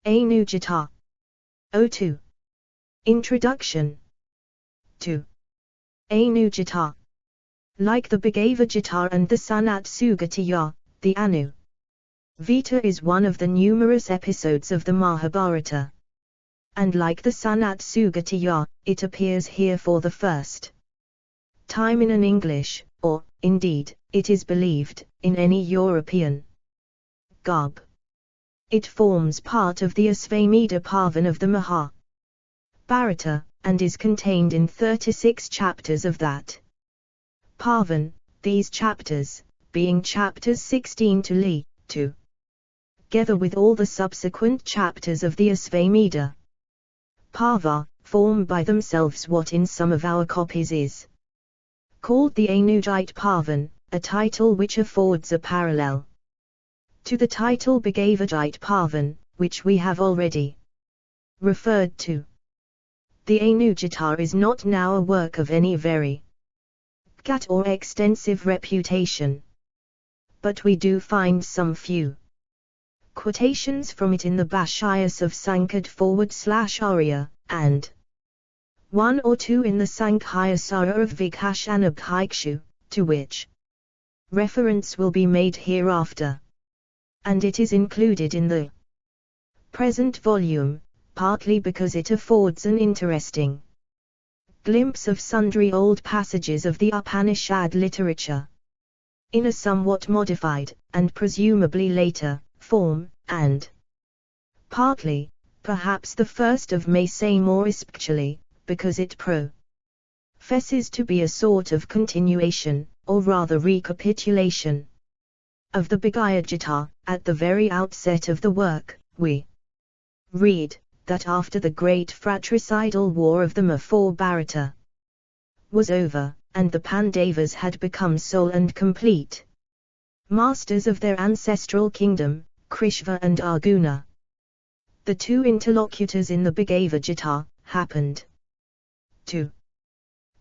Anu Gita. 02. Introduction. 2. Anu Gita. Like the Bhagavad Gita and the Sanat Sugatiya, the Anu Vita is one of the numerous episodes of the Mahabharata. And like the Sanat Sugatiya, it appears here for the first time in an English, or, indeed, it is believed, in any European garb. It forms part of the Asvamedha Parvan of the Mahabharata, and is contained in 36 chapters of that Parvan, these chapters, being chapters 16 to Li, 2. Together with all the subsequent chapters of the Asvamedha Parva, form by themselves what in some of our copies is called the Anujit Parvan, a title which affords a parallel to the title Bhagavad Parvan, which we have already referred to. The Anujita is not now a work of any very great or extensive reputation, but we do find some few quotations from it in the Bhashyas of Sankad/Arya, and one or two in the Sankhya-sara of Vighashanabhaikshu, to which reference will be made hereafter. And it is included in the present volume, partly because it affords an interesting glimpse of sundry old passages of the Upanishad literature, in a somewhat modified, and presumably later, form, and partly, perhaps the first of may say more especially, because it professes to be a sort of continuation, or rather recapitulation, of the Bhagavad Gita. At the very outset of the work, we read that after the great fratricidal war of the Mahabharata was over, and the Pandavas had become sole and complete masters of their ancestral kingdom, Krishna and Arjuna, the two interlocutors in the Bhagavad Gita, happened to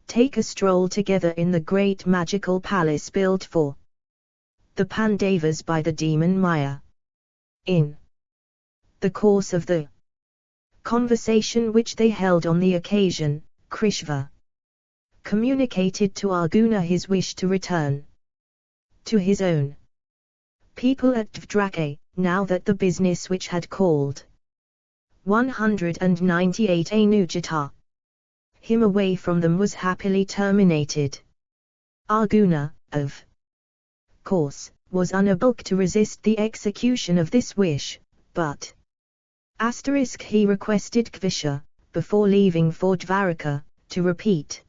take a stroll together in the great magical palace built for the Pandavas by the demon Maya. In the course of the conversation which they held on the occasion, Krishna communicated to Arjuna his wish to return to his own people at Dvraka, now that the business which had called 198 Anujita him away from them was happily terminated. Arjuna, of course, was unable to resist the execution of this wish, but he requested Kvisha, before leaving for Dvaraka, to repeat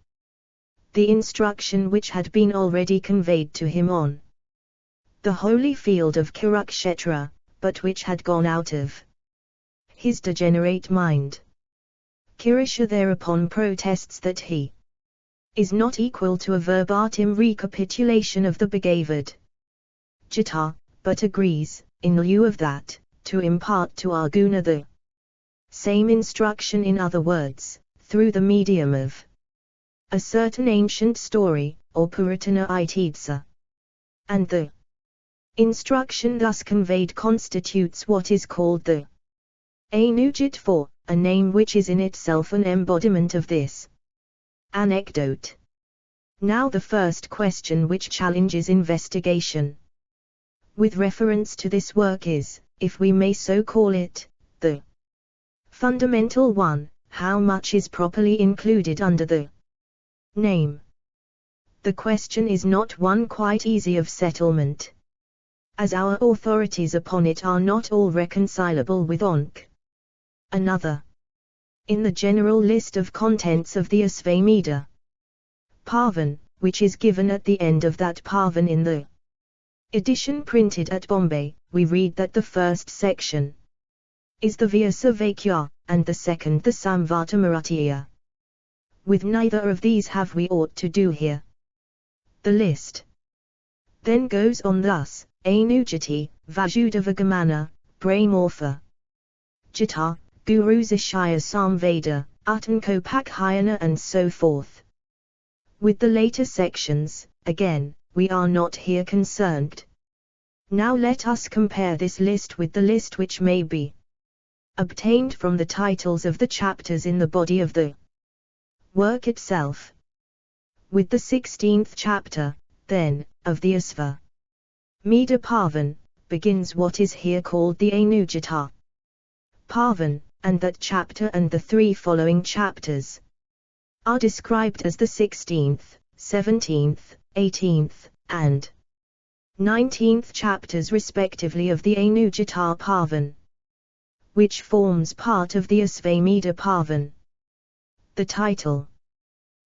the instruction which had been already conveyed to him on the holy field of Kurukshetra, but which had gone out of his degenerate mind. Kirisha thereupon protests that he is not equal to a verbatim recapitulation of the Bhagavad Gita, but agrees, in lieu of that, to impart to Arjuna the same instruction in other words, through the medium of a certain ancient story, or Puratana Itihasa. And the instruction thus conveyed constitutes what is called the Anujit 4, a name which is in itself an embodiment of this anecdote. Now the first question which challenges investigation with reference to this work is, if we may so call it, the fundamental one: how much is properly included under the name? The question is not one quite easy of settlement, as our authorities upon it are not all reconcilable with another. In the general list of contents of the Asvamedha Parvan, which is given at the end of that Parvan in the edition printed at Bombay, we read that the first section is the Vyasavakya, and the second the Samvartamaratya. With neither of these have we aught to do here. The list then goes on thus: Anujati, Vajudavagamana, Brahmorpha, Jita, Guruzashaya Samveda, Uttankopakhyana, and so forth. With the later sections, again, we are not here concerned. Now let us compare this list with the list which may be obtained from the titles of the chapters in the body of the work itself. With the 16th chapter, then, of the Asva Meda Parvan, begins what is here called the Anujata Parvan, and that chapter and the 3 following chapters are described as the 16th, 17th, 18th, and 19th chapters respectively of the Anujata Parvan, which forms part of the Asvamedha Parvan. The title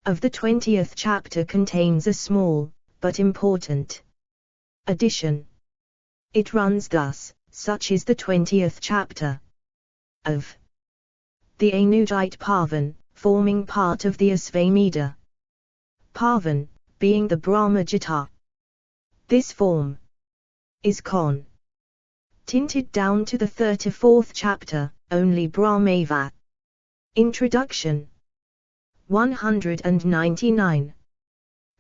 of the 20th chapter contains a small, but important addition. It runs thus: such is the 20th chapter of the Anujita Parvan, forming part of the Asvamedha Parvan, being the Brahmajata. This form is tinted down to the 34th chapter, only Brahmava. Introduction 199.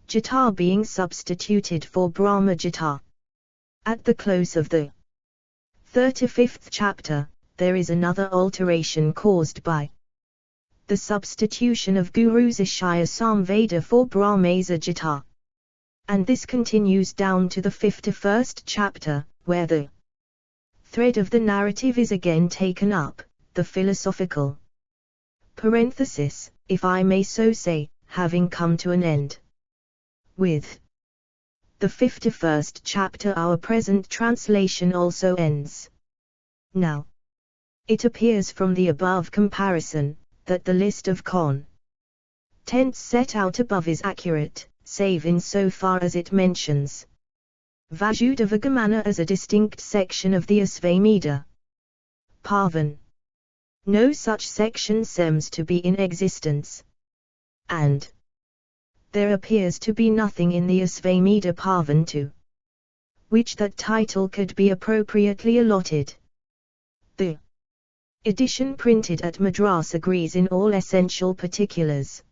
Jata being substituted for Brahmajata. At the close of the 35th chapter, there is another alteration caused by the substitution of Guru's Ishaya Samveda for Brahmesa Jata. And this continues down to the 51st chapter, where the thread of the narrative is again taken up, the philosophical parenthesis, if I may so say, having come to an end. With the 51st chapter our present translation also ends. Now, it appears from the above comparison, that the list of contents set out above is accurate, save in so far as it mentions Vasudevagamana as a distinct section of the Asvamedha Parvan. No such section seems to be in existence, and there appears to be nothing in the Asvamedha Parvan to which that title could be appropriately allotted. The edition printed at Madras agrees in all essential particulars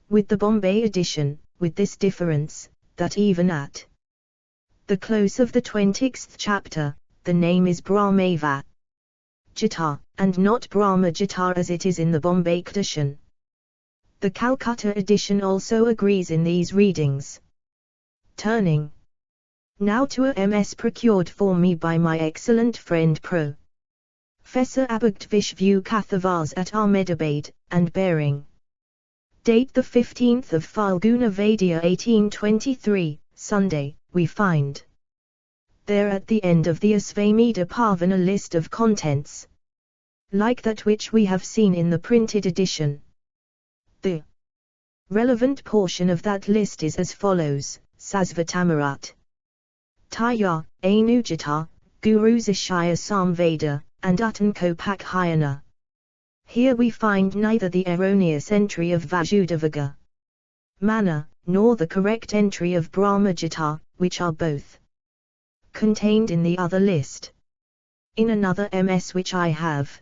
with the Bombay edition, with this difference, that even at the close of the 20th chapter, the name is Brahmava Jata, and not Brahma Jata as it is in the Bombay edition. The Calcutta edition also agrees in these readings. Turning now to a MS procured for me by my excellent friend Professor Abhagt Vishvu Kathavas at Ahmedabad, and bearing date the 15th of Falguna Vaidya 1823, Sunday, we find there at the end of the Asvamedha Parvan a list of contents like that which we have seen in the printed edition. The relevant portion of that list is as follows: Sasvatamarat Taya, Anujata, Guru's Ishaya Samveda, and Uttankopakhayana. Here we find neither the erroneous entry of Vasudevagga Mana, nor the correct entry of Brahmajata, which are both contained in the other list. In another MS which I have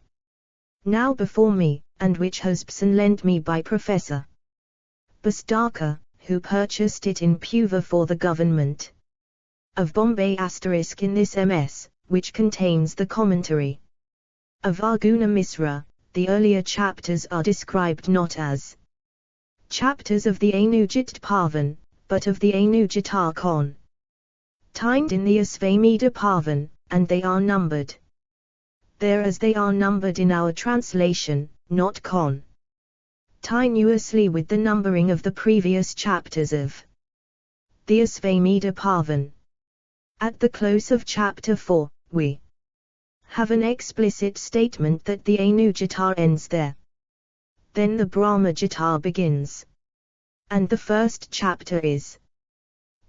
now before me, and which has been lent me by Professor Bastaka, who purchased it in Puva for the government of Bombay * in this MS, which contains the commentary of Arguna Misra, the earlier chapters are described not as chapters of the Anujita Parvan, but of the Anujita contained in the Asvamedha Parvan, and they are numbered there as they are numbered in our translation, not continuously with the numbering of the previous chapters of the Asvamedha Parvan. At the close of chapter 4, we have an explicit statement that the Anujata ends there. Then the Brahmajata begins. And the first chapter is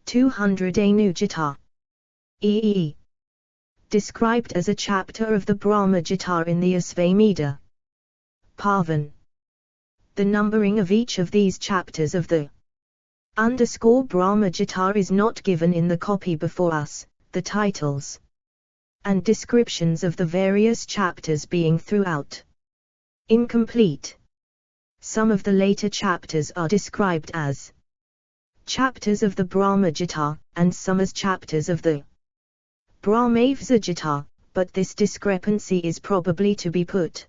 200 Anujata. E.e. described as a chapter of the Brahmajata in the Asvamedha Parvan. The numbering of each of these chapters of the Brahmajata is not given in the copy before us, the titles and descriptions of the various chapters being throughout incomplete. Some of the later chapters are described as chapters of the Brahmajata, and some as chapters of the Brahmavajata, but this discrepancy is probably to be put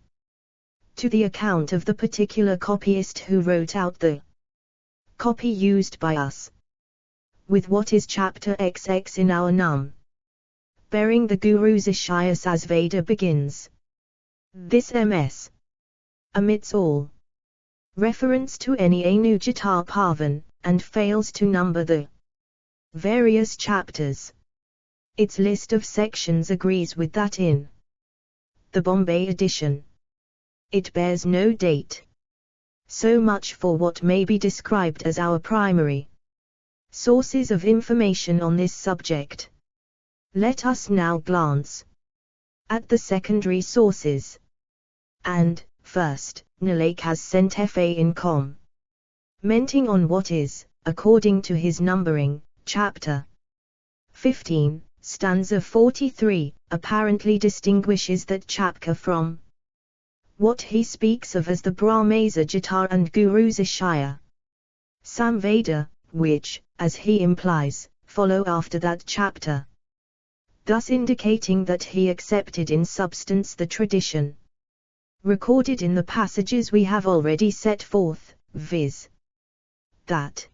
to the account of the particular copyist who wrote out the copy used by us, with what is chapter XX in our num. Bearing the Guru's Ishayas as Veda begins. This MS omits all reference to any Anujata Pavan, and fails to number the various chapters. Its list of sections agrees with that in the Bombay edition. It bears no date. So much for what may be described as our primary sources of information on this subject. Let us now glance at the secondary sources. And, first, Nalek has sent FA in commenting on what is, according to his numbering, chapter 15, stanza 43, apparently distinguishes that chapter from what he speaks of as the Brahmasa Jitar and Guru's Ishaya Samveda, which, as he implies, follow after that chapter, thus indicating that he accepted in substance the tradition recorded in the passages we have already set forth, viz. that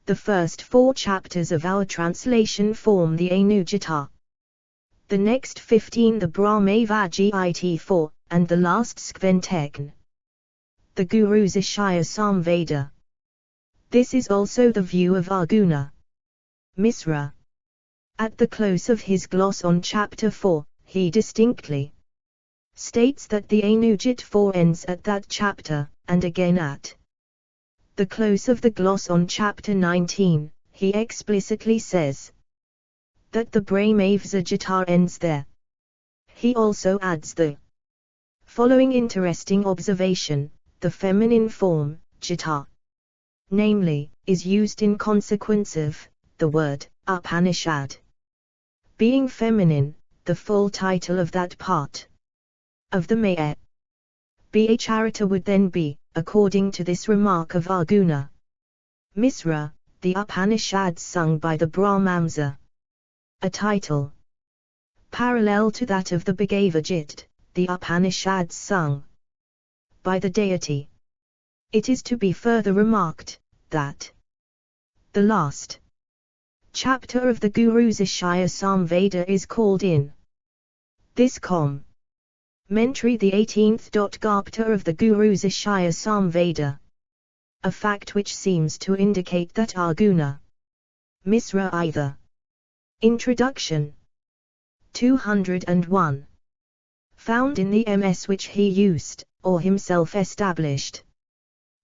the first 4 chapters of our translation form the Anujata, the next 15 the Brahmavagit 4, and the last Skventekn, the Guru's Ishaya Samveda. This is also the view of Arjuna Misra. At the close of his gloss on chapter 4, he distinctly states that the Anujit 4 ends at that chapter, and again at the close of the gloss on chapter 19, he explicitly says that the Brahmavasa Jitar ends there. He also adds the following interesting observation: the feminine form, Jitar, namely, is used in consequence of the word Upanishad being feminine. The full title of that part of the Maya Bhacharita would then be, according to this remark of Arjuna Misra, the Upanishads sung by the Brahmamsa, a title parallel to that of the Bhagavad-gita, the Upanishads sung by the deity. It is to be further remarked that the last chapter of the Guru's Ishaya Samveda is called in this commentary the 18th Gapta of the Guru's Ishaya Samveda, a fact which seems to indicate that Arjuna Misra either Introduction 201 found in the MS which he used, or himself established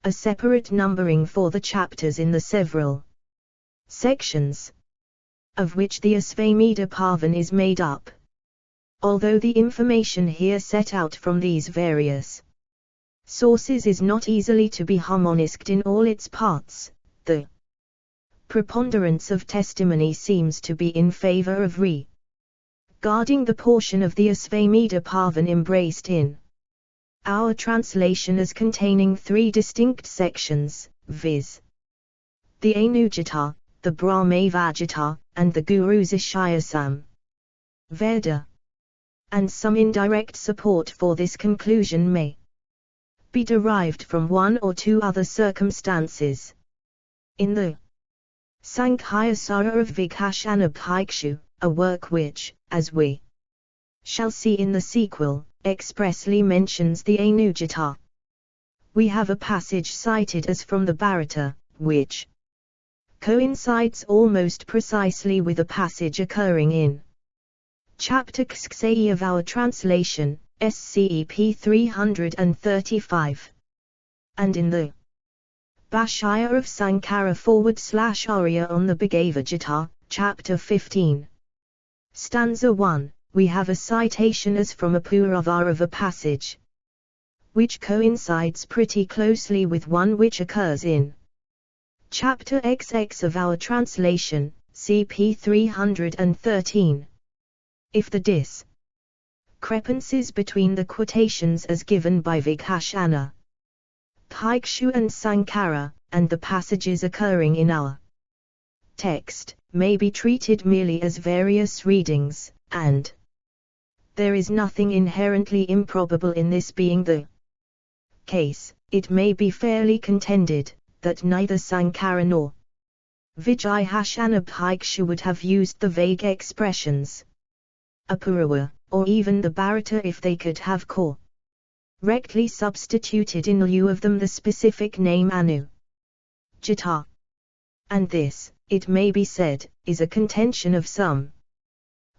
a separate numbering for the chapters in the several sections of which the Asvamedha Pavan is made up. Although the information here set out from these various sources is not easily to be harmonized in all its parts, the preponderance of testimony seems to be in favor of regarding the portion of the Asvamedha Pavan embraced in our translation as containing 3 distinct sections, viz. the Anujata, the Brahmavagita, and the Guru's Ishaya Samveda. And some indirect support for this conclusion may be derived from 1 or 2 other circumstances. In the Sankhya-sara of Vighashana Bhikshu, a work which, as we shall see in the sequel, expressly mentions the Anujata, we have a passage cited as from the Bharata, which coincides almost precisely with a passage occurring in Chapter XXI of our translation, SCEP 335. And in the Bhashya of Sankara / Arya on the Bhagavad-gita, Chapter 15. Stanza 1, we have a citation as from a Puravar of a passage, which coincides pretty closely with one which occurs in Chapter XX of our translation, CP 313. If the discrepancies between the quotations as given by Vighashana Bhikshu and Sankara, and the passages occurring in our text, may be treated merely as various readings, and There is nothing inherently improbable in this being the case. It may be fairly contended that neither Sankara nor Vijayashanabhiksha would have used the vague expressions Apurava, or even the Bharata if they could have correctly substituted in lieu of them the specific name Anu Jita. And this, it may be said, is a contention of some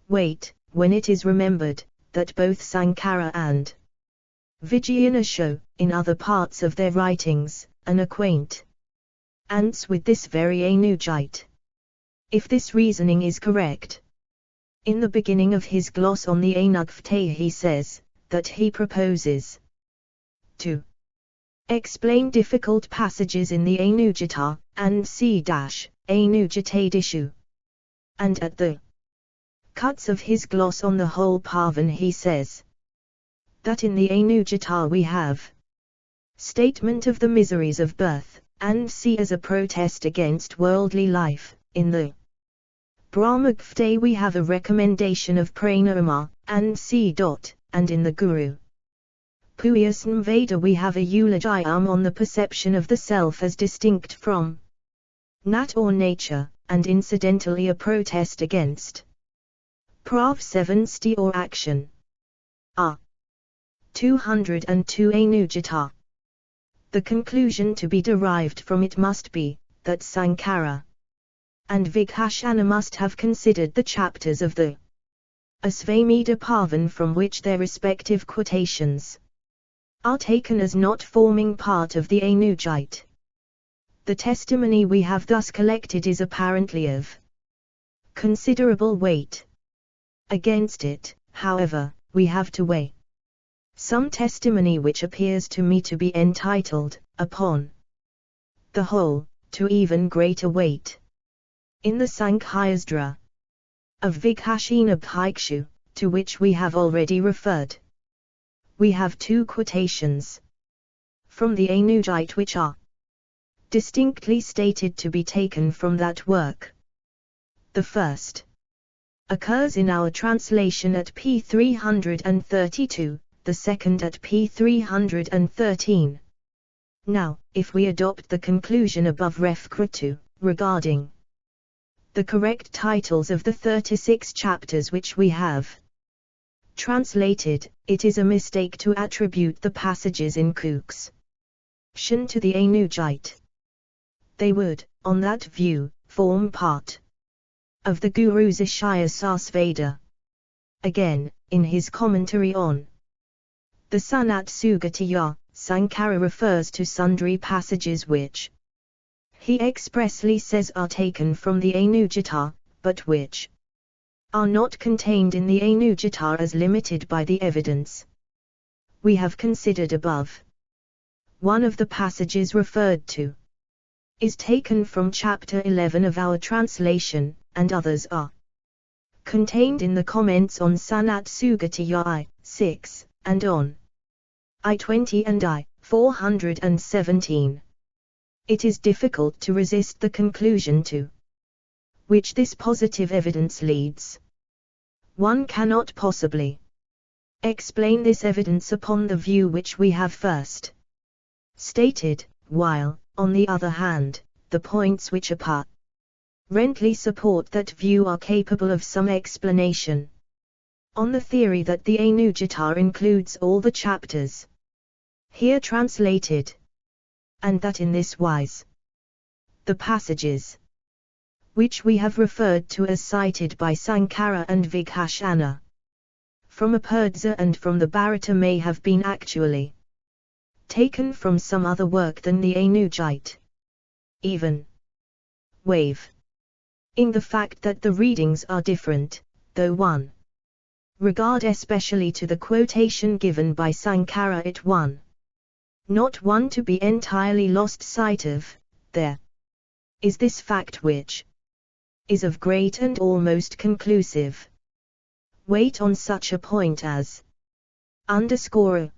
weight, when it is remembered that both Sankara and Vijayana show, in other parts of their writings, an acquaintance with this very Anujite. If this reasoning is correct, in the beginning of his gloss on the Anugvate he says, that he proposes to explain difficult passages in the Anujita, and C-Anujitadishu. And at the cuts of his gloss on the whole Pavan he says, that in the Anujita we have statement of the miseries of birth, and C as a protest against worldly life. In the Brahmagvate we have a recommendation of pranama, and C. And in the Guru Puyasnveda we have a eulogium on the perception of the self as distinct from nat or nature, and incidentally a protest against Prav 7 sti or action. 202 Anujita. The conclusion to be derived from it must be, that Sankara and Vighashana must have considered the chapters of the Asvamedha Pavan from which their respective quotations are taken as not forming part of the Anujite. The testimony we have thus collected is apparently of considerable weight. Against it, however, we have to weigh some testimony which appears to me to be entitled, upon the whole, to even greater weight. In the Sankhyazdra of Vighashanabhikshu, to which we have already referred, we have two quotations from the Anujite which are distinctly stated to be taken from that work. The first occurs in our translation at p. 332, the second at p. 313. Now, if we adopt the conclusion above referred to, regarding the correct titles of the 36 chapters which we have translated, it is a mistake to attribute the passages in Kukshan to the Anujite. They would, on that view, form part of the Guru's Ishaya Sasveda. Again, in his commentary on the Sanat Sugatiya, Sankara refers to sundry passages which he expressly says are taken from the Anujita, but which are not contained in the Anujita as limited by the evidence we have considered above. One of the passages referred to is taken from chapter 11 of our translation, and others are contained in the comments on Sanat Sugatiya I-6, and on I-20 and I-417. It is difficult to resist the conclusion to which this positive evidence leads. One cannot possibly explain this evidence upon the view which we have first stated, while, on the other hand, the points which apparently support that view are capable of some explanation. On the theory that the Anujita includes all the chapters here translated, and that in this wise the passages which we have referred to as cited by Sankara and Vighashana from Apurdza and from the Bharata may have been actually taken from some other work than the Anujite. Even wave in the fact that the readings are different, though one regard especially to the quotation given by Sankara it one not one to be entirely lost sight of, there is this fact which is of great and almost conclusive weight on such a point as _e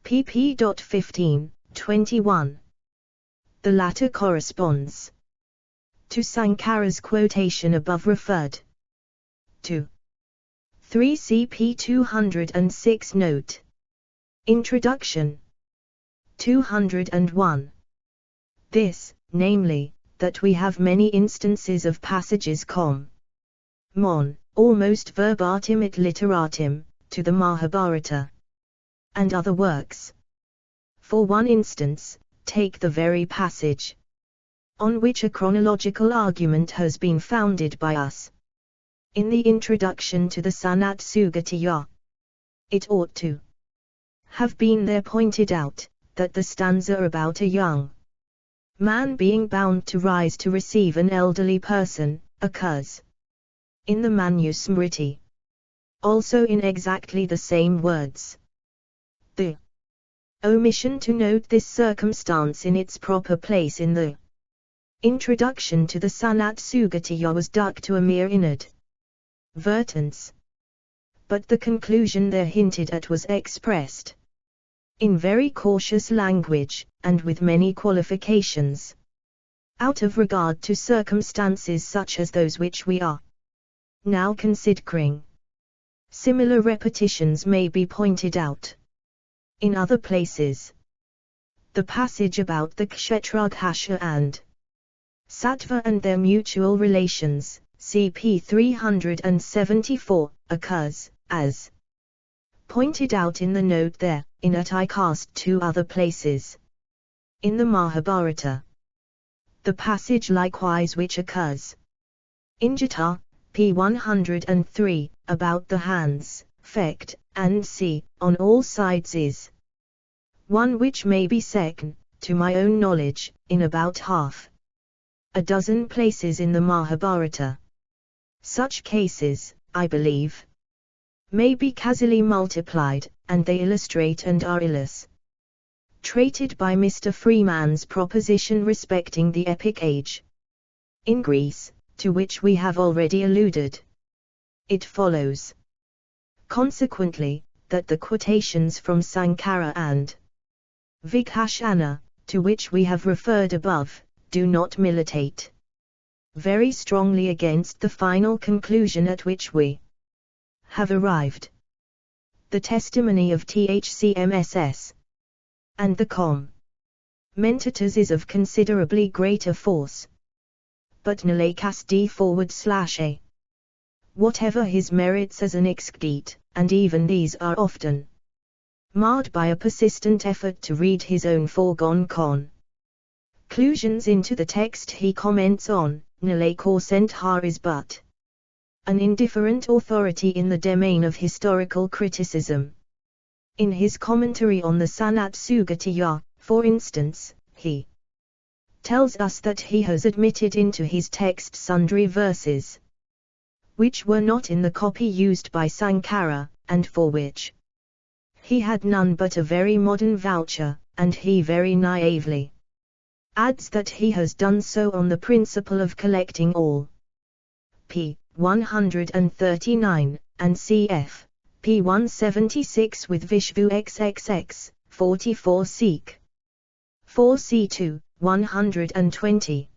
pp.15, 21. The latter corresponds to Sankara's quotation above referred to. 3 CP 206 Note. Introduction. 201. This, namely, that we have many instances of passages mon, almost verbatim et literatim, to the Mahabharata and other works. For one instance, take the very passage on which a chronological argument has been founded by us. In the introduction to the Sanat Sugatiya, it ought to have been there pointed out that the stanza about a young man being bound to rise to receive an elderly person occurs in the Manusmriti, also in exactly the same words. The omission to note this circumstance in its proper place in the introduction to the Sanat Sugatiya was due to a mere inadvertence. But the conclusion there hinted at was expressed in very cautious language, and with many qualifications, out of regard to circumstances such as those which we are now considering. Similar repetitions may be pointed out in other places. The passage about the Kshetraghasha and Sattva and their mutual relations, CP 374, occurs, as pointed out in the note there, in at I cast 2 other places in the Mahabharata. The passage likewise which occurs in Gita, p. 103, about the hands, feet, and sea, on all sides is one which may be seen, to my own knowledge, in about half a dozen places in the Mahabharata. Such cases, I believe, may be casually multiplied, and they illustrate and are illustrated by Mr. Freeman's proposition respecting the epic age in Greece, to which we have already alluded. It follows, consequently, that the quotations from Sankara and Vighashana, to which we have referred above, do not militate very strongly against the final conclusion at which we have arrived. The testimony of THCMSS and the commentators is of considerably greater force. But Nalakas D/A. Whatever his merits as an exegete, and even these are often marred by a persistent effort to read his own foregone conclusions into the text he comments on, Nalakar Senthar is but an indifferent authority in the domain of historical criticism. In his commentary on the Sanat Sugatiya, for instance, he tells us that he has admitted into his text sundry verses which were not in the copy used by Sankara, and for which he had none but a very modern voucher, and he very naively adds that he has done so on the principle of collecting all p. 139, and cf. p. 176 with Vishvu XXX, 44 Seek. 4 C2, 120.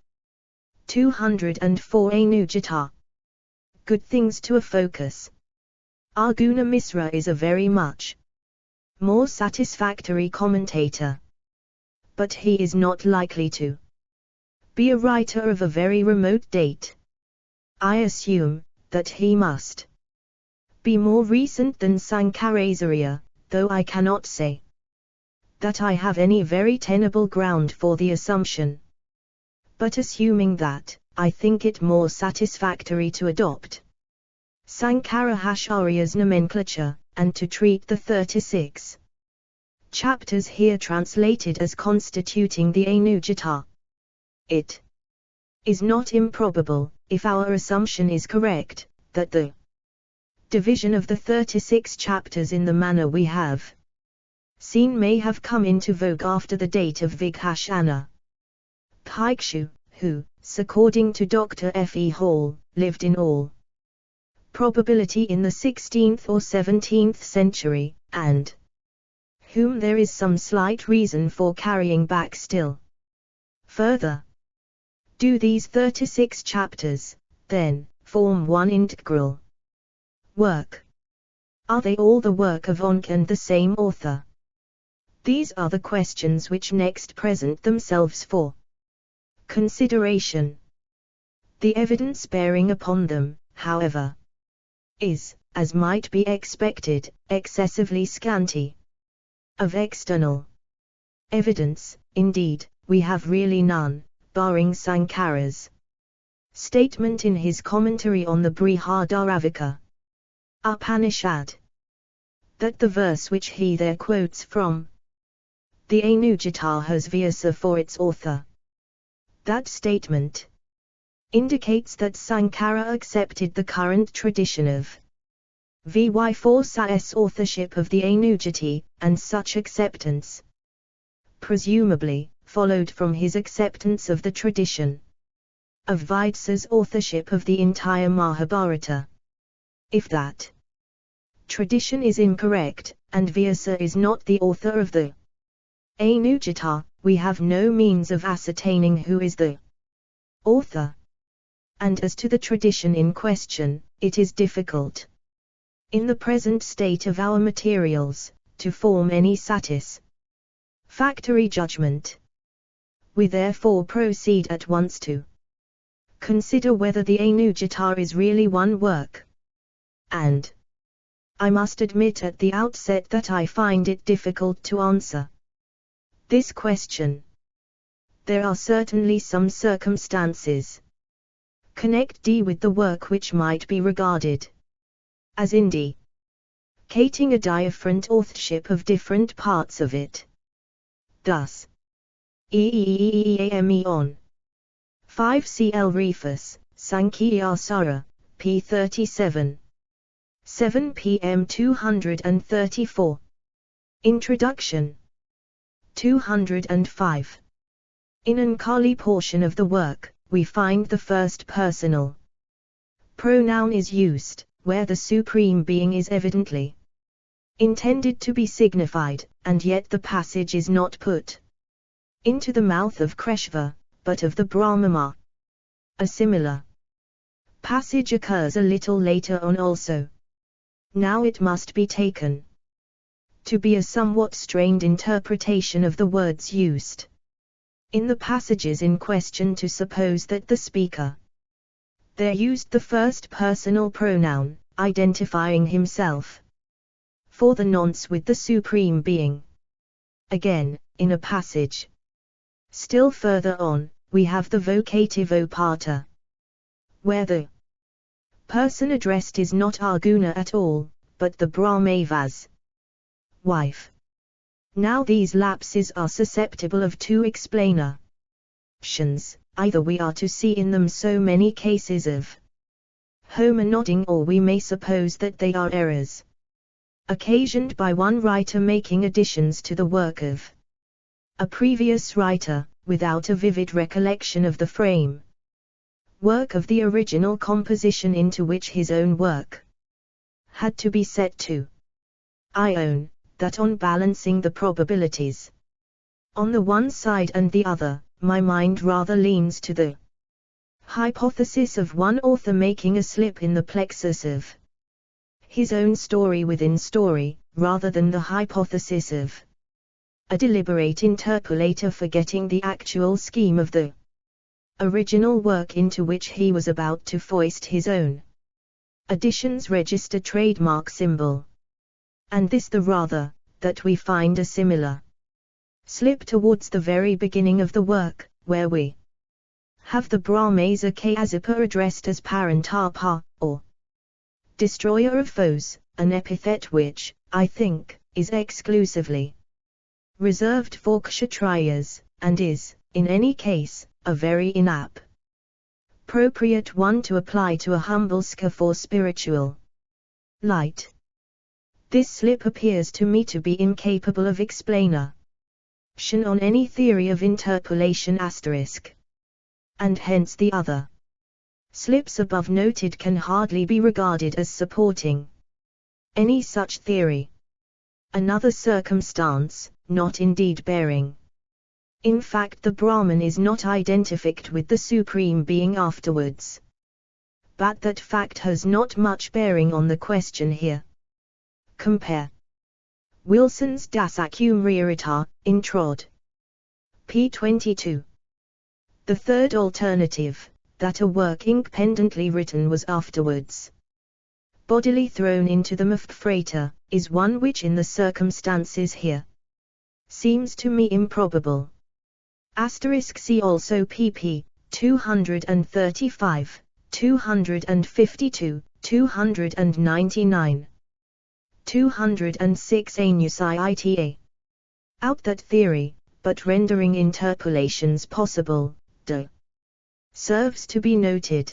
204 Anujata. Good things to a focus. Arguna Misra is a very much more satisfactory commentator. But he is not likely to be a writer of a very remote date. I assume that he must be more recent than Sankaracharya, though I cannot say that I have any very tenable ground for the assumption. But assuming that, I think it more satisfactory to adopt Sankaracharya's nomenclature, and to treat the 36 chapters here translated as constituting the Anujata. It is not improbable, if our assumption is correct, that the division of the 36 chapters in the manner we have seen may have come into vogue after the date of Vighashana. Bhikshu, who, according to Dr. F. E. Hall, lived in all probability in the 16th or 17th century, and whom there is some slight reason for carrying back still further. Do these 36 chapters, then, form one integral work, Are they all the work of one and the same author? These are the questions which next present themselves for consideration. The evidence bearing upon them, however, is, as might be expected, excessively scanty. Of external evidence, indeed, we have really none, barring Sankara's statement in his commentary on the Brihadaranyaka Upanishad, that the verse which he there quotes from the Anujata has Vyasa for its author. That statement indicates that Sankara accepted the current tradition of Vy4Sa's authorship of the Anujati, and such acceptance presumably followed from his acceptance of the tradition of Vyasa's authorship of the entire Mahabharata. If that tradition is incorrect, and Vyasa is not the author of the Anujata, we have no means of ascertaining who is the author. And as to the tradition in question, it is difficult, in the present state of our materials, to form any satisfactory judgment. We therefore proceed at once to consider whether the Anujata is really one work. And I must admit at the outset that I find it difficult to answer this question. There are certainly some circumstances connected with the work which might be regarded as indicating a different authorship of different parts of it. Thus, EEEEAME on 5 CL Refus, Sankhya Sara, p. 37. 7 pm 234. Introduction. 205. In an Kali portion of the work, we find the first personal pronoun is used, where the Supreme Being is evidently intended to be signified, and yet the passage is not put into the mouth of Kreshva, but of the Brahmama. A similar passage occurs a little later on also. Now it must be taken to be a somewhat strained interpretation of the words used in the passages in question to suppose that the speaker there used the first personal pronoun, identifying himself for the nonce with the Supreme Being. Again, in a passage still further on, we have the vocative opata, where the person addressed is not Arjuna at all, but the Brahmava's wife. Now these lapses are susceptible of two explanations. Either we are to see in them so many cases of homonodding, or we may suppose that they are errors occasioned by one writer making additions to the work of a previous writer, without a vivid recollection of the frame work of the original composition into which his own work had to be set to. I own that on balancing the probabilities on the one side and the other, my mind rather leans to the hypothesis of one author making a slip in the plexus of his own story within story, rather than the hypothesis of a deliberate interpolator forgetting the actual scheme of the original work into which he was about to foist his own additions register trademark symbol. And this the rather, that we find a similar slip towards the very beginning of the work, where we have the Brahmasa Kayasipa addressed as Parantapa, or destroyer of foes, an epithet which, I think, is exclusively reserved for Kshatriyas, and is, in any case, a very inappropriate one to apply to a humble ska for spiritual light. This slip appears to me to be incapable of explanation on any theory of interpolation asterisk. And hence the other slips above noted can hardly be regarded as supporting any such theory. Another circumstance, not indeed bearing in fact the Brahman is not identified with the Supreme Being afterwards, but that fact has not much bearing on the question here, Compare Wilson's Das Accumulator, Introd. p. 22. The third alternative, that a work independently written was afterwards bodily thrown into the Mfrater, is one which in the circumstances here seems to me improbable. See also pp. 235, 252, 299, 206 Anusita. Out that theory, but rendering interpolations possible, serves to be noted.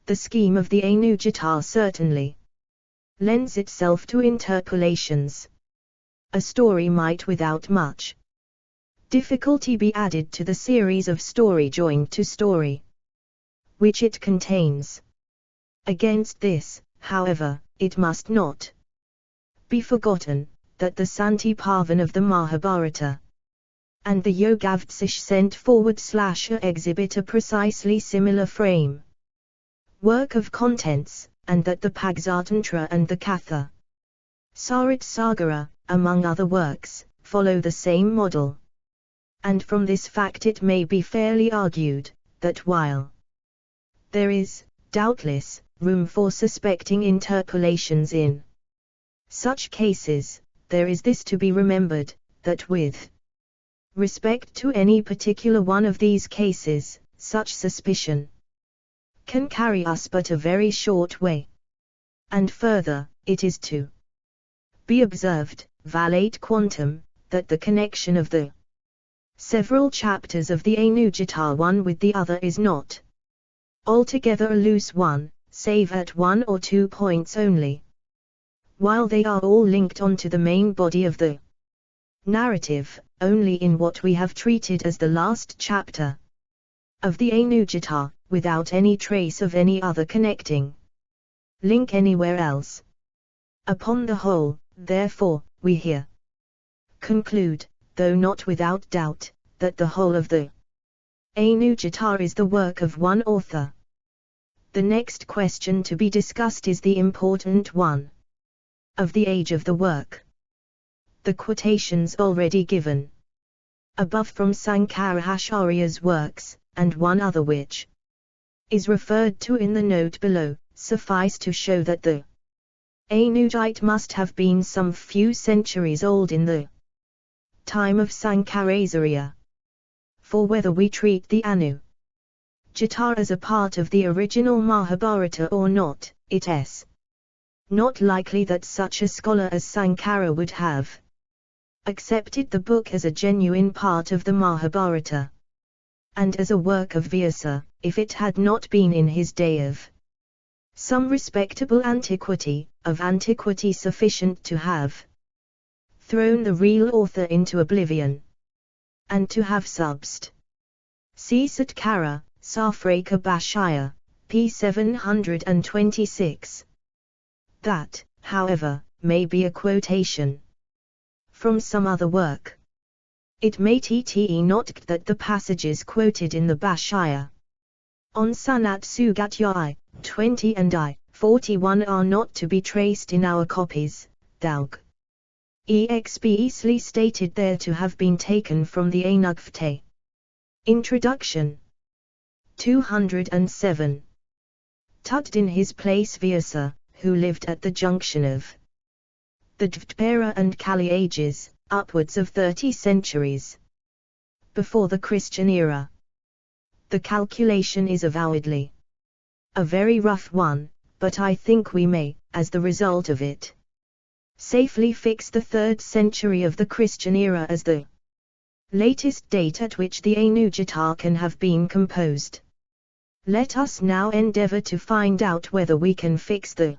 The scheme of the Anujitar certainly lends itself to interpolations. A story might without much difficulty be added to the series of story joined to story which it contains. Against this, however, it must not be forgotten that the Santi Parvan of the Mahabharata and the Yogavtsish sent forward / exhibit a precisely similar frame work of contents, and that the Pagsatantra and the Katha Sarit Sagara, among other works, follow the same model. And from this fact it may be fairly argued, that while there is, doubtless, room for suspecting interpolations in such cases, there is this to be remembered, that with respect to any particular one of these cases, such suspicion can carry us but a very short way. And further, it is to be observed, valate quantum, that the connection of the several chapters of the Anujitar one with the other is not altogether a loose one, save at one or two points only, while they are all linked on to the main body of the narrative, only in what we have treated as the last chapter of the Anujitar, without any trace of any other connecting link anywhere else. Upon the whole, therefore, we here conclude, though not without doubt, that the whole of the Anujitar is the work of one author. The next question to be discussed is the important one of the age of the work. The quotations already given above from Sankaracharya's works, and one other which is referred to in the note below, suffice to show that the Anujite must have been some few centuries old in the time of Sankaracharya. For whether we treat the Anujitar as a part of the original Mahabharata or not, it is not likely that such a scholar as Sankara would have accepted the book as a genuine part of the Mahabharata, and as a work of Vyasa, if it had not been in his day of some respectable antiquity, of antiquity sufficient to have thrown the real author into oblivion, and to have subst. See Satkara, Safraka Bashaya, p. 726. That, however, may be a quotation from some other work. It may not that the passages quoted in the Bashaya on Sanat Sugatya I, 20 and I, 41 are not to be traced in our copies, Daug. Expressly stated there to have been taken from the Anugvte. Introduction 207. Tugged in his place Vyasa, who lived at the junction of the Dvapara and Kali ages, upwards of 30 centuries before the Christian era. The calculation is avowedly a very rough one, but I think we may, as the result of it, safely fix the 3rd century of the Christian era as the latest date at which the Anujitar can have been composed. Let us now endeavor to find out whether we can fix the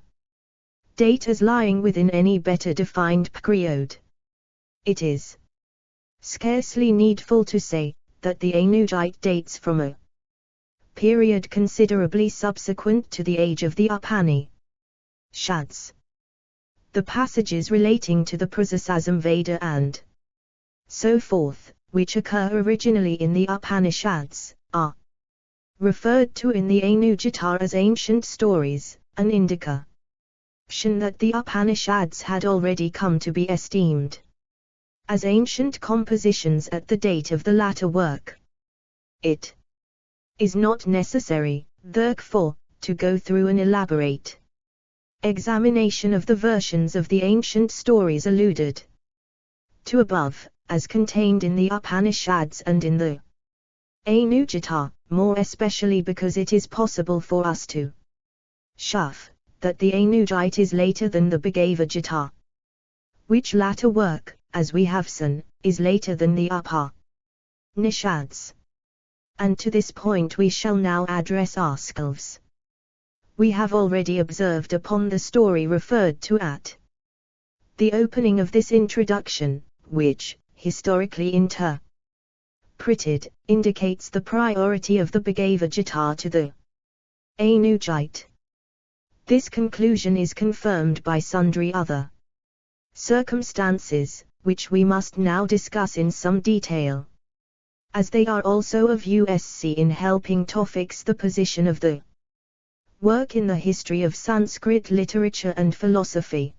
date as lying within any better defined period. It is scarcely needful to say that the Anujite dates from a period considerably subsequent to the age of the Upanishads. The passages relating to the Prasasam Veda and so forth, which occur originally in the Upanishads, are referred to in the Anujitar as ancient stories, an indica That the Upanishads had already come to be esteemed as ancient compositions at the date of the latter work. It is not necessary, therefore, to go through an elaborate examination of the versions of the ancient stories alluded to above, as contained in the Upanishads and in the Anugata, more especially because it is possible for us to show that the Anugata is later than the Bhagavad Gita, which latter work, as we have seen, is later than the Upanishads. And to this point we shall now address ourselves. We have already observed upon the story referred to at the opening of this introduction, which, historically interpreted, indicates the priority of the Bhagavad Gita to the Anugata. This conclusion is confirmed by sundry other circumstances, which we must now discuss in some detail, as they are also of use in helping to fix the position of the work in the history of Sanskrit literature and philosophy.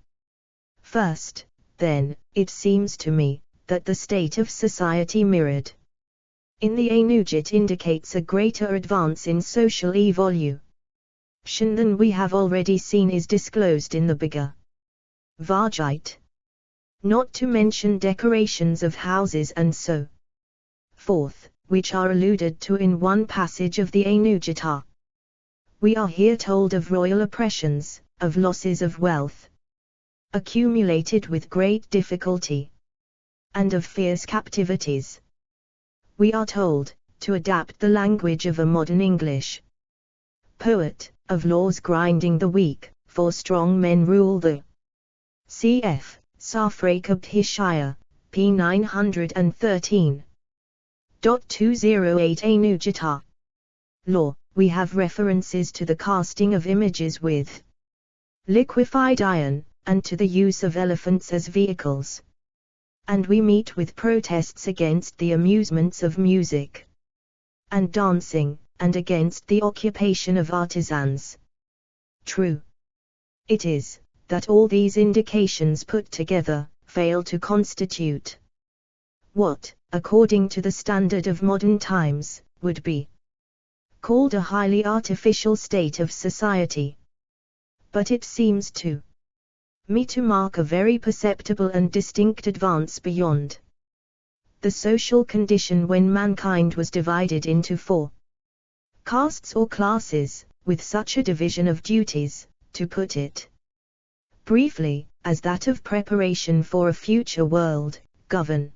First, then, it seems to me that the state of society mirrored in the Anugata indicates a greater advance in social evolution than we have already seen is disclosed in the Bhagavad Gita. Not to mention decorations of houses and so forth, which are alluded to in one passage of the Anugata. We are here told of royal oppressions, of losses of wealth accumulated with great difficulty, and of fierce captivities. We are told, to adapt the language of a modern English poet, of laws grinding the weak, for strong men rule the cf. Safrakabhishaya, p. 913. 208 Anugata. Law. We have references to the casting of images with liquefied iron, and to the use of elephants as vehicles. And we meet with protests against the amusements of music and dancing, and against the occupation of artisans. True it is, that all these indications put together, fail to constitute what, according to the standard of modern times, would be called a highly artificial state of society. But it seems to me to mark a very perceptible and distinct advance beyond the social condition when mankind was divided into four castes or classes, with such a division of duties, to put it briefly, as that of preparation for a future world, government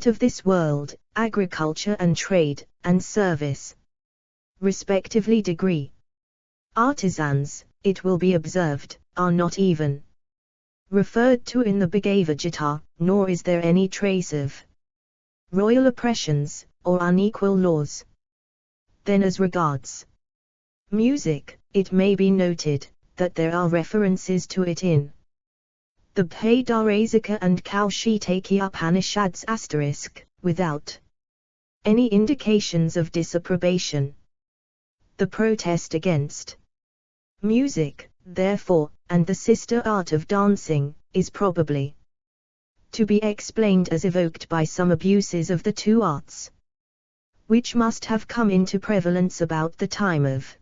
of this world, agriculture and trade, and service, respectively. Degree. Artisans, it will be observed, are not even referred to in the Bhagavad Gita, nor is there any trace of royal oppressions, or unequal laws. Then as regards music, it may be noted that there are references to it in the Bhadarasika and Kaushitaki Upanishads without any indications of disapprobation. The protest against music, therefore, and the sister art of dancing, is probably to be explained as evoked by some abuses of the two arts, which must have come into prevalence about the time of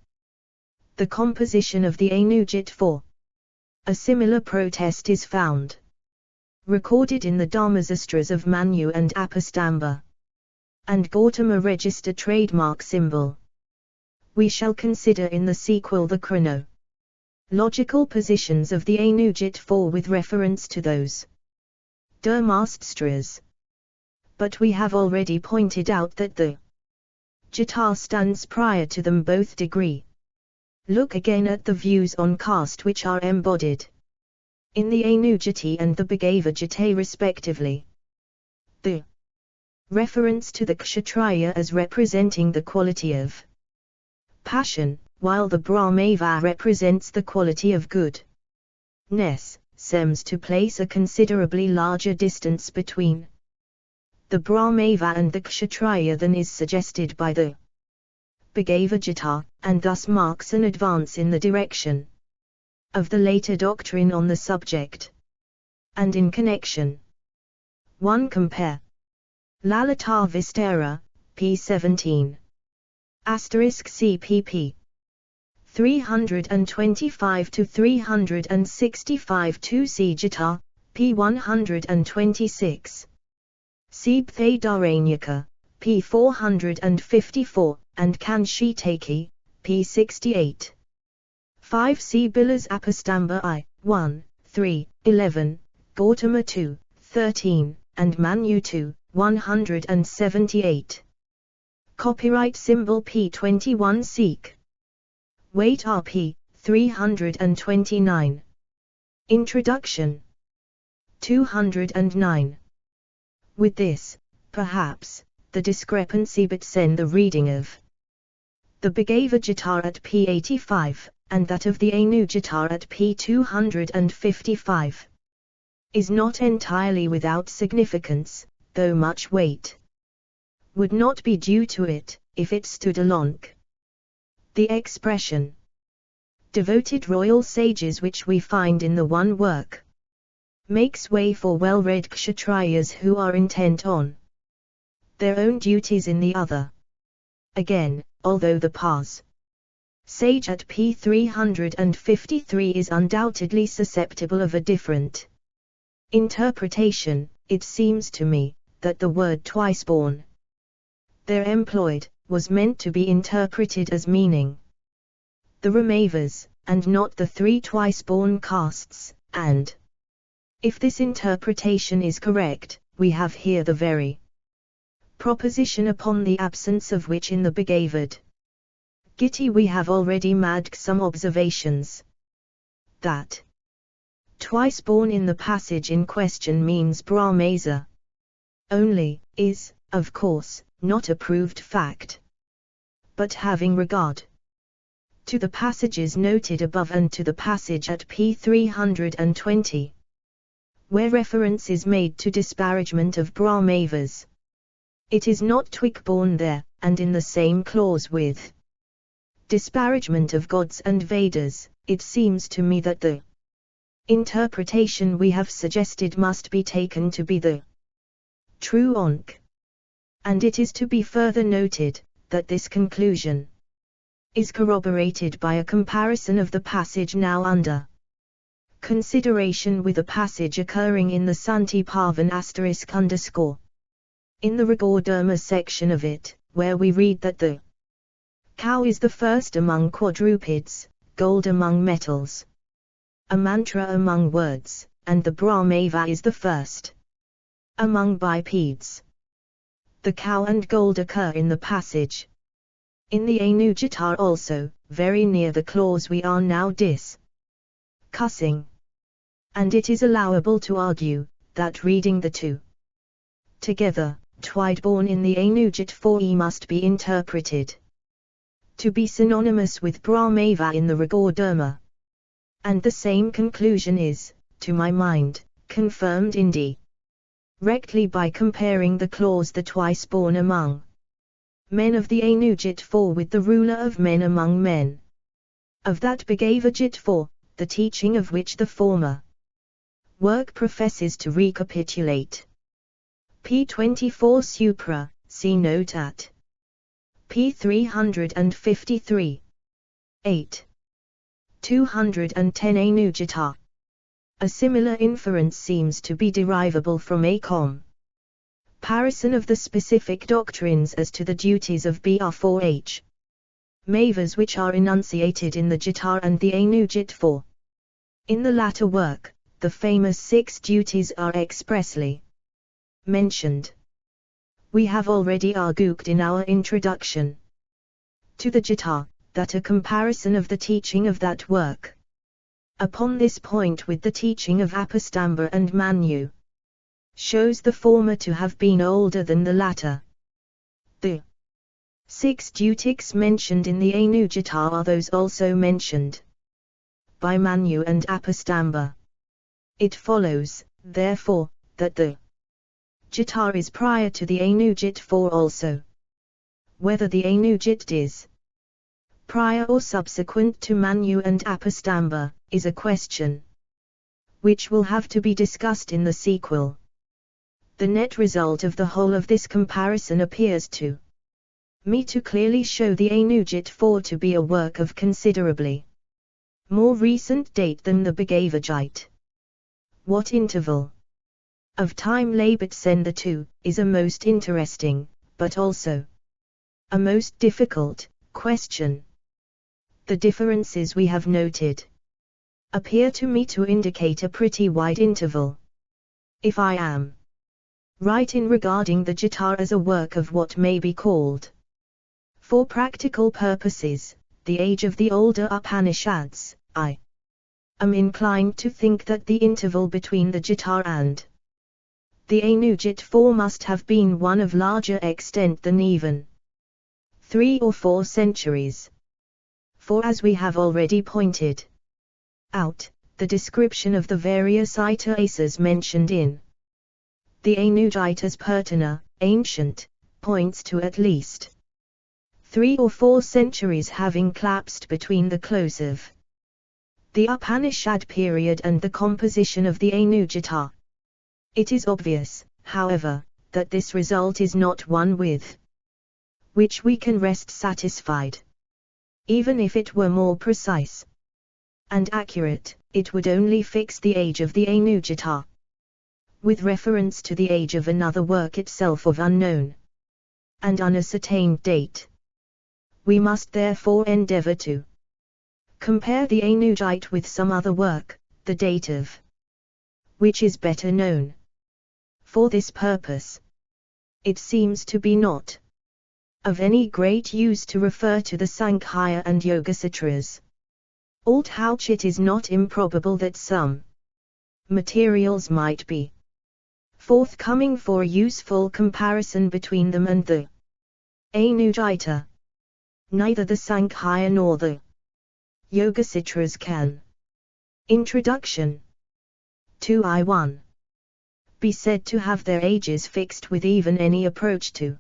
the composition of the Anugata 4. A similar protest is found recorded in the Dharmasastras of Manu and Apastamba, and Gautama register trademark symbol. We shall consider in the sequel the chronological positions of the Anugata 4 with reference to those Dharmasastras. But we have already pointed out that the Gita stands prior to them both. Degree. Look again at the views on caste which are embodied in the Anugata and the Bhagavad Gita respectively. The reference to the Kshatriya as representing the quality of passion, while the Brahmava represents the quality of goodness, seems to place a considerably larger distance between the Brahmava and the Kshatriya than is suggested by the Bhagavad Gita, and thus marks an advance in the direction of the later doctrine on the subject. And in connection, 1 compare Lalita Vistara, p. 17. CPP 325 to 365 2 Gita, p. 126. Sibthe Dharanyaka, p. 454, and Kanshitaki, p. 68. 5 Bilas Apastamba I, 1, 3, 11, Gautama 2, 13, and Manu 2, 178. Copyright symbol P21 Sikh. Weight RP, 329. Introduction. 209. With this, perhaps, the discrepancy between the reading of the Bhagavad Gita at p. 85, and that of the Anu Gita at p. 255, is not entirely without significance, though much weight would not be due to it, if it stood alone. The expression, devoted royal sages, which we find in the one work, makes way for well-read kshatriyas who are intent on their own duties in the other. Again, although the Pars sage at p. 353 is undoubtedly susceptible of a different interpretation, it seems to me that the word twice-born there employed was meant to be interpreted as meaning the Ramavas, and not the 3 twice-born castes, and if this interpretation is correct, we have here the very proposition upon the absence of which in the Bhagavad Gita we have already made some observations. That twice born in the passage in question means Brahmasa only, is, of course, not a proved fact. But having regard to the passages noted above and to the passage at p. 320, where reference is made to disparagement of Brahmavas, it is not twice-born there, and in the same clause with disparagement of gods and Vedas, it seems to me that the interpretation we have suggested must be taken to be the true onk. And it is to be further noted, that this conclusion is corroborated by a comparison of the passage now under consideration with a passage occurring in the Santi Pavan *_ in the Ragodharma section of it, where we read that the cow is the first among quadrupeds, gold among metals, a mantra among words, and the Brahmava is the first among bipeds. The cow and gold occur in the passage in the Anu Gita also, very near the clause we are now discussing. And it is allowable to argue that reading the two together, twice-born in the Anu Gita 4e must be interpreted to be synonymous with Brahmava in the Ragodharma. And the same conclusion is, to my mind, confirmed indirectly by comparing the clause the twice-born among men of the Anu Gita 4 with the ruler of men among men of that Bhagavad Gita 4, the teaching of which the former work professes to recapitulate. p. 24 Supra, see note at p. 353. 8. 210 Anu Gita. A similar inference seems to be derivable from a comparison of the specific doctrines as to the duties of Br4H Mavas which are enunciated in the Gita and the Anu Gita 4. In the latter work, the famous 6 duties are expressly mentioned. We have already argued in our introduction to the Gita, that a comparison of the teaching of that work upon this point with the teaching of Apastamba and Manu shows the former to have been older than the latter. The 6 duties mentioned in the Anu Gita are those also mentioned by Manu and Apastamba. It follows, therefore, that the Gita is prior to the Anu Gita 4 also. Whether the Anu Gita is prior or subsequent to Manu and Apastamba, is a question which will have to be discussed in the sequel. The net result of the whole of this comparison appears to me to clearly show the Anujit 4 to be a work of considerably more recent date than the Bhagavad. What interval of time lay between the two is a most interesting, but also a most difficult question. The differences we have noted appear to me to indicate a pretty wide interval. If I am right in regarding the Gita as a work of what may be called, for practical purposes, the age of the older Upanishads, I am inclined to think that the interval between the Gita and the Anujit 4 must have been one of larger extent than even 3 or 4 centuries. For as we have already pointed out, the description of the various iterations mentioned in the Anujitas Purtana, ancient, points to at least 3 or 4 centuries having collapsed between the close of the Upanishad period and the composition of the Anujita. It is obvious, however, that this result is not one with which we can rest satisfied. Even if it were more precise and accurate, it would only fix the age of the Anujita with reference to the age of another work itself of unknown and unascertained date. We must therefore endeavor to compare the Anujite with some other work, the date of which is better known. For this purpose, it seems to be not of any great use to refer to the Sankhya and Yogasutras. Although it is not improbable that some materials might be forthcoming for a useful comparison between them and the Anujita. Neither the Sankhya nor the Yogasutras can. Introduction to I1 be said to have their ages fixed with even any approach to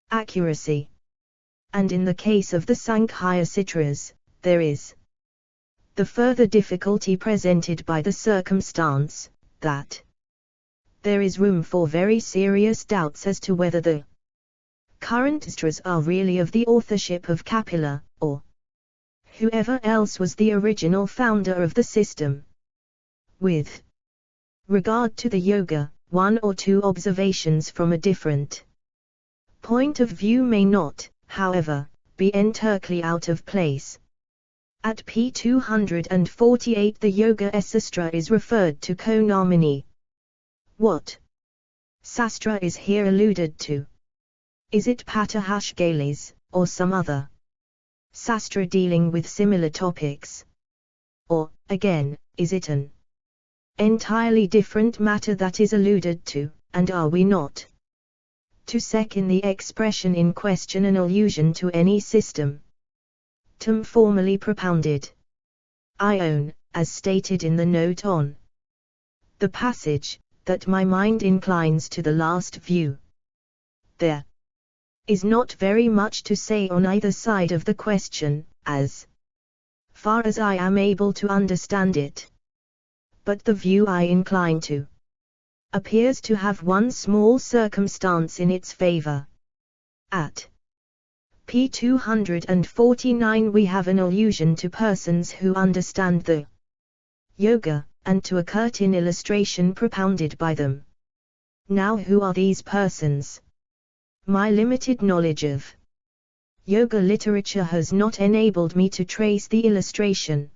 accuracy. And in the case of the Sankhya Sutras, there is the further difficulty presented by the circumstance that there is room for very serious doubts as to whether the current sutras are really of the authorship of Kapila, or whoever else was the original founder of the system. With regard to the yoga, 1 or 2 observations from a different point of view may not, however, be entirely out of place. At p. 248 the Yoga Sastra is referred to co-nominee. What Sastra is here alluded to? Is it Patahashgalis, or some other Sastra dealing with similar topics? Or, again, is it an entirely different matter that is alluded to, and are we not to seek in the expression in question an allusion to any system formally propounded? I own, as stated in the note on the passage, that my mind inclines to the last view. There is not very much to say on either side of the question, as far as I am able to understand it. But the view I incline to appears to have one small circumstance in its favor. At p. 249 we have an allusion to persons who understand the yoga, and to a curtain illustration propounded by them. Now who are these persons? My limited knowledge of yoga literature has not enabled me to trace the illustration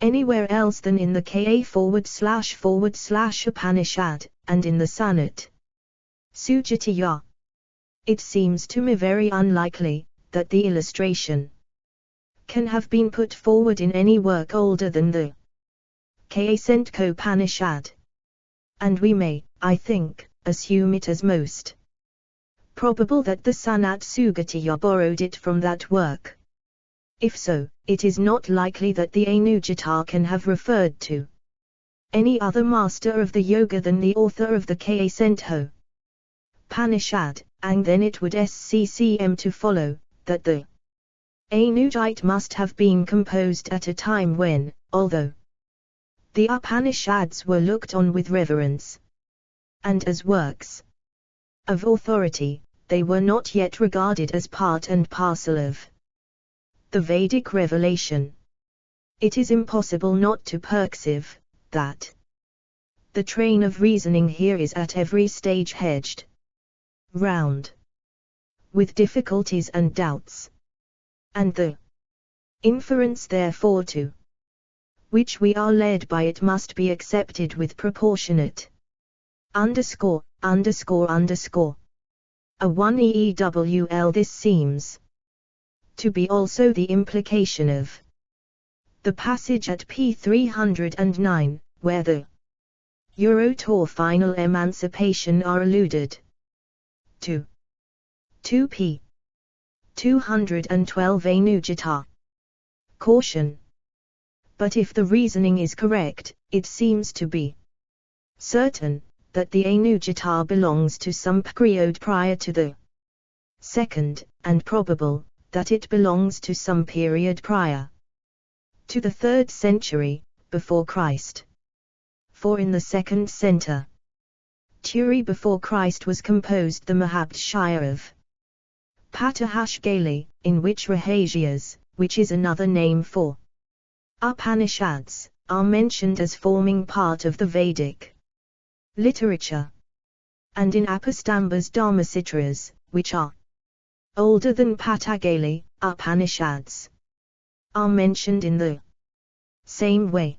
anywhere else than in the Ka//Upanishad, and in the Sanat Sujatiya. It seems to me very unlikely that the illustration can have been put forward in any work older than the Upanishad. And we may, I think, assume it as most probable that the Sanat Sugatiya borrowed it from that work. If so, it is not likely that the Anujita can have referred to any other master of the yoga than the author of the Upanishad, and then it would seem to follow that the Anujita must have been composed at a time when, although the Upanishads were looked on with reverence, and as works of authority, they were not yet regarded as part and parcel of the Vedic revelation. It is impossible not to perceive that the train of reasoning here is at every stage hedged round with difficulties and doubts, and the inference therefore to which we are led by it must be accepted with proportionate ____ a 1EEWL. This seems to be also the implication of the passage at p. 309, where the Eurot or final emancipation are alluded to. 2p. 212 Anujita. Caution. But if the reasoning is correct, it seems to be certain that the Anujita belongs to some period prior to the second, and probable that it belongs to some period prior to the 3rd century, before Christ. For in the 2nd century before Christ was composed the Mahabhashya of Patahashgali, in which Rahasyas, which is another name for Upanishads, are mentioned as forming part of the Vedic literature. And in Apastamba's Dharmasutras, which are older than Patanjali, Upanishads are mentioned in the same way.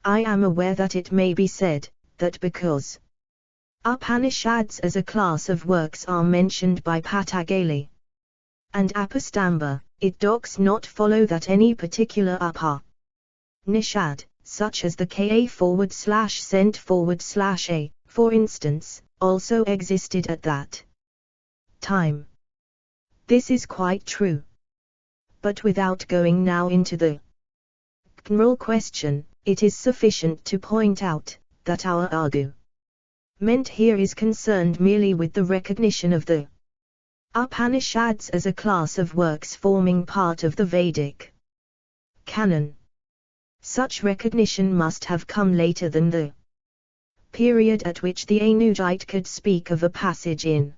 I am aware that it may be said that because Upanishads as a class of works are mentioned by Patanjali and Apastamba, it does not follow that any particular Upanishad, such as the Ka/Cent/A, for instance, also existed at that time. This is quite true. But without going now into the general question, it is sufficient to point out that our argument here is concerned merely with the recognition of the Upanishads as a class of works forming part of the Vedic canon. Such recognition must have come later than the period at which the Anujita could speak of a passage in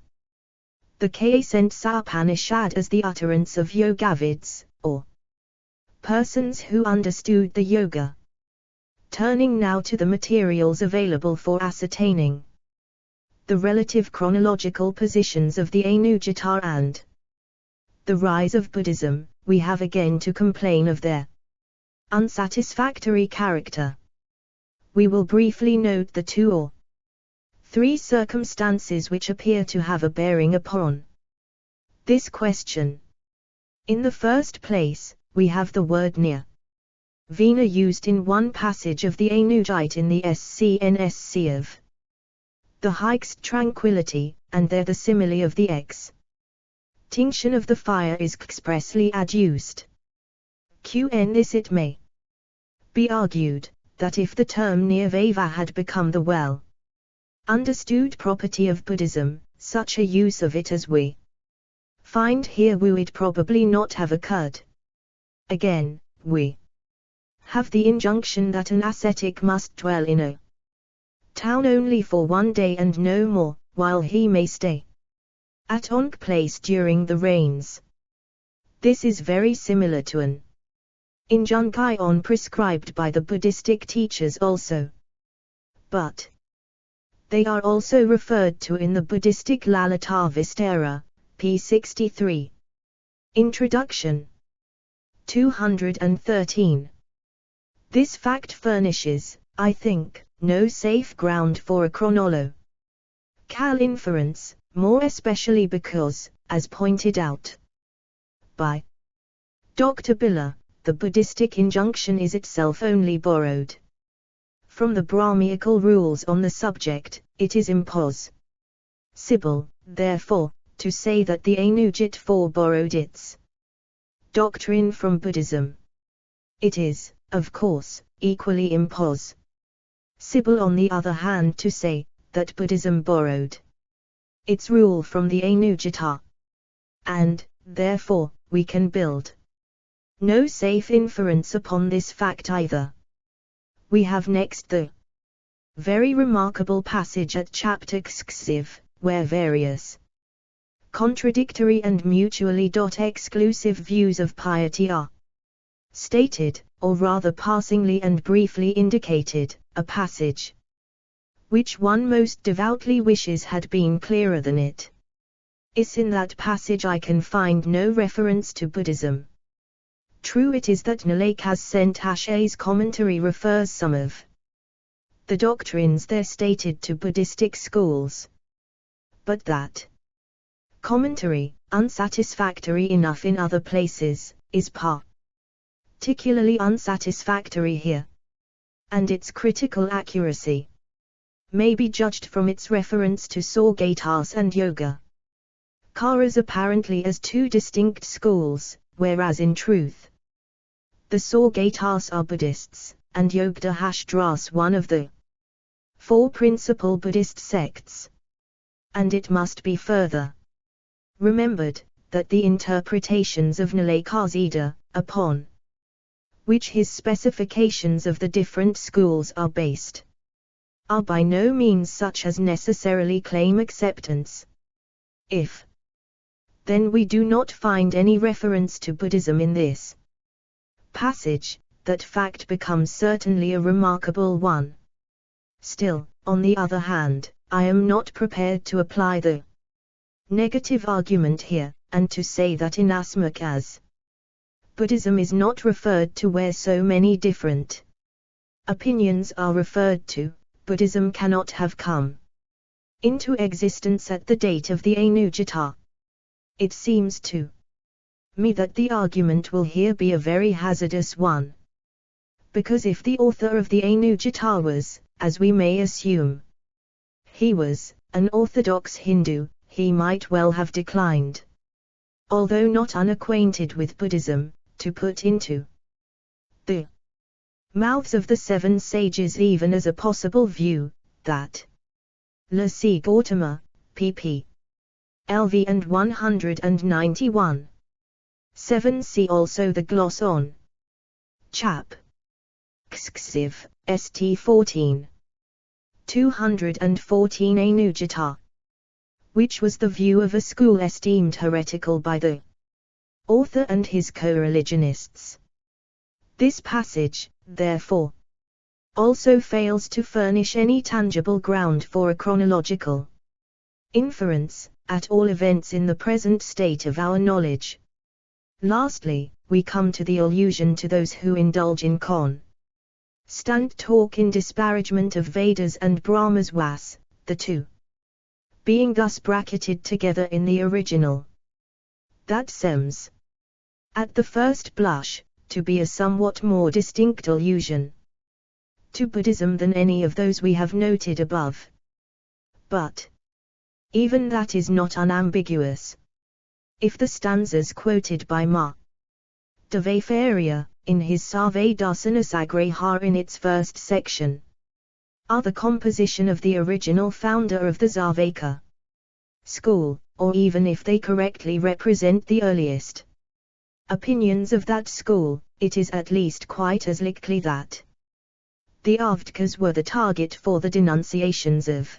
the Ka/Cent/Upanishad as the utterance of Yogavids, or persons who understood the yoga. Turning now to the materials available for ascertaining the relative chronological positions of the Anujita and the rise of Buddhism, we have again to complain of their unsatisfactory character. We will briefly note the 2 or 3 circumstances which appear to have a bearing upon this question. In the first place, we have the word nirvana used in one passage of the Anujita in the SCNSC of the highest tranquility, and there the simile of the extinction of the fire is expressly adduced. Qn this it may be argued, that if the term nirvana had become the well understood property of Buddhism, such a use of it as we find here would probably not have occurred. Again, we have the injunction that an ascetic must dwell in a town only for 1 day and no more, while he may stay at Ankh place during the rains. This is very similar to an injunction prescribed by the Buddhistic teachers also. But they are also referred to in the Buddhistic Lalita Vistara, p. 63. Introduction. 213. This fact furnishes, I think, no safe ground for a chronological inference, more especially because, as pointed out by Dr. Biller, the Buddhistic injunction is itself only borrowed from the Brahmaical rules on the subject. It is impossible, therefore, to say that the Anujita borrowed its doctrine from Buddhism. It is, of course, equally impossible on the other hand to say that Buddhism borrowed its rule from the Anujita. And, therefore, we can build no safe inference upon this fact either. We have next the very remarkable passage at chapter XXV, where various contradictory and mutually exclusive views of piety are stated, or rather passingly and briefly indicated, a passage which one most devoutly wishes had been clearer than it is. In that passage I can find no reference to Buddhism. True it is that Naleka's Sent-Hashe's commentary refers some of the doctrines there stated to Buddhistic schools. But that commentary, unsatisfactory enough in other places, is particularly unsatisfactory here. And its critical accuracy may be judged from its reference to Saugatas and Yoga Karas apparently as two distinct schools, whereas in truth the Saugatas are Buddhists, and Yogdahashtras one of the four principal Buddhist sects. And it must be further remembered that the interpretations of Naleka's Ida, upon which his specifications of the different schools are based, are by no means such as necessarily claim acceptance. If then we do not find any reference to Buddhism in this passage, that fact becomes certainly a remarkable one. Still, on the other hand, I am not prepared to apply the negative argument here, and to say that inasmuch as Buddhism is not referred to where so many different opinions are referred to, Buddhism cannot have come into existence at the date of the Anujata. It seems to me that the argument will here be a very hazardous one. Because if the author of the Anujata was, as we may assume, he was an orthodox Hindu, he might well have declined, although not unacquainted with Buddhism, to put into the mouths of the seven sages even as a possible view, that Lasi Gautama, pp. LV and 191. 7. See also the gloss on Chap. XXV, St. 14. 214 Anujata, which was the view of a school esteemed heretical by the author and his co-religionists. This passage, therefore, also fails to furnish any tangible ground for a chronological inference, at all events in the present state of our knowledge. Lastly, we come to the allusion to those who indulge in constant talk in disparagement of Vedas and Brahma's was, the two being thus bracketed together in the original. That seems, at the first blush, to be a somewhat more distinct allusion to Buddhism than any of those we have noted above. But even that is not unambiguous. If the stanzas quoted by Ma. Devafaria, in his Sarve Darsana Sagraha in its first section, are the composition of the original founder of the Zarvaka school, or even if they correctly represent the earliest opinions of that school, it is at least quite as likely that the Avadkas were the target for the denunciations of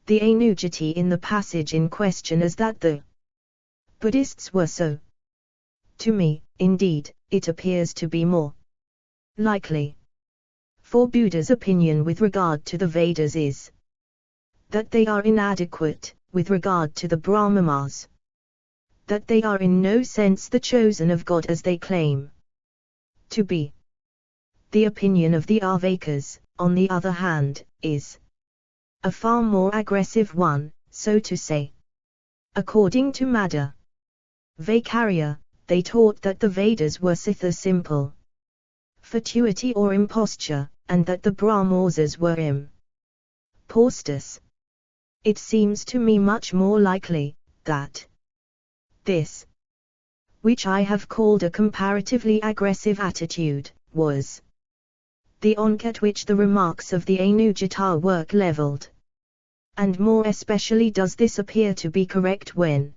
the Anujati in the passage in question as that the Buddhists were so. To me, indeed, it appears to be more likely. For Buddha's opinion with regard to the Vedas is that they are inadequate, with regard to the Brahmanas, that they are in no sense the chosen of God as they claim to be. The opinion of the Avakas, on the other hand, is a far more aggressive one, so to say. According to Madhva Vakarya, they taught that the Vedas were Sitha simple fatuity or imposture, and that the Brahmasas were impostors. It seems to me much more likely that this, which I have called a comparatively aggressive attitude, was the onk at which the remarks of the Anujata work leveled. And more especially does this appear to be correct when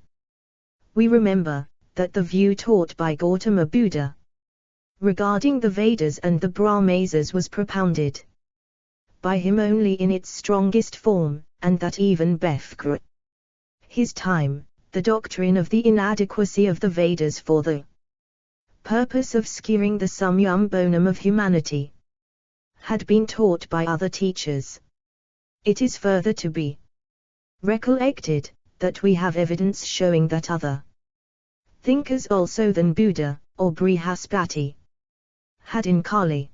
we remember that the view taught by Gautama Buddha regarding the Vedas and the Brahmasas was propounded by him only in its strongest form, and that even before his time, the doctrine of the inadequacy of the Vedas for the purpose of skewering the summum bonum of humanity had been taught by other teachers. It is further to be recollected that we have evidence showing that other thinkers also than Buddha, or Brihaspati, had in Kali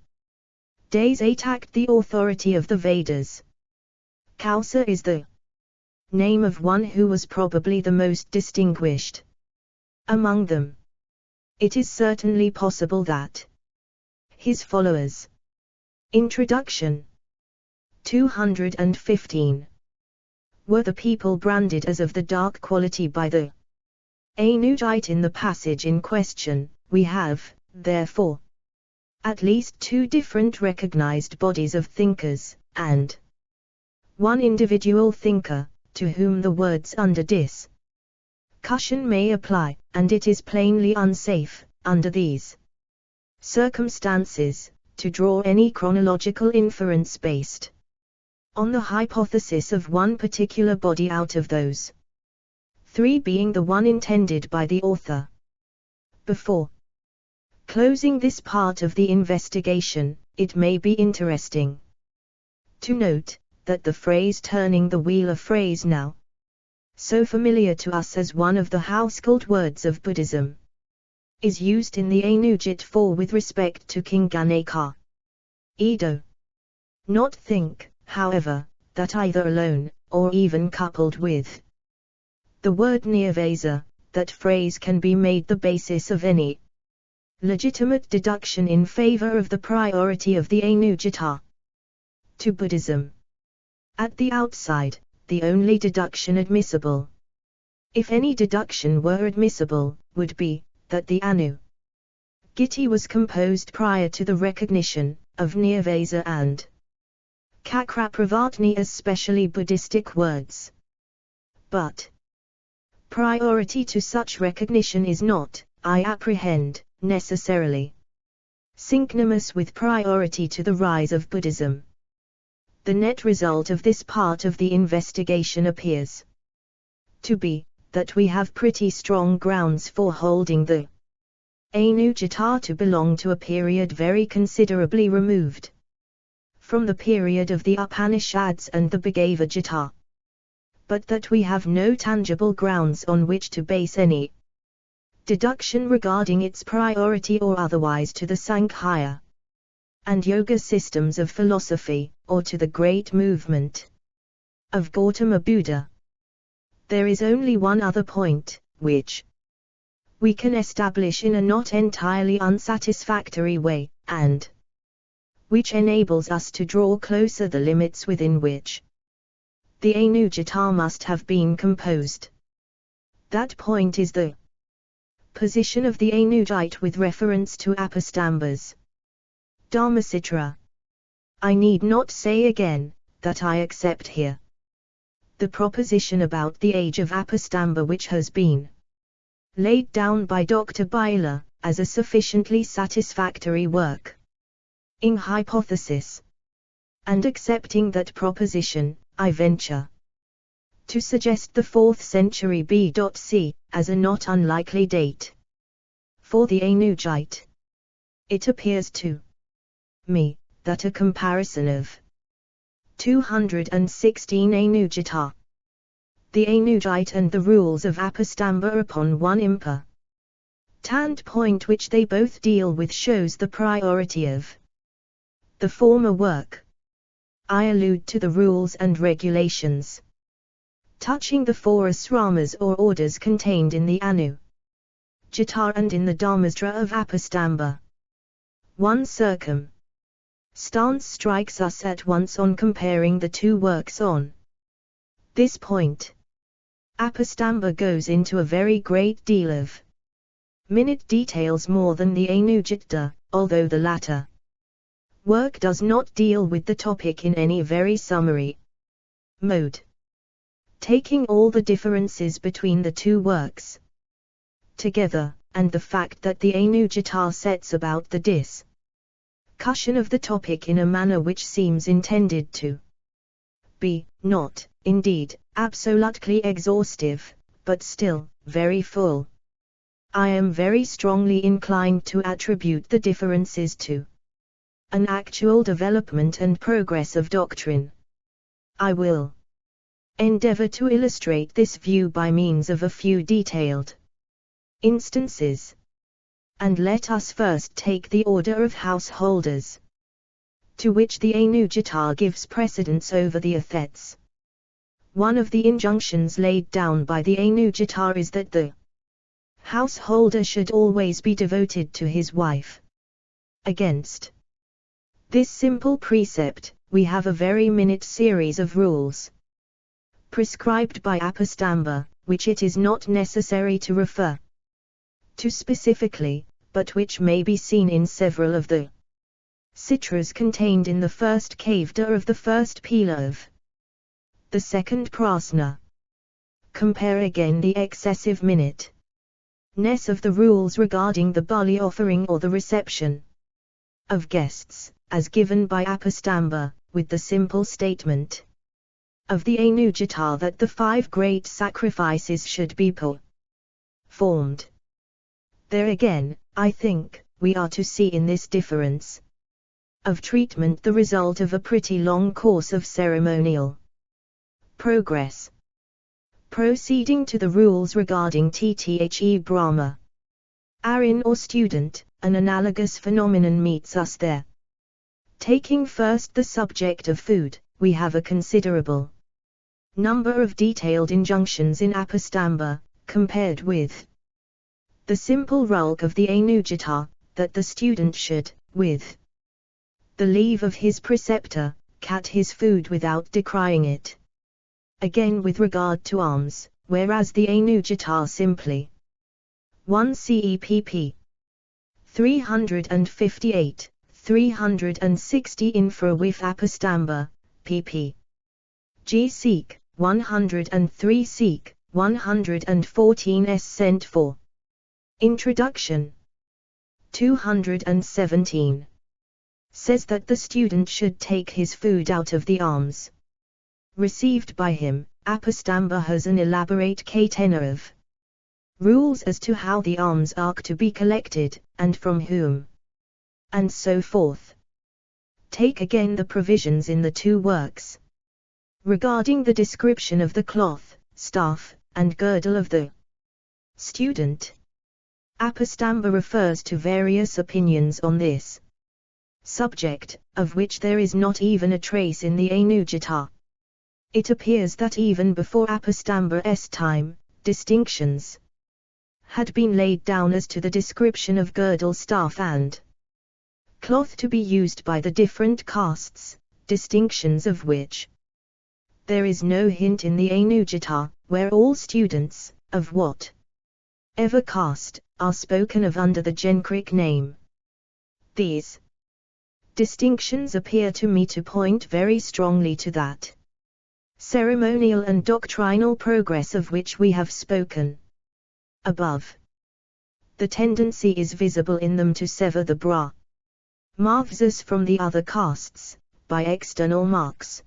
days attacked the authority of the Vedas. Kausa is the name of one who was probably the most distinguished among them. It is certainly possible that his followers. Introduction 215 were the people branded as of the dark quality by the Anuggite in the passage in question. We have, therefore, at least two different recognized bodies of thinkers, and one individual thinker, to whom the words under discussion may apply, and it is plainly unsafe, under these circumstances, to draw any chronological inference based on the hypothesis of one particular body out of those three being the one intended by the author. Before closing this part of the investigation, it may be interesting to note that the phrase turning the wheel, a phrase now so familiar to us as one of the household words of Buddhism, is used in the Anuggit 4 with respect to King Ganeka. Edo not think, however, that either alone, or even coupled with the word Nirvasa, that phrase can be made the basis of any legitimate deduction in favor of the priority of the Anuggita to Buddhism. At the outside, the only deduction admissible, if any deduction were admissible, would be that the Anuggiti was composed prior to the recognition of Nirvasa and Cakrapravatni as specially Buddhistic words. But priority to such recognition is not, I apprehend, necessarily synonymous with priority to the rise of Buddhism. The net result of this part of the investigation appears to be that we have pretty strong grounds for holding the Anuggita to belong to a period very considerably removed from the period of the Upanishads and the Bhagavad Gita, but that we have no tangible grounds on which to base any deduction regarding its priority or otherwise to the Sankhya and Yoga systems of philosophy, or to the great movement of Gautama Buddha. There is only one other point, which we can establish in a not entirely unsatisfactory way, and which enables us to draw closer the limits within which the Anuggita must have been composed. That point is the position of the Anuggite with reference to Apastambas. Dharmasitra. I need not say again, that I accept here the proposition about the age of Apastamba which has been laid down by Dr. Byler, as a sufficiently satisfactory work in hypothesis. And accepting that proposition, I venture to suggest the 4th century B.C. as a not unlikely date for the Anuggite. It appears to me that a comparison of 216 Anuggita, the Anuggite and the rules of Apastamba upon one important point which they both deal with shows the priority of the former work. I allude to the rules and regulations touching the 4 asramas or orders contained in the Anuggita and in the Dharmastra of Apastamba. One circumstance strikes us at once on comparing the two works on this point. Apastamba goes into a very great deal of minute details more than the Anuggita, although the latter work does not deal with the topic in any very summary mode. Taking all the differences between the two works together, and the fact that the Anujata sets about the discussion of the topic in a manner which seems intended to be, not, indeed, absolutely exhaustive, but still, very full. I am very strongly inclined to attribute the differences to an actual development and progress of doctrine. I will endeavor to illustrate this view by means of a few detailed instances. And let us first take the order of householders, to which the Anujata gives precedence over the Athets. One of the injunctions laid down by the Anujata is that the householder should always be devoted to his wife. Against this simple precept, we have a very minute series of rules prescribed by Apastamba, which it is not necessary to refer to specifically, but which may be seen in several of the sutras contained in the first kavda of the first pila of the second prasna. Compare again the excessive minute-ness of the rules regarding the bali offering or the reception of guests, as given by Apastamba, with the simple statement of the Anujata that the 5 great sacrifices should be performed. There again, I think, we are to see in this difference of treatment the result of a pretty long course of ceremonial progress. Proceeding to the rules regarding Tthe Brahma Arin or student, an analogous phenomenon meets us there. Taking first the subject of food, we have a considerable number of detailed injunctions in Apastamba, compared with the simple rulk of the Anujata, that the student should, with the leave of his preceptor, cat his food without decrying it. Again with regard to alms, whereas the Anujata simply 1 CEPP 358, 360 Infra with Apastamba, pp. G. Seek, 103 Seek, 114 S. Sent for Introduction 217 says that the student should take his food out of the alms received by him. Apastamba has an elaborate catena of rules as to how the alms are to be collected, and from whom, and so forth. Take again the provisions in the 2 works regarding the description of the cloth, staff, and girdle of the student. Apastamba refers to various opinions on this subject, of which there is not even a trace in the Anujata. It appears that even before Apastamba's time, distinctions had been laid down as to the description of girdle, staff and cloth to be used by the different castes, distinctions of which there is no hint in the Anujata, where all students, of whatever caste, are spoken of under the generic name. These distinctions appear to me to point very strongly to that ceremonial and doctrinal progress of which we have spoken above. The tendency is visible in them to sever the Brahmavas from the other castes, by external marks.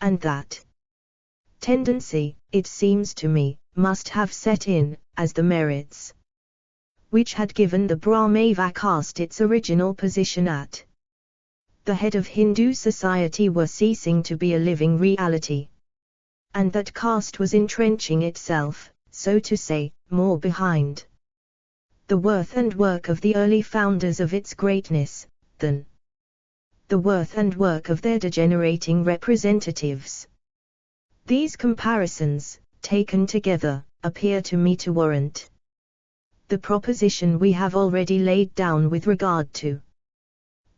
And that tendency, it seems to me, must have set in, as the merits which had given the Brahmava caste its original position at the head of Hindu society were ceasing to be a living reality, and that caste was entrenching itself, so to say, more behind the worth and work of the early founders of its greatness, than the worth and work of their degenerating representatives. These comparisons, taken together, appear to me to warrant the proposition we have already laid down with regard to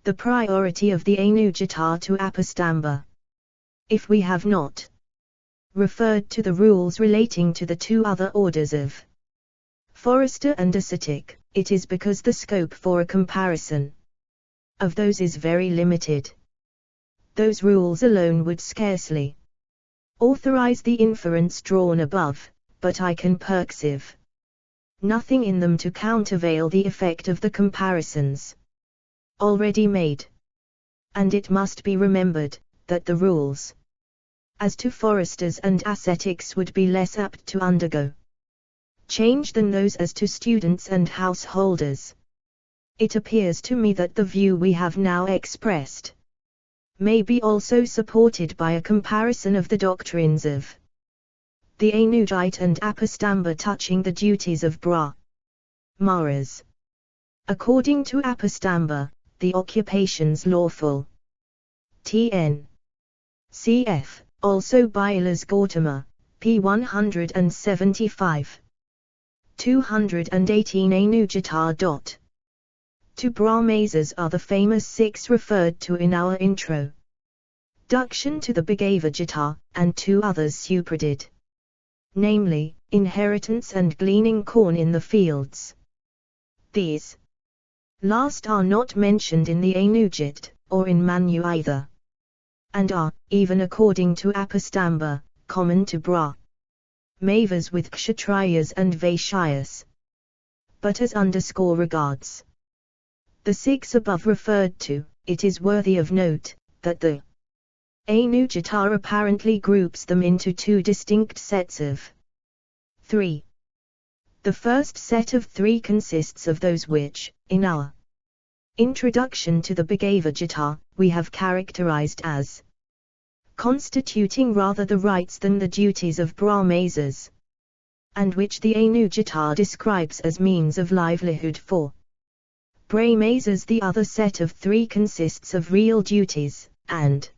the priority of the Anujata to Apastamba. If we have not referred to the rules relating to the 2 other orders of forester and ascetic, it is because the scope for a comparison of those is very limited. Those rules alone would scarcely authorize the inference drawn above, but I can perceive nothing in them to countervail the effect of the comparisons already made. And it must be remembered, that the rules as to foresters and ascetics would be less apt to undergo change than those as to students and householders. It appears to me that the view we have now expressed may be also supported by a comparison of the doctrines of the Aenugite and Apostamba touching the duties of Brahmaras. According to Apostamba, the occupations lawful Tn. Cf. Also Bylas Gautama, p. 175. 218 Aenugita. To Brahmasas are the famous 6 referred to in our introduction to the Bhagavad Gita, and 2 others supradid, namely, inheritance and gleaning corn in the fields. These last are not mentioned in the Aenugite, or in Manu either, and are, even according to Apostamba, common to Brahmavas with Kshatriyas and Vaishyas. But as underscore regards the 6 above referred to, it is worthy of note, that the Aenugita apparently groups them into 2 distinct sets of 3. The first set of 3 consists of those which, in our introduction to the Bhagavad Gita, we have characterized as constituting rather the rights than the duties of Brahmasas, and which the Aenugita describes as means of livelihood for Brahmasas. The other set of 3 consists of real duties, and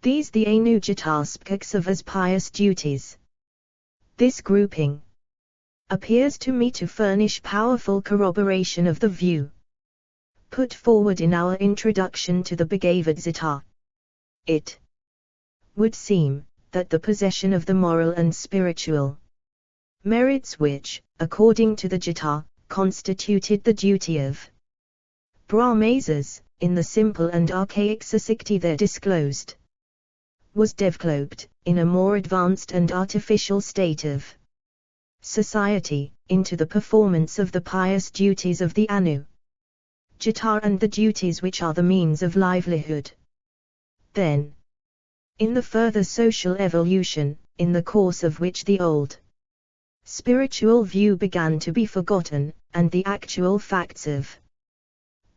these the Aenugita speaks of as pious duties. This grouping appears to me to furnish powerful corroboration of the view put forward in our introduction to the Bhagavad Gita. It would seem that the possession of the moral and spiritual merits which, according to the Gita, constituted the duty of Brahmasas, in the simple and archaic society there disclosed, was developed, in a more advanced and artificial state of society, into the performance of the pious duties of the Aenugita and the duties which are the means of livelihood. Then, in the further social evolution, in the course of which the old spiritual view began to be forgotten, and the actual facts of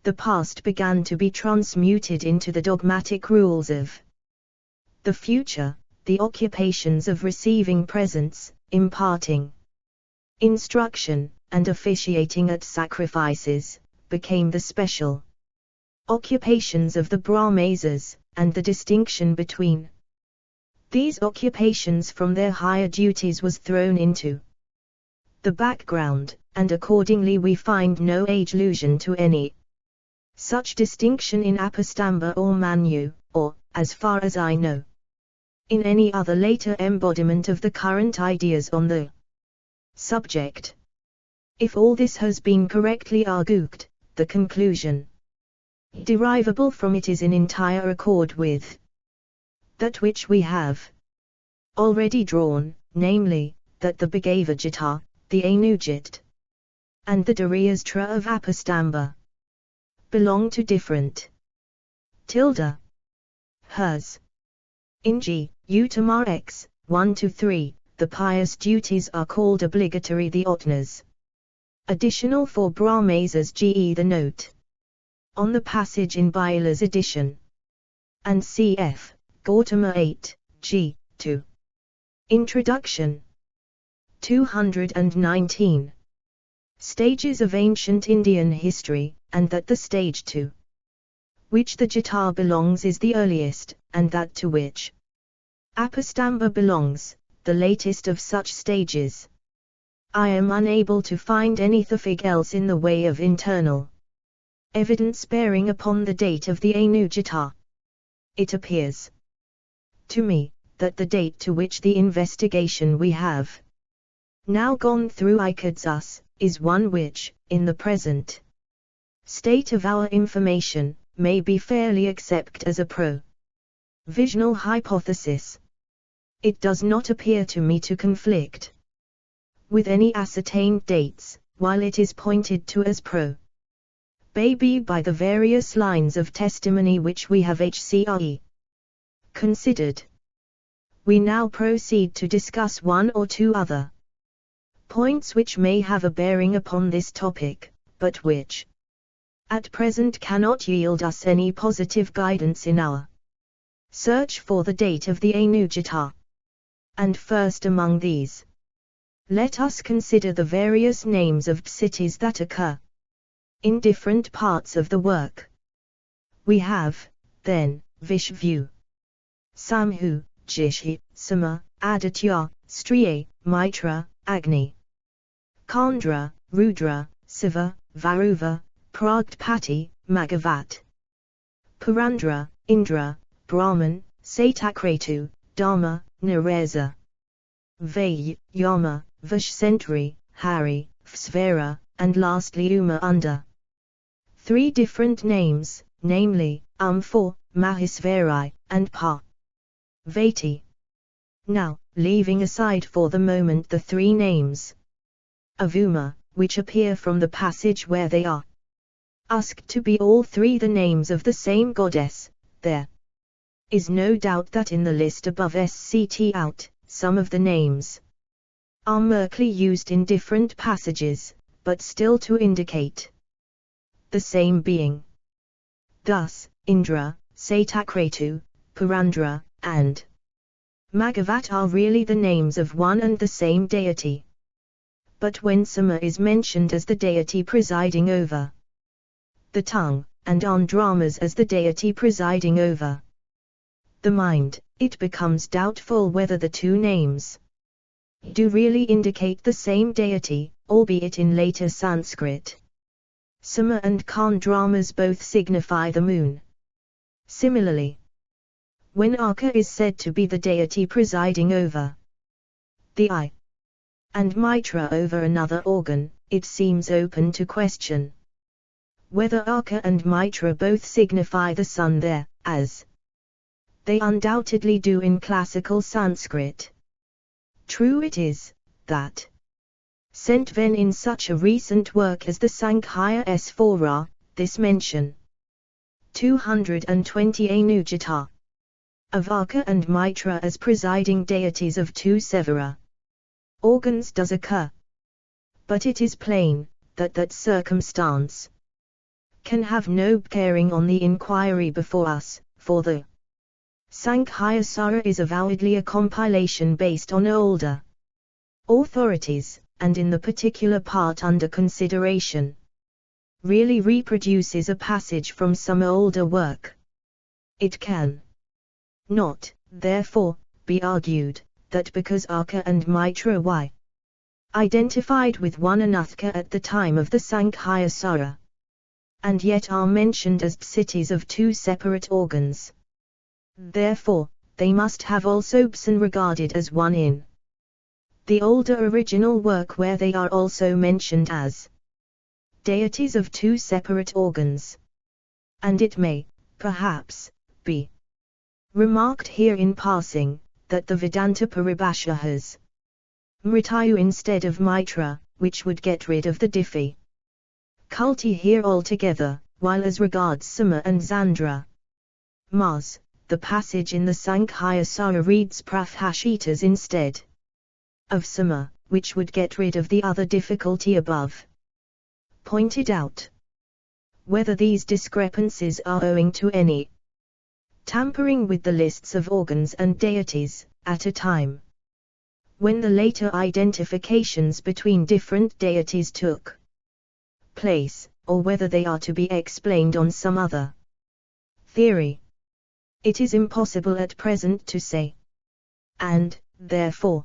the past began to be transmuted into the dogmatic rules of the future, the occupations of receiving presents, imparting instruction, and officiating at sacrifices, became the special occupations of the Brahmasas, and the distinction between these occupations from their higher duties was thrown into the background, and accordingly we find no allusion to any such distinction in Apostamba or Manu, or, as far as I know, in any other later embodiment of the current ideas on the subject. If all this has been correctly argued, the conclusion derivable from it is in entire accord with that which we have already drawn, namely, that the Bhagavad Gita, the Aenugite, and the Dharastra of Apostamba belong to different hers. In G. Uttamar X. 1-3, the pious duties are called obligatory, the Otnas additional for Brahmasas. Ge the note on the passage in Byla's edition, and cf. Gautama 8, G. 2. Introduction. 219. Stages of ancient Indian history, and that the stage to which the Gita belongs is the earliest, and that to which Apostamba belongs, the latest of such stages. I am unable to find anything else in the way of internal evidence bearing upon the date of the Aenugita. It appears to me that the date to which the investigation we have now gone through indicates us, is one which, in the present state of our information, may be fairly accepted as a provisional hypothesis. It does not appear to me to conflict with any ascertained dates, while it is pointed to as pro. Baby by the various lines of testimony which we have considered. We now proceed to discuss one or two other points which may have a bearing upon this topic, but which at present cannot yield us any positive guidance in our search for the date of the Ainu Jita. And first among these, let us consider the various names of cities that occur in different parts of the work. We have, then, Vishvu, Samhu, Jishi, Sama, Aditya, Striye, Mitra, Agni, Kandra, Rudra, Siva, Varuva, Pragpati, Magavat, Purandra, Indra, Brahman, Satakratu, Dharma, Nareza, Vayu, Yama, Vashcentri, Hari, Svera, and lastly Uma under 3 different names, namely, 4, Mahesvarai, and Vati. Now, leaving aside for the moment the 3 names of Uma, which appear from the passage where they are asked to be all 3 the names of the same goddess, there is no doubt that in the list above sct out, some of the names are merely used in different passages, but still to indicate the same being. Thus, Indra, Satakratu, Purandra, and Magavat are really the names of one and the same deity. But when Sama is mentioned as the deity presiding over the tongue, and Andramas as the deity presiding over the mind, it becomes doubtful whether the 2 names do really indicate the same deity, albeit in later Sanskrit. Sama and Chandramas both signify the moon. Similarly, when Arka is said to be the deity presiding over the eye, and Mitra over another organ, it seems open to question whether Arka and Mitra both signify the sun there, as they undoubtedly do in classical Sanskrit. True it is, that sent Ven in such a recent work as the Sankhya Sphora, this mention 220 Ainu Jata of Arka and Mitra as presiding deities of 2 severa organs does occur. But it is plain, that circumstance can have no bearing on the inquiry before us, for the Sankhya Sara is avowedly a compilation based on older authorities, and in the particular part under consideration, really reproduces a passage from some older work. It can not, therefore, be argued, that because Arka and Mitra were identified with one another at the time of the Sankhya Sara, and yet are mentioned as cities of 2 separate organs, therefore, they must have also been regarded as one in the older original work where they are also mentioned as deities of 2 separate organs. And it may, perhaps, be remarked here in passing, that the Vedanta Paribhasha has Mritayu instead of Mitra, which would get rid of the difficulty here altogether, while as regards Sama and Zandra Mars, the passage in the Sankhya Sara reads Prafhashitas instead of Sama, which would get rid of the other difficulty above pointed out. Whether these discrepancies are owing to any tampering with the lists of organs and deities, at a time when the later identifications between different deities took place, or whether they are to be explained on some other theory, it is impossible at present to say. And, therefore,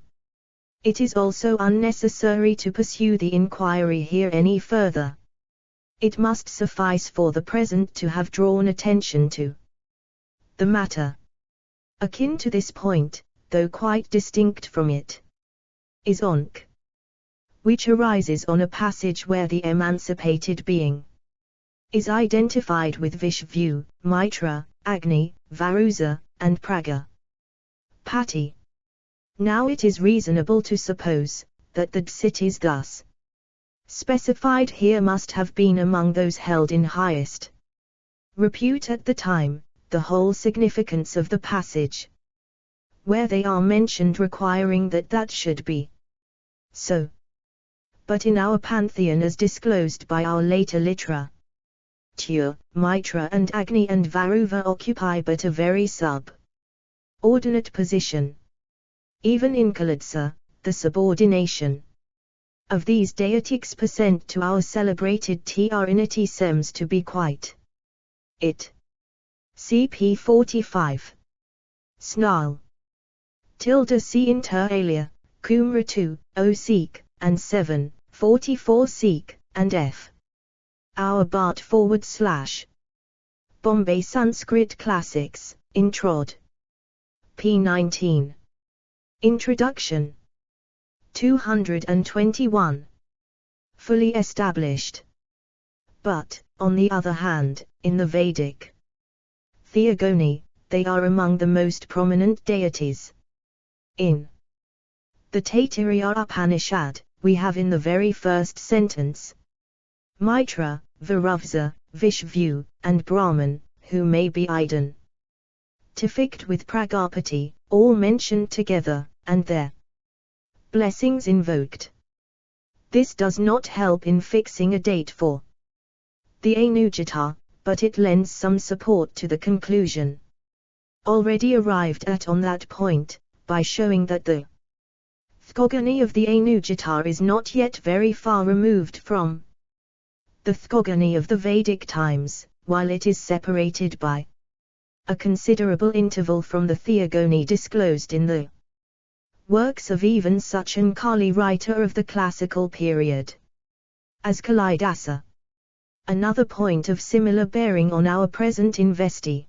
it is also unnecessary to pursue the inquiry here any further. It must suffice for the present to have drawn attention to the matter. Akin to this point, though quite distinct from it, is Ankh, which arises on a passage where the emancipated being is identified with Vishvu, Mitra, Agni, Varuza, and Praga Pati. Now it is reasonable to suppose that the cities thus specified here must have been among those held in highest repute at the time, the whole significance of the passage where they are mentioned requiring that should be so. But in our pantheon as disclosed by our later litera, Tur, Mitra and Agni and Varuva occupy but a very subordinate position. Even in Kaladsa, the subordination of these deities percent to our celebrated Trinity seems to be quite it. CP 45. Snarl. Tilde C inter alia, Qumra 2, O Seek, and 7, 44 Seek, and F. Our Bart / Bombay Sanskrit Classics, Introd. p. 19. Introduction. 221. Fully established. But, on the other hand, in the Vedic theogony, they are among the most prominent deities. In the Taittiriya Upanishad, we have in the very first sentence Mitra, Varuvza, Vishvu, and Brahman, who may be identified with Prajapati, all mentioned together, and their blessings invoked. This does not help in fixing a date for the Anujata, but it lends some support to the conclusion already arrived at on that point, by showing that the Thogony of the Anujata is not yet very far removed from the Thogony of the Vedic times, while it is separated by a considerable interval from the theogony disclosed in the works of even such an Kali writer of the classical period as Kalidasa. Another point of similar bearing on our present investigation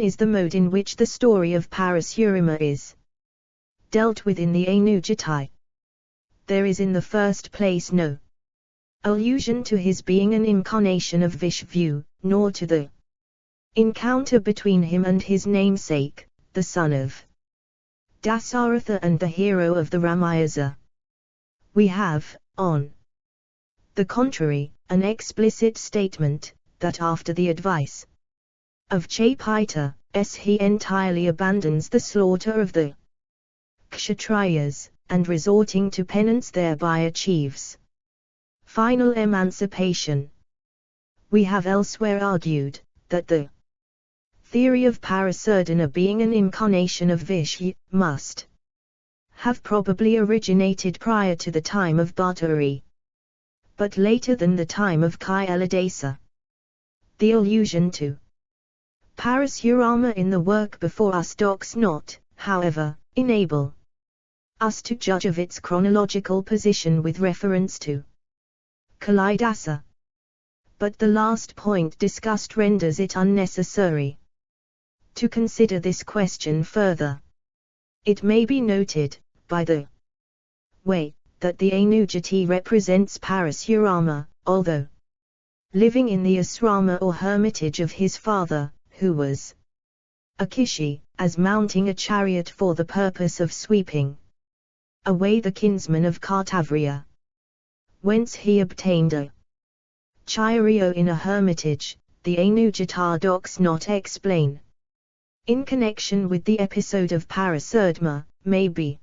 is the mode in which the story of Parasurama is dealt with in the Anujati. There is in the first place no allusion to his being an incarnation of Vishvu, nor to the encounter between him and his namesake, the son of Dasaratha and the hero of the Ramayana. We have, on the contrary, an explicit statement that after the advice of Chaitanya, he entirely abandons the slaughter of the Kshatriyas, and resorting to penance thereby achieves final emancipation. We have elsewhere argued that the theory of Parasurdana being an incarnation of Vishnu must have probably originated prior to the time of Bhartari, but later than the time of Kailadasa. The allusion to Parasurama in the work before us does not, however, enable us to judge of its chronological position with reference to Kalidasa. But the last point discussed renders it unnecessary to consider this question further. It may be noted, by the way, that the Anujati represents Parasurama, although living in the asrama or hermitage of his father, who was a Kishi, as mounting a chariot for the purpose of sweeping away the kinsmen of Kartavriya. Whence he obtained a chariot in a hermitage, the Anujata does not explain. In connection with the episode of Parasurdama, may be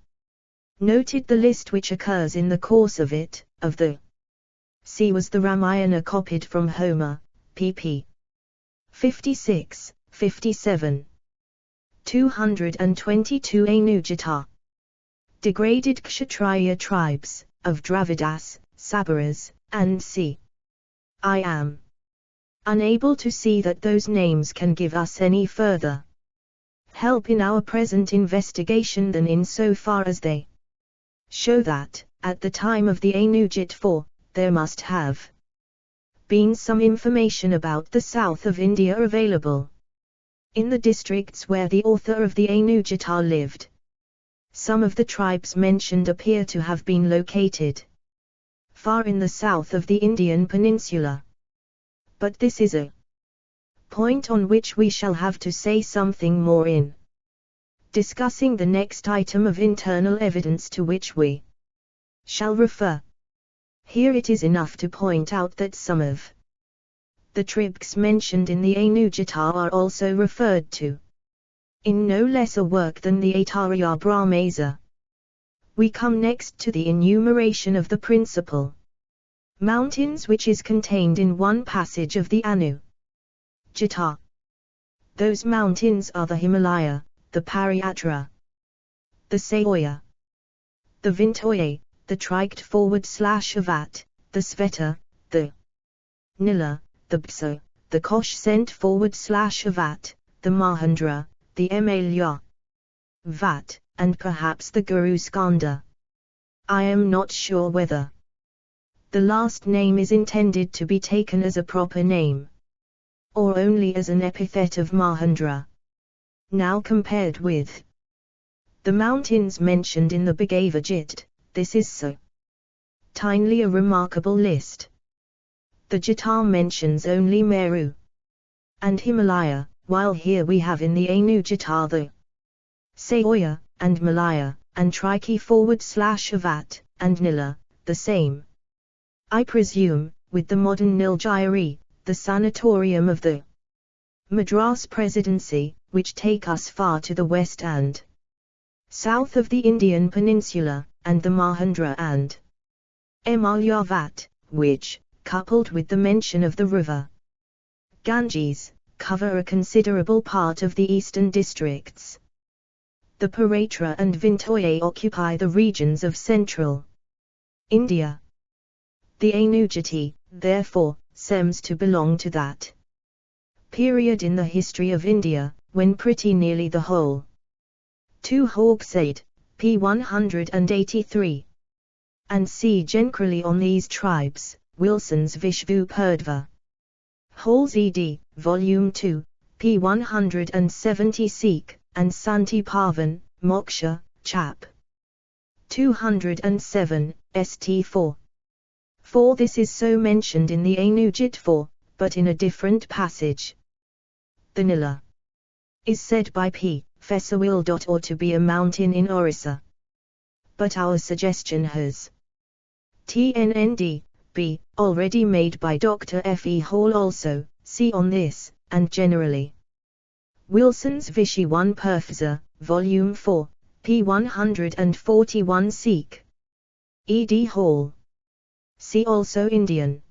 noted the list which occurs in the course of it, of the C was the Ramayana copied from Homer, pp. 56, 57. 222 Anujata. Degraded Kshatriya tribes, of Dravidas, Sabaras, and C. I am unable to see that those names can give us any further help in our present investigation than in so far as they show that, at the time of the Anujit 4, there must have been some information about the south of India available in the districts where the author of the Anujata lived. Some of the tribes mentioned appear to have been located far in the south of the Indian peninsula. But this is a point on which we shall have to say something more in discussing the next item of internal evidence to which we shall refer. Here it is enough to point out that some of the tribes mentioned in the Anujata are also referred to in no less a work than the Aitarya Brahmasa. We come next to the enumeration of the principal mountains which is contained in one passage of the Anu-Jata. Those mountains are the Himalaya, the Pariyatra, the Saoya, the Vintoye, the Triked/Avat, the Sveta, the Nila, the Bsa, the Kosh/Avat, the Mahendra, the Emalya Vat, and perhaps the Guru Skanda. I am not sure whether the last name is intended to be taken as a proper name, or only as an epithet of Mahendra. Now compared with the mountains mentioned in the Bhagavad Gita, this is so tinily a remarkable list. The Jata mentions only Meru and Himalaya, while here we have in the Anujata the Saoya, and Malaya, and Triki/Avat, and Nila, the same. I presume, with the modern Nilgiri, the sanatorium of the Madras Presidency, which take us far to the west and south of the Indian peninsula, and the Mahendra and Emalya Vat, which, coupled with the mention of the river Ganges, cover a considerable part of the eastern districts. The Paratra and Vintoye occupy the regions of central India. The Anujati, therefore, seems to belong to that period in the history of India, when pretty nearly the whole 2 Hogsade, p. 183. And see generally on these tribes, Wilson's Vishvu Purdva. Halls ed., Volume 2, p. 170 Sikh, and Santi Pavan, Moksha, chap. 207, st. 4. For this is so mentioned in the Anujit 4, but in a different passage. The Nila is said by P. Fesawil.or to be a mountain in Orissa. But our suggestion has TNND, B, already made by Dr. F. E. Hall also, see on this, and generally. Wilson's Vichy 1 Perfza, Volume 4, p. 141 Sikh. E. D. Hall. See also Indian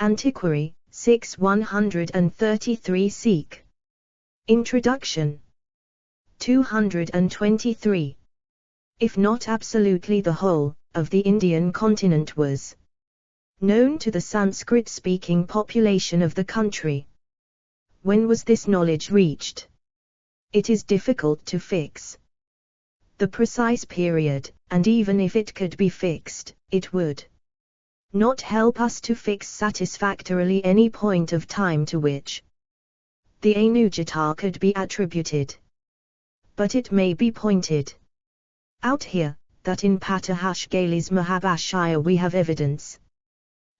Antiquary, 6 133 Sikh. Introduction. 223. If not absolutely the whole of the Indian continent was known to the Sanskrit-speaking population of the country. When was this knowledge reached? It is difficult to fix the precise period, and even if it could be fixed, it would not help us to fix satisfactorily any point of time to which the Anujata could be attributed. But it may be pointed out here, that in Patahashgali's Mahabhashya we have evidence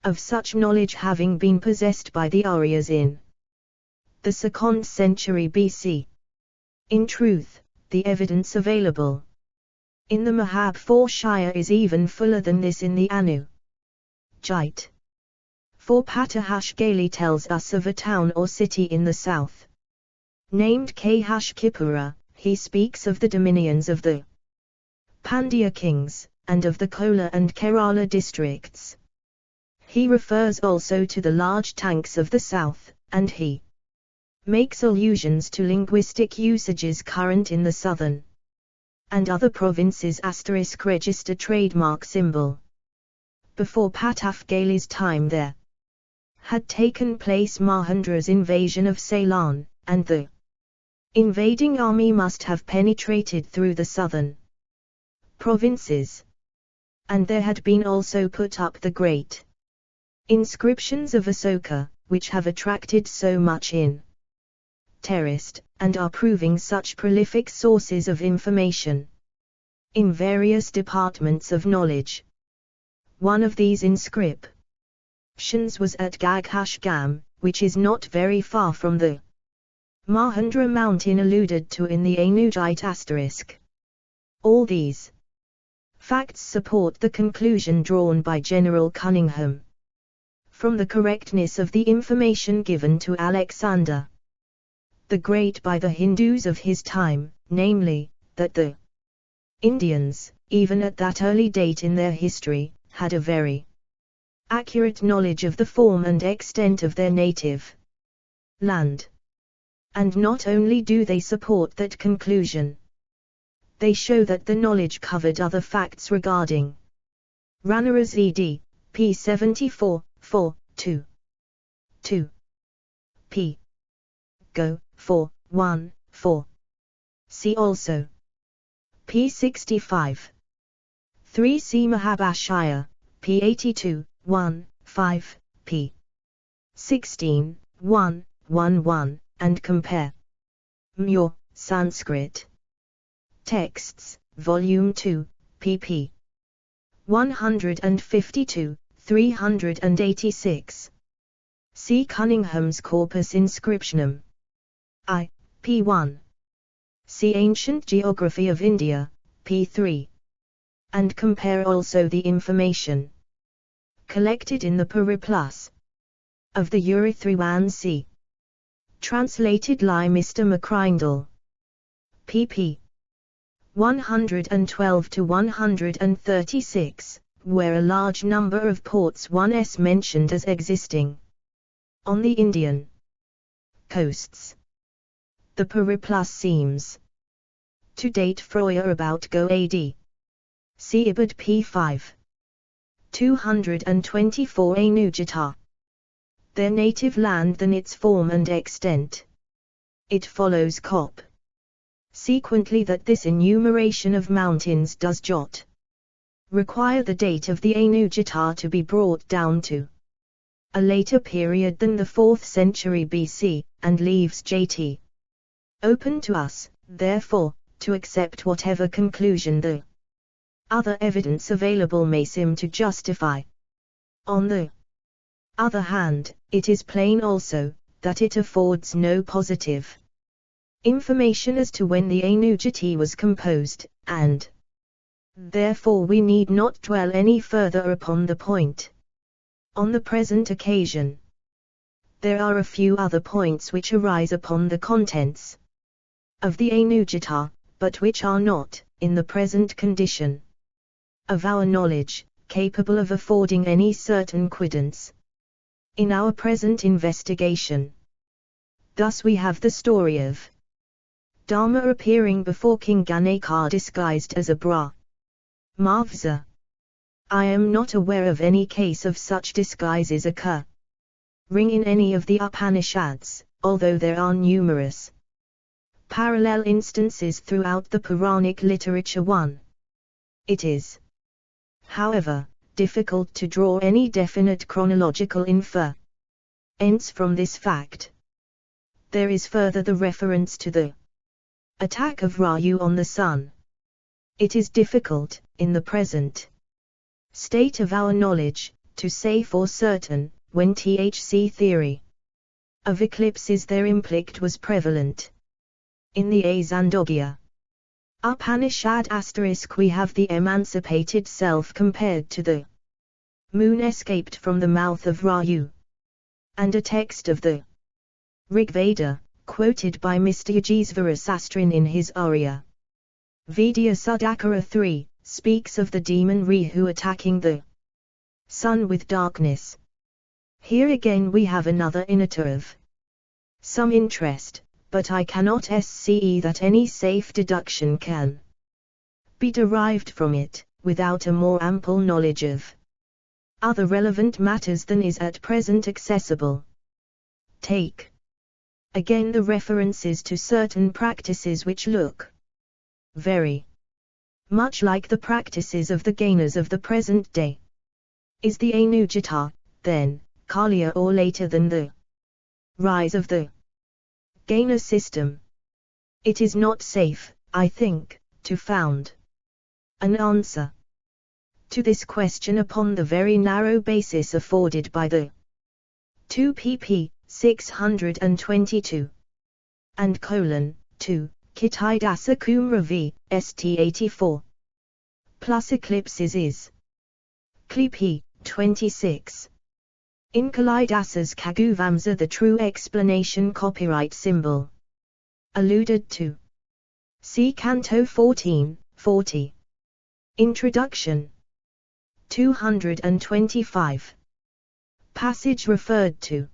of such knowledge having been possessed by the Aryas in the 2nd century BC. In truth, the evidence available in the Mahabhashya is even fuller than this in the Anu-Jita. For Patahashgali tells us of a town or city in the south named Kahashkipura. He speaks of the dominions of the Pandya kings, and of the Kola and Kerala districts. He refers also to the large tanks of the south, and he makes allusions to linguistic usages current in the southern and other provinces. Register trademark symbol. Before Patafgali's time there had taken place Mahendra's invasion of Ceylon, and the invading army must have penetrated through the southern provinces. And there had been also put up the great inscriptions of Asoka, which have attracted so much interest, and are proving such prolific sources of information in various departments of knowledge. One of these inscriptions was at Gaghashgam, which is not very far from the Mahendra mountain alluded to in the Anujite *. All these Facts support the conclusion drawn by General Cunningham from the correctness of the information given to Alexander the Great by the Hindus of his time, namely, that the Indians, even at that early date in their history, had a very accurate knowledge of the form and extent of their native land. And not only do they support that conclusion, they show that the knowledge covered other facts regarding Ranar's ed. p. 74, 4, 2. 2. p. Go, 4, 1, 4. See also p. 65. 3. C. Mahabhashya, p. 82, 1, 5, p. 16, 1, 1, 1, and compare. Mure, Sanskrit. Texts, Volume 2, pp. 152, 386. See Cunningham's Corpus Inscriptionum. I. p. 1. See Ancient Geography of India, p. 3. And compare also the information collected in the Periplus of the Urithuan Sea. Translated by Mr. McCrindle. pp. 112 to 136, where a large number of ports 1s mentioned as existing on the Indian coasts. The Periplus seems to date Froya about Go AD. See Ibid p. 5. 224 Anujata. Their native land than its form and extent. It follows Cop. Sequently that this enumeration of mountains does jot require the date of the Anujata to be brought down to a later period than the 4th century BC, and leaves JT open to us, therefore, to accept whatever conclusion the other evidence available may seem to justify. On the other hand, it is plain also, that it affords no positive information as to when the Anujati was composed, and therefore we need not dwell any further upon the point. On the present occasion, there are a few other points which arise upon the contents of the Anujata, but which are not, in the present condition of our knowledge, capable of affording any certain credence in our present investigation. Thus we have the story of Dharma appearing before King Ganeka disguised as a Brahmavsa. I am not aware of any case of such disguises occurring in any of the Upanishads, although there are numerous parallel instances throughout the Puranic literature. 1. It is, however, difficult to draw any definite chronological inference from this fact. There is further the reference to the attack of Rayu on the sun. It is difficult, in the present state of our knowledge, to say for certain, when THC theory of eclipses there implied was prevalent. In the Asandogya Upanishad * we have the emancipated self compared to the moon escaped from the mouth of Rayu. And a text of the Rigveda, quoted by Mr. Yajeshvara Sastrin in his Arya Vidya Sudakara 3, speaks of the demon Rihu attacking the sun with darkness. Here again we have another iota of some interest, but I cannot see that any safe deduction can be derived from it, without a more ample knowledge of other relevant matters than is at present accessible. Take again the references to certain practices which look very much like the practices of the gainers of the present day. Is the Anujata, then, earlier or later than the rise of the gainer system? It is not safe, I think, to found an answer to this question upon the very narrow basis afforded by the 2 pp. 622 and 2 Kitidasa Kumra v. St 84 plus eclipses is. Klipi, 26. In Kalidasas Kaguvamsa the true explanation copyright symbol. Alluded to. See Canto 14, 40. Introduction. 225. Passage referred to.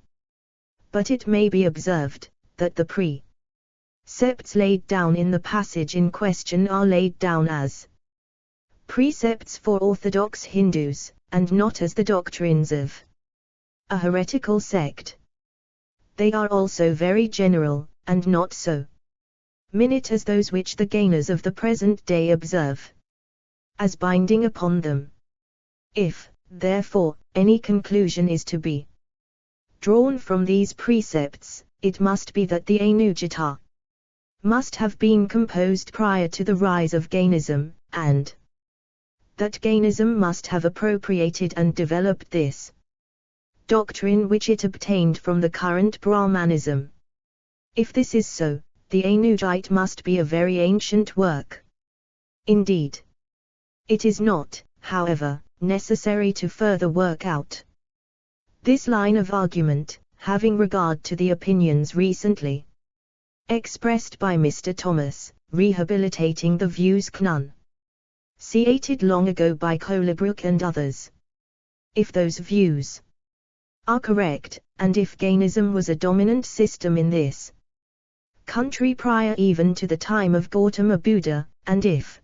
But it may be observed, that the precepts laid down in the passage in question are laid down as precepts for Orthodox Hindus, and not as the doctrines of a heretical sect. They are also very general, and not so minute as those which the gainers of the present day observe as binding upon them. If, therefore, any conclusion is to be drawn from these precepts, it must be that the Anujata must have been composed prior to the rise of Jainism, and that Jainism must have appropriated and developed this doctrine which it obtained from the current Brahmanism. If this is so, the Anujite must be a very ancient work. Indeed, it is not, however, necessary to further work out this line of argument, having regard to the opinions recently expressed by Mr. Thomas, rehabilitating the views enunciated long ago by Colebrook and others. If those views are correct, and if Jainism was a dominant system in this country prior even to the time of Gautama Buddha, and if,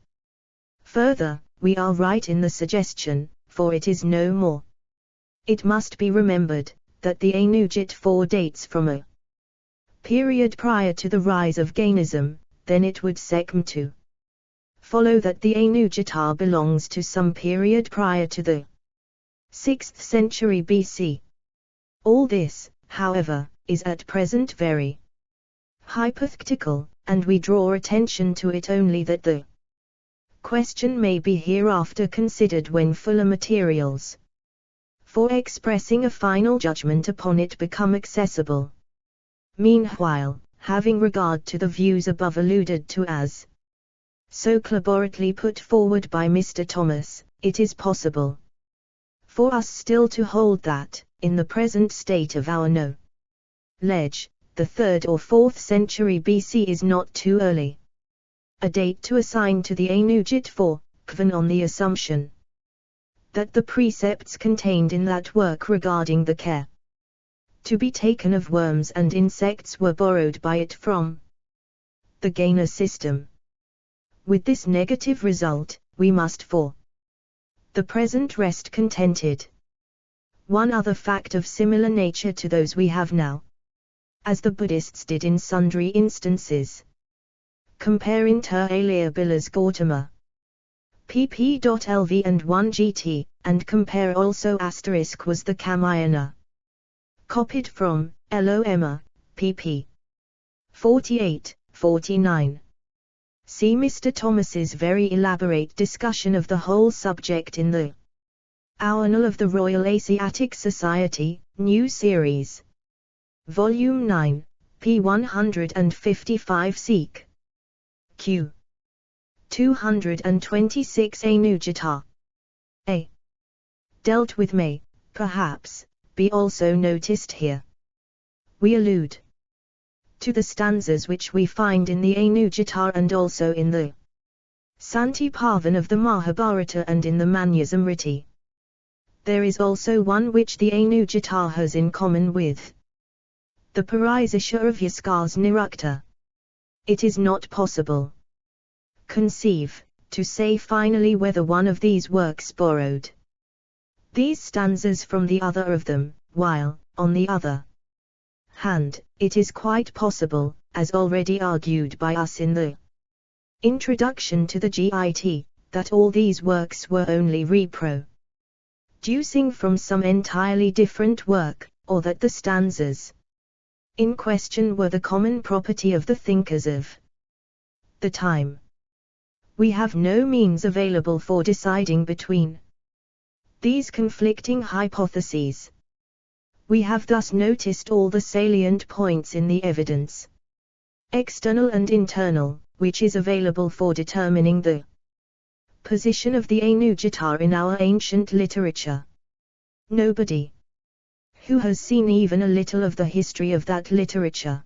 further, we are right in the suggestion, for it is no more. It must be remembered, that the Anujit dates from a period prior to the rise of Jainism, then it would seem to follow that the Anujita belongs to some period prior to the 6th century BC. All this, however, is at present very hypothetical, and we draw attention to it only that the question may be hereafter considered when fuller materials for expressing a final judgment upon it become accessible. Meanwhile, having regard to the views above alluded to as so collaboratively put forward by Mr. Thomas, it is possible for us still to hold that, in the present state of our knowledge, the 3rd or 4th century BC is not too early a date to assign to the Anujit given on the assumption that the precepts contained in that work regarding the care to be taken of worms and insects were borrowed by it from the Jaina system. With this negative result, we must for the present rest contented. One other fact of similar nature to those we have now, as the Buddhists did in sundry instances. Compare inter alia Bilas Gautama pp.lv and 1 gt, and compare also asterisk was the Kamayana. Copied from LOMA, pp. 48, 49. See Mr. Thomas's very elaborate discussion of the whole subject in the Journal of the Royal Asiatic Society, New Series. Volume 9, p. 155 Seek. Q. 226 Anujata. A. Dealt with may, perhaps, be also noticed here. We allude to the stanzas which we find in the Anujata and also in the Santi Parvan of the Mahabharata and in the Manyasamriti. There is also one which the Anujata has in common with the Parisasha of Yaskar's Nirukta. It is not possible to say finally whether one of these works borrowed these stanzas from the other of them, while, on the other hand, it is quite possible, as already argued by us in the introduction to the GIT, that all these works were only reproducing from some entirely different work, or that the stanzas in question were the common property of the thinkers of the time. We have no means available for deciding between these conflicting hypotheses. We have thus noticed all the salient points in the evidence, external and internal, which is available for determining the position of the Anujata in our ancient literature. Nobody who has seen even a little of the history of that literature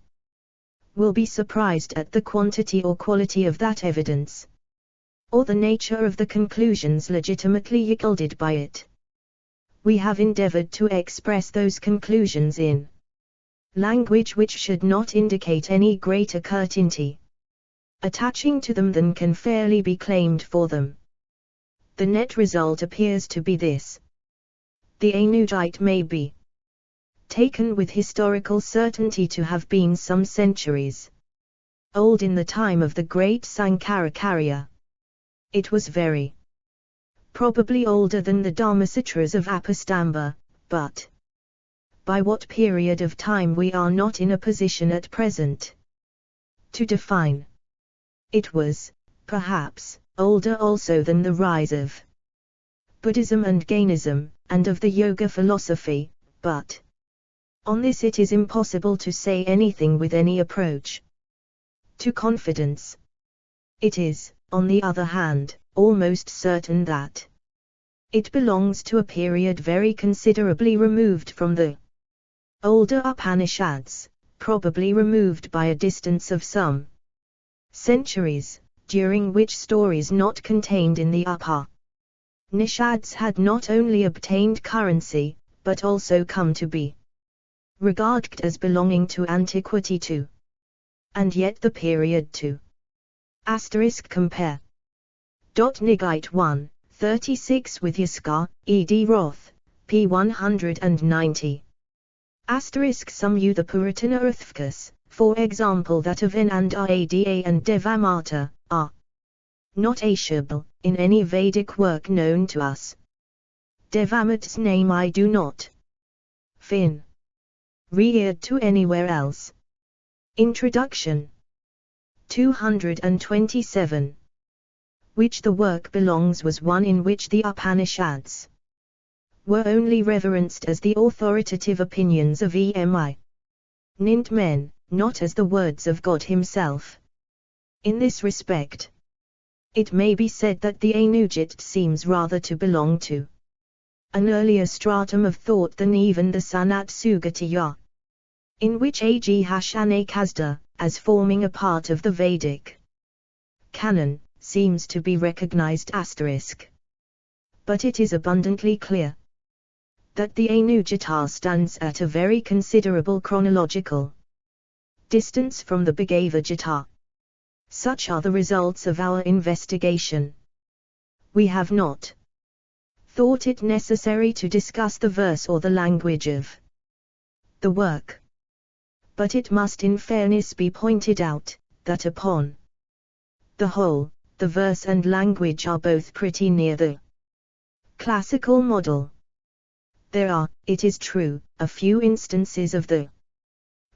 will be surprised at the quantity or quality of that evidence, or the nature of the conclusions legitimately yielded by it. We have endeavored to express those conclusions in language which should not indicate any greater certainty attaching to them than can fairly be claimed for them. The net result appears to be this: the Anujita may be taken with historical certainty to have been some centuries old in the time of the great Sankaracharya. It was very probably older than the Dharmasutras of Apastamba, but by what period of time we are not in a position at present to define. It was, perhaps, older also than the rise of Buddhism and Jainism, and of the Yoga philosophy, but on this it is impossible to say anything with any approach to confidence. It is, on the other hand, almost certain that it belongs to a period very considerably removed from the older Upanishads, probably removed by a distance of some centuries, during which stories not contained in the Upanishads had not only obtained currency, but also come to be regarded as belonging to antiquity too. And yet the period too. Compare. Nigite 1, 36 with Yaskar, E.D. Roth, p. 190. Some the Puritana Uthkas, for example that of Ananda and Devamata, are not achiable in any Vedic work known to us. Devamata's name I do not fin read to anywhere else. Introduction 227. Which the work belongs was one in which the Upanishads were only reverenced as the authoritative opinions of eminent men, not as the words of God himself. In this respect, it may be said that the Anujita seems rather to belong to an earlier stratum of thought than even the Sanat Sugatiya, in which A.G. Hashanakazda, as forming a part of the Vedic canon, seems to be recognized. But it is abundantly clear that the Anujita stands at a very considerable chronological distance from the Bhagavad-gita. Such are the results of our investigation. We have not thought it necessary to discuss the verse or the language of the work. But it must in fairness be pointed out, that upon the whole, the verse and language are both pretty near the classical model. There are, it is true, a few instances of the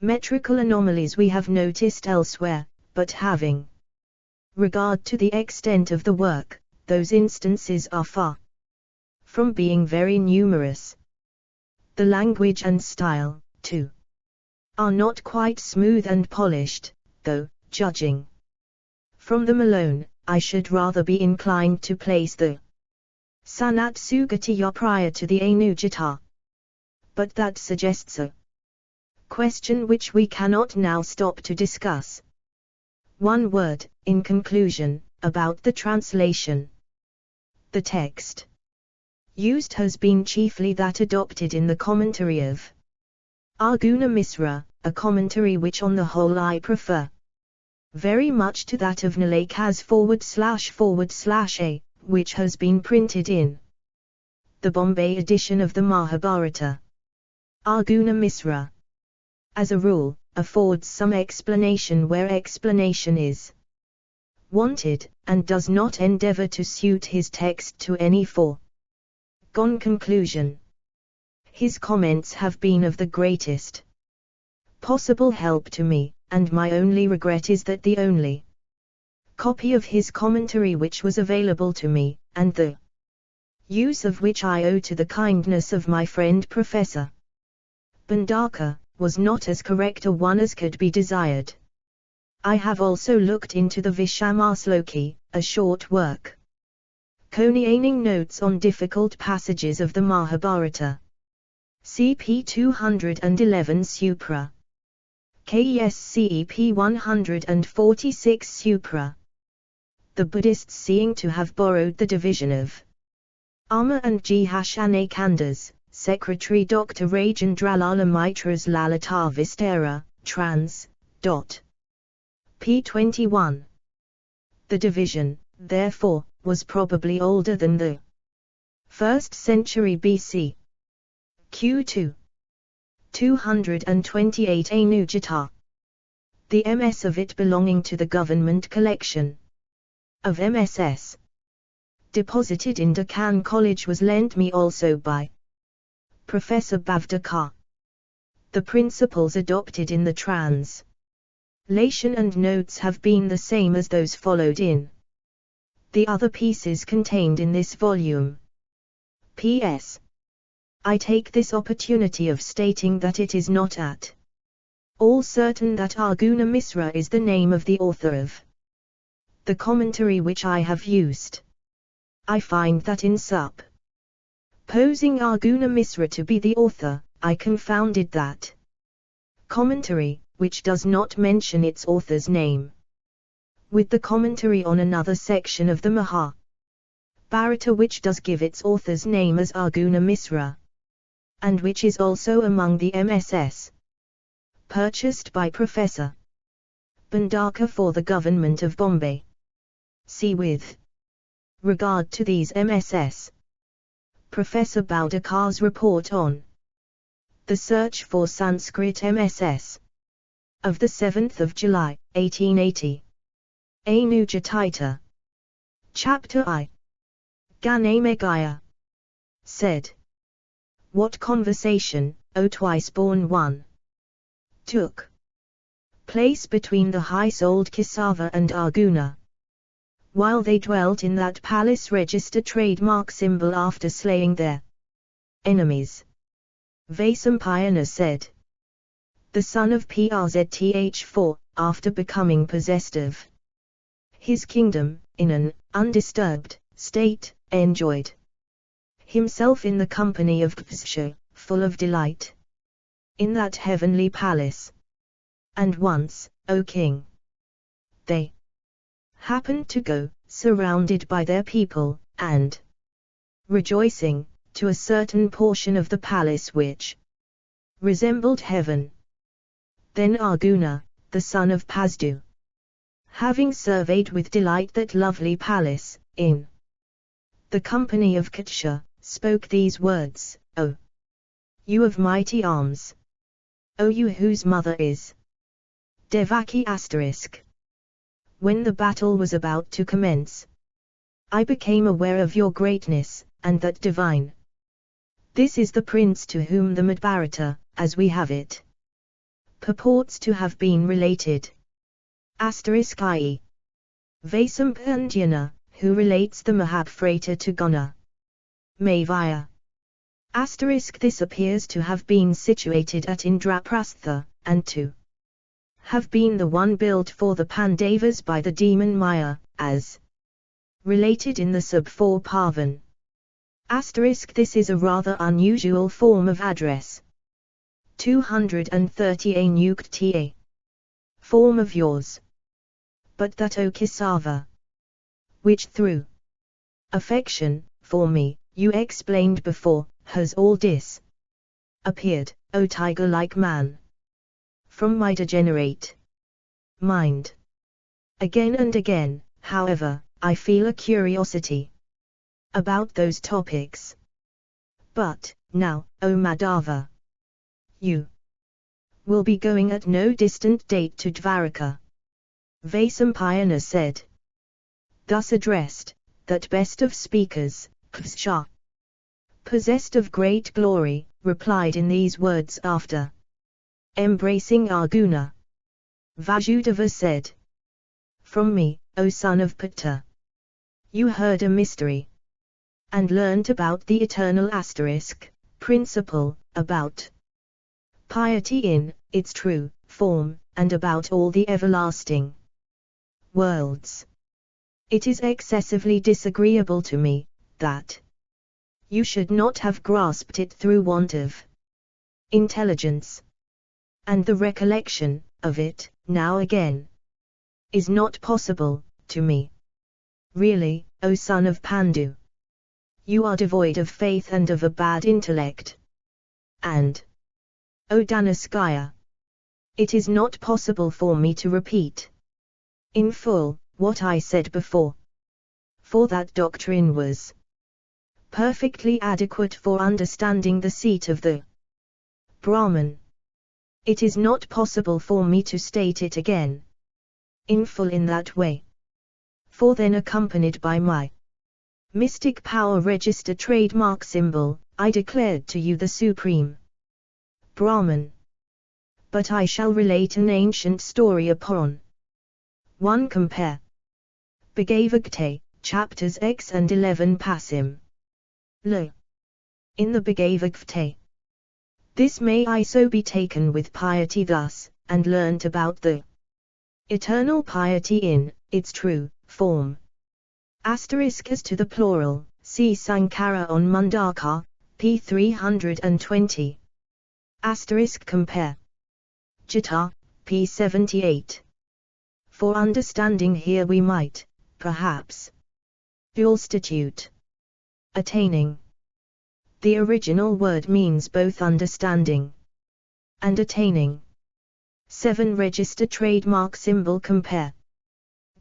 metrical anomalies we have noticed elsewhere, but having regard to the extent of the work, those instances are far from being very numerous. The language and style, too, are not quite smooth and polished, though, judging from them alone, I should rather be inclined to place the Sanat Sugatiya prior to the Anujita. But that suggests a question which we cannot now stop to discuss. One word, in conclusion, about the translation. The text used has been chiefly that adopted in the commentary of Arjuna Misra, a commentary which on the whole I prefer very much to that of Nalakaz //A, which has been printed in the Bombay edition of the Mahabharata. Arjuna Misra, as a rule, affords some explanation where explanation is wanted, and does not endeavor to suit his text to any foregone conclusion. His comments have been of the greatest possible help to me, and my only regret is that the only copy of his commentary which was available to me, and the use of which I owe to the kindness of my friend Professor Bhandaka, was not as correct a one as could be desired. I have also looked into the Vishamasloki, a short work Conaining notes on difficult passages of the Mahabharata. CP 211 Supra. KES CEP 146 Supra. The Buddhists seeing to have borrowed the division of Ama and Jihashane Kandas, Secretary Dr. Rajendralala Mitra's Lalita Vistara, trans. P 21. The division, therefore, was probably older than the 1st century BC. Q2. 228 Anujata. The MS of it belonging to the government collection of MSS. Deposited in Deccan College was lent me also by Professor Bhavdakar. The principles adopted in the translation and notes have been the same as those followed in the other pieces contained in this volume. P.S. I take this opportunity of stating that it is not at all certain that Arjuna Misra is the name of the author of the commentary which I have used. I find that in supposing Arjuna Misra to be the author, I confounded that commentary, which does not mention its author's name, with the commentary on another section of the Mahabharata which does give its author's name as Arjuna Misra, and which is also among the MSS purchased by Professor Bhandaka for the government of Bombay. See with regard to these MSS. Professor Bhavdakar's report on the search for Sanskrit MSS of the 7th of July, 1880. Anujatita. Chapter I. Ganamegaya. Said. What conversation, O twice-born one, took place between the high-souled Kesava and Arjuna, while they dwelt in that palace register trademark symbol after slaying their enemies? Vaisampayana said. The son of Przth4, after becoming possessed of his kingdom, in an undisturbed state, enjoyed himself in the company of Ksha, full of delight, in that heavenly palace. And once, O king, they happened to go, surrounded by their people, and rejoicing, to a certain portion of the palace which resembled heaven. Then Arjuna, the son of Pasdu, having surveyed with delight that lovely palace, in the company of Katsha, spoke these words, O you of mighty arms! O you whose mother is Devaki *. When the battle was about to commence, I became aware of your greatness, and that divine. This is the prince to whom the Mahabharata, as we have it, purports to have been related. *i.e. Vaisampayana, who relates the Mahabharata to Gana Mavaya. This appears to have been situated at Indraprastha, and to have been the one built for the Pandavas by the demon Maya, as related in the Sub-4 Pavan. This is a rather unusual form of address. 230 Anukta. Form of yours. But that O Kesava, which through affection, for me, you explained before, has all appeared, O tiger-like man, from my degenerate mind. Again and again, however, I feel a curiosity about those topics. But, now, O Madhava, you will be going at no distant date to Dvaraka. Vaisampayana said. Thus addressed, that best of speakers, Ksha, possessed of great glory, replied in these words after embracing Arjuna. Vasudeva said. From me, O son of Putta, you heard a mystery, and learnt about the eternal principle, about piety in its true form, and about all the everlasting worlds. It is excessively disagreeable to me, that you should not have grasped it through want of intelligence. And the recollection of it, now again, is not possible to me. Really, O son of Pandu, you are devoid of faith and of a bad intellect. And, O Danaskaya, it is not possible for me to repeat in full what I said before, for that doctrine was perfectly adequate for understanding the seat of the Brahman. It is not possible for me to state it again in full in that way, for then accompanied by my mystic power register trademark symbol, I declared to you the Supreme Brahman. But I shall relate an ancient story upon 1. Compare Bhagavad Gita, chapters X and 11 Passim. Lo. In the Bhagavad Gita, this may I so be taken with piety thus, and learnt about the eternal piety in its true form. Asterisk as to the plural, see Sankara on Mundaka, p. 320. Asterisk compare Gita, p. 78. For understanding here we might, perhaps, substitute attaining. The original word means both understanding and attaining. 7. Register trademark symbol compare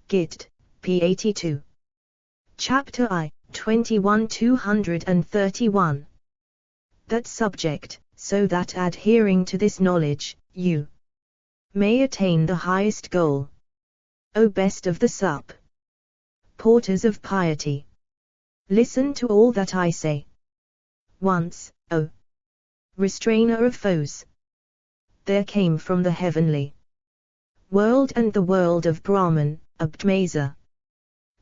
Git, p. 82. Chapter I, 21 231. That subject, so that adhering to this knowledge, you may attain the highest goal. O best of the porters of piety, listen to all that I say. Once, O restrainer of foes, there came from the heavenly world and the world of Brahman, a Bhadmasa,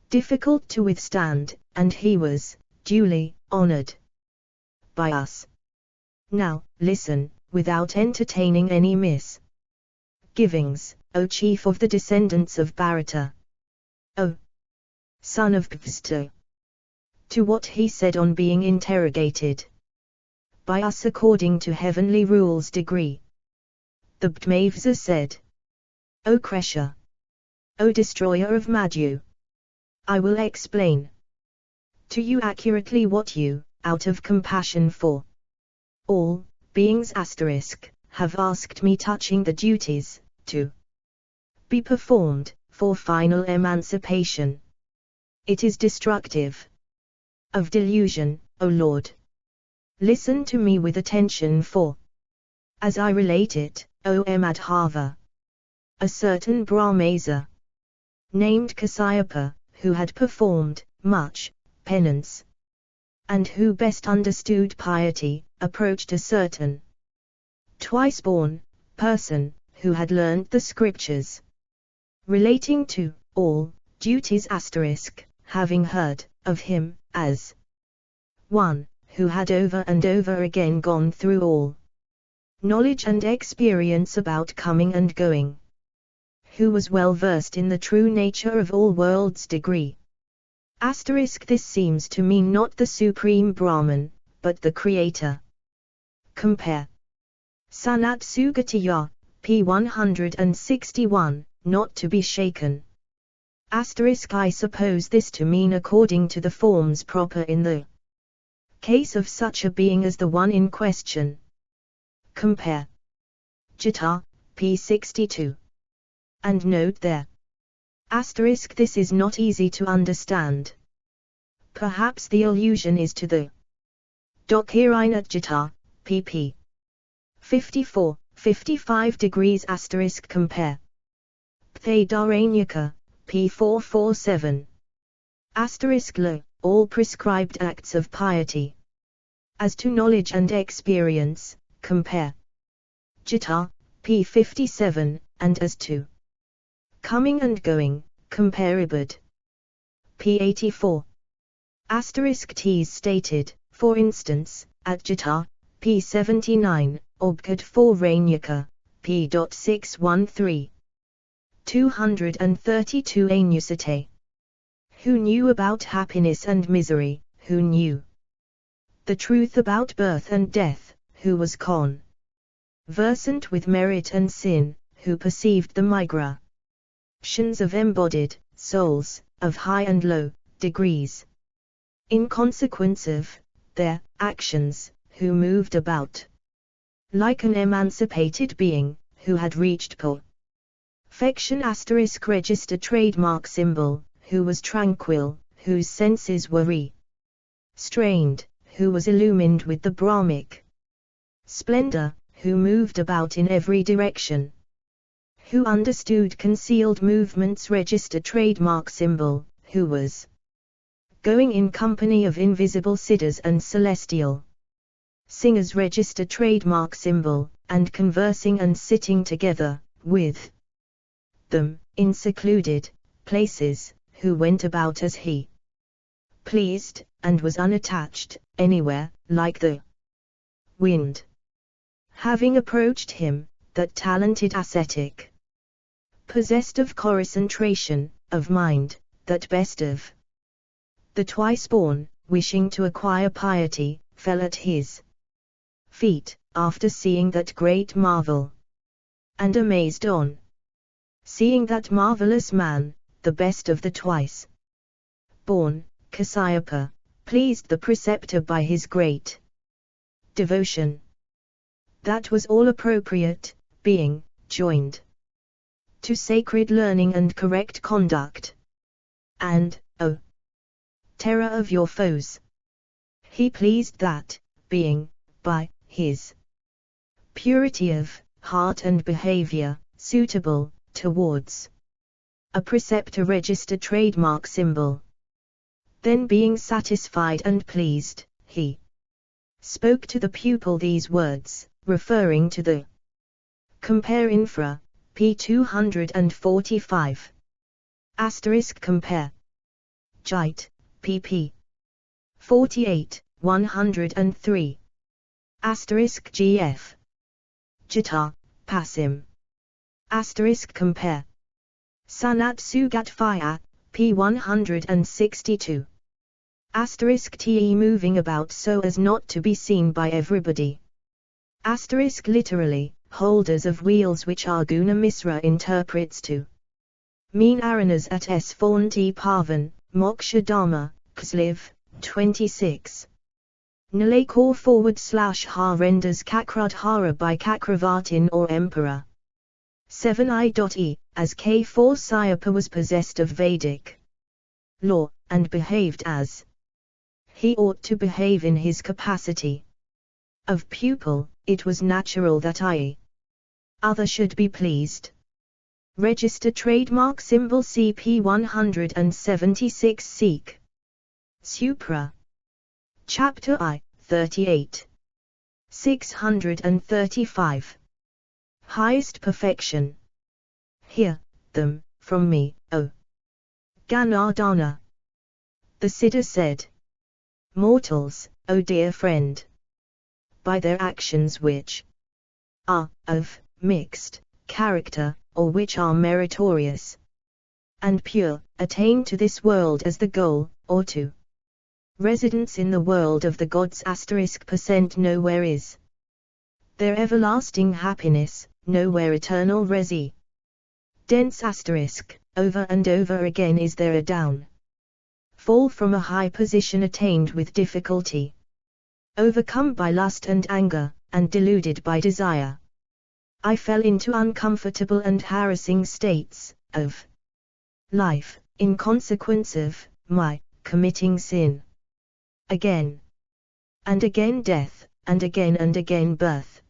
difficult to withstand, and he was duly honored by us. Now, listen, without entertaining any misgivings, O chief of the descendants of Bharata, O son of Bhavista, to what he said on being interrogated by us according to heavenly rules degree. The Bhadmasa said, O Kresha, O destroyer of Madhu, I will explain to you accurately what you, out of compassion for all beings have asked me touching the duties to be performed for final emancipation. It is destructive of delusion, O Lord. Listen to me with attention, for as I relate it, O Madhava, a certain Brahmasa named Kasyapa, who had performed much penance and who best understood piety, approached a certain twice-born person who had learnt the scriptures relating to all duties having heard of him as one who had over and over again gone through all knowledge and experience about coming and going, who was well versed in the true nature of all worlds degree. This seems to mean not the Supreme Brahman, but the Creator. Compare Sanat Sugatiya, p. 161, not to be shaken. I suppose this to mean according to the forms proper in the case of such a being as the one in question. Compare Gita, p. 62. And note there. This is not easy to understand. Perhaps the allusion is to the Dokhirinat Gita, pp. 54, 55 degrees compare Pthaidaranyaka, p. 447. Lo, all prescribed acts of piety. As to knowledge and experience, compare Gita, p. 57, and as to coming and going, compare Ibid, p. 84. T is stated, for instance, at Gita, p. 79, Obgad 4 Ranyaka, p. 613. 232 Anusate. who knew about happiness and misery, who knew the truth about birth and death, who was conversant with merit and sin, who perceived the migrations of embodied souls, of high and low degrees, in consequence of their actions, who moved about like an emancipated being, who had reached perfection. Register trademark symbol, who was tranquil, whose senses were restrained, who was illumined with the Brahmic splendor, who moved about in every direction, who understood concealed movements. Register trademark symbol, who was going in company of invisible siddhas and celestial singers. Register trademark symbol, and conversing and sitting together with them in secluded places, who went about as he pleased, and was unattached anywhere, like the wind. Having approached him, that talented ascetic, possessed of concentration of mind, that best of the twice born, wishing to acquire piety, fell at his feet, after seeing that great marvel, and amazed on seeing that marvelous man, the best of the twice born, Kasyapa, pleased the preceptor by his great devotion. That was all appropriate, being joined to sacred learning and correct conduct. And, O terror of your foes, he pleased that, being, by his purity of heart and behavior, suitable towards a preceptor. Register trademark symbol. Then being satisfied and pleased, he spoke to the pupil these words, referring to the compare infra, p. 245. Compare. Gita, pp. 48, 103. GF. Gita, Passim. Compare. Sanat Sugat Faya, p. 162. Te moving about so as not to be seen by everybody. Literally, holders of wheels, which Arjuna Misra interprets to mean aranas at Svanti Pavan, Moksha Dharma, Ksliv, 26. Nalakor / ha renders Kakradhara by Kakravatin or Emperor. 7i.e, as K4 Syapa was possessed of Vedic law, and behaved as he ought to behave in his capacity of pupil, it was natural that I other should be pleased. Register trademark symbol CP 176 Seek. Supra. Chapter I, 38. 635. Highest perfection. Hear them from me, O Ganardana. The Siddha said, mortals, O dear friend, by their actions which are of mixed character, or which are meritorious and pure, attain to this world as the goal, or to residence in the world of the gods. % nowhere is their everlasting happiness, nowhere eternal residence. Over and over again is there a down fall from a high position attained with difficulty, overcome by lust and anger, and deluded by desire. I fell into uncomfortable and harassing states of life, in consequence of my committing sin. Again and again death, and again birth.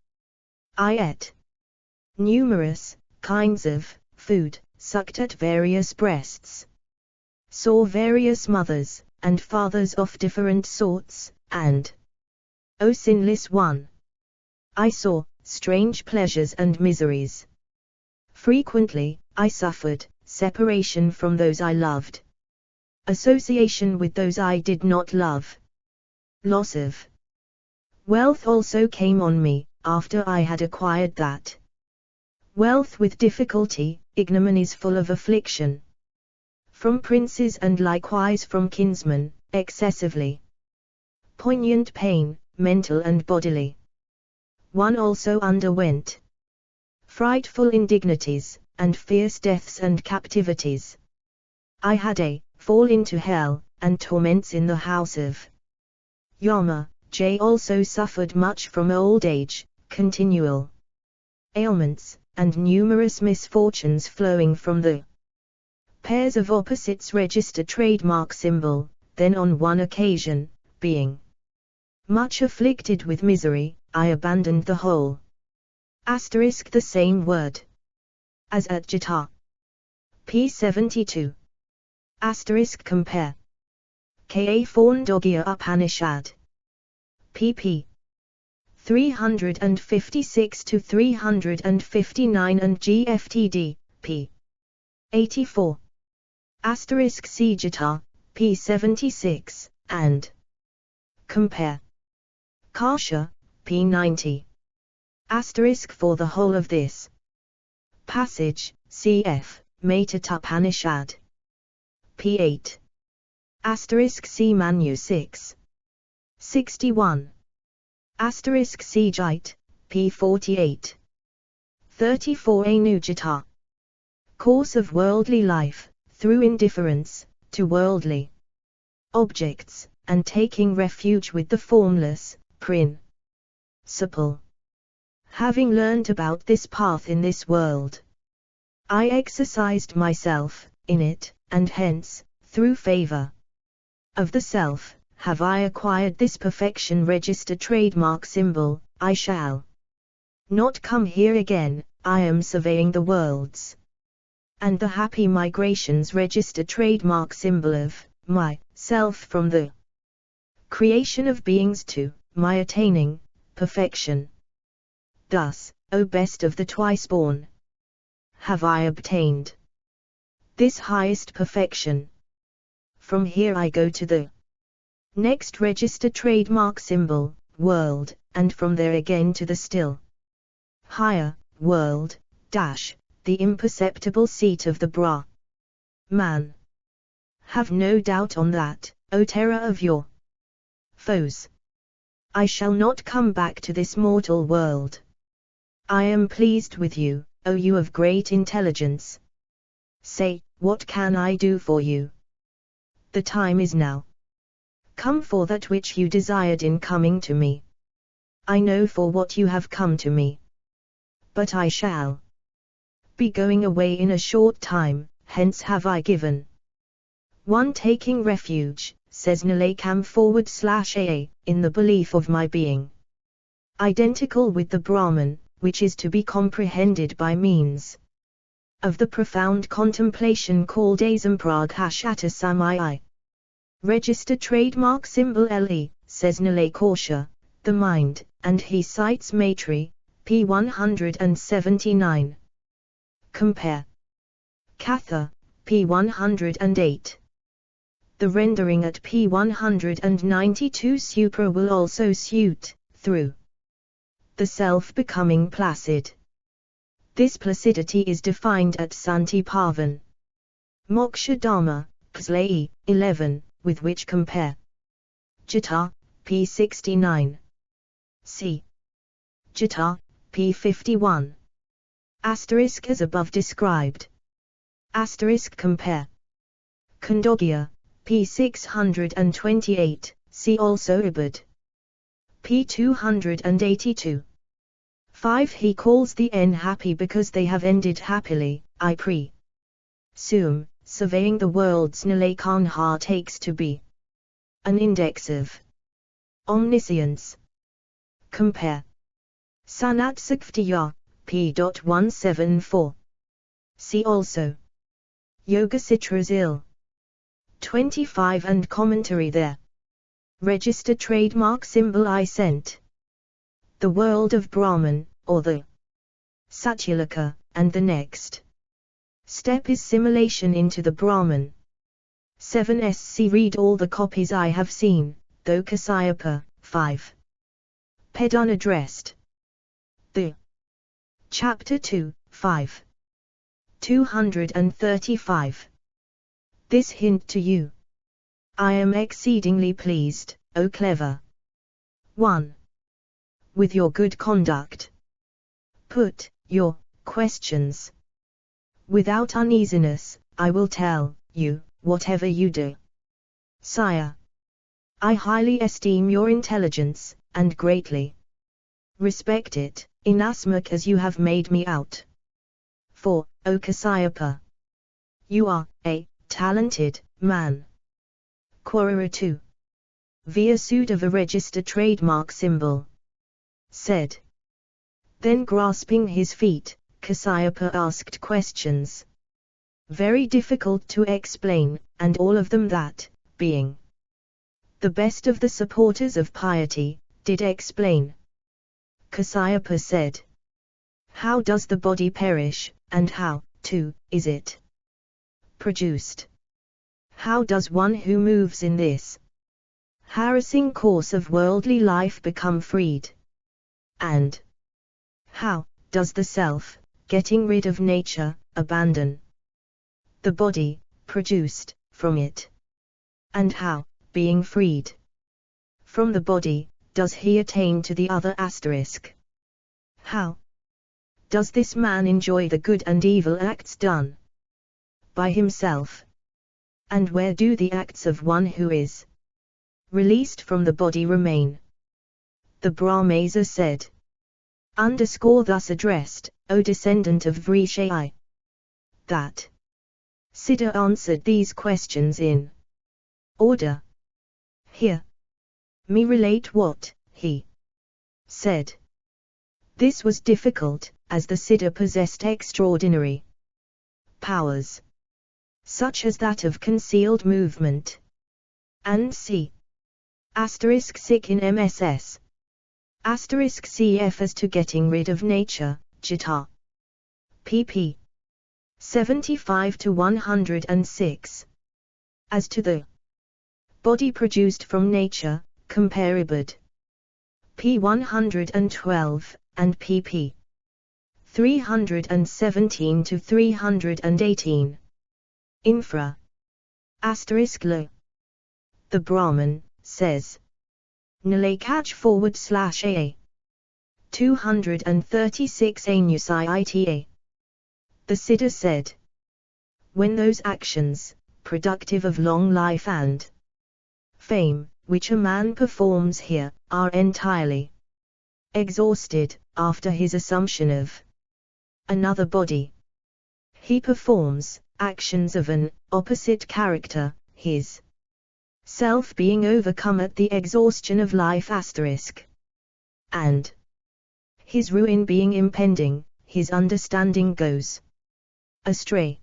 I ate numerous kinds of food, sucked at various breasts, saw various mothers and fathers of different sorts, and, O sinless one, I saw strange pleasures and miseries. Frequently, I suffered separation from those I loved, association with those I did not love. Loss of wealth also came on me, after I had acquired that wealth with difficulty, ignominies full of affliction. from princes and likewise from kinsmen, excessively poignant pain, mental and bodily. One also underwent frightful indignities, and fierce deaths and captivities. I had a fall into hell, and torments in the house of Yama. J also suffered much from old age, continual ailments, and numerous misfortunes flowing from the pairs of opposites register trademark symbol. Then on one occasion, being much afflicted with misery, I abandoned the whole. Asterisk the same word as at Gita. P 72. Asterisk compare. Ka Phondogya Upanishad. pp. 356 to 359 and GFTD, p. 84. Asterisk C Gita, p 76, and compare. Kasha, p 90. Asterisk for the whole of this passage, cf. Maitata-Upanishad. p 8. Asterisk C Manu 6. 61. Asterisk C Jite, p 48. 34 Anujita. Course of worldly life, through indifference to worldly objects, and taking refuge with the formless principle. Having learnt about this path in this world, I exercised myself in it, and hence, through favor of the self, have I acquired this perfection register trademark symbol. I shall not come here again. I am surveying the worlds and the happy migrations register trademark symbol of my self from the creation of beings to my attaining perfection. Thus, O best of the twice born, have I obtained this highest perfection. From here I go to the next register trademark symbol, world, and from there again to the still higher world, the imperceptible seat of the Brahman. Have no doubt on that, O terror of your foes. I shall not come back to this mortal world. I am pleased with you, O you of great intelligence. Say, what can I do for you? The time is now come for that which you desired in coming to me. I know for what you have come to me. But I shall be going away in a short time, hence have I given one taking refuge, says Nilakam /AA, in the belief of my being identical with the Brahman, which is to be comprehended by means of the profound contemplation called Asampraghashata Samai. Register trademark symbol LE, says Nilakosha, the mind, and he cites Maitri, p. 179. Compare. Katha, p. 108. The rendering at p. 192 Supra will also suit, through the self becoming placid. This placidity is defined at Santi Pavan. Moksha Dharma, Pslai, 11, with which compare. Gita, p. 69. C. Gita, p. 51. Asterisk as above described. Asterisk compare. Khandogya, p. 628, see also Ibid. p. 282. 5. He calls the N happy because they have ended happily. I presume, surveying the worlds Nilakanha takes to be an index of omniscience. Compare. Sanat Saktiya, p. 174. See also Yoga Sutras IL. 25 and commentary there. Register trademark symbol I sent. The world of Brahman, or the Satyalaka, and the next step is simulation into the Brahman. 7 SC read all the copies I have seen, though Kasyapa, 5. Ped unaddressed. The Chapter 2, 5. 235. this hint to you. I am exceedingly pleased, O clever 1. With your good conduct. Put your questions without uneasiness. I will tell you whatever you do. Sire, I highly esteem your intelligence, and greatly respect it, inasmuch as you have made me out. For, O Kasyapa, you are a talented man. Quora 2. Via Sudava register trademark symbol. Said. Then grasping his feet, Kasyapa asked questions. Very difficult to explain, and all of them that, being the best of the supporters of piety, did explain. Kasyapa said. How does the body perish, and how, too, is it produced? How does one who moves in this harassing course of worldly life become freed? And how does the self, getting rid of nature, abandon the body, produced from it? And how, being freed from the body, does he attain to the other asterisk? How does this man enjoy the good and evil acts done by himself? And where do the acts of one who is released from the body remain? The Brahmesa said. Underscore thus addressed, O descendant of Vrishai. That Siddha answered these questions in order. Here, me relate what he said. This was difficult, as the Siddha possessed extraordinary powers, such as that of concealed movement. And c. Asterisk sick in MSS. Asterisk CF as to getting rid of nature, Gita. pp. 75 to 106. As to the body produced from nature, compare Ibid. p. 112, and pp. 317 to 318. Infra. Asterisk lo. The Brahman says. Nalakach /a. 236 Anusita. The Siddha said. When those actions, productive of long life and fame, which a man performs here, are entirely exhausted, after his assumption of another body, he performs actions of an opposite character, his self being overcome at the exhaustion of life asterisk, and his ruin being impending, his understanding goes astray,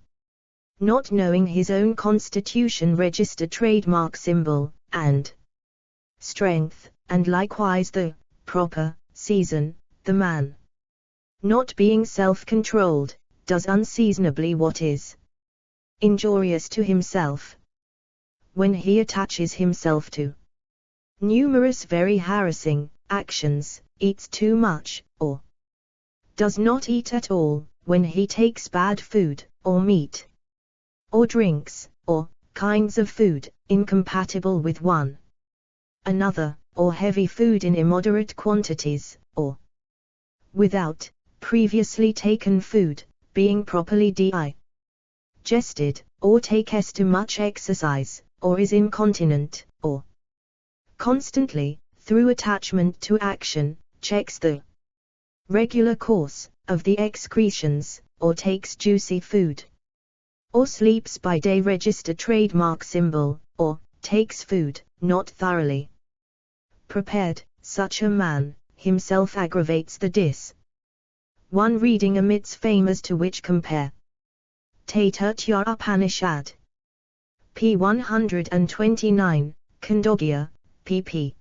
not knowing his own constitution register trademark symbol, and strength, and likewise the proper season, the man, not being self-controlled, does unseasonably what is injurious to himself. When he attaches himself to numerous very harassing actions, eats too much, or does not eat at all, when he takes bad food, or meat, or drinks, or kinds of food, incompatible with one another, or heavy food in immoderate quantities, or without previously taken food, being properly digested, or takes too much exercise, or is incontinent, or constantly, through attachment to action, checks the regular course of the excretions, or takes juicy food, or sleeps by day register trademark symbol, or takes food not thoroughly prepared, such a man himself aggravates the dis. One reading omits famous to which compare Taittiriya Upanishad. p. 129, Khandogya, pp.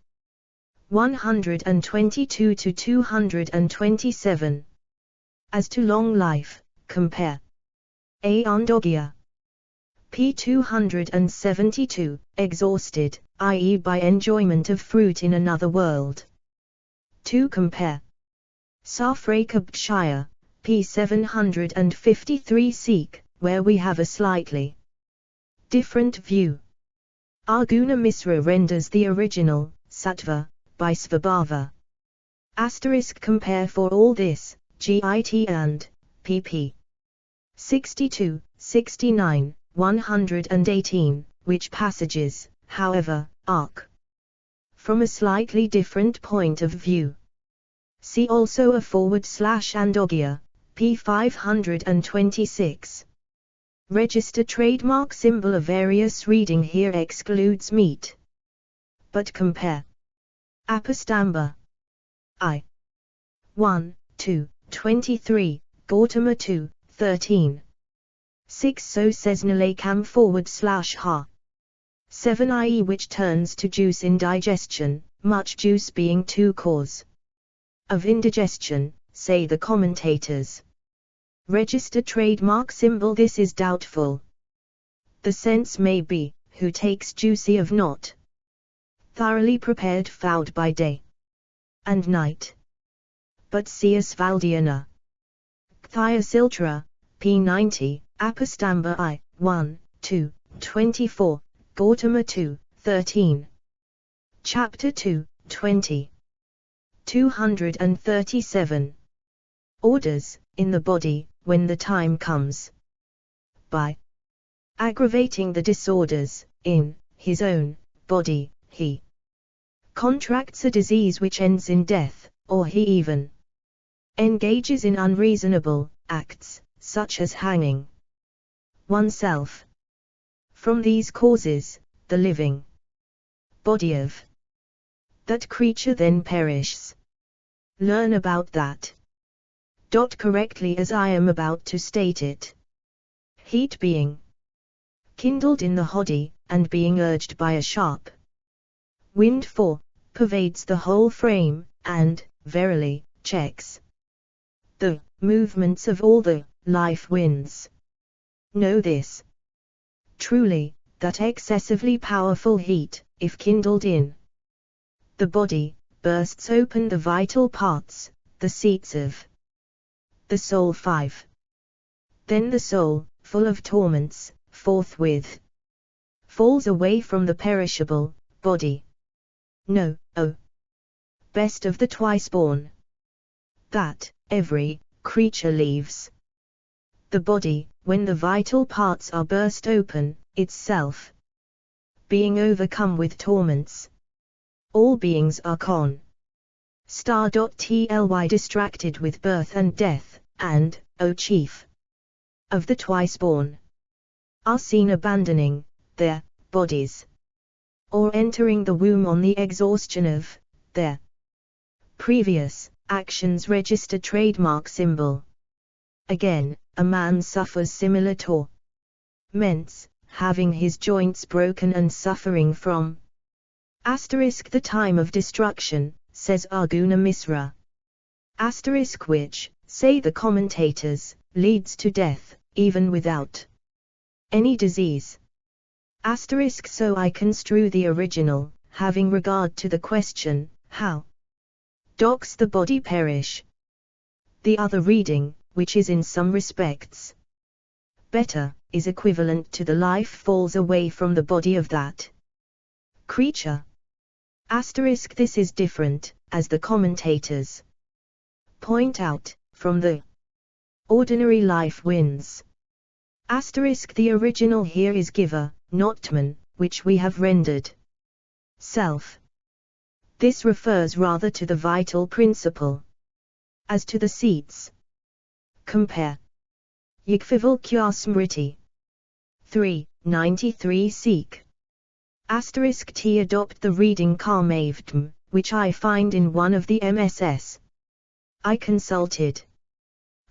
122 to 227. As to long life, compare Andogya. p. 272, exhausted, i.e. by enjoyment of fruit in another world. 2. Compare Different view. Arjuna Misra renders the original, Sattva, by Svabhava. Asterisk compare for all this, GIT and, pp. 62, 69, 118, which passages, however, arc from a slightly different point of view. See also a / Andogya, p. 526. Register trademark symbol. A various reading here excludes meat. But compare. Apastamba. I. 1, 2, 23, Gautama 2, 13. 6 So says Nilakam / ha. 7 i.e. which turns to juice indigestion, much juice being to cause of indigestion, say the commentators. Register trademark symbol. This is doubtful. The sense may be, who takes juicy of not thoroughly prepared food by day and night. But see Asvaldiana. Thiosiltra, p. 90, Apastamba I, 1, 2, 24, Gautama 2, 13. Chapter 2, 20. 237. Orders, in the body, when the time comes. By aggravating the disorders, in his own body, he contracts a disease which ends in death, or he even engages in unreasonable acts, such as hanging oneself. From these causes, the living body of that creature then perishes. Learn about that. Correctly as I am about to state it. Heat being kindled in the body, and being urged by a sharp wind pervades the whole frame, and, verily, checks the movements of all the life winds. Know this truly, that excessively powerful heat, if kindled in the body, bursts open the vital parts, the seats of the soul. 5. Then the soul, full of torments, forthwith falls away from the perishable body. Know, O best of the twice-born, that every creature leaves the body, when the vital parts are burst open, itself being overcome with torments. All beings are tly distracted with birth and death, and, O chief of the twice-born, are seen abandoning their bodies, or entering the womb on the exhaustion of their previous actions. Register trademark symbol. Again, a man suffers similar torments, having his joints broken and suffering from the time of destruction, says Arjuna Misra. Which, say the commentators, leads to death, even without any disease. So I construe the original, having regard to the question, how does the body perish? The other reading, which is in some respects better, is equivalent to the life falls away from the body of that creature. This is different, as the commentators point out, from the ordinary life winds. The original here is giver, not man, which we have rendered self. This refers rather to the vital principle. As to the seats, compare Yagvivalkya Smriti 3, 93 Seek. T. Adopt the reading Karmavdam, which I find in one of the MSS I consulted.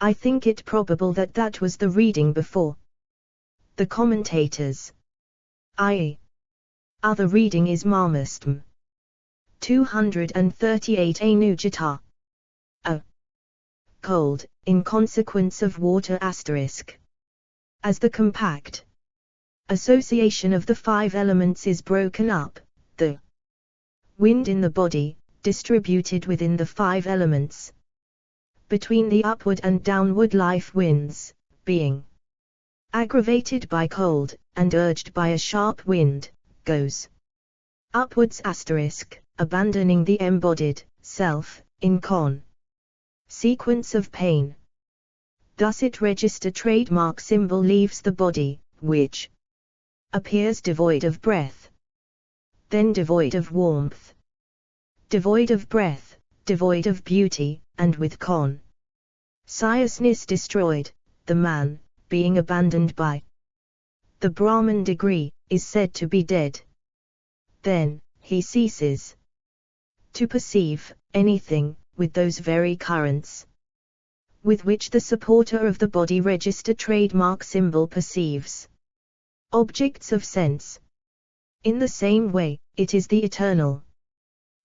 I think it probable that that was the reading before the commentators. I.e. other reading is Marmastam 238 Anujata. A. Cold, in consequence of water. As the compact association of the 5 elements is broken up, the wind in the body, distributed within the 5 elements, between the upward and downward life winds, being aggravated by cold, and urged by a sharp wind, goes upwards *, abandoning the embodied self, in sequence of pain. Thus its register trademark symbol leaves the body, which appears devoid of breath, then devoid of warmth, devoid of breath, devoid of beauty, and with consciousness destroyed. The man, being abandoned by the Brahman degree, is said to be dead. Then he ceases to perceive anything with those very currents with which the supporter of the body register trademark symbol perceives objects of sense. In the same way, it is the eternal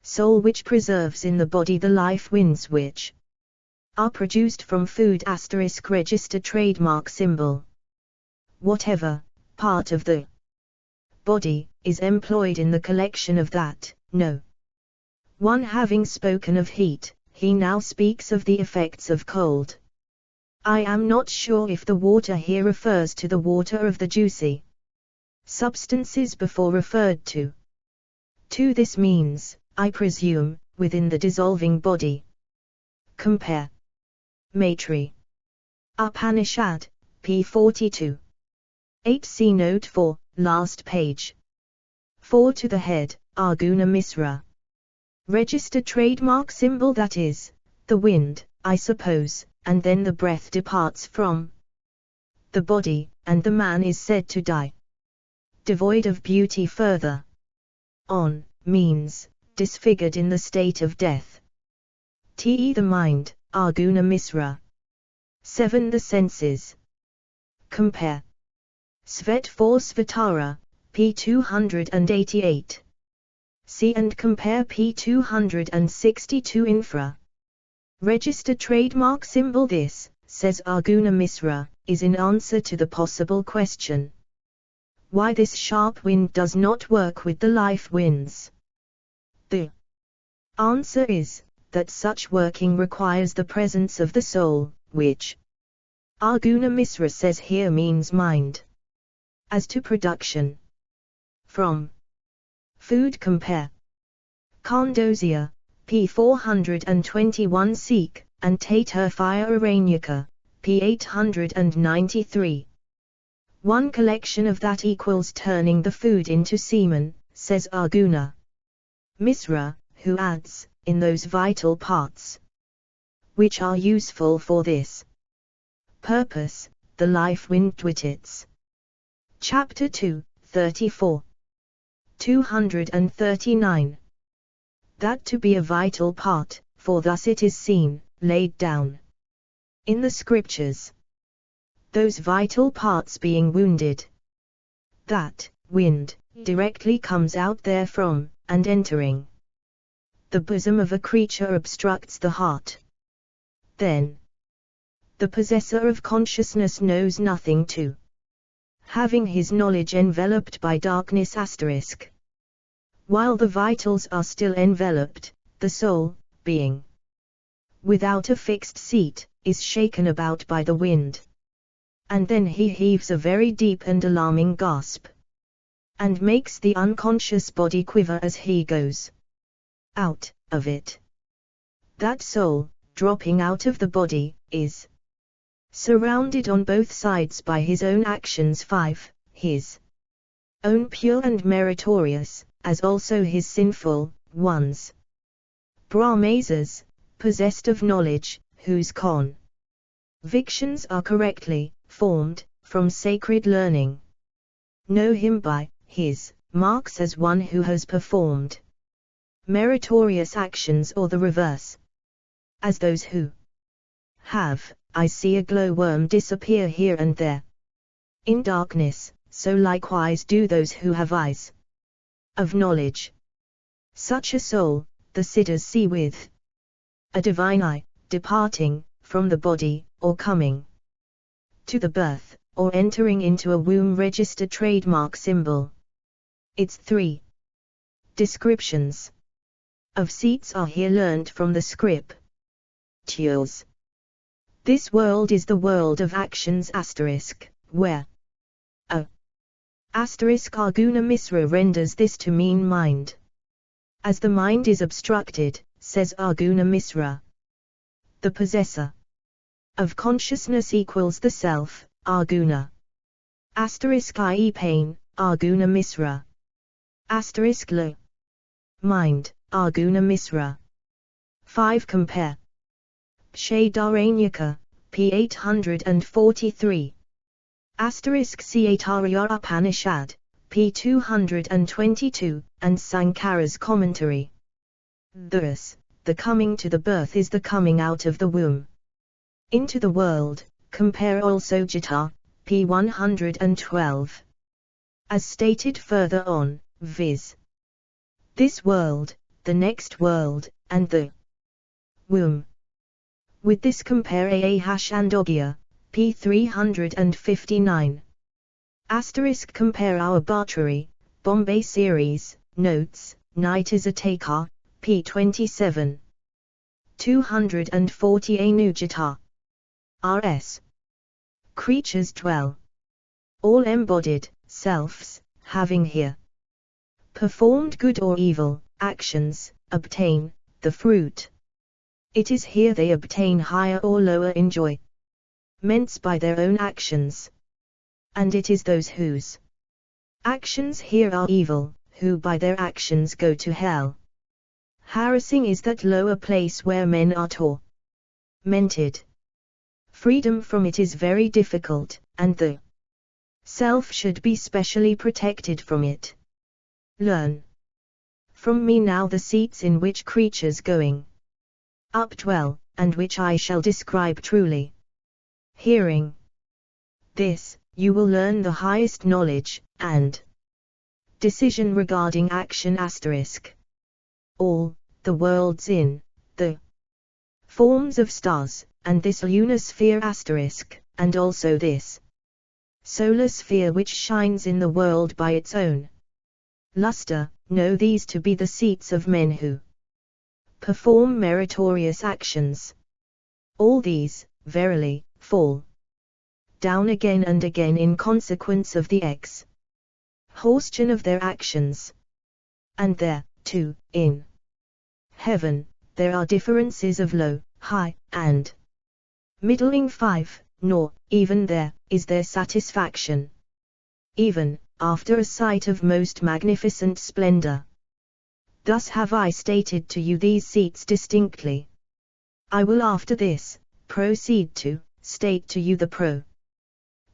soul which preserves in the body the life winds which are produced from food * register trademark symbol. Whatever part of the body is employed in the collection of that, no one having spoken of heat, he now speaks of the effects of cold. I am not sure if the water here refers to the water of the juicy substances before referred to. This means, I presume, within the dissolving body. Compare Maitri Upanishad, p. 42. 8 see note 4, last page. 4 to the head, Arguna Misra. Register trademark symbol, that is, the wind, I suppose, and then the breath departs from the body, and the man is said to die. Devoid of beauty further on, means, disfigured in the state of death. The mind, Arguna Misra. 7 the senses. Compare Svet for Svatara, p. 288. See and compare p. 262 infra. Register trademark symbol. This, says Arguna Misra, is in answer to the possible question why this sharp wind does not work with the life winds. The answer is that such working requires the presence of the soul, which Arguna Misra says here means mind. As to production from food, compare Khandosya, p. 421 Sikh, and Tatarfaya Aranyaka, p. 893. One collection of that equals turning the food into semen, says Arguna Misra, who adds, in those vital parts which are useful for this purpose, the life wind dwitits. Chapter 2, 34. 239. That to be a vital part, for thus it is seen, laid down in the scriptures. Those vital parts being wounded, that wind directly comes out therefrom, and entering the bosom of a creature obstructs the heart. Then the possessor of consciousness knows nothing to having his knowledge enveloped by darkness *. While the vitals are still enveloped, the soul, being without a fixed seat, is shaken about by the wind. And then he heaves a very deep and alarming gasp, and makes the unconscious body quiver as he goes out of it. That soul, dropping out of the body, is surrounded on both sides by his own actions 5, his own pure and meritorious, as also his sinful ones. Brahmasas, possessed of knowledge, whose convictions are correctly formed from sacred learning, know him by his marks as one who has performed meritorious actions, or the reverse, as those who have. I see a glowworm disappear here and there in darkness, so likewise do those who have eyes of knowledge. Such a soul, the siddhas see with a divine eye, departing from the body, or coming to the birth, or entering into a womb register trademark symbol. Its 3 descriptions of seats are here learnt from the scriptures. This world is the world of actions *, where Arguna Misra renders this to mean mind. As the mind is obstructed, says Arguna Misra, the possessor of consciousness equals the self, Arguna. I.e. pain, Arguna Misra. Lo. Mind, Arguna Misra. 5. Compare. Bhashadaranyaka, p. 843. Caitanya Upanishad, p. 222, and Sankara's commentary. Thus, the coming to the birth is the coming out of the womb into the world. Compare also Gita, p. 112. As stated further on, viz. this world, the next world, and the womb. With this compare Chandogya, p. 359. Compare our Bhattacharya, Bombay Series, Notes, Nitizataka, p. 27. 240 Anujata. R.S. Creatures dwell. All embodied selves, having here performed good or evil actions, obtain the fruit. It is here they obtain higher or lower enjoyments by their own actions. And it is those whose actions here are evil, who by their actions go to hell. Harassing is that lower place where men are tormented. Freedom from it is very difficult, and the self should be specially protected from it. Learn from me now the seats in which creatures going up dwell, and which I shall describe truly. Hearing this, you will learn the highest knowledge and decision regarding action. All the worlds in the forms of stars, and this lunar sphere and also this solar sphere which shines in the world by its own luster, know these to be the seats of men who perform meritorious actions. All these, verily, fall down again and again in consequence of the exhaustion of their actions. And there, too, in heaven, there are differences of low, high, and middling. 5, nor, even there, is there satisfaction. Even, after a sight of most magnificent splendor. Thus have I stated to you these seats distinctly. I will after this, proceed to, state to you the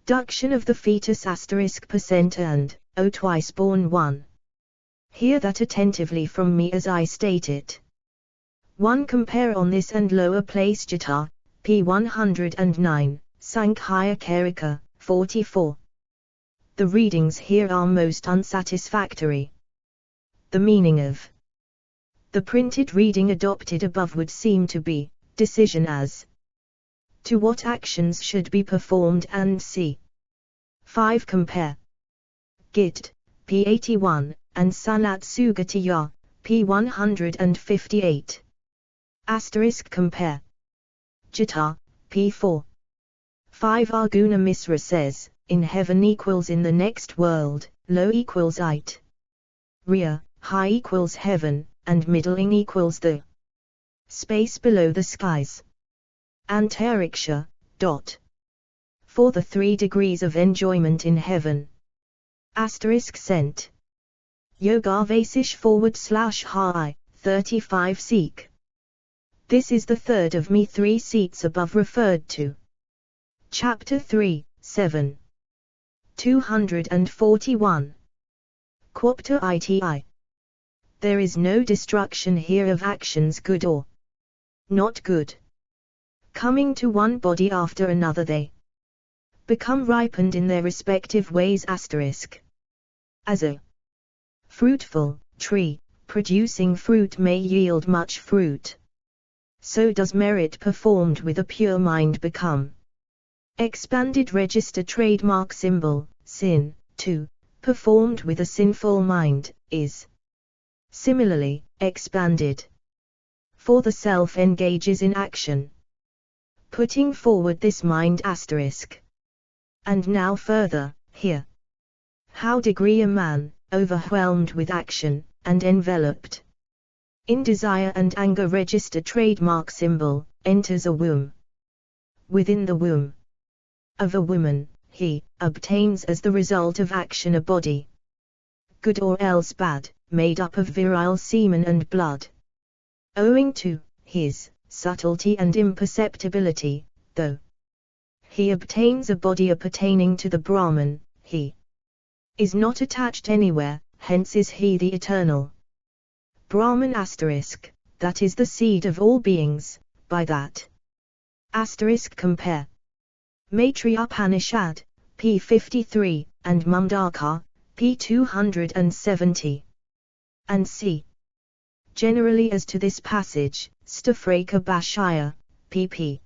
production of the fetus %, and, O twice born one. Hear that attentively from me as I state it. 1. Compare on this and lower place Gita, p. 109, Sankhya Karika, 44. The readings here are most unsatisfactory. The meaning of the printed reading adopted above would seem to be decision as to what actions should be performed and c. 5. Compare Git, p. 81, and Sanat Sugatiya, p. 158. Compare Gita, p. 4. 5. Arguna Misra says, in heaven equals in the next world, low equals it. Rear, high equals heaven, and middling equals the space below the skies. Antariksha, dot. For the 3 degrees of enjoyment in heaven. Sent. Yogavasish /high, 35 seek. This is the third of me 3 seats above referred to. Chapter 3, 7. 241. Quapta iti. There is no destruction here of actions good or not good. Coming to one body after another they become ripened in their respective ways As a fruitful tree, producing fruit may yield much fruit. So does merit performed with a pure mind become expanded register trademark symbol. Sin, too, performed with a sinful mind, is similarly expanded. For the self engages in action, putting forward this mind *. And now further, here, How degree a man, overwhelmed with action, and enveloped in desire and anger, register trademark symbol, enters a womb. Within the womb of a woman, he obtains as the result of action a body, good or else bad, made up of virile semen and blood. Owing to his subtlety and imperceptibility, though he obtains a body appertaining to the Brahman, he is not attached anywhere, hence is he the eternal Brahman *, that is the seed of all beings, by that * compare Maitreya Upanishad, p. 53, and Mundaka, p. 270. And c. Generally as to this passage, Stafraka Bhashya, pp.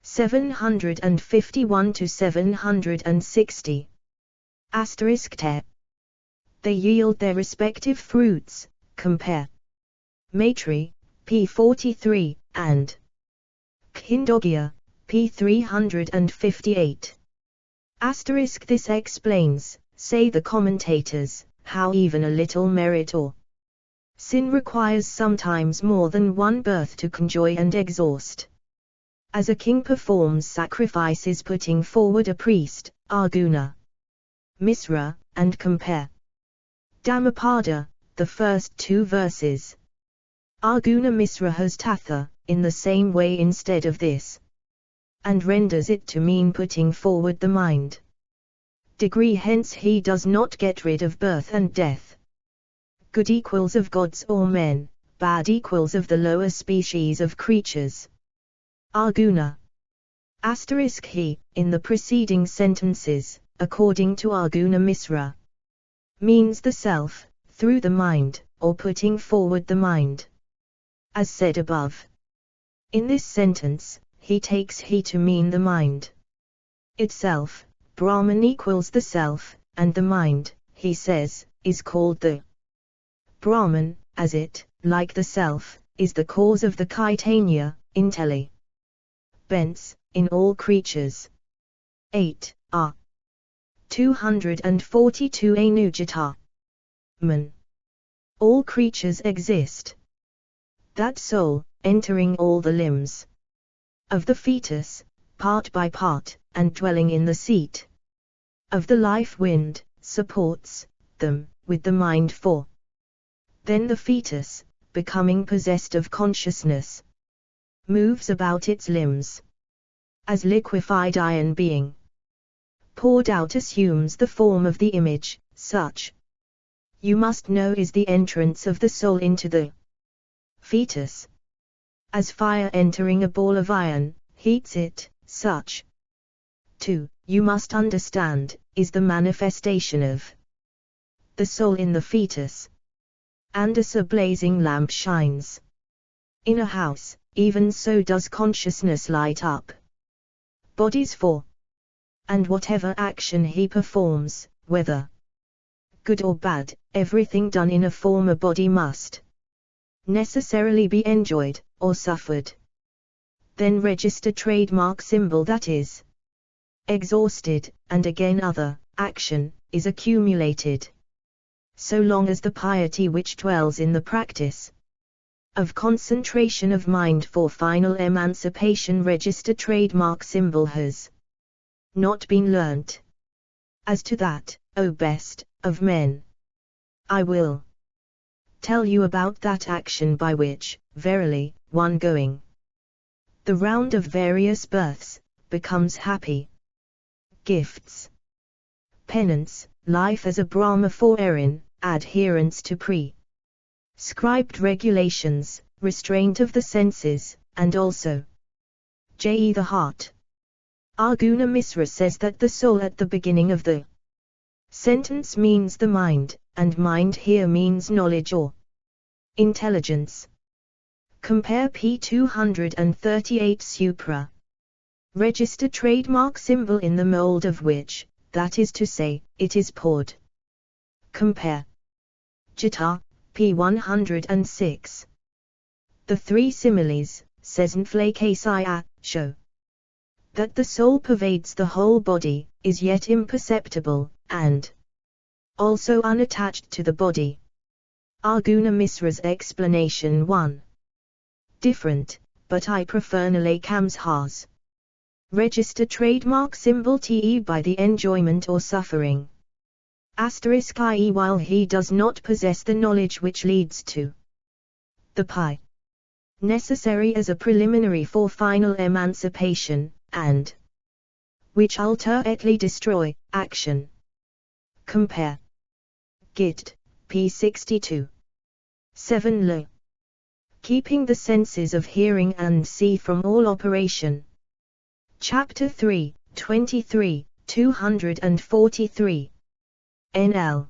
751 to 760. *Te. They yield their respective fruits, compare Maitri, p. 43, and Khindogya, p. 358. This explains, say the commentators, how even a little merit or sin requires sometimes more than one birth to conjoy and exhaust. As a king performs sacrifices putting forward a priest, Arguna Misra, and compare Dhammapada, the first two verses. Arguna Misra has tatha, in the same way instead of this, and renders it to mean putting forward the mind. Degree, hence he does not get rid of birth and death. Good equals of gods or men, bad equals of the lower species of creatures. Arguna he, in the preceding sentences, according to Arguna Misra, means the self, through the mind, or putting forward the mind. As said above. In this sentence, he takes he to mean the mind itself. Brahman equals the self, and the mind, he says, is called the Brahman, as it, like the self, is the cause of the Chaitanya, intelligence, in all creatures. 8. 242 Anujata. Man. All creatures exist. That soul, entering all the limbs of the fetus, part by part, and dwelling in the seat of the life wind, supports them with the mind for. Then the fetus, becoming possessed of consciousness, moves about its limbs. As liquefied iron being poured out assumes the form of the image, such, you must know, is the entrance of the soul into the fetus. As fire entering a ball of iron, heats it, such, too, you must understand, is the manifestation of the soul in the fetus. And as a blazing lamp shines in a house, even so does consciousness light up bodies for. And whatever action he performs, whether good or bad, everything done in a former body must necessarily be enjoyed, or suffered. Then register trademark symbol, that is exhausted, and again other action is accumulated. So long as the piety which dwells in the practice of concentration of mind for final emancipation register trademark symbol has not been learnt. As to that, O best of men, I will tell you about that action by which, verily, one going the round of various births, becomes happy. Gifts, penance, life as a Brahma for Erin, adherence to prescribed regulations, restraint of the senses, and also the heart. Arguna Misra says that the soul at the beginning of the sentence means the mind, and mind here means knowledge or intelligence. Compare p. 238 Supra. Register trademark symbol in the mold of which, that is to say, it is poured. Compare Gita, p. 106. The three similes, says Nflakasaya, show that the soul pervades the whole body, is yet imperceptible, and also unattached to the body. Arjuna Misra's explanation 1. Different, but I prefer Nilakams has. Register trademark symbol TE by the enjoyment or suffering. Asterisk i.e. while he does not possess the knowledge which leads to the pi, necessary as a preliminary for final emancipation, and which ultimately destroy action. Compare Gita, p. 62. 7 Lo. Keeping the senses of hearing and see from all operation. Chapter 3, 23, 243. NL.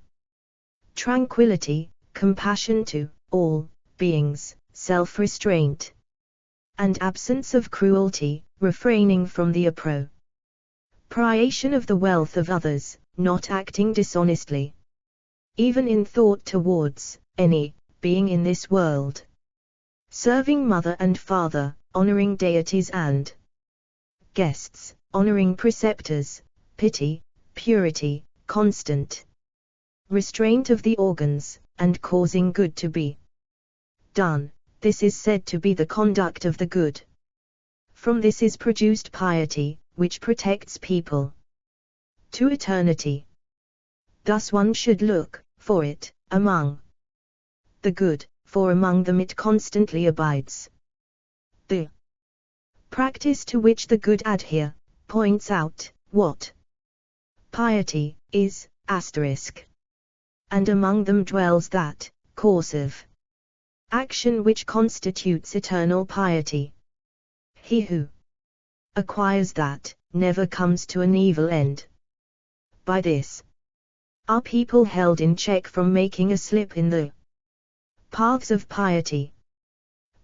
Tranquility, compassion to all beings, self-restraint, and absence of cruelty, refraining from the appropriation of the wealth of others, not acting dishonestly, even in thought towards any being in this world. Serving mother and father, honoring deities and guests, honoring preceptors, pity, purity, constant restraint of the organs, and causing good to be done. This is said to be the conduct of the good. From this is produced piety, which protects people to eternity. Thus one should look for it among the good, for among them it constantly abides. The practice to which the good adhere points out what piety is, asterisk. And among them dwells that course of action which constitutes eternal piety. He who acquires that never comes to an evil end. By this are people held in check from making a slip in the paths of piety.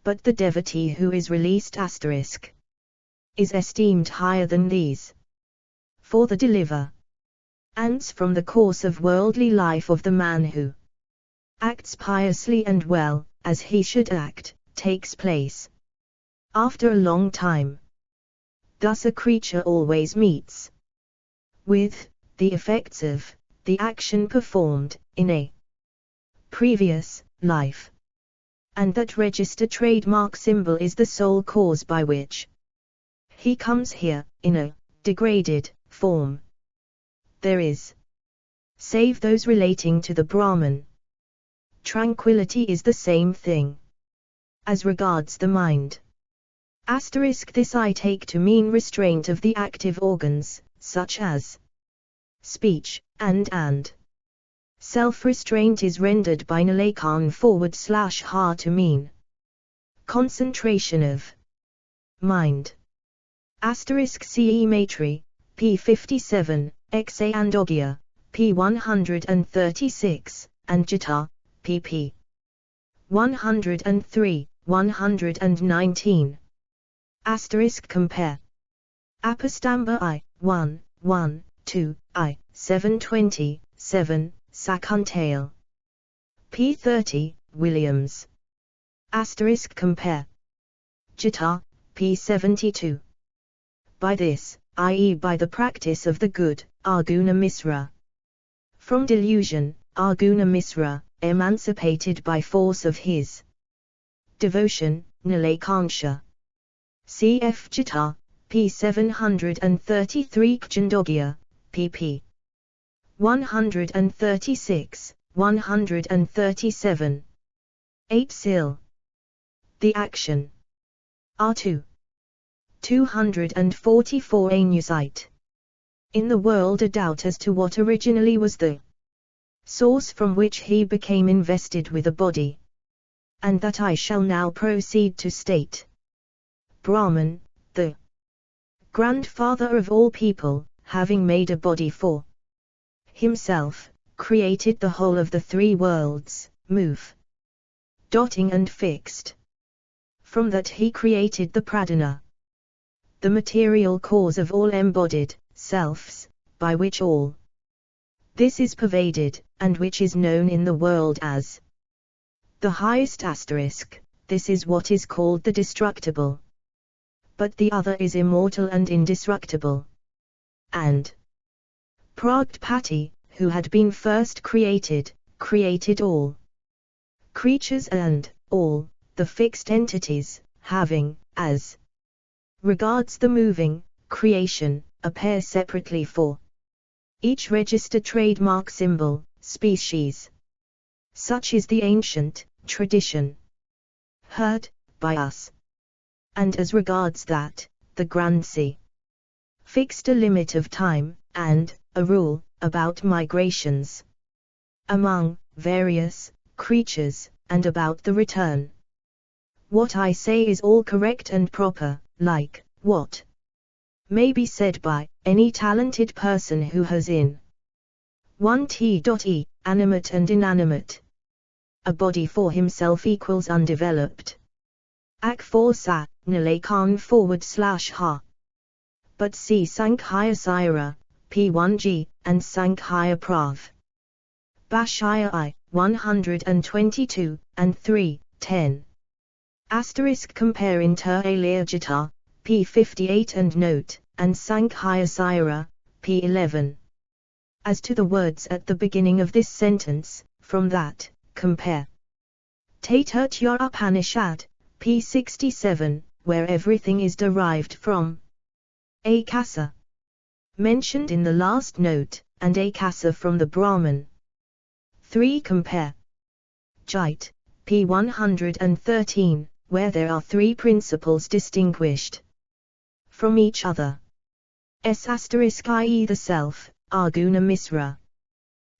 But the devotee who is released asterisk is esteemed higher than these. For the deliverance from the course of worldly life of the man who acts piously and well, as he should act, takes place after a long time. Thus a creature always meets with the effects of the action performed in a previous life, and that register trademark symbol is the sole cause by which he comes here, in a degraded form. There is, save those relating to the Brahman, tranquility is the same thing as regards the mind. Asterisk this I take to mean restraint of the active organs, such as speech, and self-restraint is rendered by Nalakan /ha to mean concentration of mind. Asterisk CE Matri, p. 57, XA and Ogya, p. 136, and Gita, pp. 103, 119. Asterisk compare. Apastamba I, 1, 1, 2, I, 720, 7, Sakuntale. p. 30, Williams. Asterisk compare. Gita, p. 72. By this, i.e. by the practice of the good, Arjuna Misra. From delusion, Arjuna Misra, emancipated by force of his devotion, Nilakansha. Cf. Gita, p. 733 Chandogya, pp. 136, 137. 8 Sil. The action. R2. 244 Anusite. In the world a doubt as to what originally was the source from which he became invested with a body, and that I shall now proceed to state. Brahman, the grandfather of all people, having made a body for himself, created the whole of the three worlds, move, dotting and fixed. From that he created the pradana, the material cause of all embodied selves, by which all this is pervaded, and which is known in the world as the highest asterisk. This is what is called the destructible. But the other is immortal and indestructible. And Pragpati, who had been first created, created all creatures and all the fixed entities, having, as regards the moving creation, appear separately for each registered trademark symbol, species. Such is the ancient tradition heard by us. And as regards that, the Grand C fixed a limit of time, and a rule about migrations among various creatures, and about the return. What I say is all correct and proper, like what may be said by any talented person who has in 1t.e, animate and inanimate, a body for himself equals undeveloped. Ak 4 sa, nilakan /ha. But see Sankhya Sira, P1g, and Sankhya Prav. Bashaya I, 122, and 3, 10. Asterisk compare inter alia Gita, P58 and note, and Sankhya Sira, P11. As to the words at the beginning of this sentence, from that, compare. Taittiriya Upanishad, P67, where everything is derived from Akasa, mentioned in the last note, and Akasa from the Brahman. 3. Compare Jait, P113, where there are three principles distinguished from each other. S*, i.e. the self, Arguna Misra.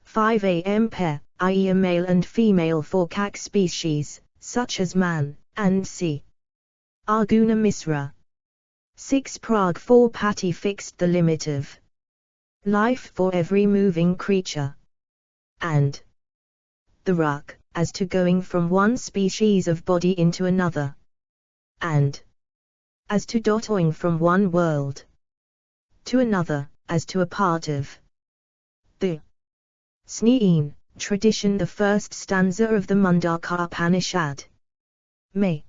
5. Pair, i.e. a male and female for kak species, such as man, and c. Arguna Misra. 6. Prag 4 Patti fixed the limit of life for every moving creature. And the Rak, as to going from one species of body into another. And as to dotting from one world to another, as to a part of the Snein tradition. The first stanza of the Mundaka Upanishad may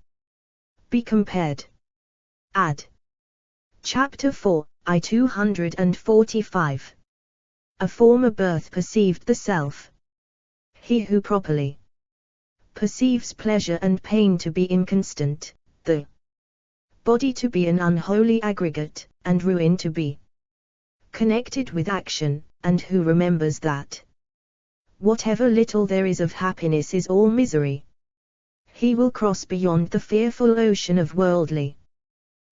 be compared. Ad. Chapter 4, I 245. A former birth perceived the self. He who properly perceives pleasure and pain to be inconstant, the body to be an unholy aggregate, and ruin to be connected with action, and who remembers that whatever little there is of happiness is all misery, he will cross beyond the fearful ocean of worldly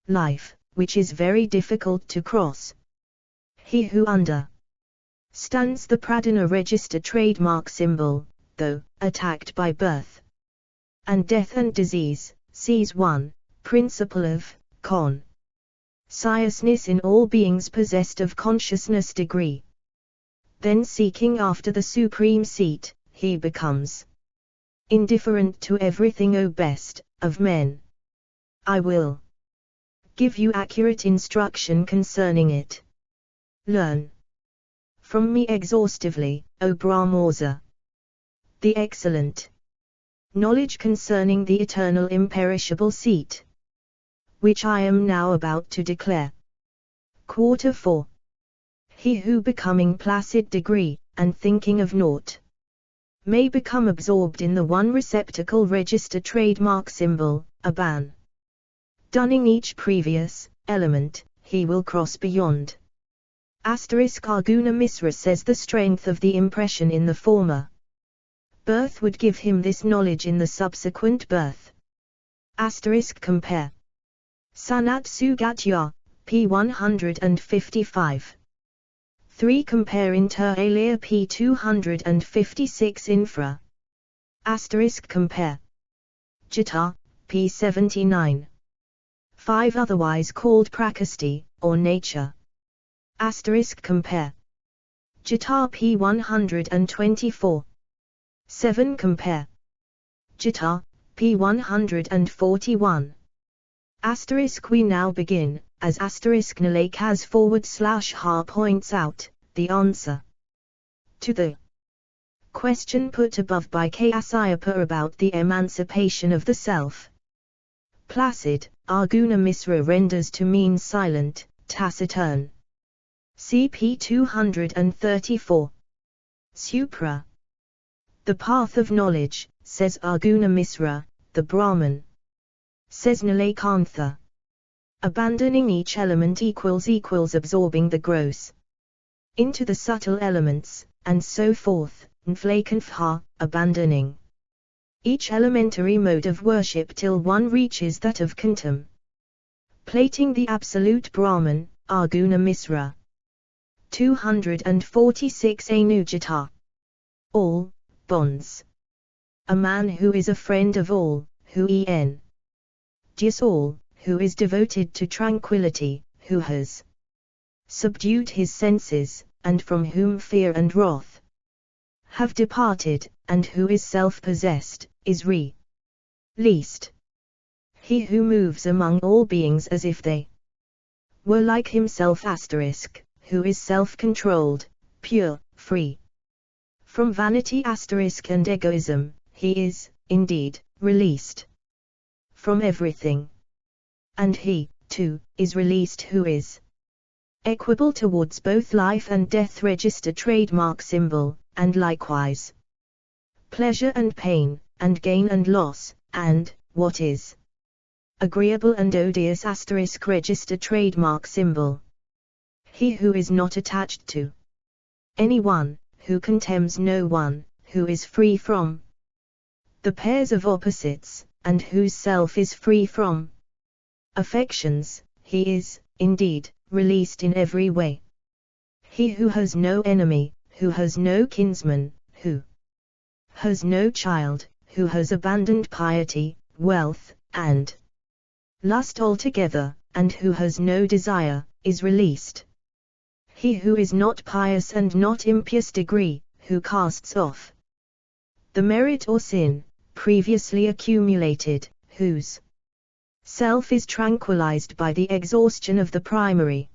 life, which is very difficult to cross. He who understands the Pradhana registered trademark symbol, though attacked by birth and death and disease, sees one principle of consciousness in all beings possessed of consciousness degree. Then seeking after the supreme seat, he becomes indifferent to everything. O best of men, I will give you accurate instruction concerning it. Learn from me exhaustively, O Brahmasa, the excellent knowledge concerning the eternal imperishable seat, which I am now about to declare. Quarter 4. He who becoming placid degree, and thinking of naught, may become absorbed in the one receptacle registered trademark symbol, abandoning each previous element, he will cross beyond. Arguna Misra says the strength of the impression in the former birth would give him this knowledge in the subsequent birth. Compare Sanat Sugatya, p. 155. 3. Compare inter alia p. 256 infra. Compare Gita, p. 79. 5. Otherwise called Prakristi, or nature. Compare Gita p. 124. 7. Compare Gita, p. 141. We now begin, as Nalakaz /ha points out, the answer to the question put above by K. Asayappa about the emancipation of the self. Placid, Arguna Misra renders to mean silent, taciturn. CP 234. Supra. The path of knowledge, says Arjuna Misra, the Brahman. Says Nilakantha. Abandoning each element equals absorbing the gross into the subtle elements, and so forth, Nflakantha, abandoning each elementary mode of worship till one reaches that of contemplating the absolute Brahman, Arjuna Misra. 246 Anujata. All bonds. A man who is a friend of all, who enjoys all, who is devoted to tranquility, who has subdued his senses, and from whom fear and wrath have departed, and who is self-possessed, is released. He who moves among all beings as if they were like himself asterisk, who is self-controlled, pure, free from vanity asterisk and egoism, he is, indeed, released from everything. And he, too, is released who is equable towards both life and death register trademark symbol, and likewise pleasure and pain, and gain and loss, and, what is agreeable and odious asterisk register trademark symbol. He who is not attached to anyone, who contemns no one, who is free from the pairs of opposites, and whose self is free from affections, he is, indeed, released in every way. He who has no enemy, who has no kinsman, who has no child, who has abandoned piety, wealth, and lust altogether, and who has no desire, is released. He who is not pious and not impious degree, who casts off the merit or sin, previously accumulated, whose self is tranquilized by the exhaustion of the primary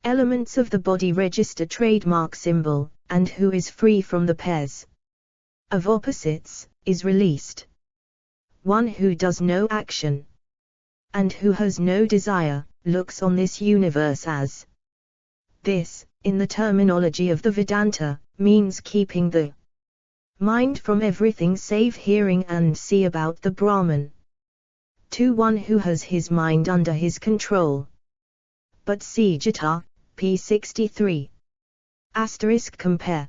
elements of the body register trademark symbol, and who is free from the pairs of opposites, is released. One who does no action, and who has no desire, looks on this universe as this, in the terminology of the Vedanta, means keeping the mind from everything save hearing and see about the Brahman. To one who has his mind under his control. But see Gita, p. 63. Asterisk compare.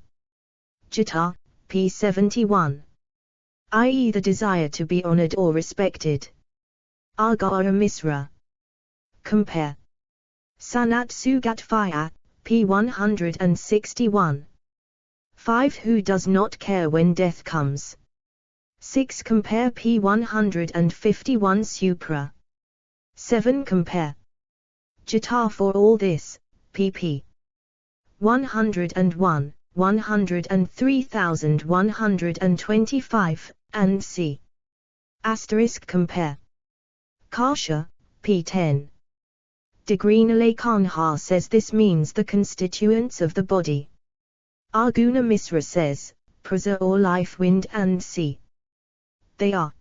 Gita, p. 71. I.e. the desire to be honored or respected. Arjuna Misra. Compare. Sanat Sugat Phaya, p. 161. 5. Who does not care when death comes. 6. Compare p. 151 Supra. 7. Compare. Gita for all this, pp. 101, 103,125, and c. Asterisk compare. Kasha, p. 10. Degree Nilakantha says this means the constituents of the body. Arjuna Misra says, prasa or life wind and sea. They are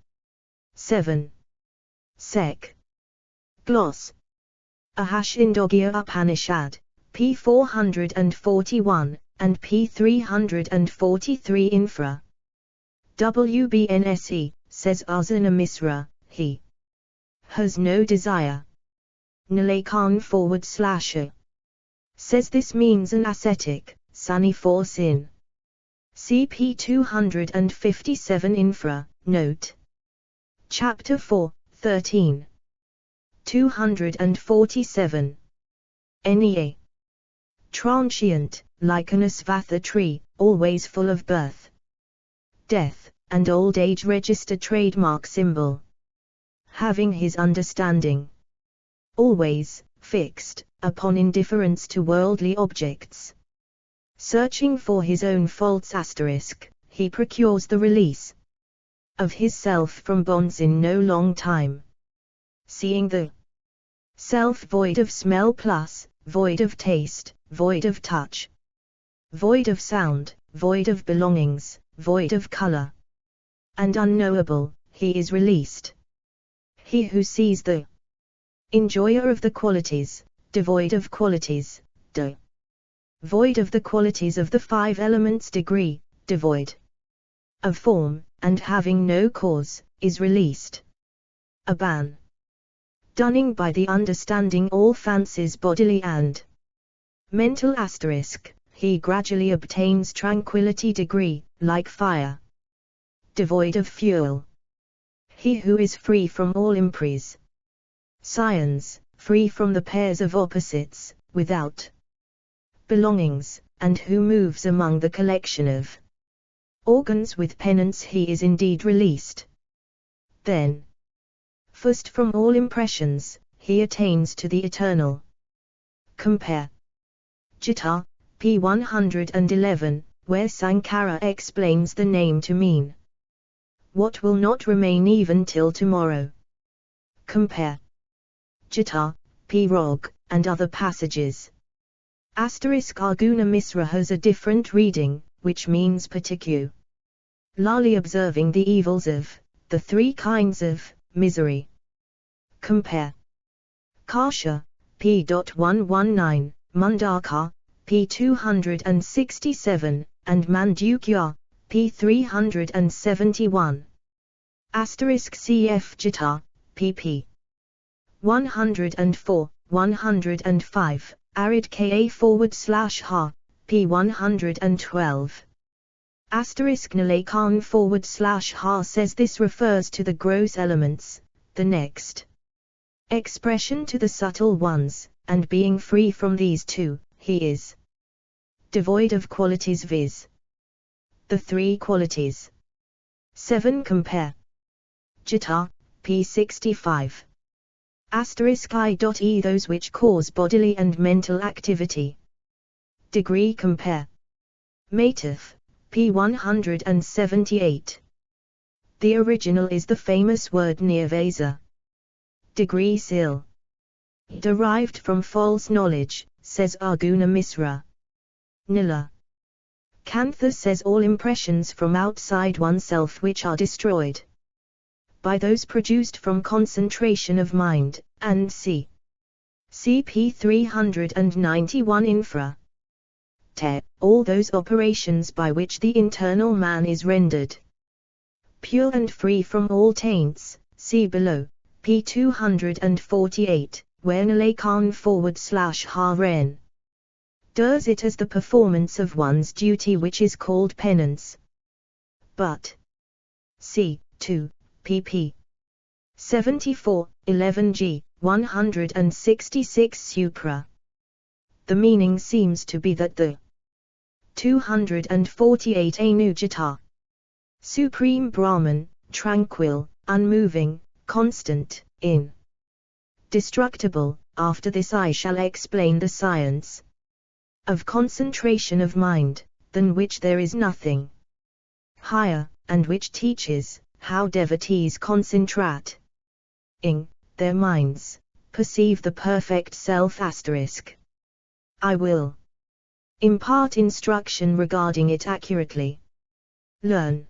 7. Sek. Gloss. Ahashindogya Upanishad, p. 441, and p. 343 Infra. WBNSE, says Arjuna Misra, he has no desire. Nilakantha says this means an ascetic, sunny force in CP 257 Infra, note. Chapter 4, 13. 247. NEA. Transient, like an asvatha tree, always full of birth, death, and old age register trademark symbol. Having his understanding always fixed upon indifference to worldly objects. Searching for his own faults asterisk, he procures the release of his self from bonds in no long time. Seeing the self void of smell plus, void of taste, void of touch, void of sound, void of belongings, void of color, and unknowable, he is released. He who sees the enjoyer of the qualities, devoid of qualities, void of the qualities of the five elements. Degree, devoid of form, and having no cause, is released. A ban. Dunning by the understanding all fancies bodily and mental. He gradually obtains tranquility. Degree, like fire, devoid of fuel. He who is free from all emprise. Science, free from the pairs of opposites, without belongings, and who moves among the collection of organs with penance. He is indeed released. Then, first from all impressions, he attains to the eternal. Compare Gita, p. 111, where Sankara explains the name to mean what will not remain even till tomorrow. Compare Gita, p. Rog, and other passages. Arjuna Misra has a different reading, which means particularly observing the evils of the three kinds of misery. Compare Karsha, p. 119, Mundaka, p. 267, and Mandukya, p. 371. Cf. Gita, pp. 104, 105, Arid Ka/ha, p. 112. Nalakan/ha says this refers to the gross elements, the next expression to the subtle ones, and being free from these two, he is devoid of qualities, viz. the three qualities. 7. Compare Gita, p. 65. I.e. those which cause bodily and mental activity. Degree. Compare Matith, p. 178. The original is the famous word nirvasa. Degree. Sil. Derived from false knowledge, says Arjuna Misra. Nila Kantha says all impressions from outside oneself which are destroyed by those produced from concentration of mind, and cp 391 infra. All those operations by which the internal man is rendered pure and free from all taints, see below, p. 248, where Nalakan/ha does it as the performance of one's duty which is called penance. But c. 2, pp. 74, 11g, 166 supra. The meaning seems to be that the 248 Anujata, Supreme Brahman, tranquil, unmoving, constant, indestructible. After this I shall explain the science of concentration of mind, than which there is nothing higher, and which teaches how devotees concentrate their minds, perceive the perfect self. I will impart instruction regarding it accurately. Learn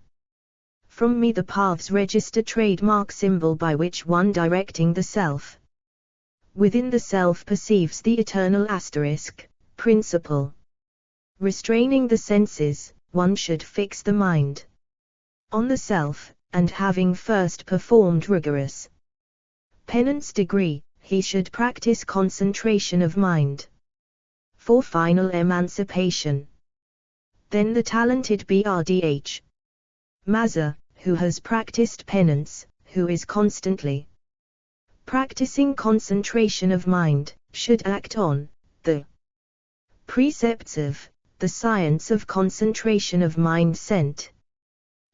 from me the path's register trademark symbol by which one directing the self within the self perceives the eternal principle. Restraining the senses, one should fix the mind on the self, and having first performed rigorous penance. Degree, he should practice concentration of mind for final emancipation. Then the talented Brdh. Mazza, who has practiced penance, who is constantly practicing concentration of mind, should act on the precepts of the science of concentration of mind,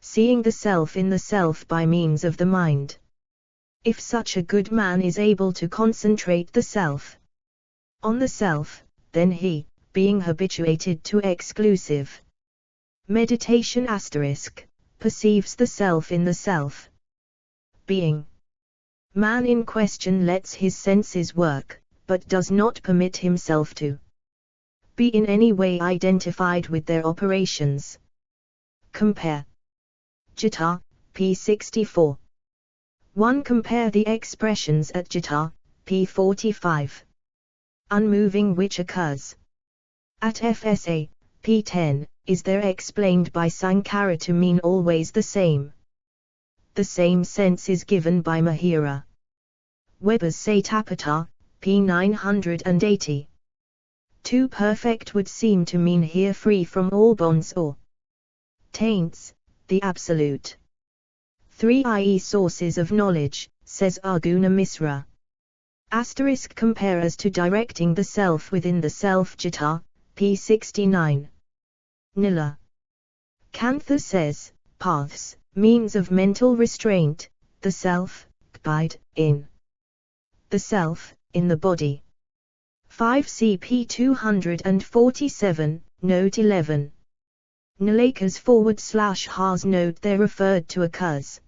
seeing the self in the self by means of the mind. If such a good man is able to concentrate the self on the self, then he, being habituated to exclusive meditation perceives the self in the self. Being man in question lets his senses work, but does not permit himself to be in any way identified with their operations. Compare Gita, p. 64. 1. Compare the expressions at Gita, p. 45. Unmoving which occurs At FSA, p10, is there explained by Sankara to mean always the same. The same sense is given by Mahira. Weber's Satapata, p. 980. Too perfect would seem to mean here free from all bonds or taints, the absolute. 3 i.e. sources of knowledge, says Arjuna Misra. Asterisk compare as to directing the self within the self Jita, p. 69. Nila. Kantha says, paths, means of mental restraint, the self, kbide, in the self, in the body. 5 CP 247, note 11. Nalakas /has note there referred to occurs.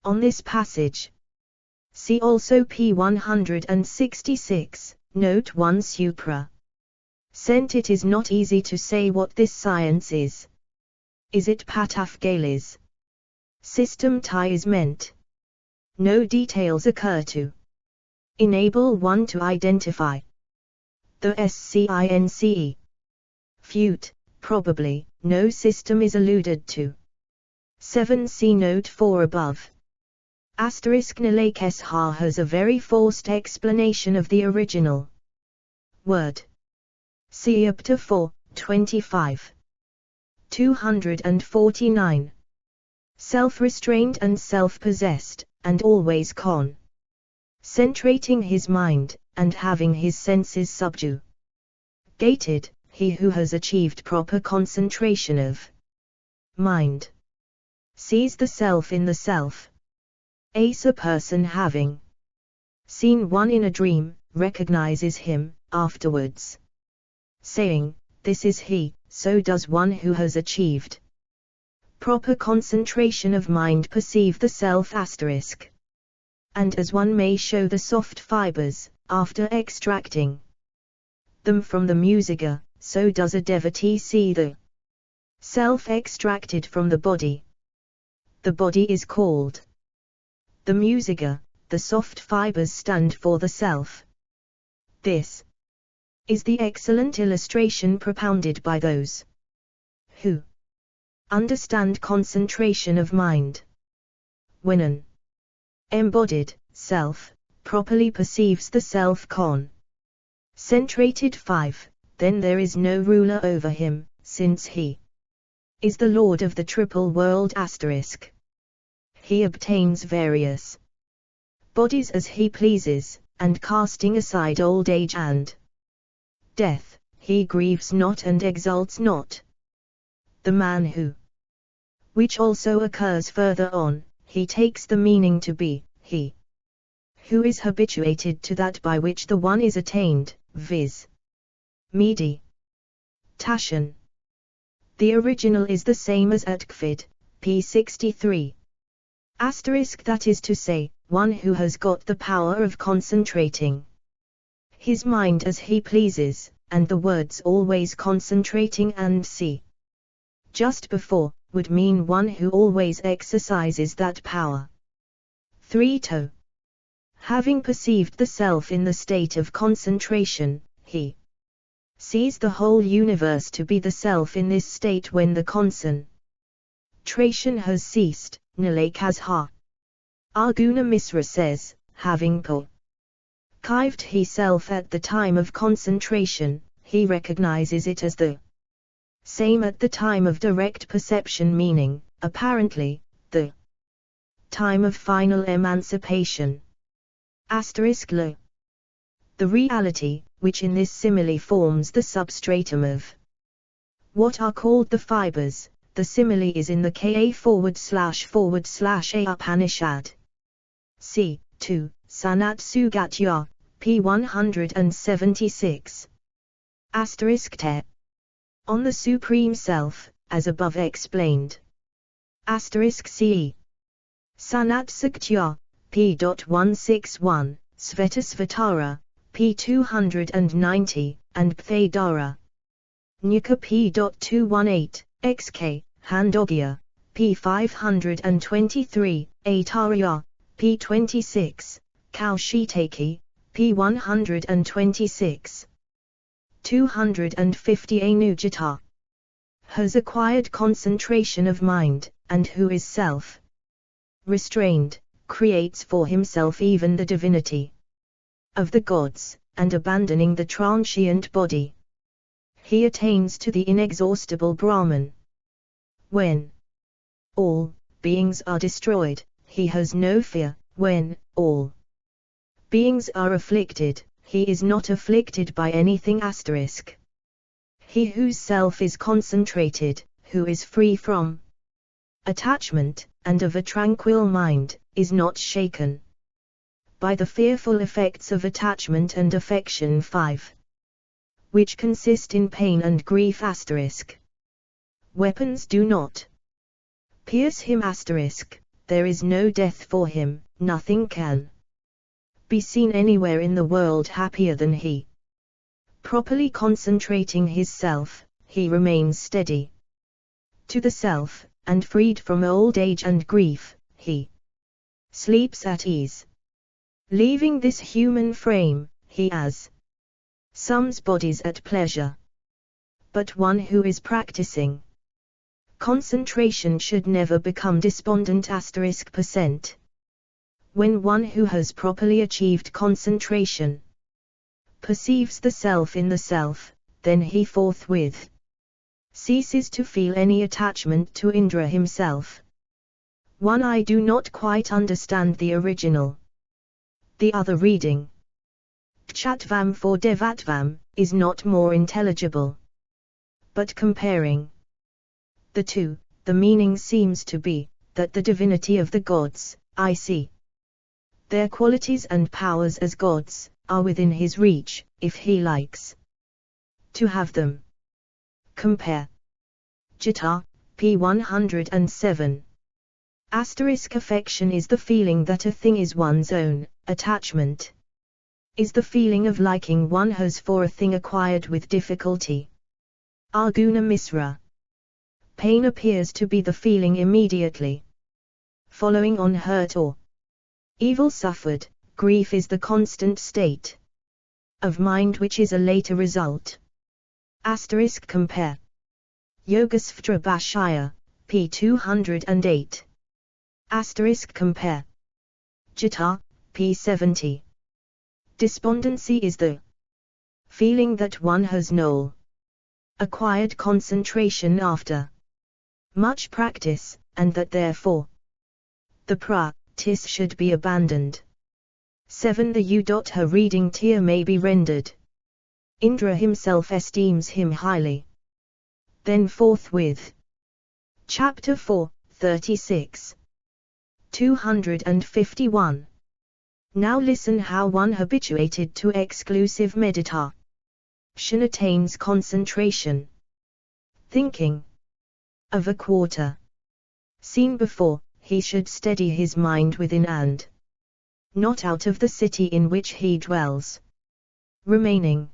On this passage. See also p. 166, note 1 supra. Sent it is not easy to say what this science is. Is it Patafgalis? System tie is meant. No details occur to enable one to identify the SCINCE. Fute, probably, no system is alluded to. 7 see note 4 above. Asterisk Nalakes Ha has a very forced explanation of the original word. See up to 4, 25. 249. Self-restrained and self-possessed, and always concentrating his mind, and having his senses subjugated, he who has achieved proper concentration of mind sees the self in the self. As a person having seen one in a dream, recognizes him, afterwards, saying, "This is he," so does one who has achieved proper concentration of mind perceive the self asterisk. And as one may show the soft fibers, after extracting them from the musica, so does a devotee see the self extracted from the body. The body is called the musica, the soft fibers stand for the self. This is the excellent illustration propounded by those who understand concentration of mind. When an embodied self properly perceives the self concentrated 5, then there is no ruler over him, since he is the Lord of the triple world asterisk. He obtains various bodies as he pleases, and casting aside old age and death, he grieves not and exults not. The man who, which also occurs further on, he takes the meaning to be, he who is habituated to that by which the one is attained, viz. Medi Tashan. The original is the same as at Kvid, p. 63. Asterisk that is to say, one who has got the power of concentrating his mind as he pleases, and the words always concentrating and see just before, would mean one who always exercises that power. 3 to. Having perceived the self in the state of concentration, he sees the whole universe to be the self in this state when the concentration has ceased, Nalakas Ha. Arjuna Misra says, having perceived himself at the time of concentration, he recognizes it as the same at the time of direct perception, meaning, apparently, the time of final emancipation. Asterisk lo. The reality, which in this simile forms the substratum of what are called the fibers, the simile is in the Ka // A Upanishad. C. 2, Sanat Sugatya, p. 176. Asterisk te. On the Supreme Self, as above explained. Asterisk ce. Sanat Saktya, p. 161, Svetasvatara, p. 290, and Pthedara. Nuka p. 218, xk, Handogya, p. 523, Atarya, p. 26, Kaushitaki, p. 126. 250 Anujata. Has acquired concentration of mind, and who is self-restrained, creates for himself even the divinity of the gods, and abandoning the transient body, he attains to the inexhaustible Brahman. When all beings are destroyed, he has no fear. When all beings are afflicted, he is not afflicted by anything. He whose self is concentrated, who is free from attachment, and of a tranquil mind, is not shaken by the fearful effects of attachment and affection 5, which consist in pain and grief. Weapons do not pierce him. There is no death for him, nothing can be seen anywhere in the world happier than he. Properly concentrating his self, he remains steady to the self, and freed from old age and grief, he sleeps at ease. Leaving this human frame, he assumes bodies at pleasure. But one who is practicing concentration should never become despondent. When one who has properly achieved concentration perceives the self in the self, then he forthwith ceases to feel any attachment to Indra himself. 1. I do not quite understand the original. The other reading, Chatvam for Devatvam, is not more intelligible. But comparing the two, the meaning seems to be that the divinity of the gods, I see their qualities and powers as gods, are within his reach, if he likes to have them. Compare Gita, p. 107. Affection is the feeling that a thing is one's own. Attachment is the feeling of liking one has for a thing acquired with difficulty. Arguna Misra. Pain appears to be the feeling immediately following on hurt or evil suffered. Grief is the constant state of mind which is a later result. Compare Yogasvatra Bhashya, p. 208. Compare Gita, p. 70. Despondency is the feeling that one has no acquired concentration after much practice, and that therefore the practice should be abandoned. 7. The U.Her reading tier may be rendered. Indra himself esteems him highly. Then forthwith. Chapter 4, 36. 251. Now listen how one habituated to exclusive meditation attains concentration. Thinking of a quarter seen before, he should steady his mind within and not out of the city in which he dwells. Remaining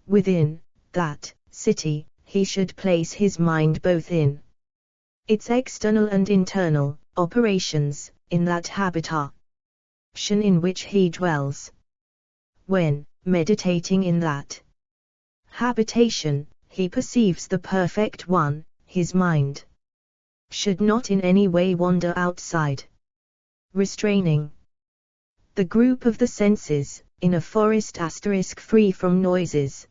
within that city, he should place his mind both in its external and internal operations, in that habitation in which he dwells. When meditating in that habitation, he perceives the perfect one, his mind should not in any way wander outside. Restraining the group of the senses, in a forest free from noises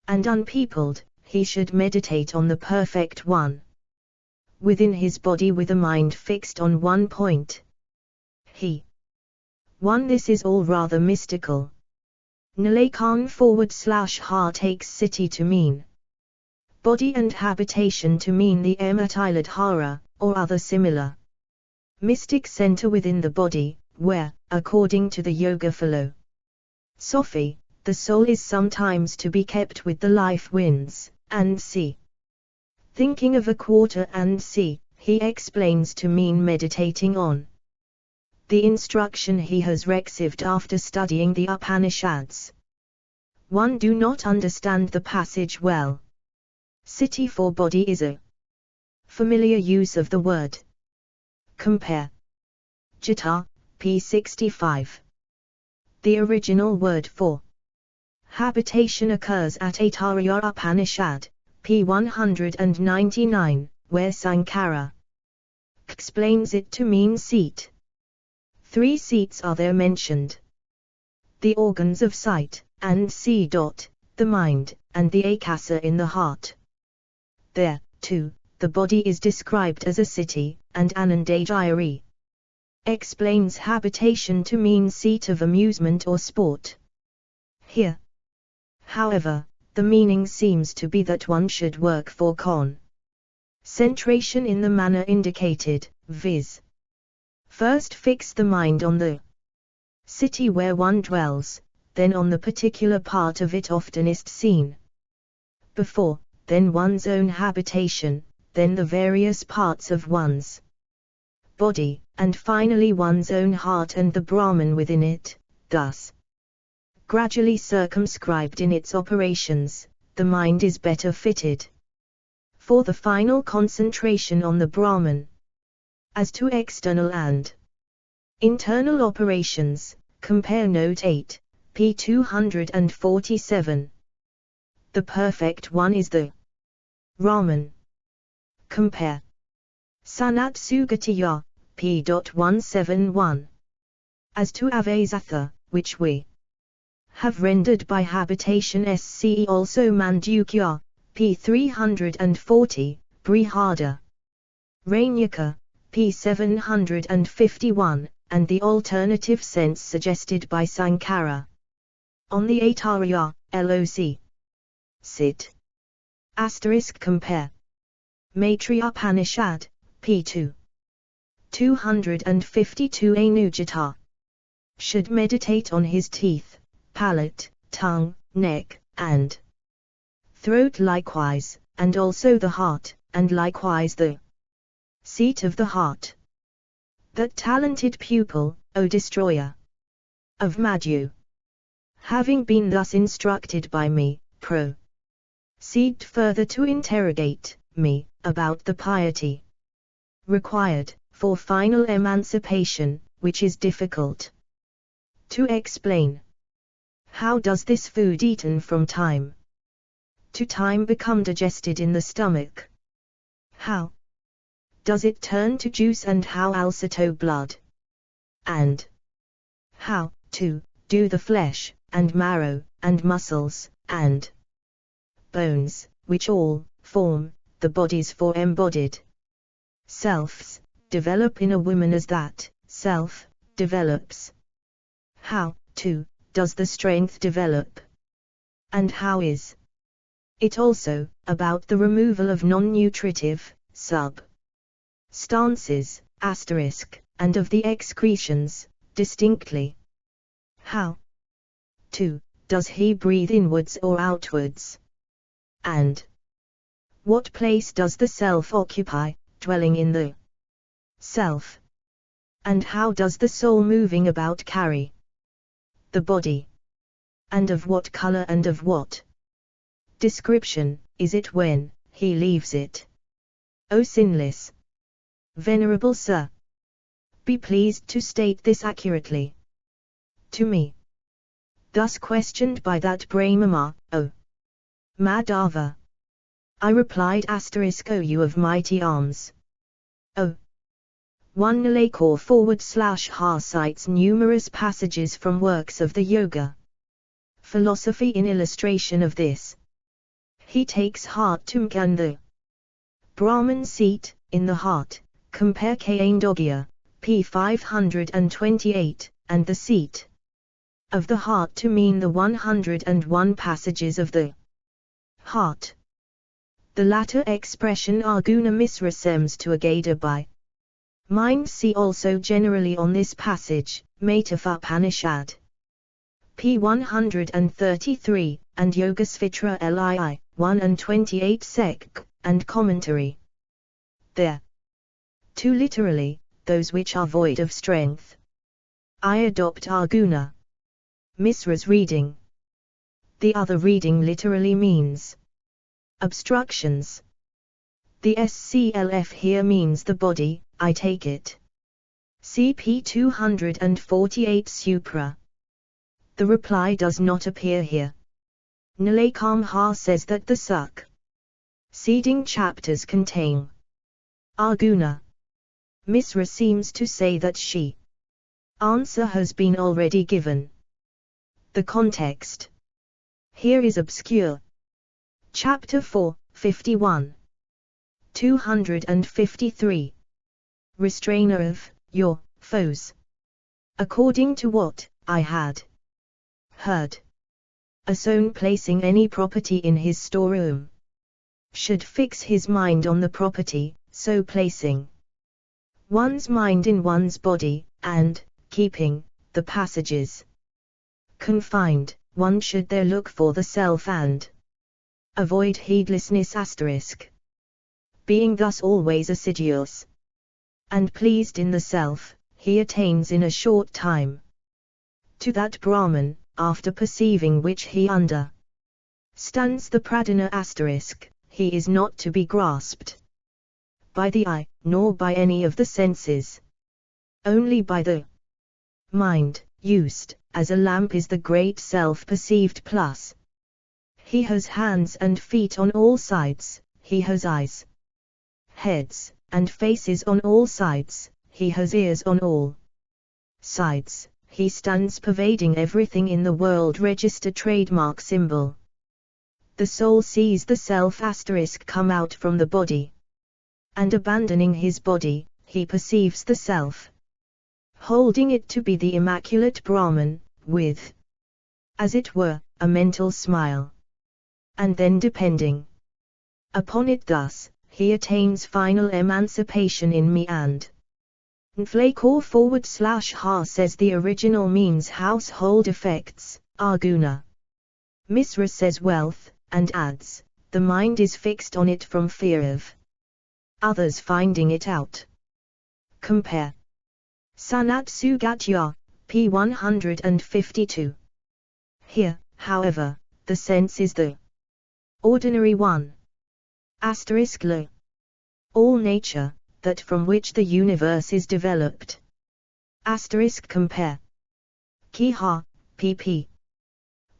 and unpeopled, he should meditate on the perfect one within his body with a mind fixed on one point. This is all rather mystical. Nilakan / takes city to mean body and habitation to mean the Ematilad or other similar mystic center within the body, where, according to the yoga philosophy, the soul is sometimes to be kept with the life winds, and sea. Thinking of a quarter and sea, he explains to mean meditating on the instruction he has received after studying the Upanishads. 1. Do not understand the passage well. City for body is a familiar use of the word. Compare Gita, p. 65. The original word for Habitation occurs at Aitāraya Upanishad, p. 199, where Sankara explains it to mean seat. 3 seats are there mentioned: the organs of sight, and c. the mind, and the akasa in the heart. There, too, the body is described as a city, and Anandajayari explains habitation to mean seat of amusement or sport. Here, however, the meaning seems to be that one should work for concentration in the manner indicated, viz. First fix the mind on the city where one dwells, then on the particular part of it oftenest seen before, then one's own habitation, then the various parts of one's body, and finally one's own heart and the Brahman within it. Thus, gradually circumscribed in its operations, the mind is better fitted for the final concentration on the Brahman. As to external and internal operations, compare Note 8, p. 247. The perfect one is the Brahman. Compare Sanat Sugatiya, p. 171. As to Avasatha, which we have rendered by habitation sce also Mandukya, p. 340, Brihada Ranyaka, p. 751, and the alternative sense suggested by Sankara on the Aitāraya, LOC. Sit. Compare Maitreya Upanishad, p. 252. Anujata should meditate on his teeth, palate, tongue, neck, and throat likewise, and also the heart, and likewise the seat of the heart. That talented pupil, O destroyer of Madhu, having been thus instructed by me, proceed further to interrogate me about the piety required for final emancipation, which is difficult to explain. How does this food eaten from time to time become digested in the stomach? How does it turn to juice, and how also to blood? And how, too, do the flesh, and marrow, and muscles, and bones, which all form the bodies for embodied selves, develop in a woman as that self develops? How, too, does the strength develop? And how is it also about the removal of non-nutritive substances, and of the excretions, distinctly? How, too, does he breathe inwards or outwards? And what place does the self occupy, dwelling in the self? And how does the soul moving about carry the body? And of what color and of what description is it when he leaves it? O sinless, venerable Sir, be pleased to state this accurately to me. Thus questioned by that Brahmama, O Madhava, I replied, O you of mighty arms, O 1 Nalakor /ha cites numerous passages from works of the Yoga philosophy in illustration of this. He takes heart tumka and the Brahman seat, in the heart, compare Kaindogya, p. 528, and the seat of the heart to mean the 101 passages of the heart. The latter expression Arguna misresems to Agada by mind. See also generally on this passage, Maitreya Upanishad, p. 133, and Yogasvitra Lii, 1 sec, and commentary. There, too, literally, those which are void of strength. I adopt Arguna Misra's reading. The other reading literally means obstructions. The SCLF here means the body, I take it. CP 248 Supra. The reply does not appear here. Nalakamha says that the succeeding chapters contain Arguna. Misra seems to say that she answer has been already given. The context here is obscure. Chapter 4, 51. 253. Restrainer of your foes. According to what I had heard, a son placing any property in his storeroom should fix his mind on the property, so placing one's mind in one's body, and keeping the passages confined, one should there look for the self and avoid heedlessness. Being thus always assiduous and pleased in the self, he attains in a short time to that Brahman, after perceiving which he understands the pradhana. He is not to be grasped by the eye, nor by any of the senses, only by the mind, used as a lamp is the great self-perceived plus. He has hands and feet on all sides, he has eyes, heads, and faces on all sides, he has ears on all sides, he stands pervading everything in the world. Register trademark symbol. The soul sees the self come out from the body, and abandoning his body, he perceives the self, holding it to be the immaculate Brahman, with, as it were, a mental smile, and then depending upon it thus, he attains final emancipation in me. And Nflakor / says the original means household effects, Arguna. Misra says wealth, and adds, the mind is fixed on it from fear of others finding it out. Compare Sanat Sugatya, p. 152. Here, however, the sense is the ordinary one. *L. All nature, that from which the universe is developed. Compare Kiha, pp.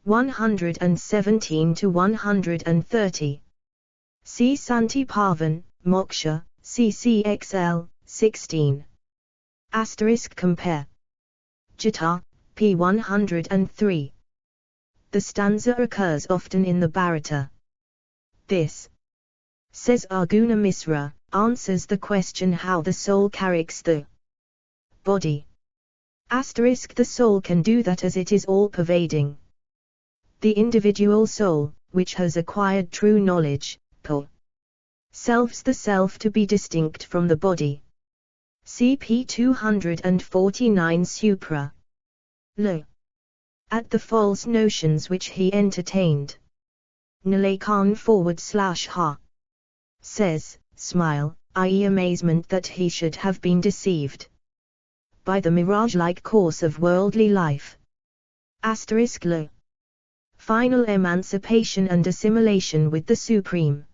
117 to 130. See Santi Pavan, Moksha, CCXL, 16. Compare Gita, p. 103. The stanza occurs often in the Bharata. This, says Arguna Misra, answers the question how the soul carries the body. The soul can do that as it is all-pervading. The individual soul, which has acquired true knowledge, selves the self to be distinct from the body. CP 249 Supra. Lo. At the false notions which he entertained. Nalakan / says, smile, i.e. amazement that he should have been deceived by the mirage-like course of worldly life. Lo. Final emancipation and assimilation with the Supreme.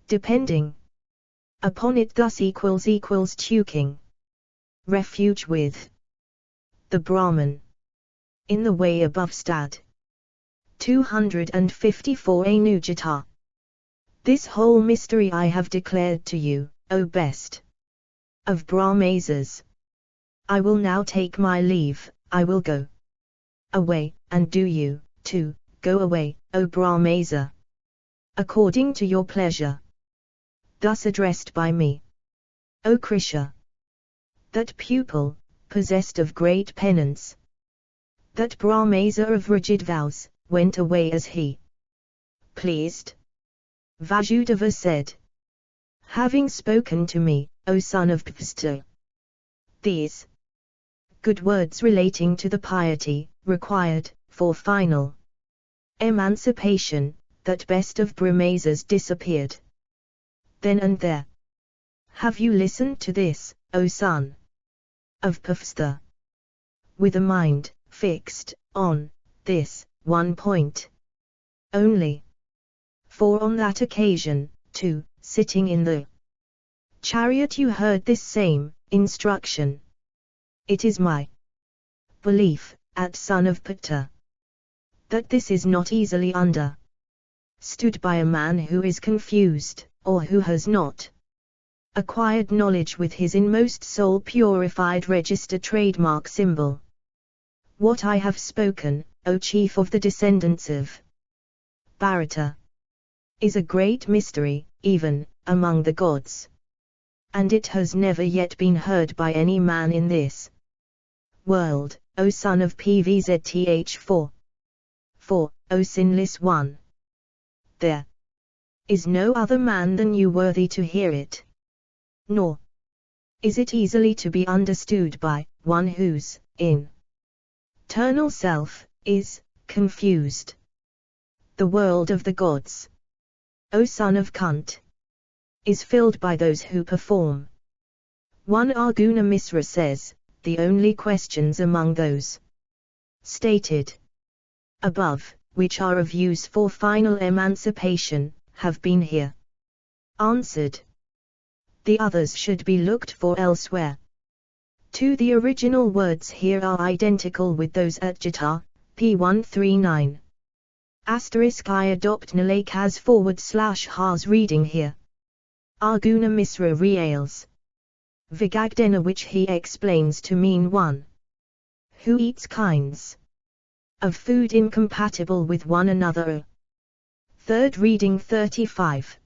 Depending upon it thus taking refuge with the Brahman. In the way above Stad. 254 Anujata. This whole mystery I have declared to you, O best of Brahmasas. I will now take my leave, I will go away, and do you, too, go away, O Brahmasa, according to your pleasure. Thus addressed by me, O Krisha. That pupil, possessed of great penance, that Brahmasa of rigid vows, went away as he pleased. Vasudeva said, having spoken to me, O son of Pvsta, these good words relating to the piety required for final emancipation, that best of Brahmasas disappeared then and there. Have you listened to this, O son of Pvsta, with a mind fixed on this one point only? For on that occasion, too, sitting in the chariot you heard this same instruction. It is my belief, at son of Putta, that this is not easily understood by a man who is confused, or who has not acquired knowledge with his inmost soul purified register trademark symbol. What I have spoken, O chief of the descendants of Bharata, is a great mystery, even among the gods. And it has never yet been heard by any man in this world, O son of PVZTH4. O sinless one. There is no other man than you worthy to hear it. Nor is it easily to be understood by one whose internal self is confused. The world of the gods, O son of Kunt, is filled by those who perform. One Arjuna Misra says, the only questions among those stated above, which are of use for final emancipation, have been here answered. The others should be looked for elsewhere. 2. The original words here are identical with those at Gita, p. 139. I adopt Nalakaz /Ha's reading here. Arjuna Misra reales Vigagdena, which he explains to mean one who eats kinds of food incompatible with one another. 3rd reading 35.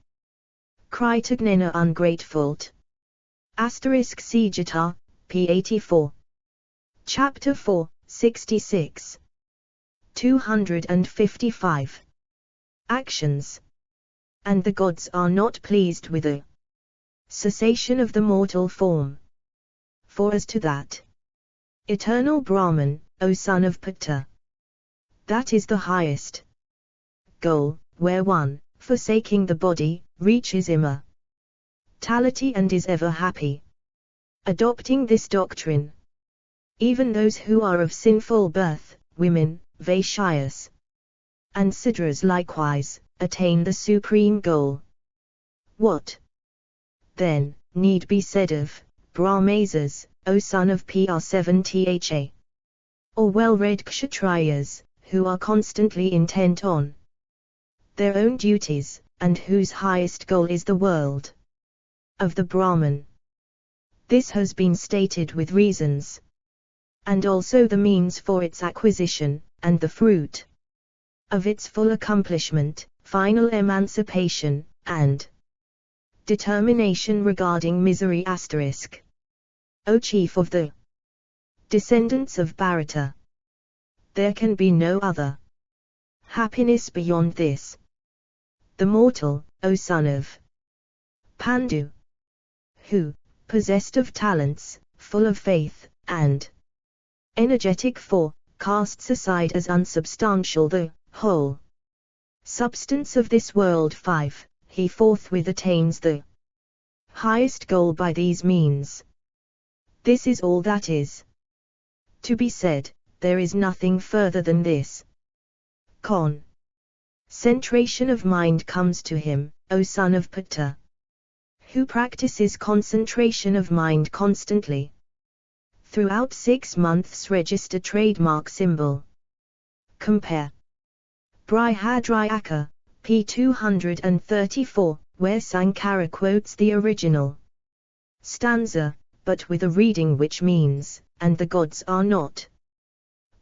Kritagnena ungrateful. See Gita, p. 84. Chapter 4, 66. 255. Actions. And the gods are not pleased with the cessation of the mortal form. For as to that eternal Brahman, O son of Putta, that is the highest goal, where one, forsaking the body, reaches immortality and is ever happy. Adopting this doctrine, even those who are of sinful birth, women, Vaishyas, and Sidras likewise, attain the supreme goal. What, then, need be said of Brahmasas, O son of PR7THA? Or well-read Kshatriyas, who are constantly intent on their own duties, and whose highest goal is the world of the Brahman. This has been stated with reasons, and also the means for its acquisition, and the fruit of its full accomplishment, final emancipation, and determination regarding misery. O chief of the descendants of Bharata, there can be no other happiness beyond this. The mortal, O son of Pandu, who, possessed of talents, full of faith, and energetic for, casts aside as unsubstantial the whole substance of this world. 5. He forthwith attains the highest goal by these means. This is all that is to be said. There is nothing further than this. Concentration of mind comes to him, O son of Putta, who practices concentration of mind constantly throughout 6 months. Register trademark symbol. Compare Brihadryaka, p. 234, where Sankara quotes the original stanza, but with a reading which means, and the gods are not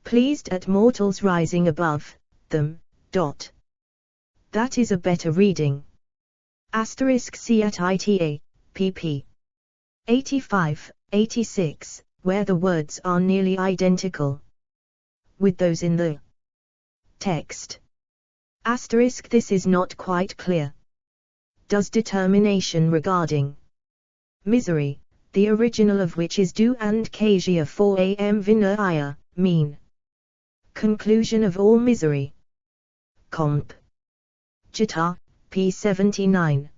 pleased at mortals rising above them. That is a better reading. See at ITA, pp. 85, 86, where the words are nearly identical with those in the text. This is not quite clear. Does determination regarding misery, the original of which is du and kajya 4am vinaya, mean conclusion of all misery? Comp. Gita, p. 79.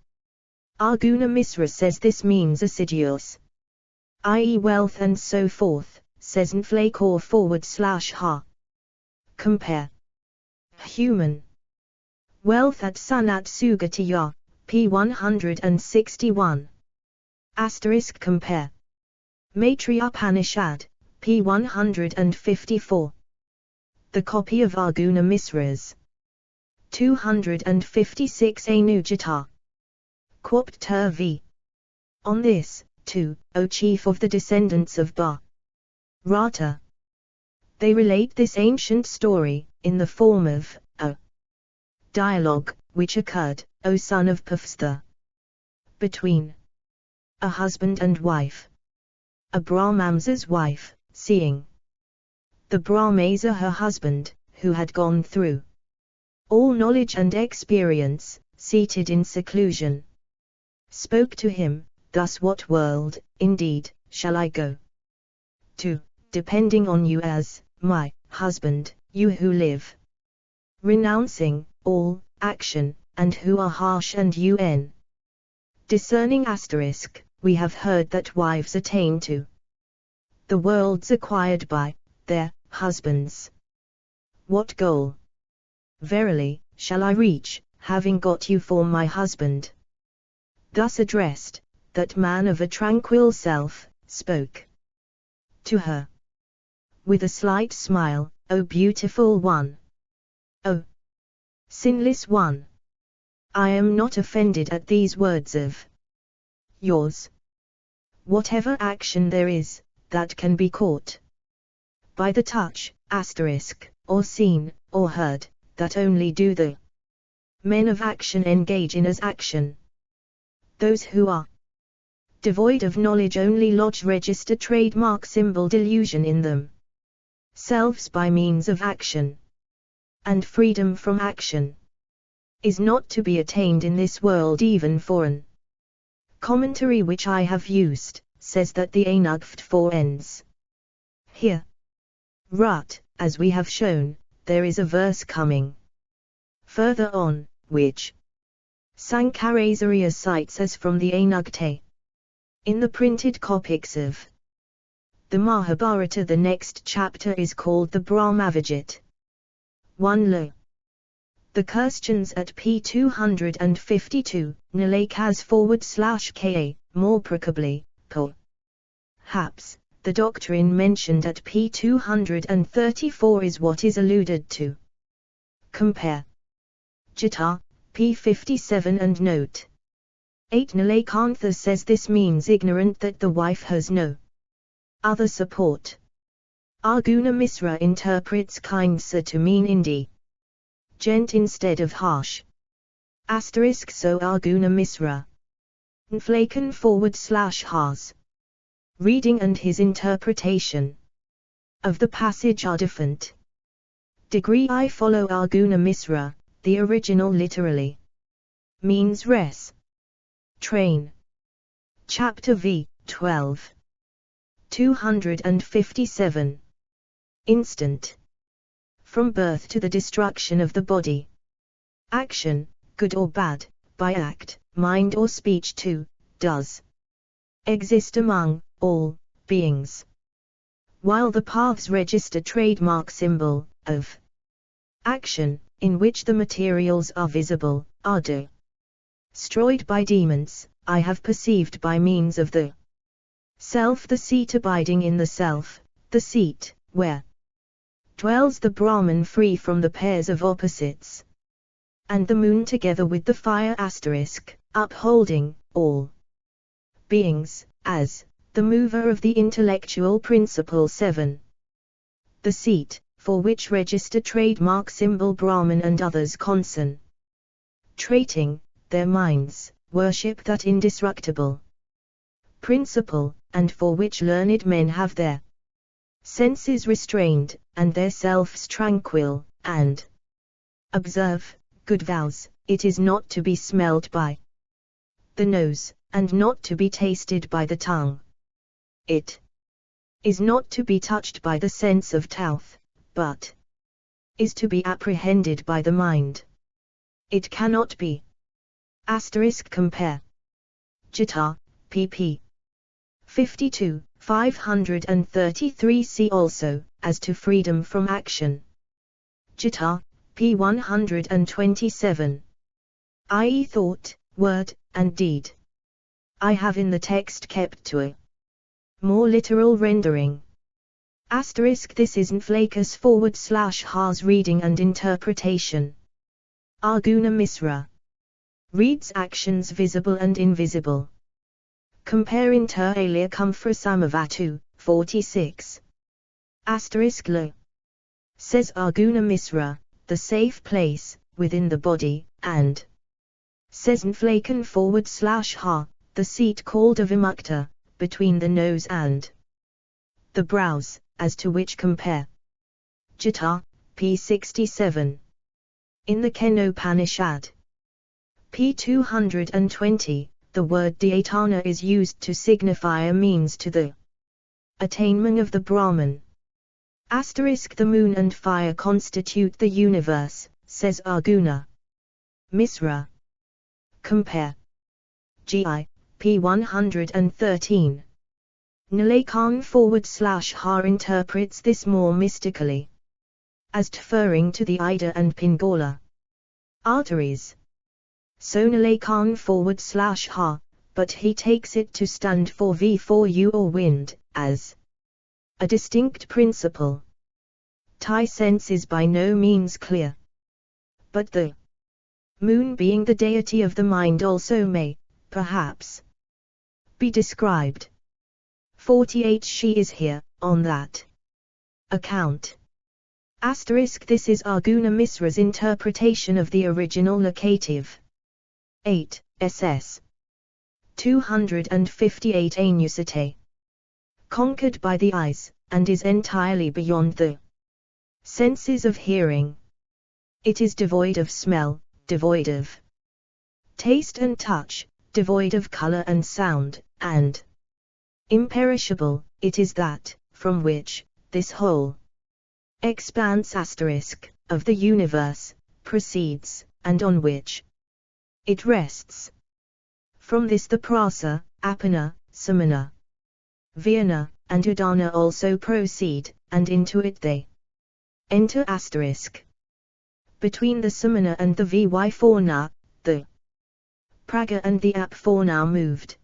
Arjuna Misra says this means assiduous, i.e. wealth and so forth, says Nflakor /ha. Compare human wealth at Sanat Sugatiya, p. 161. Compare Maitreya Upanishad, p. 154. The copy of Arguna Misra's 256 Anujata. Quopt ter v. On this, too, O chief of the descendants of Rata. They relate this ancient story, in the form of a dialogue, which occurred, O son of Pavstha, between a husband and wife. A Brahmamsa's wife, seeing the Brahmasa her husband, who had gone through all knowledge and experience, seated in seclusion, spoke to him, thus: what world, indeed, shall I go to, depending on you as my husband, you who live renouncing all action, and who are harsh and discerning. We have heard that wives attain to the worlds acquired by their husbands. What goal, verily, shall I reach, having got you for my husband? Thus addressed, that man of a tranquil self spoke to her with a slight smile, O beautiful one, O sinless one, I am not offended at these words of yours. Whatever action there is, that can be caught by the touch, or seen, or heard, that only do the men of action engage in as action. Those who are devoid of knowledge only lodge register trademark symbol delusion in them selves by means of action. And freedom from action is not to be attained in this world even for an commentary which I have used, says that the Anugft 4 ends here. Rut, as we have shown, there is a verse coming further on, which Sankaracharya cites as from the Anugte. In the printed copies of the Mahabharata, the next chapter is called the Brahmavijit. 1 Lo. The questions at p. 252, Nilakas /ka, more preferably, perhaps, the doctrine mentioned at p. 234 is what is alluded to. Compare Gita, p. 57 and note 8. Nilakantha says this means ignorant, that the wife has no other support. Arguna Misra interprets kindsa to mean gent instead of harsh. So Arguna Misra. Nflaken /has. Reading and his interpretation of the passage are different. Degree I follow Arguna Misra, the original literally means res. Train. Chapter v. 12. 257. Instant. From birth to the destruction of the body. Action, good or bad, by act, mind or speech too, does exist among all beings. While the paths register trademark symbol of action, in which the materials are visible, are destroyed by demons, I have perceived by means of the self, the seat abiding in the self, the seat, where dwells the Brahman free from the pairs of opposites, and the moon together with the fire upholding all beings, as the mover of the intellectual principle 7. The seat, for which register trademark symbol Brahman and others concentrating their minds, worship that indestructible principle, and for which learned men have their senses restrained, and their selves tranquil, and observe good vows. It is not to be smelled by the nose, and not to be tasted by the tongue. It is not to be touched by the sense of touch, but is to be apprehended by the mind. It cannot be. Compare Gita, pp. 52, 533. See also, as to freedom from action. Gita, p. 127. I.e. thought, word, and deed. I have in the text kept to a more literal rendering. This isn't Flakus / Ha's reading and interpretation. Arguna Misra reads actions visible and invisible. Compare inter alia comfra samavatu, 46. Lo. Says Arguna Misra, the safe place, within the body, and says Nflakan / Ha, the seat called a Vimukta, between the nose and the brows, as to which compare. Gita, p. 67. In the Kenopanishad, p. 220, the word Dhyatana is used to signify a means to the attainment of the Brahman. The moon and fire constitute the universe, says Arguna Misra. Compare. Gi. p. 113. Nilakan / Ha interprets this more mystically, as referring to the Ida and Pingala arteries. So Nilakan / Ha, but he takes it to stand for V4U or wind, as a distinct principle. Thai sense is by no means clear. But the moon being the deity of the mind also may, perhaps, be described. 48 She is here, on that account. This is Arguna Misra's interpretation of the original locative. 8, ss. 258 Anusate. Conquered by the eyes, and is entirely beyond the senses of hearing. It is devoid of smell, devoid of taste and touch, devoid of color and sound, and imperishable. It is that, from which, this whole expanse of the universe proceeds, and on which it rests. From this the prasa, apana, samana, vyana, and udana also proceed, and into it they enter. Between the samana and the vy4na, the praga and the ap4 are moved.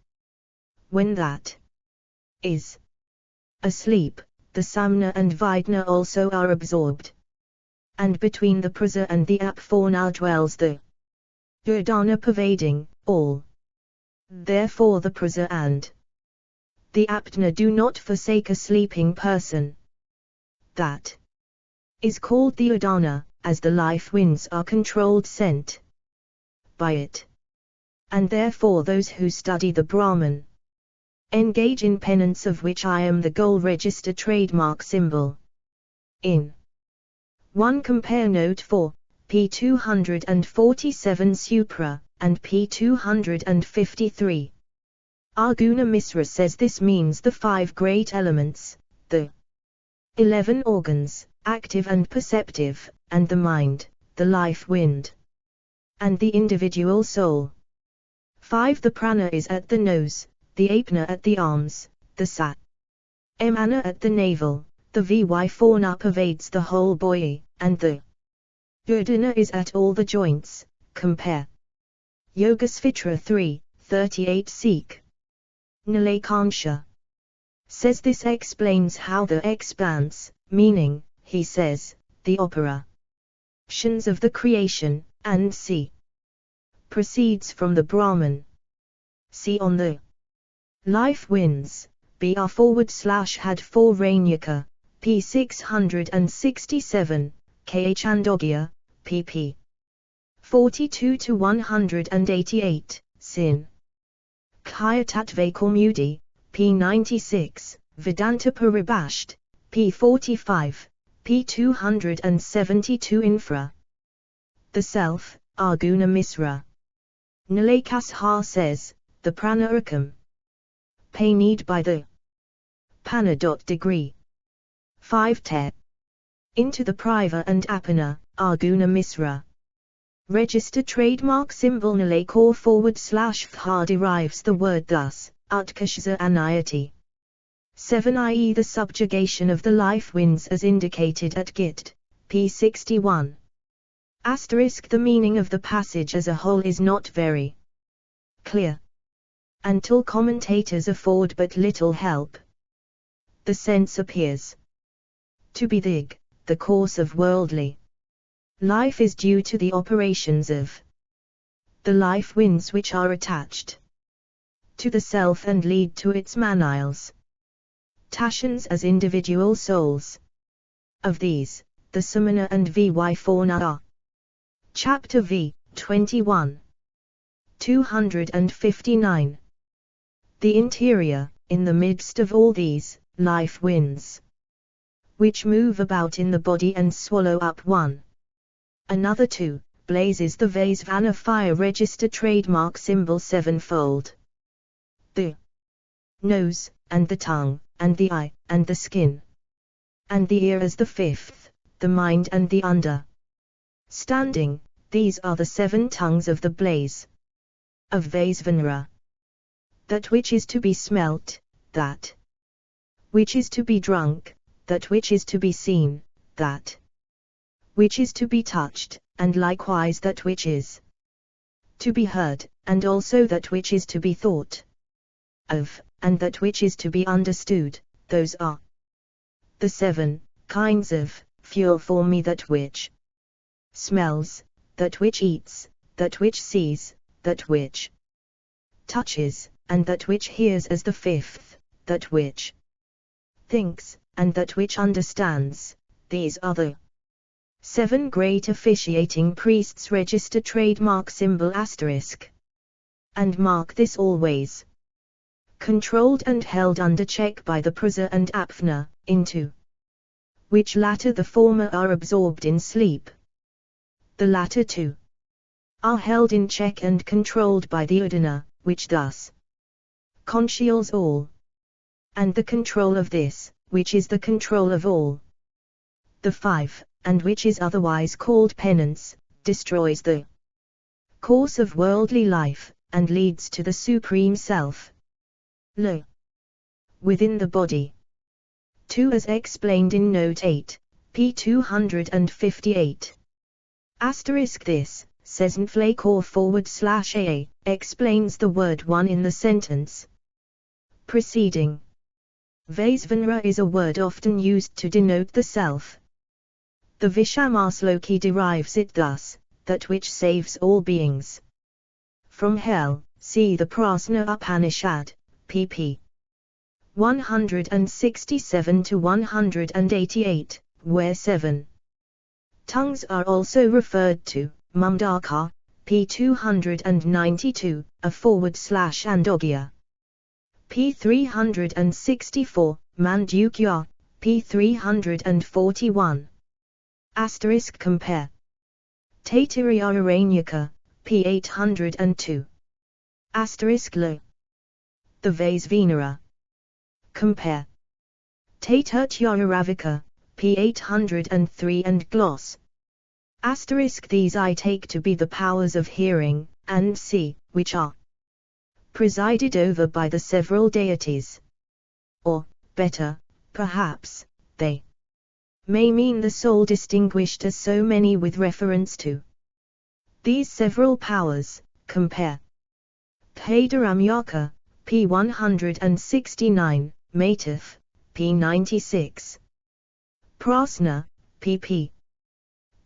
When that is asleep, the samna and vidna also are absorbed. And between the prasa and the ap4 dwells the udana pervading all. Therefore the prasa and the apna do not forsake a sleeping person. That is called the udana, as the life winds are controlled sent by it. And therefore those who study the Brahman engage in penance, of which I am the goal register trademark symbol. In 1 compare note 4, p. 247 Supra, and p. 253. Arguna Misra says this means the 5 great elements, the 11 organs, active and perceptive, and the mind, the life wind, and the individual soul. 5 The prana is at the nose, the apna at the arms, the sat emana at the navel, the vy4na pervades the whole body, and the udana is at all the joints. Compare Yogasvitra 3, 38 Sikh. Nilakansha says this explains how the expanse, meaning, he says, the operations of the creation, and see, proceeds from the Brahman. See on the Life Winds, br /had 4 Rainyaka, p. 667, K. Chandogya, pp. 42-188, Sin. Kaya Tattvaikaumudi, p. 96, Vedanta Paribhasht, p. 45, p. 272 Infra. The Self, Arguna Misra. Nilakas Ha says, the pranarikam pay need by the pana. Degree 5 te into the priva and apana. Arguna Misra. Register trademark symbol Nilakor / Tha derives the word thus, Utkashza Anayati. 7 i.e. the subjugation of the life winds as indicated at Git, p. 61. The meaning of the passage as a whole is not very clear, until commentators afford but little help. The sense appears To be the course of worldly life is due to the operations of the life winds which are attached to the self and lead to its maniles tassions as individual souls. Of these, the samana and vy fauna are. Chapter V, 21. 259. The interior, in the midst of all these, life winds, which move about in the body and swallow up one another two, blazes the Vaisvana fire register trademark symbol sevenfold. The nose, and the tongue, and the eye, and the skin, and the ear as the fifth, the mind and the understanding, these are the 7 tongues of the blaze of Vaisvana. That which is to be smelt, that which is to be drunk, that which is to be seen, that which is to be touched, and likewise that which is to be heard, and also that which is to be thought of, and that which is to be understood, those are the 7 kinds of fuel for me: that which smells, that which eats, that which sees, that which touches, and that which hears as the 5th, that which thinks, and that which understands. These are the 7 great officiating priests register trademark symbol asterisk. And mark this always controlled and held under check by the prasa and apna, into which latter the former are absorbed in sleep. The latter two are held in check and controlled by the udana, which thus conceals all, and the control of this, which is the control of all. The 5, and which is otherwise called penance, destroys the course of worldly life, and leads to the Supreme Self. Lo! Within the body. 2 as explained in Note 8, p. 258. Asterisk this, says Nflake / AA, explains the word one in the sentence preceding. Vaisvana is a word often used to denote the self. The Vishamasloki derives it thus, that which saves all beings from hell. See the Prasna Upanishad, pp. 167 to 188, where 7 tongues are also referred to. Mumdaka, p. 292, a / Andogya. p. 364, Mandukya, p. 341. Asterisk compare. Taittiriya Aranyaka, p. 802. Asterisk lo. The Vaisvana. Compare. Taittiriya p. 803 and gloss. Asterisk these I take to be the powers of hearing and see, which are presided over by the several deities. Or, better, perhaps, they may mean the soul distinguished as so many with reference to these several powers. Compare. Paidaramyaka, p. 169, Matith, p. 96. Prasna, pp.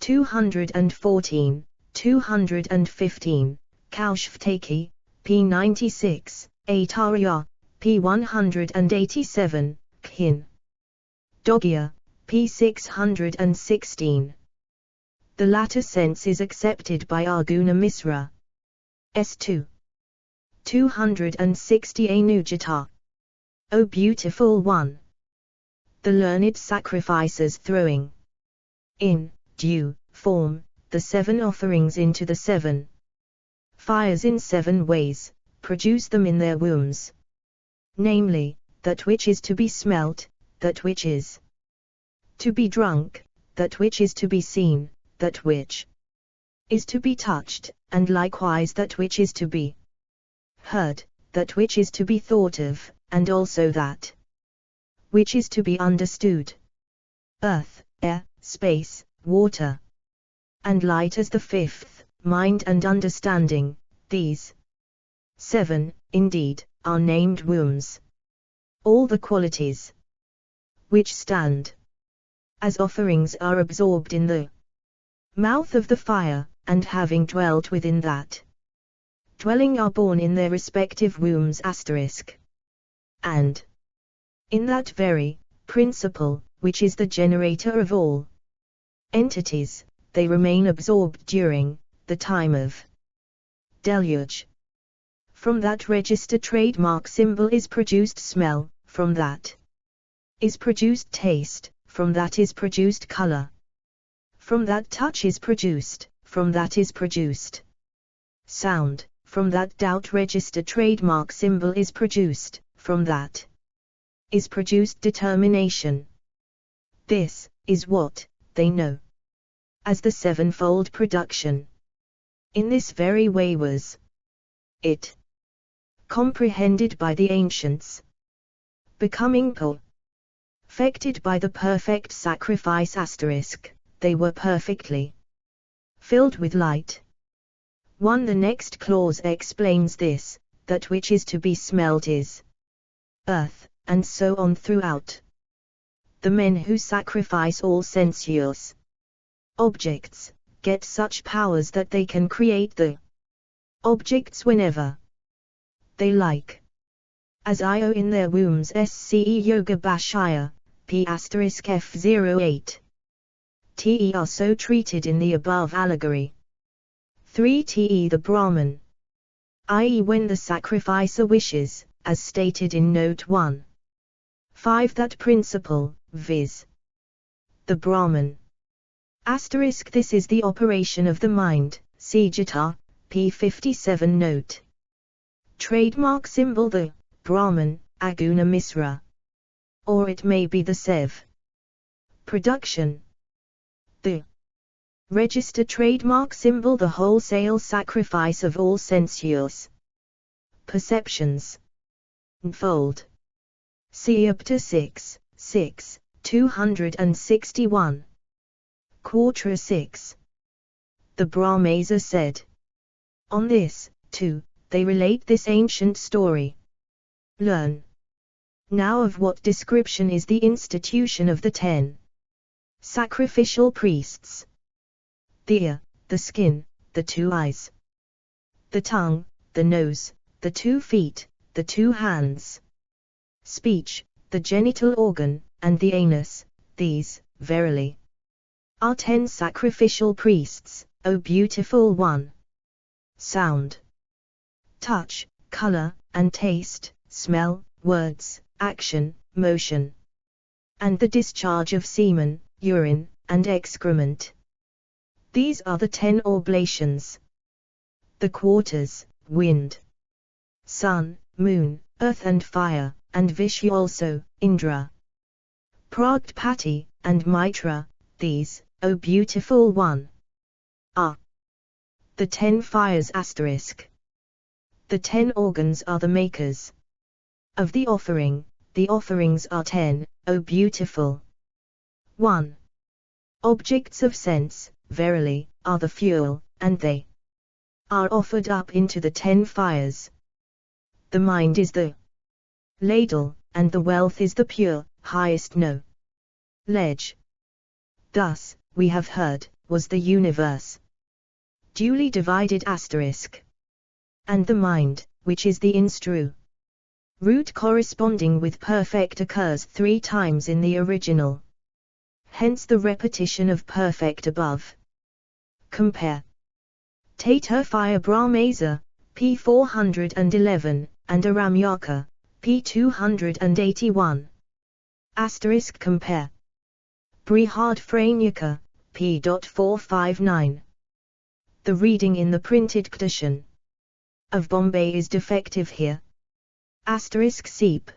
214, 215, Kaushvataki, p. 96, Aitarya, p. 187, Khin. Dogya, p. 616. The latter sense is accepted by Arguna Misra. S2. 260 Anujata. O beautiful one! The learned sacrificers throwing in due form the 7 offerings into the 7 fires in 7 ways, produce them in their wombs. Namely, that which is to be smelt, that which is to be drunk, that which is to be seen, that which is to be touched, and likewise that which is to be heard, that which is to be thought of, and also that which is to be understood. Earth, air, space, water, and light as the 5th, mind and understanding. These 7, indeed, are named wombs. All the qualities which stand as offerings are absorbed in the mouth of the fire, and having dwelt within that dwelling are born in their respective wombs *, and in that very principle, which is the generator of all entities, they remain absorbed during the time of deluge. From that register trademark symbol is produced smell, from that is produced taste, from that is produced color. From that touch is produced, from that is produced sound, from that doubt register trademark symbol is produced, from that is produced determination. This is what they know as the sevenfold production. In this very way was it comprehended by the ancients, becoming perfected by the perfect sacrifice *, they were perfectly filled with light. 1. The next clause explains this, that which is to be smelt is earth, and so on throughout. The men who sacrifice all sensuous objects get such powers that they can create the objects whenever they like. As Io in their wombs SCE Yoga Bhashya, P F08. Te are so treated in the above allegory. 3. Te the Brahman, i.e. when the sacrificer wishes, as stated in note 1. 5. That principle, viz. the Brahman. This is the operation of the mind, see Gita, p. 57 note. Trademark symbol the Brahman, Aguna Misra. Or it may be the Sev. Production. The register trademark symbol the wholesale sacrifice of all sensuous perceptions. Unfold. See up to 6, 261. Quarter 6. The Brahmasa said. On this, too, they relate this ancient story. Learn now of what description is the institution of the 10 sacrificial priests. The ear, the skin, the 2 eyes, the tongue, the nose, the 2 feet, the 2 hands, speech, the genital organ, and the anus, these, verily, are 10 sacrificial priests, O beautiful one. Sound, touch, color, and taste, smell, words, action, motion, and the discharge of semen, urine, and excrement. These are the 10 oblations. The quarters, wind, sun, moon, earth and fire, and Vishnu also, Indra, Prajapati, and Mitra, these, O beautiful one, are the 10 fires *. The 10 organs are the makers of the offerings are 10, O beautiful one. Objects of sense, verily, are the fuel, and they are offered up into the 10 fires. The mind is the ladle, and the wealth is the pure, highest knowledge. Thus, we have heard, was the universe duly divided *. And the mind, which is the instru root corresponding with perfect occurs 3 times in the original. Hence the repetition of perfect above. Compare Tata Fire Brahmasa, p. 411, and Aramyaka, p. 281. Compare Brihad Franyaka, p. 459. The reading in the printed edition of Bombay is defective here. Seep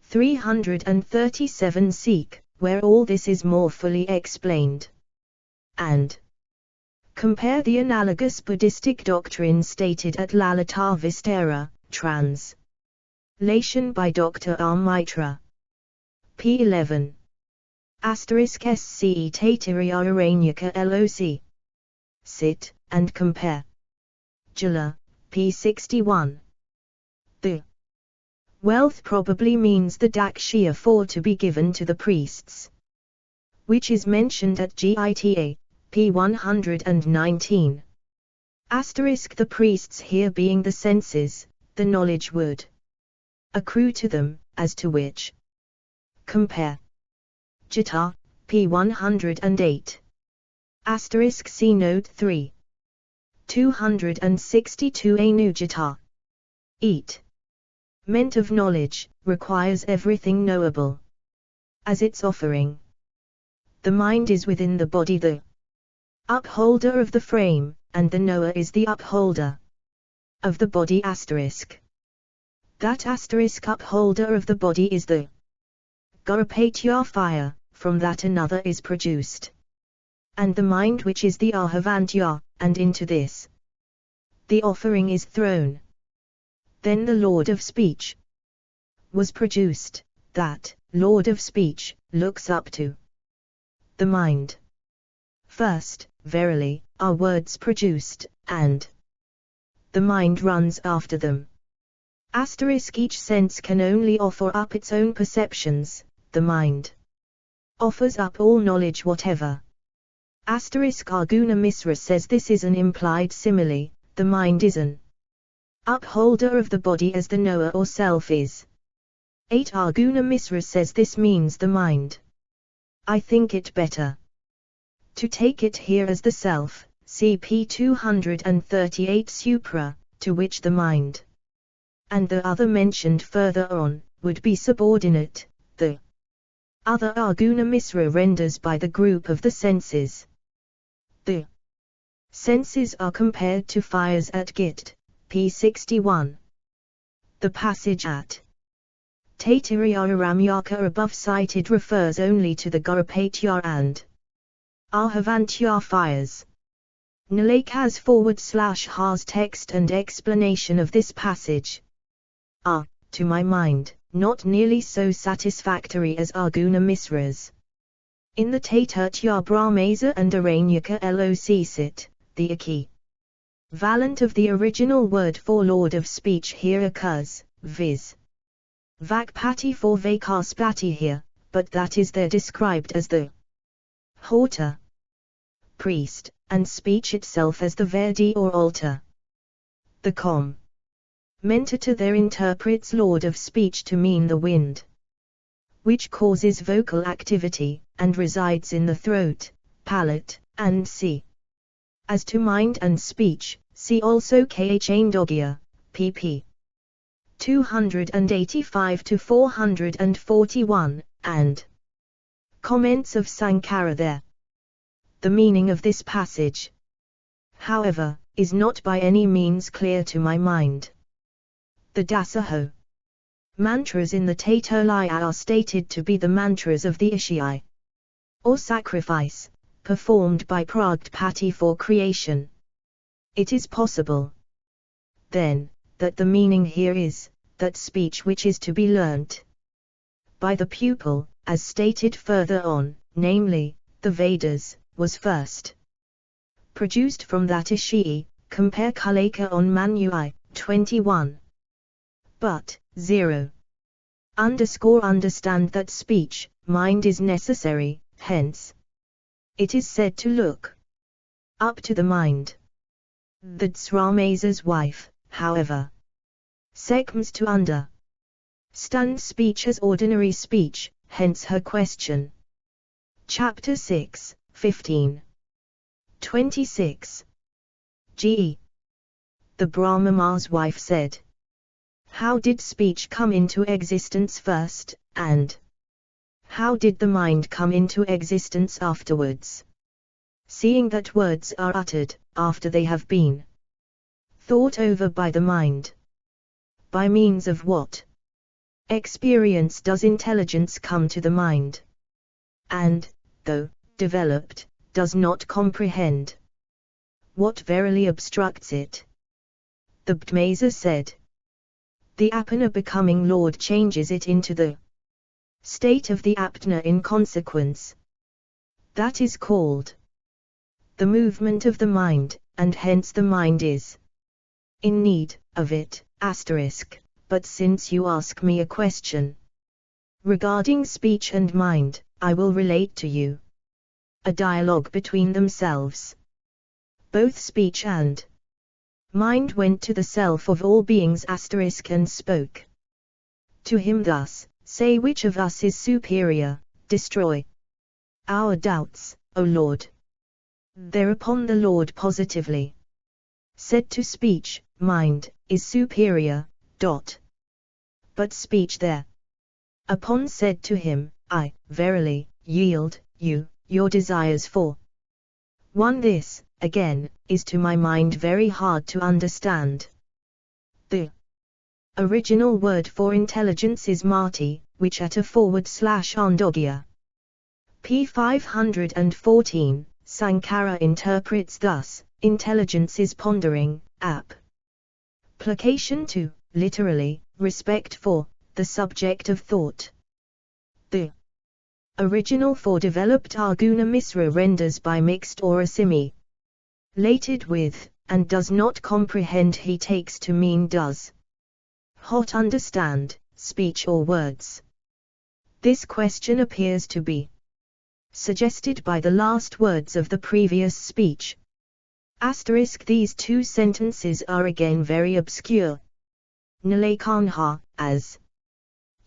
337 Seek, where all this is more fully explained. And compare the analogous Buddhistic doctrine stated at Lalita Vistara, translation by Dr. R. Mitra. p. 11. SCE Tatiria Aranyaka LOC. Sit, and compare. Jala, p. 61. The wealth probably means the Dakshya for to be given to the priests. which is mentioned at Gita, p. 119. Asterisk the priests here being the senses, the knowledge would accrue to them, as to which. Compare Gita, p. 108. Asterisk see note 3. 262 A new Gita. Eat. Meant of knowledge, requires everything knowable as its offering. The mind is within the body the upholder of the frame, and the knower is the upholder of the body asterisk. That asterisk upholder of the body is the Gurupatya fire, from that another is produced. And the mind which is the Ahavantya, and into this the offering is thrown. Then the Lord of Speech was produced, that Lord of Speech looks up to the mind. First, verily, are words produced, and the mind runs after them. Asterisk each sense can only offer up its own perceptions, the mind offers up all knowledge whatever. Asterisk Arjuna Misra says this is an implied simile, the mind is an upholder of the body as the knower or self is. 8 Arjuna Misra says this means the mind. I think it better to take it here as the self, cp 238 Supra, to which the mind and the other mentioned further on, would be subordinate, the other Arjuna Misra renders by the group of the senses. The senses are compared to fires at Gita, p. 61. The passage at Taitiriya above cited refers only to the Gurupatya and Ahavantya fires. Nalakas /has text and explanation of this passage are, to my mind, not nearly so satisfactory as Arjuna Misra's. In the Taitritya Brahmasa and Aranyaka Loc Sit, the equivalent of the original word for Lord of Speech here occurs, viz. Vakpati for Vakaspati here, but that is there described as the Horta, priest, and speech itself as the Verdi or altar. The commentator there interprets Lord of Speech to mean the wind, which causes vocal activity, and resides in the throat, palate, and sea. As to mind and speech, see also Khandogya, pp. 285-441, and comments of Sankara there. The meaning of this passage, however, is not by any means clear to my mind. The Dasaho mantras in the Taitirlaya are stated to be the mantras of the Ishii, or sacrifice, performed by Pragpati for creation. It is possible, then, that the meaning here is, that speech which is to be learnt by the pupil, as stated further on, namely, the Vedas, was first produced from that Ishii, compare Kulaka on Manui, 21. But, 0. Understand that speech, mind is necessary, hence it is said to look up to the mind. The Dhrammasa's wife, however, seems to understand speech as ordinary speech, hence her question. Chapter 6, 15. 26. G. The Brahmama's wife said, how did speech come into existence first, and how did the mind come into existence afterwards? Seeing that words are uttered, after they have been thought over by the mind. By means of what experience does intelligence come to the mind? And, though developed, does not comprehend what verily obstructs it? The Bhmasa said, the apana becoming Lord changes it into the state of the apna in consequence. That is called the movement of the mind, and hence the mind is in need of it, asterisk. But since you ask me a question regarding speech and mind, I will relate to you a dialogue between themselves. Both speech and mind went to the self of all beings and spoke to him thus, say which of us is superior, destroy our doubts, O Lord. Thereupon the Lord positively said to speech, mind is superior, but speech thereupon said to him, I, verily, yield you, your desires for 1. This, again, is to my mind very hard to understand. The original word for intelligence is mati, which at /andogya. p. 514, Sankara interprets thus, intelligence is pondering, application to, literally, respect for, the subject of thought. The original for developed Arguna Misra renders by mixed or assimilated with, and does not comprehend he takes to mean does not understand, speech or words. This question appears to be suggested by the last words of the previous speech. These two sentences are again very obscure. Nalakanha, as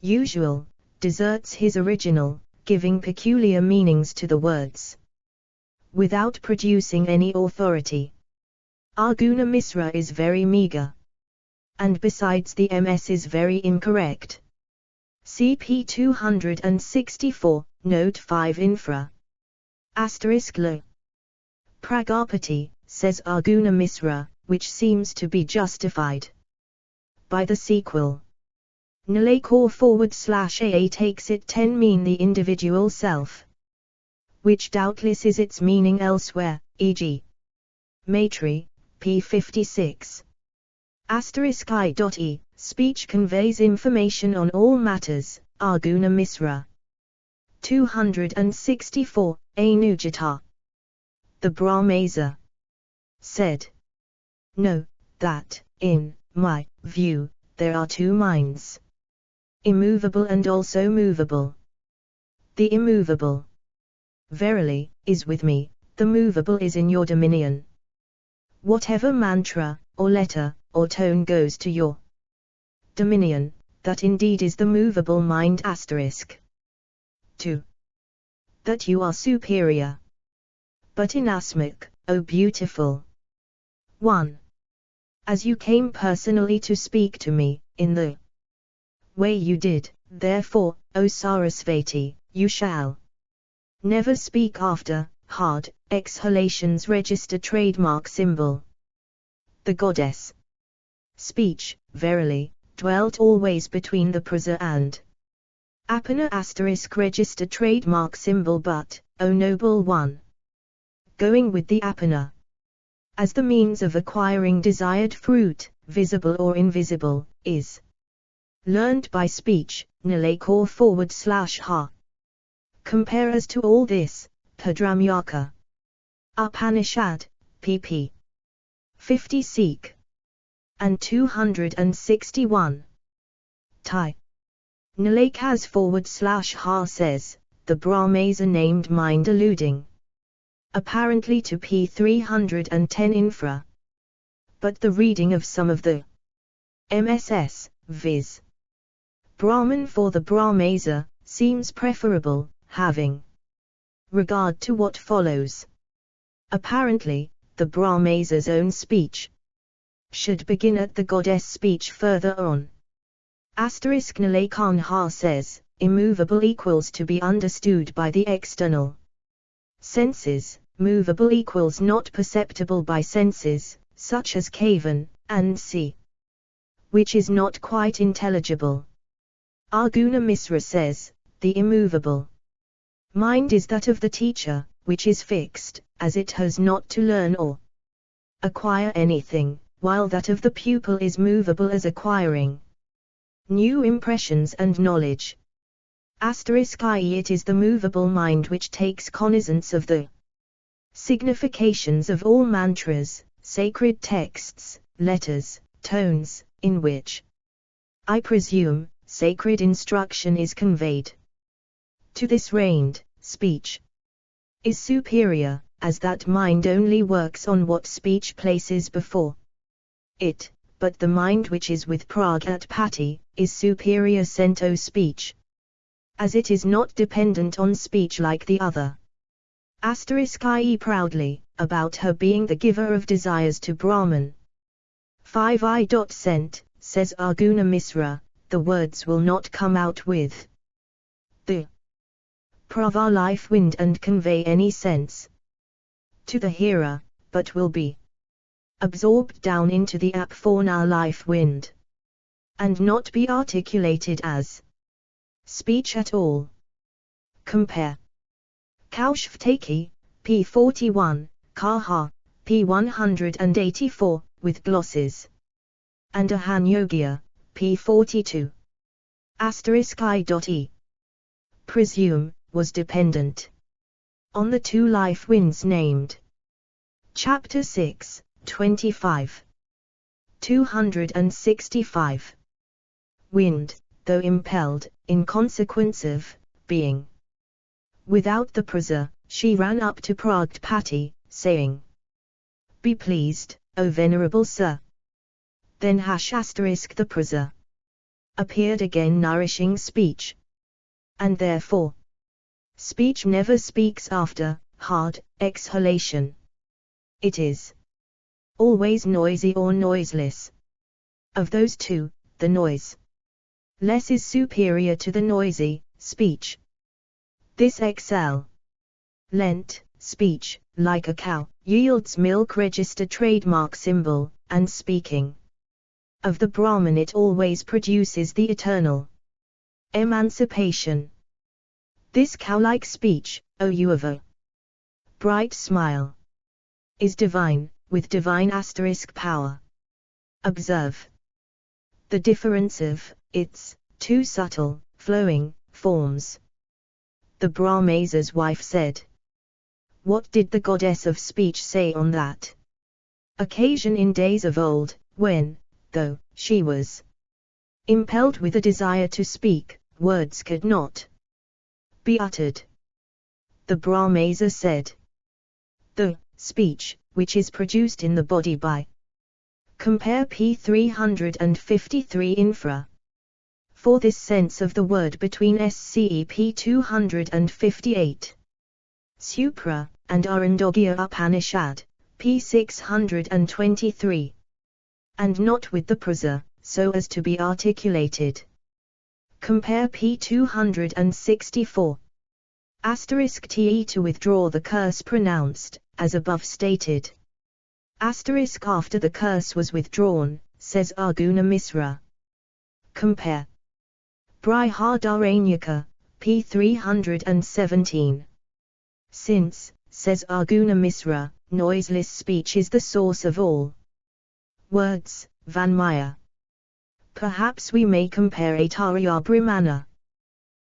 usual, deserts his original, giving peculiar meanings to the words without producing any authority. Arguna Misra is very meager, and besides the MS is very incorrect. CP 264, Note 5 Infra. *lo. Pragapati, says Arguna Misra, which seems to be justified by the sequel. Nalakor /AA takes it 10 mean the individual self, which doubtless is its meaning elsewhere, e.g. Maitri, p. 56. *I.e. Speech conveys information on all matters, Arguna Misra. 264, Anujita. The Brahmesa said, know that, in my view, there are two minds, immovable and also movable. The immovable, verily, is with me, the movable is in your dominion. Whatever mantra, or letter, or tone goes to your dominion, that indeed is the movable mind. 2. That you are superior. But in Asmak, O beautiful 1. As you came personally to speak to me, in the way you did, therefore, O Sarasvati, you shall never speak after hard exhalations. Register trademark symbol. The goddess speech, verily, dwelt always between the prasa and apana. Register trademark symbol. But, O noble one, going with the apana as the means of acquiring desired fruit, visible or invisible, is learned by speech. Nalakor /ha. Compare as to all this, Padramyaka Upanishad, pp. 50 seek. And 261. Tai. Nalakaz /ha says, the Brahmesa named mind alluding apparently to p. 310 infra. But the reading of some of the MSS, viz. Brahman for the Brahmesa, seems preferable, having regard to what follows. Apparently, the Brahmesa's own speech should begin at the goddess speech further on. Nalakanha says, immovable equals to be understood by the external senses, movable equals not perceptible by senses, such as Kavan, and see, which is not quite intelligible. Arguna Misra says, the immovable mind is that of the teacher, which is fixed, as it has not to learn or acquire anything, while that of the pupil is movable as acquiring new impressions and knowledge. I.e. it is the movable mind which takes cognizance of the significations of all mantras, sacred texts, letters, tones, in which, I presume, sacred instruction is conveyed. To this reigned speech is superior, as that mind only works on what speech places before it, but the mind which is with Pragatpati, is superior cento speech, as it is not dependent on speech like the other. *I.e. proudly, about her being the giver of desires to Brahman. 5. Sent, says Arjuna Misra, the words will not come out with the prava life wind and convey any sense to the hearer, but will be absorbed down into the apforna life wind, and not be articulated as speech at all. Compare Kaushvataki, p. 41, Kaha, p. 184, with glosses, and Ahanyogia, p. 42. *I.e. presume, was dependent on the two life winds named. Chapter 6, 25. 265. Wind, though impelled, in consequence of being without the prasa, she ran up to Pragatpati, saying, "Be pleased, O venerable sir." Then ** the prasa appeared again, nourishing speech. And therefore speech never speaks after hard exhalation. It is always noisy or noiseless. Of those two, the noise less is superior to the noisy speech. This lent speech, like a cow, yields milk register trademark symbol, and speaking of the Brahman it always produces the eternal emancipation. This cow-like speech, O you of a bright smile, is divine, with divine * power. Observe the difference of its two subtle, flowing forms. The Brahmasa's wife said, "What did the goddess of speech say on that occasion in days of old, when, though she was impelled with a desire to speak, words could not be uttered?" The Brahmasa said, "The speech, which is produced in the body by" compare p. 353 infra. For this sense of the word between SCEP 258. Supra, and Arundogya Upanishad, p. 623. And not with the prasa, so as to be articulated. Compare p. 264. *Te to withdraw the curse pronounced, as above stated. After the curse was withdrawn, says Arjuna Misra. Compare Brihadaranyaka, p. 317. Since, says Arjuna Misra, noiseless speech is the source of all words, Vanmaya. Perhaps we may compare Atarya Brahmana.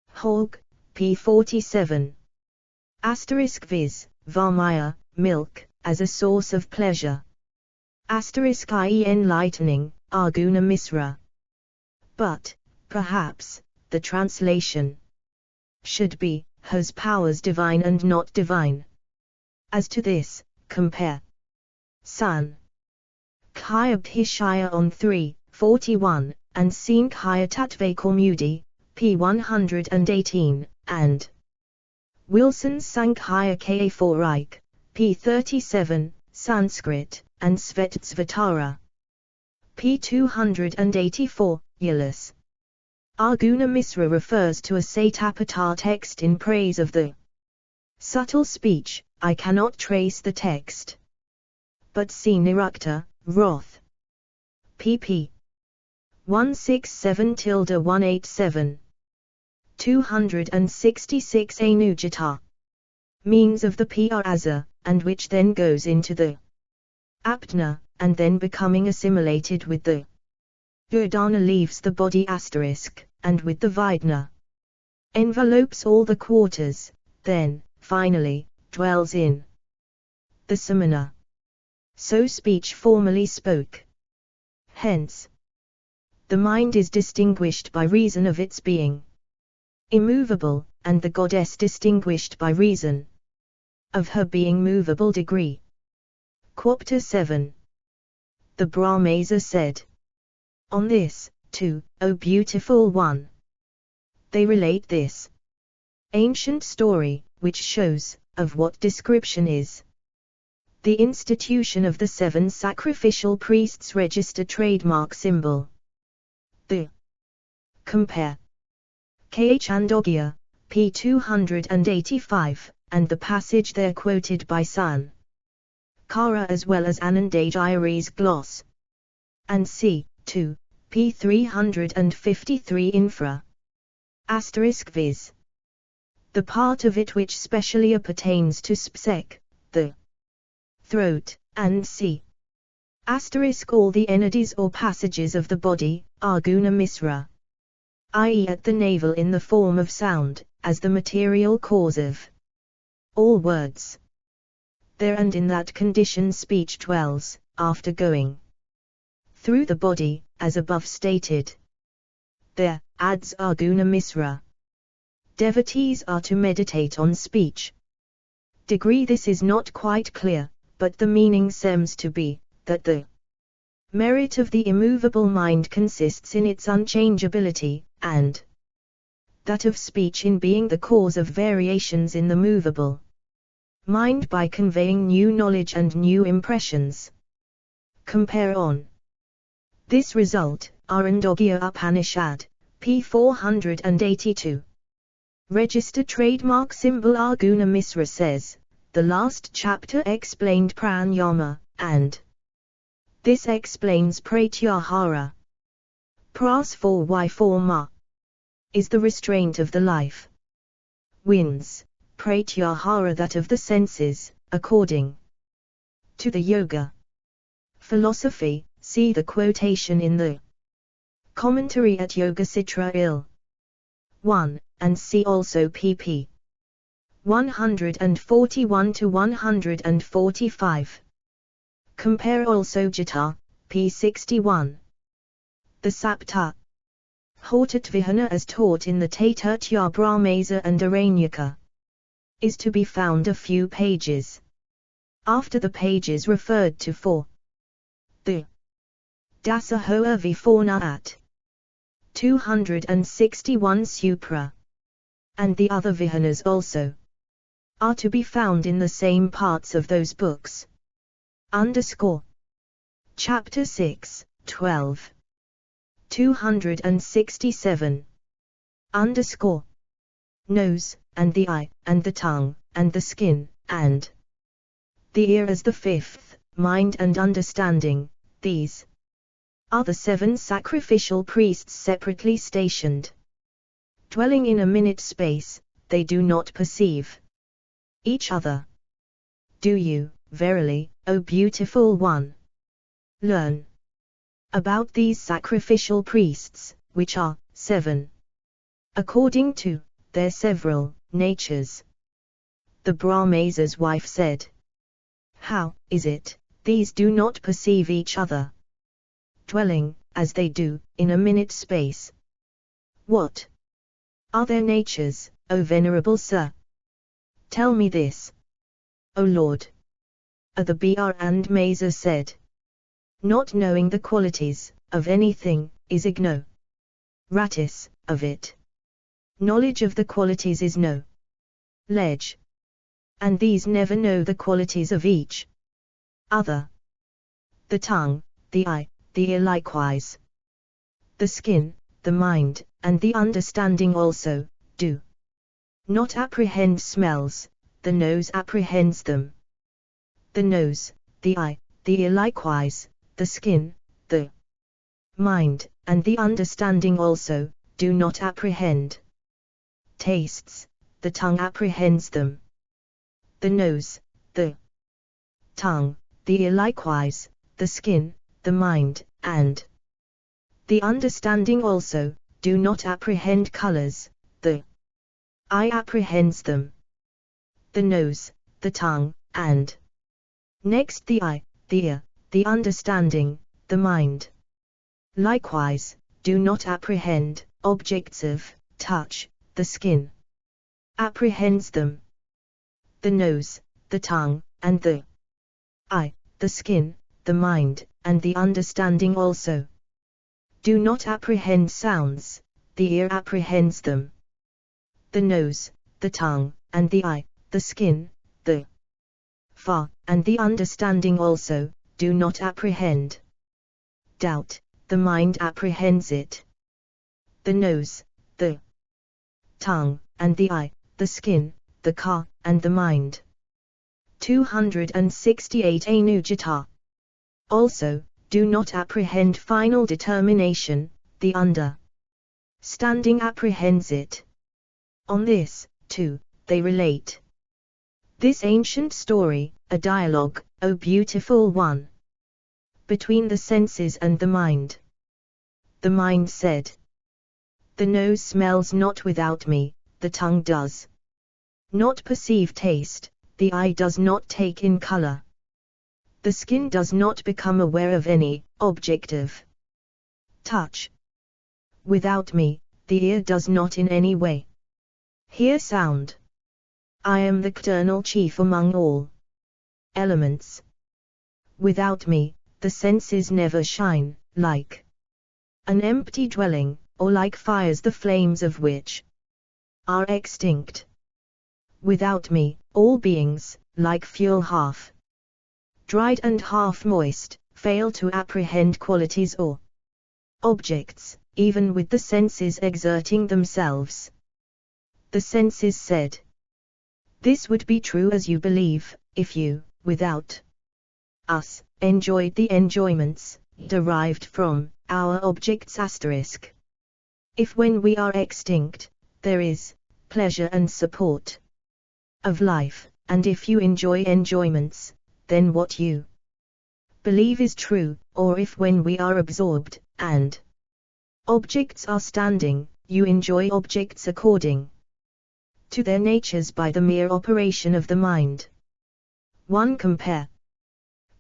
Hog, p. 47. Viz, Varmaya, milk, as a source of pleasure. *ie enlightening, Arjuna Misra. But, perhaps, the translation should be, has powers divine and not divine. As to this, compare Sun Khyabhishaya on 3, 41, and Seen Khya Tattvaikaumudi, p. 118, and Wilson Sankhya Ka 4 Reich, p. 37, Sanskrit, and Svetasvatara, p. 284, Yilus. Arjuna Misra refers to a Satapatha text in praise of the subtle speech. I cannot trace the text, but see Nirukta, Roth. pp. 167-187. 266 Anujata. Means of the Prasa, and which then goes into the Apna, and then becoming assimilated with the Udana leaves the body *, and with the Vidna envelopes all the quarters, then, finally, dwells in the Samana. So speech formerly spoke. Hence, the mind is distinguished by reason of its being immovable, and the goddess distinguished by reason of her being movable degree. Chapter 7. The Brahmesa said, on this, too, O beautiful one. They relate this ancient story, which shows, of what description is the institution of the 7 sacrificial priests register trademark symbol. The compare K. Chandogya, p. 285, and the passage there quoted by San Kara as well as Anandagiri's gloss. And c. 2, p. 353 infra. Asterisk viz. The part of it which specially appertains to spsek, the throat, and c. Asterisk all the enadies or passages of the body, arguna misra, i.e. at the navel in the form of sound, as the material cause of all words. There and in that condition speech dwells, after going through the body, as above stated. There, adds Arguna Misra. Devotees are to meditate on speech. Degree this is not quite clear, but the meaning seems to be, that the merit of the immovable mind consists in its unchangeability, and that of speech in being the cause of variations in the movable mind by conveying new knowledge and new impressions. Compare on this result, Arandogya Upanishad, p. 482. Register trademark symbol Arguna Misra says, the last chapter explained pranayama, and this explains pratyahara. Pras for y for ma is the restraint of the life winds, pratyahara that of the senses, according to the yoga philosophy. See the quotation in the commentary at Yoga Sitra Il. 1, and see also pp. 141 to 145. Compare also Gita, p. 61. The Sapta Hortatvihana as taught in the Taturtya Brahmesa and Aranyaka is to be found a few pages after the pages referred to for the Dasahoa Viforna at 261 Supra, and the other Vihanas also are to be found in the same parts of those books. Chapter 6, 12. 267. Nose, and the eye, and the tongue, and the skin, and the ear as the 5th, mind and understanding, these are the 7 sacrificial priests separately stationed. Dwelling in a minute space, they do not perceive each other. Do you, verily, O beautiful one, learn about these sacrificial priests, which are 7, according to their several natures? The Brahmesa's wife said, how is it, these do not perceive each other, dwelling, as they do, in a minute space? What are their natures, O venerable sir? Tell me this, O Lord. The Brahmesa said, not knowing the qualities of anything is ignoratis of it. Knowledge of the qualities is knowledge, and these never know the qualities of each other. The tongue, the eye, the ear likewise, the skin, the mind, and the understanding also, do not apprehend smells, the nose apprehends them. The nose, the eye, the ear likewise, the skin, the mind, and the understanding also, do not apprehend tastes, the tongue apprehends them. The nose, the tongue, the ear likewise, the skin, the mind, and the understanding also, do not apprehend colors, the eye apprehends them. The nose, the tongue, and next the eye, the ear, the understanding, the mind, likewise, do not apprehend objects of touch, the skin apprehends them. The nose, the tongue, and the eye, the skin, the mind, and the understanding also, do not apprehend sounds, the ear apprehends them. The nose, the tongue, and the eye, the skin, the far, and the understanding also, do not apprehend. Doubt, the mind apprehends it. The nose, the tongue, and the eye, the skin, the car, and the mind. 268 Anujata. Also, do not apprehend final determination, the understanding apprehends it. On this, too, they relate this ancient story, a dialogue, O beautiful one, between the senses and the mind. The mind said, the nose smells not without me, the tongue does not perceive taste, the eye does not take in color. The skin does not become aware of any objective touch. Without me, the ear does not in any way hear sound. I am the eternal chief among all elements. Without me, the senses never shine, like an empty dwelling, or like fires the flames of which are extinct. Without me, all beings, like fuel half dried and half moist, fail to apprehend qualities or objects, even with the senses exerting themselves. The senses said, this would be true as you believe, if you, without us, enjoyed the enjoyments derived from our objects*. If when we are extinct, there is pleasure and support of life, and if you enjoy enjoyments, then what you believe is true, or if when we are absorbed, and objects are standing, you enjoy objects according to their natures by the mere operation of the mind. 1 Compare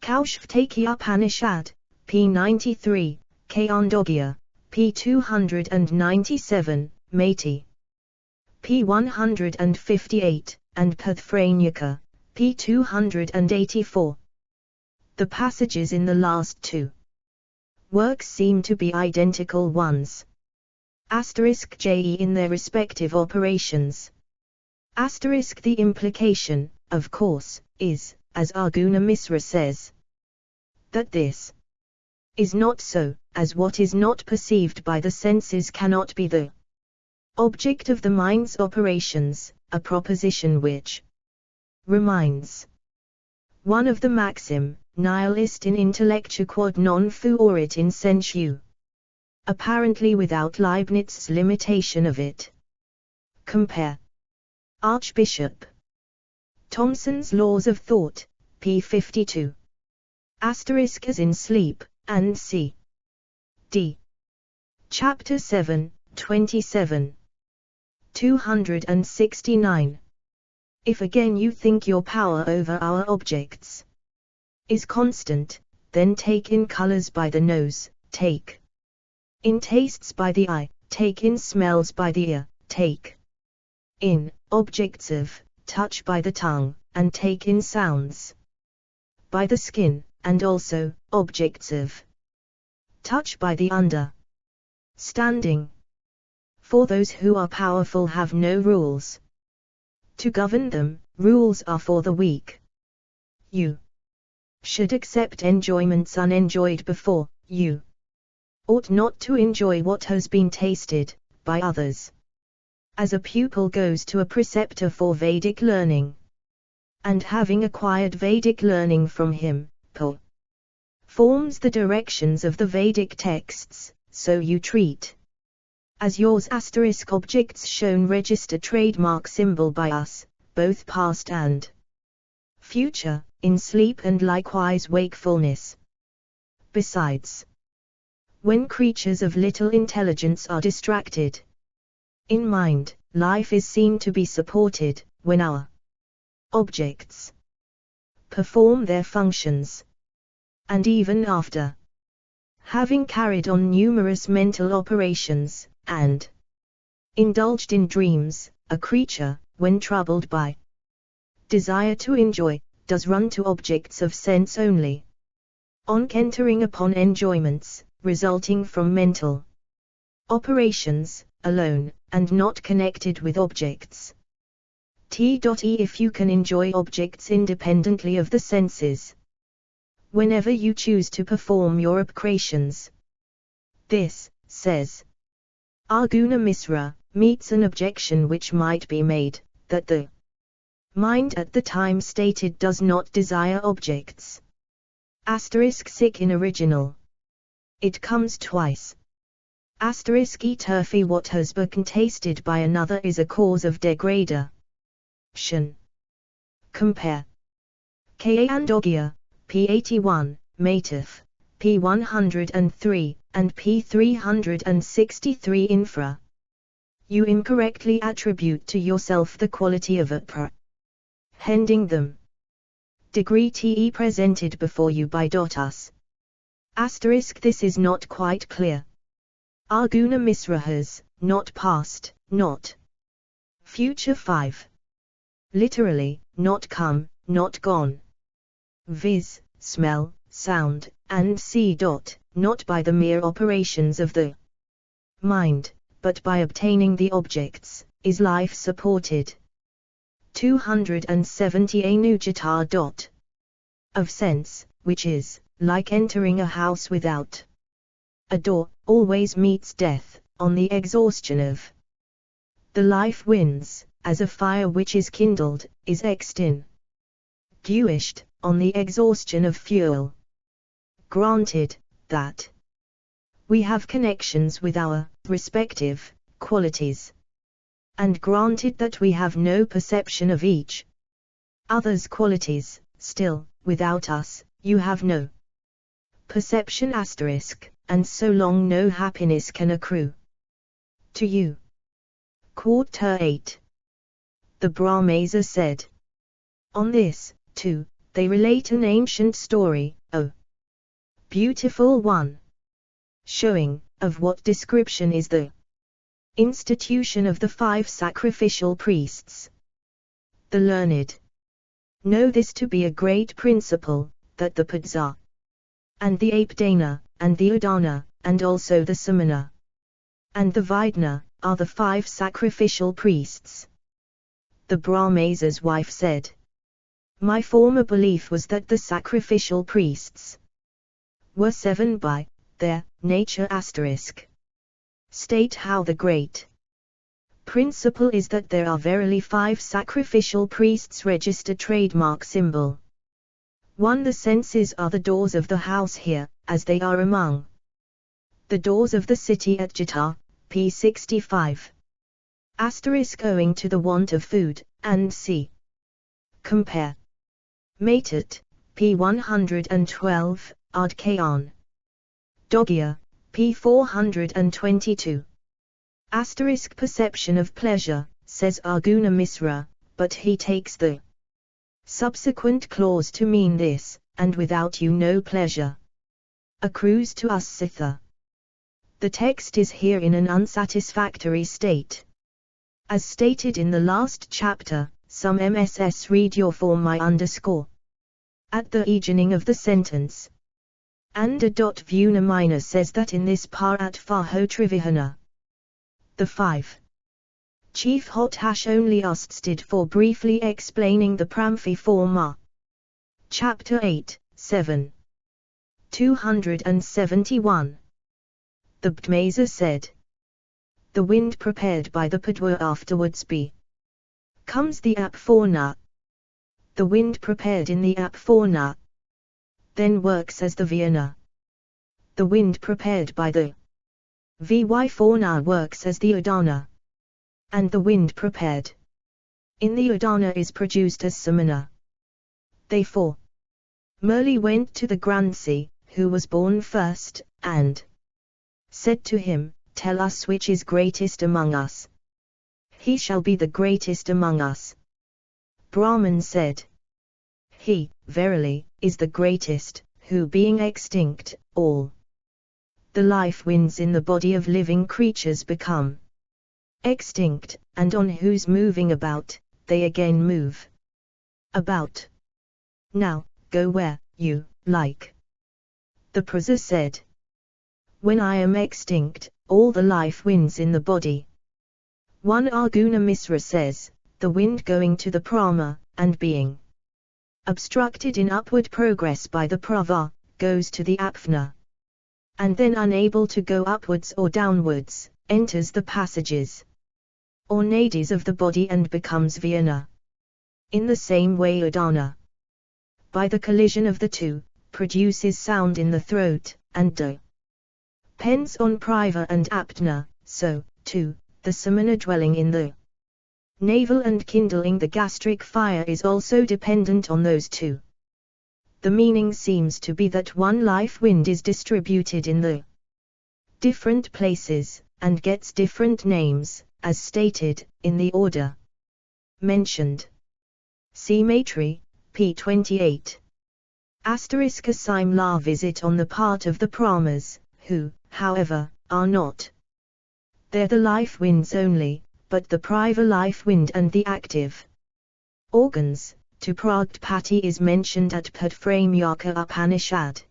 Kaushvataki Upanishad, p. 93, Khandogya, p. 297, Mati, p. 158, and Pathranyaka, p. 284. The passages in the last two works seem to be identical ones. *J in their respective operations. The implication, of course, is, as Arjuna Misra says, that this is not so, as what is not perceived by the senses cannot be the object of the mind's operations, a proposition which reminds one of the maxim, nihilist in intellectu quod non fuorit in sensu, apparently without Leibniz's limitation of it. Compare Archbishop Thomson's Laws of Thought, p. 52. As in Sleep, and c. d. Chapter 7, 27. 269. If again you think your power over our objects is constant, then take in colors by the nose, take in tastes by the eye, take in smells by the ear, take in objects of touch by the tongue, and take in sounds by the skin, and also objects of touch by the understanding. For those who are powerful have no rules to govern them, rules are for the weak. You should accept enjoyments unenjoyed before, you ought not to enjoy what has been tasted by others. As a pupil goes to a preceptor for Vedic learning, and having acquired Vedic learning from him, forms the directions of the Vedic texts, so you treat as yours * objects shown register trademark symbol by us, both past and future, in sleep and likewise wakefulness. Besides, when creatures of little intelligence are distracted in mind, life is seen to be supported, when our objects perform their functions. And even after having carried on numerous mental operations, and indulged in dreams, a creature, when troubled by desire to enjoy, does run to objects of sense only. On entering upon enjoyments, resulting from mental operations, alone, and not connected with objects. T.E. If you can enjoy objects independently of the senses, whenever you choose to perform your operations. This, says Arjuna Misra, meets an objection which might be made, that the mind at the time stated does not desire objects. *sick in original. It comes twice. *e turfy what has been tasted by another is a cause of degradation. Compare Ka and Ogia, p81, Matif, p103, and p363 infra. You incorrectly attribute to yourself the quality of apprehending them. Degree te presented before you by us. This is not quite clear. Arjuna Misra has, not past, not future 5. Literally, not come, not gone. Viz., smell, sound, and see. Not by the mere operations of the mind, but by obtaining the objects, is life supported. 270 Anujata. Of sense, which is, like entering a house without a door, always meets death, on the exhaustion of the life winds, as a fire which is kindled, is extinguished, on the exhaustion of fuel. Granted that we have connections with our respective qualities, and granted that we have no perception of each other's qualities, still, without us, you have no perception *, and so long no happiness can accrue to you. Quarter 8. The Brahmesa said. On this, too, they relate an ancient story, a beautiful one, showing, of what description is the institution of the 5 sacrificial priests. The learned know this to be a great principle, that the Padza, and the Apdana, and the Udana, and also the Samana, and the Vidna, are the 5 sacrificial priests. The Brahmesa's wife said, my former belief was that the sacrificial priests were 7 by their nature *. State how the great principle is that there are verily 5 sacrificial priests registered trademark symbol. 1. The senses are the doors of the house here, as they are among the doors of the city at Gita, p. 65. Owing to the want of food, and c. Compare Matat, p. 112, Ardkayan. Dogia, p. 422. Perception of pleasure, says Arjuna Misra, but he takes the subsequent clause to mean this, and without you no pleasure accrues to us sitha. The text is here in an unsatisfactory state. As stated in the last chapter, some MSS read your form I underscore at the beginning of the sentence. And a. Vuna minor says that in this parat faho trivihana, the 5 chief hot hash only usted for briefly explaining the Pramfi form. Chapter 8, 7. 271. The Brahmesa said, the wind prepared by the Padwa afterwards comes the Apforna. The wind prepared in the Apforna then works as the Vyana. The wind prepared by the Vyforna works as the Udana. And the wind prepared in the Udana is produced as Samana. They 4. Murli went to the Gransi, who was born first, and said to him, tell us which is greatest among us. He shall be the greatest among us. Brahman said, he, verily, is the greatest, who being extinct, all the life winds in the body of living creatures become extinct, and on whose moving about, they again move. About. Now, go where you like. The Prasa said. When I am extinct, all the life winds in the body. One Arjuna Misra says, the wind going to the Brahma, and being obstructed in upward progress by the Prava, goes to the Apna. And then unable to go upwards or downwards, enters the passages or nadis of the body and becomes Vyana. In the same way Udana, by the collision of the two, produces sound in the throat, and depends on Priva and Apna, so, too, the samana dwelling in the navel and kindling the gastric fire is also dependent on those two. The meaning seems to be that one life wind is distributed in the different places, and gets different names, as stated, in the order mentioned. See Maitri, p. 28. Asterisk Asim la visit on the part of the Brahmas, who, however, are not there the life winds only, but the priva life wind and the active organs. To Pragpati is mentioned at Padframyaka Upanishad,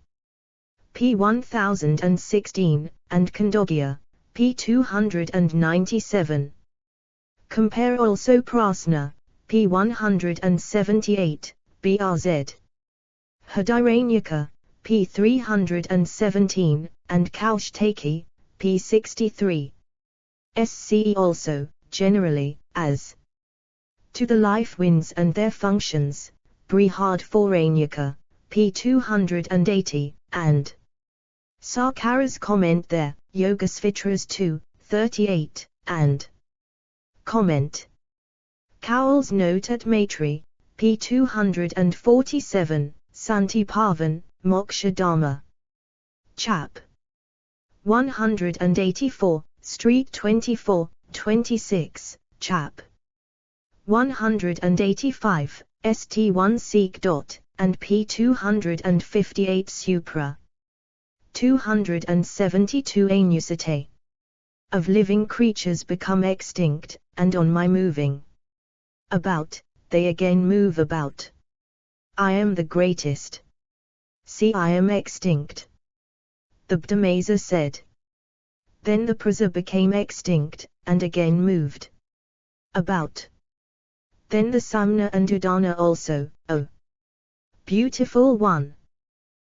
p. 1016, and Khandogya, p. 297. Compare also Prasna, p. 178, BRZ. Hadiranyaka, p. 317, and Kaushtaki, p. 63. SCE also, generally, as to the life winds and their functions, Brihad Foranyaka, p. 280, and Sarkara's comment there, Yogasvitras 2, 38, and comment. Cowell's note at Maitri, p. 247, Santi Pavan, Moksha Dharma. Chap. 184, Street 24, 26, Chap. 185, St1 Seek. And p. 258 Supra. 272 Anusite. Of living creatures become extinct, and on my moving about, they again move about. I am the greatest. See, I am extinct. The Bhdamasa said. Then the Prasa became extinct, and again moved about. Then the Samna and Udana also, O beautiful one,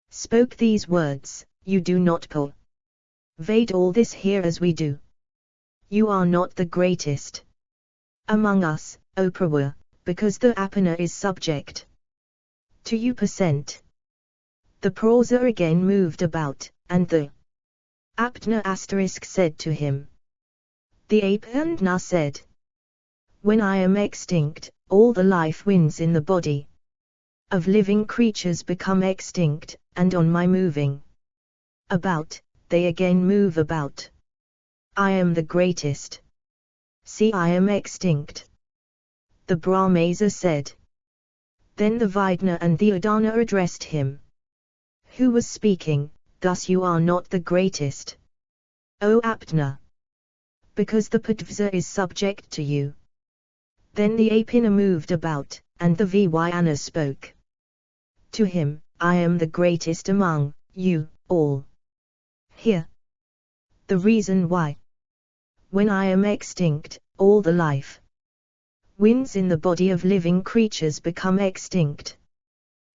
spoke these words, you do not pervade all this here as we do. You are not the greatest among us, O Prawa, because the Apana is subject to you %. The Prasa again moved about, and the Apna asterisk said to him. The Apana said, when I am extinct, all the life winds in the body of living creatures become extinct, and on my moving about, they again move about. I am the greatest. See, I am extinct. The Brahmasa said. Then the Vaidna and the Udana addressed him. Who was speaking, thus you are not the greatest, O Apna, because the Padvasa is subject to you. Then the Apina moved about, and the Vyana spoke to him, I am the greatest among you all. Here, the reason why. When I am extinct, all the life winds in the body of living creatures become extinct.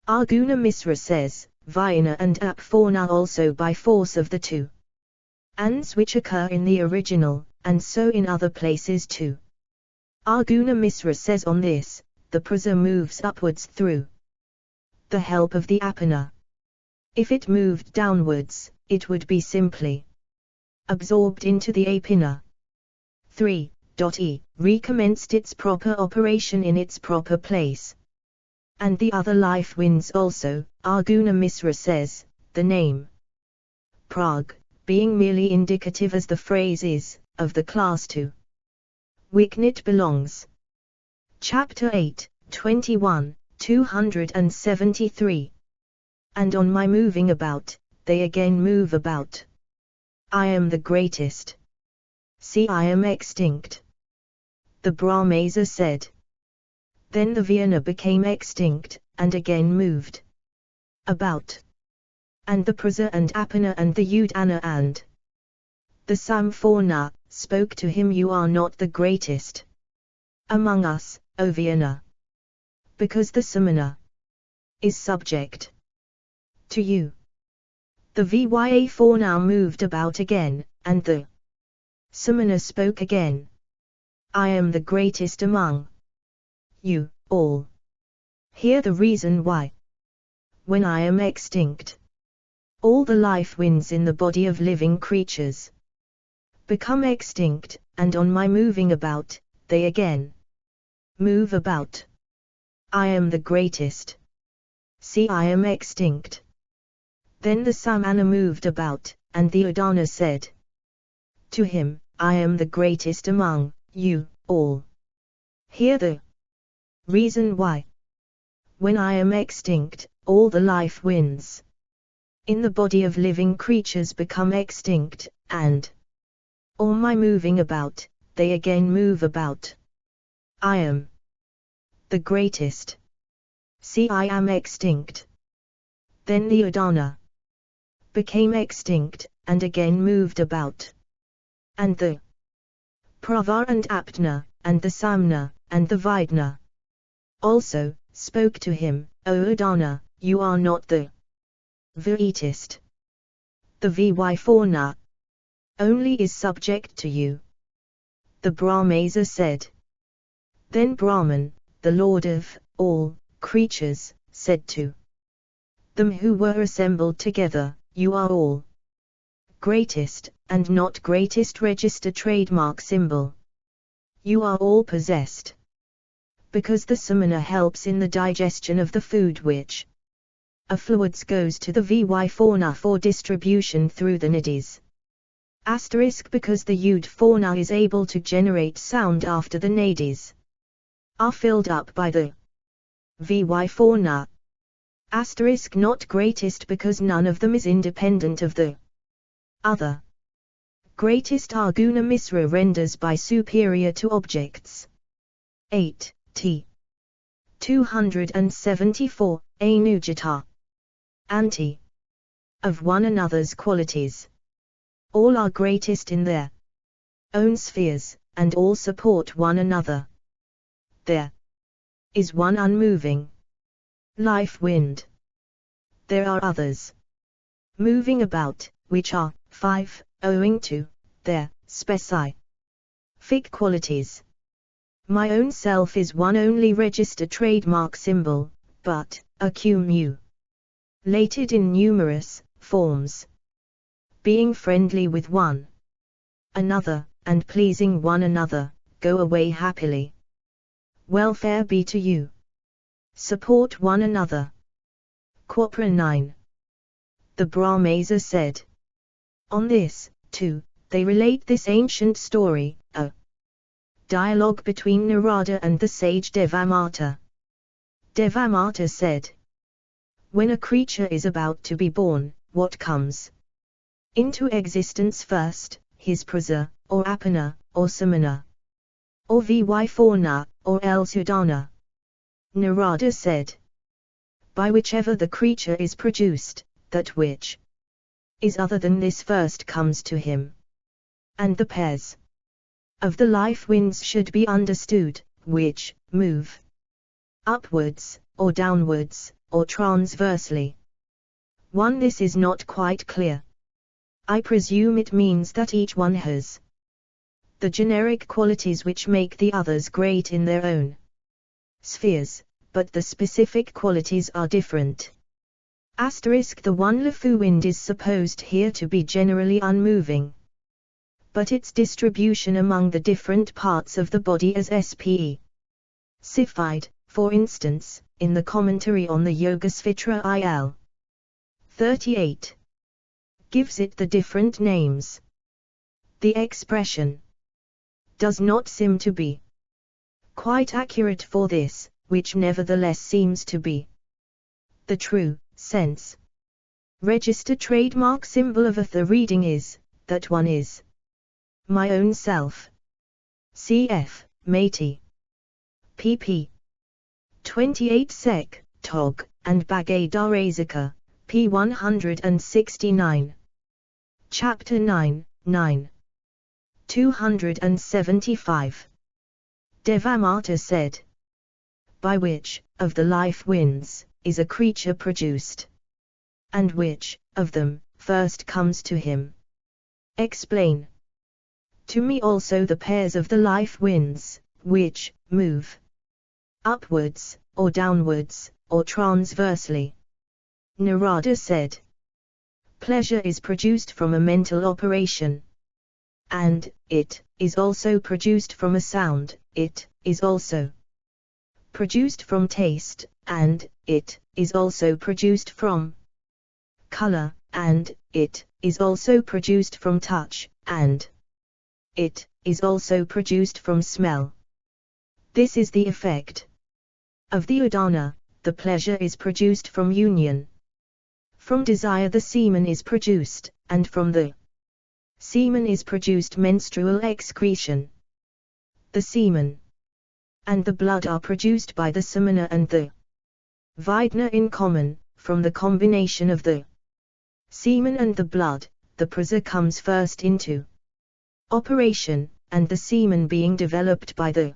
Arjuna Misra says, Vyana and Apforna also by force of the two ands which occur in the original, and so in other places too. Arjuna Misra says on this, the Prasa moves upwards through the help of the Apana. If it moved downwards, it would be simply absorbed into the Apina. 3.e recommenced its proper operation in its proper place. And the other life winds also, Arjuna Misra says, the name Prag, being merely indicative as the phrase is, of the class to which it belongs. Chapter 8, 21, 273. And on my moving about, they again move about. I am the greatest. See, I am extinct. The Brahmasa said. Then the Vyana became extinct, and again moved about. And the Prasa and Apana and the Udana and the Samforna spoke to him, "You are not the greatest among us, O Vyana, because the Samana is subject to you." The Vya4 now moved about again, and the Samana spoke again, "I am the greatest among you all. Hear the reason why. When I am extinct, all the life winds in the body of living creatures become extinct, and on my moving about, they again move about. I am the greatest. See, I am extinct." Then the Samana moved about, and the Udana said to him, "I am the greatest among you all. Hear the reason why. When I am extinct, all the life winds in the body of living creatures become extinct, and on my moving about, they again move about. I am the greatest. See, I am extinct." Then the Udana became extinct, and again moved about. And the Prava and Apna, and the Samna, and the Vidna also spoke to him, "O Udana, you are not the greatest. The Vy4 only is subject to you." The Brahmesa said. Then Brahman, the lord of all creatures, said to them who were assembled together, "You are all greatest, and not greatest register trademark symbol. You are all possessed. Because the Samana helps in the digestion of the food which afterwards goes to the Vy4 for distribution through the nadis. Asterisk because the Ud4 is able to generate sound after the nadis are filled up by the Vy4. Asterisk not greatest because none of them is independent of the other. Greatest Arguna Misra renders by superior to objects. 8. T. 274, Anujata. Anti. Of one another's qualities. All are greatest in their own spheres, and all support one another. There is one unmoving life wind. There are others moving about, which are 5, owing to their specific qualities. My own self is one only register trademark symbol, but accumulated in numerous forms. Being friendly with one another, and pleasing one another, go away happily. Welfare be to you. Support one another. Quopra 9. The Brahmesa said. On this, too, they relate this ancient story, a dialogue between Narada and the sage Devamata. Devamata said, "When a creature is about to be born, what comes into existence first, his prasa, or apana, or samana, or Vy4, or else Udana?" Narada said, "By whichever the creature is produced, that which is other than this first comes to him. And the pairs of the life winds should be understood, which move upwards, or downwards, or transversely. 1. This is not quite clear. I presume it means that each one has the generic qualities which make the others great in their own spheres, but the specific qualities are different. Asterisk the one Lafu wind is supposed here to be generally unmoving, but its distribution among the different parts of the body as spe. Cified, for instance, in the commentary on the Yogasvitra il. 38. Gives it the different names. The expression does not seem to be quite accurate for this, which nevertheless seems to be the true sense. Register trademark symbol of the reading is, that one is my own self. Cf. Métis. pp. 28 Sek, Tog, and Bagay Darazika, p. 169. Chapter 9, 9. 275. Devamata said, by which of the life winds is a creature produced? And which of them first comes to him? Explain. To me also the pairs of the life winds, which move upwards, or downwards, or transversely. Narada said, pleasure is produced from a mental operation, and it is also produced from a sound, it is also produced from taste, and it is also produced from color, and it is also produced from touch, and it is also produced from smell. This is the effect of the udana. The pleasure is produced from union. From desire the semen is produced, and from the semen is produced menstrual excretion. The semen and the blood are produced by the samana and the vidna in common. From the combination of the semen and the blood, the prasa comes first into operation, and the semen being developed by the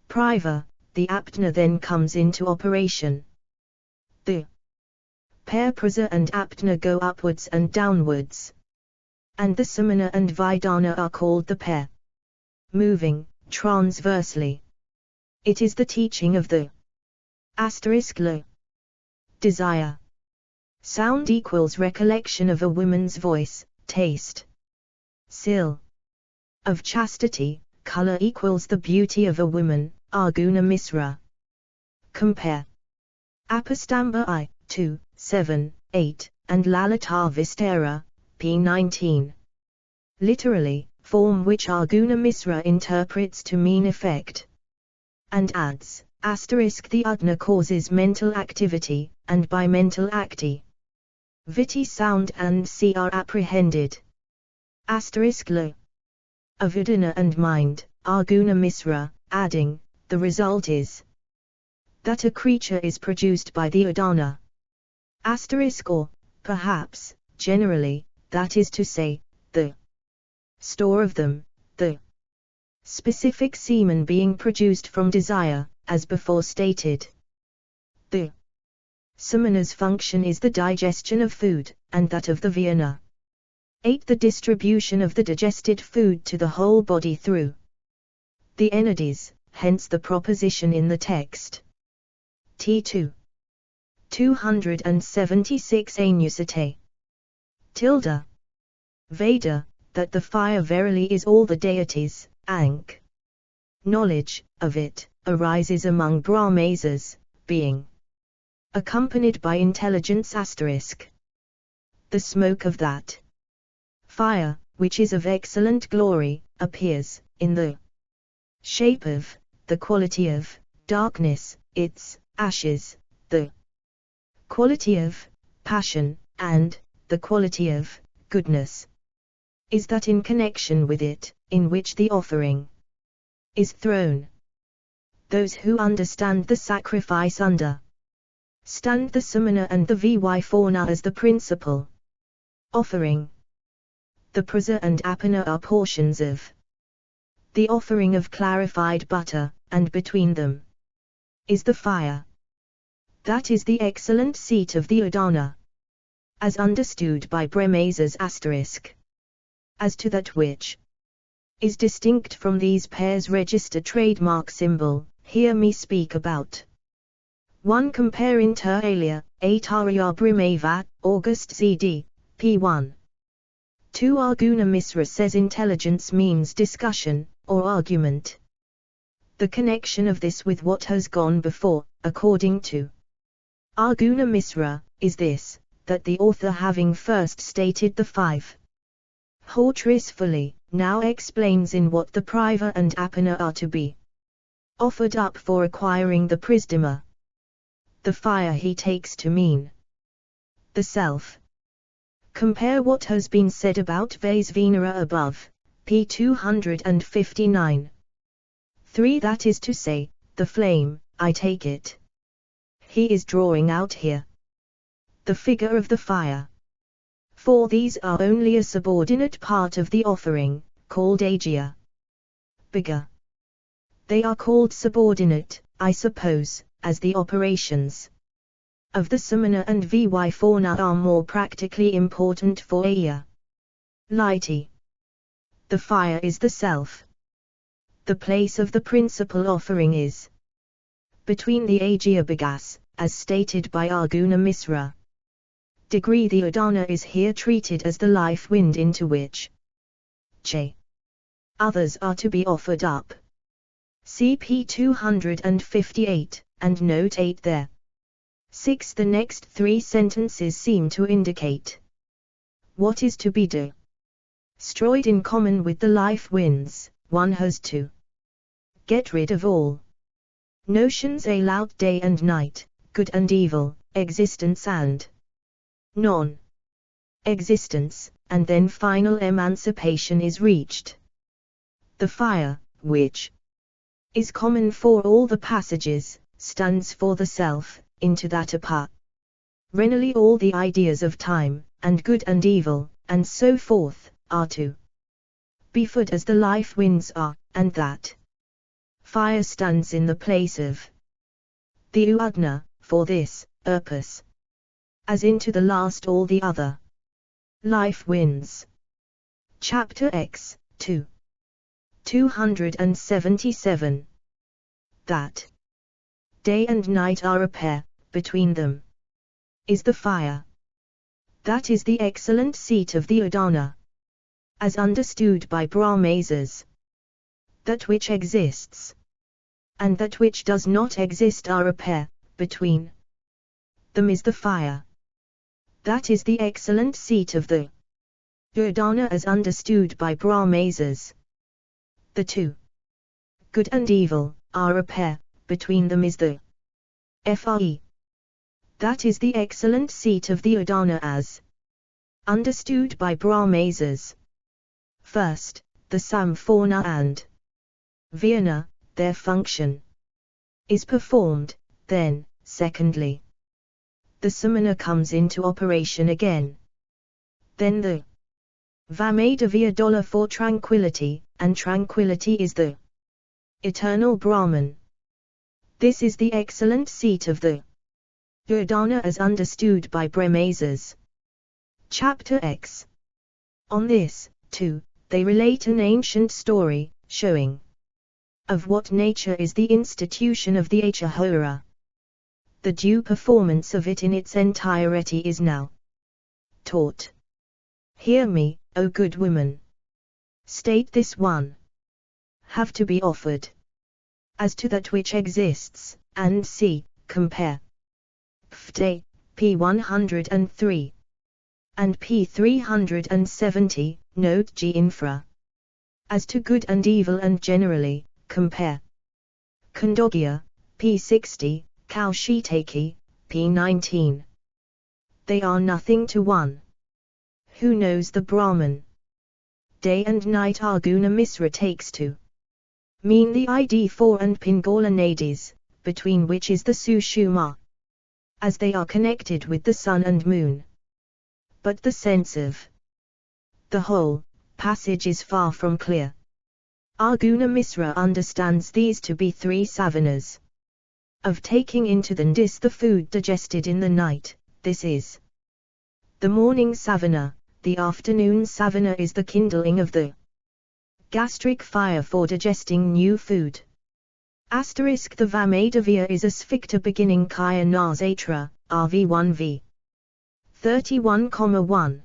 priva, the apna then comes into operation. The pair prasa and apna go upwards and downwards, and the samana and vidana are called the pair moving transversely. It is the teaching of the *lo. Desire. Sound equals recollection of a woman's voice, taste. Sil. Of chastity, color equals the beauty of a woman, Arguna Misra. Compare Apastamba I, 2, 7, 8, and Lalita Vistara, p. 19. Literally, form which Arguna Misra interprets to mean effect. And adds, the udna causes mental activity, and by mental acti, viti sound and see are apprehended. Lo. Of udana and mind, Arguna Misra, adding, the result is that a creature is produced by the udana. Or, perhaps, generally, that is to say, the store of them, the specific semen being produced from desire, as before stated. The samana's function is the digestion of food, and that of the vyana 8 the distribution of the digested food to the whole body through the enadies, hence the proposition in the text. T2. 276 Anusate. Tilde. Veda, that the fire verily is all the deities, Ank. Knowledge of it arises among Brahmasas, being accompanied by intelligence The smoke of that fire, which is of excellent glory, appears, in the shape of, the quality of, darkness, its ashes, the quality of, passion, and, the quality of, goodness, is that in connection with it, in which the offering is thrown. Those who understand the sacrifice stand the samana and the vy-fauna as the principal offering. The prasa and apana are portions of the offering of clarified butter, and between them is the fire. That is the excellent seat of the udana, as understood by Brahmasas As to that which is distinct from these pairs register trademark symbol, hear me speak about. 1. Compare inter alia, 8 Arya Brahmava, August ZD, p1. 2. Arguna Misra says intelligence means discussion, or argument. The connection of this with what has gone before, according to Arguna Misra, is this, that the author having first stated the 5 Hortris fully, now explains in what the priva and apana are to be offered up for acquiring the prisdima. The fire he takes to mean the self. Compare what has been said about Vaisvenara above, p. 259. 3. That is to say, the flame, I take it. He is drawing out here the figure of the fire. For these are only a subordinate part of the offering, called agia. Bigger. They are called subordinate, I suppose, as the operations of the samana and vy fauna are more practically important for aya. Lighty. The fire is the self. The place of the principal offering is between the agia bigas, as stated by Arjuna Misra. Degree the udana is here treated as the life wind into which others are to be offered up. CP 258, and note 8 there. 6. The next three sentences seem to indicate what is to be destroyed in common with the life winds. One has to get rid of all notions about day and night, good and evil, existence and non-existence, and then final emancipation is reached. The fire, which is common for all the passages, stands for the self, into that apart. Renally all the ideas of time, and good and evil, and so forth, are to be food as the life winds are, and that fire stands in the place of the udana, for this purpose, as into the last all the other life winds. Chapter X, 2. 277. That day and night are a pair, between them is the fire. That is the excellent seat of the udana, as understood by Brahmasas. That which exists and that which does not exist are a pair, between them is the fire. That is the excellent seat of the udana as understood by Brahmasas. The two, good and evil, are a pair, between them is the FRE. That is the excellent seat of the udana as understood by Brahmasas. First, the samphorna and vyana, their function is performed, then, secondly, the samana comes into operation again. Then the Vamadavya for tranquility, and tranquility is the eternal Brahman. This is the excellent seat of the udana as understood by Brahmasas. Chapter X. On this, too, they relate an ancient story, showing of what nature is the institution of the Achahora. The due performance of it in its entirety is now taught. Hear me, O good woman. State this one have to be offered as to that which exists, and see, compare. Pfte, p. 103 and p. 370, note G infra. As to good and evil and generally, compare. Khandogya, p. 60, Kaushitaki, p. 19. They are nothing to one who knows the Brahman. Day and night Arjuna Misra takes to mean the ID 4 and Pingala nadis, between which is the Sushuma, as they are connected with the sun and moon. But the sense of the whole passage is far from clear. Arjuna Misra understands these to be three savanas of taking into the ndis the food digested in the night. This is the morning savana. The afternoon savana is the kindling of the gastric fire for digesting new food. Asterisk the Vamadavya is a sphincter beginning kaya nasatra, RV1v. 31,1.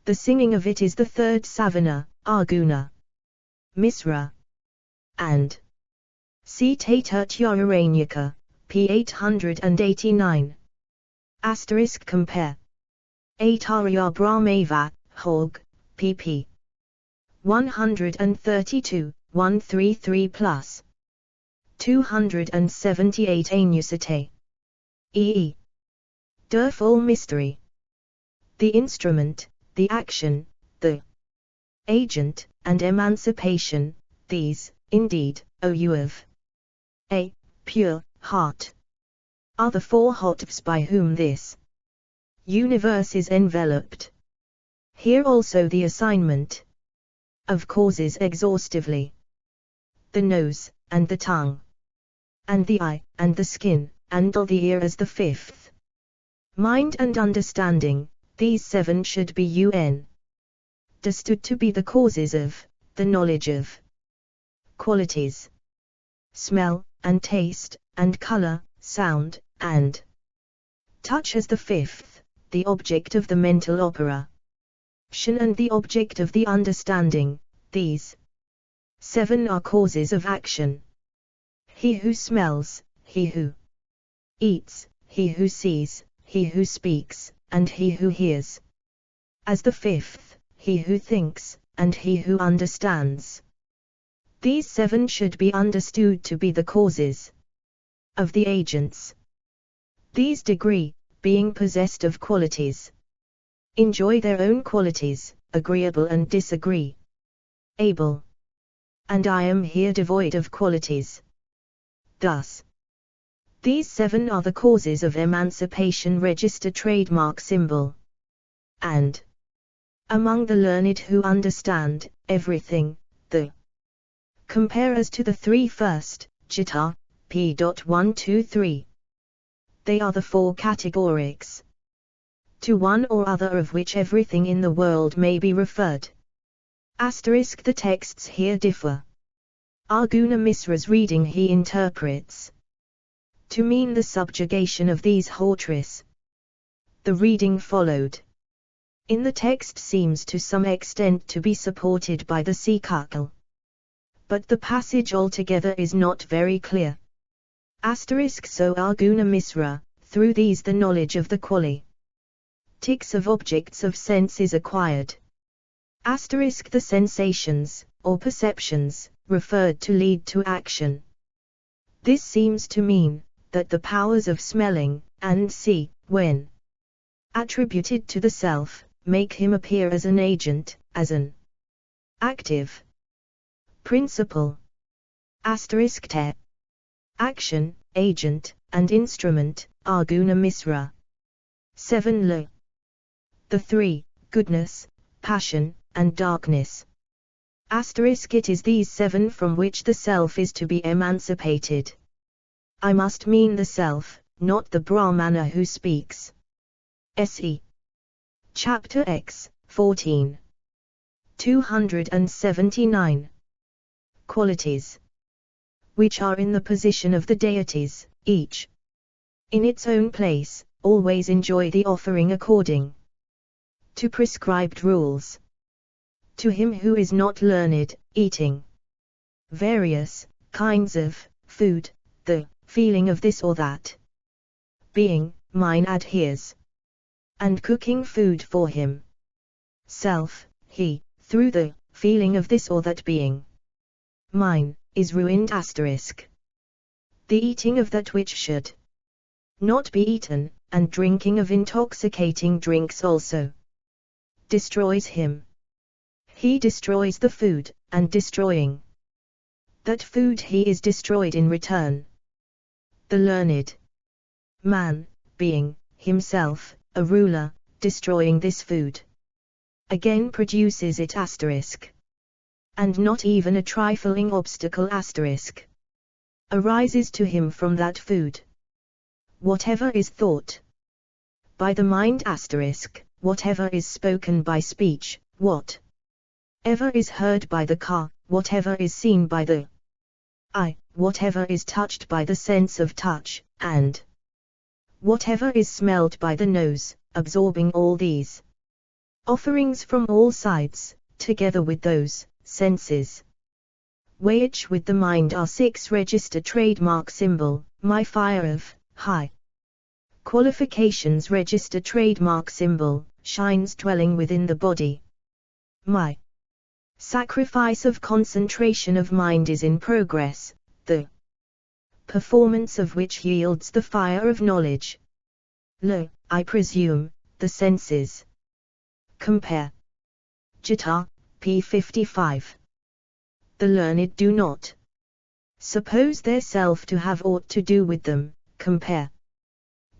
The singing of it is the third savana, Arjuna Misra. And C. Taturtyaranyaka, p. 889. Asterisk compare. Aitarya Brahmava, Hog, pp. 132, 133 plus 278 Anusate. E. Der full mystery. The instrument, the action, the agent, and emancipation, these, indeed, O you of a pure heart, are the four hotvs by whom this universe is enveloped. Here also the assignment of causes exhaustively. The nose, and the tongue, and the eye, and the skin, and the ear as the fifth. Mind and understanding, these seven should be understood to be the causes of the knowledge of qualities. Smell, and taste, and color, sound, and touch as the fifth, the object of the mental operation and the object of the understanding. These seven are causes of action. He who smells, he who eats, he who sees, he who speaks, and he who hears. As the fifth, he who thinks, and he who understands. These seven should be understood to be the causes of the agents. These degree, being possessed of qualities, enjoy their own qualities, agreeable and disagreeable. And I am here devoid of qualities. Thus, these seven are the causes of emancipation, register, trademark, symbol. And among the learned who understand everything, the compare as to the three first, Gita, p.1 2 3. They are the four categorics, to one or other of which everything in the world may be referred. Asterisk, the texts here differ. Arjuna Misra's reading he interprets to mean the subjugation of these hotres. The reading followed in the text seems to some extent to be supported by the Sikakal, but the passage altogether is not very clear. Asterisk, so Arjuna Misra, through these the knowledge of the qualities of objects of sense is acquired. Asterisk, the sensations, or perceptions, referred to lead to action. This seems to mean that the powers of smelling and see, when attributed to the self, make him appear as an agent, as an active principle. Asterisk te. Action, agent, and instrument, Arjuna Misra. 7 lo. The three, goodness, passion, and darkness. Asterisk, it is these seven from which the self is to be emancipated. I must mean the self, not the Brahmana who speaks. Se. Chapter X, 14. 279. Qualities, which are in the position of the deities, each in its own place, always enjoy the offering according to prescribed rules. To him who is not learned, eating various kinds of food, the feeling of this or that being mine adheres, and cooking food for him self, he, through the feeling of this or that being mine, is ruined. Asterisk. The eating of that which should not be eaten, and drinking of intoxicating drinks also destroys him. He destroys the food, and destroying that food he is destroyed in return. The learned man, being, himself, a ruler, destroying this food, again produces it. Asterisk. And not even a trifling obstacle. Asterisk. Arises to him from that food. Whatever is thought by the mind. Asterisk. Whatever is spoken by speech, whatever is heard by the car, whatever is seen by the eye, whatever is touched by the sense of touch, and whatever is smelled by the nose, absorbing all these offerings from all sides, together with those senses which with the mind are 6 register, trademark, symbol, my fire of high qualifications, register, trademark, symbol, shines dwelling within the body. My sacrifice of concentration of mind is in progress, the performance of which yields the fire of knowledge. Lo, I presume, the senses. Compare Gita, p. 55. The learned do not suppose their self to have aught to do with them. Compare.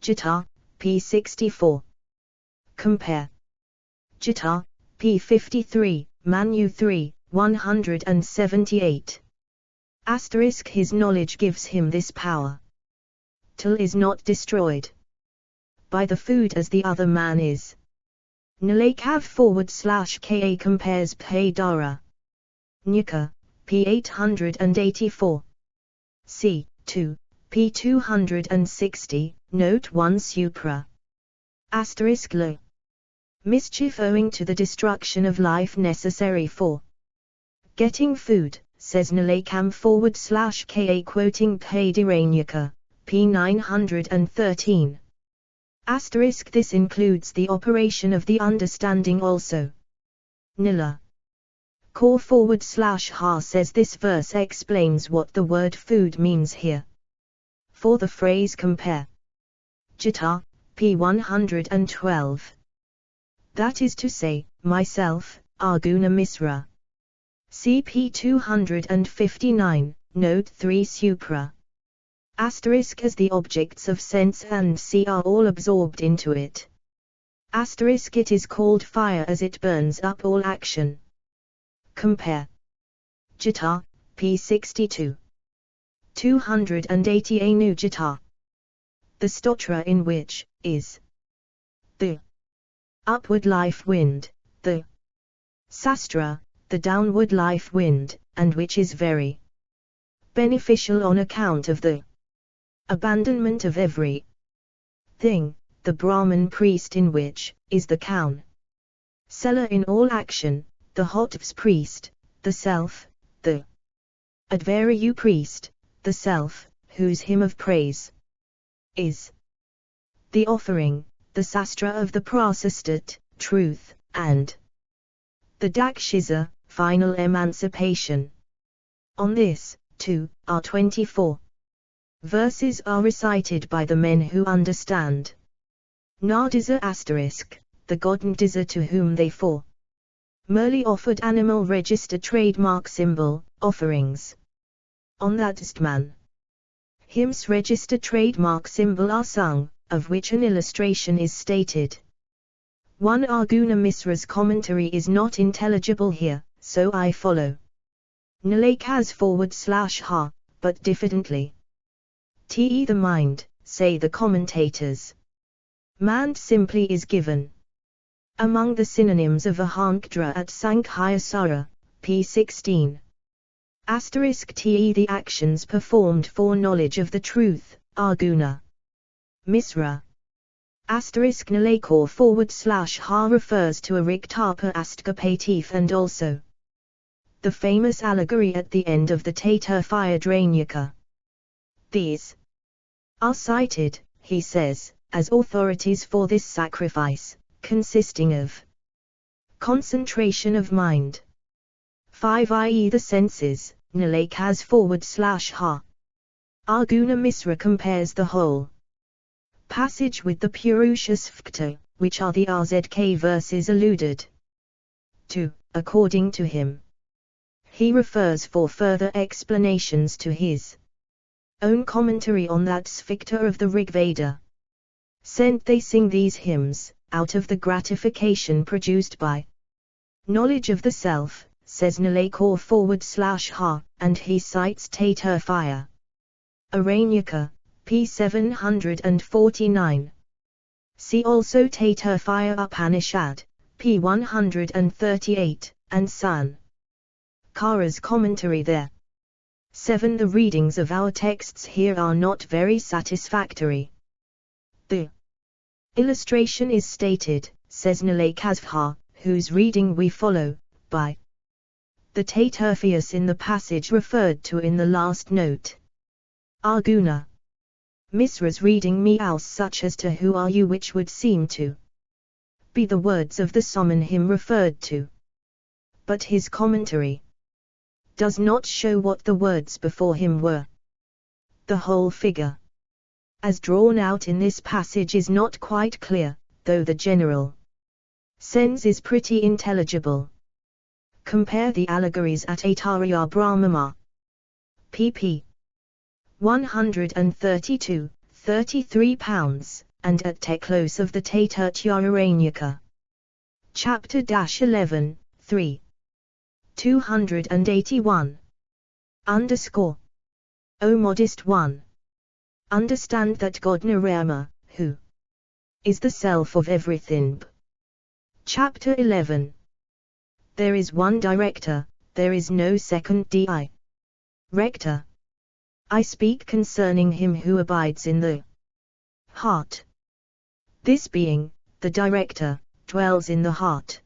Gita, p. 64. Compare. Gita, p. 53, Manu 3, 178. Asterisk his knowledge gives him this power. Till is not destroyed by the food as the other man is. Nalakav /ka compares Paydara. Nyaka, p. 884. C. 2, p. 260, note 1 supra. Asterisk lo. Mischief owing to the destruction of life necessary for getting food, says Nalakam /ka quoting Paidiranyaka, p. 913. Asterisk this includes the operation of the understanding also. Nila. Core /ha says this verse explains what the word food means here. For the phrase compare. Gita, p. 112. That is to say, myself, Arguna Misra. CP 259, note 3 supra. Asterisk as the objects of sense and see are all absorbed into it. Asterisk it is called fire as it burns up all action. Compare. Gita, p. 62. 280 Anu Gita. The stotra in which is the upward life wind, the sastra, the downward life wind, and which is very beneficial on account of the abandonment of every thing, the Brahman priest in which is the coun seller in all action, the Hotvs priest, the self, the Advarayu priest, the self, whose hymn of praise is the offering, the sastra of the prasastat, truth, and the dakshiza, final emancipation. On this, too, are 24 verses are recited by the men who understand. Nardiza asterisk, the god Ndiza to whom they merely offered animal register trademark symbol, offerings. On that stman hymns register trademark symbol are sung, of which an illustration is stated. 1 Arguna Misra's commentary is not intelligible here, so I follow Nalakaz /ha, but diffidently. Te the mind, say the commentators. Mand simply is given among the synonyms of Ahankdra at Sankhya p. 16. Asterisk te the actions performed for knowledge of the truth, Arguna Misra. Asterisk Nalakor /ha refers to a Riktapa Astkapatif and also the famous allegory at the end of the Taturfaya Dranyaka. These are cited, he says, as authorities for this sacrifice, consisting of concentration of mind. 5 i.e. the senses, Nalakaz /ha. Arguna Misra compares the whole passage with the Purusha Sfkta, which are the RZK verses alluded to, according to him. He refers for further explanations to his own commentary on that Sfkta of the Rigveda. Sent they sing these hymns, out of the gratification produced by knowledge of the self, says Nalakor /ha, and he cites Taturfaya Aranyaka, p. 749. See also Taturfaya Upanishad, p. 138, and San Kara's commentary there. 7 The readings of our texts here are not very satisfactory. The illustration is stated, says Nalakazha, whose reading we follow, by the Taturfius in the passage referred to in the last note. Arguna Misra's reading meows such as to who are you, which would seem to be the words of the summon hymn referred to. But his commentary does not show what the words before him were. The whole figure, as drawn out in this passage, is not quite clear, though the general sense is pretty intelligible. Compare the allegories at Aitariya Brahmama. pp. 132, 33 pounds, and at Teklos of the Tatertia Aranyaka. Chapter 11, 3. 281. O modest one! Understand that God Narayana, who is the self of everything. Chapter 11. There is one director, there is no second director. I speak concerning him who abides in the heart. This being, the director, dwells in the heart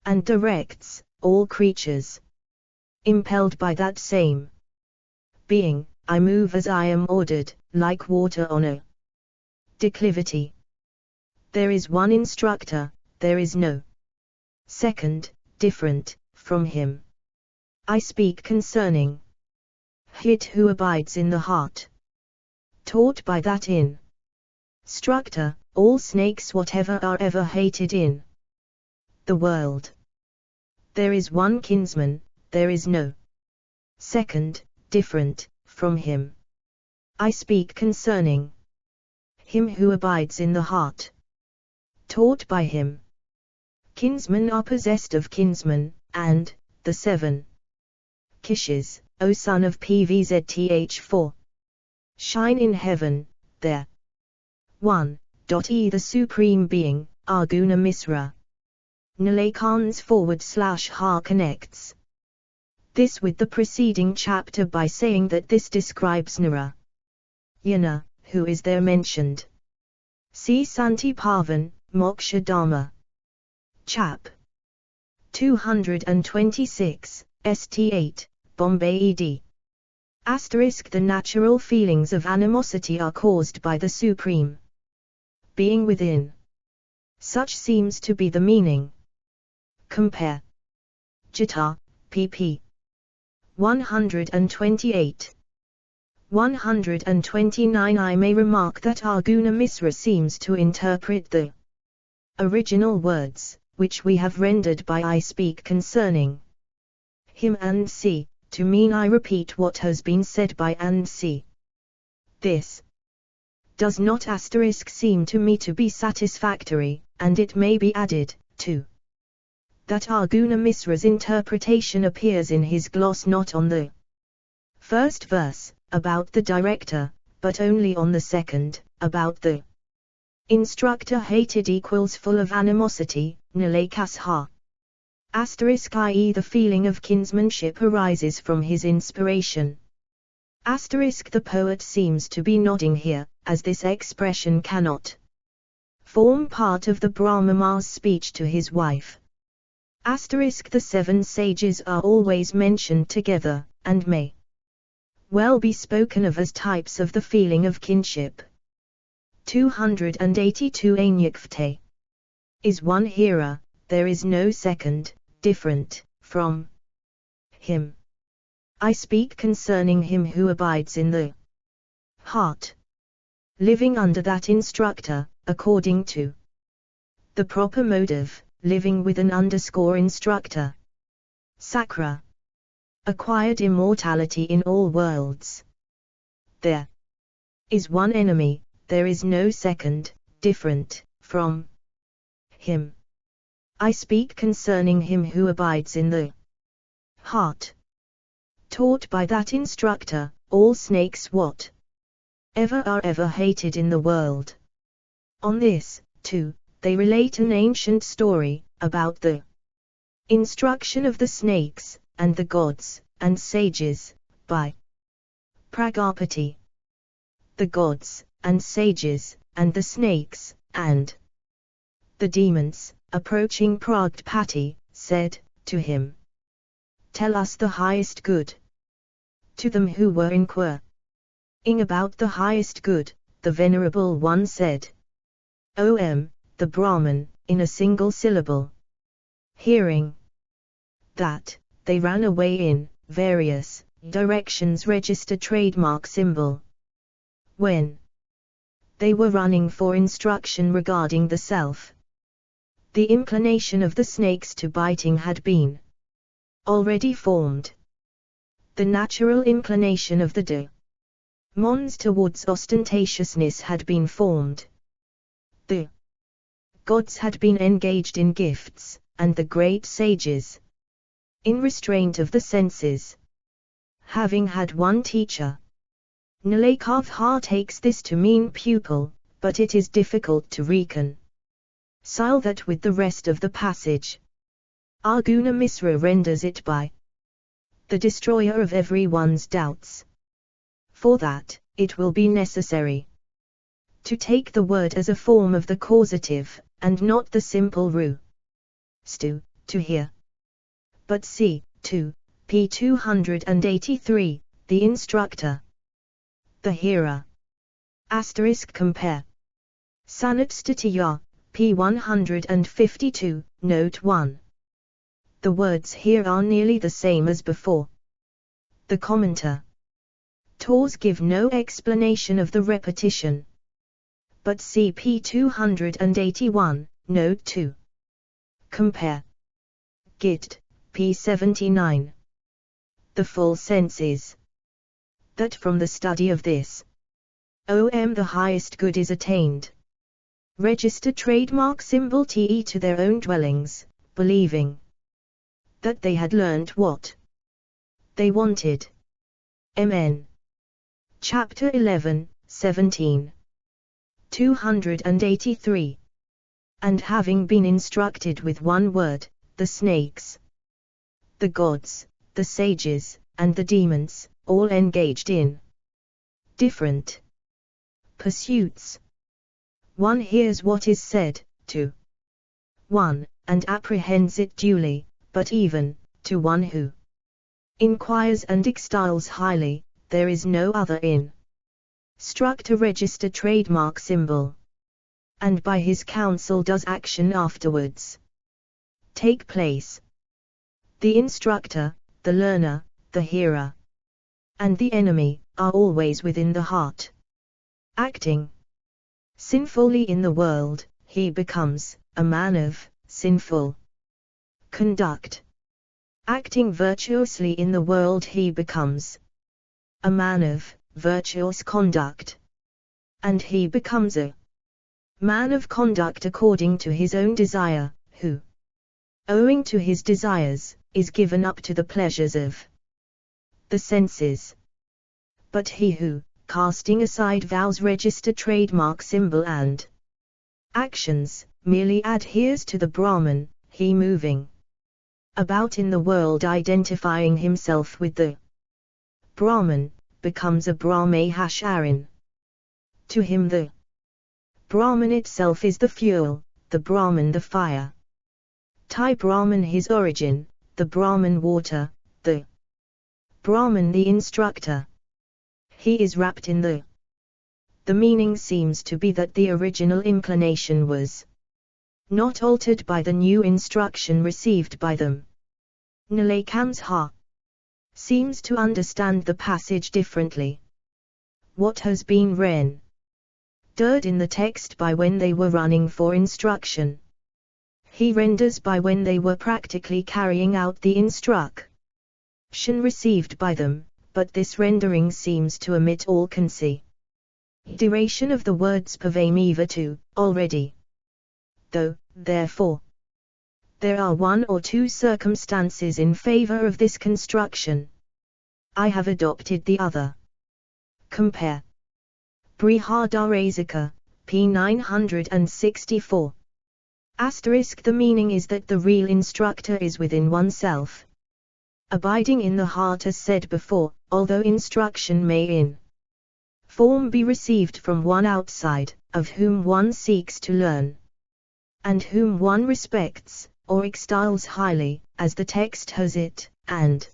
and directs all creatures. Impelled by that same being, I move as I am ordered, like water on a declivity. There is one instructor, there is no second, different from him. I speak concerning it who abides in the heart. Taught by that instructor, all snakes whatever are ever hated in the world. There is one kinsman, there is no second, different from him. I speak concerning him who abides in the heart. Taught by him. Kinsmen are possessed of kinsmen, and the 7 kishes, O son of PVZTH4. Shine in heaven, there. 1. The Supreme Being, Arguna Misra. Nalekans /ha connects this with the preceding chapter by saying that this describes Narayana, who is there mentioned. See Santi Pavan, Moksha Dharma. Chap. 226, St8, Bombay ed. The natural feelings of animosity are caused by the Supreme Being within. Such seems to be the meaning. Compare Gita, pp. 128. 129. I may remark that Arguna Misra seems to interpret the original words, which we have rendered by I speak concerning him and see, to mean I repeat what has been said by and see. This does not seem to me to be satisfactory, and it may be added, too, that Arguna Misra's interpretation appears in his gloss not on the first verse, about the director, but only on the second, about the instructor hated equals full of animosity, Nalekas ha. I.e. the feeling of kinsmanship arises from his inspiration. The poet seems to be nodding here, as this expression cannot form part of the Brahma's speech to his wife. The 7 sages are always mentioned together, and may well be spoken of as types of the feeling of kinship. 282 Anyakvte. Is one hearer, there is no second, different from him. I speak concerning him who abides in the heart. Living under that instructor, according to the proper motive, living with an instructor. Sakra. Acquired immortality in all worlds. There is one enemy, there is no second, different from him. I speak concerning him who abides in the heart. Taught by that instructor, all snakes what ever are ever hated in the world. On this, too, they relate an ancient story, about the instruction of the snakes, and the gods, and sages, by Pragapati. The gods, and sages, and the snakes, and the demons, approaching Pragapati, said to him, "Tell us the highest good." To them who were inquiring about the highest good, the Venerable One said, "O.M., the Brahman," in a single syllable. Hearing that, they ran away in various directions registered trademark symbol. When they were running for instruction regarding the self, the inclination of the snakes to biting had been already formed. The natural inclination of the Mons towards ostentatiousness had been formed. The gods had been engaged in gifts, and the great sages in restraint of the senses. Having had one teacher. Nalekavha takes this to mean pupil, but it is difficult to reconcile that with the rest of the passage. Arguna Misra renders it by the destroyer of everyone's doubts. For that, it will be necessary to take the word as a form of the causative, and not the simple ru. Stu, to hear. But see, 2, p. 283, the instructor. The hearer. Compare. Sanat Statiya, p. 152, note 1. The words here are nearly the same as before. The commentator. Tors give no explanation of the repetition. But see p. 281, note 2. Compare. Git, p. 79. The full sense is that from the study of this the highest good is attained. Register trademark symbol TE to their own dwellings, believing that they had learnt what they wanted. Mn. Chapter 11, 17. 283. And having been instructed with one word, the snakes, the gods, the sages, and the demons, all engaged in different pursuits. One hears what is said to one, and apprehends it duly, but even to one who inquires and extols highly, there is no other instructor register trademark symbol. And by his counsel does action afterwards take place. The instructor, the learner, the hearer, and the enemy, are always within the heart. Acting sinfully in the world, he becomes a man of sinful conduct. Acting virtuously in the world, he becomes a man of virtuous conduct. And he becomes a man of conduct according to his own desire, who, owing to his desires, is given up to the pleasures of the senses. But he who, casting aside vows, register trademark symbol and actions, merely adheres to the Brahman, he moving about in the world identifying himself with the Brahman, becomes a Brahmacharin. To him the Brahman itself is the fuel, the Brahman the fire. Thai Brahman his origin, the Brahman water, the Brahman the instructor. He is wrapped in the meaning seems to be that the original inclination was not altered by the new instruction received by them. Nalekans seems to understand the passage differently. What has been rendered in the text by when they were running for instruction, he renders by when they were practically carrying out the instruction received by them, but this rendering seems to omit all consideration of the words pavamiva to, already. Though, therefore, there are one or two circumstances in favor of this construction, I have adopted the other. Compare. Brihadarasika, p. 964. The meaning is that the real instructor is within oneself, abiding in the heart as said before, although instruction may in form be received from one outside, of whom one seeks to learn, and whom one respects, or extols highly, as the text has it, and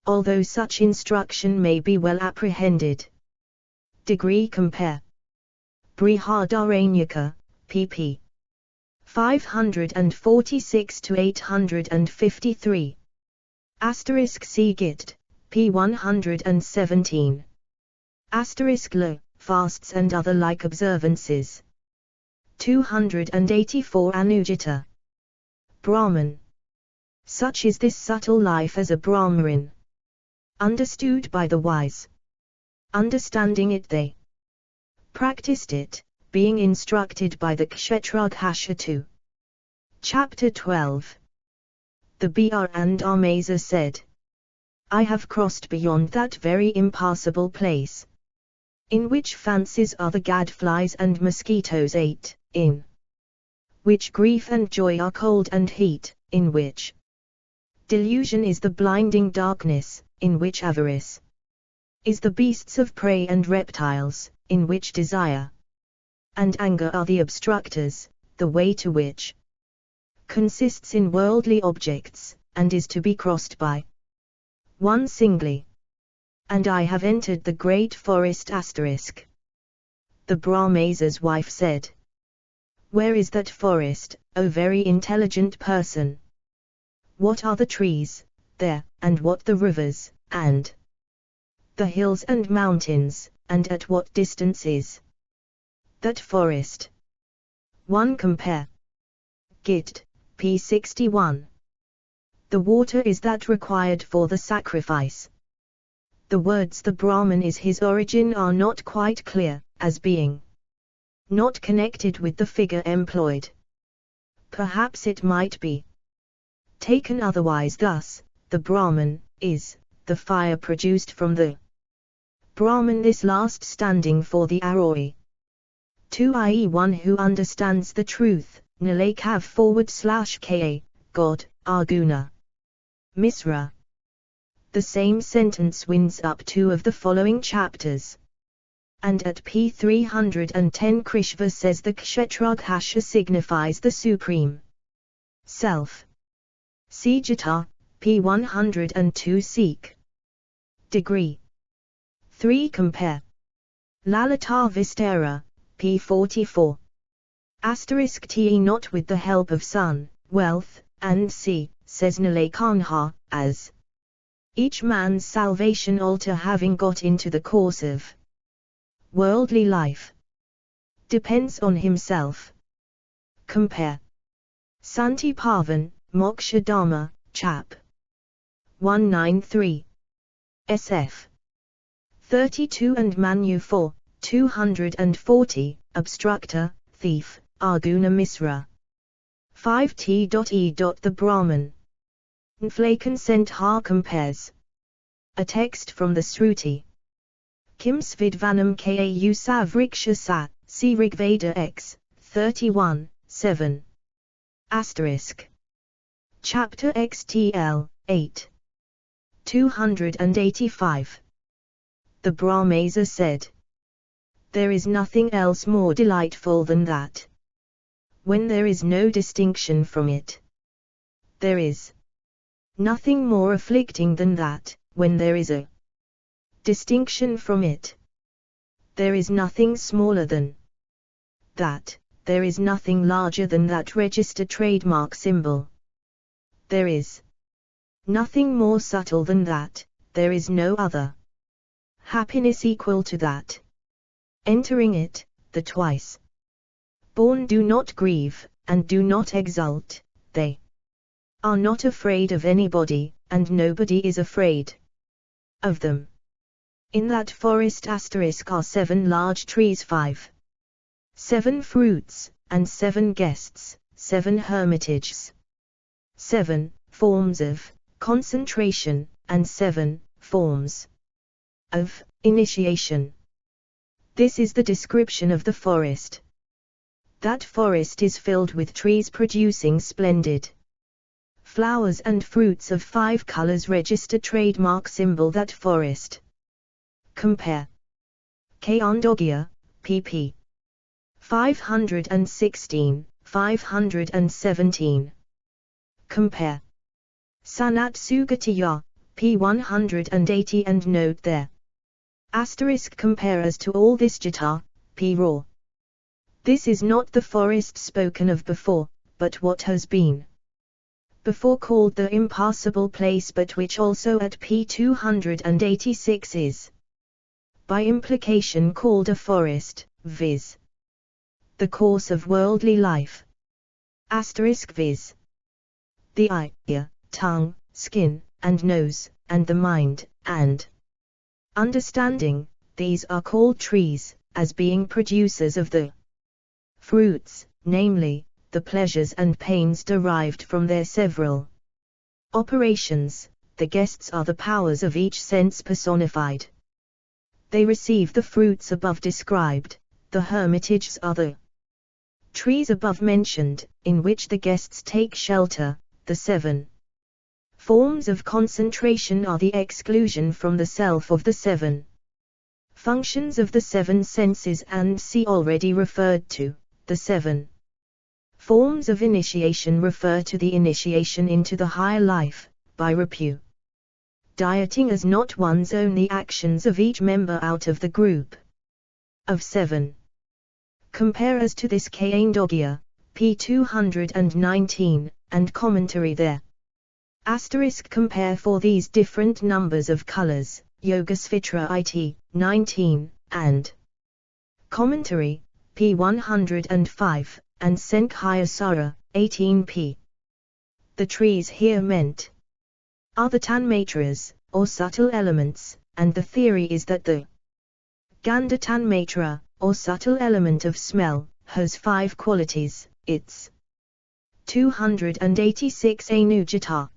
although such instruction may be well apprehended. Degree compare. Brihadaranyaka, pp. 546 to 853. See Git, p. 117. Lo, fasts and other like observances. 284 Anujita. Brahman. Such is this subtle life as a Brahmarin. Understood by the wise. Understanding it they practiced it, being instructed by the Kshetragshasha 2. Chapter 12. The Br and Amasa said, I have crossed beyond that very impassable place, in which fancies are the gadflies and mosquitoes ate, in which grief and joy are cold and heat, in which delusion is the blinding darkness, in which avarice is the beasts of prey and reptiles, in which desire and anger are the obstructors, the way to which consists in worldly objects, and is to be crossed by one singly. And I have entered the great forest asterisk. The Brahmasa's wife said, Where is that forest, O very intelligent person? What are the trees there, and what the rivers, and the hills and mountains, and at what distance is that forest? 1 Compare. Gita, p. 61. The water is that required for the sacrifice. The words the Brahman is his origin are not quite clear, as being not connected with the figure employed. Perhaps it might be taken otherwise, thus, the Brahman is the fire produced from the Brahman, this last standing for the Arori. 2 i.e. one who understands the truth, Nilakav /ka, God, Arguna. Misra. The same sentence winds up 2 of the following chapters. And at p. 310 Krishva says the Kshetragshasha signifies the Supreme Self. See Gita, p. 102 Seek. Degree. 3 Compare. Lalita Vistara, p. 44. Asterisk te not with the help of sun, wealth, and sea, says Nilakantha, as each man's salvation altar having got into the course of worldly life depends on himself. Compare. Santi Pavan, Moksha Dharma, Chap. 193. SF. 32 and Manu 4, 240, Obstructor, Thief, Arguna Misra. 5t.e. The Brahman. Nflaken Ha compares. A text from the Sruti. Kim Svidvanam Ka Usavriksha Sat, see Rigveda X, 31, 7. Asterisk. Chapter XTL, 8. 285. The Brahmasa said, There is nothing else more delightful than that. When there is no distinction from it, there is nothing more afflicting than that. When there is a distinction from it, there is nothing smaller than that. There is nothing larger than that register trademark symbol. There is nothing more subtle than that. There is no other happiness equal to that. Entering it, the twice born do not grieve, and do not exult. They are not afraid of anybody, and nobody is afraid of them. In that forest asterisk are 7 large trees, 7 fruits, and 7 guests, 7 hermitages, 7 forms of concentration, and 7 forms of initiation. This is the description of the forest. That forest is filled with trees producing splendid flowers and fruits of 5 colors. Register trademark symbol that forest. Compare. Kandogya, pp. 516, 517. Compare. Sanat Sugatiya, p. 180 and note there. Asterisk compare as to all this Gita, p. Raw. This is not the forest spoken of before, but what has been before called the impassable place, but which also at p. 286 is by implication called a forest, viz. the course of worldly life. Asterisk viz. the eye, ear, tongue, skin, and nose, and the mind, and understanding, these are called trees, as being producers of the fruits, namely, the pleasures and pains derived from their several operations. The guests are the powers of each sense personified. They receive the fruits above described. The hermitages are the trees above mentioned, in which the guests take shelter. The 7 forms of concentration are the exclusion from the self of the 7 functions of the 7 senses and see already referred to. The 7 forms of initiation refer to the initiation into the higher life, by dieting as not one's only actions of each member out of the group of 7. Compare as to this Kaindogia, p. 219, and commentary there. Asterisk compare for these different numbers of colors, Yogasvitra it. 19, and commentary, p. 105, and Senkhya 18 p. The trees here meant are the tanmatras, or subtle elements, and the theory is that the Gandha tanmatra, or subtle element of smell, has 5 qualities. Its 286 Anu Jita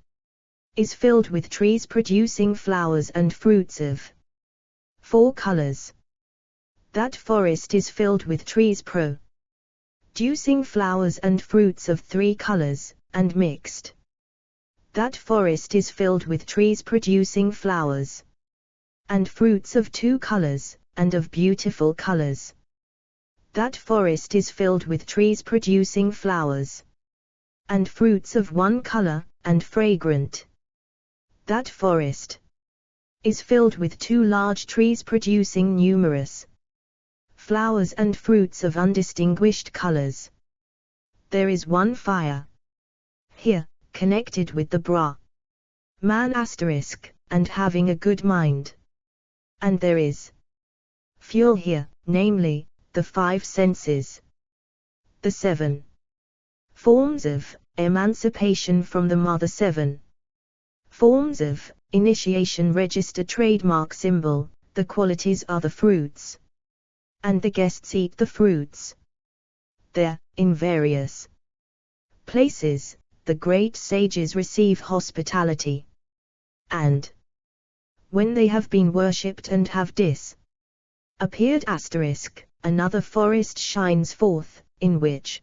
is filled with trees producing flowers and fruits of 4 colors. That forest is filled with trees producing flowers and fruits of 3 colors, and mixed. That forest is filled with trees producing flowers and fruits of 2 colors, and of beautiful colors. That forest is filled with trees producing flowers and fruits of 1 color, and fragrant. That forest is filled with 2 large trees producing numerous flowers and fruits of undistinguished colors. There is 1 fire here, connected with the Brahman asterisk, and having a good mind. And there is fuel here, namely, the 5 senses. The 7 forms of emancipation from the mother 7 forms of initiation register trademark symbol. The qualities are the fruits, and the guests eat the fruits. There, in various places, the great sages receive hospitality, and when they have been worshipped and have disappeared asterisk, another forest shines forth, in which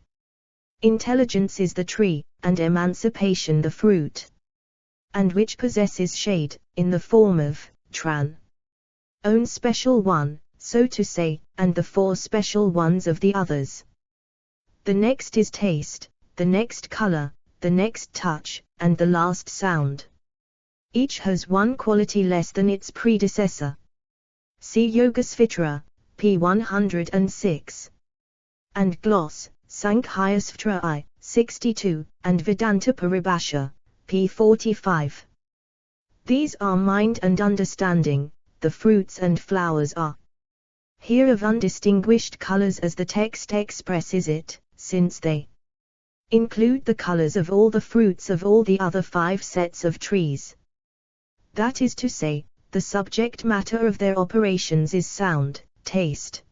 intelligence is the tree, and emancipation the fruit, and which possesses shade, in the form of own special one, so to say, and the 4 special ones of the others. The next is taste, the next color, the next touch, and the last sound. Each has 1 quality less than its predecessor. See Yogasvitra, p. 106. And gloss, Sankhya I, 62, and Vedanta Paribhasha, p. 45. These are mind and understanding. The fruits and flowers are here of undistinguished colors as the text expresses it, since they include the colors of all the fruits of all the other 5 sets of trees. That is to say, the subject matter of their operations is sound, taste,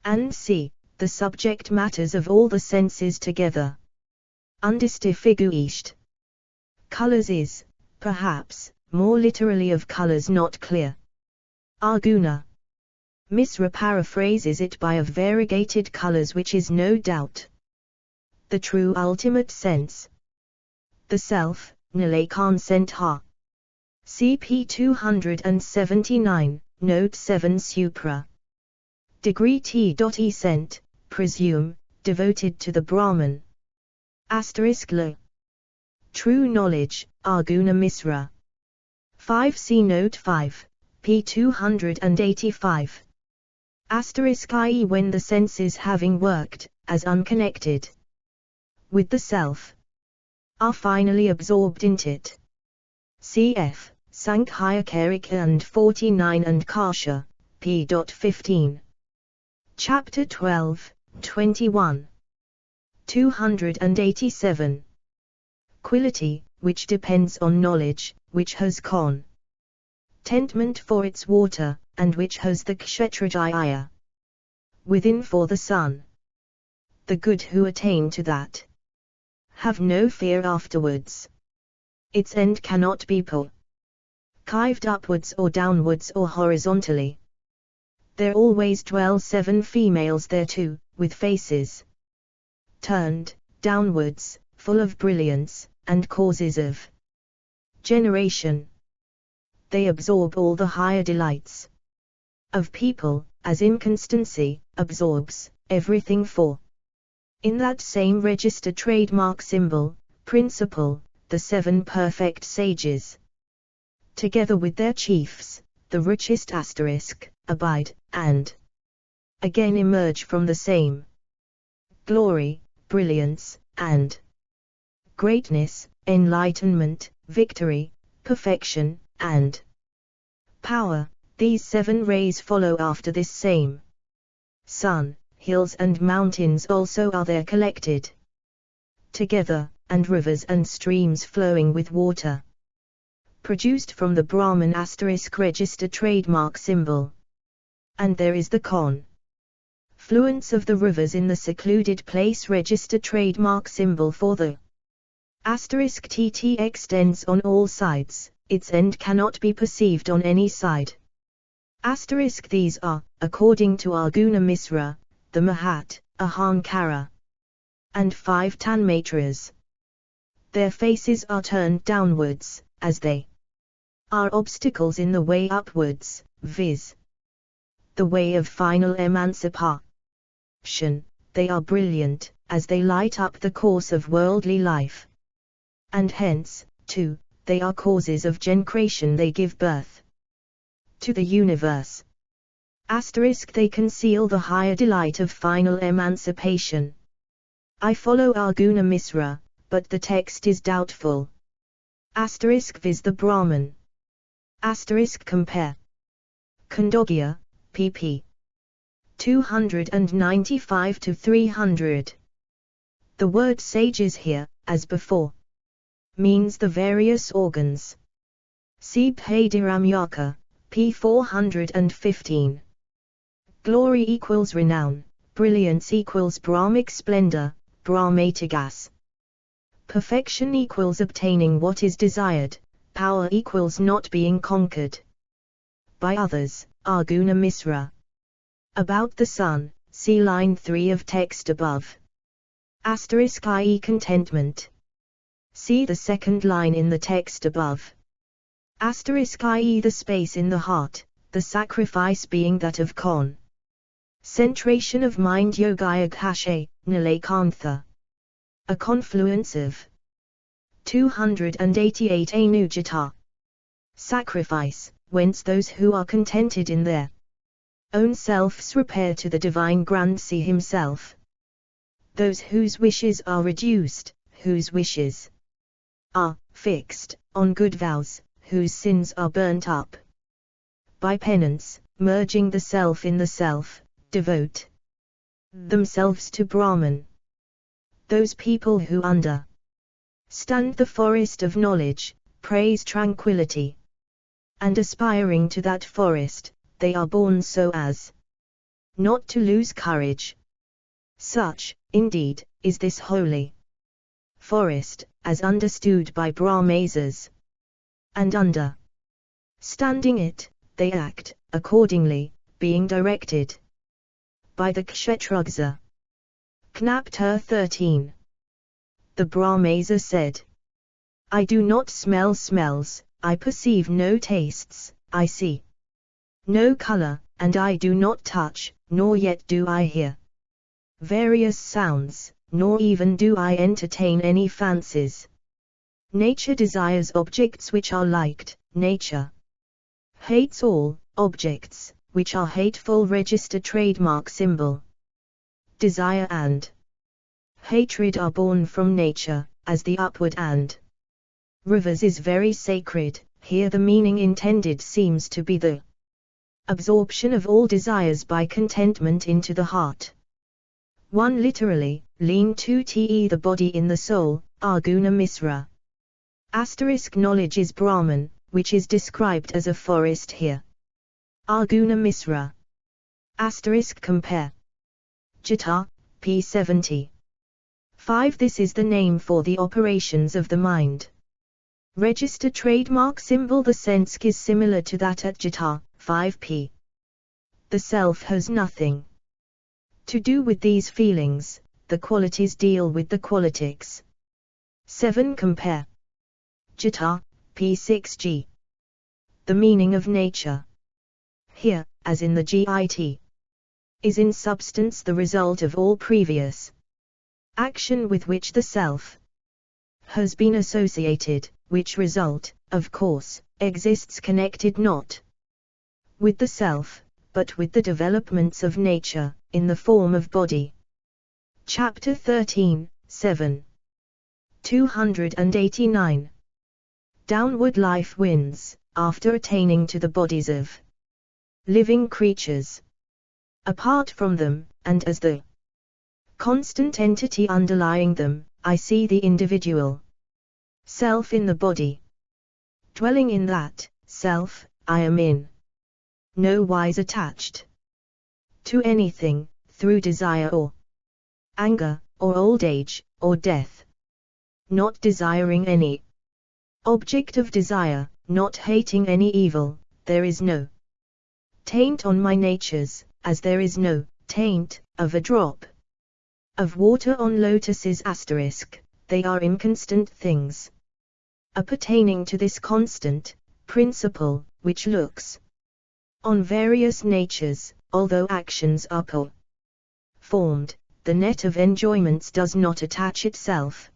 and see, the subject matters of all the senses together. Undistinguished colors is, perhaps, more literally of colors not clear. Arjuna Misra paraphrases it by of variegated colors, which is no doubt the true ultimate sense. The self, Nilakan Sentha. CP 279, Note 7 Supra. Degree T.E Cent, presume, devoted to the Brahman. Asterisk lo. True knowledge, Arjuna Misra. 5 C Note 5, p. 285. Asterisk i.e. when the senses having worked, as unconnected with the self, are finally absorbed into it. Cf. Sankhya Karika and 49 and Kasha, p. 15. Chapter 12, 21. 287. Quality, which depends on knowledge, which has tentment for its water, and which has the kshetrajaya within for the sun. The good who attain to that have no fear afterwards. Its end cannot be kived upwards or downwards or horizontally. There always dwell 7 females there too, with faces turned downwards, full of brilliance, and causes of generation. They absorb all the higher delights of people, as inconstancy absorbs everything for. In that same register trademark symbol, principle, the 7 perfect sages, together with their chiefs, the richest asterisk, abide, and again emerge from the same glory, brilliance, and greatness, enlightenment, victory, perfection, and power. These 7 rays follow after this same sun. Hills and mountains also are there collected together, and rivers and streams flowing with water, produced from the Brahman asterisk register trademark symbol. And there is the confluence of the rivers in the secluded place register trademark symbol for the asterisk TT extends on all sides, its end cannot be perceived on any side. Asterisk these are, according to Arjuna Misra, the Mahat, Ahankara, and 5 Tanmatras. Their faces are turned downwards, as they are obstacles in the way upwards, viz. the way of final emancipation. They are brilliant, as they light up the course of worldly life. And hence, too, they are causes of generation, they give birth to the universe. Asterisk they conceal the higher delight of final emancipation. I follow Arjuna Misra, but the text is doubtful. Asterisk viz the Brahman. Asterisk compare Khandogya, pp. 295 to 300. The word sages here, as before, means the various organs. See Padiramyaka, p. 415. Glory equals renown, brilliance equals Brahmic splendor, Brahmatigas. Perfection equals obtaining what is desired, power equals not being conquered by others. Arjuna Misra. About the sun, see line 3 of text above. Asterisk i.e. contentment. See the second line in the text above. Asterisk i.e. the space in the heart, the sacrifice being that of concentration of mind yogaya khashe, nilekantha. A confluence of 288 anujata. Sacrifice, whence those who are contented in their own selves repair to the divine grandee himself. Those whose wishes are reduced, whose wishes are fixed on good vows, whose sins are burnt up by penance, merging the self in the self, devote themselves to Brahman. Those people who understand the forest of knowledge, praise tranquility, and aspiring to that forest, they are born so as not to lose courage. Such, indeed, is this holy forest, as understood by Brahmasas. And understanding it, they act accordingly, being directed by the Kshetrugsa. Knapter 13. The Brahmasa said, I do not smell smells, I perceive no tastes, I see no color, and I do not touch, nor yet do I hear various sounds, nor even do I entertain any fancies. Nature desires objects which are liked, nature hates all objects which are hateful. Register trademark symbol. Desire and hatred are born from nature, as the upward and rivers is very sacred. Here the meaning intended seems to be the absorption of all desires by contentment into the heart. 1 literally, lean 2 te the body in the soul, Arjuna Misra. Asterisk knowledge is Brahman, which is described as a forest here. Arguna Misra. Asterisk compare. Gita, p. 70. 5. This is the name for the operations of the mind. Register trademark symbol. The sense is similar to that at Gita, 5p. The self has nothing to do with these feelings, the qualities deal with the qualitics. 7. Compare. Gita, p. 6g. The meaning of nature. Here, as in the Git, is in substance the result of all previous action with which the self has been associated, which result, of course, exists connected not with the self, but with the developments of nature, in the form of body. Chapter 13, 7. 289. Downward life wins, after attaining to the bodies of living creatures. Apart from them, and as the constant entity underlying them, I see the individual self in the body. Dwelling in that self, I am in no wise attached to anything, through desire or anger, or old age, or death. Not desiring any object of desire, not hating any evil, there is no taint on my natures, as there is no taint of a drop of water on lotuses. Asterisk, they are inconstant things, appertaining to this constant principle, which looks on various natures. Although actions are performed, the net of enjoyments does not attach itself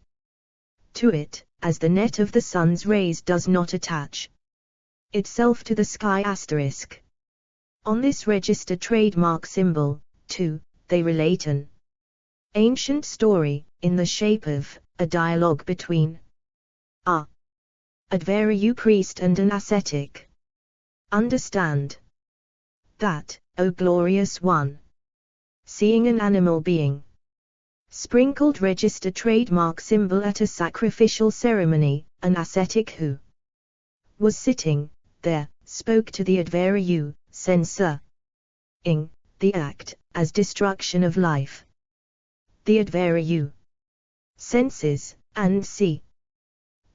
to it, as the net of the sun's rays does not attach itself to the sky. Asterisk. On this register trademark symbol, too, they relate an ancient story, in the shape of a dialogue between a Advairyu priest and an ascetic. Understand that, O glorious one, seeing an animal being sprinkled register trademark symbol at a sacrificial ceremony, an ascetic who was sitting there, spoke to the Advairyu, censoring the act as destruction of life. The Advairyu senses, and see.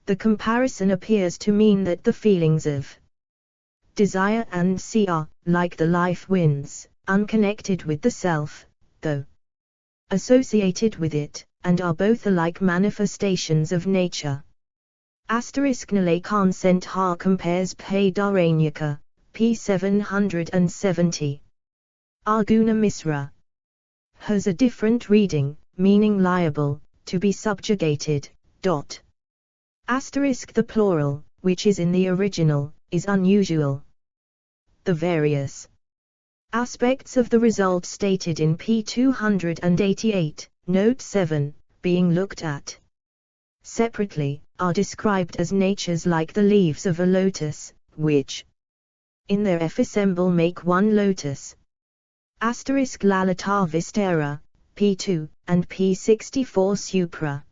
The comparison appears to mean that the feelings of desire and see are, like the life winds, unconnected with the self, though associated with it, and are both alike manifestations of nature. Asterisk Nalay Sent Ha compares Padaranyaka, p. 770. Arguna Misra has a different reading, meaning liable to be subjugated. Asterisk the plural, which is in the original, is unusual. The various aspects of the result stated in p. 288, note 7, being looked at separately, are described as natures like the leaves of a lotus, which in their effisymbol make one lotus. Asterisk Lalita Vistara, p2, and p64 supra.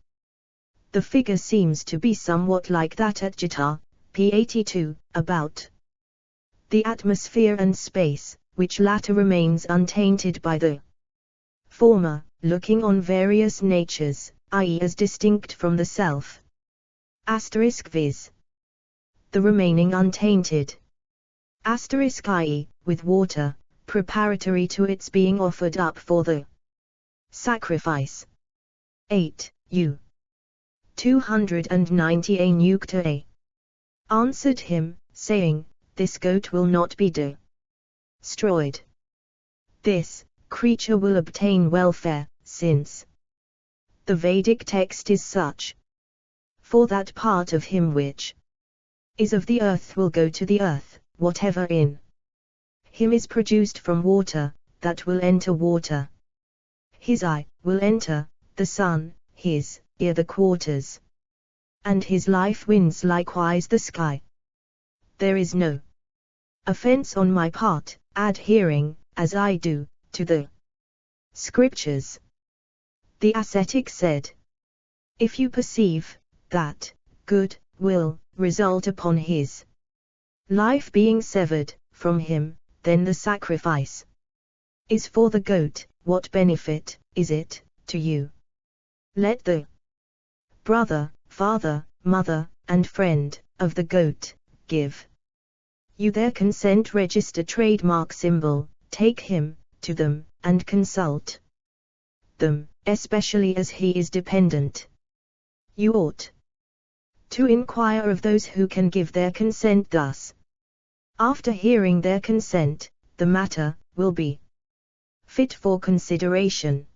The figure seems to be somewhat like that at Gita, p82, about the atmosphere and space, which latter remains untainted by the former, looking on various natures, i.e. as distinct from the self. Asterisk viz. The remaining untainted. Asterisk i.e. with water, preparatory to its being offered up for the sacrifice. 8. U. 290 A Nukta A. Answered him, saying, this goat will not be destroyed. This creature will obtain welfare, since the Vedic text is such. For that part of him which is of the earth will go to the earth, whatever in him is produced from water, that will enter water. His eye will enter the sun, his ear the quarters, and his life winds likewise the sky. There is no offense on my part, adhering, as I do, to the scriptures. The ascetic said, if you perceive that good will result upon his life being severed from him, then the sacrifice is for the goat. What benefit is it to you? Let the brother, father, mother, and friend of the goat give you their consent, register trademark symbol, take him to them, and consult them, especially as he is dependent. You ought to inquire of those who can give their consent thus. After hearing their consent, the matter will be fit for consideration.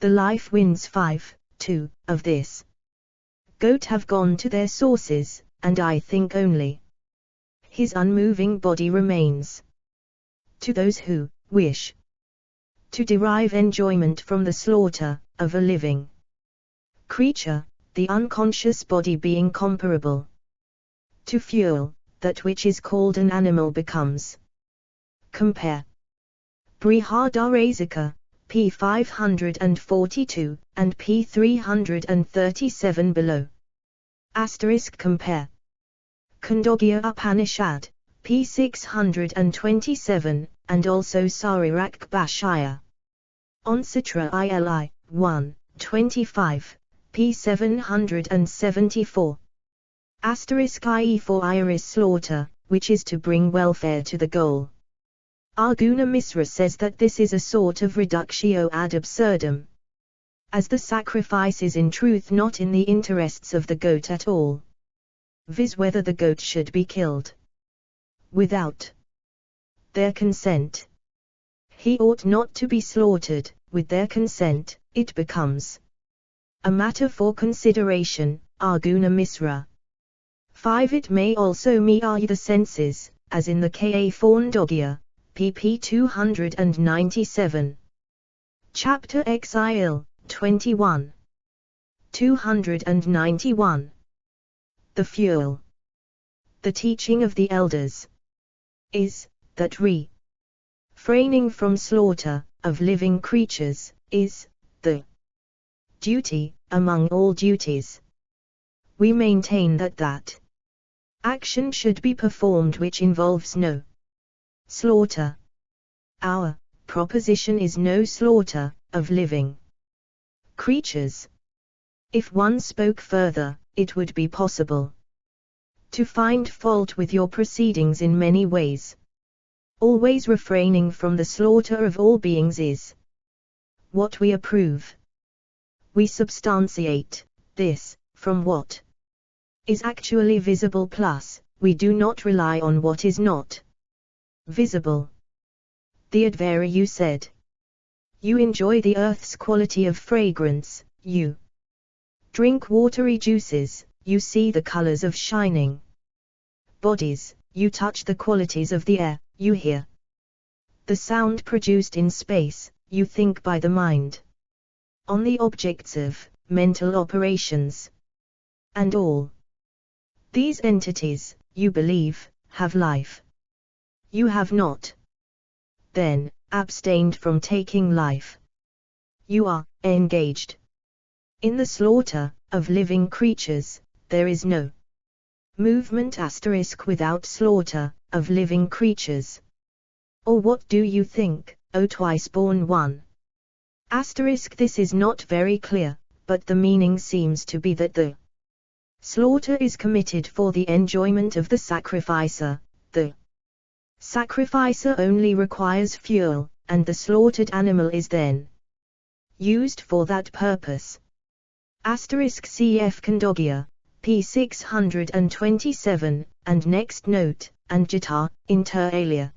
The life winds 5, 2, of this goat have gone to their sources, and I think only his unmoving body remains. To those who wish to derive enjoyment from the slaughter of a living creature, the unconscious body being comparable to fuel, that which is called an animal becomes. Compare Brihadarasika, p. 542, and p. 337 below. Compare Khandogya Upanishad, p. 627, and also Sarirak Bhashya. On Sutra ili, 1, 25, p. 774. IE for Iris slaughter, which is to bring welfare to the goal. Arjuna Misra says that this is a sort of reductio ad absurdum, as the sacrifice is in truth not in the interests of the goat at all, viz. whether the goat should be killed without their consent. He ought not to be slaughtered. With their consent, it becomes a matter for consideration. Arjuna Misra. 5. It may also meet the senses, as in the Ka Khandogya, pp. 297. Chapter Exile, 21. 291. The fuel. The teaching of the elders is that refraining from slaughter of living creatures is the duty among all duties. We maintain that action should be performed which involves no slaughter. Our proposition is no slaughter of living creatures. If one spoke further, it would be possible to find fault with your proceedings in many ways. Always refraining from the slaughter of all beings is what we approve. We substantiate this from what is actually visible, plus we do not rely on what is not visible. The Advaita said, you enjoy the earth's quality of fragrance, you drink watery juices, you see the colors of shining bodies, you touch the qualities of the air, you hear the sound produced in space, you think by the mind on the objects of mental operations. And all these entities, you believe, have life. You have not, then, abstained from taking life. You are engaged in the slaughter of living creatures. There is no movement * without slaughter of living creatures. Or what do you think, O twice-born one? This is not very clear, but the meaning seems to be that the slaughter is committed for the enjoyment of the sacrificer. The sacrificer only requires fuel, and the slaughtered animal is then used for that purpose. Cf. Khandogya, p. 627, and next note, and Gita, inter alia.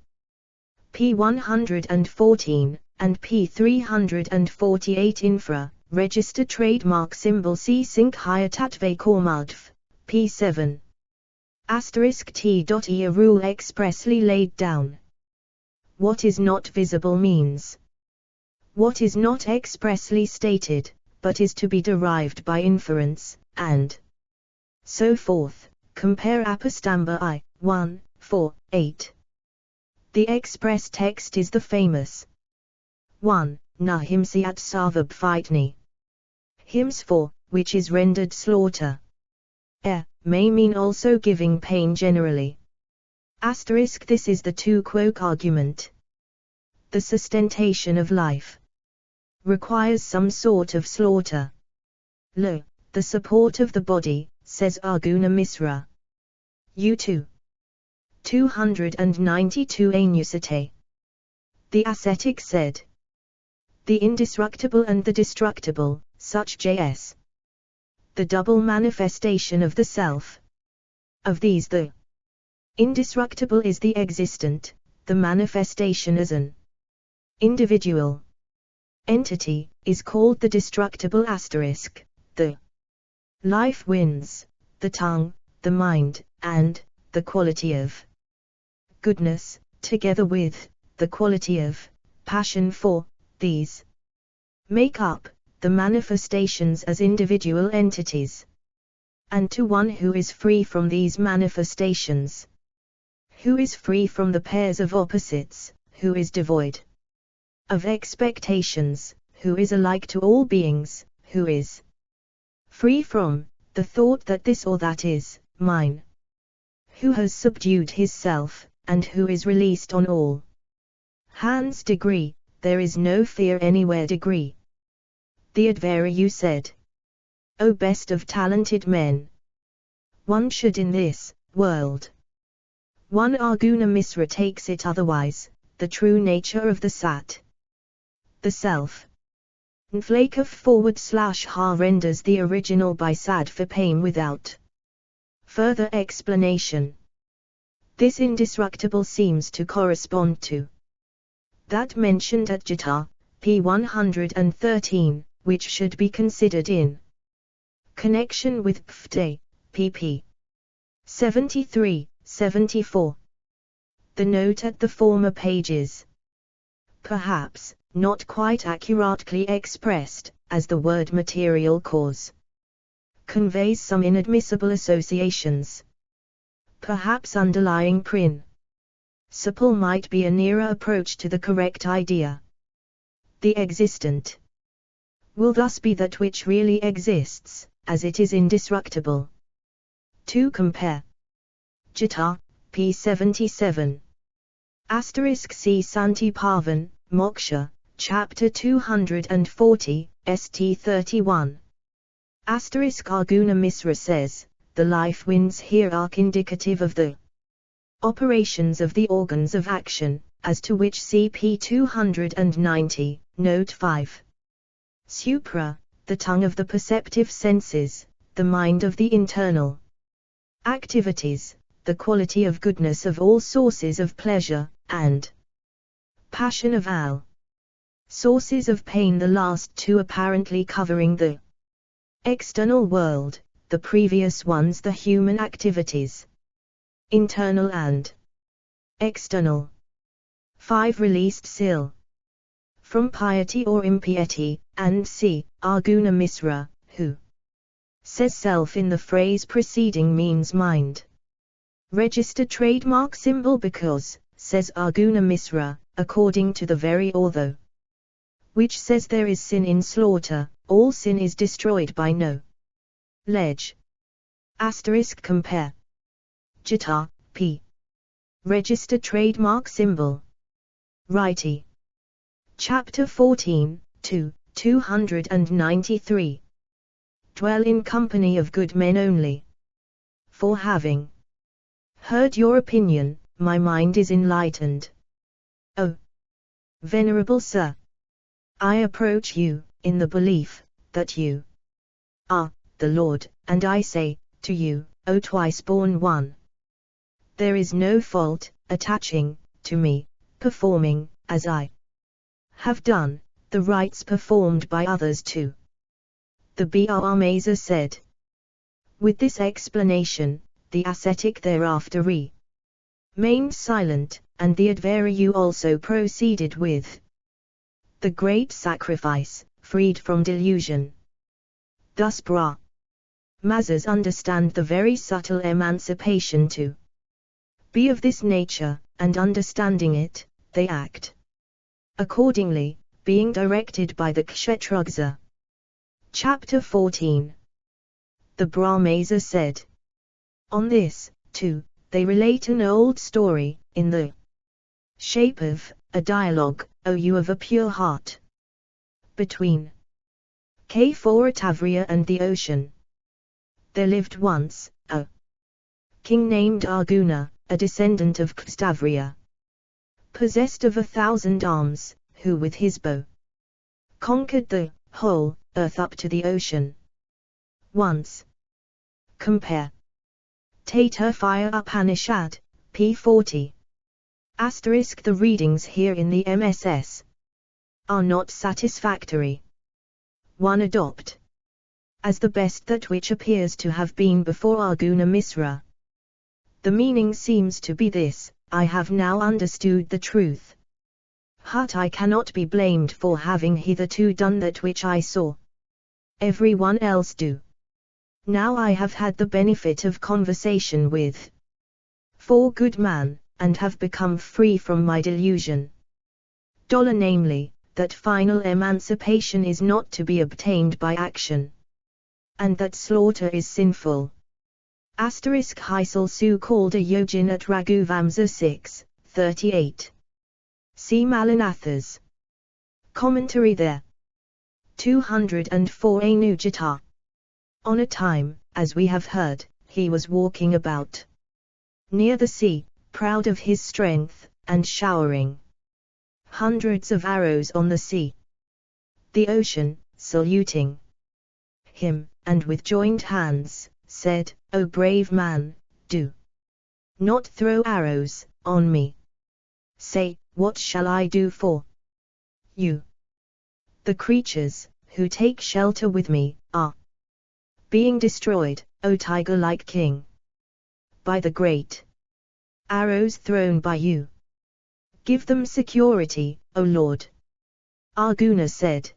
p. 114, and p. 348 infra, register trademark symbol C. Sinkhyatatve Kormadv, p. 7. T.E. A rule expressly laid down. What is not visible means what is not expressly stated, but is to be derived by inference, and so forth. Compare Apastamba I, 1, 4, 8. The express text is the famous 1. Na himsiat sarvabhitni. Hymns for, which is rendered slaughter. May mean also giving pain generally. This is the two-quoque argument. The sustentation of life requires some sort of slaughter. Lo, the support of the body, says Arjuna Misra. U2. 292 Anusate. The ascetic said, the indestructible and the destructible, such J.S. the double manifestation of the self. Of these the indestructible is the existent, the manifestation as an individual entity, is called the destructible asterisk, the life winds, the tongue, the mind, and the quality of goodness, together with the quality of passion for, these make up the manifestations as individual entities. And to one who is free from these manifestations, who is free from the pairs of opposites, who is devoid of expectations, who is alike to all beings, who is free from the thought that this or that is mine, who has subdued his self, and who is released on all hands degree, there is no fear anywhere degree. The Advairyu said, O best of talented men, one should in this world. One Arjuna Misra takes it otherwise, the true nature of the Sat, the self. /ha renders the original by sad for pain without further explanation. This indestructible seems to correspond to that mentioned at Gita, p. 113, which should be considered in connection with Pfte, pp. 73, 74. The note at the former pages, perhaps not quite accurately expressed, as the word material cause conveys some inadmissible associations. Perhaps underlying principle might be a nearer approach to the correct idea. The existent will thus be that which really exists, as it is indestructible. To compare Gita, p. 77. C. Santi Pavan, Moksha, chapter 240, st. 31. Arjuna Misra says, the life winds here are indicative of the operations of the organs of action, as to which cp 290, note 5. Supra, the tongue of the perceptive senses, the mind of the internal activities, the quality of goodness of all sources of pleasure, and passion of all sources of pain, the last two apparently covering the external world, the previous ones the human activities, internal and external. 5. Released sil from piety or impiety, and c. Arjuna Misra, who says self in the phrase preceding means mind. Register trademark symbol because, says Arjuna Misra, according to the very author, which says there is sin in slaughter, all sin is destroyed by no ledge. Compare Gita, p. Register trademark symbol. Righty. Chapter 14, 293. Dwell in company of good men only. For having heard your opinion, my mind is enlightened. O Venerable Sir, I approach you, in the belief, that you are the Lord, and I say, to you, O twice-born one, there is no fault, attaching, to me, performing, as I have done, the rites performed by others too. The Brahmesa said. With this explanation, the ascetic thereafter remained silent, and the Advairyu also proceeded with the great sacrifice, freed from delusion. Thus Brahmasas understand the very subtle emancipation to be of this nature, and understanding it, they act accordingly, being directed by the Kshetrugsa. Chapter 14. The Brahmesa said, on this, too, they relate an old story, in the shape of a dialogue, O you of a pure heart. Between K4 and the ocean, there lived once a king named Arjuna, a descendant of Kstavriya, possessed of 1,000 arms, who with his bow conquered the whole earth up to the ocean. Once. Compare Tata Upanishad, p. 40. The readings here in the MSS are not satisfactory. 1. Adopt as the best that which appears to have been before Arjuna Misra. The meaning seems to be this: I have now understood the truth. But I cannot be blamed for having hitherto done that which I saw everyone else do. Now I have had the benefit of conversation with 4 good men, and have become free from my delusion. Namely, that final emancipation is not to be obtained by action, and that slaughter is sinful. Hisal Su called a Yojin at Raghuvamsa 6, 38. See Malinathas. Commentary there. 204 Anujata. On a time, as we have heard, he was walking about near the sea, proud of his strength, and showering hundreds of arrows on the sea. The ocean, saluting him, and with joined hands, said, O brave man, do not throw arrows on me. Say, what shall I do for you? The creatures who take shelter with me are being destroyed, O tiger-like king, by the great arrows thrown by you. Give them security, O Lord. Arjuna said,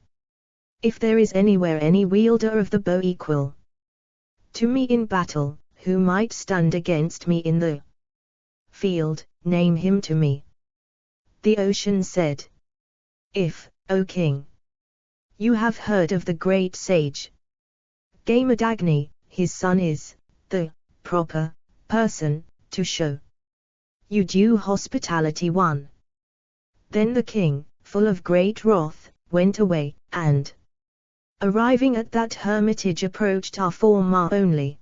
if there is anywhere any wielder of the bow equal to me in battle, who might stand against me in the field, name him to me. The ocean said, if, O king, you have heard of the great sage Gamadagni, his son is the proper person to show you due hospitality. 1. Then the king, full of great wrath, went away, and arriving at that hermitage approached our former only.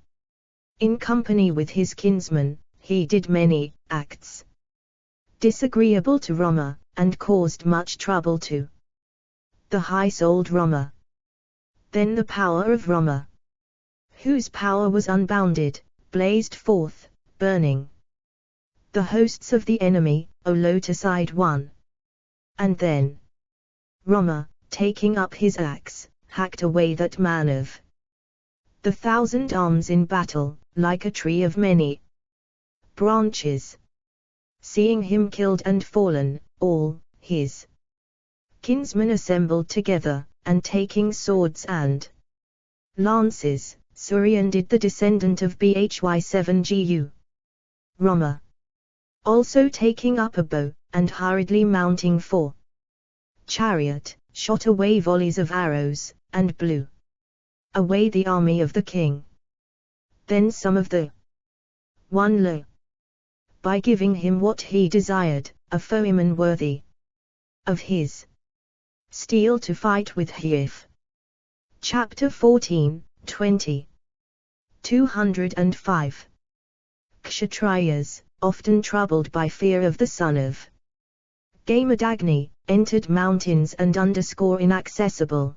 In company with his kinsman, he did many acts disagreeable to Rama, and caused much trouble to the high-souled Rama. Then the power of Rama, whose power was unbounded, blazed forth, burning the hosts of the enemy, O lotus-eyed one. And then Rama, taking up his axe, hacked away that man of the 1,000 arms in battle, like a tree of many branches. Seeing him killed and fallen, all his kinsmen assembled together, and taking swords and lances, surrounded the descendant of Bhy7gu. Rama, also taking up a bow, and hurriedly mounting 4 chariot, shot away volleys of arrows, and blew away the army of the king. Then some of the one lo, by giving him what he desired, a foeman worthy of his steel to fight with Hif. Chapter 14, 20. 205. Kshatriyas, often troubled by fear of the son of Gamadagni, entered mountains and inaccessible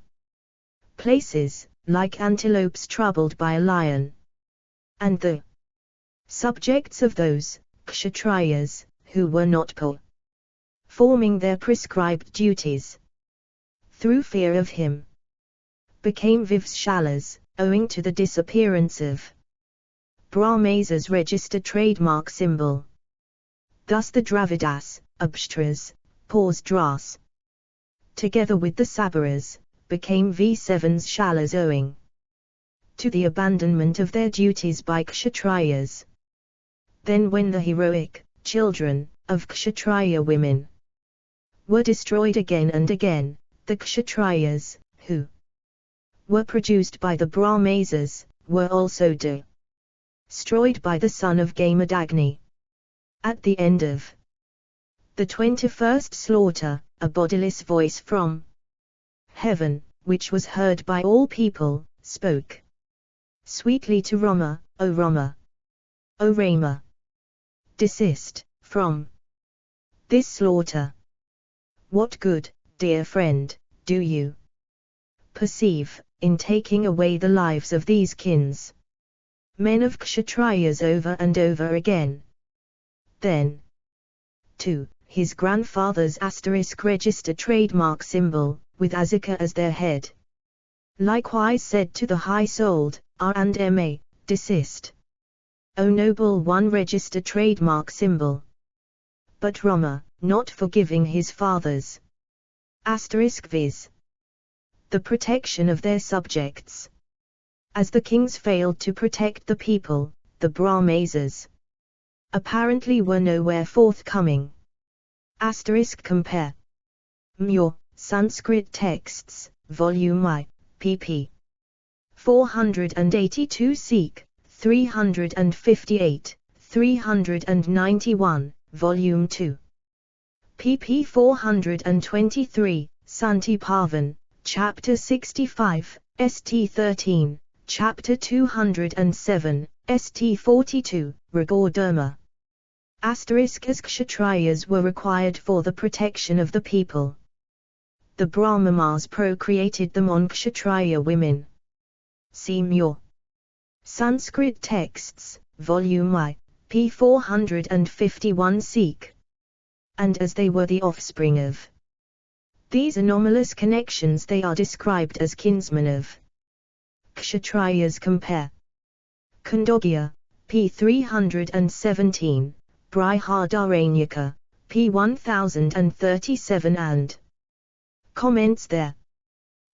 places, like antelopes troubled by a lion. And the subjects of those Kshatriyas, who were not performing their prescribed duties, through fear of him, became Vivshalas, owing to the disappearance of Brahmasa's registered trademark symbol. Thus the Dravidas, Abshtras, Dras, together with the Sabaras, became V7's Shalas owing to the abandonment of their duties by Kshatriyas. Then when the heroic children of Kshatriya women were destroyed again and again, the Kshatriyas, who were produced by the Brahmasas, were also destroyed by the son of Gamadagni. At the end of the 21st slaughter, a bodiless voice from heaven, which was heard by all people, spoke sweetly to Rama, O Rama, O Rama, desist from this slaughter. What good, dear friend, do you perceive in taking away the lives of these kins, men of Kshatriyas over and over again? Then, too, his grandfather's asterisk register trademark symbol, with Azaka as their head, likewise said to the high-souled, R&Ma, desist. O noble one, register trademark symbol. But Rama, not forgiving his fathers, asterisk viz. The protection of their subjects. As the kings failed to protect the people, the Brahmasas apparently were nowhere forthcoming. Asterisk compare. Mure, Sanskrit Texts, Volume I, pp. 482 seq. 358, 391, Volume 2. pp. 423, Santi Pavan, Chapter 65, St. 13, Chapter 207, St. 42, Rigor Dharma. Asterisk as Kshatriyas were required for the protection of the people, the Brahmanas procreated them on Kshatriya women. See Mure. Sanskrit Texts, Volume I, p. 451 seq. And as they were the offspring of these anomalous connections, they are described as kinsmen of Kshatriyas. Compare Khandogya, p. 317, Brihadaranyaka, p. 1037 and comments there.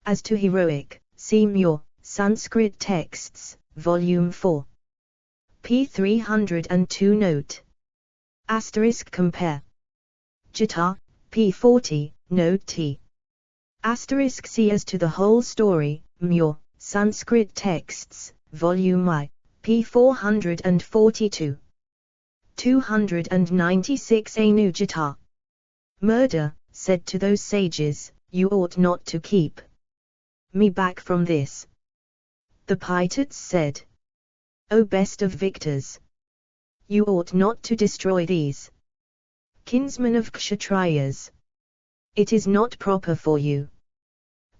As to heroic, see Mure, Sanskrit Texts, Volume 4. p. 302 note. Asterisk compare. Gita, p. 40, note T. Asterisk C. As to the whole story, Mure, Sanskrit Texts, Volume I, p. 442. 296 Anu Gita. Murder, said to those sages, you ought not to keep me back from this. The Pitates said, O best of victors, you ought not to destroy these kinsmen of Kshatriyas. It is not proper for you,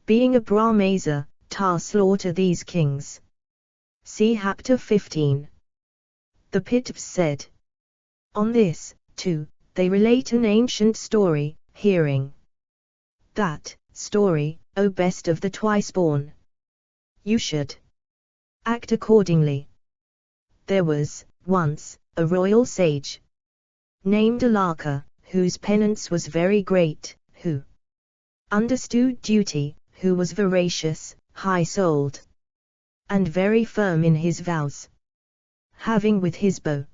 being a Brahmasa, to slaughter these kings. See Chapter 15. The Pitavs said. On this, too, they relate an ancient story, hearing that story, O best of the twice-born, you should act accordingly. There was, once, a royal sage named Alaka, whose penance was very great, who understood duty, who was veracious, high-souled, and very firm in his vows. Having with his bow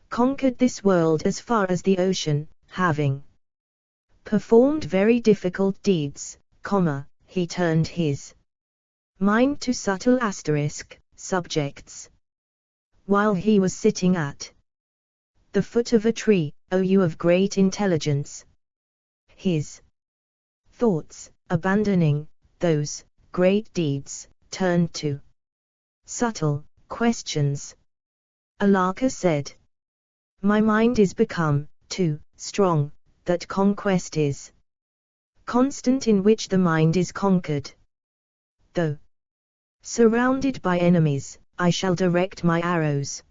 conquered this world as far as the ocean, having performed very difficult deeds, he turned his mind to subtle subjects. While he was sitting at the foot of a tree, O you of great intelligence, his thoughts, abandoning those great deeds, turned to subtle questions. Alaka said, my mind is become too strong, that conquest is constant in which the mind is conquered. Though surrounded by enemies, I shall direct my arrows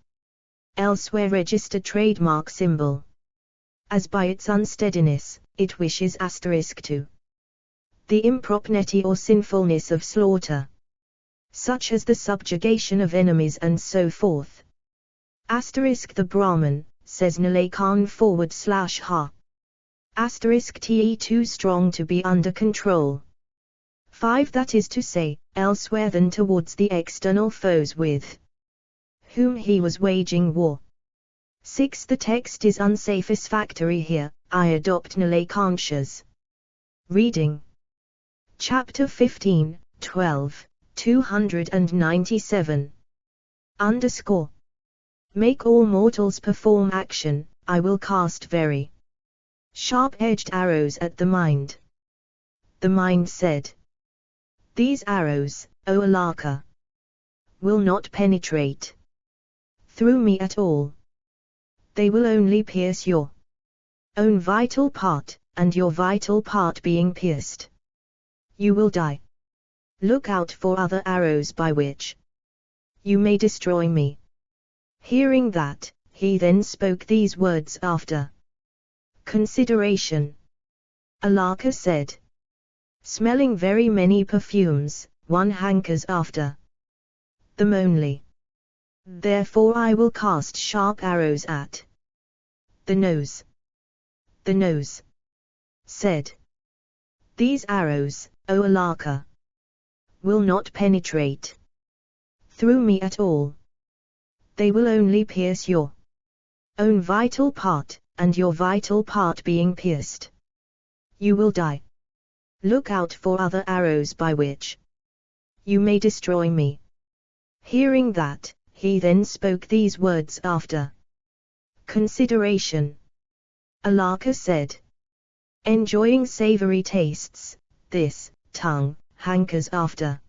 elsewhere. Register trademark symbol. As by its unsteadiness, it wishes to the impropriety or sinfulness of slaughter, such as the subjugation of enemies and so forth. The Brahman, says Nalakan /ha. Te too strong to be under control. 5. That is to say, elsewhere than towards the external foes with whom he was waging war. 6. The text is unsatisfactory here, I adopt Nalakansha's reading. Chapter 15, 12, 297. Make all mortals perform action, I will cast very sharp-edged arrows at the mind. The mind said, These arrows, O Alaka, will not penetrate through me at all. They will only pierce your own vital part, and your vital part being pierced, you will die. Look out for other arrows by which you may destroy me. Hearing that, he then spoke these words after consideration. Alaka said, Smelling very many perfumes, one hankers after them only. Therefore I will cast sharp arrows at the nose. The nose said, These arrows, O Alaka, will not penetrate through me at all. They will only pierce your own vital part, and your vital part being pierced, you will die. Look out for other arrows by which you may destroy me. Hearing that, he then spoke these words after consideration. Alaka said, Enjoying savory tastes, this tongue hankers after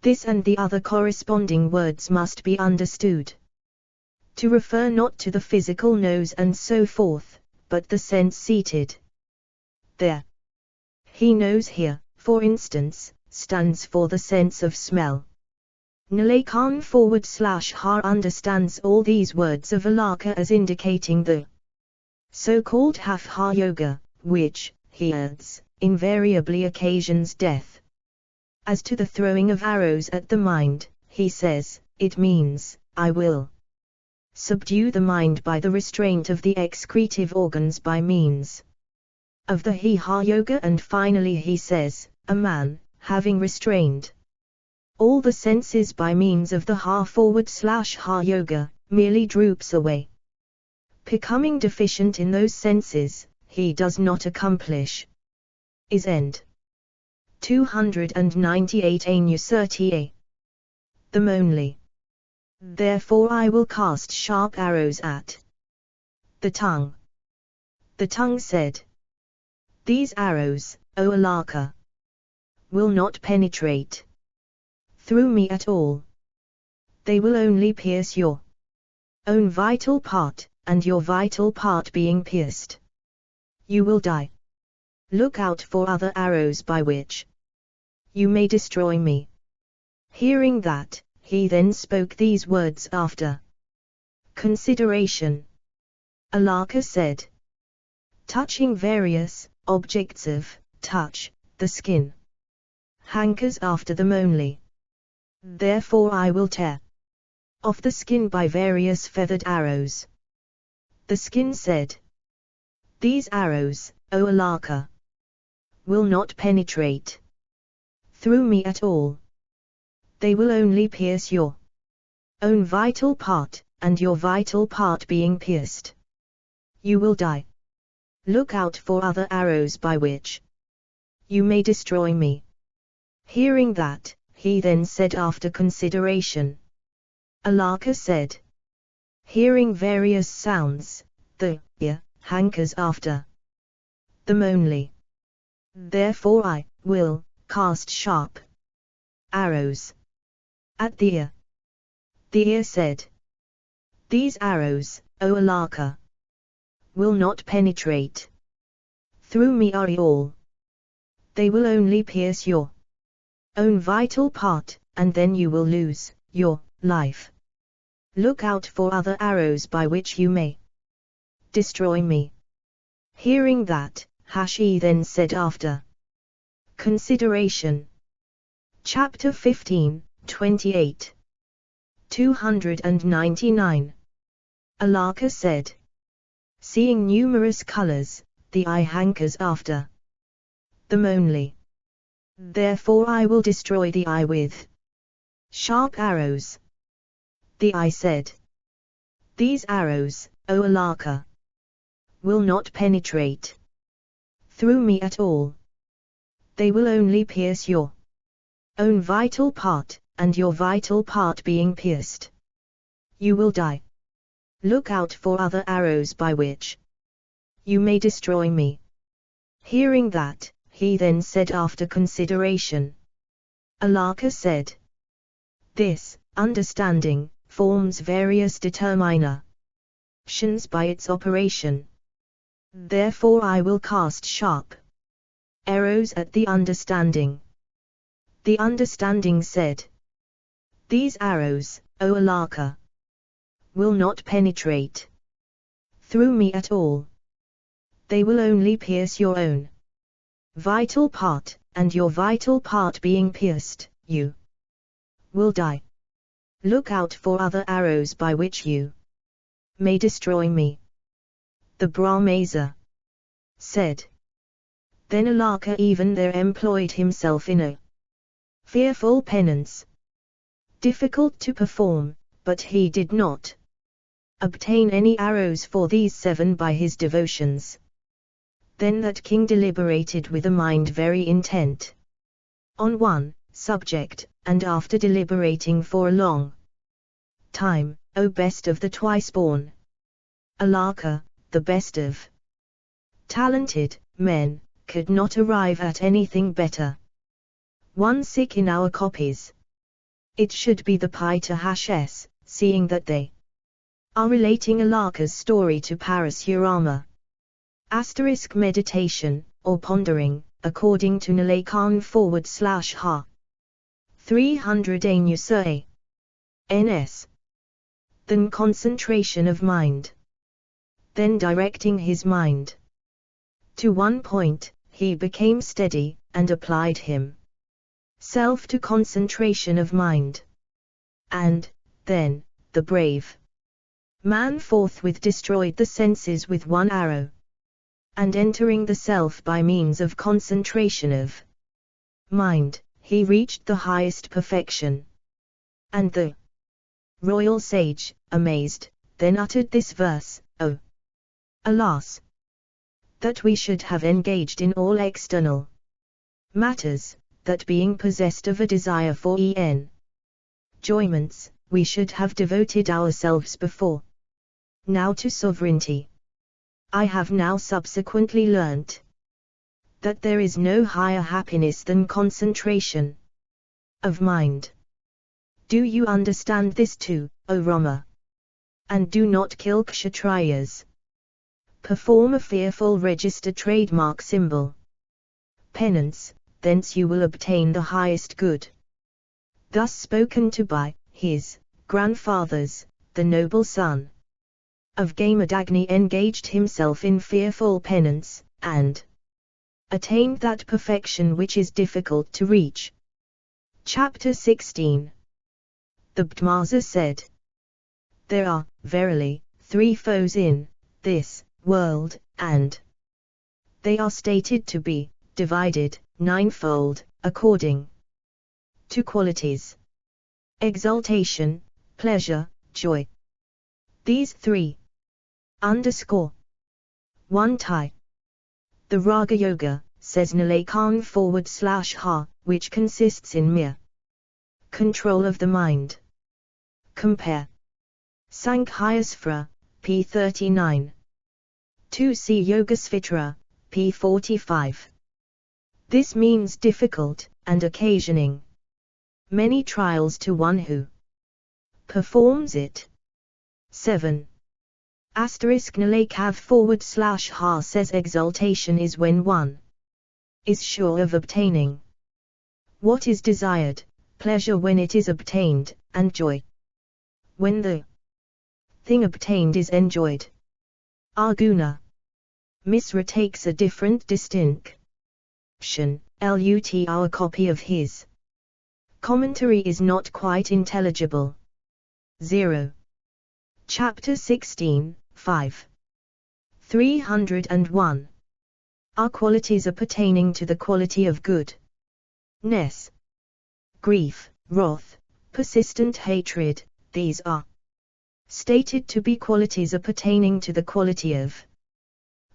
this, and the other corresponding words must be understood to refer not to the physical nose and so forth, but the sense seated there. He knows here, for instance, stands for the sense of smell. Nalakan/har understands all these words of Alaka as indicating the so-called half-ha yoga, which, he adds, invariably occasions death. As to the throwing of arrows at the mind, he says, it means, I will subdue the mind by the restraint of the excretive organs by means of the ha yoga, and finally he says, a man, having restrained all the senses by means of the ha yoga, merely droops away. Becoming deficient in those senses, he does not accomplish his end. 298 Anusirti. Them only. Therefore I will cast sharp arrows at the tongue. The tongue said, These arrows, O Alaka, will not penetrate through me at all. They will only pierce your own vital part, and your vital part being pierced, you will die. Look out for other arrows by which you may destroy me. Hearing that, he then spoke these words after consideration. Alaka said, Touching various objects of touch, the skin hankers after them only. Therefore I will tear off the skin by various feathered arrows. The skin said, These arrows, O Alaka, will not penetrate through me at all. They will only pierce your own vital part, and your vital part being pierced, you will die. Look out for other arrows by which you may destroy me. Hearing that, he then said after consideration. Alaka said, Hearing various sounds, the ear hankers after them only. Therefore I will cast sharp arrows at the ear. The ear said, These arrows, O Alaka, will not penetrate through me at all. They will only pierce your own vital part, and then you will lose your life. Look out for other arrows by which you may destroy me. Hearing that, Hashi then said after consideration. Chapter 15, 28. 299. Alaka said, Seeing numerous colors, the eye hankers after them only. Therefore I will destroy the eye with sharp arrows. The eye said, These arrows, O Alaka, will not penetrate through me at all. They will only pierce your own vital part, and your vital part being pierced, you will die. Look out for other arrows by which you may destroy me. Hearing that, he then said after consideration. Alaka said, this understanding forms various determinations by its operation. Therefore I will cast sharp arrows at the understanding. The understanding said, these arrows, O Alaka, will not penetrate through me at all. They will only pierce your own vital part, and your vital part being pierced, you will die. Look out for other arrows by which you may destroy me. The Brahmesa said. Then Alaka even there employed himself in a fearful penance, difficult to perform, but he did not obtain any arrows for these 7 by his devotions. Then that king deliberated with a mind very intent on one subject, and after deliberating for a long time, O best of the twice-born Alaka, the best of talented men, could not arrive at anything better. 1 sick in our copies. It should be the Pi to Hashes, seeing that they are relating Alaka's story to Parasurama. Asterisk meditation, or pondering, according to Nalakan/ha. 300 Anusai. Ns. Then concentration of mind. Then directing his mind to one point, he became steady, and applied himself to concentration of mind. And, then, the brave man forthwith destroyed the senses with 1 arrow. And entering the self by means of concentration of mind, he reached the highest perfection. And the royal sage, amazed, then uttered this verse, O alas! That we should have engaged in all external matters, that being possessed of a desire for enjoyments, we should have devoted ourselves before now to sovereignty. I have now subsequently learnt that there is no higher happiness than concentration of mind. Do you understand this too, O Rama? And do not kill Kshatriyas. Perform a fearful register trademark symbol penance, thence you will obtain the highest good. Thus spoken to by his grandfathers, the noble son of Gamadagni engaged himself in fearful penance, and attained that perfection which is difficult to reach. Chapter 16. The Bhadmasa said, there are, verily, 3 foes in this world, and they are stated to be divided 9-fold, according to qualities: exaltation, pleasure, joy. These 3 underscore 1 tie. The Raga Yoga, says Nalakan/ha, which consists in mere control of the mind. Compare Sankhyasvara, p. 39. 2c Yogasvitra, p. 45. This means difficult, and occasioning many trials to one who performs it. 7. Nalakav/ha says exaltation is when one is sure of obtaining what is desired, pleasure when it is obtained, and joy when the thing obtained is enjoyed. Arguna. Misra takes a different distinction. Our copy of his commentary is not quite intelligible. 0. Chapter 16, 5. 301. Our qualities appertaining to the quality of goodness. Grief, wrath, persistent hatred, these are stated to be qualities appertaining to the quality of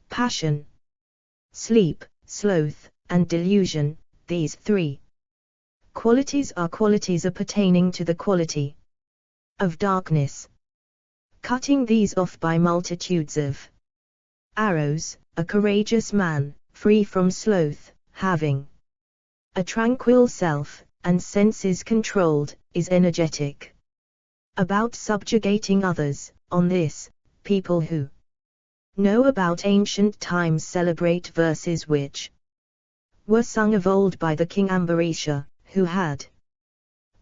passion. Sleep, sloth, and delusion, these 3 qualities are qualities appertaining to the quality of darkness. cutting these off by multitudes of arrows, a courageous man, free from sloth, having a tranquil self, and senses controlled, is energetic about subjugating others. On this, people who know about ancient times celebrate verses which were sung of old by the king Ambarisha, who had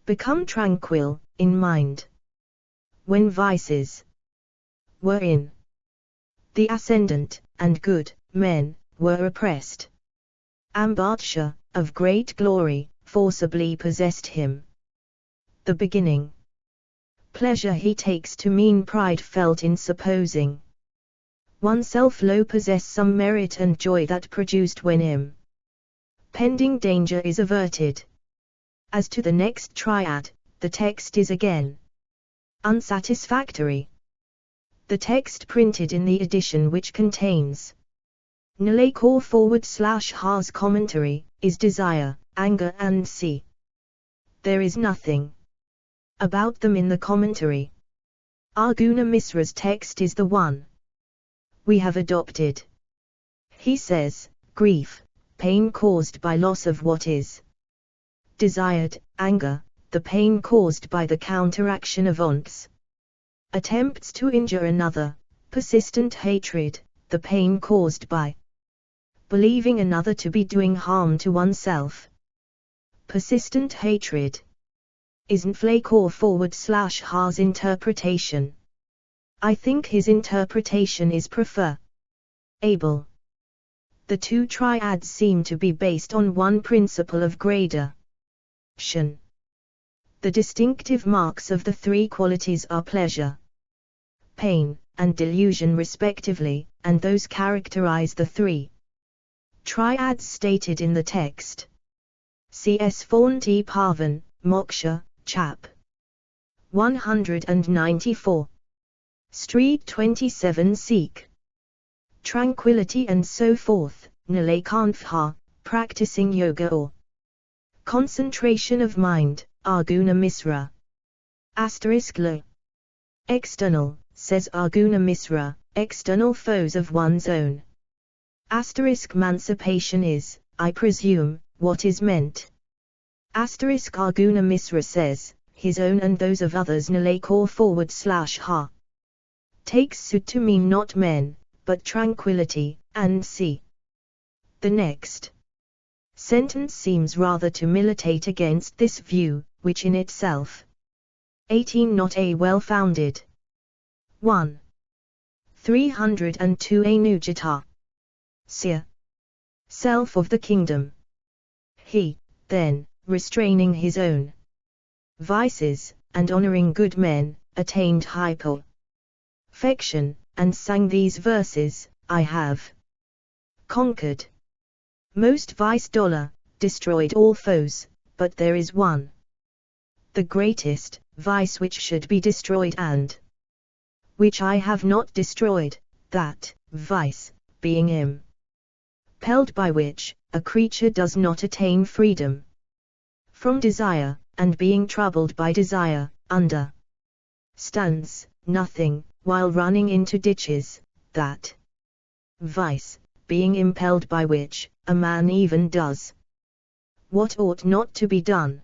become tranquil in mind when vices were in the ascendant, and good men were oppressed. Ambarsha, of great glory, forcibly possessed him. The beginning pleasure he takes to mean pride felt in supposing oneself low possess some merit and joy that produced when pending danger is averted. As to the next triad, the text is again unsatisfactory. The text printed in the edition which contains Nilekor/Ha's commentary, is desire, anger and see. There is nothing about them in the commentary. Arjuna Misra's text is the one we have adopted. He says, grief, pain caused by loss of what is desired; anger, the pain caused by the counteraction of wants, attempts to injure another; persistent hatred, the pain caused by believing another to be doing harm to oneself. Persistent hatred is Nilekor/Ha's interpretation. I think his interpretation is preferable. The two triads seem to be based on one principle of gradation. The distinctive marks of the three qualities are pleasure, pain, and delusion respectively, and those characterize the three triads stated in the text. C.S. Faunti Pavan, Moksha, Chap. 194. Street 27 Seek tranquility and so forth. Nilekantha, practicing yoga or concentration of mind. Arjuna Misra. *Lo. External, says Arjuna Misra, external foes of one's own. *Emancipation is, I presume, what is meant. Arjuna Misra says, his own and those of others. Nilekor/Ha takes sud to mean not men, but tranquility, and see. The next sentence seems rather to militate against this view, which in itself 18 not a well-founded. 1. 302 Anujita. Seer. Self of the kingdom. He, then, restraining his own vices, and honoring good men, attained high perfection, and sang these verses, I have conquered most vice, destroyed all foes, but there is one, the greatest, vice which should be destroyed and which I have not destroyed, that vice, being impelled by which, a creature does not attain freedom from desire, and being troubled by desire, understands nothing, while running into ditches, that vice, being impelled by which, a man even does what ought not to be done.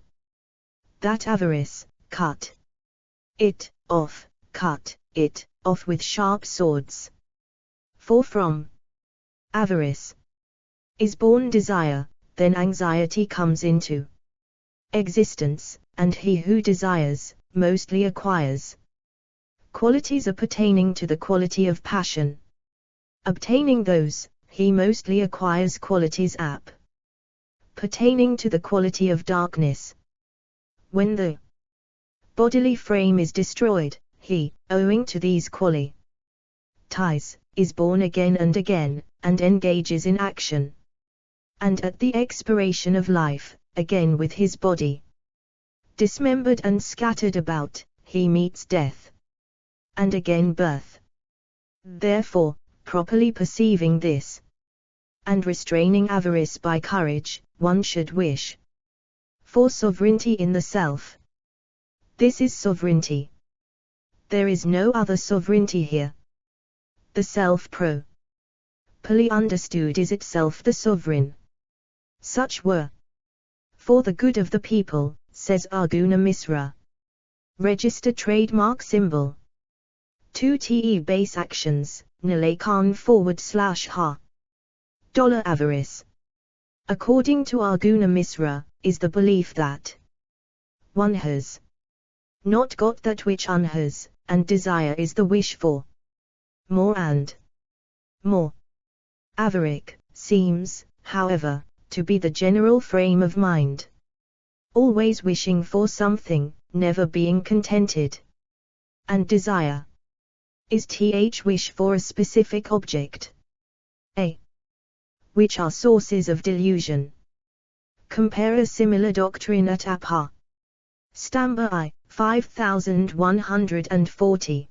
That avarice, cut it off with sharp swords. For from avarice is born desire, then anxiety comes into existence, and he who desires, mostly acquires qualities appertaining to the quality of passion. Obtaining those, he mostly acquires qualities pertaining to the quality of darkness. When the bodily frame is destroyed, he, owing to these qualities, is born again, and engages in action. And at the expiration of life, again with his body dismembered and scattered about, he meets death, and again birth. Therefore, properly perceiving this, and restraining avarice by courage, one should wish for sovereignty in the self. This is sovereignty. There is no other sovereignty here. The self properly understood is itself the sovereign. Such were. For the good of the people, says Arjuna Misra. Register trademark symbol. 2 te base actions, Nilekan /ha. $avarice. According to Arjuna Misra, is the belief that one has not got that which one has, and desire is the wish for more and more. Avarice seems, however, to be the general frame of mind. Always wishing for something, never being contented. And desire is wish for a specific object. Which are sources of delusion. Compare a similar doctrine at Apha. Stamba I, 5140.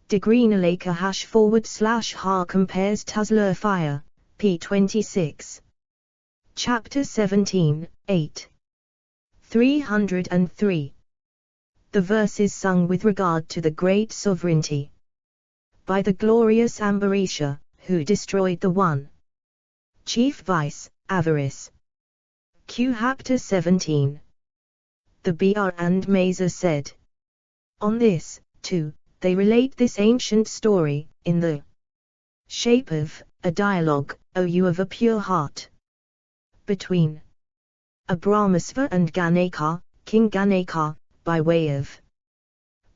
Degree Naleka /ha compares Tuzla Fire, p. 26. Chapter 17, 8. 303. The verse is sung with regard to the great sovereignty by the glorious Ambarisha, who destroyed the one chief vice, avarice. Q. Chapter 17. The Br and Mesa said. On this, too, they relate this ancient story, in the shape of a dialogue, O you of a pure heart, between a Brahmasva and Ganeka, King Ganeka, by way of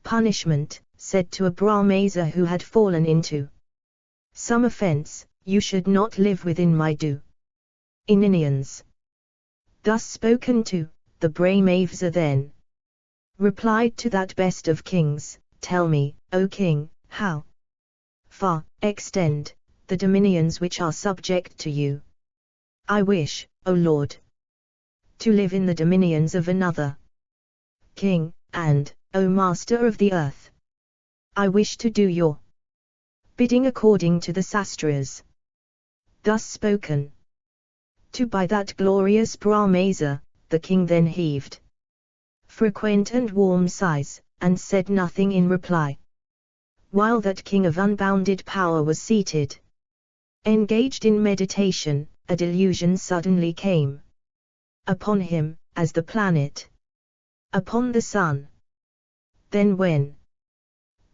punishment, said to a Brahmasa who had fallen into some offense, you should not live within my dominions. Thus spoken to, the Brahmasa then replied to that best of kings, tell me, O king, how far extend the dominions which are subject to you? I wish, O Lord, to live in the dominions of another king, and, O master of the earth, I wish to do your bidding according to the sastras. Thus spoken to by that glorious Brahmasa, the king then heaved frequent and warm sighs, and said nothing in reply. While that king of unbounded power was seated, engaged in meditation, a delusion suddenly came upon him, as the planet upon the sun. Then when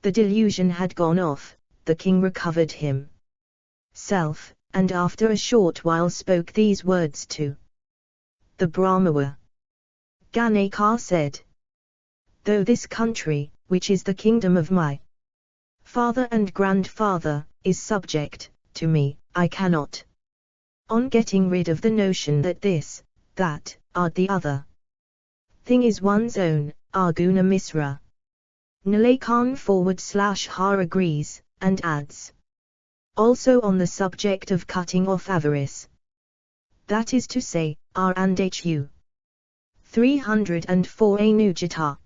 the delusion had gone off, the king recovered himself, and after a short while spoke these words to the Brahmava. Ganeka said, though this country, which is the kingdom of my father and grandfather, is subject to me, I cannot, on getting rid of the notion that this, that, or the other thing is one's own, Arjuna Misra. Nilekan /ha agrees, and adds, also on the subject of cutting off avarice. That is to say, R and HU. 304 Anujita.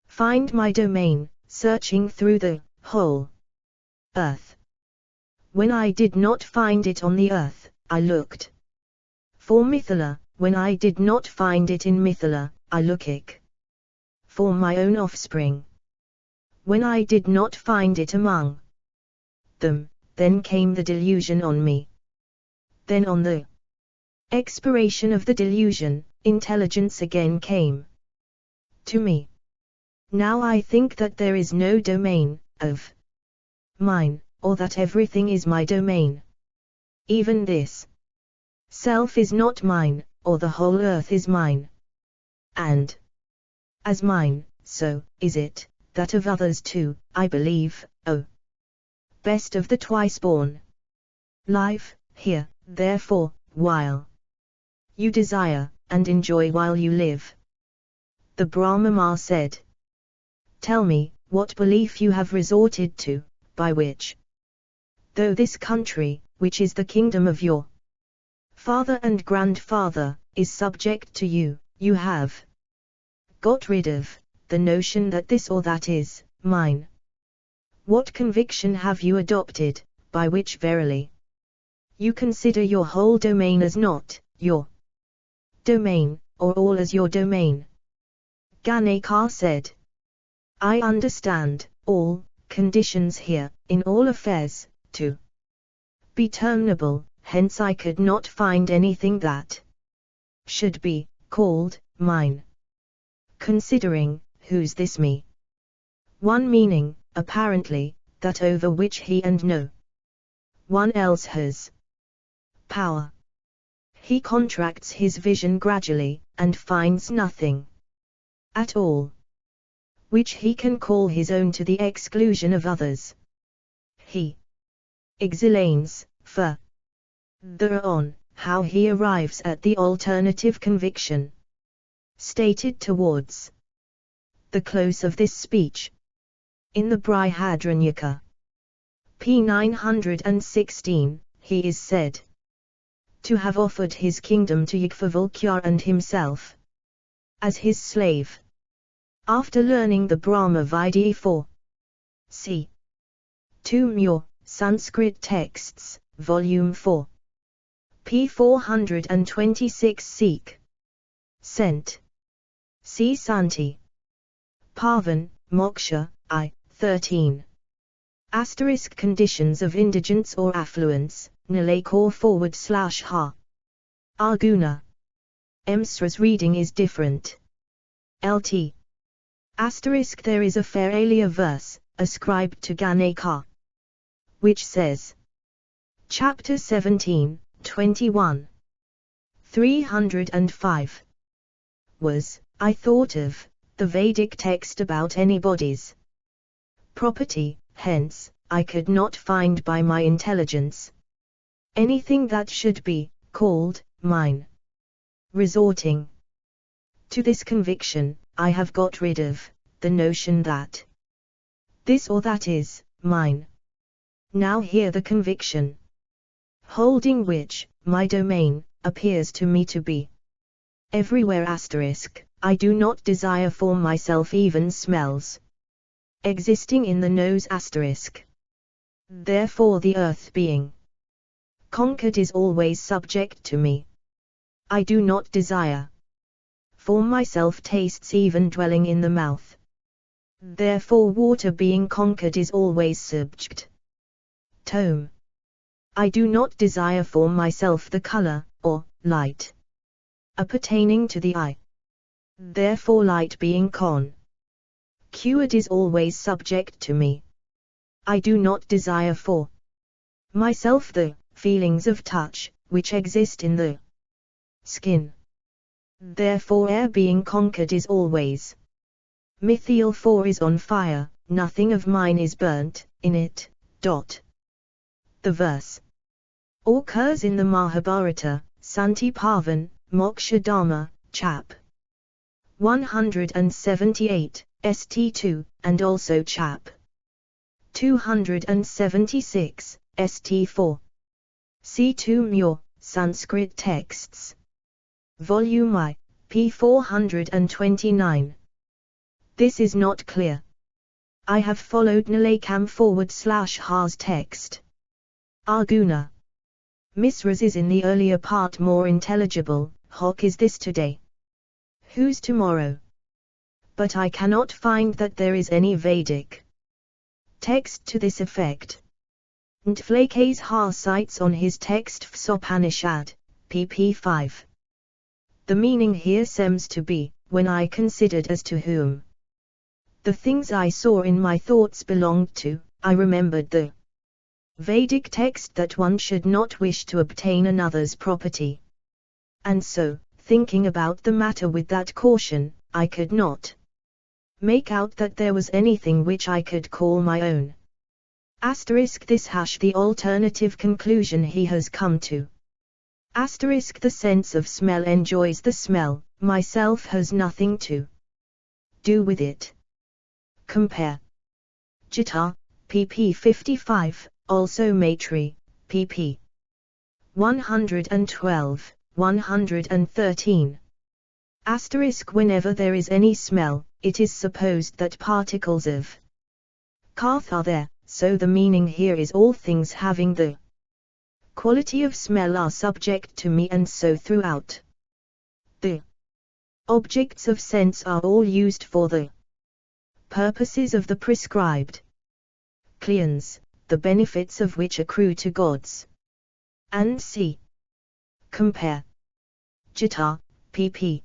Find my domain, searching through the whole earth. When I did not find it on the earth, I looked for Mithila. When I did not find it in Mithila, I looked for my own offspring. When I did not find it among them, then came the delusion on me. Then on the expiration of the delusion, intelligence again came to me. Now I think that there is no domain of mine, or that everything is my domain. Even this self is not mine, or the whole earth is mine. And as mine, so is it, that of others too, I believe, O best of the twice-born. Life, here, therefore, while you desire, and enjoy while you live. The Brahmama said, tell me, what belief you have resorted to, by which, though this country, which is the kingdom of your father and grandfather, is subject to you, you have got rid of the notion that this or that is mine. What conviction have you adopted, by which verily you consider your whole domain as not your domain, or all as your domain? Ganeka said, I understand all, conditions here, in all affairs, to be terminable, hence I could not find anything that should be called mine. Considering, whose this me? One meaning, apparently, that over which he and no one else has power. He contracts his vision gradually, and finds nothing at all which he can call his own to the exclusion of others. He explains, further, how he arrives at the alternative conviction stated towards the close of this speech. In the Brihadranyaka, p. 916, he is said to have offered his kingdom to Yagyavalkya and himself as his slave. After learning the Brahma Vidya 4. c. 2 Mure, Sanskrit Texts, Volume 4. p. 426 Seek. Sent. C. Santi. Pavan, Moksha, I. 13. Asterisk conditions of indigence or affluence, Nilakor / ha. Arguna. Emsra's reading is different. Lt. Asterisk there is a Feralia verse, ascribed to Ganeka, which says, Chapter 17, 21. 305. Was, I thought of, the Vedic text about anybody's property, hence, I could not find by my intelligence anything that should be called mine. Resorting to this conviction, I have got rid of the notion that this or that is mine. Now hear the conviction, holding which, my domain, appears to me to be everywhere asterisk, I do not desire for myself even smells existing in the nose asterisk. Therefore the earth being conquered is always subject to me. I do not desire for myself tastes even dwelling in the mouth. Therefore water being conquered is always subject. Tome. I do not desire for myself the color, or light, appertaining to the eye. Therefore light being cured is always subject to me. I do not desire for myself the feelings of touch, which exist in the skin. Therefore air being conquered is always mithyl 4 is on fire, nothing of mine is burnt in it. The verse occurs in the Mahabharata, Santi Pavan, Moksha Dharma, chap. 178, St2, and also chap. 276, St4. C2 Mure, Sanskrit Texts. Volume I, p. 429. This is not clear. I have followed Nilakam / Ha's text. Arguna. Misra's is in the earlier part more intelligible, Hok is this today. Whose tomorrow? But I cannot find that there is any Vedic text to this effect. Ntflake's Ha cites on his text Vsopanishad, pp. 5. The meaning here seems to be, when I considered as to whom the things I saw in my thoughts belonged to, I remembered the Vedic text that one should not wish to obtain another's property. And so, thinking about the matter with that caution, I could not make out that there was anything which I could call my own. Asterisk this # the alternative conclusion he has come to. Asterisk the sense of smell enjoys the smell, myself has nothing to do with it. Compare Gita, pp. 55, also Maitri, pp. 112, 113. Asterisk whenever there is any smell, it is supposed that particles of kath are there, so the meaning here is all things having the quality of smell are subject to me, and so throughout the objects of sense are all used for the purposes of the prescribed kliyans, the benefits of which accrue to gods. And c. Compare Gita, pp.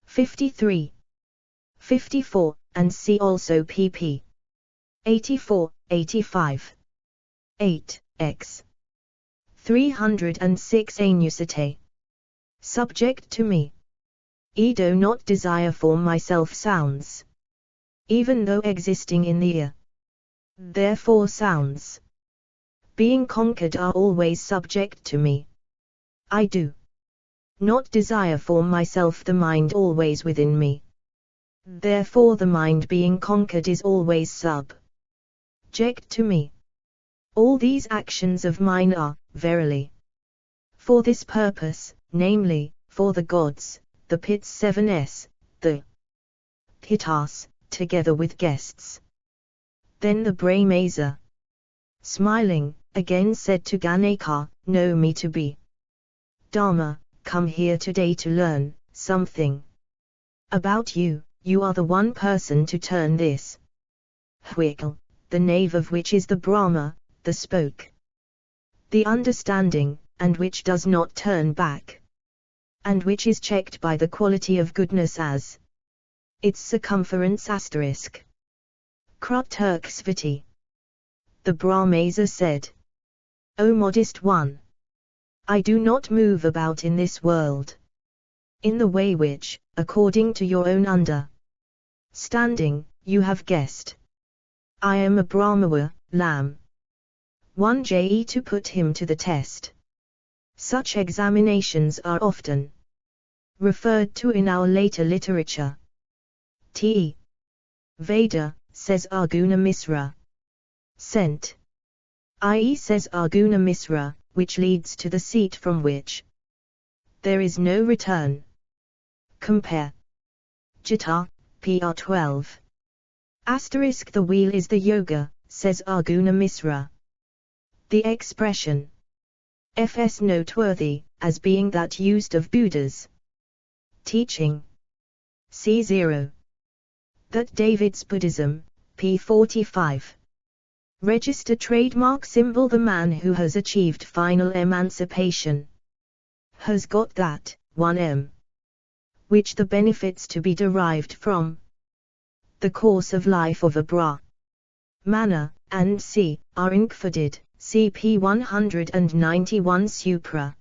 53, 54, and see also pp. 84, 85. 8, x. 306 Anusite. Subject to me. I do not desire for myself sounds, even though existing in the ear. Therefore sounds, being conquered, are always subject to me. I do not desire for myself the mind always within me. Therefore the mind being conquered is always subject to me. All these actions of mine are, verily, for this purpose, namely, for the gods, the pits 7s, the Pitas, together with guests. Then the Brahmesa, smiling, again said to Ganeka, know me to be Dharma, come here today to learn something about you. You are the one person to turn this wheel, the nave of which is the Brahma, the spoke, the understanding, and which does not turn back, and which is checked by the quality of goodness as its circumference *. Kruturksviti. The Brahmesa said, O modest one, I do not move about in this world in the way which, according to your own understanding, you have guessed. I am a Brahmawa, lamb. 1je to put him to the test. Such examinations are often referred to in our later literature. T. Veda, says Arjuna Misra. Sent. I.e. says Arjuna Misra, which leads to the seat from which there is no return. Compare Gita, pr 12. Asterisk the wheel is the yoga, says Arjuna Misra. The expression fs noteworthy, as being that used of Buddha's teaching. C0. That David's Buddhism, p. 45. Register trademark symbol. The man who has achieved final emancipation has got that 1m, which the benefits to be derived from the course of life of a Brahmana, and c. are included, cp 191 Supra.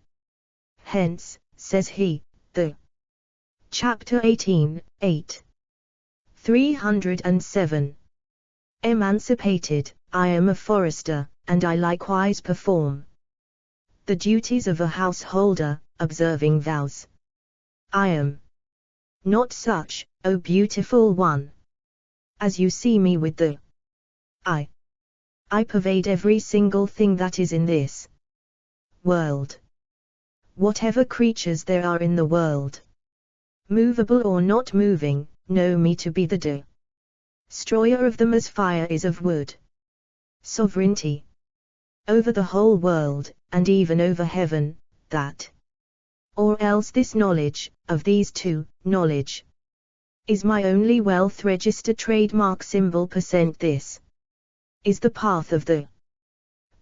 Hence, says he, the Chapter 18, 8. 307. Emancipated, I am a forester, and I likewise perform the duties of a householder, observing vows. I am not such, O beautiful one, as you see me with the I. I pervade every single thing that is in this world. Whatever creatures there are in the world, movable or not moving, know me to be the destroyer of them as fire is of wood. Sovereignty over the whole world, and even over heaven, that or else this knowledge, of these two, knowledge, is my only wealth. Register trademark symbol %. This is the path of the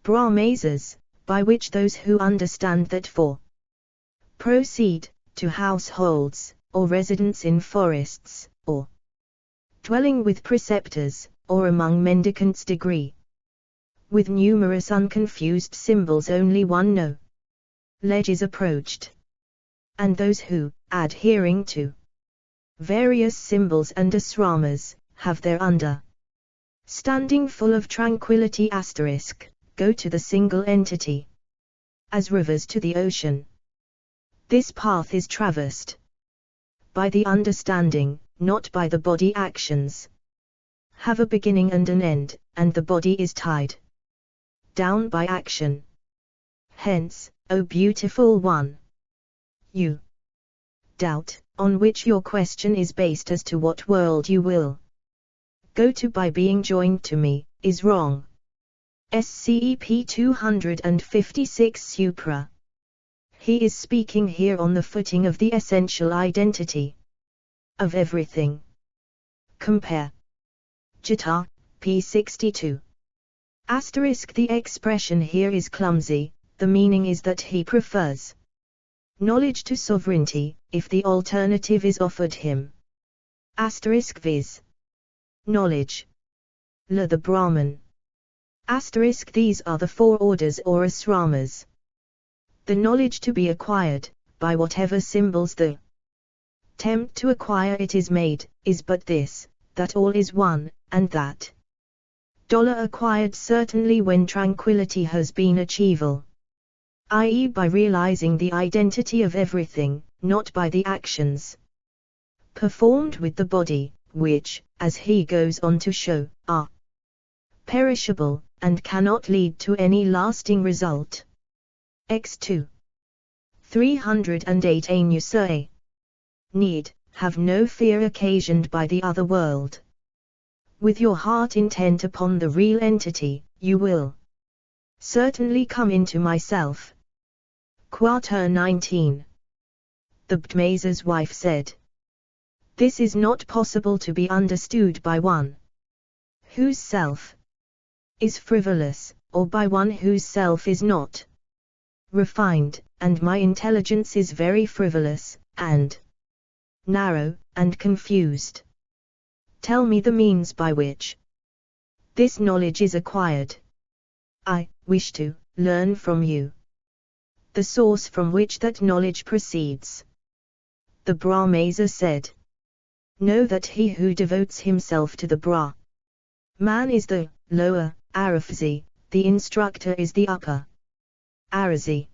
Brahmesas, by which those who understand that for proceed to households, or residence in forests, or dwelling with preceptors, or among mendicants degree, with numerous unconfused symbols only one knowledge is approached. And those who, adhering to various symbols and asramas, have their understanding full of tranquility *, go to the single entity, as rivers to the ocean. This path is traversed by the understanding, not by the body actions. Have a beginning and an end, and the body is tied down by action. Hence, O beautiful one, you doubt, on which your question is based as to what world you will go to by being joined to me, is wrong. SCEP 256 Supra. He is speaking here on the footing of the essential identity of everything. Compare Gita, p. 62. Asterisk the expression here is clumsy, the meaning is that he prefers knowledge to sovereignty, if the alternative is offered him. Asterisk viz. Knowledge. La the Brahman. Asterisk these are the four orders or asramas. The knowledge to be acquired, by whatever symbols the attempt to acquire it is made, is but this, that all is one, and that acquired certainly when tranquility has been achievable, i.e. by realizing the identity of everything, not by the actions performed with the body, which, as he goes on to show, are perishable, and cannot lead to any lasting result. X2. 308 Anusai. Need, have no fear occasioned by the other world. With your heart intent upon the real entity, you will certainly come into myself. Quarter 19. The Bhmasa's wife said, this is not possible to be understood by one whose self is frivolous, or by one whose self is not refined, and my intelligence is very frivolous, and narrow, and confused. Tell me the means by which this knowledge is acquired. I wish to learn from you the source from which that knowledge proceeds. The Brahmasa said, know that he who devotes himself to the Brahman is the lower Arafzi, the instructor is the upper Arazi.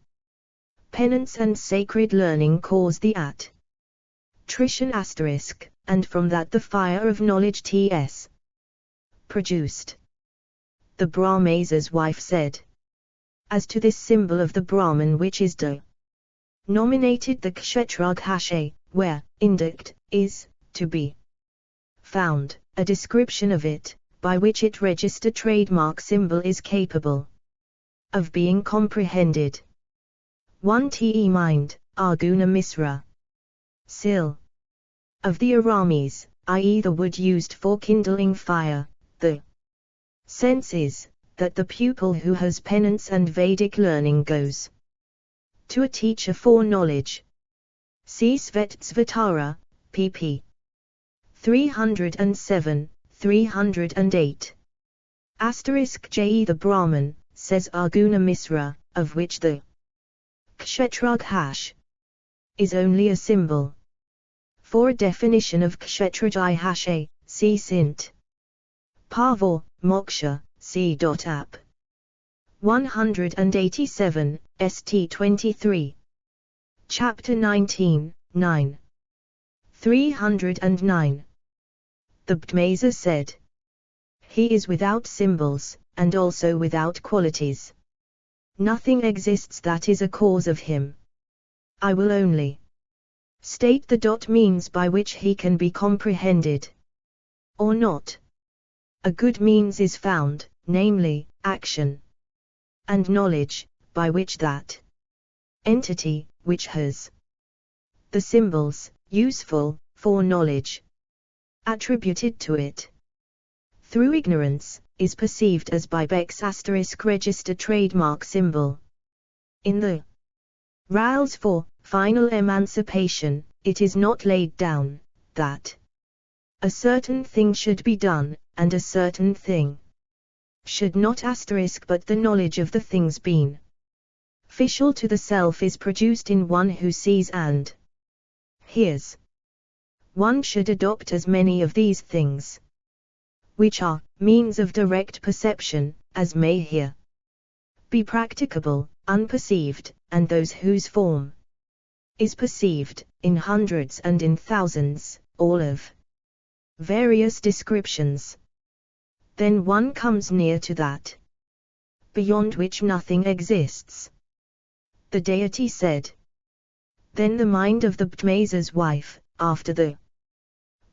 Penance and sacred learning cause the attrition asterisk, and from that the fire of knowledge ts produced. The Brahmasa's wife said, as to this symbol of the Brahman which is denominated the Kshetragh, where indict is to be found, a description of it, by which it register trademark symbol is capable of being comprehended. 1 Te mind, Arguna Misra. Sil. Of the Aramis, i.e. the wood used for kindling fire, the sense is, that the pupil who has penance and Vedic learning goes to a teacher for knowledge. See Svetsvatara, pp. 307, 308. Asterisk J. The Brahman, says Arguna Misra, of which the Kshetragh is only a symbol. For a definition of Kshetragh, see Sint. Pavo, Moksha, c.app. 187, St 23. Chapter 19, 9. 309. The Bhmasa said, he is without symbols, and also without qualities. Nothing exists that is a cause of him. I will only state the means by which he can be comprehended. Or not. A good means is found, namely, action and knowledge, by which that entity, which has the symbols, useful, for knowledge, attributed to it, through ignorance, is perceived as by Beck's asterisk register trademark symbol. In the rules for final emancipation, it is not laid down that a certain thing should be done, and a certain thing should not asterisk, but the knowledge of the things being official to the self is produced in one who sees and hears. One should adopt as many of these things, which are means of direct perception, as may here be practicable, unperceived, and those whose form is perceived, in hundreds and in thousands, all of various descriptions. Then one comes near to that beyond which nothing exists. The deity said. Then the mind of the Bhmasa's wife, after the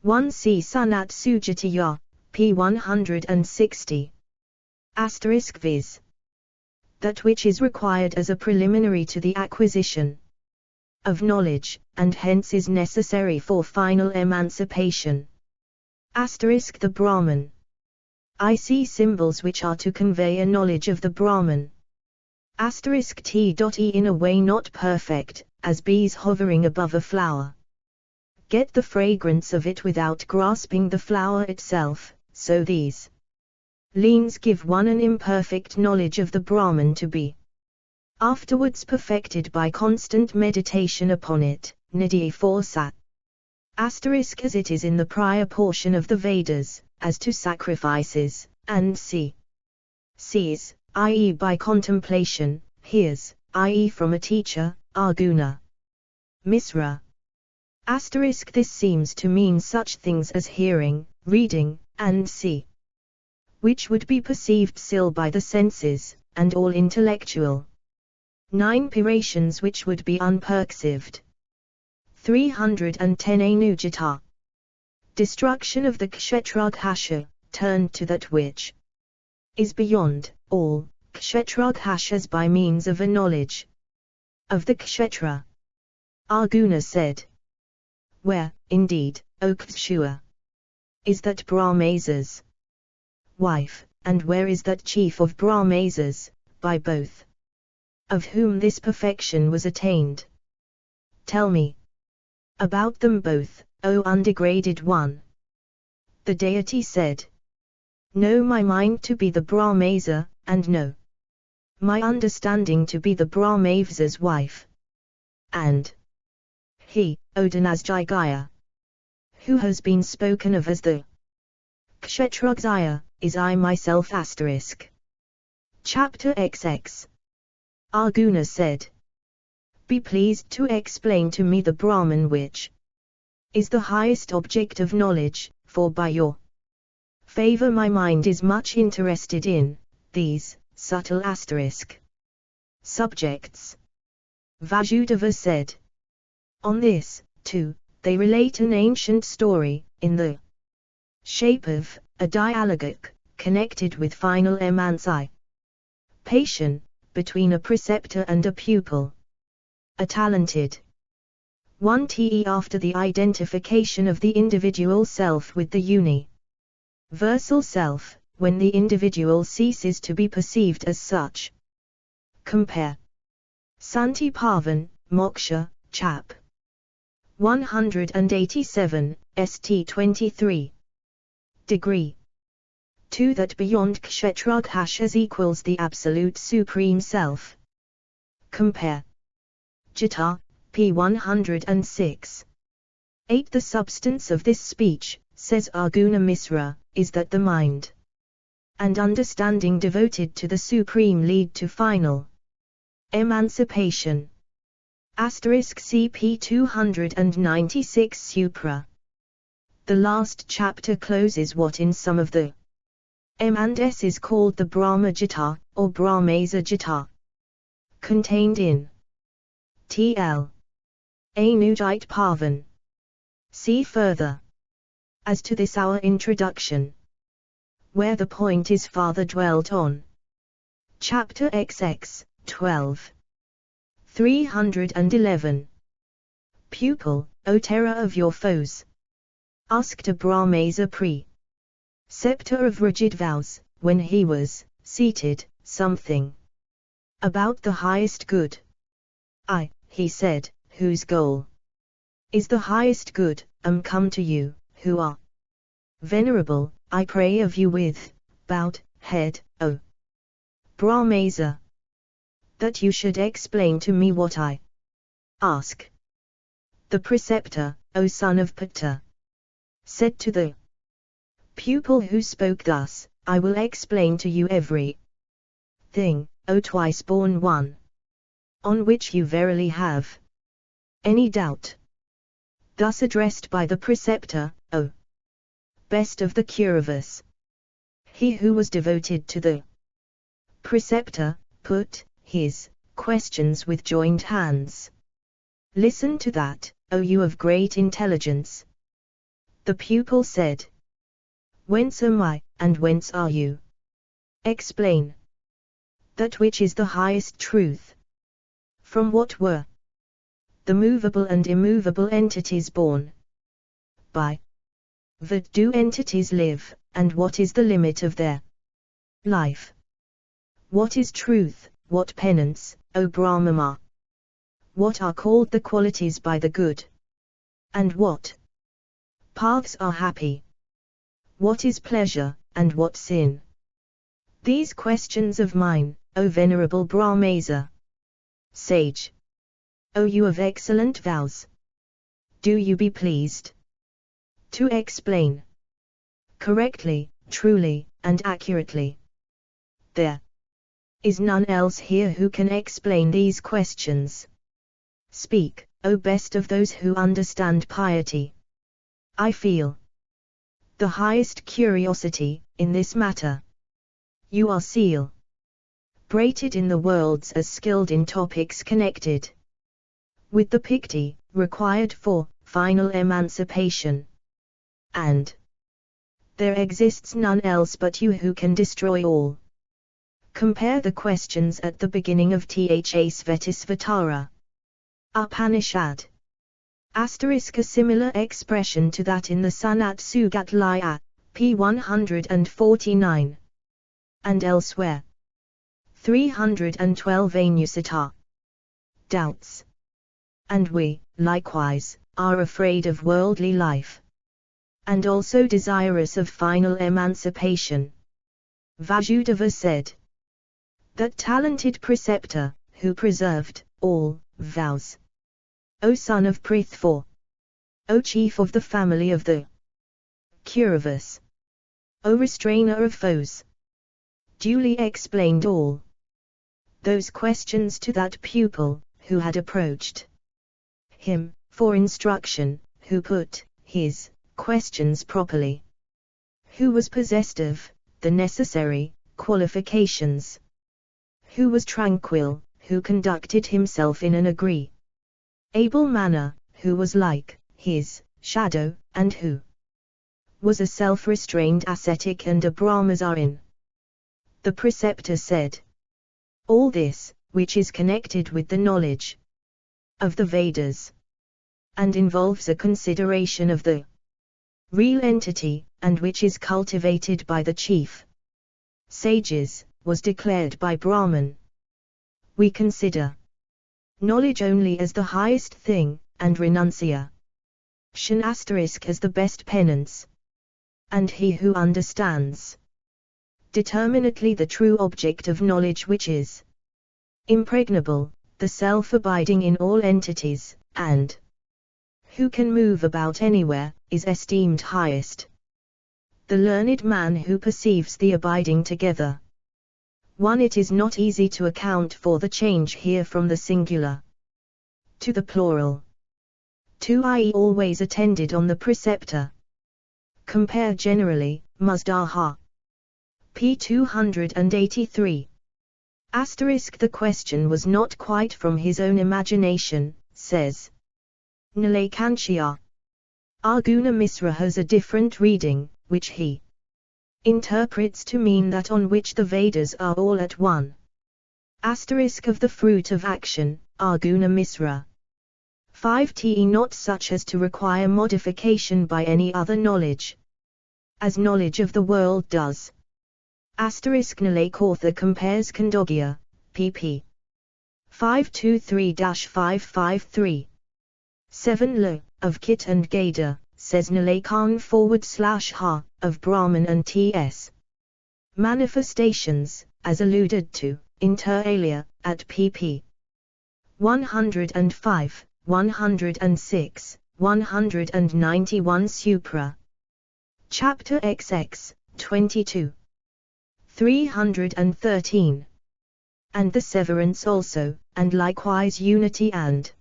1c Sunat Sujatiya, p. 160. Asterisk viz. That which is required as a preliminary to the acquisition of knowledge, and hence is necessary for final emancipation. Asterisk the Brahman I see symbols which are to convey a knowledge of the Brahman. T.E. in a way not perfect, as bees hovering above a flower get the fragrance of it without grasping the flower itself, so these leans give one an imperfect knowledge of the Brahman to be afterwards perfected by constant meditation upon it, Nidhi 4 Sat. As it is in the prior portion of the Vedas, as to sacrifices, and sees, i.e. by contemplation, hears, i.e. from a teacher, Arjuna. Misra. This seems to mean such things as hearing, reading, and see, which would be perceived still by the senses, and all intellectual 9 pirations which would be unperceived. 310 Anujata. Destruction of the kshetraghasha, turned to that which is beyond all kshetraghashas by means of a knowledge of the kshetra. Arjuna said, where, indeed, O Kshua, is that Brahmasa's wife, and where is that chief of Brahmasas, by both of whom this perfection was attained? Tell me about them both, O undegraded one. The deity said, know my mind to be the Brahmasa, and know my understanding to be the Brahmasa's wife. And he, O Dhanasjaya, who has been spoken of as the Kshetraghaya, is I myself. Chapter XX. Arjuna said, be pleased to explain to me the Brahman which is the highest object of knowledge, for by your favor my mind is much interested in these subtle subjects. Vasudeva said. On this, too, they relate an ancient story, in the shape of a dialogue, connected with final emancipation, between a preceptor and a pupil. A talented one after the identification of the individual self with the universal self, when the individual ceases to be perceived as such. Compare Santi Pavan, Moksha, Chap. 187, St. 23. Degree 2 that beyond kshetraghashas equals the absolute supreme self. Compare Gita, p. 106. 8 The substance of this speech, says Arjuna Misra, is that the mind and understanding devoted to the supreme lead to final emancipation. CP 296 Supra. The last chapter closes what in some of the M&S is called the Brahma Gita, or Brahmasa Gita, contained in T.L. Anujit Pavan. See further. As to this our introduction, where the point is farther dwelt on. Chapter XX, 12. 311. Pupil, O terror of your foes. Asked a Brahmasa preceptor of rigid vows, when he was seated, something about the highest good. He said, whose goal is the highest good, am come to you, who are venerable, I pray of you with bowed head, O Brahmasa, that you should explain to me what I ask. The preceptor, O son of Putta, said to the pupil who spoke thus, I will explain to you every thing, O twice-born one, on which you verily have any doubt. Thus addressed by the preceptor, O best of the Kauravas. He who was devoted to the preceptor, put his questions with joined hands. Listen to that, O you of great intelligence. The pupil said, whence am I, and whence are you? Explain that which is the highest truth. From what were the movable and immovable entities born? By what do entities live, and what is the limit of their life? What is truth, what penance, O Brahmama? What are called the qualities by the good? And what paths are happy? What is pleasure, and what sin? These questions of mine, O Venerable Brahmesa, sage, O you of excellent vows, do you be pleased to explain correctly, truly, and accurately. There is none else here who can explain these questions. Speak, O best of those who understand piety. I feel the highest curiosity in this matter. You are celebrated in the worlds as skilled in topics connected with the picti required for final emancipation. And there exists none else but you who can destroy all. Compare the questions at the beginning of Tha Svetisvatara Upanishad. Asterisk a similar expression to that in the Sanat Sugat Laya, p. 149. And elsewhere. 312 Anusata. Doubts. And we, likewise, are afraid of worldly life. And also desirous of final emancipation. Vasudeva said that talented preceptor, who preserved all vows. O son of Prithva, O chief of the family of the Kauravas, O restrainer of foes, duly explained all those questions to that pupil, who had approached him for instruction, who put his questions properly, who was possessed of the necessary qualifications, who was tranquil, who conducted himself in an agreeable manner, who was like his shadow, and who was a self-restrained ascetic and a brahmacharin. The preceptor said, all this, which is connected with the knowledge of the Vedas, and involves a consideration of the real entity, and which is cultivated by the chief sages, was declared by Brahman. We consider knowledge only as the highest thing, and renunciation as the best penance. And he who understands determinately the true object of knowledge, which is impregnable, the self-abiding in all entities, and who can move about anywhere, is esteemed highest. The learned man who perceives the abiding together. 1. It is not easy to account for the change here from the singular to the plural. 2. I.e. always attended on the preceptor. Compare generally, Muzdaha. p. 283. Asterisk the question was not quite from his own imagination, says Nilakanchya. Arguna Misra has a different reading, which he interprets to mean that on which the Vedas are all at one. Asterisk of the fruit of action, Arguna Misra. 5. Te not such as to require modification by any other knowledge, as knowledge of the world does. Asterisk Nilakauthor compares Kandogya, pp. 523-553. 7. Lo, of Kit and Gada, says Nilakan /ha, of Brahman and T.S. Manifestations, as alluded to, inter alia, at pp. 105, 106, 191 Supra. Chapter XX, 22. 313. And the severance also, and likewise unity and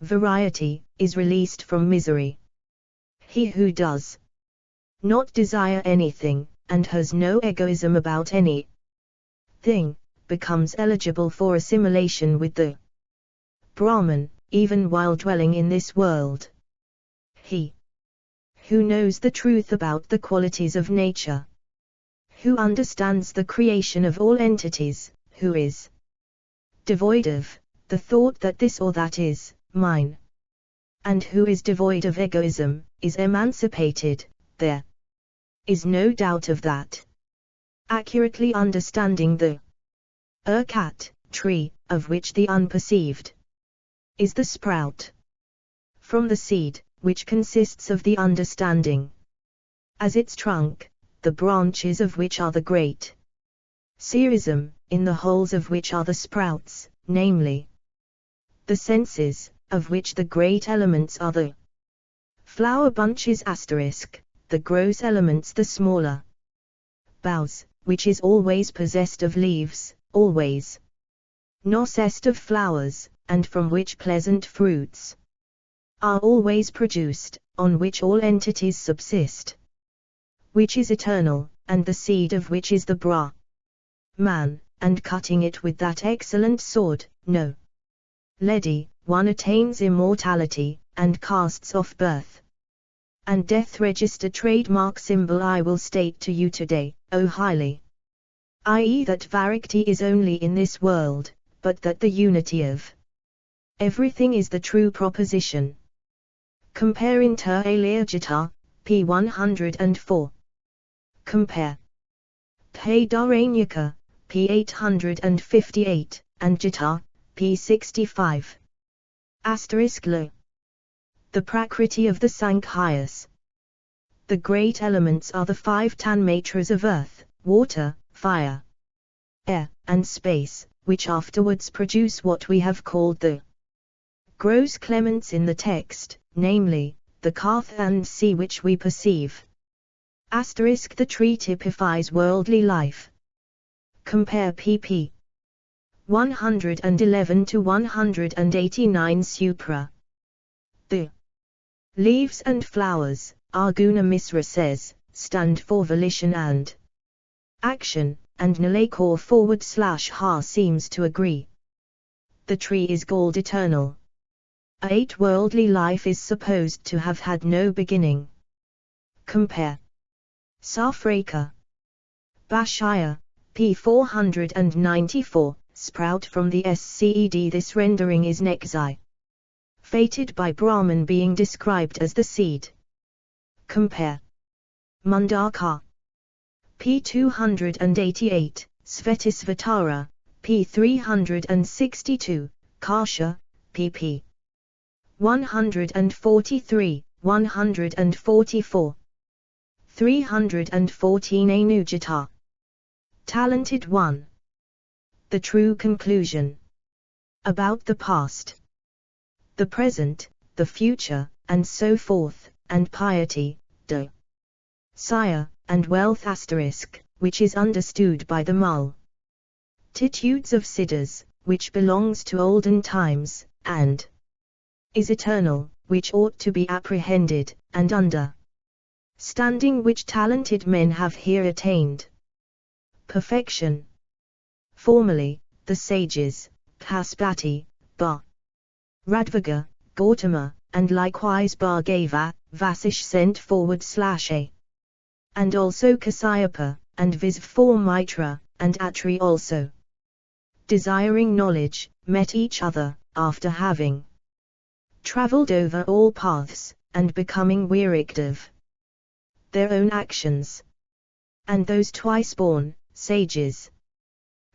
variety, is released from misery. He who does not desire anything, and has no egoism about any thing, becomes eligible for assimilation with the Brahman, even while dwelling in this world. He who knows the truth about the qualities of nature, who understands the creation of all entities, who is devoid of the thought that this or that is mine, and who is devoid of egoism, is emancipated. There is no doubt of that. Accurately understanding the cat tree, of which the unperceived is the sprout from the seed, which consists of the understanding as its trunk, the branches of which are the great serism, in the holes of which are the sprouts, namely the senses, of which the great elements are the flower bunches *, the gross elements the smaller boughs, which is always possessed of leaves, always possessed of flowers, and from which pleasant fruits are always produced, on which all entities subsist, which is eternal, and the seed of which is the man, and cutting it with that excellent sword, no lady, one attains immortality, and casts off birth and death. Register trademark symbol I will state to you today, O highly, i.e. that variety is only in this world, but that the unity of everything is the true proposition. Compare inter alia Gita, p. 104. Compare Padaranyaka, p. 858, and Gita, p. 65. *Lo. The Prakriti of the Sankhya's. The great elements are the 5 tanmatras of earth, water, fire, air, and space, which afterwards produce what we have called the gross elements in the text, namely, the earth and sea which we perceive. The tree typifies worldly life. Compare pp. 111 to 189 Supra. The leaves and flowers, Arjuna Misra says, stand for volition and action, and Nalakor /ha seems to agree. The tree is called eternal. A 8 worldly life is supposed to have had no beginning. Compare Safraka Bashaya, p. 494, sprout from the sced. This rendering is Nekzai, fated by Brahman, being described as the seed. Compare Mundaka, p. 288, Svetisvatara, p. 362, Karsha, pp. 143, 144, 314. Anujata. Talented one. The true conclusion about the past, the present, the future, and so forth, and piety, desire, and wealth *, which is understood by the multitudes of siddhas, which belongs to olden times, and is eternal, which ought to be apprehended, and understanding which talented men have here attained perfection. Formerly, the sages, Paspati, Radvaga, Gautama, and likewise Bhargava, Vasish sent forward /a. And also Kasyapa, and Visvamitra, and Atri also, desiring knowledge, met each other, after having travelled over all paths, and becoming wearied of their own actions. And those twice born, sages,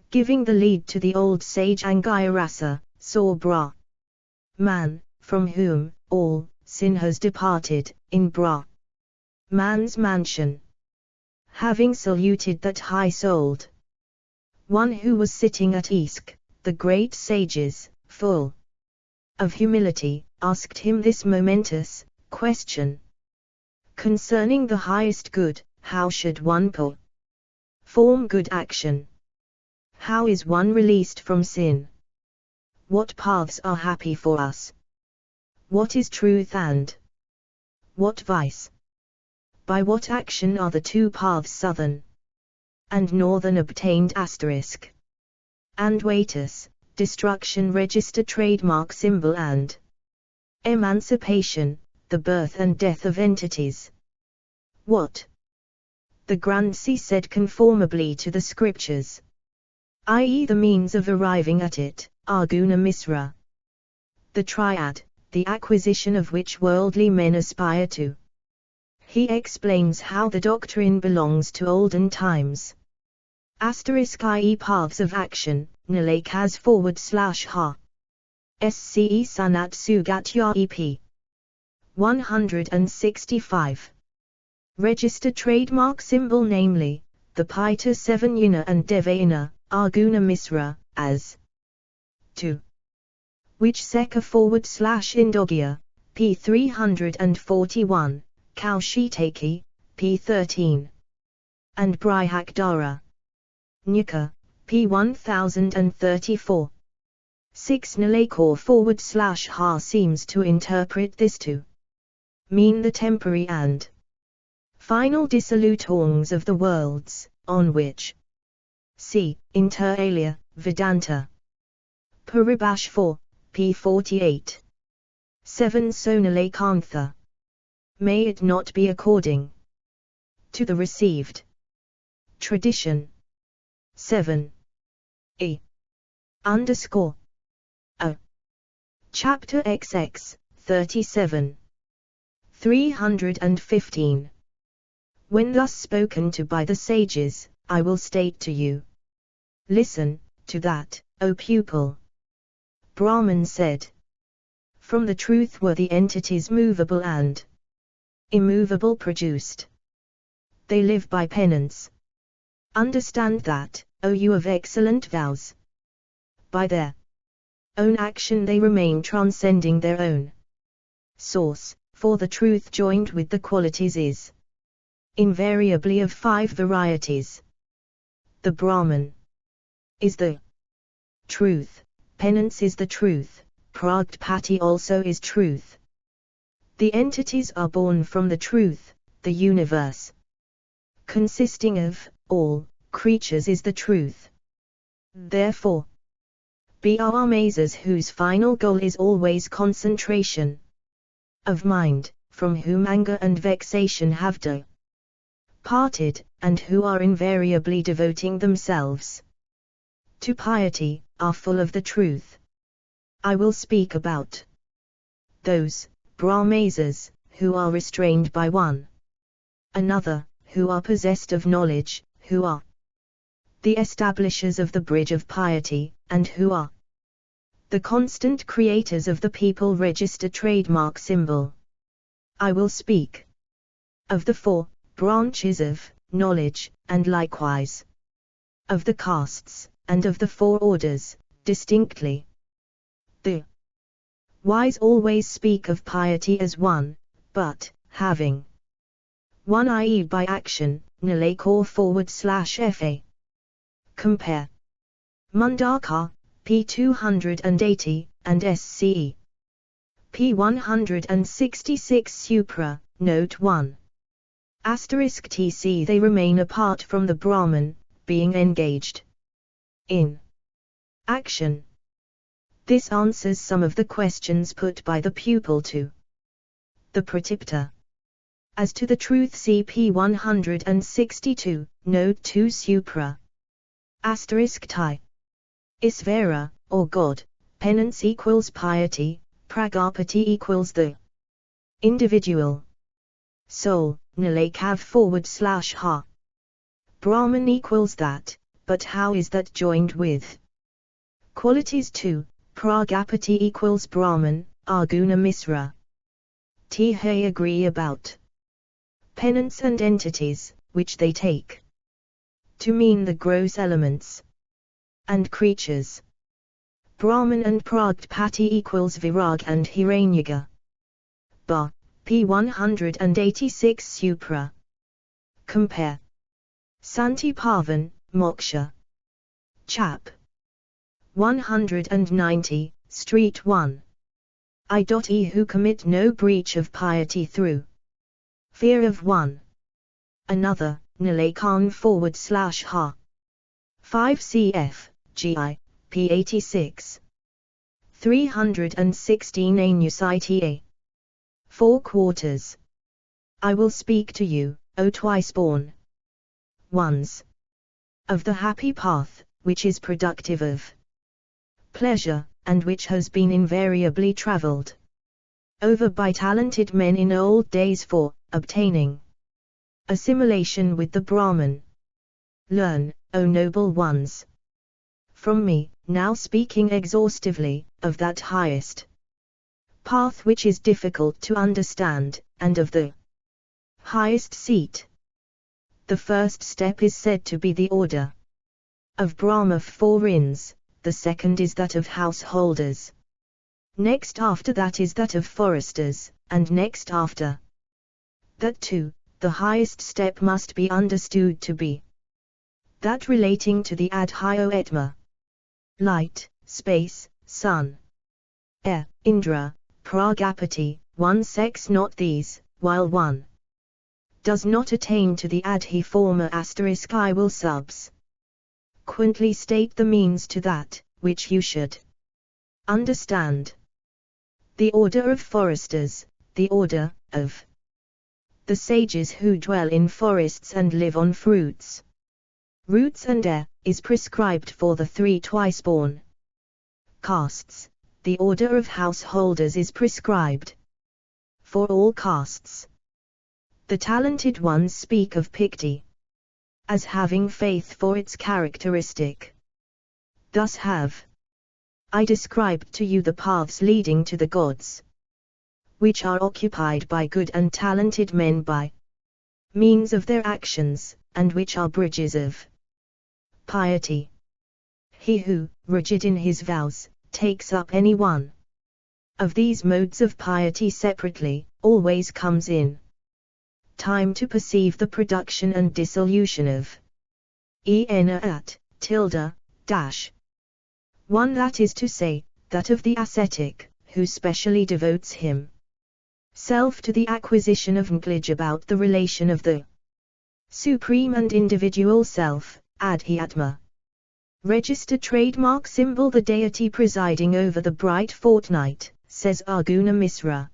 giving the lead to the old sage Angirasa, saw man, from whom all sin has departed, in man's mansion. Having saluted that high-souled one who was sitting at Isk, the great sages, full of humility, asked him this momentous question concerning the highest good: how should one perform good action? How is one released from sin? What paths are happy for us? What is truth and what vice? By what action are the 2 paths southern and northern obtained *? And Waitus, destruction register trademark symbol and emancipation, the birth and death of entities. What? The Granthi said conformably to the scriptures, i.e. the means of arriving at it, Arjuna Misra. The triad, the acquisition of which worldly men aspire to He explains how the doctrine belongs to olden times. *ie paths of action, nalakas /ha. SCE Sanat Sugatya EP. 165. Registered trademark symbol, namely, the Pita Sevanyana and Devayana, Arguna Misra, as 2. Which Seka /Indogya, p. 341, Kaushitaki, p. 13. And Brihakdara. Nyaka, p. 1034. 6. Nalakor /ha seems to interpret this to mean the temporary and final dissolutions of the worlds, on which see, inter alia, Vedanta. Paribash 4, p. 48. 7. Sonalakantha. May it not be according to the received tradition. 7. E. _ A. Chapter XX, 37. 315. When thus spoken to by the sages, I will state to you. Listen to that, O pupil. Brahman said. From the truth were the entities movable and immovable produced. They live by penance. Understand that, O you of excellent vows. By their own action they remain transcending their own source, for the truth joined with the qualities is invariably of 5 varieties. The Brahman is the truth, penance is the truth, Pragpati also is truth. The entities are born from the truth, the universe consisting of all creatures is the truth. Therefore, Brahmasas whose final goal is always concentration of mind, from whom anger and vexation have departed, and who are invariably devoting themselves to piety, are full of the truth. I will speak about those Brahmasas who are restrained by one another, who are possessed of knowledge, who are the establishers of the bridge of piety, and who are the constant creators of the people register trademark symbol. I will speak of the 4 branches of knowledge, and likewise of the castes, and of the 4 orders, distinctly. The wise always speak of piety as one, but, having one i.e. by action, nalakor /fa. Compare Mundaka, p. 280, and SCE. p. 166 Supra, note 1. *tc they remain apart from the Brahman, being engaged in action. This answers some of the questions put by the pupil to the Pratipta. As to the truth, see p. 162, note 2 Supra. *ti. Isvara, or God, penance equals piety, pragapati equals the individual soul, nalakav /ha. Brahman equals that, but how is that joined with qualities 2, pragapati equals Brahman, Arguna Misra. They agree about penance and entities, which they take to mean the gross elements and creatures. Brahman and Pragpati equals Virag and Hiranyaga. Ba. p. 186 Supra. Compare Santi Pavan, Moksha. Chap. 190, Street 1. I.e. who commit no breach of piety through fear of one another, nalakan /ha. 5 cf. gi. p. 86. 316 Anusita. 4 quarters. I will speak to you, O twice-born ones, of the happy path, which is productive of pleasure, and which has been invariably travelled over by talented men in old days for obtaining assimilation with the Brahman. Learn, O noble ones, from me, now speaking exhaustively, of that highest path which is difficult to understand, and of the highest seat. The first step is said to be the order of Brahma 4 inns, the second is that of householders. Next after that is that of foresters, and next after that too, the highest step must be understood to be that relating to the Adhyoatma. Light, space, sun, air, Indra, Prajapati, one seeks not these, while one does not attain to the Adhi former * I will subsequently state the means to that, which you should understand. The order of foresters, the order of the sages who dwell in forests and live on fruits, roots and air, is prescribed for the 3 twice-born castes. The order of householders is prescribed for all castes. The talented ones speak of piety as having faith for its characteristic. Thus have I described to you the paths leading to the gods, which are occupied by good and talented men by means of their actions, and which are bridges of piety. He who, rigid in his vows, takes up any one of these modes of piety separately, always comes in time to perceive the production and dissolution of one, that is to say, that of the ascetic, who specially devotes himself to the acquisition of knowledge about the relation of the supreme and individual self, Adhyatma. Register trademark symbol, the deity presiding over the bright fortnight, says Arguna Misra.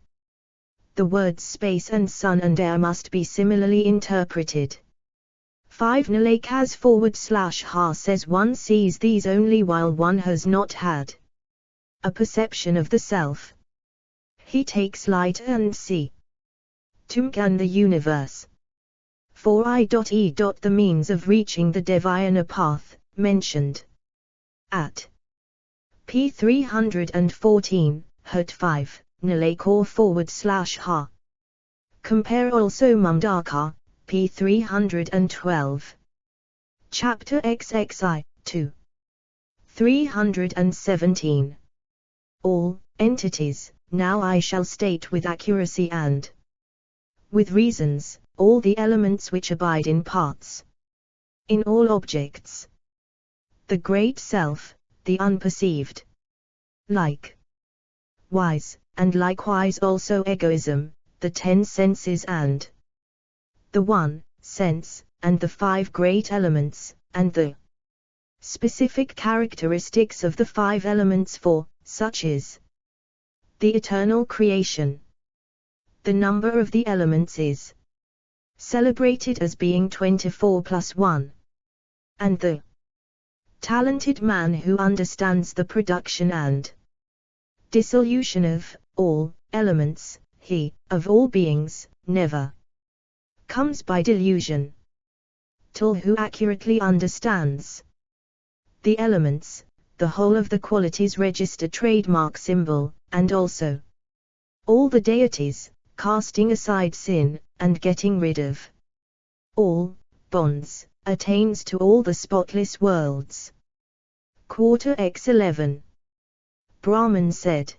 The words space and sun and air must be similarly interpreted. 5 Nalakas /ha says one sees these only while one has not had a perception of the self. He takes light and see Tumkan the universe. 4 The means of reaching the Devayana path, mentioned at p. 314, Hut 5, Nalakor /ha. Compare also Mundaka, p. 312. Chapter XXI, 2. 317. All entities, now I shall state with accuracy and with reasons, all the elements which abide in parts, in all objects. The great self, the unperceived. Likewise, and likewise also egoism, the 10 senses and the 1 sense, and the 5 great elements, and the specific characteristics of the 5 elements, for such is the eternal creation. The number of the elements is celebrated as being 24 plus 1. And the talented man who understands the production and dissolution of all elements, he, of all beings, never comes by delusion till who accurately understands the elements, the whole of the qualities register trademark symbol, and also all the deities, casting aside sin, and getting rid of all bonds, attains to all the spotless worlds. Quarter X11. Brahman said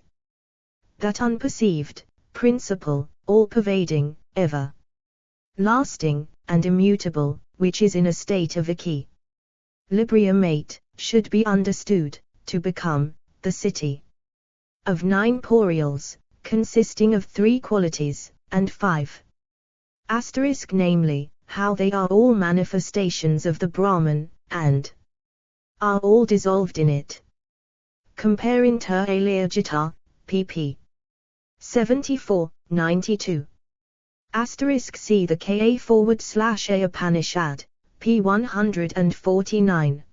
that unperceived principle, all-pervading, ever-lasting, and immutable, which is in a state of equilibrium, should be understood to become the city of 9 porials, consisting of 3 qualities, and 5 *, namely, how they are all manifestations of the Brahman, and are all dissolved in it. Compare Inter alia Gita, pp. 74, 92. See the Ka/A Upanishad, p. 149.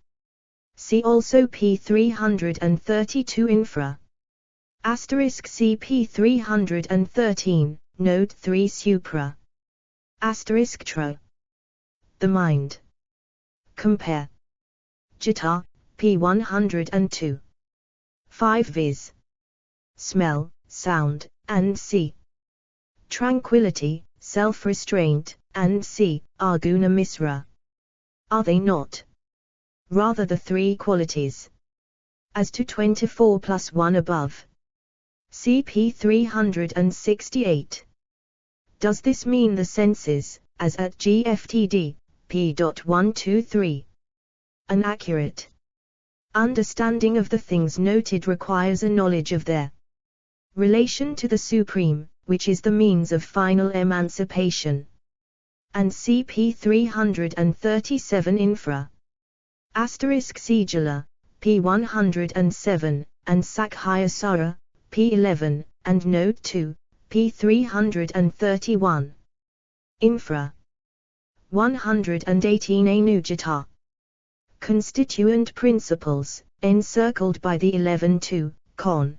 See also p. 332 Infra. Asterisk CP 313, Note 3 Supra. Asterisk Tro. The mind. Compare. Gita, p. 102. 5 viz. Smell, sound, and see. Tranquility, self-restraint, and see, are guna misra. Are they not? Rather the three qualities. As to 24 plus 1 above. CP 368. Does this mean the senses, as at GFTD, p.123? An accurate understanding of the things noted requires a knowledge of their relation to the Supreme, which is the means of final emancipation. And CP 337 infra. Asterisk Sigila, p. 107, and Sakhya p. 11, and Note 2, p. 331. Infra. 118 Anujata. Constituent principles, encircled by the 11 con.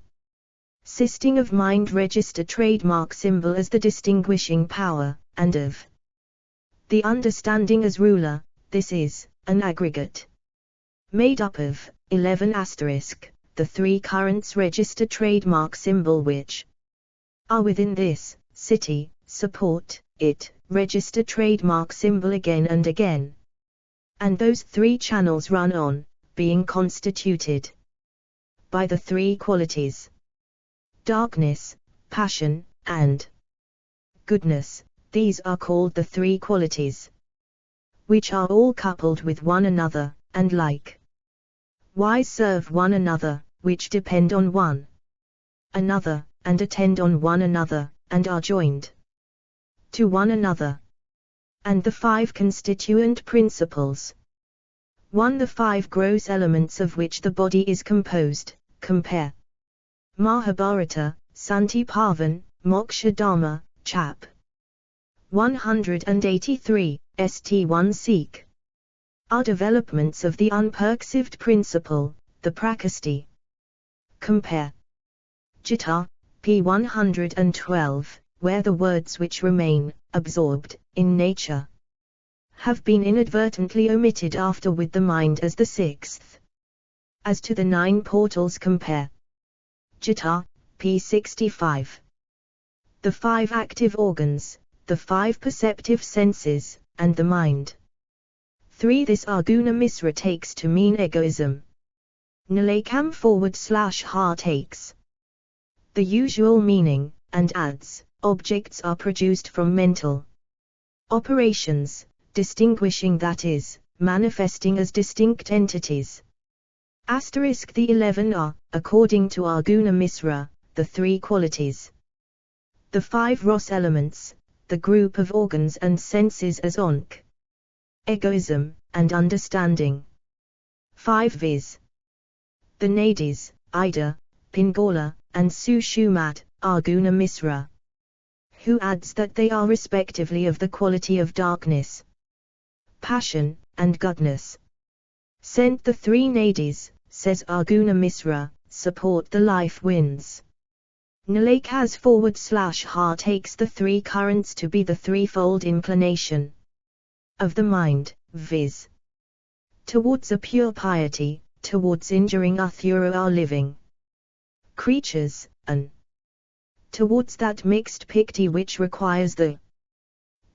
Consisting of mind register trademark symbol as the distinguishing power, and of the understanding as ruler. This is an aggregate made up of 11 asterisk, the three currents register trademark symbol which are within this city, support it, register trademark symbol again and again. And those three channels run on, being constituted by the three qualities: darkness, passion, and goodness. These are called the three qualities, which are all coupled with one another, and likewise serve one another, which depend on one another, and attend on one another, and are joined to one another. And the five constituent principles. 1. The five gross elements of which the body is composed. Compare Mahabharata, Santi Pavan, Moksha Dharma, Chap. 183, St1 Seek. Are developments of the unperceived principle, the Prakasti. Compare Gita, p. 112, where the words which remain, absorbed, in nature, have been inadvertently omitted after with the mind as the sixth. As to the 9 portals, compare Gita, p. 65. The 5 active organs, the 5 perceptive senses, and the mind. 3. This Arguna Misra takes to mean egoism. Nilakam /ha takes the usual meaning, and adds, objects are produced from mental operations, distinguishing, that is, manifesting as distinct entities. Asterisk the 11 are, according to Arguna Misra, the three qualities, the 5 Ros elements, the group of organs and senses as onk, egoism, and understanding. 5 viz. The nadis, Ida, Pingala, and Sushumad, Arguna Misra, who adds that they are respectively of the quality of darkness, passion, and goodness. Sent the 3 nadis, says Arguna Misra, support the life winds. Nilakas /ha takes the 3 currents to be the threefold inclination of the mind, viz. towards a pure piety, towards injuring our living creatures, and towards that mixed piety which requires the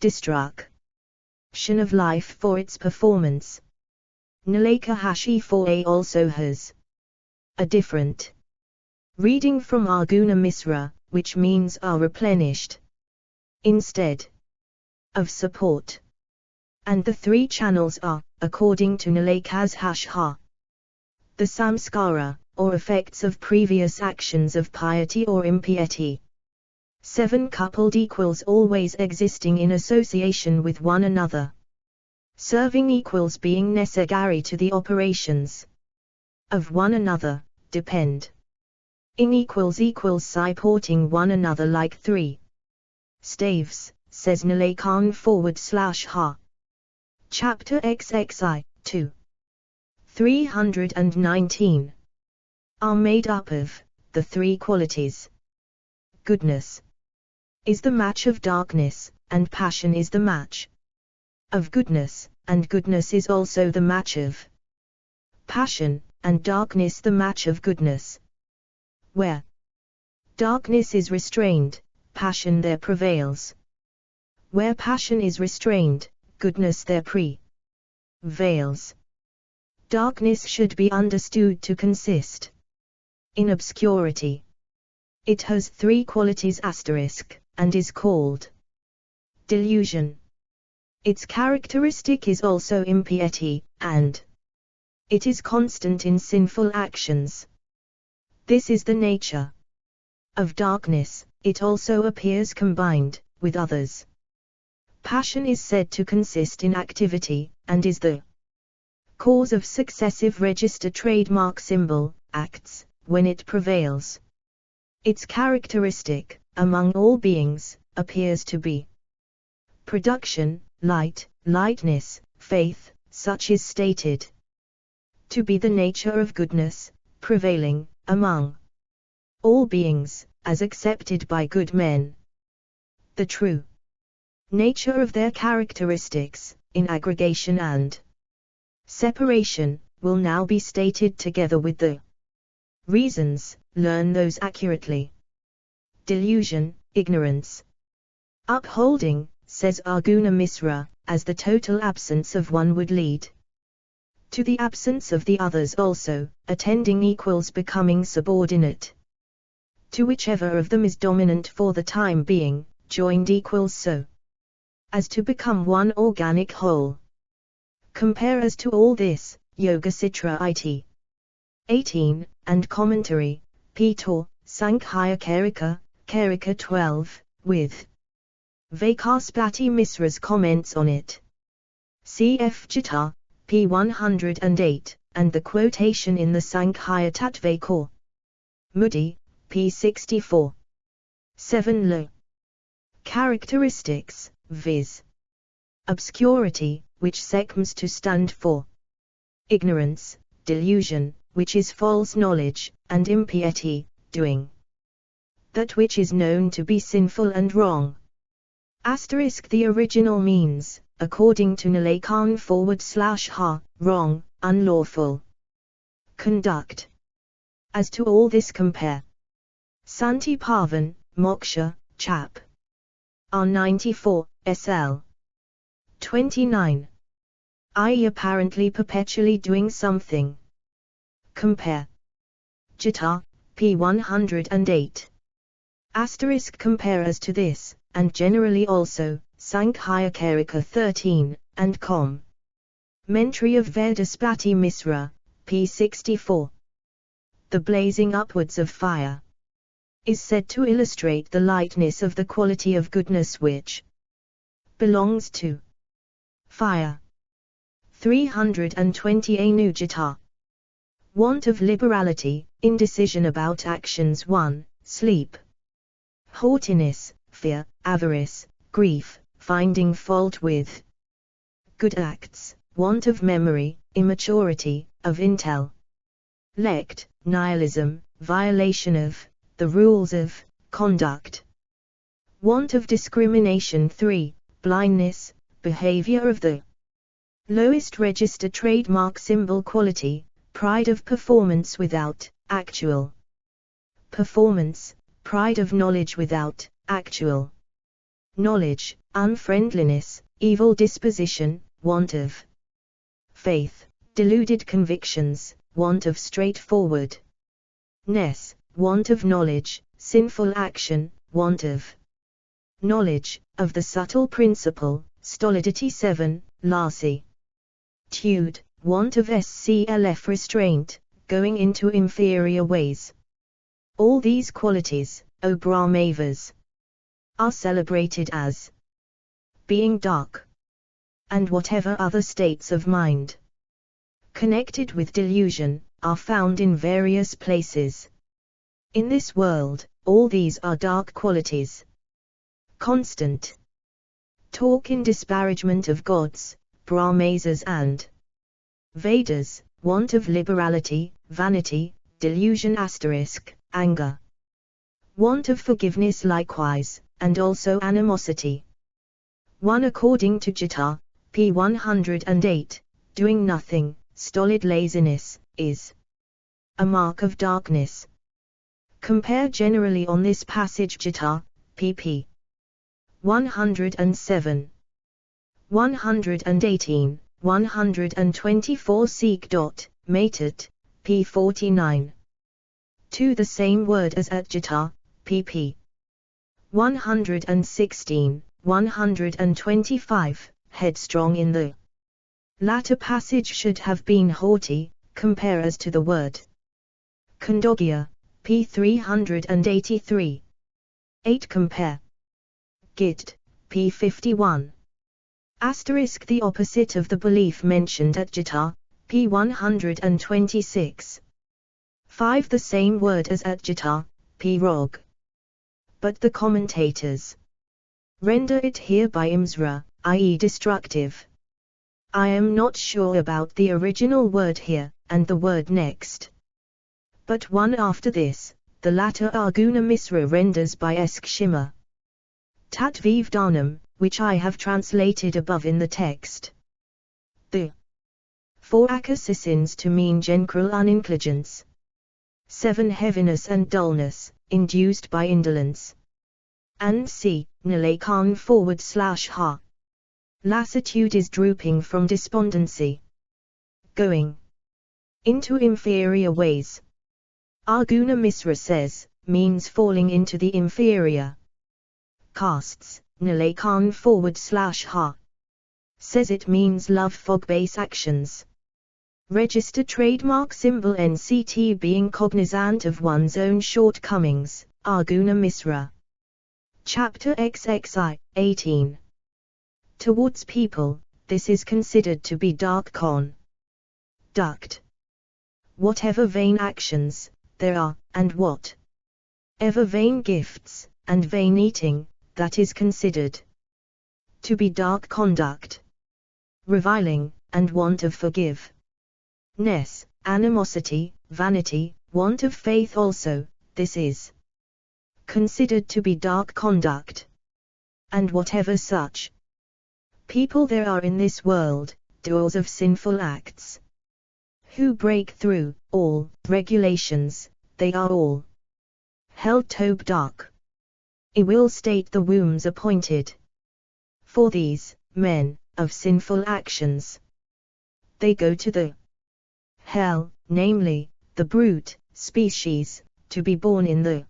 destruction of life for its performance. Nilaka Hashi 4a also has a different reading from Arguna Misra, which means are replenished instead of support. And the 3 channels are, according to Nilaka's Hashha, the samskara, or effects of previous actions of piety or impiety. 7 coupled equals always existing in association with one another. Serving equals being necessary to the operations of one another, depend in equals supporting one another like 3 staves, says Nilakan /ha. Chapter XXI, 2. 319. Are made up of the three qualities. Goodness is the match of darkness, and passion is the match of goodness, and goodness is also the match of passion, and darkness the match of goodness. Where darkness is restrained, passion there prevails. Where passion is restrained, goodness there prevails. Darkness should be understood to consist in obscurity. It has three qualities asterisk, and is called delusion. Its characteristic is also impiety, and it is constant in sinful actions. This is the nature of darkness. It also appears combined with others. Passion is said to consist in activity, and is the cause of successive register trademark symbol acts, when it prevails. Its characteristic, among all beings, appears to be production, light, lightness, faith, such is stated to be the nature of goodness, prevailing among all beings, as accepted by good men. The true nature of their characteristics, in aggregation and separation, will now be stated together with the reasons. Learn those accurately. Delusion, ignorance. Upholding, says Arjuna Misra, as the total absence of one would lead to the absence of the others also, attending equals becoming subordinate to whichever of them is dominant for the time being, joined equals so as to become one organic whole. Compare as to all this, Yoga Sitra it. 18, and Commentary, P. Sankhya Karika, Karika 12, with Vaikaspati Misra's comments on it. Cf. Gita, p. 108, and the quotation in the Sankhya Tatvakor. Mudi, p. 64. 7 Lo. Characteristics, viz. Obscurity, which seems to stand for ignorance, delusion, which is false knowledge, and impiety, doing that which is known to be sinful and wrong. Asterisk the original means, according to Nalakan /ha, wrong, unlawful conduct. As to all this compare Santi Pavan, Moksha, Chap. R94, SL. 29. I.e. apparently perpetually doing something. Compare Gita, p. 108. Asterisk compare as to this, and generally also, Sankhya Karika 13, and Com. Mentary of Vedaspati Misra, p. 64. The blazing upwards of fire is said to illustrate the lightness of the quality of goodness which belongs to fire. 320 Anu Gita. Want of liberality, indecision about actions 1, sleep, haughtiness, fear, avarice, grief, finding fault with good acts, want of memory, immaturity, of intellect, nihilism, violation of the rules of conduct, want of discrimination 3, blindness, behavior of the lowest register trademark symbol quality, pride of performance without actual performance, pride of knowledge without actual knowledge, unfriendliness, evil disposition, want of faith, deluded convictions, want of straightforwardness, want of knowledge, sinful action, want of knowledge, of the subtle principle, stolidity 7, lassitude, want of sclf restraint, going into inferior ways. All these qualities, O Brahmavas, are celebrated as being dark, and whatever other states of mind connected with delusion, are found in various places. In this world, all these are dark qualities. Constant talk in disparagement of gods, Brahmasas and Vedas, want of liberality, vanity, delusion asterisk, anger. Want of forgiveness likewise, and also animosity. 1 According to Gita, p. 108, doing nothing, stolid laziness, is a mark of darkness. Compare generally on this passage Gita, pp. 107, 118, 124 Seek. Mated, p. 49. 2 The same word as at Gita, pp. 116, 125, headstrong in the latter passage should have been haughty, compare as to the word. Khandogya, p. 383. 8 Compare. Git, p. 51. Asterisk the opposite of the belief mentioned at Gita, p. 126. 5 The same word as at Gita, p. Rog. But the commentators render it here by imsra, i.e. destructive. I am not sure about the original word here, and the word next. But one after this, the latter Arguna Misra renders by Eskshima. Tatviv Dhanam, which I have translated above in the text. The 4 Akasisins to mean general unintelligence. 7 Heaviness and dullness, induced by indolence. And c. Nilakan / ha. Lassitude is drooping from despondency. Going into inferior ways. Arguna Misra says, means falling into the inferior castes. Nilakan / ha. Says it means love fog-base actions. Register trademark symbol NCT being cognizant of one's own shortcomings. Arguna Misra. Chapter XXI, 18. Towards people, this is considered to be dark conduct. Whatever vain actions there are, and whatever vain gifts, and vain eating, that is considered to be dark conduct. Reviling, and want of forgiveness, animosity, vanity, want of faith also, this is considered to be dark conduct. And whatever such people there are in this world, doers of sinful acts, who break through all regulations, they are all held tobe dark. I will state the wombs appointed for these men of sinful actions. They go to the hell, namely, the brute species, to be born in the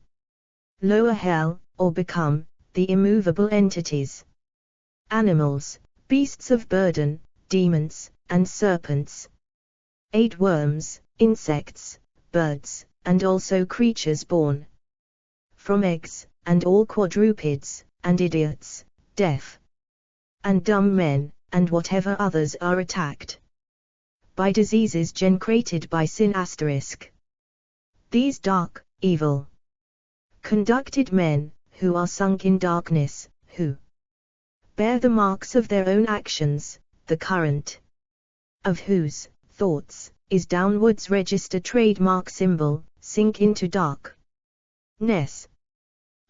lower hell, or become the immovable entities. Animals, beasts of burden, demons, and serpents. 8 Worms, insects, birds, and also creatures born from eggs, and all quadrupeds, and idiots, deaf and dumb men, and whatever others are attacked by diseases generated by sin *. These dark, evil, conducted men, who are sunk in darkness, who bear the marks of their own actions, the current of whose thoughts is downwards register trademark symbol, sink into darkness.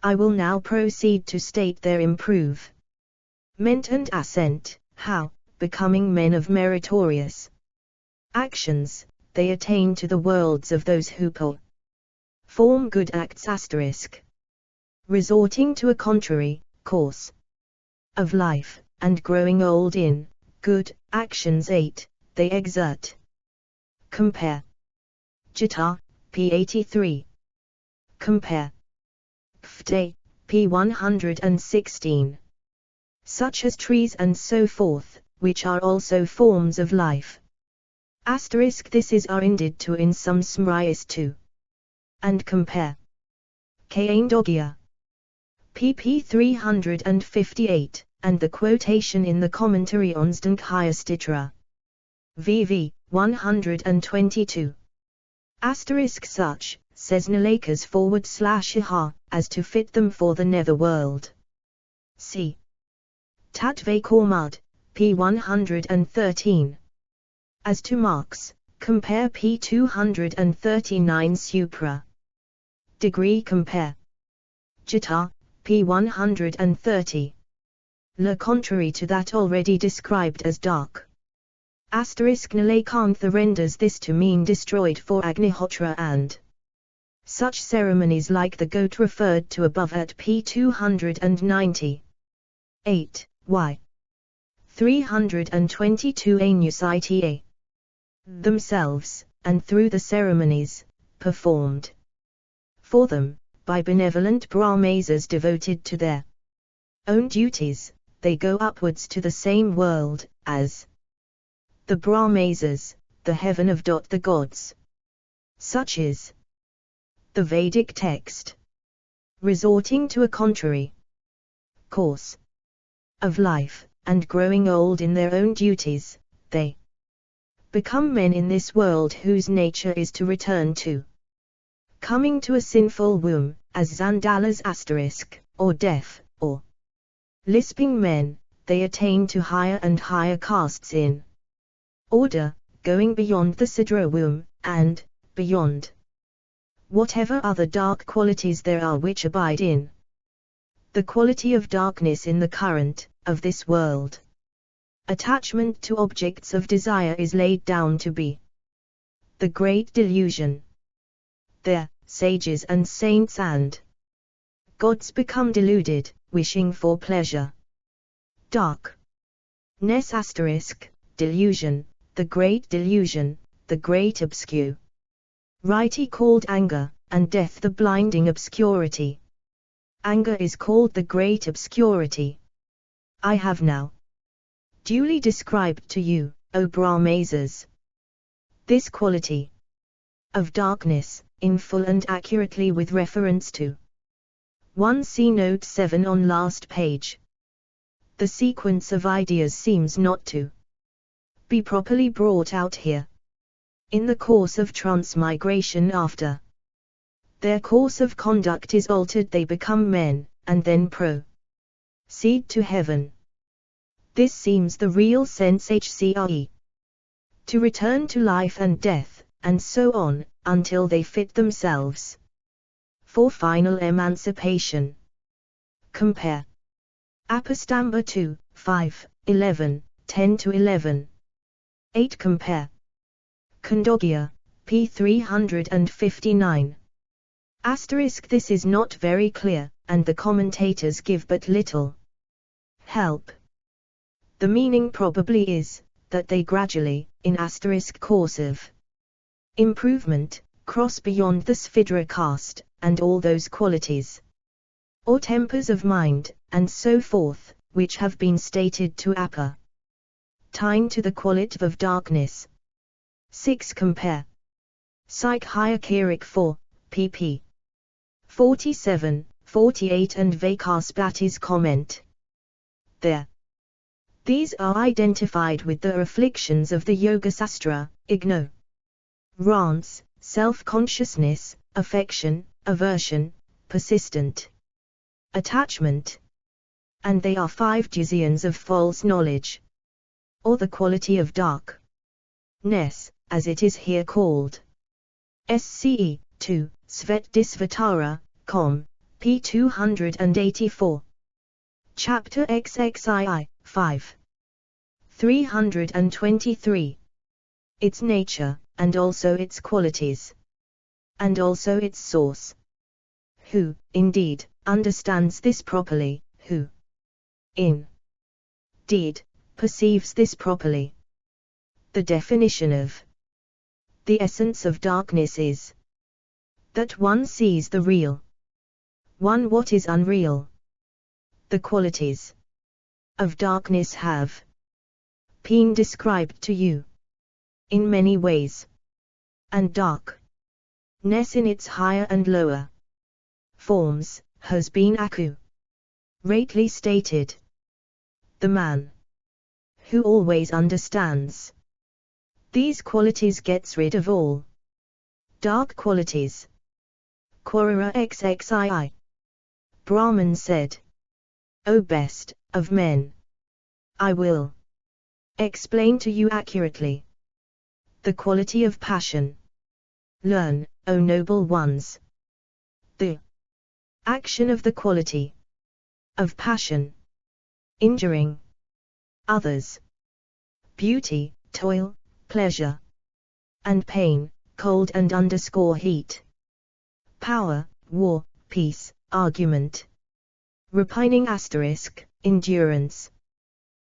I will now proceed to state their improvement and ascent, how, becoming men of meritorious actions, they attain to the worlds of those who perform good acts *. Resorting to a contrary course of life, and growing old in good actions 8, they exert. Compare. Gita, p. 83. Compare. Pfte, p. 116. Such as trees and so forth, which are also forms of life. This is ended to in some smrias too. And compare. Khandogya. pp. 358, and the quotation in the commentary on Stitra. VV, 122. Such, says Nilakas /aha, as to fit them for the netherworld. See Tatvakormud, p. 113. As to marks, compare p. 239 Supra. Degree compare. Gita, p. 130. Le contrary to that already described as dark. Nalakantha renders this to mean destroyed for Agnihotra and such ceremonies like the goat referred to above at p. 290. 8. Y. 322 Anusita. Themselves, and through the ceremonies, performed for them, by benevolent Brahmasas devoted to their own duties, they go upwards to the same world, as the Brahmasas, the heaven of the gods. Such is the Vedic text. Resorting to a contrary course of life, and growing old in their own duties, they become men in this world whose nature is to return to coming to a sinful womb, as Zandalas or deaf, or lisping men, they attain to higher and higher castes in order, going beyond the Sidra womb, and beyond whatever other dark qualities there are which abide in the quality of darkness in the current of this world. Attachment to objects of desire is laid down to be the great delusion. There, sages and saints and gods become deluded, wishing for pleasure. Darkness delusion, the great delusion, the great obscurity called anger, and death the blinding obscurity. Anger is called the great obscurity. I have now duly described to you, O Brahmasas, this quality of darkness, in full and accurately with reference to 1c note 7 on last page. The sequence of ideas seems not to be properly brought out here. In the course of transmigration after their course of conduct is altered they become men, and then proceed to heaven. This seems the real sense HCRE. To return to life and death, and so on, until they fit themselves for final emancipation. Compare Apostamba 2, 5, 11, 10-11. 8. Compare Khandogya, p. 359. This is not very clear, and the commentators give but little help. The meaning probably is, that they gradually, in course of improvement, cross beyond the Svidra caste, and all those qualities or tempers of mind, and so forth, which have been stated to appertain to the quality of darkness. 6. Compare Psychiatric 4, pp. 47, 48 and Vaikaspati's comment. There. These are identified with the afflictions of the Yoga Sastra, ignorance, self-consciousness, affection, aversion, persistent attachment. And they are 5 jizyanas of false knowledge, or the quality of darkness, as it is here called. SCE 2, Svetdisvatara, com. p. 284. Chapter XXII, 5. 323. Its nature, and also its qualities, and also its source. Who, indeed, understands this properly, who, indeed, perceives this properly. The definition of the essence of darkness is that one sees the real one what is unreal. The qualities of darkness have been described to you in many ways, and darkness in its higher and lower forms has been accurately stated. The man who always understands these qualities gets rid of all dark qualities. Quora XXII. Brahman said, O best of men, I will explain to you accurately the quality of passion. Learn, O noble ones, the action of the quality of passion, injuring others, beauty, toil, pleasure, and pain, cold and underscore heat, power, war, peace, argument, repining asterisk, endurance,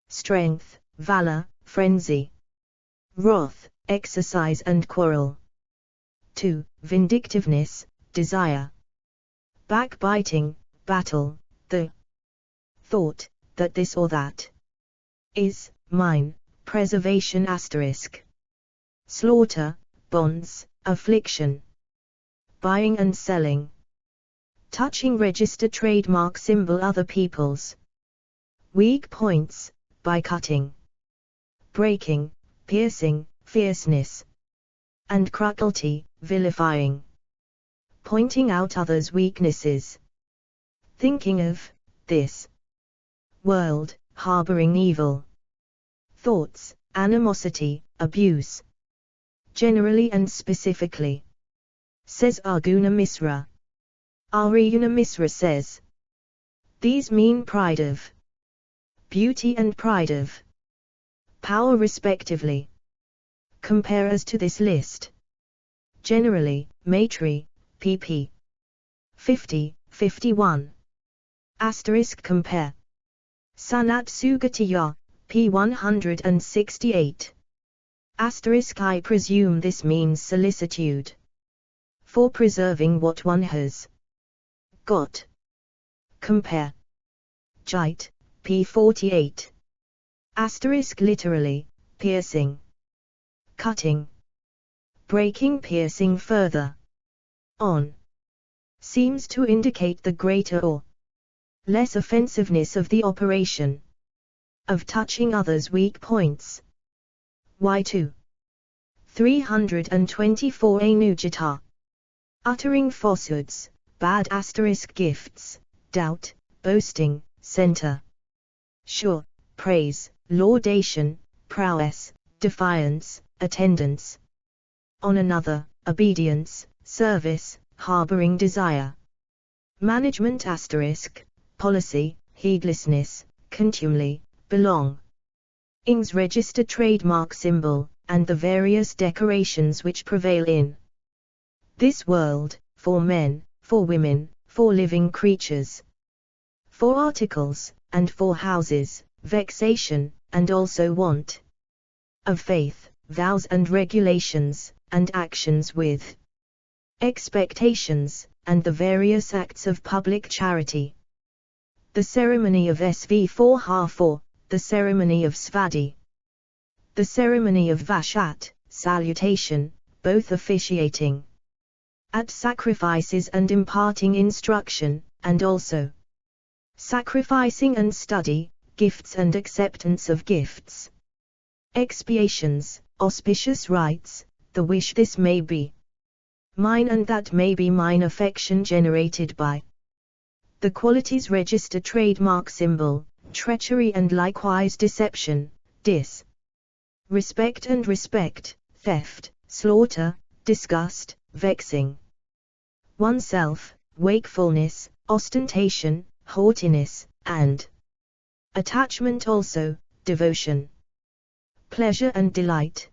strength, valor, frenzy, wrath, exercise and quarrel. 2. Vindictiveness, desire, backbiting, battle, the thought that this or that is mine, preservation asterisk, slaughter, bonds, affliction, buying and selling, touching register trademark symbol other people's weak points, by cutting, breaking, piercing, fierceness, and cruelty, vilifying, pointing out others' weaknesses, thinking of this world, harboring evil thoughts, animosity, abuse, generally and specifically, says Arjuna Misra. Arjuna Misra says, these mean pride of beauty and pride of power respectively. Compare as to this list. Generally, Maitri, pp. 50, 51. Asterisk compare. Sanat Sugatiya, p. 168. Asterisk I presume this means solicitude for preserving what one has got. Compare. Jait, p. 48. Asterisk literally, piercing, cutting, breaking, piercing further on, seems to indicate the greater or less offensiveness of the operation of touching others' weak points. Y2. 324 Anujita. Uttering falsehoods, bad asterisk gifts, doubt, boasting, center, sure, praise, laudation, prowess, defiance, attendance on another, obedience, service, harboring desire, management asterisk, policy, heedlessness, contumely, belong, ings register trademark symbol, and the various decorations which prevail in this world, for men, for women, for living creatures, for articles, and for houses, vexation, and also want of faith, vows and regulations, and actions with expectations, and the various acts of public charity. The ceremony of SV4 Ha4, the ceremony of Svadi, the ceremony of Vashat, salutation, both officiating at sacrifices and imparting instruction, and also sacrificing and study, gifts and acceptance of gifts, expiations, auspicious rites, the wish this may be mine and that may be mine, affection generated by the qualities register trademark symbol, treachery and likewise deception, respect and respect, theft, slaughter, disgust, vexing oneself, wakefulness, ostentation, haughtiness, and attachment also, devotion, pleasure and delight,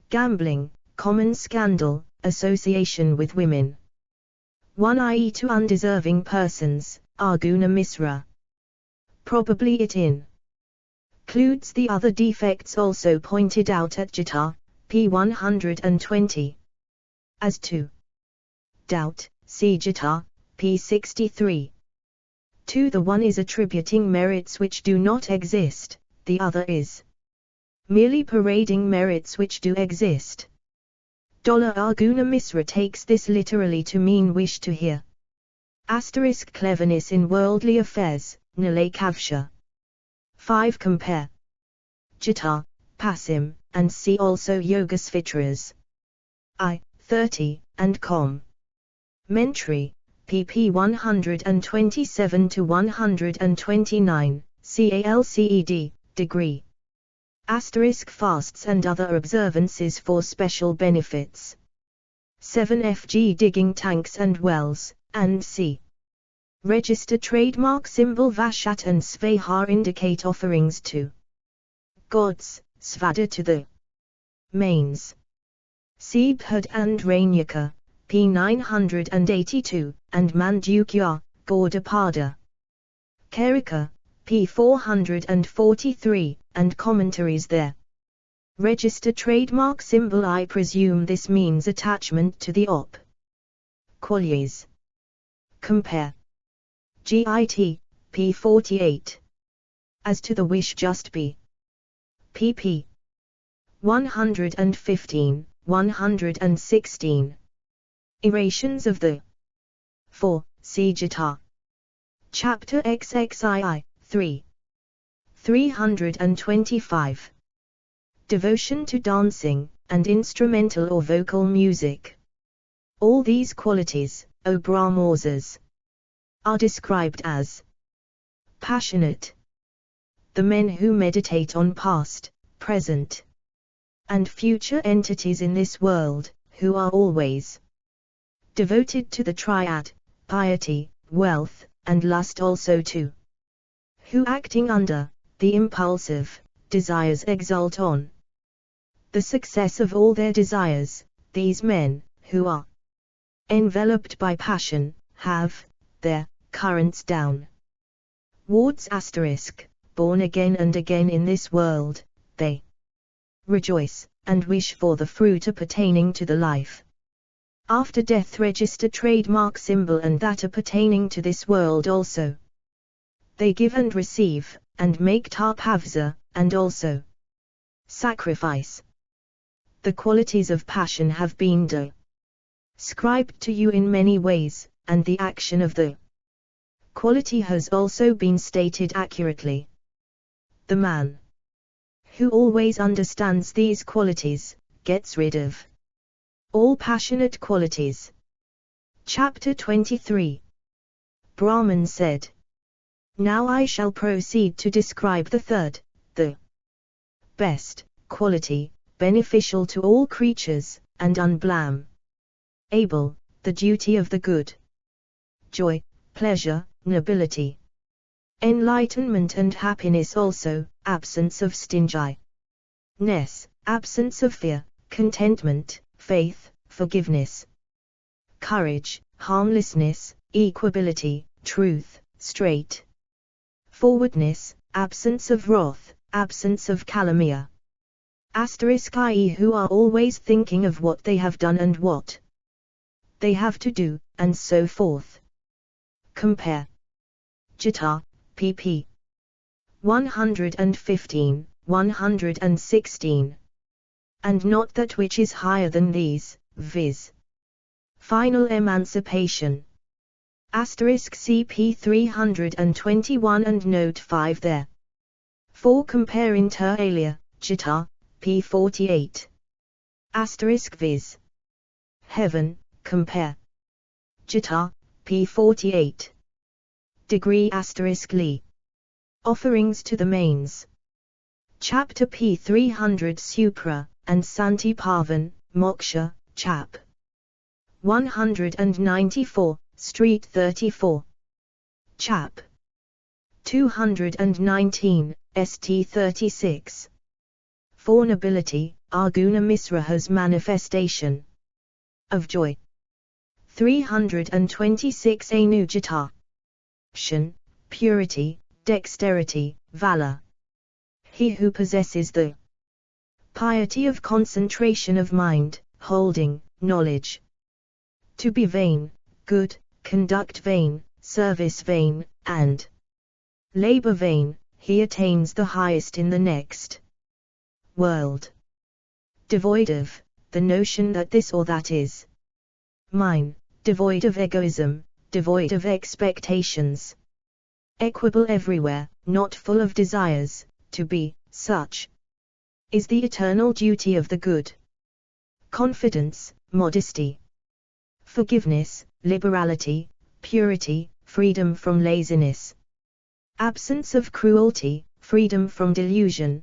gambling, common scandal, association with women. 1 i.e. to undeserving persons, Arjuna Misra. Probably it includes the other defects also pointed out at Gita, p. 120. As to doubt, see Gita, p. 63. 2. The one is attributing merits which do not exist, the other is merely parading merits which do exist. Arjuna Misra takes this literally to mean wish to hear. Asterisk cleverness in worldly affairs, Nilakavsha. 5. Compare Gita, Pasim, and see also Yogasvitras. I. 30, and Com. Mentary, pp. 127 to 129, CALCED, degree. Asterisk fasts and other observances for special benefits. 7. FG digging tanks and wells, and c. Register trademark symbol Vashat and Svehar indicate offerings to gods, Svada to the mains. Siebhud and Rainyaka, p. 982, and Mandukya, Gaudapada. Kerika, p. 443, and commentaries there. Register trademark symbol. I presume this means attachment to the op. Qualies. Compare. Git, p. 48. As to the wish just be. pp. 115, 116. Erations of the 4. See Gita. Chapter XXII, 3. 325. Devotion to dancing, and instrumental or vocal music. All these qualities, O Brahmosas, are described as passionate. The men who meditate on past, present, and future entities in this world, who are always devoted to the triad, piety, wealth, and lust also too. Who acting under the impulsive desires exult on the success of all their desires, these men, who are enveloped by passion, have their currents down wards born again and again in this world, they rejoice, and wish for the fruit appertaining to the life after death. Register trademark symbol and that appertaining to this world also. They give and receive, and make tarpavza, and also sacrifice. The qualities of passion have been described to you in many ways, and the action of the quality has also been stated accurately. The man who always understands these qualities, gets rid of all passionate qualities. Chapter 23. Brahman said, now I shall proceed to describe the third, the best quality, beneficial to all creatures, and unblameable, the duty of the good. Joy, pleasure, nobility, enlightenment and happiness also, absence of stinginess, absence of fear, contentment, faith, forgiveness, courage, harmlessness, equability, truth, straight forwardness, absence of wrath, absence of calumny. I.e. who are always thinking of what they have done and what they have to do, and so forth. Compare. Gita, pp. 115, 116. And not that which is higher than these, viz. Final emancipation. CP 321 and note 5 there. 4. Compare inter alia, Gita, p. 48. Viz. Heaven, compare. Gita, p. 48. Degree li. Offerings to the mains. Chapter p. 300 Supra, and Santi Pavan, Moksha, chap. 194, Street 34. Chap. 219, St 36. For nobility, Arguna Misraha's manifestation of joy. 326 Anujita. Purity, dexterity, valor. He who possesses the piety of concentration of mind, holding knowledge to be vain, good, conduct vain, service vain, and labor vain, he attains the highest in the next world. Devoid of the notion that this or that is mine, devoid of egoism, devoid of expectations. Equable everywhere, not full of desires, to be such is the eternal duty of the good. Confidence, modesty, forgiveness, liberality, purity, freedom from laziness, absence of cruelty, freedom from delusion,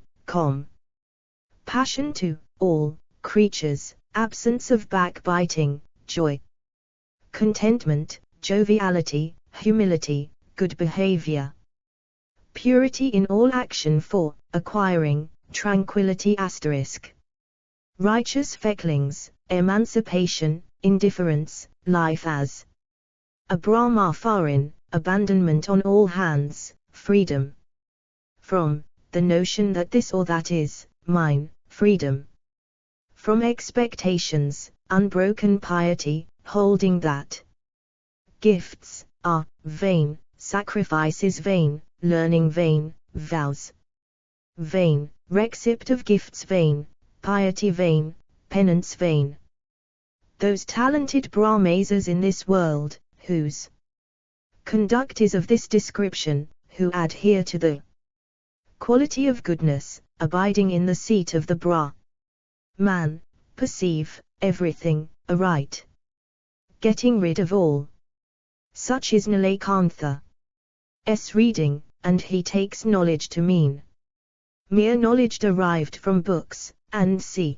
passion to all creatures, absence of backbiting, joy, contentment, joviality, humility, good behavior. Purity in all action for, acquiring, tranquility asterisk. Righteous fecklings, emancipation, indifference, life as a Brahma foreign, abandonment on all hands, freedom from the notion that this or that is mine, freedom from expectations, unbroken piety, holding that gifts are vain, sacrifices vain, learning vain, vows vain, receipt of gifts vain, piety vain, penance vain. Those talented Brahmanas in this world, whose conduct is of this description, who adhere to the quality of goodness, abiding in the seat of the Brahman, perceive everything aright, getting rid of all. Such is Nilakantha's reading, and he takes knowledge to mean mere knowledge derived from books, and c.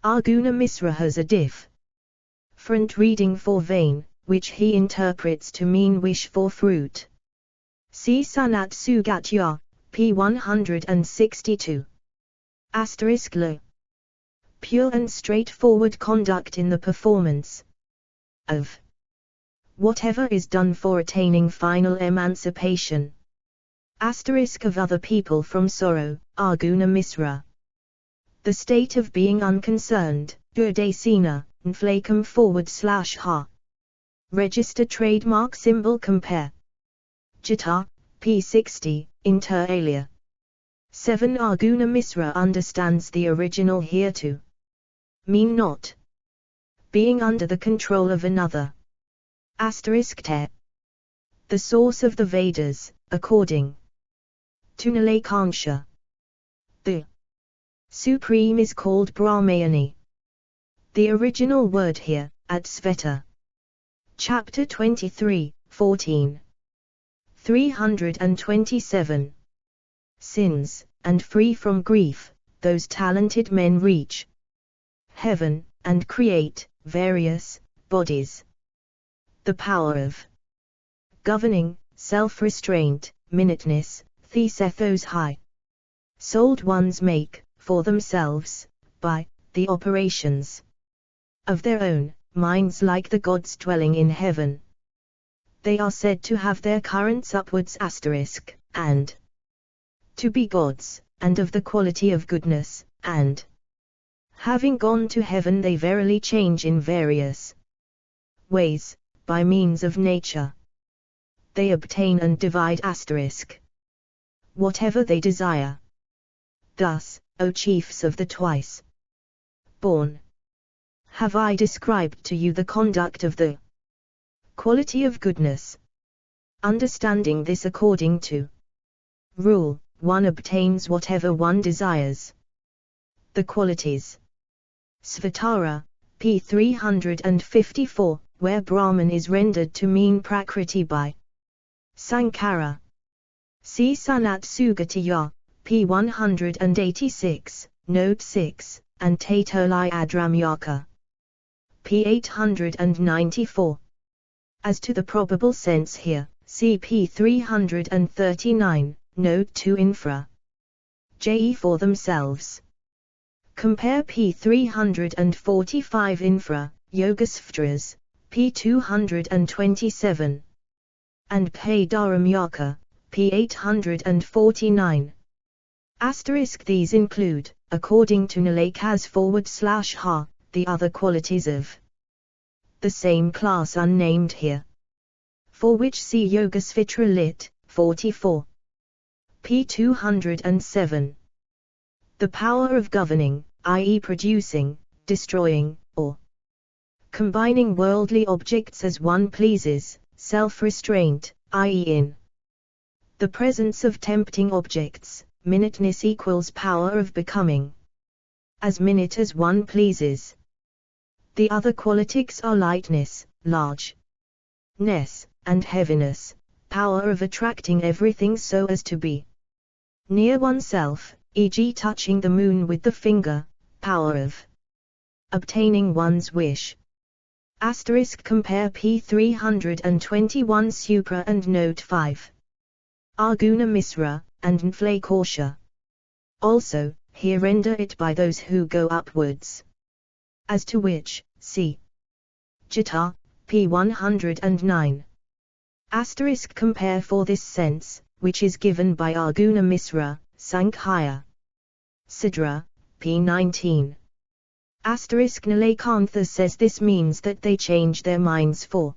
Arjuna Misra has a different reading for vain, which he interprets to mean wish for fruit. See Sanat Sugatya, p. 162. Asterisk lo. Pure and straightforward conduct in the performance of whatever is done for attaining final emancipation. Asterisk of other people from sorrow, Arjuna Misra. The state of being unconcerned, Udasina, Nflakam /ha. Register trademark symbol compare. Gita, p. 60, inter alia. 7 Arjuna Misra understands the original here to mean not being under the control of another. Asterisk te. The source of the Vedas, according to Nilakansha. The Supreme is called Brahmayani. The original word here, at Sveta. Chapter 23, 14. 327. Sins, and free from grief, those talented men reach heaven, and create various bodies. The power of governing, self-restraint, minuteness, these high souled ones make, for themselves, by the operations of their own minds like the gods dwelling in heaven. They are said to have their currents upwards asterisk, and to be gods, and of the quality of goodness, and having gone to heaven they verily change in various ways, by means of nature. They obtain and divide asterisk whatever they desire. Thus, O chiefs of the twice born, have I described to you the conduct of the quality of goodness. Understanding this according to rule, one obtains whatever one desires. The qualities. Svatara, p. 354, where Brahman is rendered to mean Prakriti by Sankara. See Sanat Sugatya, p. 186, note 6, and Tatolai Adramyaka, p. 894. As to the probable sense here, see p. 339, note 2 infra. Je for themselves. Compare p. 345 infra, Yogasvtras, p. 227. And Padaramyaka, p. 849. Asterisk these include, according to Nalakas /ha, the other qualities of the same class unnamed here. For which see Yogasvitra lit. 44. p. 207. The power of governing, i.e. producing, destroying, or combining worldly objects as one pleases, self-restraint, i.e. in the presence of tempting objects, minuteness equals power of becoming as minute as one pleases. The other qualities are lightness, largeness, and heaviness, power of attracting everything so as to be near oneself, e.g. touching the moon with the finger, power of obtaining one's wish, Asterisk compare p. 321 Supra and Note 5. Arguna Misra, and Nfle Kausha. Also, here render it by those who go upwards. As to which, see Gita, p. 109. Asterisk compare for this sense, which is given by Arguna Misra, Sankhya. Sidra, p. 19. Asterisk Nilakantha says this means that they change their minds for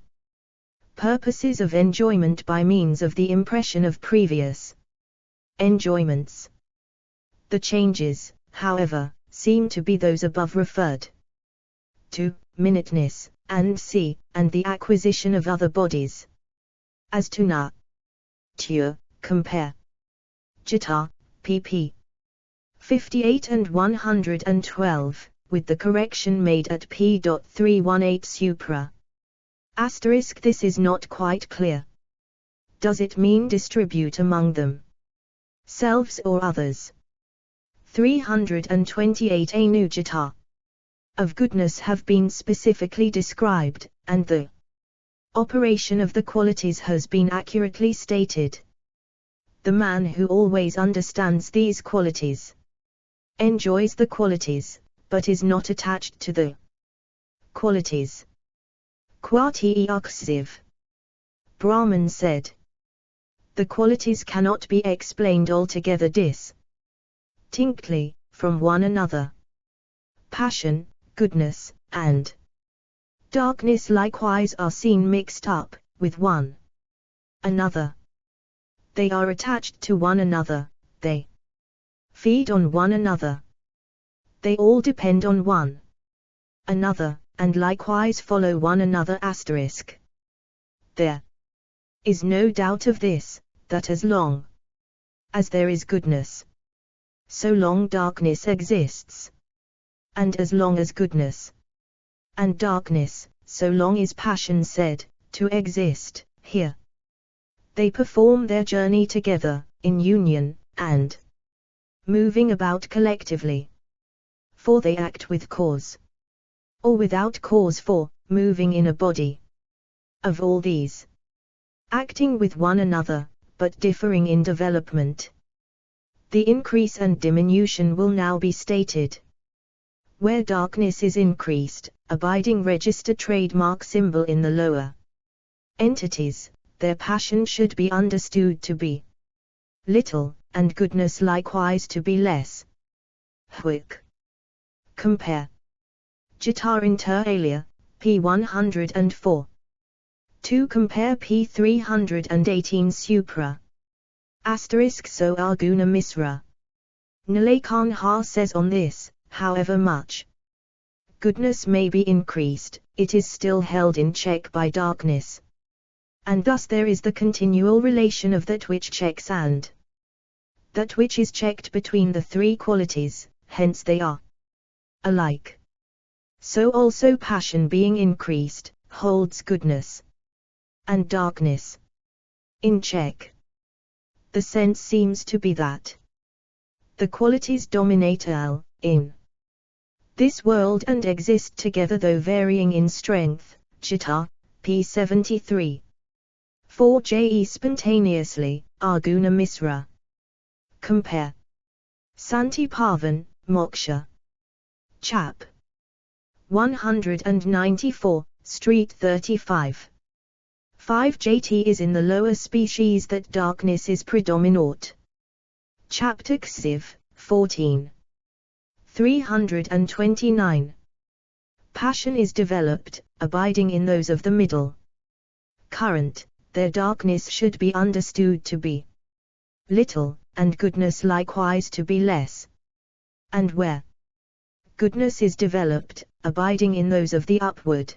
purposes of enjoyment by means of the impression of previous enjoyments. The changes, however, seem to be those above referred to, minuteness, and and the acquisition of other bodies. As to nature, compare Gita, pp. 58 and 112, with the correction made at p. 318 Supra. Asterisk this is not quite clear. Does it mean distribute among them selves or others? 328 Anujata of goodness have been specifically described, and the operation of the qualities has been accurately stated. The man who always understands these qualities enjoys the qualities, but is not attached to the qualities. Kwati Aksiv. Brahman said, the qualities cannot be explained altogether distinctly from one another. Passion, goodness, and darkness likewise are seen mixed up with one another. They are attached to one another, they feed on one another. They all depend on one another, and likewise follow one another. Asterisk. There is no doubt of this, that as long as there is goodness, so long darkness exists. And as long as goodness and darkness, so long is passion said to exist. Here they perform their journey together, in union, and moving about collectively. For they act with cause, or without cause, for moving in a body. Of all these, acting with one another, but differing in development, the increase and diminution will now be stated. Where darkness is increased, abiding register trademark symbol in the lower entities, their passion should be understood to be little, and goodness likewise to be less. Hwick. Compare Gita inter alia, p. 104. 2 compare p. 318 Supra. Asterisk so Arguna Misra. Nilakantha says on this, however much goodness may be increased, it is still held in check by darkness. And thus there is the continual relation of that which checks and that which is checked between the three qualities, hence they are alike. So also passion being increased, holds goodness and darkness in check. The sense seems to be that the qualities dominate all in this world and exist together though varying in strength. Gita, p. 73. 4 spontaneously, Arguna Misra. Compare Santi Pavan, Moksha. Chap. 194, Street 35. 5 JT is in the lower species that darkness is predominant. Chapter Ksiv, 14. 329. Passion is developed, abiding in those of the middle current, their darkness should be understood to be little, and goodness likewise to be less. And where goodness is developed, abiding in those of the upward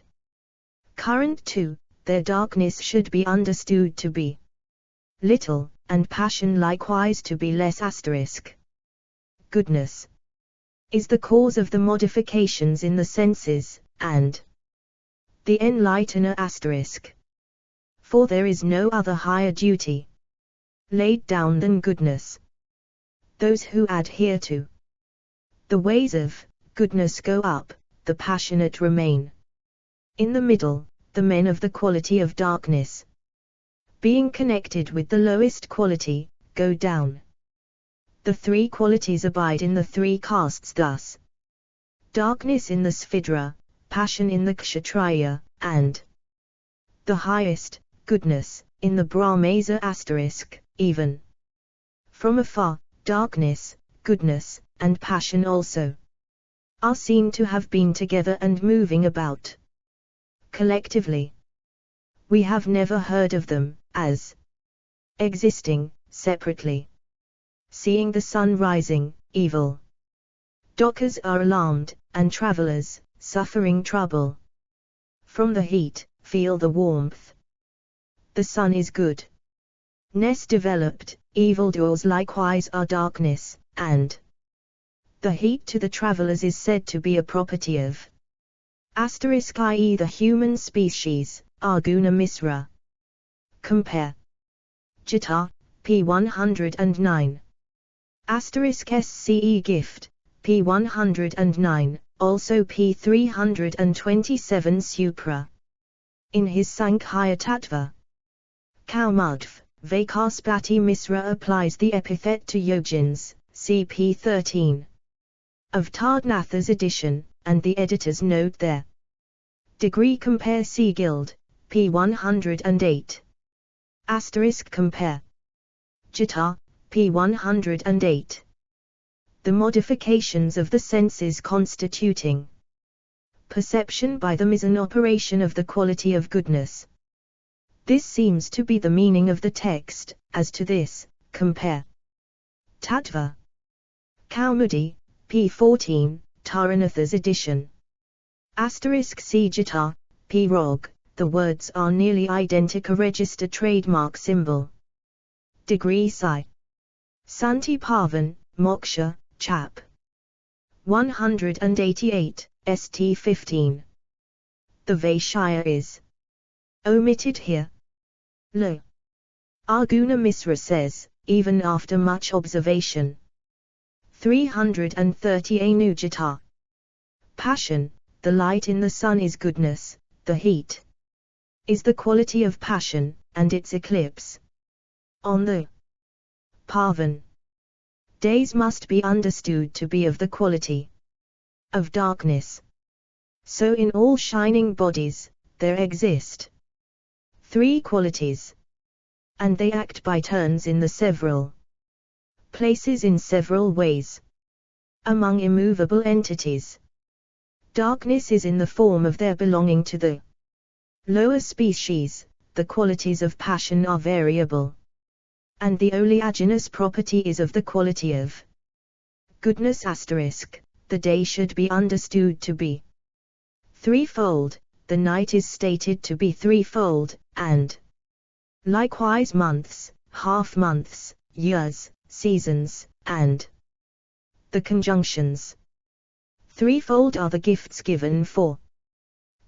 current too, their darkness should be understood to be little, and passion likewise to be less. Asterisk. Goodness is the cause of the modifications in the senses, and the enlightener. Asterisk. For there is no other higher duty laid down than goodness. Those who adhere to the ways of goodness go up, the passionate remain In the middle, the men of the quality of darkness, being connected with the lowest quality, go down. The three qualities abide in the three castes thus: darkness in the Svidra, passion in the Kshatriya, and the highest, goodness, in the Brahmasa *, even. From afar, darkness, goodness, and passion also are seen to have been together and moving about. Collectively, we have never heard of them as existing separately. Seeing the sun rising, evil dockers are alarmed, and travelers, suffering trouble from the heat, feel the warmth. The sun is good ness developed, evildoers likewise are darkness, and the heat to the travelers is said to be a property of *i.e. the human species, Arguna Misra. Compare Gita, p. 109. *SCE Gift, p. 109, also p. 327 Supra. In his Sankhya Tattva Kaumadv, Vakaspati Misra applies the epithet to yogins, cp 13. Of Tardnatha's edition, and the editor's note there. Degree compare C. Guild, p. 108. Compare Gita, p. 108. The modifications of the senses constituting perception by them is an operation of the quality of goodness. This seems to be the meaning of the text. As to this, compare Tattva Kaumudi, p. 14, Taranatha's edition. C. Gita, p. Rog, the words are nearly identical. Register trademark symbol. Degree Psi. Santi Pavan, Moksha, Chap. 188, St. 15. The Vaishya is omitted here. Lo. Arguna Misra says, even after much observation. 330 Anujata. Passion, the light in the sun is goodness, the heat is the quality of passion, and its eclipse on the Pavan days must be understood to be of the quality of darkness. So in all shining bodies, there exist three qualities, and they act by turns in the several places in several ways. Among immovable entities, darkness is in the form of their belonging to the lower species. The qualities of passion are variable, and the oleaginous property is of the quality of goodness. The day should be understood to be threefold, the night is stated to be threefold, and likewise months, half-months, years, seasons, and the conjunctions. Threefold are the gifts given for.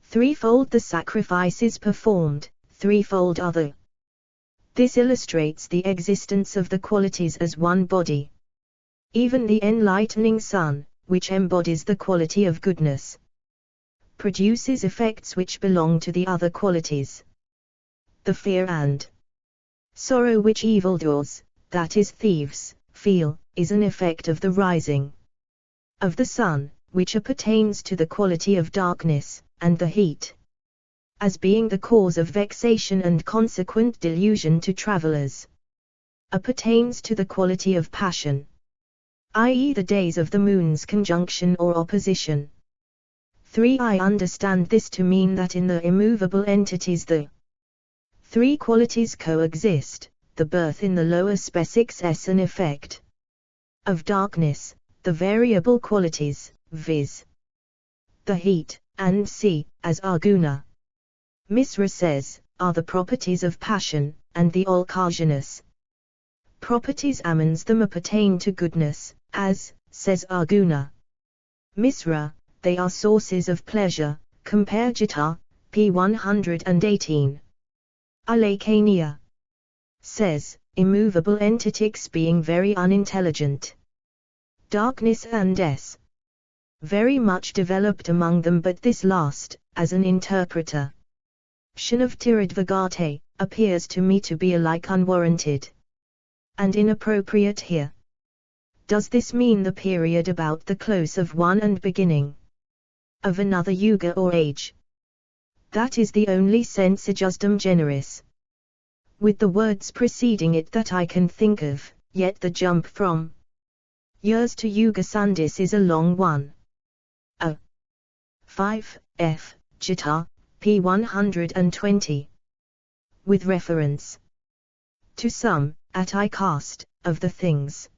Threefold the sacrifices performed, threefold are the. This illustrates the existence of the qualities as one body. Even the enlightening sun, which embodies the quality of goodness, produces effects which belong to the other qualities. The fear and sorrow which evildoers, that is thieves, feel, is an effect of the rising of the sun, which appertains to the quality of darkness, and the heat, as being the cause of vexation and consequent delusion to travelers, appertains to the quality of passion, i.e. the days of the moon's conjunction or opposition. 3. I understand this to mean that in the immovable entities the three qualities coexist. The birth in the lower species is an effect of darkness, the variable qualities, viz. the heat, and C, as Arguna Misra says, are the properties of passion, and the oleaginous properties amongst them appertain to goodness, as, says Arguna Misra, they are sources of pleasure. Compare Gita, p. 118. Alekania says, immovable entities being very unintelligent. Darkness and S. very much developed among them, but this last, as an interpreter. Of Tiradvagate, appears to me to be alike unwarranted and inappropriate here. Does this mean the period about the close of one and beginning of another yuga or age? That is the only sense adjustum generis, with the words preceding it that I can think of, yet the jump from years to yuga sandhis is a long one. 5. F. Gita, p. 120. With reference to some, at I cast, of the things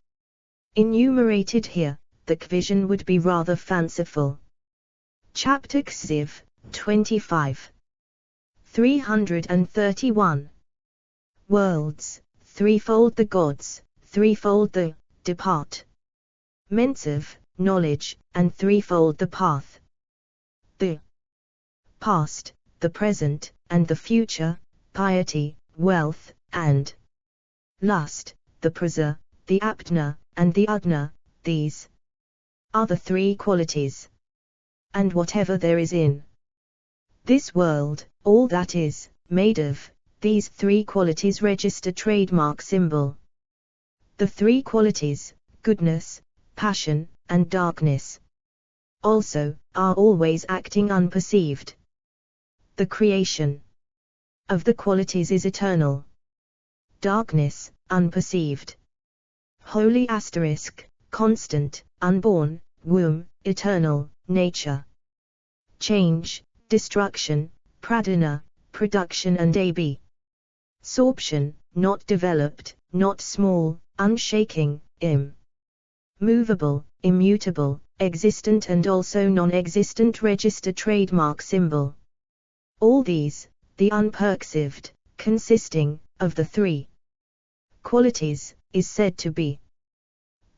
enumerated here, the vision would be rather fanciful. Chapter Xiv, 25. 331. Worlds, threefold the gods, threefold the depart ments of knowledge, and threefold the path. The past, the present, and the future, piety, wealth, and lust, the prasa, the aptna, and the udna, these are the three qualities. And whatever there is in this world, all that is made of these three qualities register trademark symbol. The three qualities, goodness, passion, and darkness, also, are always acting unperceived. The creation of the qualities is eternal. Darkness, unperceived. Holy asterisk, constant, unborn, womb, eternal, nature. Change, destruction, pradana, production and absorption, not developed, not small, unshaking, immovable, immutable, existent and also non-existent register trademark symbol. All these, the unperceived, consisting of the three qualities, is said to be.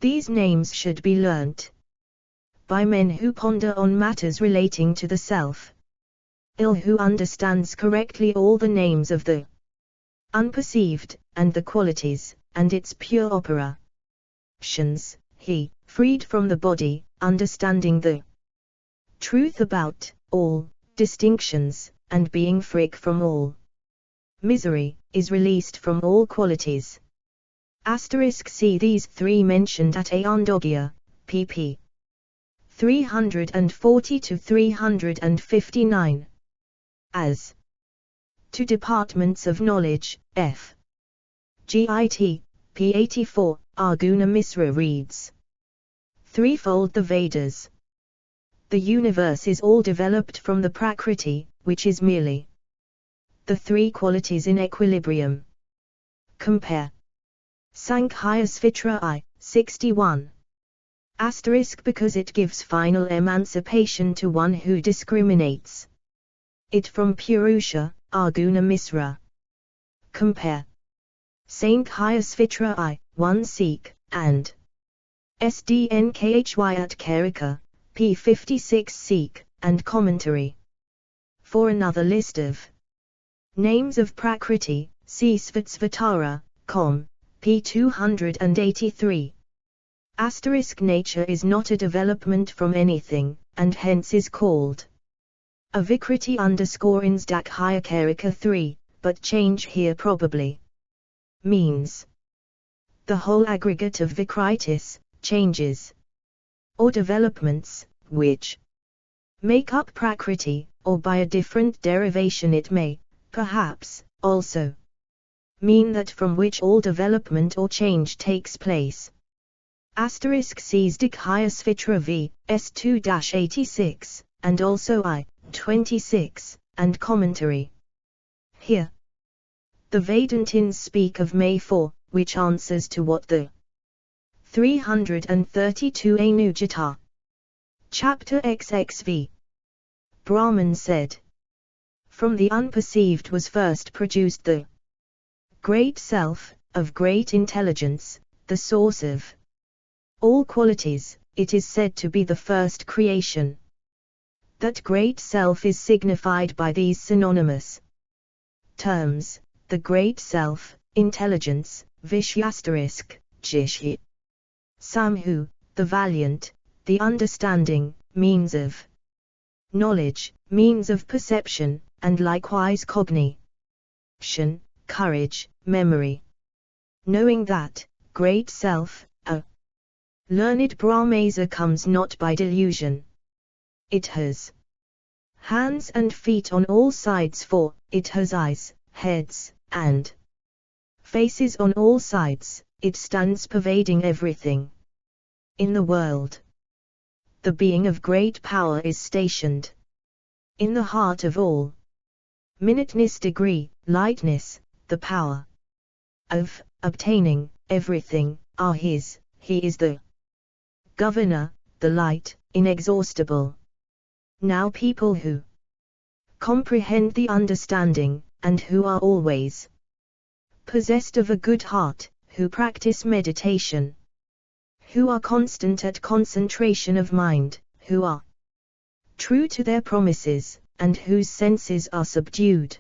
These names should be learnt by men who ponder on matters relating to the self. Who understands correctly all the names of the unperceived, and the qualities, and its pure operations, he, freed from the body, understanding the truth about all distinctions, and being free from all misery, is released from all qualities. Asterisk see these three mentioned at Aondogya, pp. 340 to 359. As to departments of knowledge, F. Git. p. 84, Arjuna Misra reads. Threefold the Vedas. The universe is all developed from the Prakriti, which is merely the three qualities in equilibrium. Compare Sankhya Svitra I, 61. Asterisk because it gives final emancipation to one who discriminates it from Purusha, Arjuna Misra. Compare Sankhya Svitra I, 1 Sikh, and SDNKHY at Karika, p. 56 Sikh, and commentary. For another list of names of Prakriti, see Svatsvatara, com. p. 283. Asterisk nature is not a development from anything, and hence is called a Vikriti _ins Dakhya Karika 3, but change here probably means the whole aggregate of Vikritis, changes, or developments, which make up Prakriti, or by a different derivation it may, perhaps, also mean that from which all development or change takes place. Asterisk sees Dakhya Svitra v. S2-86, and also I, 26, and commentary. Here, the Vedantins speak of May 4, which answers to what the 332 Anujata. Chapter XXV. Brahman said, from the unperceived was first produced the great self, of great intelligence, the source of all qualities, it is said to be the first creation. That great self is signified by these synonymous terms, the great self, intelligence, Vishyasterisk, Jishhi. Samhu, the valiant, the understanding, means of knowledge, means of perception, and likewise cognition, courage, memory. Knowing that great self, a learned Brahmasa, comes not by delusion. It has hands and feet on all sides, for it has eyes, heads, and faces on all sides. It stands pervading everything in the world. The being of great power is stationed in the heart of all. Minuteness, degree, lightness, the power of obtaining everything are his. He is the governor, the light, inexhaustible. Now people who comprehend the understanding, and who are always possessed of a good heart, who practice meditation, who are constant at concentration of mind, who are true to their promises, and whose senses are subdued,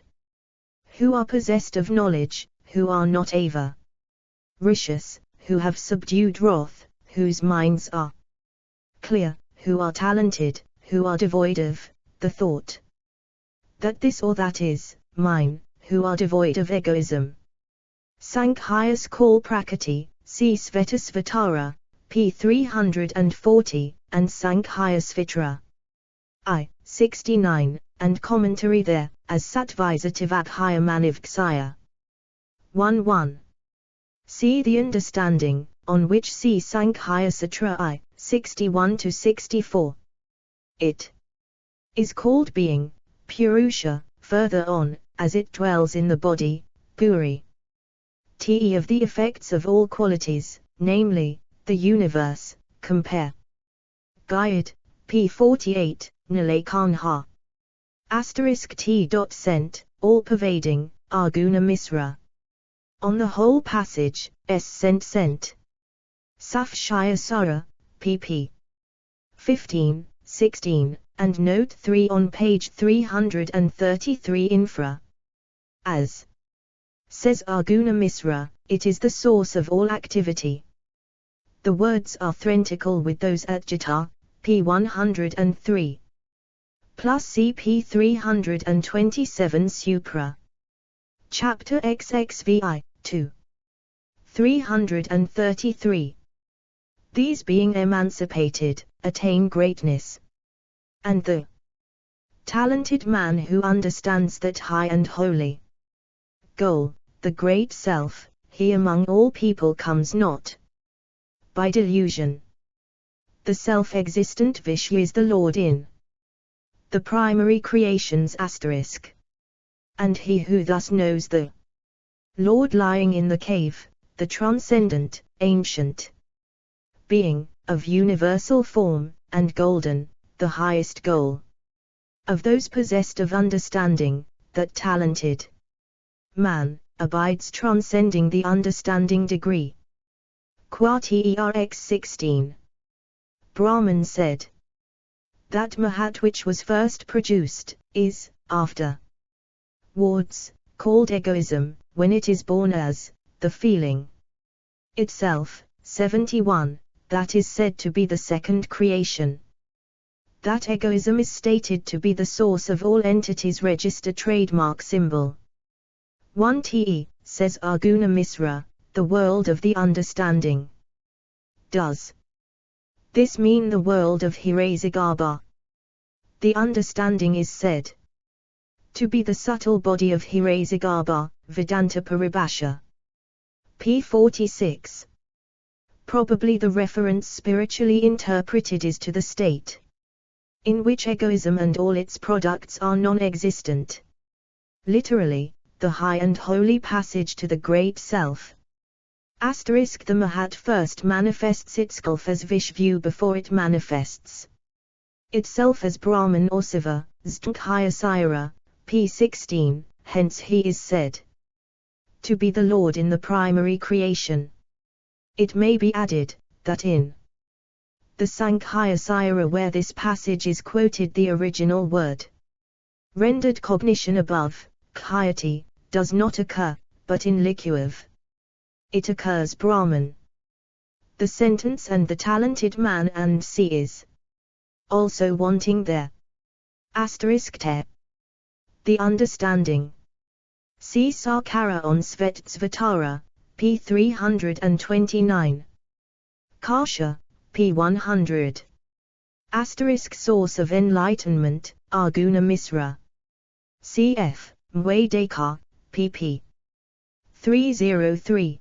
who are possessed of knowledge, who are not avaricious, who have subdued wrath, whose minds are clear, who are talented, who are devoid of the thought that this or that is mine, who are devoid of egoism. Sankhya's call Prakriti, see Svetasvatara, p. 340, and Sankhya Svitra. I. 69, and commentary there, as Sattvaisativakkhaya Manivksaya. 1.1. See the understanding, on which see Sankhya Sutra I. 61-64. It is called being, Purusha, further on, as it dwells in the body, Puri. Te of the effects of all qualities, namely, the universe, compare. Guide, p. 48, Nilakanha. T. Sent, all-pervading, Arguna Misra. On the whole passage, S. Sent. Safshaya Sara, pp. 15, 16, and note 3 on page 333 infra. As says Arguna Misra, it is the source of all activity. The words are identical with those at Gita, p. 103. Plus cp 327 Supra. Chapter XXVI, 2. 333. These being emancipated, attain greatness. And the talented man who understands that high and holy goal, the great self, he among all people comes not by delusion. The self-existent Vishnu is the Lord in the primary creations asterisk. And he who thus knows the Lord lying in the cave, the transcendent, ancient being, of universal form, and golden, the highest goal of those possessed of understanding, that talented man, abides transcending the understanding degree. Qat 16. Brahman said that Mahat which was first produced, is, after wards, called egoism, when it is born as the feeling itself. 71. That is said to be the second creation. That egoism is stated to be the source of all entities, register, trademark, symbol. 1 Te, says Arguna Misra, the world of the understanding. Does this mean the world of Hirasagarbha? The understanding is said to be the subtle body of Hirasagarbha, Vedanta Paribhasha. p. 46. Probably the reference spiritually interpreted is to the state in which egoism and all its products are non-existent. Literally, the high and holy passage to the great self. Asterisk the Mahat first manifests itself as Vishvu before it manifests itself as Brahman or Siva, Sankhya Sira, p. 16, hence he is said to be the Lord in the primary creation. It may be added, that in the Sankhya Sira where this passage is quoted, the original word rendered cognition above, khyati, does not occur, but in Likuv it occurs Brahman. The sentence and the talented man and see is also wanting there. Te. The understanding. See Sarkara on Svetsvatara, p. 329. Karsha, p. 100. Source of enlightenment, Arguna Misra. Cf. Mwaidekar, pp. 303.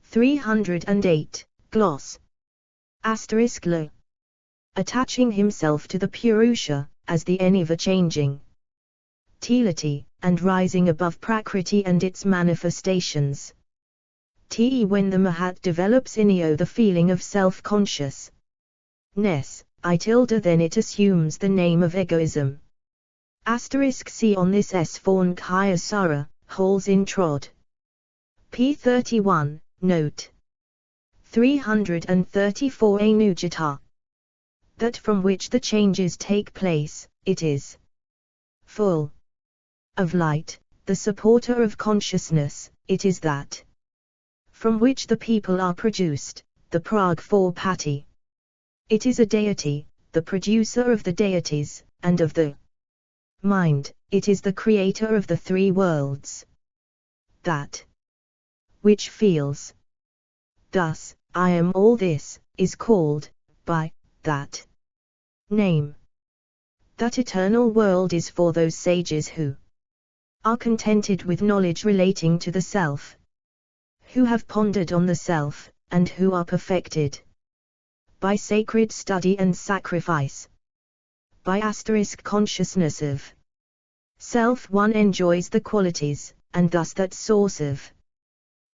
308, Gloss. Lo. Attaching himself to the Purusha, as the ever-changing Telati, and rising above Prakriti and its manifestations. When the Mahat develops inio the feeling of self-consciousness, then it assumes the name of egoism. C on this S. Sara, holes in Trod. p. 31, note. 334 Anujata. That from which the changes take place, it is full of light, the supporter of consciousness, it is that from which the people are produced, the Prag for Patti. It is a deity, the producer of the deities, and of the mind, it is the creator of the three worlds. That which feels. Thus, I am all this, is called, by that name. That eternal world is for those sages who are contented with knowledge relating to the self, who have pondered on the self, and who are perfected by sacred study and sacrifice. By consciousness of self one enjoys the qualities, and thus that source of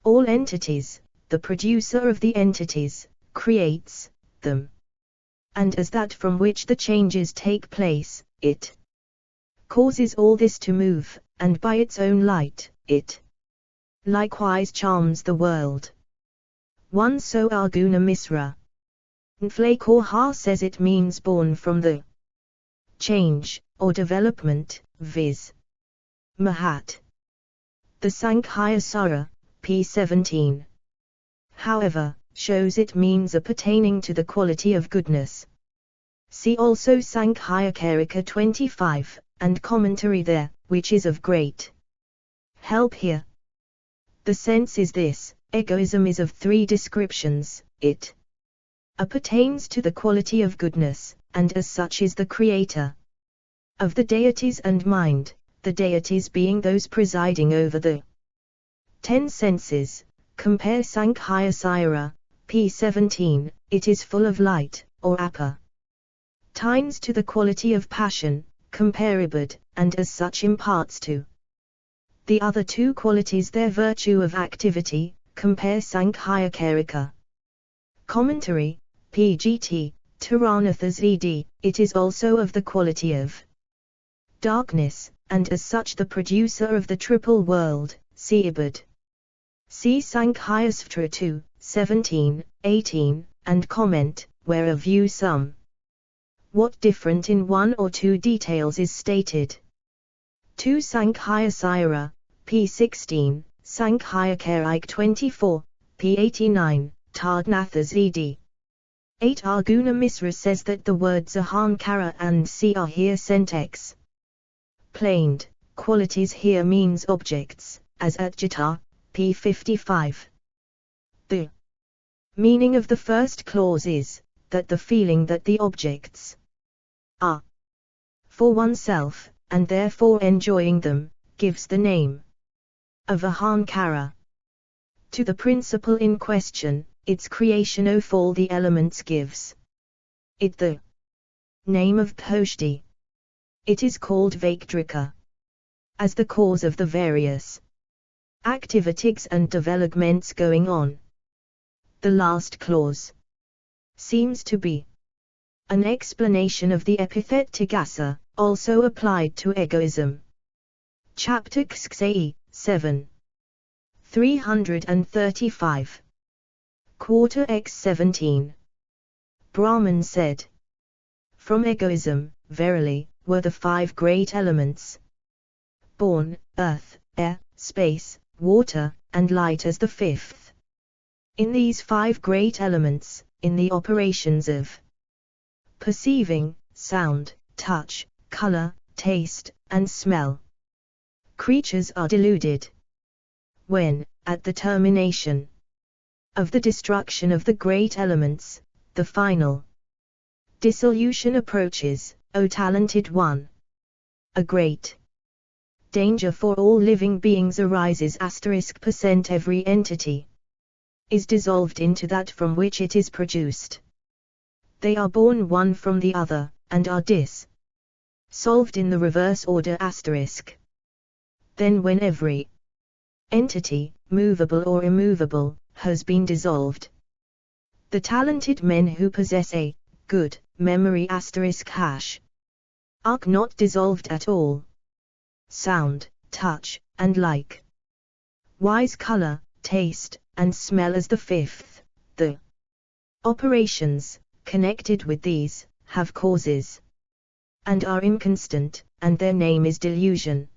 all entities, the producer of the entities, creates them. And as that from which the changes take place, it causes all this to move, and by its own light, it likewise charms the world. 1 So Arguna Misra. Nflakor says it means born from the change, or development, viz. Mahat. The Sankhya Sara, p. 17. However, shows it means a pertaining to the quality of goodness. See also Sankhya Karika 25, and commentary there, which is of great help here. The sense is this: egoism is of three descriptions, it appertains to the quality of goodness, and as such is the creator of the deities and mind, the deities being those presiding over the 10 senses. Compare Sankhya Sira, p. 17, it is full of light, or appertains to the quality of passion, comparabud, and as such imparts to the other two qualities their virtue of activity. Compare Sankhya Karika. Commentary, Pgt. Taranathas ed, it is also of the quality of darkness, and as such the producer of the triple world, Seabud. See Sankhya Svatra 2, 17, 18, and comment, where a view what different in one or two details is stated. 2 Sankhya Sira, p. 16, Sankhya Karik 24, p. 89, Tardnathas ed. 8 Arguna Misra says that the words Ahankara and Si are here sentex. Planed, qualities here means objects, as at Gita, p. 55. The meaning of the first clause is, that the feeling that the objects are for oneself, and therefore enjoying them, gives the name of Ahankara to the principle in question. Its creation of all the elements gives it the name of Poshti. It is called Vaiktrika as the cause of the various activities and developments going on. The last clause seems to be an explanation of the epithet Tigasa, also applied to egoism. Chapter Ksei, 7. 335. Quarter x 17. Brahman said, from egoism, verily, were the 5 great elements born, earth, air, space, water, and light as the 5th. In these 5 great elements, in the operations of perceiving, sound, touch, color, taste, and smell. Creatures are deluded when, at the termination of the destruction of the great elements, the final dissolution approaches, O talented one. A great danger for all living beings arises. *% Every entity is dissolved into that from which it is produced. They are born one from the other, and are solved in the reverse order. Then when every entity, movable or immovable, has been dissolved, the talented men who possess a good memory *# are not dissolved at all. Sound, touch, and like wise color, taste, and smell as the fifth, the operations connected with these have causes and are inconstant, and their name is delusion,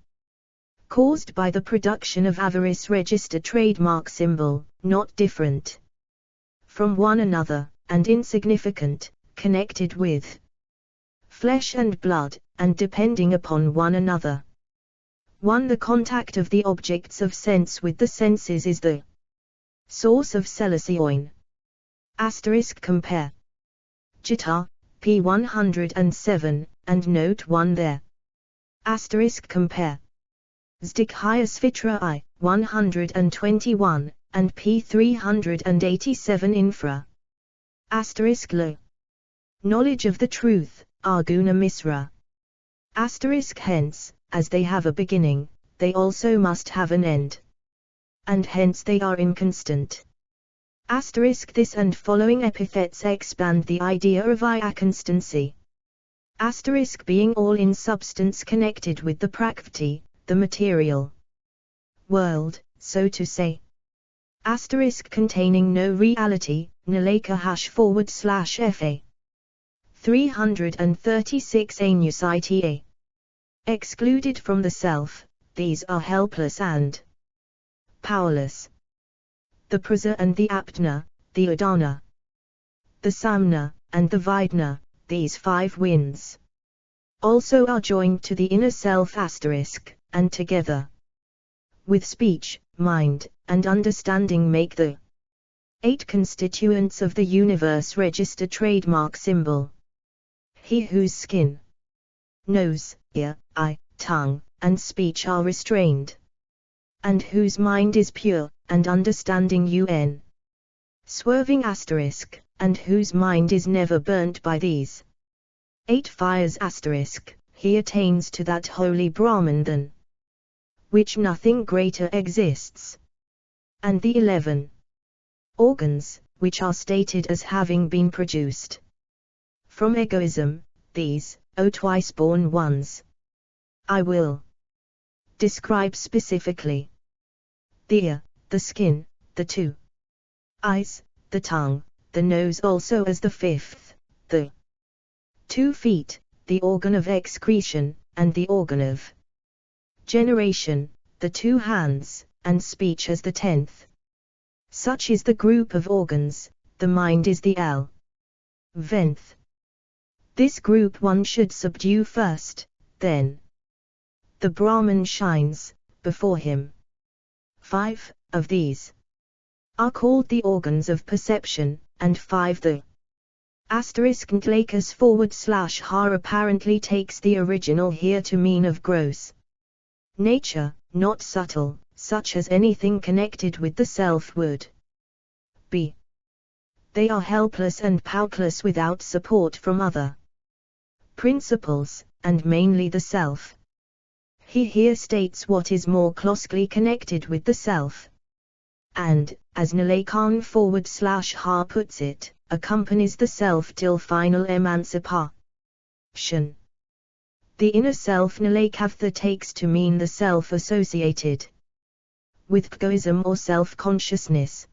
caused by the production of avarice. Register trademark symbol, not different from one another, and insignificant, connected with flesh and blood, and depending upon one another. 1. The contact of the objects of sense with the senses is the source of selection. Compare Gita, p. 107, and note 1 there. Compare Zdikhyasvitra I, 121, and p. 387 infra. Lo. Knowledge of the truth, Arguna Misra. Hence, as they have a beginning, they also must have an end. And hence they are inconstant. This and following epithets expand the idea of inconstancy. Being all in substance connected with the prakriti, the material world, so to say. Containing no reality, naleka /fa. 336 Anusita. Excluded from the self, these are helpless and powerless. The prasa and the apna, the udana, the samna, and the vidna, these 5 winds, also are joined to the inner self *, and together with speech, mind, and understanding make the 8 constituents of the universe. Register trademark symbol. He whose skin, nose, ear, eye, tongue, and speech are restrained, and whose mind is pure, and understanding swerving *, and whose mind is never burnt by these 8 fires *, he attains to that holy Brahman than which nothing greater exists. And the 11 organs, which are stated as having been produced from egoism, these, O twice-born ones, I will describe specifically. The ear, the skin, the 2 eyes, the tongue, the nose also as the 5th, the 2 feet, the organ of excretion, and the organ of generation, the 2 hands, and speech as the 10th. Such is the group of organs, the mind is the 11th. This group one should subdue first, then the Brahman shines before him. 5 of these are called the organs of perception, and 5 the *// apparently takes the original here to mean of gross nature, not subtle, such as anything connected with the self would be. They are helpless and powerless without support from other principles, and mainly the self. He here states what is more closely connected with the self, and, as Nalakan /ha puts it, accompanies the self till final emancipation. The inner self Nalakavtha takes to mean the self associated with egoism or self-consciousness.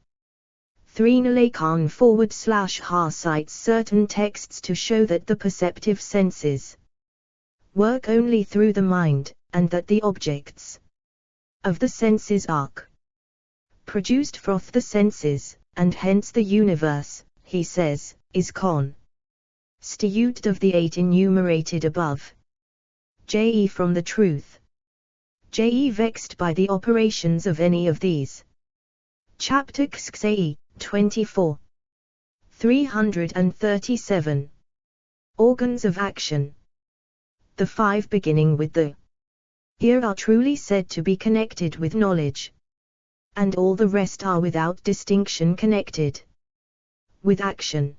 3 Nalakan /ha cites certain texts to show that the perceptive senses work only through the mind, and that the objects of the senses are produced from the senses, and hence the universe, he says, is constituted of the 8 enumerated above. je from the truth. Je vexed by the operations of any of these. Chapter XXE, 24. 337. Organs of action. The 5 beginning with the here are truly said to be connected with knowledge, and all the rest are without distinction connected with action.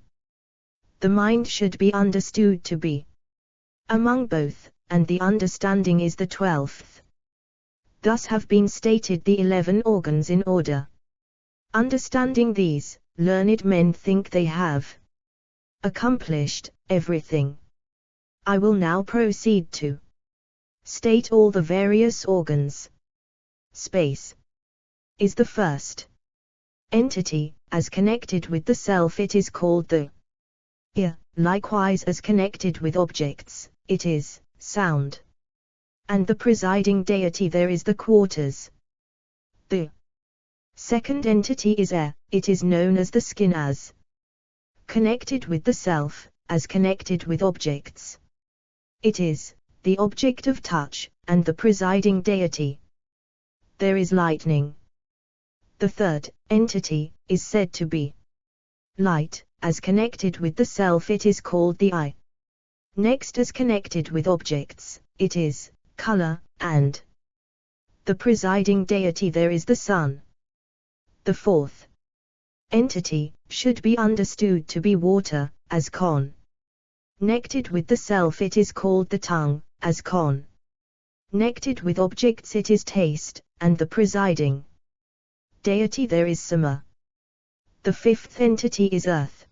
The mind should be understood to be among both, and the understanding is the 12th. Thus have been stated the 11 organs in order. Understanding these, learned men think they have accomplished everything. I will now proceed to state all the various organs. Space is the first entity. As connected with the self it is called the ear, likewise as connected with objects, it is sound. And the presiding deity there is the quarters. The second entity is air, it is known as the skin as connected with the self, as connected with objects. It is the object of touch, and the presiding deity there is lightning. The third entity is said to be light, as connected with the self it is called the eye. Next as connected with objects, it is color, and the presiding deity there is the sun. The fourth entity should be understood to be water, as connected with the self it is called the tongue, as connected with objects it is taste, and the presiding deity there is Sama. The fifth entity is earth.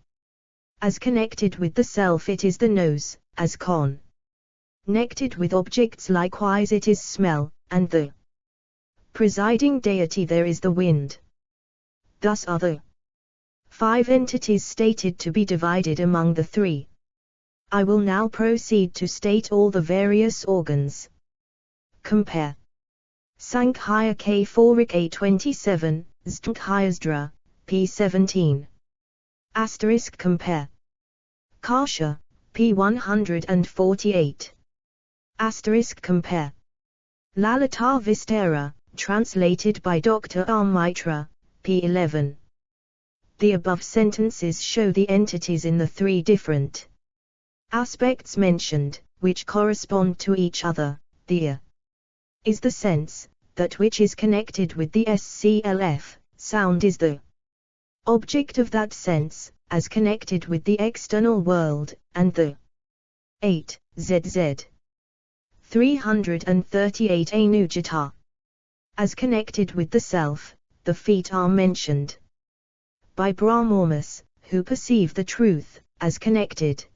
As connected with the self it is the nose, as connected with objects likewise it is smell, and the presiding deity there is the wind. Thus are the 5 entities stated to be divided among the 3. I will now proceed to state all the various organs. Compare Sankhya K4 K27, Zdra, P17. Asterisk compare Kasha, P148. Asterisk compare Lalita Vistara, translated by Dr. R. Mitra, P11. The above sentences show the entities in the 3 different aspects mentioned, which correspond to each other. The ear is the sense, that which is connected with the SCLF, sound is the object of that sense, as connected with the external world, and the 8, ZZ. 338 Anujata. As connected with the self, the feet are mentioned by Brahmamas, who perceive the truth, as connected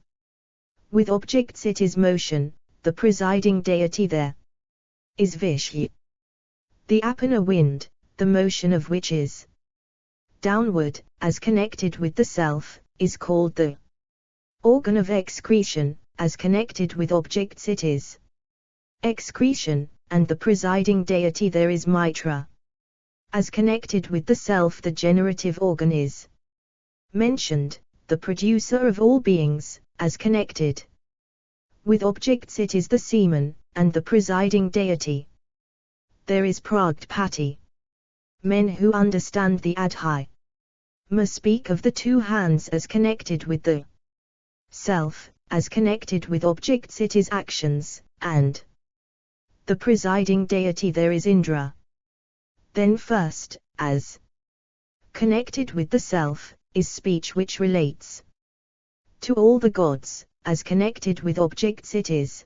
with objects it is motion, the presiding deity there is Vishnu. The apana wind, the motion of which is downward, as connected with the self, is called the organ of excretion, as connected with objects it is excretion, and the presiding deity there is Mitra. As connected with the self the generative organ is mentioned, the producer of all beings, as connected with objects it is the semen, and the presiding deity there is Pragpati. Men who understand the Adhyaya must speak of the 2 hands as connected with the self, as connected with objects it is actions, and the presiding deity there is Indra. Then first, as connected with the self, is speech which relates to all the gods, as connected with objects it is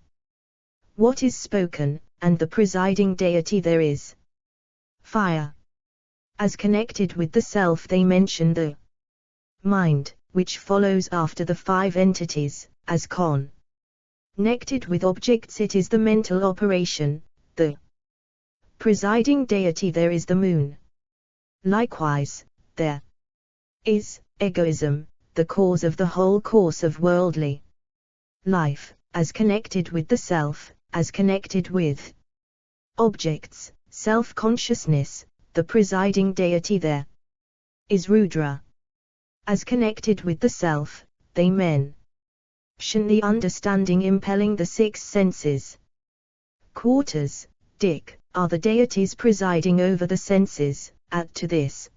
what is spoken, and the presiding deity there is fire. As connected with the self they mention the mind, which follows after the 5 entities, as connected with objects it is the mental operation, the presiding deity there is the moon. Likewise, there is egoism, the cause of the whole course of worldly life, as connected with the self, as connected with objects, self-consciousness, the presiding deity there is Rudra. As connected with the self, they mention the understanding impelling the 6 senses. quarters, dik, are the deities presiding over the senses. Add to this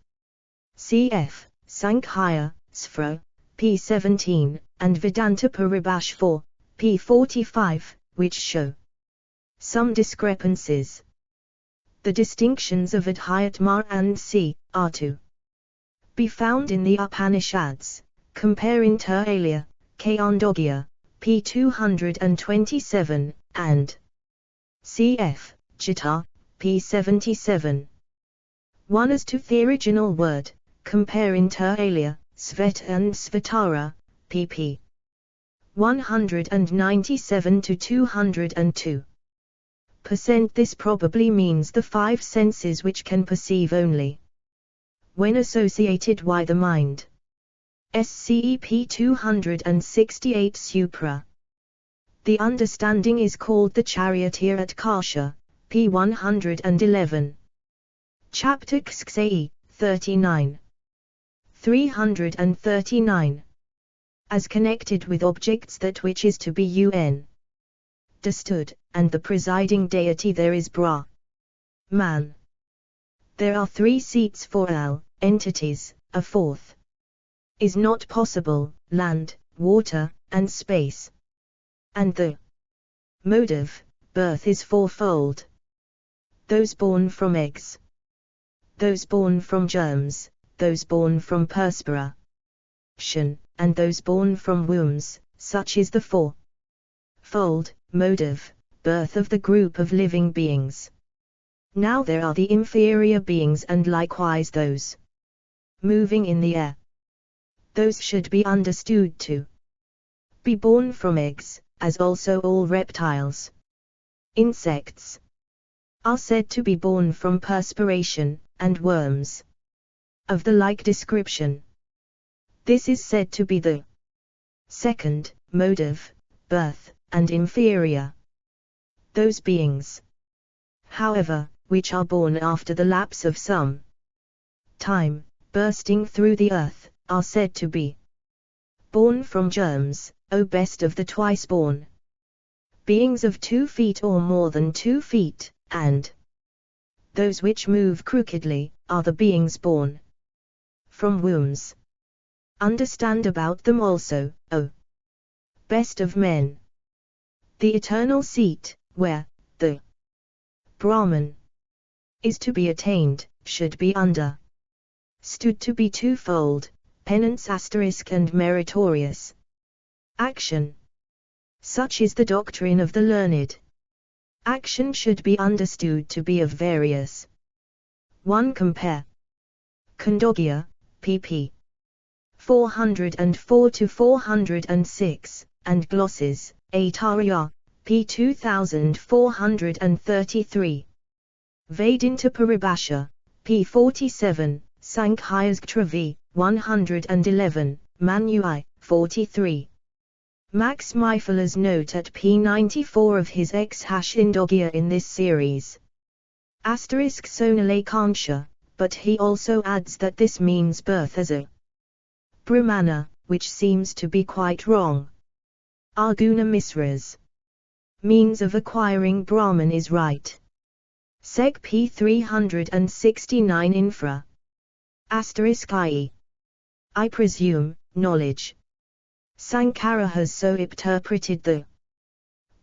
cf. Sankhya, Sfra, p. 17, and Vedanta Paribash 4, p. 45, which show some discrepancies. The distinctions of Adhyatma and C are to be found in the Upanishads. Compare inter alia, Khandogya, p. 227, and cf. Gita, p. 77. 1 as to the original word, compare inter alia, Svet and Svatara, pp. 197 to 202. This probably means the five senses which can perceive only when associated with the mind. SCEP 268 Supra. The understanding is called the charioteer at Kasha, p. 111. Chapter Kskei, 39. 339. As connected with objects that which is to be understood, and the presiding deity there is Man. There are three seats for all entities, a fourth is not possible, land, water, and space. And the mode of birth is fourfold. Those born from eggs, those born from germs, those born from perspiration, and those born from wombs. Such is the fourfold mode of birth of the group of living beings. Now there are the inferior beings and likewise those moving in the air. Those should be understood to be born from eggs, as also all reptiles. Insects are said to be born from perspiration, and worms of the like description. This is said to be the second mode of birth, and inferior. Those beings, however, which are born after the lapse of some time, bursting through the earth, are said to be born from germs, O best of the twice born. Beings of 2 feet or more than 2 feet, and those which move crookedly, are the beings born from wombs. Understand about them also, O best of men. The eternal seat, where the Brahman is to be attained, should be understood to be twofold, penance and meritorious action. Such is the doctrine of the learned. Action should be understood to be of various. 1. Compare Khandogya, pp. 404 to 406, and glosses, Atarya, p. 2433. Vedanta Paribhasha, p. 47, Sankhya's Travi, 111, Manui, 43. Max Meifeler's note at p. 94 of his Khandogya in this series. Sonale Kanksha, but he also adds that this means birth as a Brahmana, which seems to be quite wrong. Arguna Misra's means of acquiring Brahman is right. Seg p. 369 infra. I presume, knowledge. Sankara has so interpreted the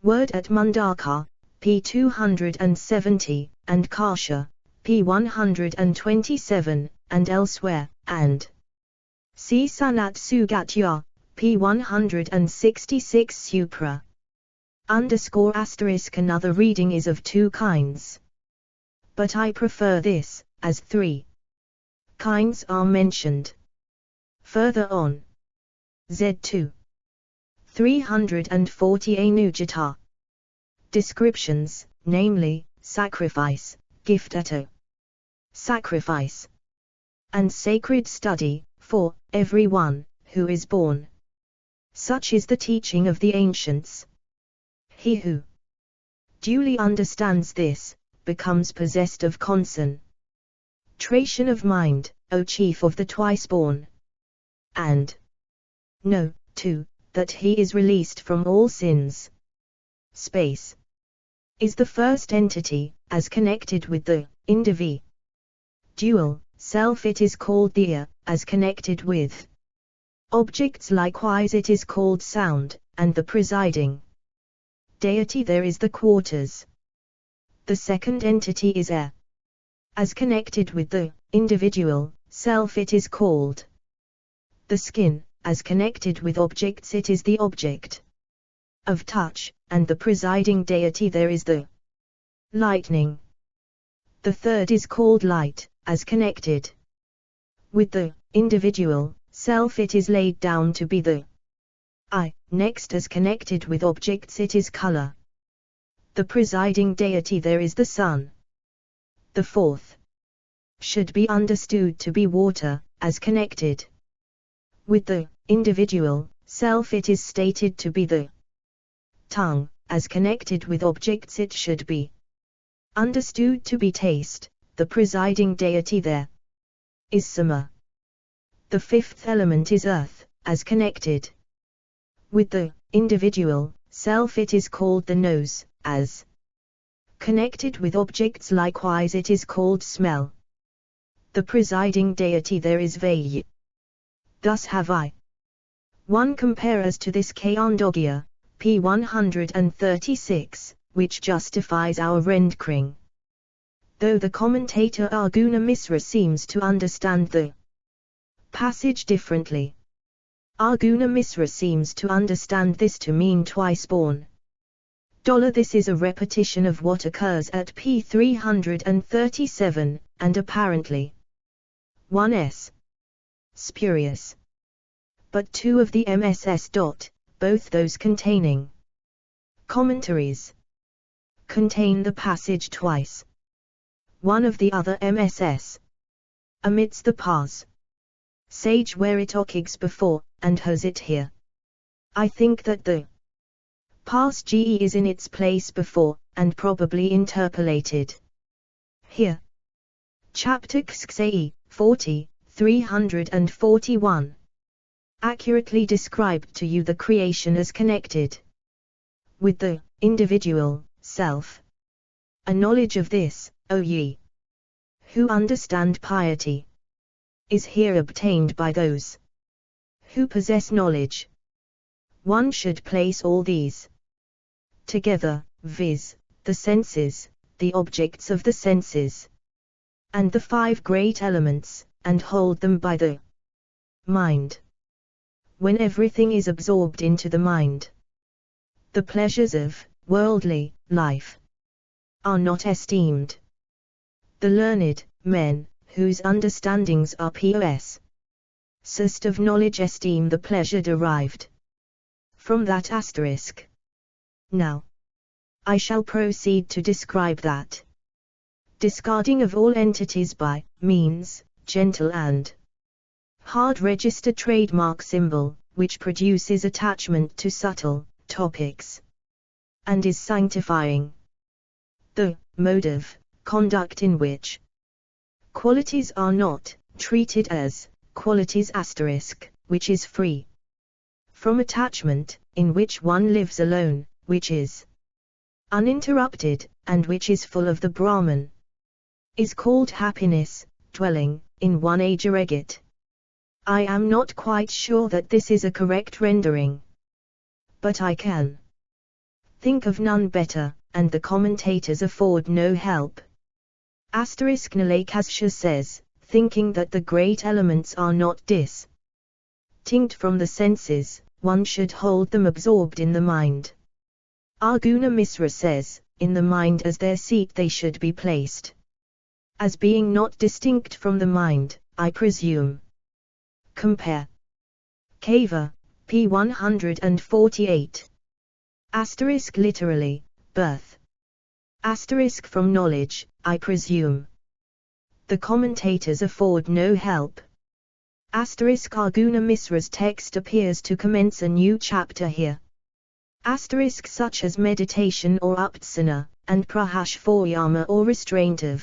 word at Mundaka, p. 270, and Kasha, p. 127, and elsewhere, and see Sanat Sugatya, p. 166 Supra. Another reading is of 2 kinds. But I prefer this, as 3 kinds are mentioned. Further on. Z2. 340 Anujata. Descriptions, namely, sacrifice, gift at a sacrifice, and sacred study, for everyone who is born. Such is the teaching of the ancients. He who duly understands this, becomes possessed of concentration of mind, O chief of the twice-born. And know, too, that he is released from all sins. Space. is the first entity, as connected with the individual self it is called the ear, as connected with objects likewise it is called sound, and the presiding deity there is the quarters. The second entity is air. As connected with the individual self it is called the skin, as connected with objects it is the object of touch, and the presiding deity there is the lightning. The third is called light, as connected with the individual self it is laid down to be the eye. Next, as connected with objects it is color. The presiding deity there is the sun. The fourth should be understood to be water, as connected with the individual self it is stated to be the tongue, as connected with objects it should be understood to be taste. The presiding deity there is Sama. The fifth element is earth, as connected with the individual self it is called the nose, as connected with objects likewise it is called smell. The presiding deity there is Vayu. Thus have I. 1. Compare as to this Khandogya, p. 136, which justifies our rendering. Though the commentator Arjuna Misra seems to understand the passage differently, Arjuna Misra seems to understand this to mean twice born. This is a repetition of what occurs at p. 337, and apparently 1s. spurious. But 2 of the MSS. Both those containing commentaries contain the passage twice. One of the other MSS. omits the pas sage where it occurs before, and has it here. I think that the pas ge is in its place before, and probably interpolated here. Chapter Xxe, 40, 341. Accurately described to you the creation as connected with the individual self. A knowledge of this, O ye who understand piety, is here obtained by those who possess knowledge. One should place all these together, viz., the senses, the objects of the senses, and the 5 great elements, and hold them by the mind. When everything is absorbed into the mind, the pleasures of worldly life are not esteemed. The learned men, whose understandings are possessed of knowledge, esteem the pleasure derived from that asterisk. Now, I shall proceed to describe that discarding of all entities by means, gentle and hard register trademark symbol, which produces attachment to subtle topics, and is sanctifying the mode of conduct in which qualities are not treated as qualities asterisk, which is free from attachment, in which one lives alone, which is uninterrupted, and which is full of the Brahman, is called happiness, dwelling in one ajaregit. I am not quite sure that this is a correct rendering, but I can think of none better, and the commentators afford no help. Nalakasha says, thinking that the great elements are not distinct from the senses, one should hold them absorbed in the mind. Arjuna Misra says, in the mind as their seat they should be placed. As being not distinct from the mind, I presume. Compare Kava, p. 148. Asterisk literally, birth. Asterisk from knowledge, I presume. The commentators afford no help. Asterisk Arjuna Misra's text appears to commence a new chapter here. Asterisk such as meditation or upasana, and prahashvayama or restraint of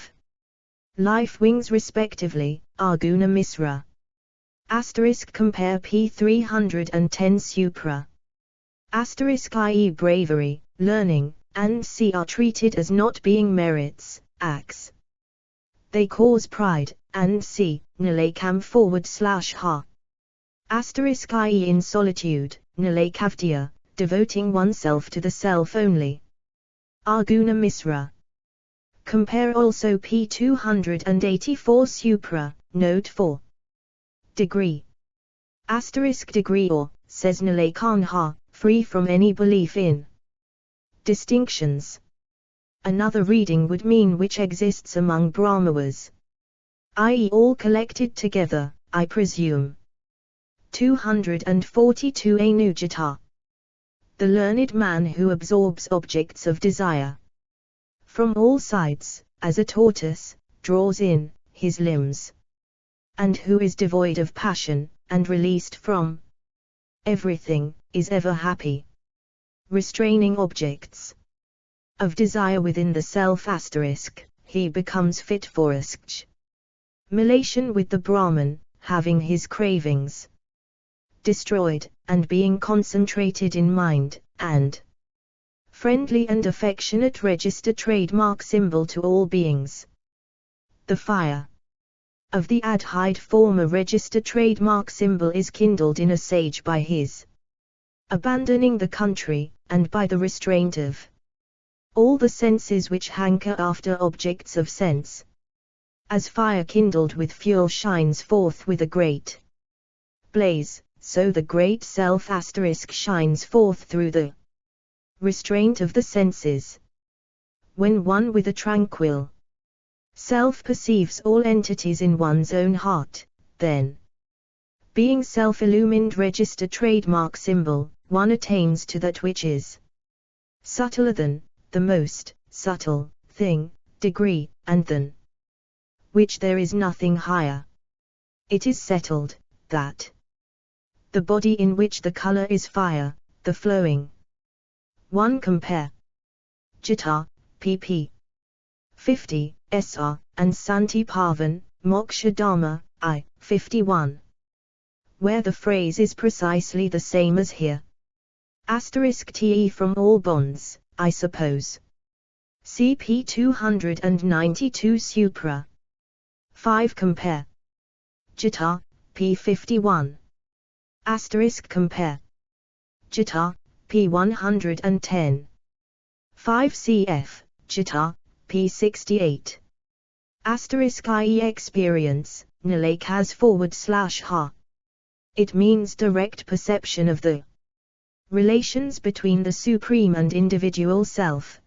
life wings respectively, Arjuna Misra. Asterisk compare p. 310 Supra. Asterisk i.e. bravery, learning, and C are treated as not being merits, acts. They cause pride, and C, nilekam /ha. Asterisk i.e. in solitude, nilekavdya, devoting oneself to the self only. Arguna Misra. Compare also p. 284 Supra, note 4. Degree. Asterisk degree or, says Nilekanha, free from any belief in distinctions. Another reading would mean which exists among Brahmawas, i.e. all collected together, I presume. 242 Anujata. The learned man who absorbs objects of desire from all sides, as a tortoise draws in his limbs, and who is devoid of passion, and released from everything, is ever happy. Restraining objects of desire within the self asterisk, he becomes fit for assimilation with the Brahman, having his cravings destroyed, and being concentrated in mind, and friendly and affectionate register trademark symbol to all beings. The fire of the adhyde former register trademark symbol is kindled in a sage by his abandoning the country, and by the restraint of all the senses which hanker after objects of sense. As fire kindled with fuel shines forth with a great blaze, so the great self asterisk shines forth through the restraint of the senses. When one with a tranquil self perceives all entities in one's own heart, then, being self-illumined register trademark symbol, one attains to that which is subtler than the most subtle thing, degree, and than which there is nothing higher. It is settled that the body in which the color is fire, the flowing one compare Gita, pp. 50, SR, and Santi Pavan, Moksha Dharma, I, 51. Where the phrase is precisely the same as here. Asterisk te from all bonds, I suppose. CP 292 Supra. 5 compare Gita, p. 51. Asterisk compare Gita, p. 110. 5 cf. Gita, p. 68. Asterisk ie experience, nilekaz /ha. It means direct perception of the relations between the supreme and individual self.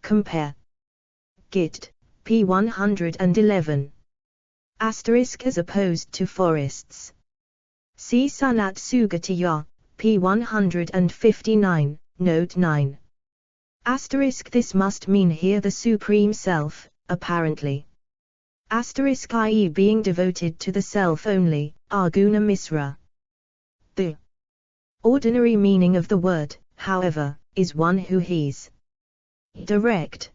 Compare Git, p. 111. Asterisk as opposed to forests. See Sanat Sugatiya, p. 159, note 9. Asterisk this must mean here the Supreme Self, apparently. Asterisk i.e. being devoted to the self only, Arguna Misra. The ordinary meaning of the word, however, is one who hears direct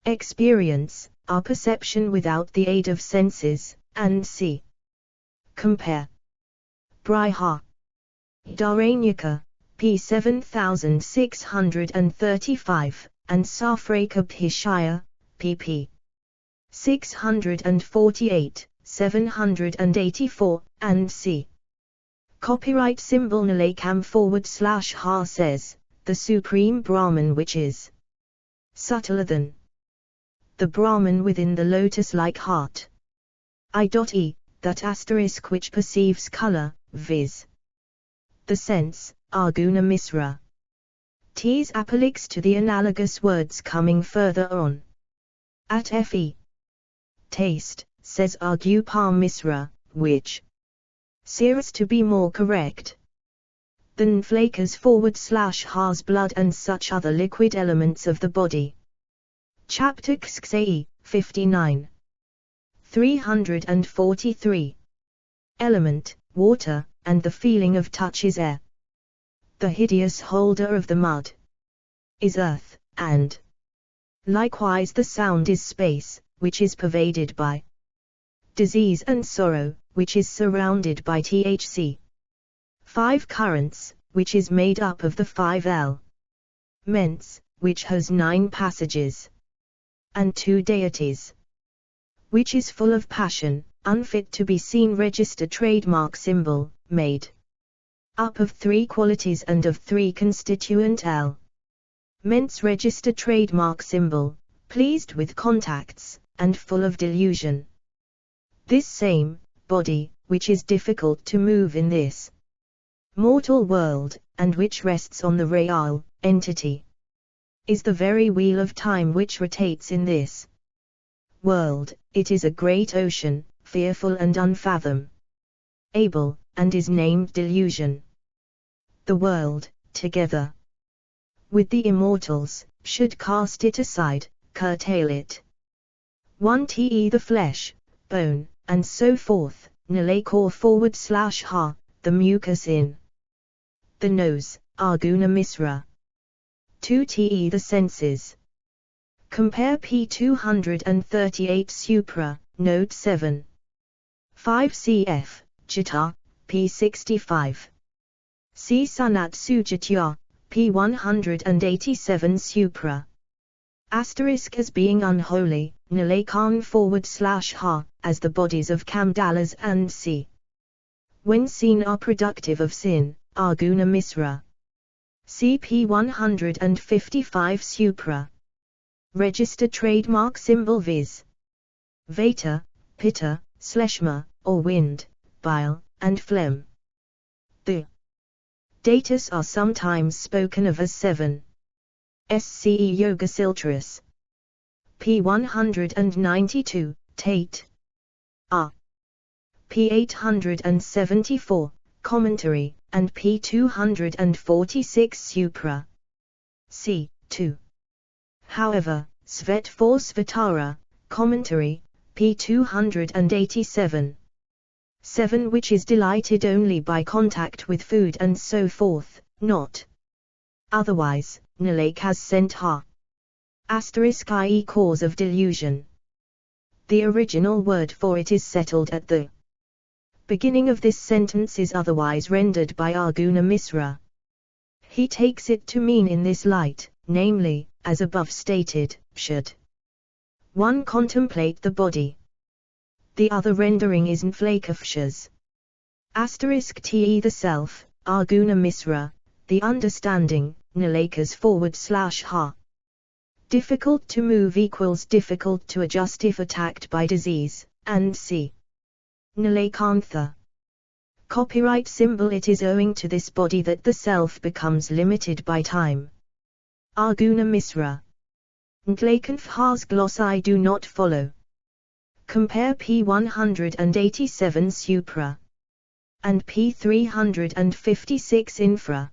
experience, our perception without the aid of senses, and see. Compare Briha Dharanyaka, p. 7635, and Safrakabhishaya, pp. 648, 784, and c. Copyright symbol nilekam /ha says, the Supreme Brahman which is subtler than the Brahman within the lotus-like heart. I.e. that asterisk which perceives color, viz. the sense, Arguna Misra. T's appendix to the analogous words coming further on. At fe. Taste, says Argu Misra, which seems to be more correct than flakers /ha's blood and such other liquid elements of the body. Chapter Xai, 59. 343. Element, water, and the feeling of touch is air. The hideous holder of the mud is earth, and likewise the sound is space, which is pervaded by disease and sorrow, which is surrounded by thc. 5 currents, which is made up of the 5 elements, which has 9 passages, and 2 deities, which is full of passion, unfit to be seen. Registered trademark symbol, made up of 3 qualities and of 3 constituent elements. Registered trademark symbol, pleased with contacts, and full of delusion. This same body, which is difficult to move in this mortal world, and which rests on the real entity, is the very wheel of time which rotates in this world. It is a great ocean, fearful and unfathomable, and is named delusion. The world, together with the immortals, should cast it aside, curtail it. 1te the flesh, bone, and so forth, nilakor / ha, the mucus in the nose, Arguna Misra. 2te the senses. Compare p. 238 Supra, Note 7. 5 cf. Gita, p. 65. See Sanat Sujatya, p. 187 Supra. Asterisk as being unholy, nilakan / ha, as the bodies of Kamdalas and si, when seen, are productive of sin, Arguna Misra. CP 155 Supra. Registered trademark symbol viz. Vata, Pitta, Sleshma, or wind, bile, and phlegm. The datus are sometimes spoken of as 7. SCE Yoga Siltrus. P 192, Tate. R. P 874, Commentary, and p. 246 Supra. C. 2. However, Svet for Svatara, Commentary, p. 287. 7 which is delighted only by contact with food and so forth, not otherwise, Nilak has sent ha. Asterisk i.e. cause of delusion. The original word for it is settled at the beginning of this sentence is otherwise rendered by Arguna Misra. He takes it to mean in this light, namely, as above stated, should one contemplate the body. The other rendering is nflakafshas. Asterisk te the self, Arguna Misra, the understanding, nilakas / ha. Difficult to move equals difficult to adjust if attacked by disease, and c. Nilakantha. Copyright symbol. It is owing to this body that the self becomes limited by time. Arguna Misra. Nlakanthas glossi do not follow. Compare p. 187 Supra. And p. 356 Infra.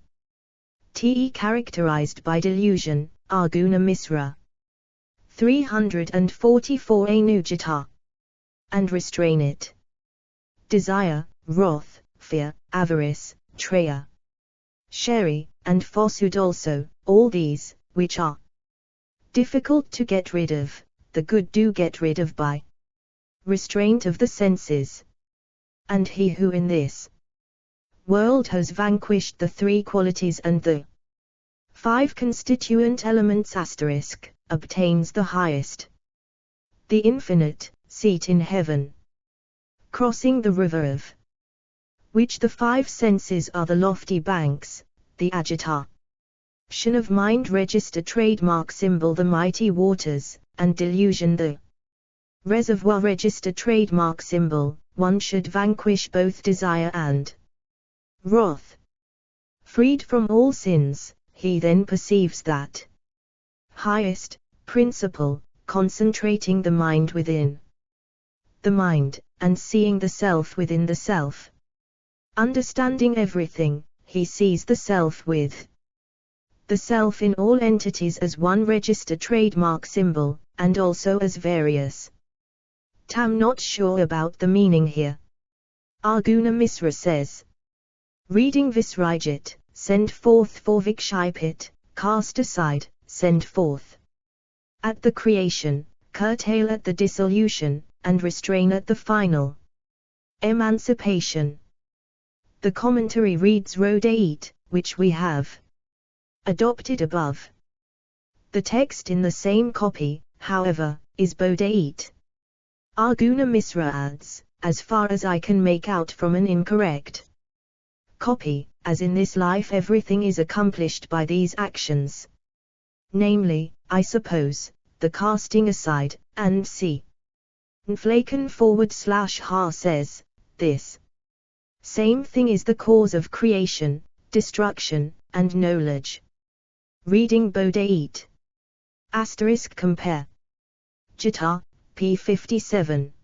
Te characterized by delusion, Arguna Misra. 344 Anujata. And restrain it. Desire, wrath, fear, avarice, treya, sheri, and falsehood also, all these, which are difficult to get rid of, the good do get rid of by restraint of the senses. And he who in this world has vanquished the 3 qualities and the 5 constituent elements asterisk, obtains the highest, the infinite, seat in heaven. Crossing the river of which the 5 senses are the lofty banks, the agitation of mind. Register trademark symbol the mighty waters, and delusion the reservoir. Register trademark symbol, one should vanquish both desire and wrath. Freed from all sins, he then perceives that highest principle, concentrating the mind within the mind, and seeing the self within the self. Understanding everything, he sees the self with the self in all entities as one. Register trademark symbol, and also as various. Tam not sure about the meaning here. Arguna Misra says. Reading Visrajit, send forth for Vikshipit, cast aside, send forth. At the creation, curtail at the dissolution, and restrain at the final emancipation. The commentary reads Rodeit, which we have adopted above. The text in the same copy, however, is Bodait. Arjuna Misra adds, as far as I can make out from an incorrect copy, as in this life everything is accomplished by these actions. Namely, I suppose, the casting aside, and c. Nflaken/ha says, this same thing is the cause of creation, destruction, and knowledge. Reading Bodait. Compare. Gita, p. 57.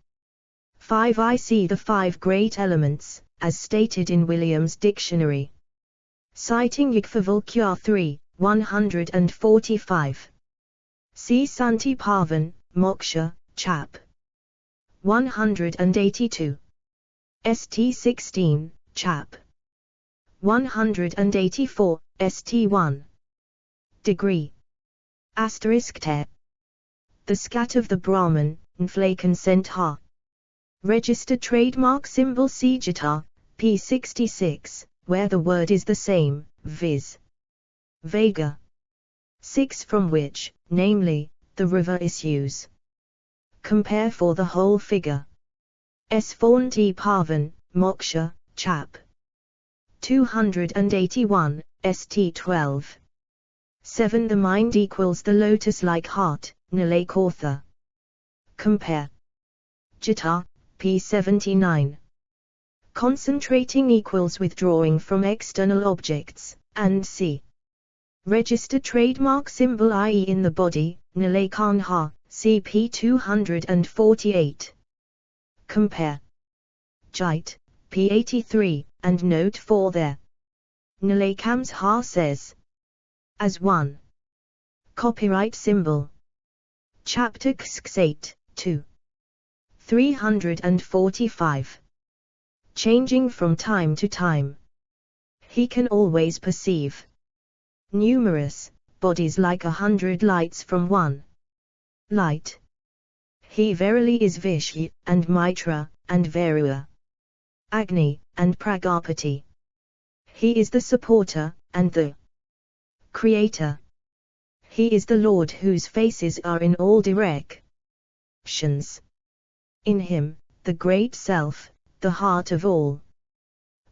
5. I see the 5 great elements, as stated in Williams' Dictionary. Citing Yigfavalkya 3, 145. See Santi Pavan, Moksha, chap. 182. St 16, chap. 184, St 1. Degree. Te. The scat of the Brahman, Nflaken/ha. Registered trademark symbol C. Gita, p. 66, where the word is the same, viz. Vega. 6 from which, namely, the river issues. Compare for the whole figure. Svanti Pavan, Moksha, chap. 281, St 12. 7. The mind equals the lotus-like heart, Nilekotha. Compare. Gita, p. 79. Concentrating equals withdrawing from external objects, and c. Registered trademark symbol i.e. in the body, Nilekanha, cp 248. Compare. Jite, p. 83, and note 4 there. Nilekams says. As 1. Copyright symbol. Chapter Ksksate, 2. 345. Changing from time to time. He can always perceive numerous bodies like 100 lights from one light. He verily is Vishnu, and Mitra, and Varua, Agni, and Pragapati. He is the supporter, and the Creator. He is the Lord whose faces are in all directions. In him, the great self, the heart of all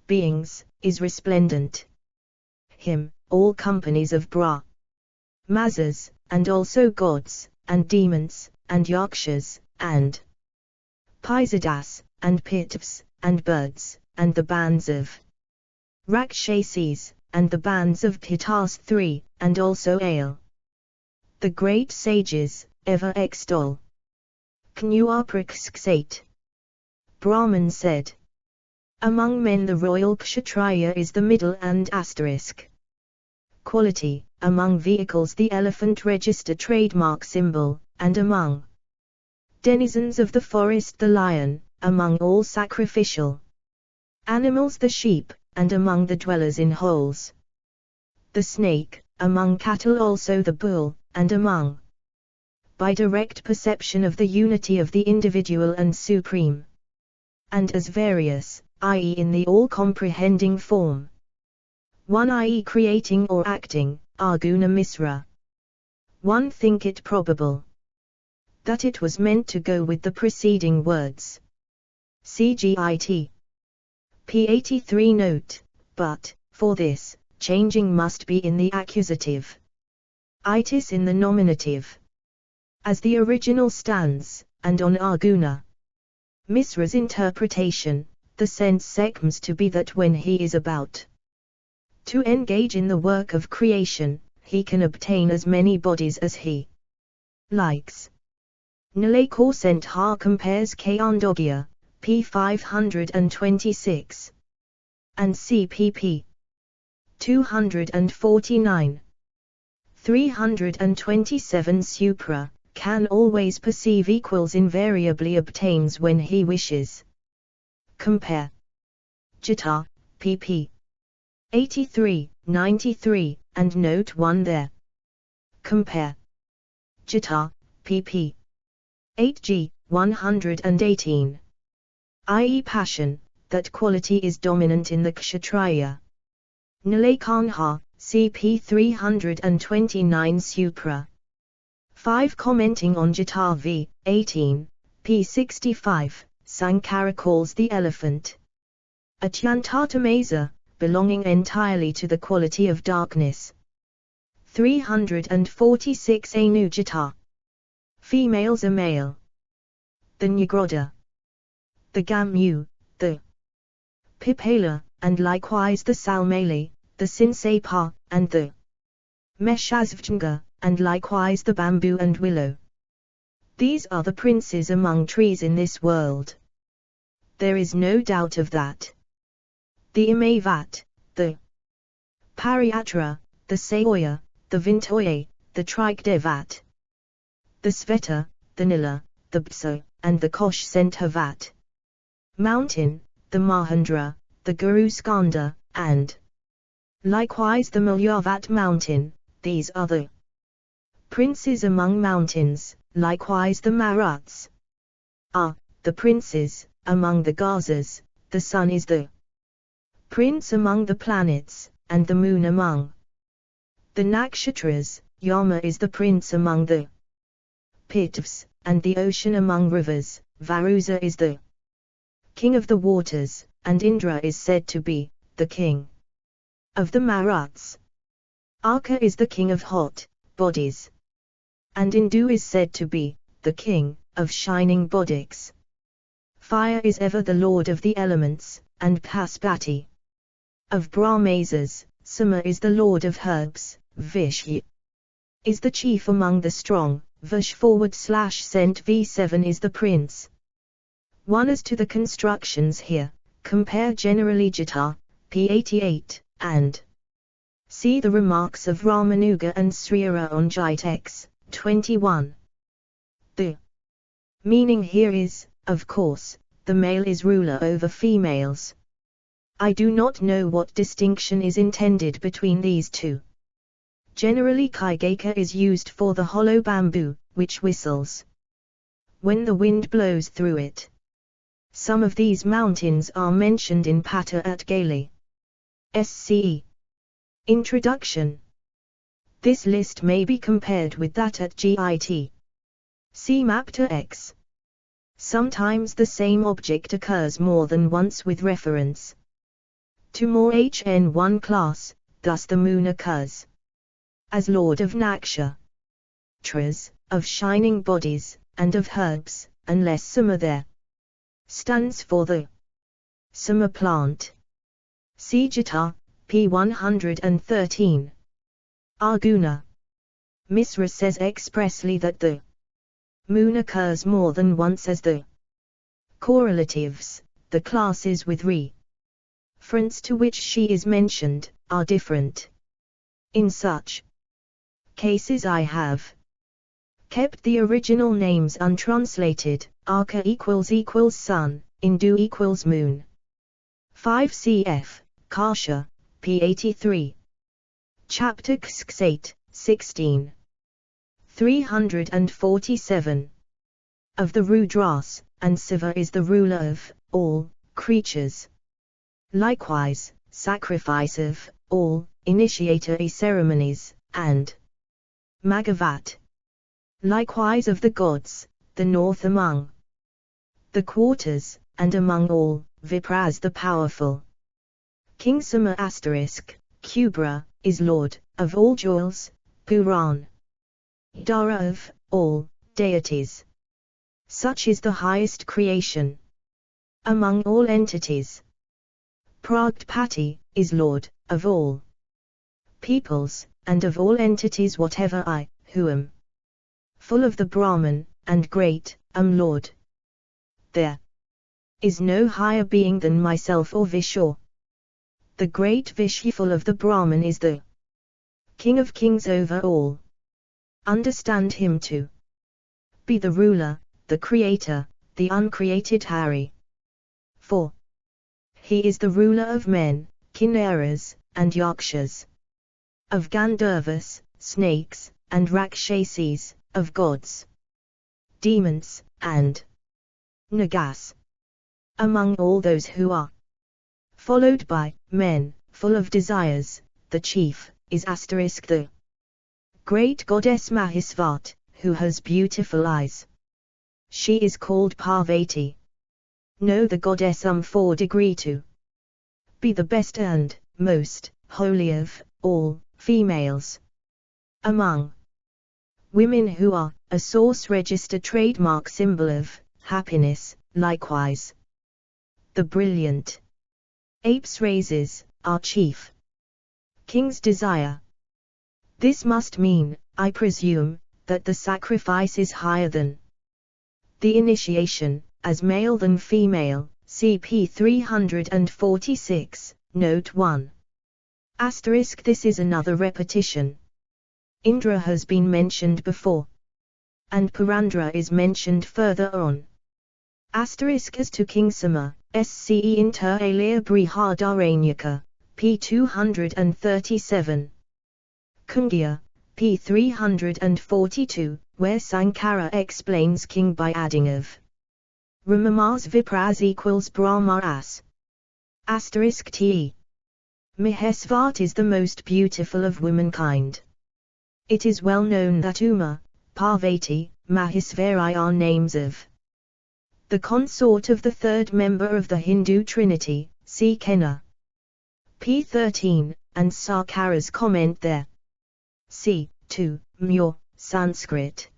beings, is resplendent. Him, all companies of Mazas, and also gods, and demons, and yakshas, and Pisadas, and Pitavs, and birds, and the bands of Rakshasis, and the bands of Pitas 3, and also Ale. The great sages, ever extol. Knuapraksksate. Brahman said. Among men the royal Kshatriya is the middle and asterisk. Quality, among vehicles the elephant register trademark symbol, and among denizens of the forest the lion, among all sacrificial animals the sheep, and among the dwellers in holes the snake, among cattle also the bull, and among by direct perception of the unity of the individual and supreme, and as various, i.e. in the all-comprehending form. 1. i.e. creating or acting, Arjuna Misra. 1. Think it probable that it was meant to go with the preceding words. CGIT. P83 note, but, for this, changing must be in the accusative. Itis in the nominative. As the original stands, and on Arjuna Misra's interpretation, the sense seems to be that when he is about to engage in the work of creation, he can obtain as many bodies as he likes. Nilekosent compares Kandogya, p. 526, and cpp. 249. 327 Supra, can always perceive equals invariably obtains when he wishes. Compare. Gita, pp. 83, 93, and note 1 there. Compare. Gita, pp. 8g, 118. I.e. passion, that quality is dominant in the Kshatriya. Nilekanha, cp 329 Supra. 5. Commenting on Gita v. 18, p. 65, Sankara calls the elephant Atyantatamasa, belonging entirely to the quality of darkness. 346. Anu Gita. Females are male. The Nyagroda, the Gamu, the Pipala, and likewise the Salmali, the Sinsapa, and the Meshasvjanga, and likewise the bamboo and willow. These are the princes among trees in this world. There is no doubt of that. The Imavat, the Pariatra, the Saoya, the Vintoye, the Trikdevat, the Sveta, the Nila, the Bso, and the Kosh Senthavat mountain, the Mahendra, the Guru Skanda, and likewise the Malyavat mountain. These are the princes among mountains, likewise the Maruts are the princes among the Gazas. The sun is the prince among the planets, and the moon among the Nakshatras. Yama is the prince among the Pitvs, and the ocean among rivers. Varusa is the king of the waters, and Indra is said to be the king of the Maruts. Arka is the king of hot bodies, and Indu is said to be the king of shining bodies. Fire is ever the lord of the elements, and Paspati of Brahmasas. Sama is the lord of herbs. Vishya is the chief among the strong. Vish/Sent V7 is the prince. 1. As to the constructions here, compare generally Gita, p88, and see the remarks of Ramanuja and Srira on Gitex, 21. The meaning here is, of course, the male is ruler over females. I do not know what distinction is intended between these two. Generally Kaigaka is used for the hollow bamboo, which whistles when the wind blows through it. Some of these mountains are mentioned in Pata at Gali. SCE. Introduction. This list may be compared with that at GIT. See map to X. Sometimes the same object occurs more than once with reference to more HN1 class, thus the moon occurs as lord of Nakshatras, of shining bodies, and of herbs, unless Sama there stands for the Sama plant. See Gita, p113. Arguna. Misra says expressly that the moon occurs more than once as the correlatives. The classes with reference to which she is mentioned are different. In such cases I have kept the original names untranslated. Arka == sun, Indu = moon. 5 cf. Kasha, p83. Chapter X8, 16. 347. Of the Rudras, and Siva is the ruler of all creatures. Likewise, sacrifice of all initiatory ceremonies, and Magavat. Likewise of the gods, the north among the quarters, and among all, Vipras the powerful. King Sama *, Kubra, is lord of all jewels. Puran. Dara of all deities. Such is the highest creation among all entities. Pragpati is lord of all peoples, and of all entities whatever I, who am full of the Brahman, and great, am Lord. There is no higher being than myself or Vishnu. The great Vishnu full of the Brahman is the King of kings over all. Understand him to be the ruler, the creator, the uncreated Hari. 4. He is the ruler of men, Kinnaras, and Yakshas, of Gandharvas, snakes, and Rakshasis, of gods, demons, and Nagas. Among all those who are followed by men, full of desires, the chief is * the great goddess Mahisvat, who has beautiful eyes. She is called Parvati. Know the goddess 4 degree to be the best and most holy of all females. Among women who are a source registered trademark symbol of happiness, likewise. The brilliant ape's raises our chief king's desire. This must mean, I presume, that the sacrifice is higher than the initiation, as male than female, CP 346, Note 1. Asterisk. This is another repetition. Indra has been mentioned before, and Purandra is mentioned further on. Asterisk. As to King Sama, SCE inter alia Brihadaranyaka, p. 237. Kundya, p. 342, where Sankara explains king by adding of Ramamas Vipras equals Brahmaras. Asterisk te. Mahesvat is the most beautiful of womankind. It is well known that Uma, Parvati, Mahesvari are names of the consort of the third member of the Hindu Trinity, see Kenna. p. 13, and Sankara's comment there. c. 2, Mure, Sanskrit.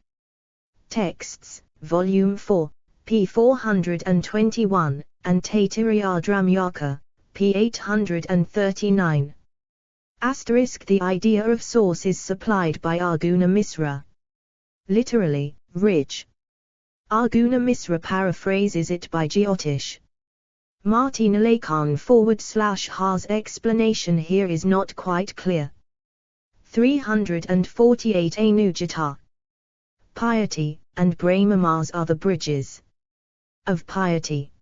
Texts, Volume 4, p. 421, and Taittiriya-Dramyaka, p. 839. Asterisk. The idea of source is supplied by Arguna Misra. Literally, rich. Arguna Misra paraphrases it by Jyotish. Martina Lacan /Ha's explanation here is not quite clear. 348 Anujata. Piety and Brahmamas are the bridges of piety.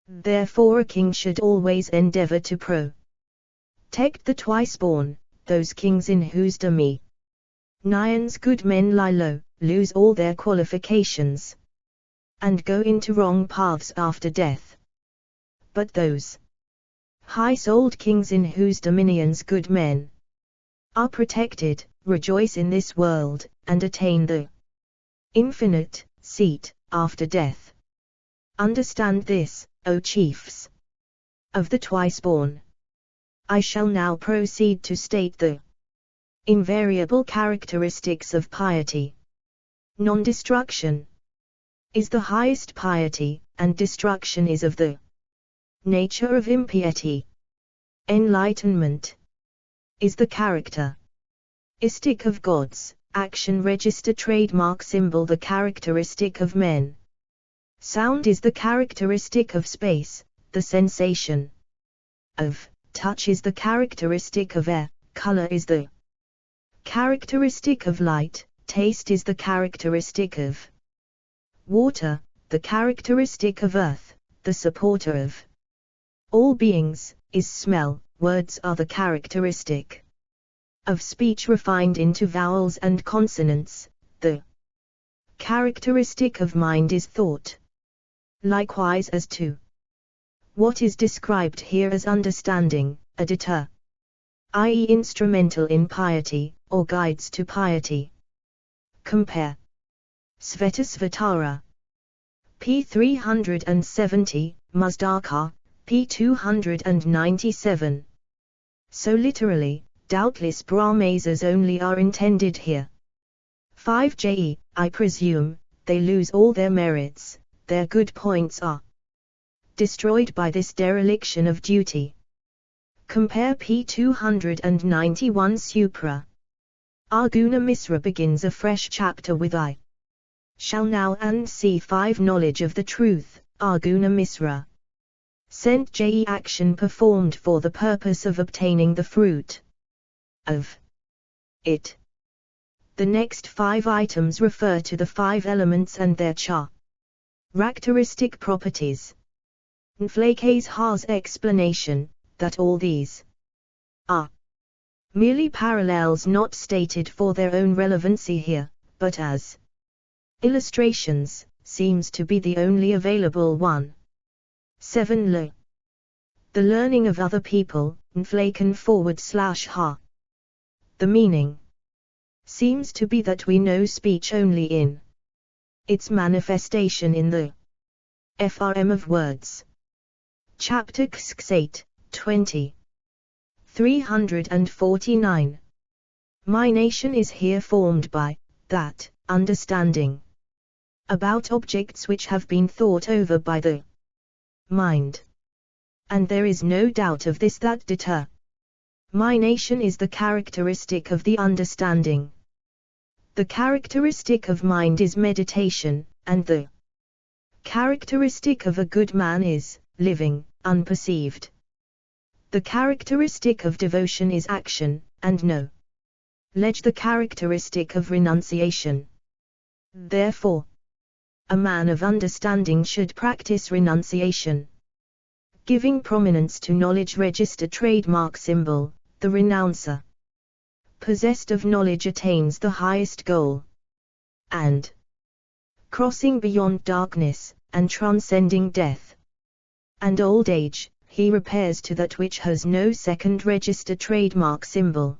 Therefore a king should always endeavor to protect the twice-born, those kings in whose dominions good men lie low, lose all their qualifications, and go into wrong paths after death. But those high-souled kings in whose dominions good men are protected, rejoice in this world, and attain the infinite seat after death. Understand this, O chiefs of the twice-born. I shall now proceed to state the invariable characteristics of piety. Non-destruction is the highest piety, and destruction is of the nature of impiety. Enlightenment is the characteristic of gods, action register trademark symbol the characteristic of men. Sound is the characteristic of space, the sensation of touch is the characteristic of air, color is the characteristic of light, taste is the characteristic of water, the characteristic of earth, the supporter of all beings, is smell, words are the characteristic of speech refined into vowels and consonants, the characteristic of mind is thought. Likewise as to what is described here as understanding, editor, i.e. instrumental in piety, or guides to piety. Compare Svetasvatara, p. 370, Muzdaka, p. 297. So literally, doubtless Brahmasas only are intended here. 5je, I presume, they lose all their merits, their good points are destroyed by this dereliction of duty. Compare p. 291 Supra. Arguna Misra begins a fresh chapter with I shall now and see 5 knowledge of the truth, Arguna Misra. Sent je action performed for the purpose of obtaining the fruit of it. The next 5 items refer to the 5 elements and their characteristic properties. Nflakes has explanation, that all these are merely parallels not stated for their own relevancy here, but as illustrations, seems to be the only available one. 7 Lo. The learning of other people, Nflaken /ha. The meaning seems to be that we know speech only in its manifestation in the FRM of words. Chapter 8, 20. 349. My nation is here formed by that understanding about objects which have been thought over by the mind. And there is no doubt of this that determination is the characteristic of the understanding. The characteristic of mind is meditation, and the characteristic of a good man is living unperceived. The characteristic of devotion is action, and knowledge the characteristic of renunciation. Therefore, a man of understanding should practice renunciation. Giving prominence to knowledge register trademark symbol, the renouncer, possessed of knowledge attains the highest goal. And crossing beyond darkness, and transcending death and old age, he repairs to that which has no second register trademark symbol.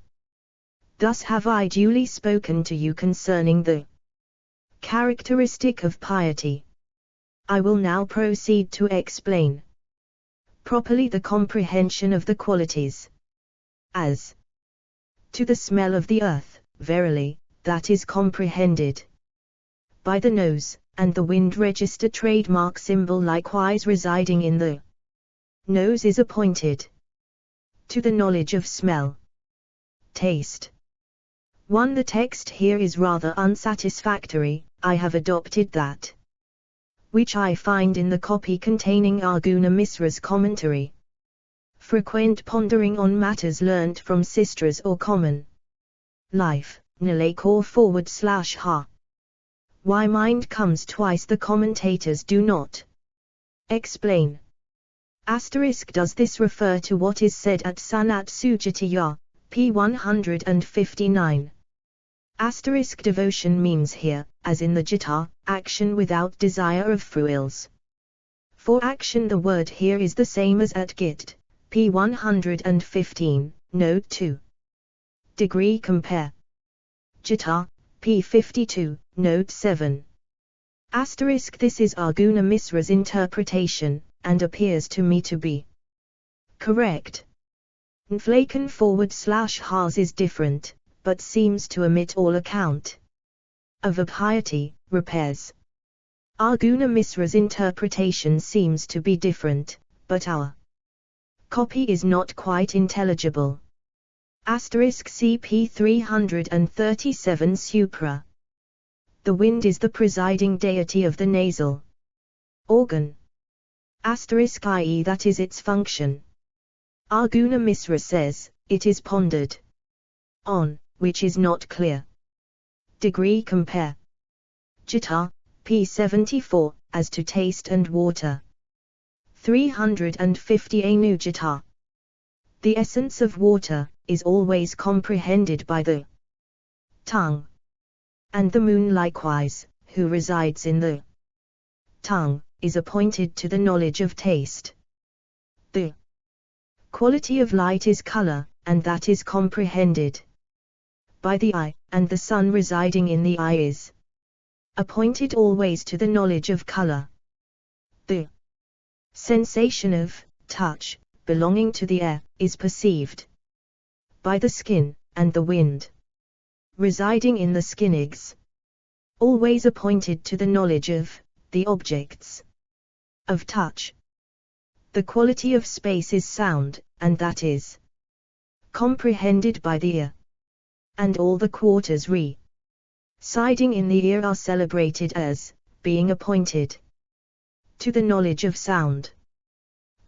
Thus have I duly spoken to you concerning the characteristic of piety. I will now proceed to explain properly the comprehension of the qualities. As to the smell of the earth, verily, that is comprehended by the nose, and the wind register trademark symbol likewise residing in the nose is appointed to the knowledge of smell. Taste. 1. The text here is rather unsatisfactory. I have adopted that which I find in the copy containing Arjuna Misra's commentary. Frequent pondering on matters learnt from sisters or common life, nilakor /ha. Why mind comes twice the commentators do not explain. Asterisk. Does this refer to what is said at Sanat Sujatiya, p. 159? Asterisk. Devotion means here, as in the Gita, action without desire of fruits. For action the word here is the same as at Git, p. 115, note 2. Degree compare. Gita, p. 52, note 7. Asterisk. This is Arjuna Misra's interpretation, and appears to me to be correct. Nflaken /has is different, but seems to omit all account of a piety, repairs. Arjuna Misra's interpretation seems to be different, but our copy is not quite intelligible. Asterisk. CP 337 Supra. The wind is the presiding deity of the nasal organ. Asterisk. I.e. that is its function. Arjuna Misra says, it is pondered on, which is not clear. Degree compare. Gita, p. 74, as to taste and water. 350 Anu Gita. The essence of water is always comprehended by the tongue. And the moon likewise, who resides in the tongue, is appointed to the knowledge of taste. The quality of light is color, and that is comprehended by the eye, and the sun residing in the eye is appointed always to the knowledge of color. The sensation of touch, belonging to the air, is perceived by the skin, and the wind residing in the skin is always appointed to the knowledge of the objects of touch. The quality of space is sound, and that is comprehended by the ear. And all the quarters residing in the ear are celebrated as being appointed to the knowledge of sound.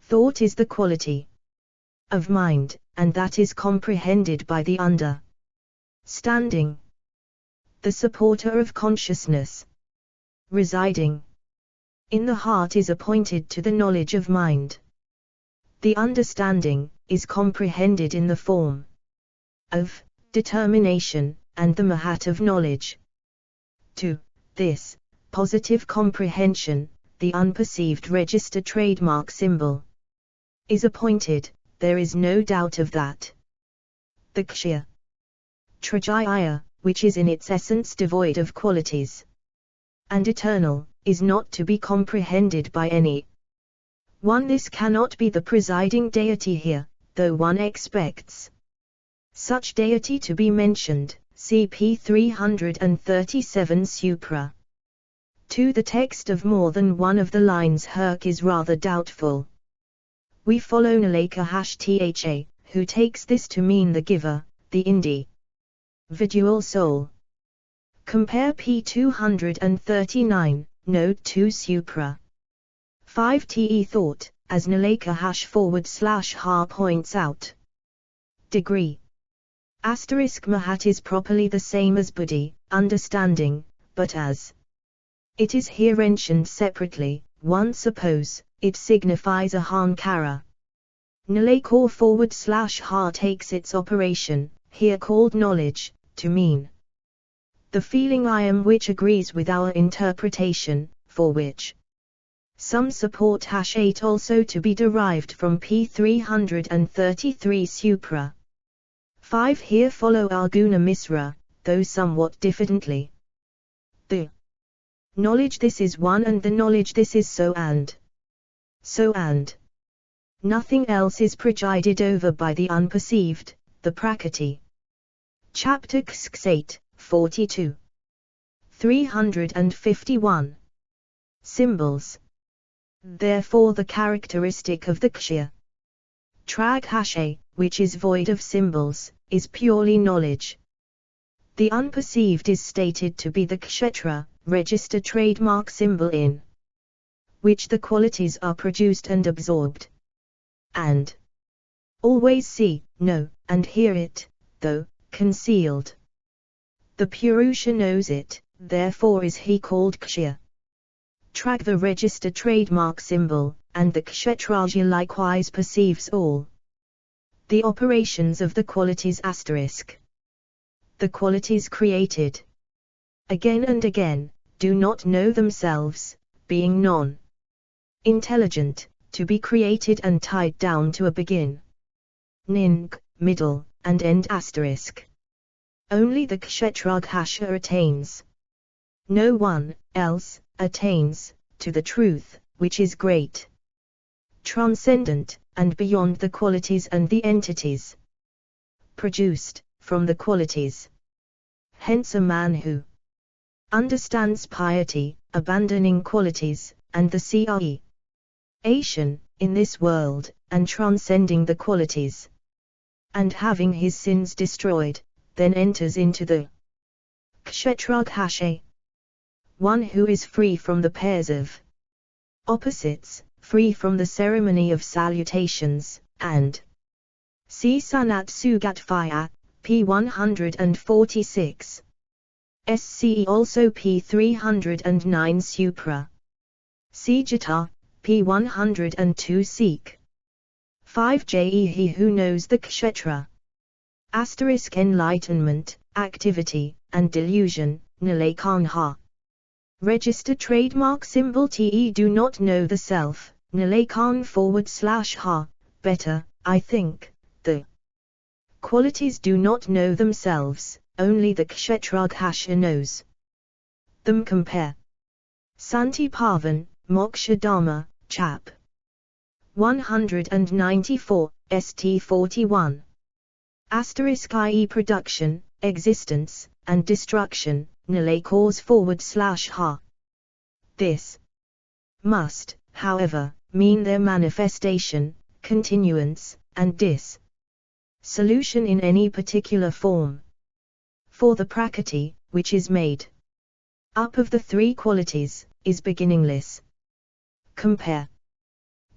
Thought is the quality of mind, and that is comprehended by the understanding. The supporter of consciousness residing in the heart is appointed to the knowledge of mind. The understanding is comprehended in the form of determination, and the mahat of knowledge. To this positive comprehension, the unperceived register trademark symbol is appointed. There is no doubt of that. The Kshya Trajaya, which is in its essence devoid of qualities, and eternal, is not to be comprehended by any one. This cannot be the presiding deity here, though one expects such deity to be mentioned. CP 337 Supra. 2. The text of more than one of the lines Herc is rather doubtful. We follow Naleka-Tha, who takes this to mean the giver, the individual soul. Compare p. 239, Note 2 Supra. 5. Te thought, as Naleka-Ha points out. Degree. Mahat is properly the same as Buddhi, understanding, but as it is here mentioned separately, one suppose, it signifies ahankara. Naleka-Ha takes its operation, here called knowledge, to mean the feeling I am, which agrees with our interpretation, for which some support #8 also to be derived from p. 333 Supra. 5. Here follow Arguna Misra, though somewhat diffidently. The knowledge this is one and the knowledge this is so and nothing else is presided over by the unperceived, the Prakriti. Chapter 8, 42. 351. Symbols. Therefore the characteristic of the Kshya Trag which is void of symbols, is purely knowledge. The unperceived is stated to be the kshetra, register trademark symbol in which the qualities are produced and absorbed. And always see, know, and hear it, though concealed. The Purusha knows it, therefore is he called Kshya Trag, the register trademark symbol, and the Kshetraja likewise perceives all the operations of the qualities *. The qualities created again and again, do not know themselves, being non-intelligent, to be created and tied down to a begin, middle, and end *. Only the Kshetragha attains. No one else attains to the truth, which is great, transcendent, and beyond the qualities and the entities produced from the qualities. Hence a man who understands piety, abandoning qualities, and the creation in this world, and transcending the qualities, and having his sins destroyed, then enters into the Kshetragha. One who is free from the pairs of opposites, free from the ceremony of salutations, and see Sanat Sugatphaya, p. 146. SCE also p. 309 Supra. See Gita, p. 102 Seek. 5. Je he who knows the kshetra. Enlightenment, activity, and delusion, Naleka-Ha. Register trademark symbol Te do not know the self, Naleka-Ha, better, I think, the qualities do not know themselves, only the Kshetragha knows them. Compare Santi Pavan, Moksha Dharma, Chap. 194, St. 41. *ie production, existence, and destruction, Naleka-Ha. This must, however, mean their manifestation, continuance, and dissolution in any particular form. For the Prakriti, which is made up of the three qualities, is beginningless. Compare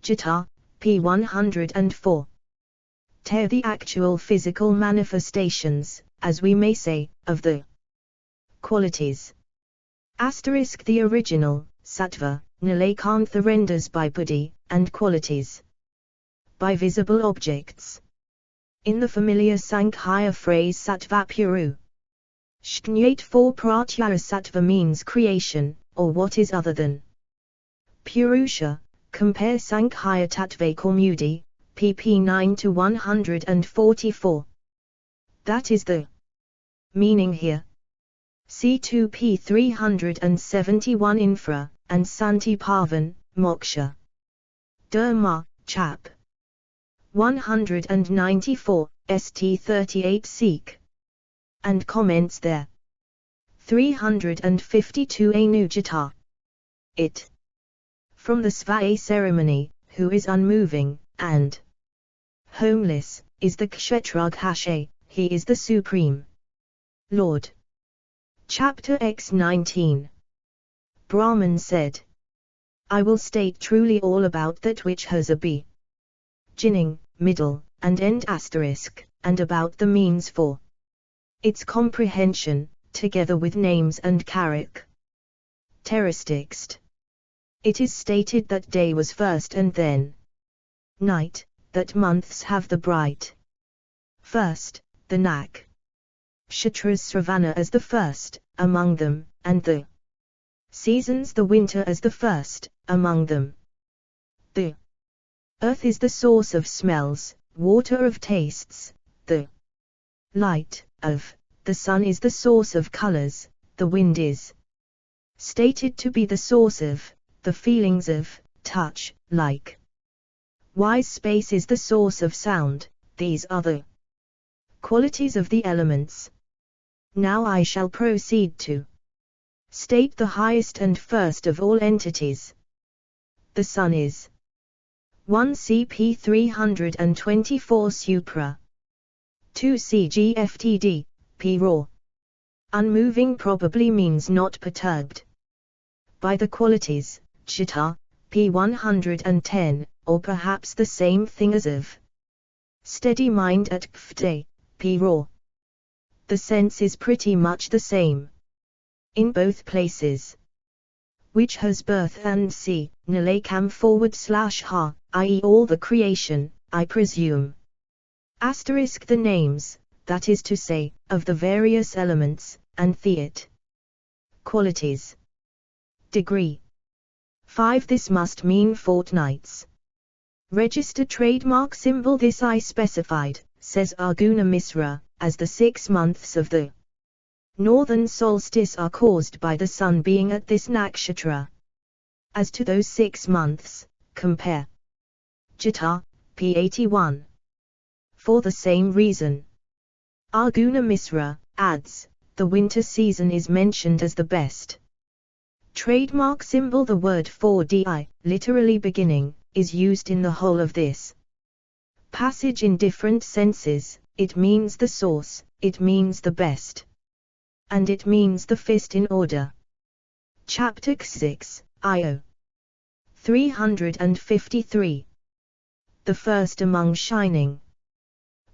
Gita, p. 104. Te the actual physical manifestations, as we may say, of the qualities. The original, sattva, Naleka-Ha renders by buddhi, and qualities by visible objects. In the familiar Sankhya phrase sattva puru, Shknyate for pratyara sattva means creation, or what is other than Purusha. Compare Sankhya Tattva Kaumudi, pp 9 to 144. That is the meaning here, C2 p. 371 Infra, and Santi Pavan, Moksha. Dharma, Chap. 194, St 38 Seek. And comments there. 352 Anujata. It. From the Svae ceremony, who is unmoving, and homeless, is the Kshetraghache, he is the Supreme Lord. Chapter X19. Brahman said, I will state truly all about that which has a beginning, middle, and end asterisk, and about the means for its comprehension, together with names and characteristics. It is stated that day was first and then night, that months have the bright first, the Nak Kshatras Sravana as the first, among them, and the seasons the winter as the first, among them. The earth is the source of smells, water of tastes, the light of the sun is the source of colors, the wind is stated to be the source of the feelings of touch, like wise space is the source of sound. These are the qualities of the elements. Now I shall proceed to state the highest and first of all entities. The sun is 1 CP 324 Supra 2 CGFTD, P raw. Unmoving probably means not perturbed by the qualities, Jita, P 110, or perhaps the same thing as of steady mind at Pfte, P raw. The sense is pretty much the same in both places. Which has birth and see, Nilakam /ha, i.e. all the creation, I presume. Asterisk the names, that is to say, of the various elements, and theat qualities. Degree 5. This must mean fortnights. Register trademark symbol. This I specified, says Arjuna Misra, as the 6 months of the northern solstice are caused by the sun being at this nakshatra. As to those 6 months, compare Jita, p. 81. For the same reason, Arjuna Misra adds, the winter season is mentioned as the best trademark symbol. The word for di, literally beginning, is used in the whole of this passage in different senses. It means the source, it means the best, and it means the fist in order. Chapter 6, IO 353. The first among shining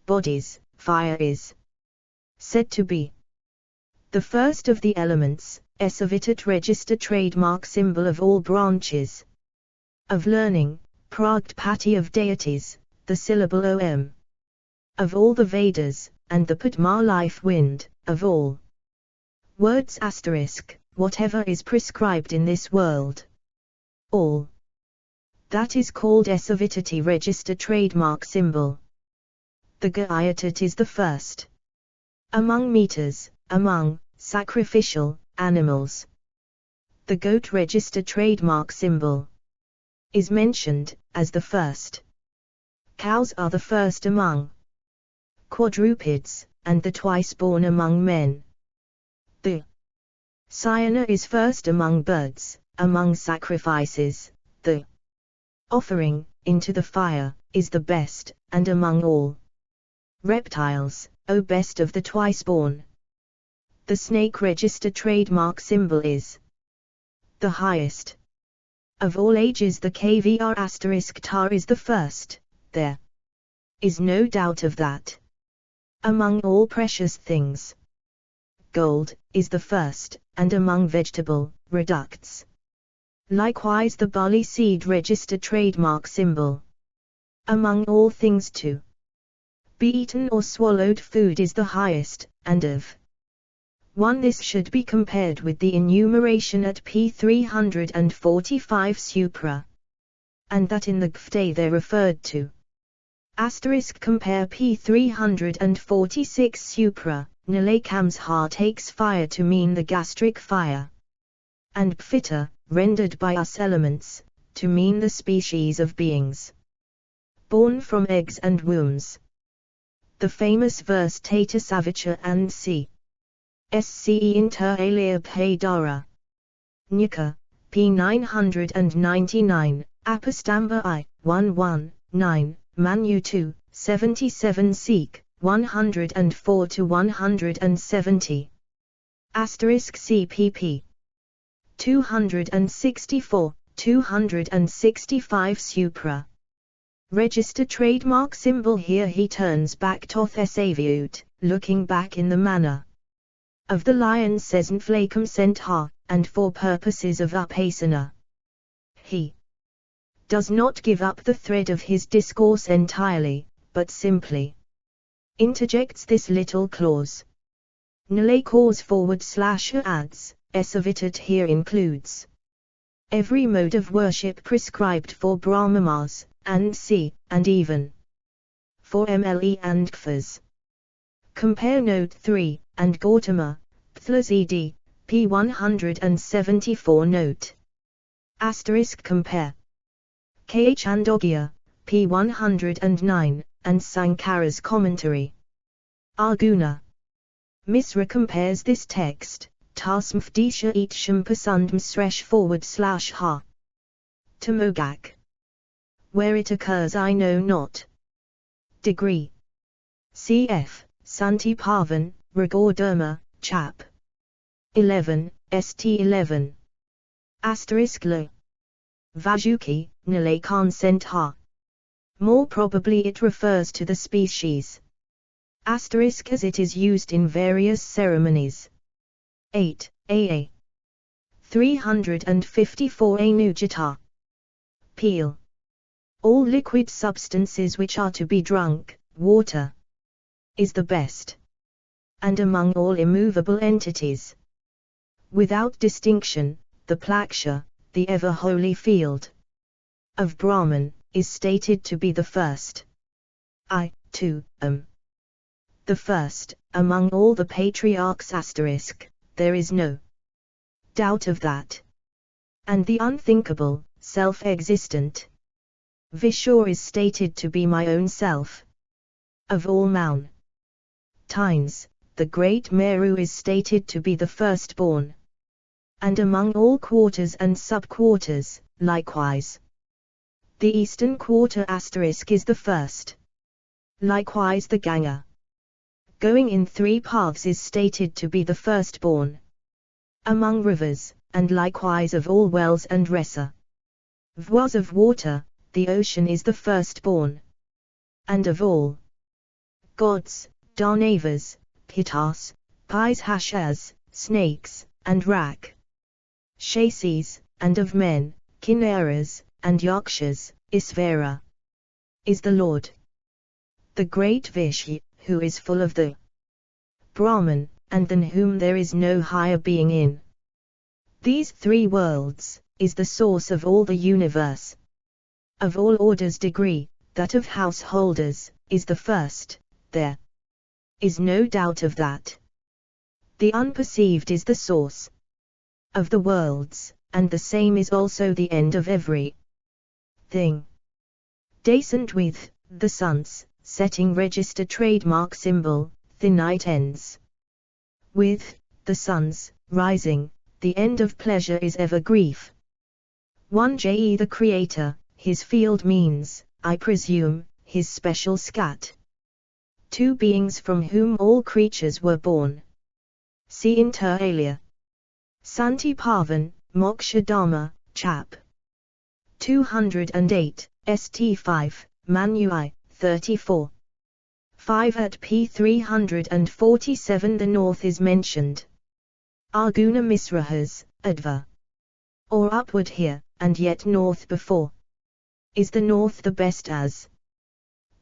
bodies, fire is said to be the first of the elements, Esavitat register trademark symbol of all branches of learning, Pragpati of deities, the syllable Om of all the Vedas, and the Padma life wind, of all words asterisk, whatever is prescribed in this world. All that is called Esavitati register trademark symbol. The Gayatat is the first among meters, among sacrificial animals. The goat register trademark symbol is mentioned as the first. Cows are the first among quadrupeds, and the twice born among men. The Sayana is first among birds, among sacrifices. The offering into the fire is the best, and among all reptiles, O best of the twice born. The snake register trademark symbol is the highest of all ages. The KVR asterisk tar is the first. There is no doubt of that. Among all precious things, gold is the first, and among vegetable reducts. Likewise the barley seed register trademark symbol. Among all things to be eaten or swallowed, food is the highest, and of one this should be compared with the enumeration at p. 345 Supra, and that in the Gfte they referred to. Asterisk compare p. 346 Supra, Nalakam's ha takes fire to mean the gastric fire. And pfita, rendered by us elements, to mean the species of beings born from eggs and wombs. The famous verse Tata Savicha and C. Sce inter alia Paydara. Nyaka, p. 999, Apostamba I, 119, Manu 2, 77 Seek, 104-170. Asterisk CPP. 264, 265 Supra. Register trademark symbol. Here he turns back toth saviut, looking back in the manner of the lion sesent flacum sent ha, and for purposes of upasana. He does not give up the thread of his discourse entirely, but simply interjects this little clause. Nale cause / adds, esavitat here includes every mode of worship prescribed for Brahmamas, and C, and even for MLE and Kfas. Compare Note 3, and Gautama, Pthlas ed. p. 174 Note. Asterisk compare. K. Chandogya, p. 109, and Sankara's commentary. Arguna. Misra compares this text, Tasmfdisha Itsham Pasundm Sresh / ha. To Mogak. Where it occurs I know not. Degree. Cf. Santi Pavan, Ragodurma, Chap. 11, St 11. Asterisk lo. Vajuki, Nalakan sent ha. More probably it refers to the species. Asterisk as it is used in various ceremonies. 8. AA. 354 Anujata. Peel. All liquid substances which are to be drunk, water is the best. And among all immovable entities, without distinction, the Plaksha, the ever-holy field of Brahman, is stated to be the first. I, too, am the first, among all the patriarchs. Asterisk, there is no doubt of that. And the unthinkable, self-existent Vishur is stated to be my own self. Of all Maun Tines, the great Meru is stated to be the firstborn. And among all quarters and sub-quarters, likewise, the eastern quarter asterisk is the first. Likewise the Ganga, going in 3 paths, is stated to be the firstborn among rivers, and likewise of all wells and resa. Vwas of water, the ocean is the firstborn. And of all gods, Danavas, Pitas, Pais Hashas, snakes, and Rak Shasis, and of men, Kinnaras, and Yakshas, Isvara is the Lord. The great Vishnu, who is full of the Brahman, and than whom there is no higher being in these 3 worlds, is the source of all the universe. Of all orders degree, that of householders, is the first, there is no doubt of that. The unperceived is the source of the worlds, and the same is also the end of every thing. Decent with, the suns, setting register trademark symbol, the night ends with, the suns, rising, the end of pleasure is ever grief. 1 the Creator, his field means, I presume, his special scat. 2 beings from whom all creatures were born. See inter alia. Santi Pavan, Moksha Dharma, Chap. 208, St 5, Manu I, 34. 5 at p. 347 the north is mentioned. Arguna Misrahas, Adva. Or upward here, and yet north before. Is the north the best as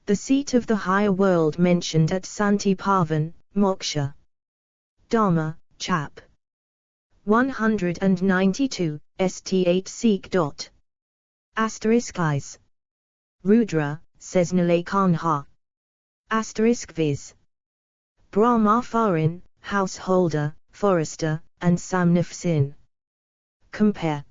the seat of the higher world mentioned at Santi Pavan, Moksha Dharma, Chap. 192, St 8 Seek. Asterisk eyes. Rudra, says Nalakan ha. Asterisk viz. Brahmafarin, householder, forester, and Samnafsin. Compare.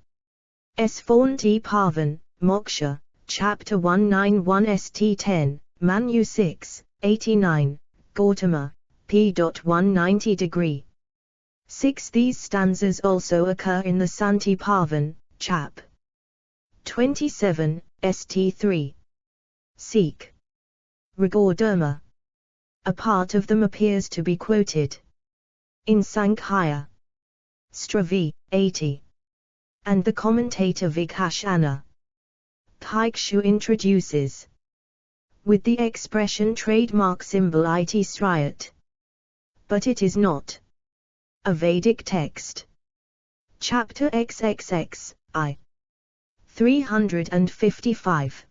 S4T Pavan, Moksha, Chapter 191 St 10, Manu 6, 89, Gautama, p.190 degree. 6. These stanzas also occur in the Santi Pavan, Chap. 27, St 3. Seek. Ragodharma. A part of them appears to be quoted in Sankhya. Stravi, 80. And the commentator Vikhashana Bhikshu introduces with the expression trademark symbol it Sriyat. But it is not a Vedic text. Chapter XXX, I. 355.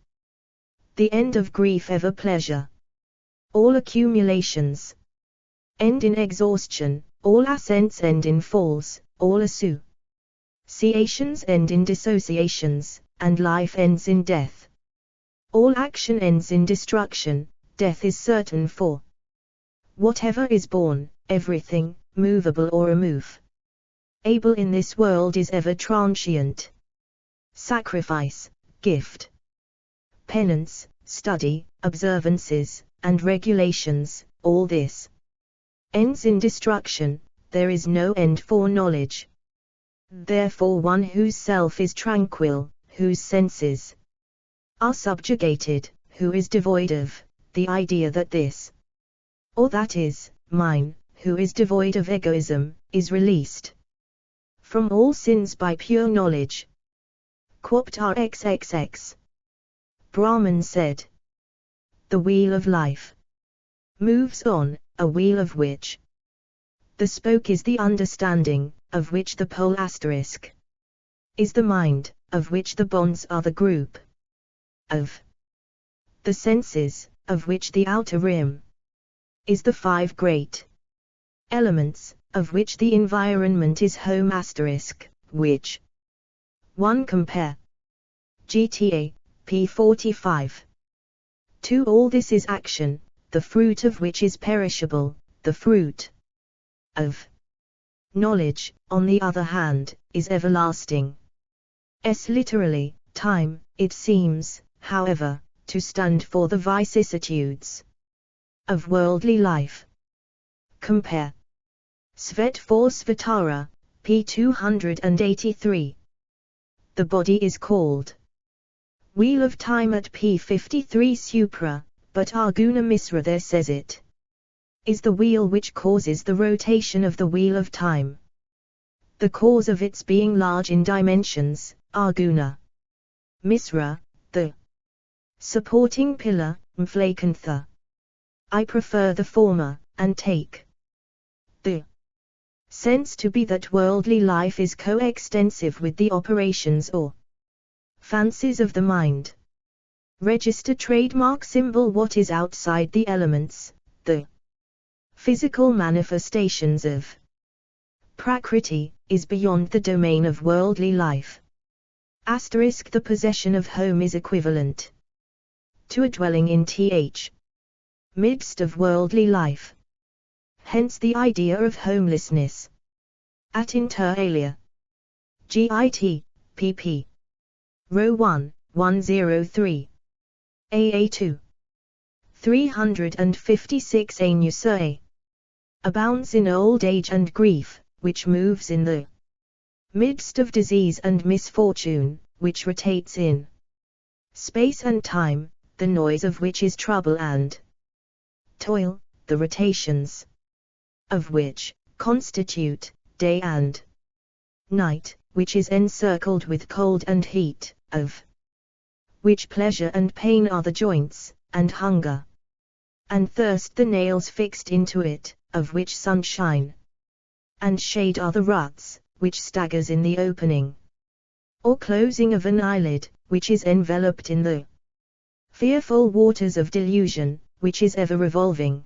The end of grief ever pleasure. All accumulations end in exhaustion, all ascents end in falls, all associations end in dissociations, and life ends in death. All action ends in destruction, death is certain for whatever is born, everything, movable or immovable in this world is ever transient. Sacrifice, gift, penance, study, observances, and regulations, all this ends in destruction, there is no end for knowledge. Therefore one whose self is tranquil, whose senses are subjugated, who is devoid of the idea that this or that is mine, who is devoid of egoism, is released from all sins by pure knowledge. Quoptar XXX. Brahman said, the wheel of life moves on, a wheel of which the spoke is the understanding, of which the pole asterisk is the mind, of which the bonds are the group of the senses, of which the outer rim is the five great elements, of which the environment is home asterisk, which 1 compare. Gita, p. 45. 2. All this is action, the fruit of which is perishable, the fruit of knowledge, on the other hand, is everlasting. Literally, time, it seems, however, to stand for the vicissitudes of worldly life. Compare. Svet for Svatara, p. 283. The body is called wheel of time at p. 53 Supra, but Arguna Misra there says it is the wheel which causes the rotation of the wheel of time. The cause of its being large in dimensions, Arguna Misra, the supporting pillar, Mflakantha. I prefer the former, and take the sense to be that worldly life is coextensive with the operations or fancies of the mind. Register trademark symbol what is outside the elements, the physical manifestations of Prakriti, is beyond the domain of worldly life. Asterisk the possession of home is equivalent to a dwelling in midst of worldly life. Hence the idea of homelessness. At inter alia. Git. pp. Row 1, 103. AA2. 356 Anusai. Abounds in old age and grief, which moves in the midst of disease and misfortune, which rotates in space and time, the noise of which is trouble and toil, the rotations of which constitute day and night, which is encircled with cold and heat, of which pleasure and pain are the joints, and hunger and thirst the nails fixed into it, of which sunshine and shade are the ruts, which staggers in the opening or closing of an eyelid, which is enveloped in the fearful waters of delusion, which is ever revolving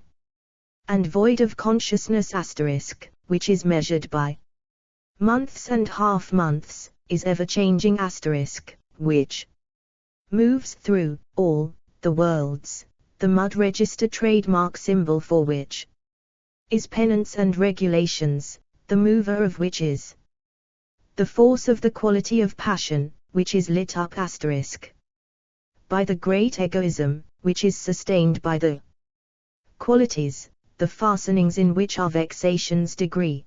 and void of consciousness asterisk, which is measured by months and half months, is ever changing asterisk, which moves through all the worlds, the mud register trademark symbol for which is penance and regulations, the mover of which is the force of the quality of passion, which is lit up by the great egoism, which is sustained by the qualities, the fastenings in which are vexation's degree.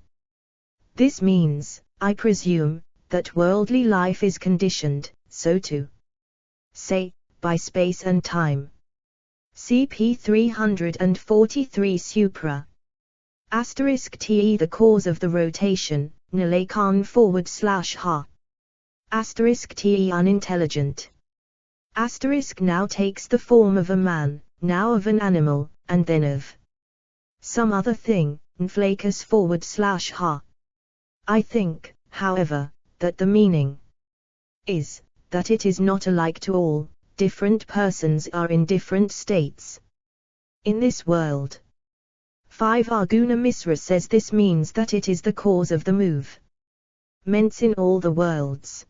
This means, I presume, that worldly life is conditioned, so to say, by space and time. CP 343 Supra. *Te the cause of the rotation, Nilekan /ha. *Te unintelligent. Now takes the form of a man, now of an animal, and then of some other thing, Nflacus /ha. I think, however, that the meaning is, that it is not alike to all, different persons are in different states in this world. 5 Arguna Misra says this means that it is the cause of the movements in all the worlds.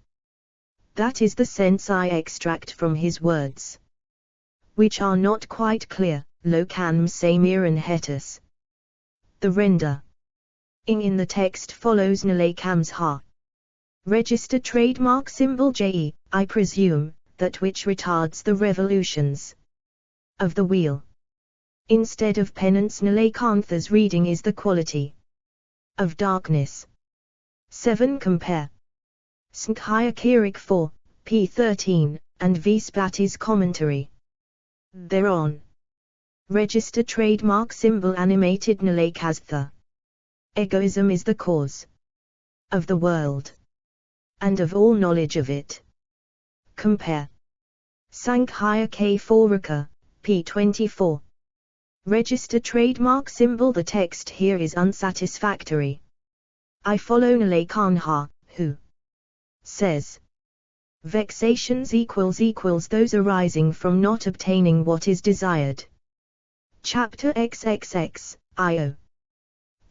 That is the sense I extract from his words, which are not quite clear. Locanum samiran hetus. The render in the text follows Nalacam's ha. Register trademark symbol JE, I presume, that which retards the revolutions of the wheel. Instead of penance, Nalakantha's reading is the quality of darkness. 7 Compare Sankhya Kirik 4, p. 13, and Vespati's commentary thereon. Register trademark symbol animated Nalakastha. Egoism is the cause of the world, and of all knowledge of it. Compare Sankhya K4 p. 24. Register trademark symbol. The text here is unsatisfactory. I follow Nalakanha, who says, vexations equals those arising from not obtaining what is desired. Chapter XXX, IO.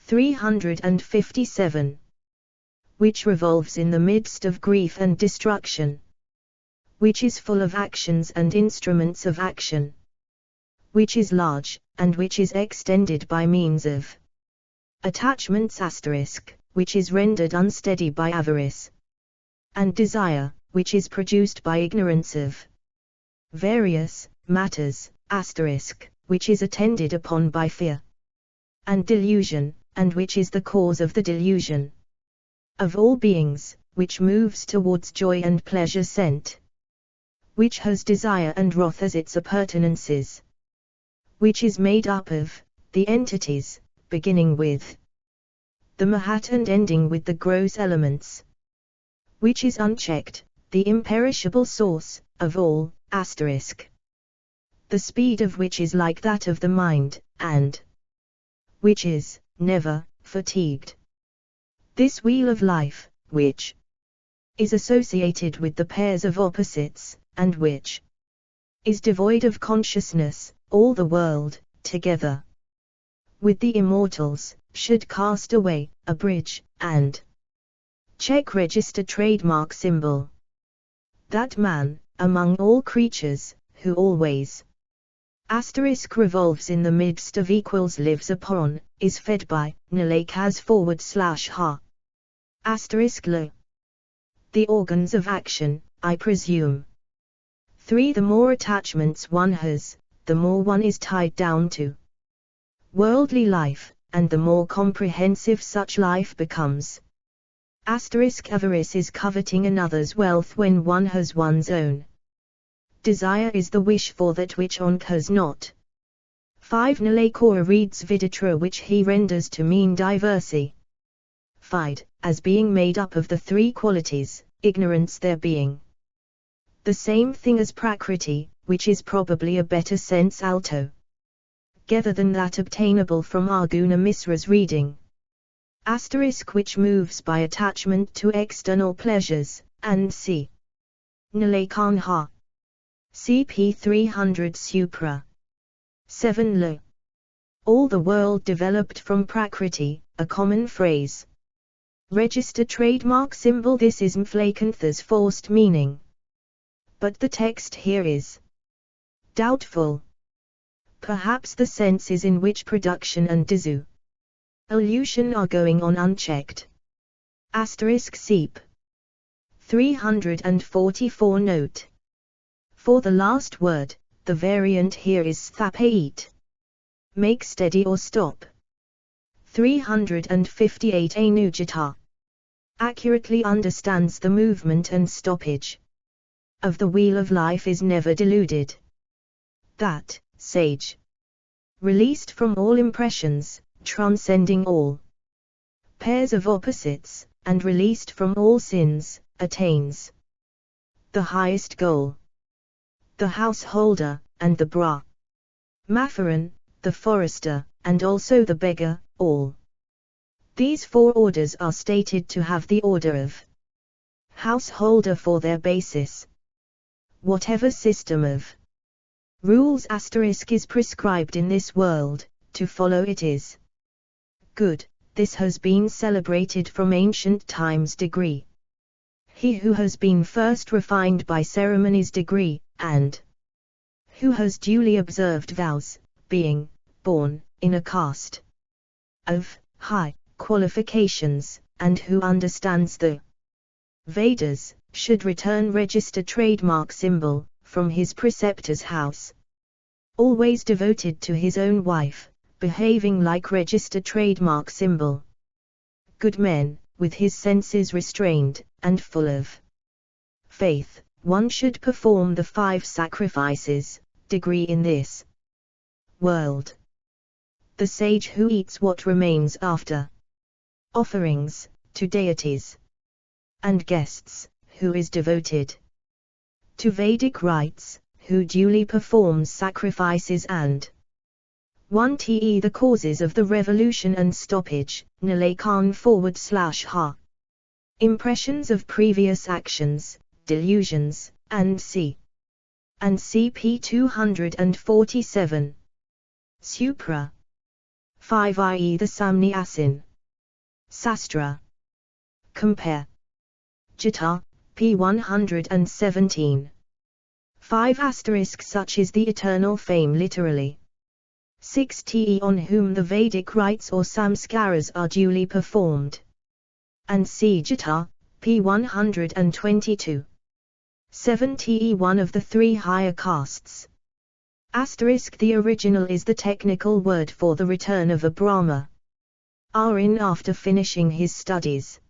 357. Which revolves in the midst of grief and destruction. Which is full of actions and instruments of action. Which is large, and which is extended by means of attachments *, which is rendered unsteady by avarice. And desire, which is produced by ignorance of various matters *, which is attended upon by fear. And delusion, and which is the cause of the delusion of all beings, which moves towards joy and pleasure sent. Which has desire and wrath as its appurtenances. Which is made up of the entities, beginning with the Mahat and ending with the gross elements. Which is unchecked, the imperishable source of all *. The speed of which is like that of the mind, and which is never fatigued. This wheel of life, which is associated with the pairs of opposites, and which is devoid of consciousness, all the world, together with the immortals, should cast away, abridge, and check register trademark symbol. That man, among all creatures, who always revolves in the midst of equals, lives upon, is fed by, Nalakas /ha. Lo. The organs of action, I presume. 3 The more attachments one has, the more one is tied down to worldly life, and the more comprehensive such life becomes. Avarice is coveting another's wealth when one has one's own. Desire is the wish for that which one has not. 5 Nalakora reads Viditra, which he renders to mean diversity, as being made up of the 3 qualities, ignorance there being the same thing as Prakriti, which is probably a better sense altogether than that obtainable from Arguna Misra's reading. Which moves by attachment to external pleasures, and c. Nalakanha. CP 300 Supra. 7 Lo. All the world developed from Prakriti, a common phrase. Register trademark symbol. This is Mflakantha's forced meaning. But the text here is doubtful. Perhaps the sense is in which production and Illusion are going on unchecked. Asterisk seep. 344 Note. For the last word, the variant here is thapait. Make steady or stop. 358 Anujita. Accurately understands the movement and stoppage of the wheel of life, is never deluded. That, sage. Released from all impressions, transcending all pairs of opposites, and released from all sins, attains the highest goal. The householder, and the Brahmacharan, the forester, and also the beggar, all these four orders are stated to have the order of householder for their basis. Whatever system of rules asterisk is prescribed in this world, to follow it is good. This has been celebrated from ancient times degree. He who has been first refined by ceremonies degree, and who has duly observed vows, being born in a caste of high qualifications, and who understands the Vedas, should return register trademark symbol from his preceptor's house. Always devoted to his own wife, behaving like register trademark symbol. Good men, with his senses restrained, and full of faith, one should perform the 5 sacrifices, degree in this world. The sage who eats what remains after offerings, to deities and guests, who is devoted to Vedic rites, who duly performs sacrifices and 1te the causes of the revolution and stoppage, Nilakan/ha. Impressions of previous actions, delusions, and c. And CP 247. Supra. 5 i.e. the Samnyasin. Sastra. Compare. Gita, p. 117. 5 asterisk such is the eternal fame literally. 6te on whom the Vedic rites or samskaras are duly performed. And see Gita, p. 122. 7te one of the 3 higher castes. Asterisk the original is the technical word for the return of a Brahma. In after finishing his studies.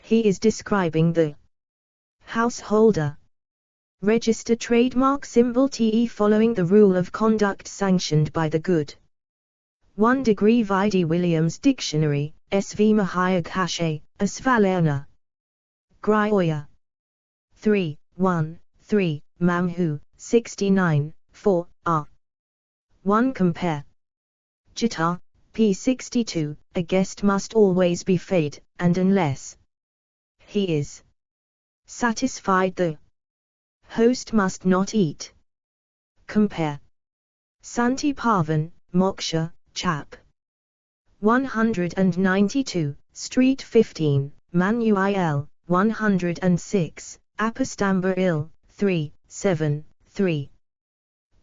He is describing the householder. Register trademark symbol te following the rule of conduct sanctioned by the good. 1 degree Vidi Williams Dictionary, SV Mahayag Hashe, Asvalerna. Grioya. 3, 1, 3, Mamhu, 69, 4, r. 1 compare. Gita, p. 62, a guest must always be fed, and unless he is satisfied the host must not eat. Compare. Santi Pavan, Moksha, Chap. 192, Street 15, Manuel, 106, Apastamba Il, 3, 7, 3.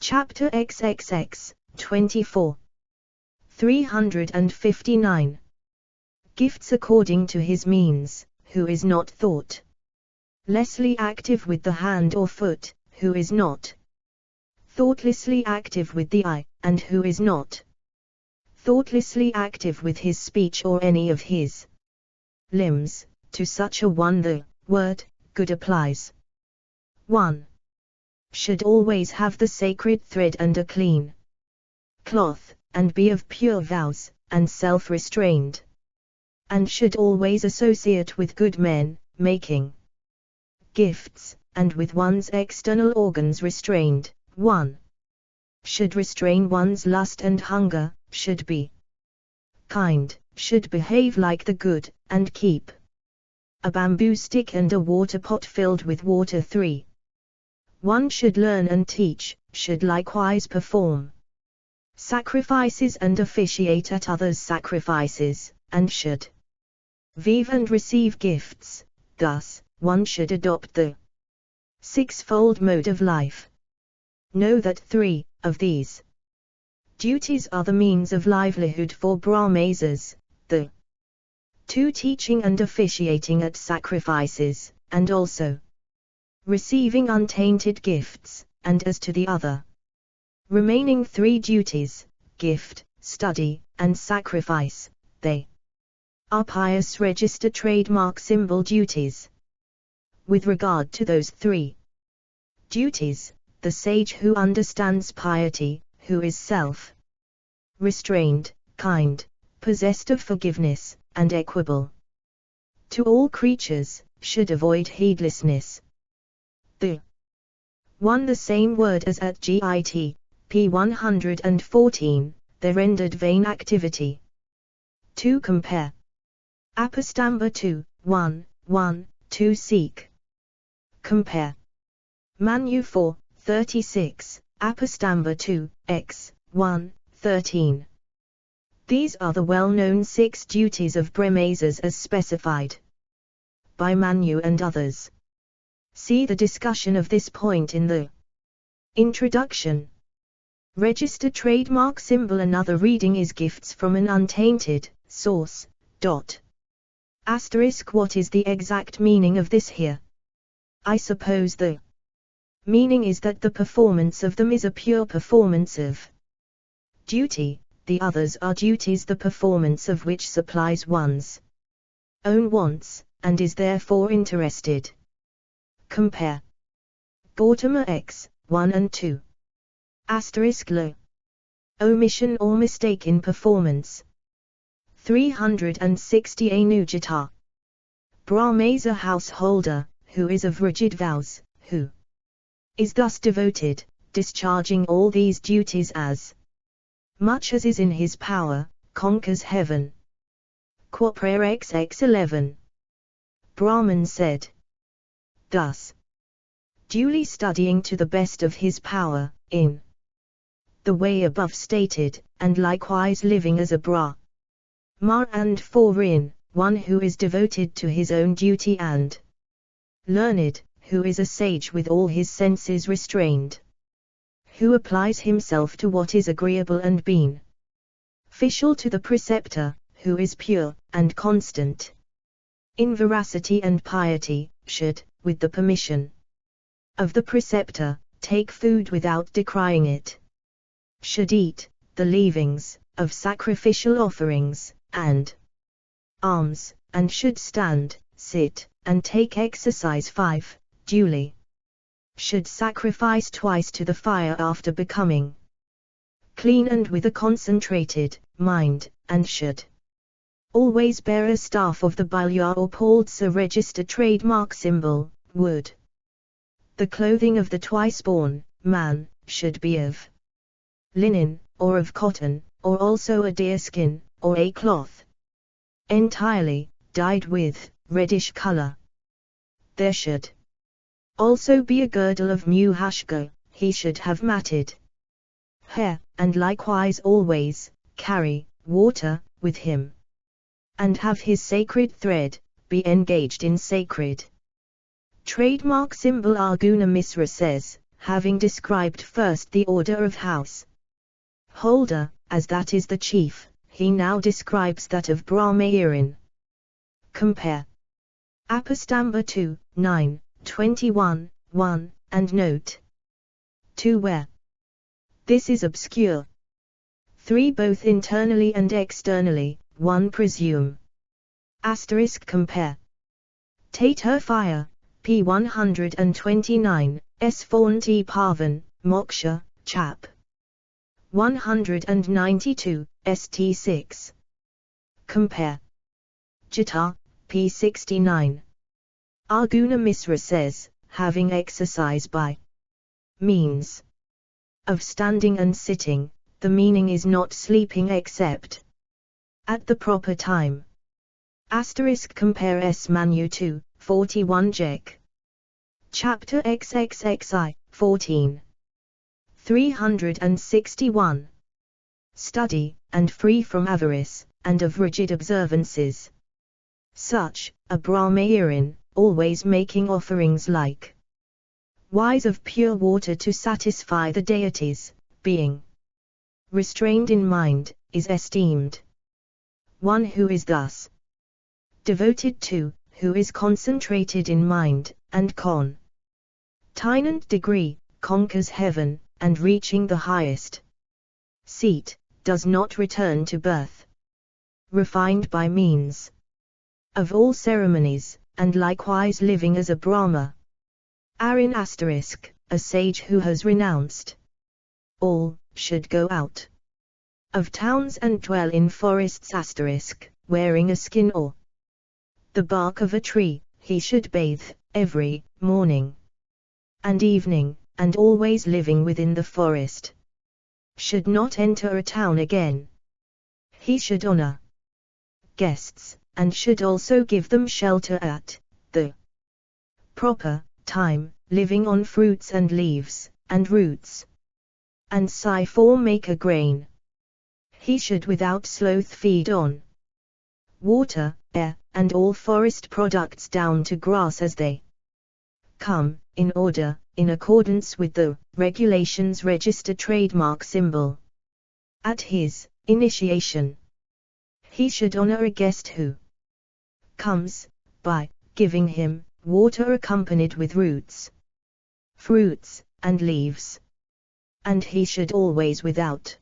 Chapter XXX, 24. 359. Gifts according to his means, who is not thought lessly active with the hand or foot, who is not thoughtlessly active with the eye, and who is not thoughtlessly active with his speech or any of his limbs, to such a one the word good applies. 1. Should always have the sacred thread and a clean cloth, and be of pure vows, and self-restrained. And should always associate with good men, making gifts, and with one's external organs restrained. 1. Should restrain one's lust and hunger, should be kind, should behave like the good, and keep a bamboo stick and a water pot filled with water. 3. One should learn and teach, should likewise perform sacrifices and officiate at others' sacrifices, and should vive and receive gifts. Thus, one should adopt the 6-fold mode of life. Know that 3 of these duties are the means of livelihood for Brahmanas, the 2 teaching and officiating at sacrifices, and also receiving untainted gifts, and as to the other remaining 3 duties, gift, study, and sacrifice, they are pious register trademark symbol duties. With regard to those 3 duties, the sage who understands piety, who is self-restrained, kind, possessed of forgiveness, and equable to all creatures, should avoid heedlessness. The 1 the same word as at Gita, p. 114, the rendered vain activity. 2 compare. Apostamba 2, 1, 1, 2 seek. Compare. Manu 4, 36, Apostamba 2, x, 1, 13. These are the well-known 6 duties of Brahmases as specified by Manu and others. See the discussion of this point in the introduction. Register trademark symbol. Another reading is gifts from an untainted source. Asterisk. What is the exact meaning of this here? I suppose the meaning is that the performance of them is a pure performance of duty, the others are duties the performance of which supplies one's own wants, and is therefore interested. Compare. Gautama x, 1 and 2. Asterisk lo. Omission or mistake in performance. 360 Anujata. Brahmasa householder, who is of rigid vows, who is thus devoted, discharging all these duties as much as is in his power, conquers heaven. Quapra XX 11. Brahman said. Thus, duly studying to the best of his power, in the way above stated, and likewise living as a Brahma, and forein, one who is devoted to his own duty, and learned, who is a sage with all his senses restrained, who applies himself to what is agreeable and beneficial to the preceptor, who is pure and constant in veracity and piety, should, with the permission of the preceptor, take food without decrying it, should eat the leavings of sacrificial offerings and alms, and should stand, sit, and take exercise 5, duly, should sacrifice twice to the fire after becoming clean and with a concentrated mind, and should always bear a staff of the Balya or Paldsa register trademark symbol, wood. The clothing of the twice-born man should be of linen, or of cotton, or also a deerskin, or a cloth entirely dyed with reddish color. There should also be a girdle of muhashka, he should have matted hair, and likewise always carry water with him, and have his sacred thread be engaged in sacred trademark symbol. Arjuna Misra says, having described first the order of house holder, as that is the chief, he now describes that of Brahmayarin. Compare. Apostamba 2, 9, 21, 1, and note 2 where this is obscure. 3 both internally and externally, 1 presume. Asterisk. Compare. Tater fire, p. 129, s. Faunti Pavan, Moksha, chap. 192, st. 6. Compare. Gita, p. 69. Arjuna Misra says, having exercise by means of standing and sitting, the meaning is not sleeping except at the proper time. Asterisk. Compare S. Manu 2, 41 Jek. Chapter XXXI, 14. 361. Study, and free from avarice, and of rigid observances. Such, a Brahmayarin, always making offerings like wise of pure water to satisfy the deities, being restrained in mind, is esteemed one who is thus devoted to, who is concentrated in mind, and tinent degree, conquers heaven, and reaching the highest seat, does not return to birth. Refined by means of all ceremonies, and likewise living as a Brahma. Arin asterisk, a sage who has renounced all, should go out of towns and dwell in forests asterisk, wearing a skin or the bark of a tree. He should bathe every morning and evening, and always living within the forest. Should not enter a town again. He should honor guests, and should also give them shelter at the proper time, living on fruits and leaves, and roots, and sigh for make a grain. He should without sloth feed on water, air, and all forest products down to grass as they come, in order, in accordance with the regulations register trademark symbol. At his initiation, he should honor a guest who comes, by giving him water accompanied with roots, fruits, and leaves. And he should always without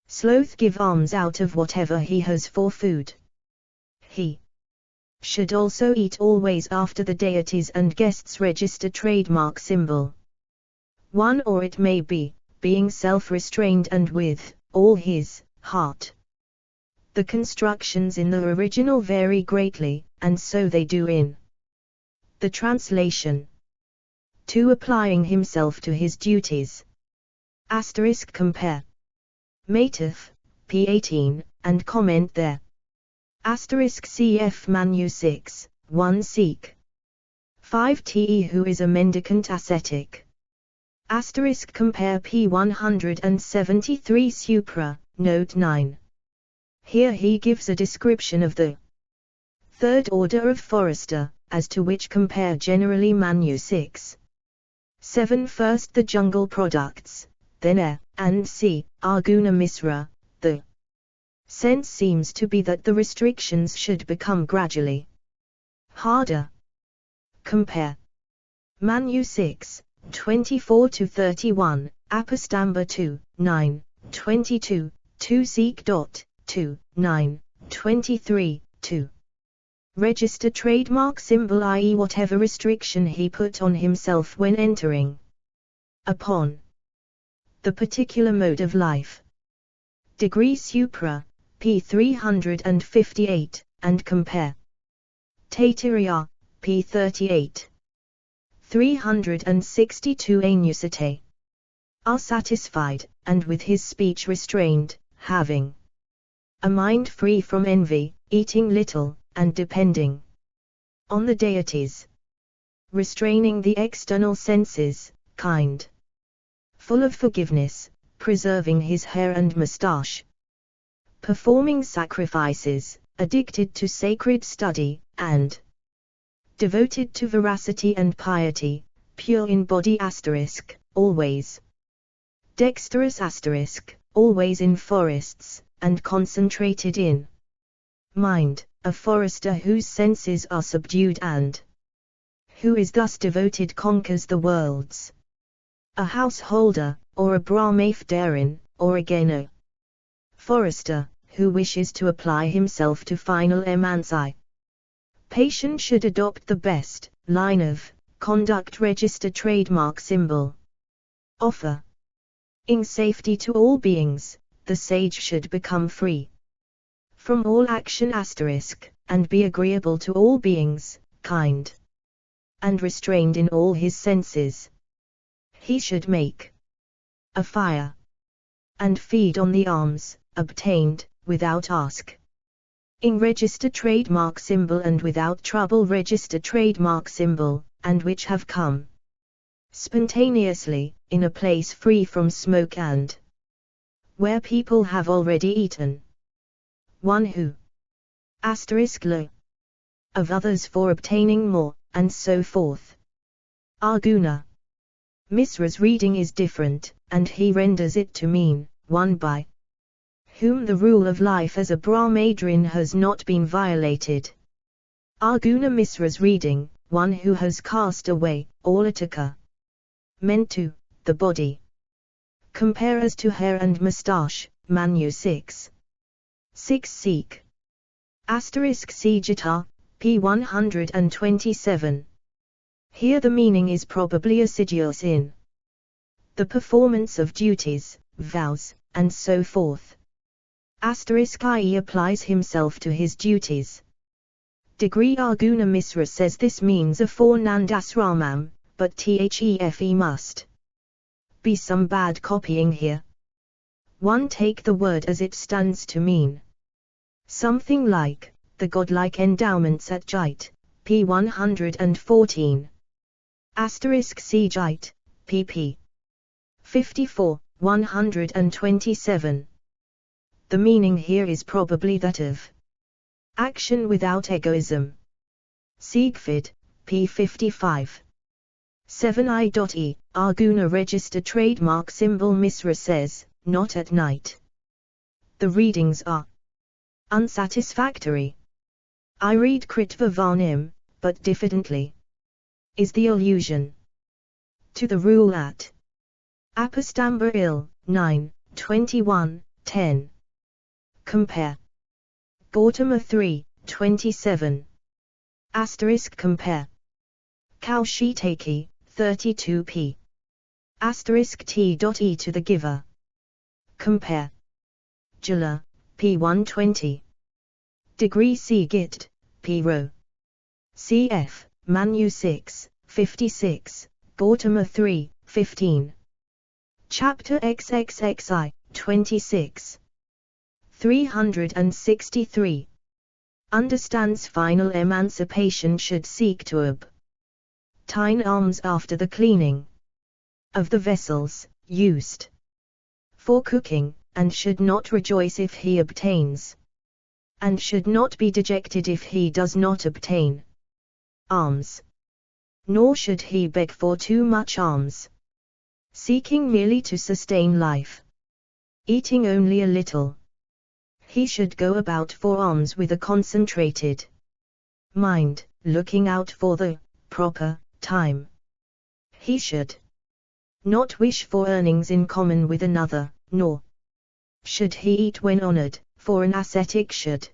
sloth give alms out of whatever he has for food. He should also eat always after the deities and guests register trademark symbol. 1 or it may be, being self-restrained and with all his heart. The constructions in the original vary greatly, and so they do in the translation. 2 applying himself to his duties. Asterisk compare. Mateth, p. 18, and comment there. Asterisk cf Manu 6, 1 Sikh. 5 Te who is a mendicant ascetic. Asterisk compare p. 173 Supra, note 9. Here he gives a description of the third order of forester, as to which compare generally Manu 6. 7 First the jungle products, then air, and c. Arguna Misra. The sense seems to be that the restrictions should become gradually harder. Compare Manu 6, 24-31, Apastamba 2, 9, 22, 2 Sikh. 2, 9, 23, 2. Register trademark symbol, i.e. whatever restriction he put on himself when entering upon the particular mode of life. Degree Supra, p. 358, and compare Taittiriya, p. 38. 362 Anusite. Are satisfied, and with his speech restrained, having a mind free from envy, eating little, and depending on the deities. Restraining the external senses, kind. Full of forgiveness, preserving his hair and moustache. Performing sacrifices, addicted to sacred study, and devoted to veracity and piety, pure in body asterisk, always dexterous asterisk, always in forests, and concentrated in mind, a forester whose senses are subdued and who is thus devoted conquers the worlds. A householder, or a brahmafdarin, or again a forester, who wishes to apply himself to final emancipation should adopt the best line of conduct register trademark symbol. Offering safety to all beings, the sage should become free from all action asterisk, and be agreeable to all beings, kind, and restrained in all his senses. He should make a fire, and feed on the alms, obtained, without asking register trademark symbol and without trouble register trademark symbol, and which have come spontaneously, in a place free from smoke and where people have already eaten. 1 who lo of others for obtaining more, and so forth. Arguna Misra's reading is different, and he renders it to mean, one by whom the rule of life as a Brahmadrin has not been violated. Arguna Misra's reading, one who has cast away all ataka. Meant to, the body. Compare as to hair and moustache, Manu 6. 6 Seek. Asterisk C Jita, p. 127. Here the meaning is probably assiduous in the performance of duties, vows, and so forth. Asterisk I.e. applies himself to his duties. Degree Arguna Misra says this means a Nandasramam, but THEFE must be some bad copying here. 1. Take the word as it stands to mean something like the godlike endowments at Jait, p. 114. Asterisk C Jait, pp. 54, 127. The meaning here is probably that of action without egoism. Siegfried, p. 55. 7i.e. Arguna register trademark symbol Misra says, not at night. The readings are unsatisfactory. I read Kritva Varnim, but diffidently. Is the allusion to the rule at Apastamba Il, 9, 21, 10. Compare. Gautama 3, 27. Asterisk compare. Kaushitaki, 32p. Asterisk T.E to the giver. Compare. Jula, p. 120. Degree C Git, p. Ro. Cf. Manu 6, 56, Gautama 3, 15. Chapter XXXI, 26. 363. Understands final emancipation should seek to obtain alms after the cleaning of the vessels used for cooking, and should not rejoice if he obtains, and should not be dejected if he does not obtain alms, nor should he beg for too much alms, seeking merely to sustain life, eating only a little. He should go about for alms with a concentrated mind, looking out for the proper time. He should not wish for earnings in common with another, nor should he eat when honored, for an ascetic should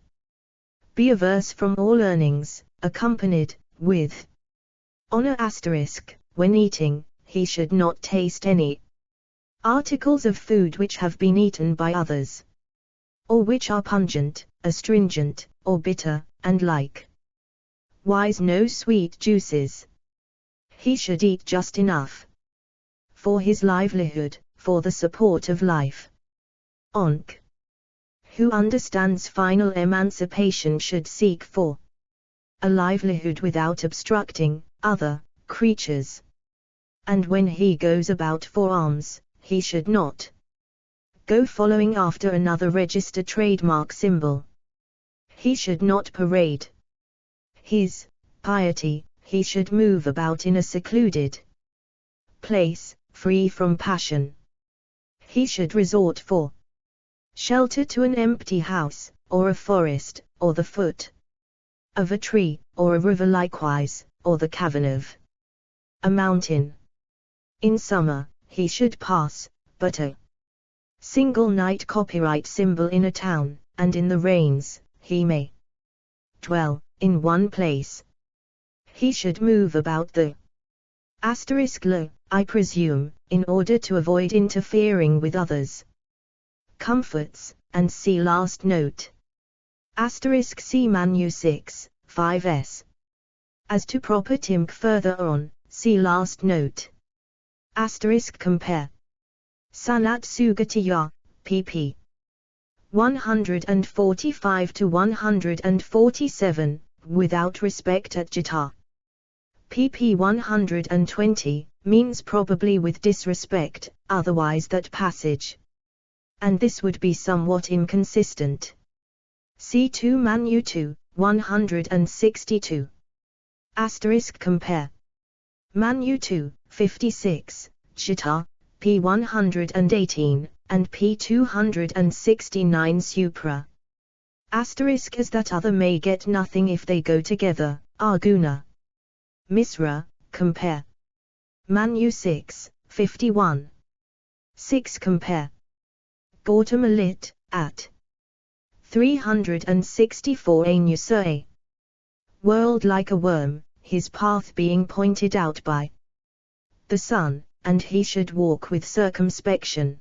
be averse from all earnings, accompanied with honor. Asterisk, when eating, he should not taste any articles of food which have been eaten by others, or which are pungent, astringent, or bitter, and likewise no sweet juices. He should eat just enough for his livelihood, for the support of life. Onk, who understands final emancipation, should seek for a livelihood without obstructing other creatures. And when he goes about for alms, he should not go following after another register trademark symbol. He should not parade his piety, he should move about in a secluded place, free from passion. He should resort for shelter to an empty house, or a forest, or the foot of a tree, or a river likewise, or the cavern of a mountain. In summer, he should pass but a single night copyright symbol in a town, and in the rains, he may dwell in one place. He should move about the asterisk lo, I presume, in order to avoid interfering with others' comforts, and see last note. Asterisk C Manu 6, 5s. As to proper timk further on, see last note. Asterisk compare. Sanat Sugatiya, pp. 145 to 147, without respect at Jita. pp. 120, means probably with disrespect, otherwise that passage. And this would be somewhat inconsistent. C2 Manu 2, 162. Asterisk compare. Manu 2, 56, Jita, p. 118, and p. 269 supra. Asterisk as that other may get nothing if they go together, Arguna. Misra, compare. Manu 6, 51. 6 compare. Gautama lit, at. 364 Anusai. Whirled like a worm, his path being pointed out by the sun, and he should walk with circumspection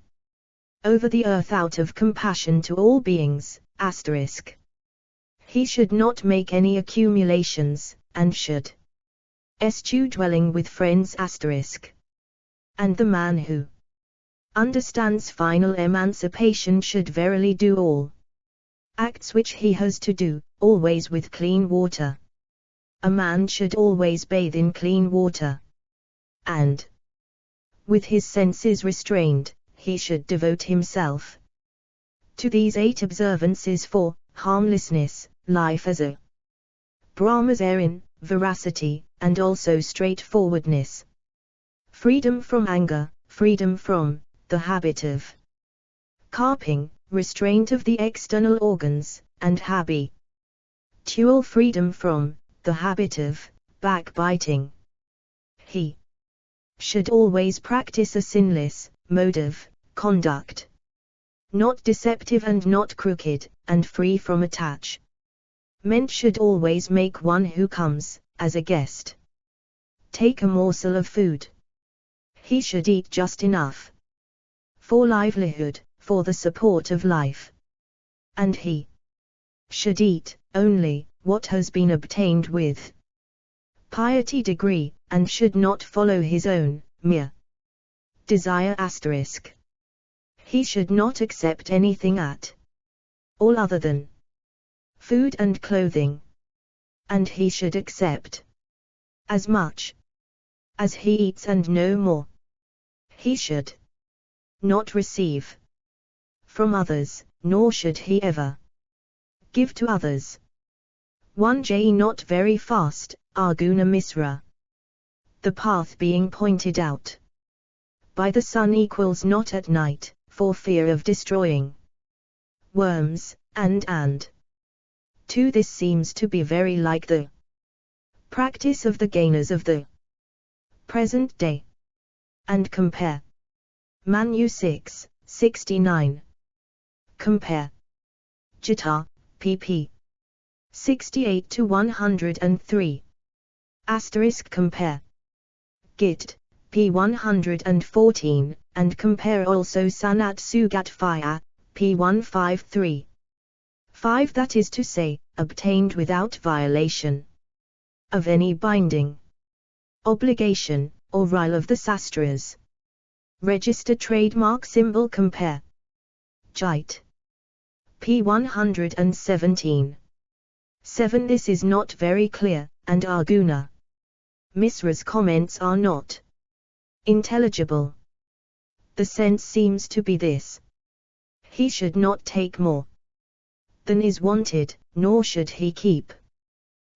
over the earth out of compassion to all beings, asterisk. He should not make any accumulations, and should eschew dwelling with friends, asterisk. And the man who understands final emancipation should verily do all acts which he has to do, always with clean water. A man should always bathe in clean water. And, with his senses restrained, he should devote himself to these 8 observances for harmlessness, life as a brahmacharya, veracity, and also straightforwardness. Freedom from anger, freedom from the habit of carping, restraint of the external organs, and habitual freedom from the habit of backbiting. He should always practice a sinless mode of conduct, not deceptive and not crooked, and free from attachment. Should always make one who comes as a guest take a morsel of food. He should eat just enough for livelihood, for the support of life. And he should eat only what has been obtained with piety degree, and should not follow his own mere desire, asterisk. He should not accept anything at all other than food and clothing. And he should accept as much as he eats and no more. He should not receive from others, nor should he ever give to others. 1J Not very fast, Arguna Misra. The path being pointed out by the sun equals not at night, for fear of destroying worms, and 2 This seems to be very like the practice of the gainers of the present day. And compare. Manu 6, 69. Compare. Gita, pp. 68 to 103. Asterisk compare. Git, p. 114, and compare also Sanat Sugat Fire, p. 153. 5 That is to say, obtained without violation of any binding obligation, or rule of the sastras. Register trademark symbol compare. Jite. p. 117. 7 This is not very clear, and Arguna Misra's comments are not intelligible. The sense seems to be this: he should not take more than is wanted, nor should he keep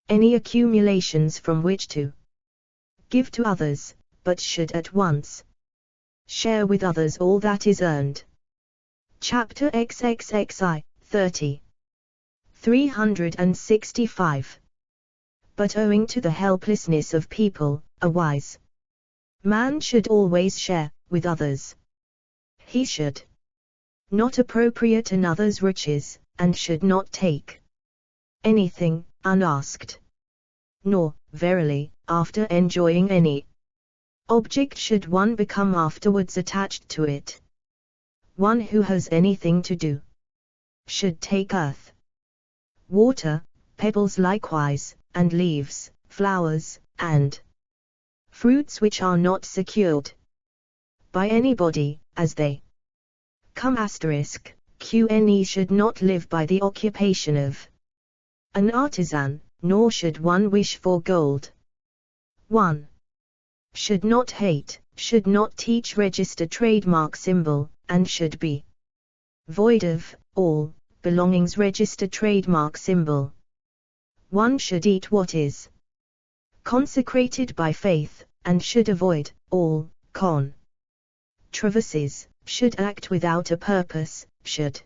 any accumulations from which to give to others, but should at once share with others all that is earned. Chapter XXXI, 30. 365. But owing to the helplessness of people, a wise man should always share with others. He should not appropriate another's riches, and should not take anything unasked. Nor, verily, after enjoying any object should one become afterwards attached to it. One who has anything to do should take earth, water, pebbles likewise, and leaves, flowers, and fruits which are not secured by anybody, as they come. Asterisk, QNE should not live by the occupation of an artisan, nor should one wish for gold. 1. Should not hate, should not teach register trademark symbol, and should be void of all belongings register trademark symbol. 1 should eat what is consecrated by faith, and should avoid all controversies, should act without a purpose, should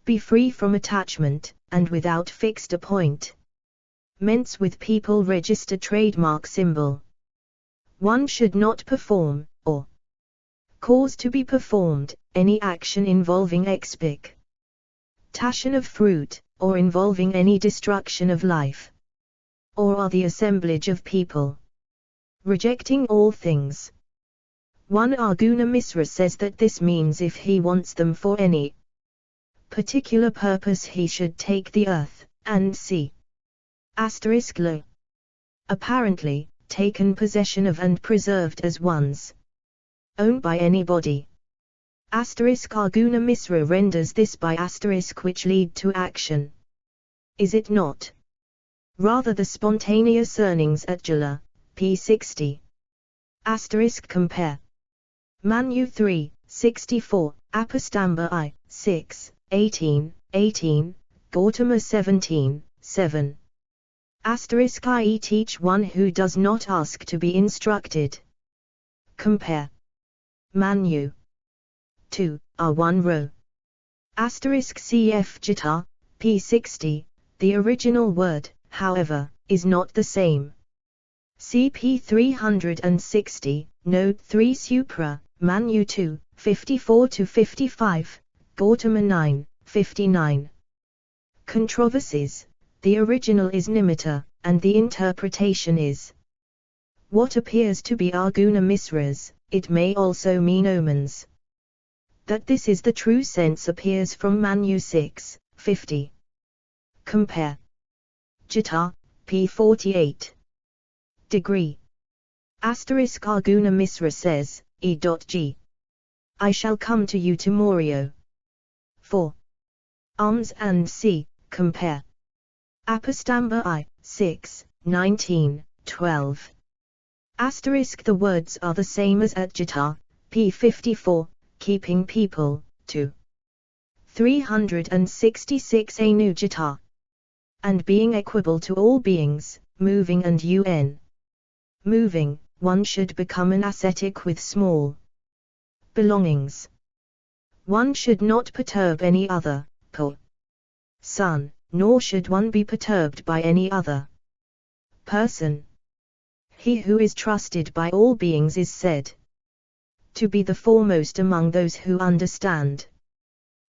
be free from attachment, and without fixed appoint. Ments with people register trademark symbol. One should not perform, or cause to be performed, any action involving expectation of fruit, or involving any destruction of life, or the assemblage of people. Rejecting all things. One Arjuna Misra says that this means if he wants them for any particular purpose he should take the earth, and sea. Lo. Apparently, taken possession of and preserved as one's own by anybody. Arjuna Misra renders this by which lead to action. Is it not? Rather the spontaneous earnings at Jala, p. 60. Compare. Manu 3, 64, Apastamba I, 6, 18, 18, Gautama 17, 7. I teach one who does not ask to be instructed. Compare. Manu 2, R1 row. Cf Gita, p. 60, the original word, however, is not the same. CP 360, Note 3 Supra, Manu 2, 54-55, Gautama 9, 59. Controversies. The original is nimitta, and the interpretation is what appears to be Arjuna Misra's. It may also mean omens. That this is the true sense appears from Manu 6, 50. Compare. Gita, p. 48. Degree. Arjuna Misra says, E.G. I shall come to you tomorrow. 4. Arms and C. Compare. Apastamba I, 6, 19, 12. The words are the same as at Gita, p. 54, keeping people, 2. 366 Anu Gita. And being equable to all beings, moving and un. Moving, one should become an ascetic with small belongings. One should not perturb any other, son, nor should one be perturbed by any other person. He who is trusted by all beings is said to be the foremost among those who understand.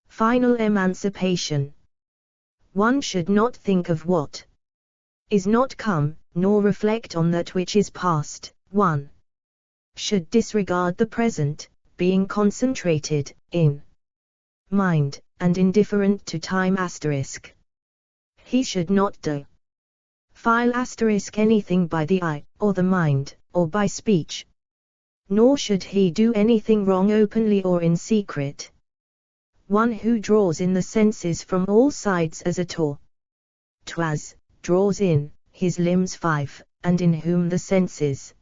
Final emancipation. One should not think of what is not come, nor reflect on that which is past. One should disregard the present, being concentrated in mind, and indifferent to time. He should not defile anything by the eye, or the mind, or by speech. Nor should he do anything wrong openly or in secret. One who draws in the senses from all sides as a twas, draws in his limbs 5, and in whom the senses,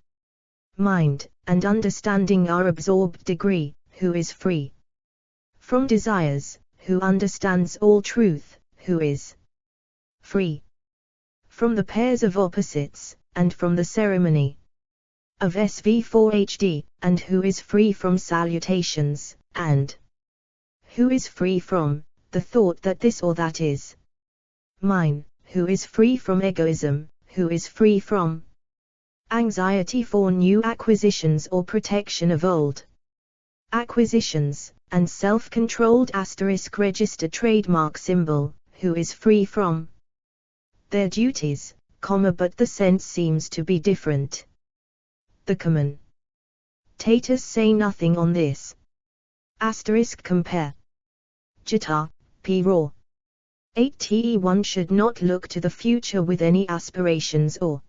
mind, and understanding are absorbed. Degree, who is free from desires, who understands all truth, who is free from the pairs of opposites, and from the ceremony of SV4HD, and who is free from salutations, and who is free from the thought that this or that is mine, who is free from egoism, who is free from anxiety for new acquisitions or protection of old acquisitions, and self-controlled register trademark symbol, who is free from their duties, but the sense seems to be different. The commentators say nothing on this. Compare. Gita, p. Raw. 8te. One should not look to the future with any aspirations or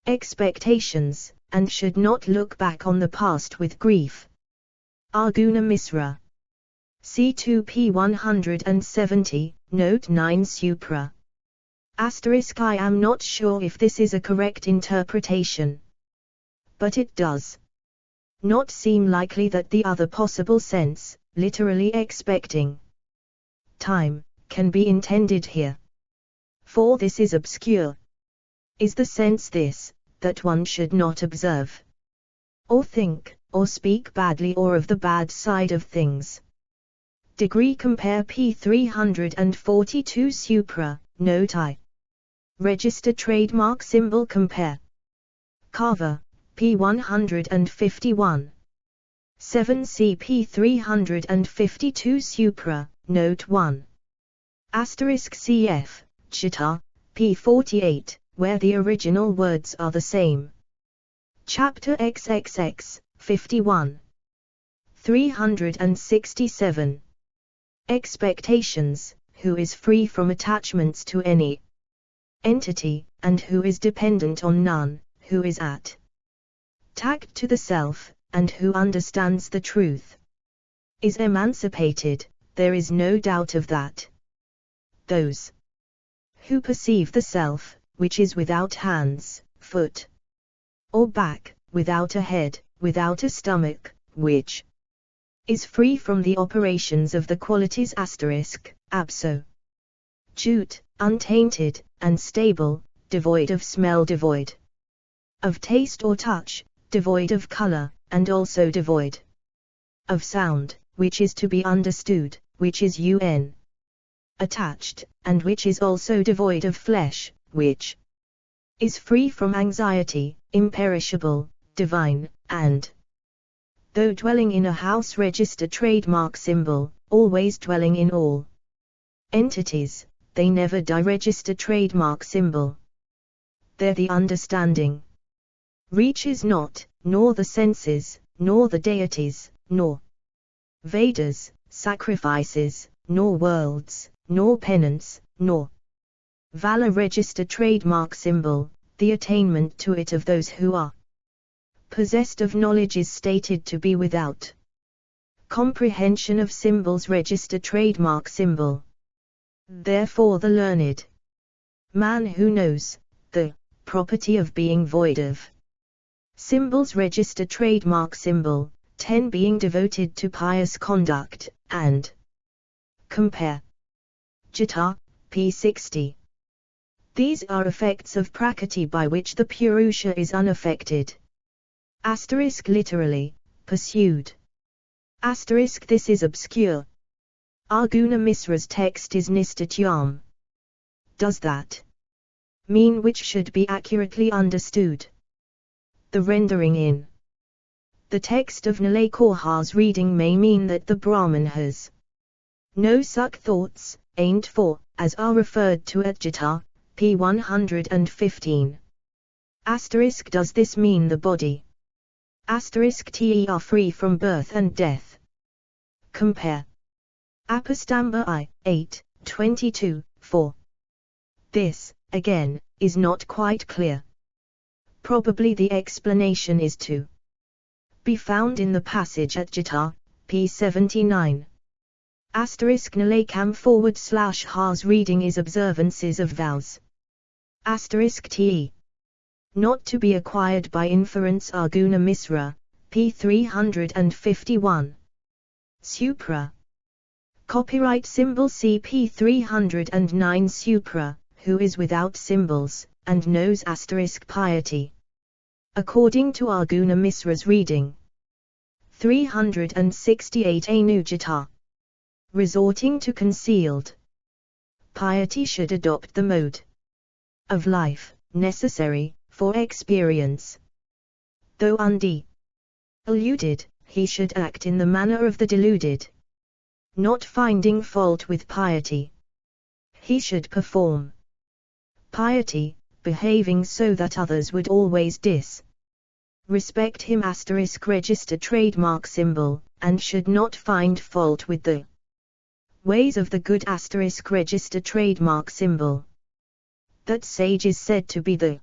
expectations, and should not look back on the past with grief. Arjuna Misra. C2 p. 170, Note 9 Supra. I am not sure if this is a correct interpretation. But it does not seem likely that the other possible sense, literally expecting time, can be intended here. For this is obscure. Is the sense this, that one should not observe or think, or speak badly or of the bad side of things. Degree compare p. 342 supra, note I. Register trademark symbol compare. Carver, p. 151. 7 CP 352 supra, note 1. Asterisk cf, Gita, p. 48, where the original words are the same. Chapter XXX, 51. 367. Expectations, who is free from attachments to any entity, and who is dependent on none, who is at tact to the self, and who understands the truth, is emancipated, there is no doubt of that. Those who perceive the self, which is without hands, foot, or back, without a head, without a stomach, which is free from the operations of the qualities abso, jute, untainted, and stable, devoid of smell, devoid of taste or touch, devoid of color, and also devoid of sound, which is to be understood, which is attached, and which is also devoid of flesh, which is free from anxiety, imperishable, divine, and though dwelling in a house register trademark symbol, always dwelling in all entities, they never die register trademark symbol. There the understanding reaches not, nor the senses, nor the deities, nor Vedas, sacrifices, nor worlds, nor penance, nor valor register trademark symbol, the attainment to it of those who are possessed of knowledge is stated to be without comprehension of symbols register trademark symbol. Therefore the learned man who knows the property of being void of symbols register trademark symbol, 10 being devoted to pious conduct, and compare. Gita, p. 60. These are effects of prakriti by which the Purusha is unaffected. Asterisk literally, pursued. Asterisk this is obscure. Arguna Misra's text is Nistatyam. Does that mean which should be accurately understood? The rendering in the text of Nalakorha's reading may mean that the Brahman has no such thoughts, aimed for, as are referred to at Gita, p. 115. Asterisk does this mean the body? Asterisk te are free from birth and death. Compare. Apastamba I, 8, 22, 4. This, again, is not quite clear. Probably the explanation is to be found in the passage at Gita, p. 79. Asterisk Nalakam / Ha's reading is observances of vows. Asterisk te. Not to be acquired by inference Arguna Misra, p. 351. Supra. Copyright symbol CP 309 Supra, who is without symbols, and knows asterisk piety. According to Arguna Misra's reading. 368 Anu Gita. Resorting to concealed piety should adopt the mode of life necessary for experience. Though deluded, he should act in the manner of the deluded. Not finding fault with piety, he should perform piety, behaving so that others would always respect him asterisk register trademark symbol, and should not find fault with the ways of the good asterisk register trademark symbol. That sage is said to be the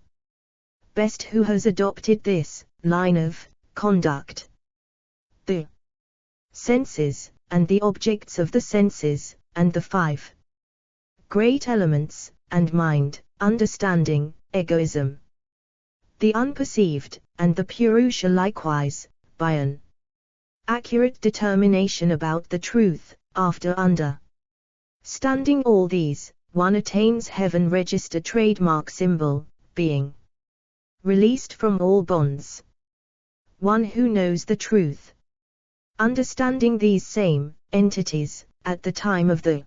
best who has adopted this line of conduct. The senses, and the objects of the senses, and the 5 great elements, and mind, understanding, egoism, the unperceived, and the Purusha likewise, by an accurate determination about the truth, after understanding all these, one attains heaven register trademark symbol, being released from all bonds. one who knows the truth. Understanding these same entities, at the time of the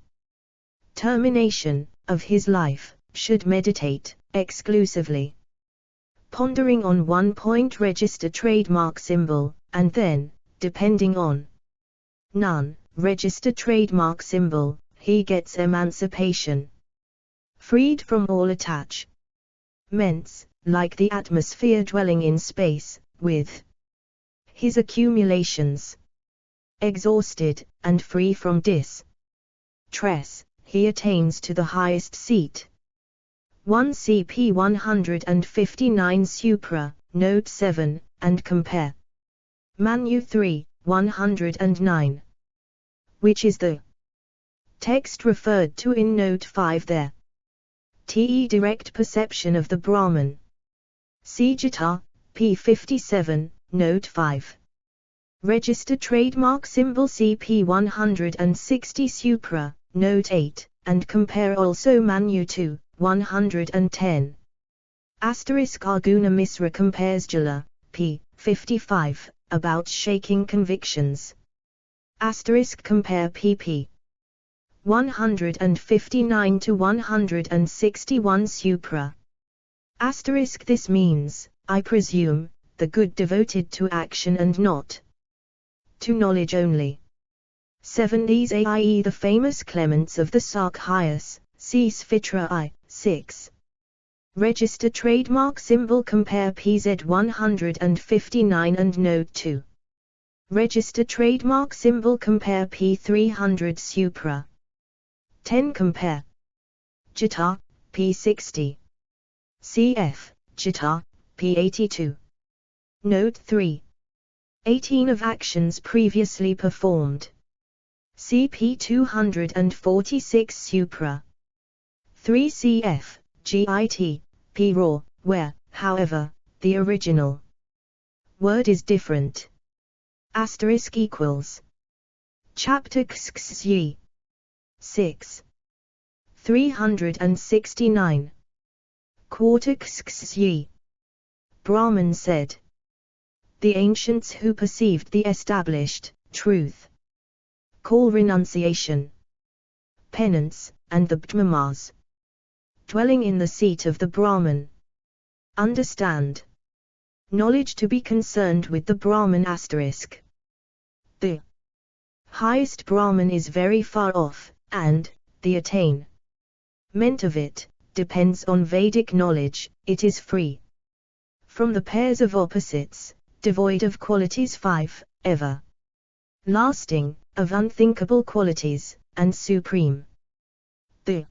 termination of his life, should meditate exclusively, pondering on one point register trademark symbol, and then, depending on none, register trademark symbol, he gets emancipation. Freed from all attachments, like the atmosphere dwelling in space, with his accumulations exhausted, and free from distress, he attains to the highest seat. 1 CP 159 Supra, Note 7, and compare. Manu 3, 109. Which is the text referred to in Note 5 there. Te direct perception of the Brahman. See Gita, p. 57, Note 5. Register trademark symbol CP 160 Supra, Note 8, and compare also Manu 2, 110. Asterisk Arjuna Misra compares Jala, p. 55, about shaking convictions. Asterisk compare pp. 159 to 161 Supra. Asterisk this means, I presume, the good devoted to action and not to knowledge only. 7 These i.e. the famous Clements of the Sarkhias, see Sphitra I, 6. Register trademark symbol compare PZ 159 and Note 2. Register trademark symbol compare P300 Supra. 10 Compare Gita, P60. Cf. Gita, P82. Note 3. 18 of actions previously performed. CP 246 Supra. 3 Cf. Git, P raw, where, however, the original word is different. Asterisk equals. Chapter XXY. 6. 369. Quarter XXY. Brahman said. The ancients who perceived the established truth call renunciation, penance, and the Bhmamas dwelling in the seat of the Brahman. Understand. Knowledge to be concerned with the Brahman asterisk. The highest Brahman is very far off, and the attainment of it depends on Vedic knowledge. It is free from the pairs of opposites, devoid of qualities 5, ever lasting, of unthinkable qualities, and supreme. The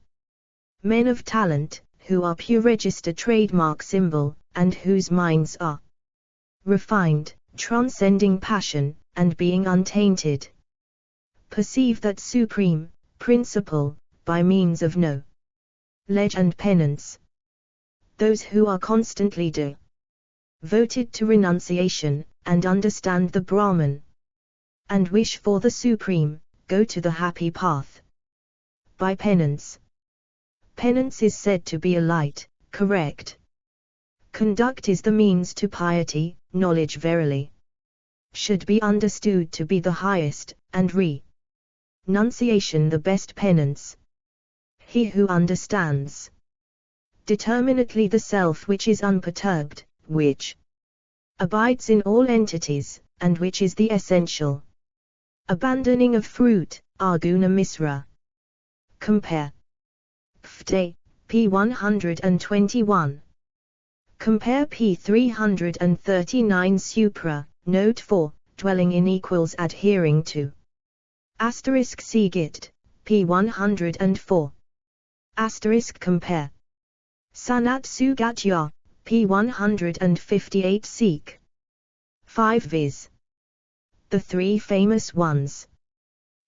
men of talent, who are pure register trademark symbol, and whose minds are refined, transcending passion, and being untainted, perceive that supreme principle, by means of knowledge and penance. Those who are constantly devoted to renunciation, and understand the Brahman, and wish for the supreme, go to the happy path. By penance. Penance is said to be a light, correct conduct is the means to piety. Knowledge verily should be understood to be the highest, and renunciation the best penance. He who understands determinately the self which is unperturbed, which abides in all entities, and which is the essential abandoning of fruit, Arjuna Misra. Compare. Pfte, p. 121. Compare p. 339 Supra, Note 4, dwelling in equals adhering to. Asterisk see Git, p. 104. Asterisk compare. Sanat Sugatya, p. 158 Seek. 5 viz. The three famous ones.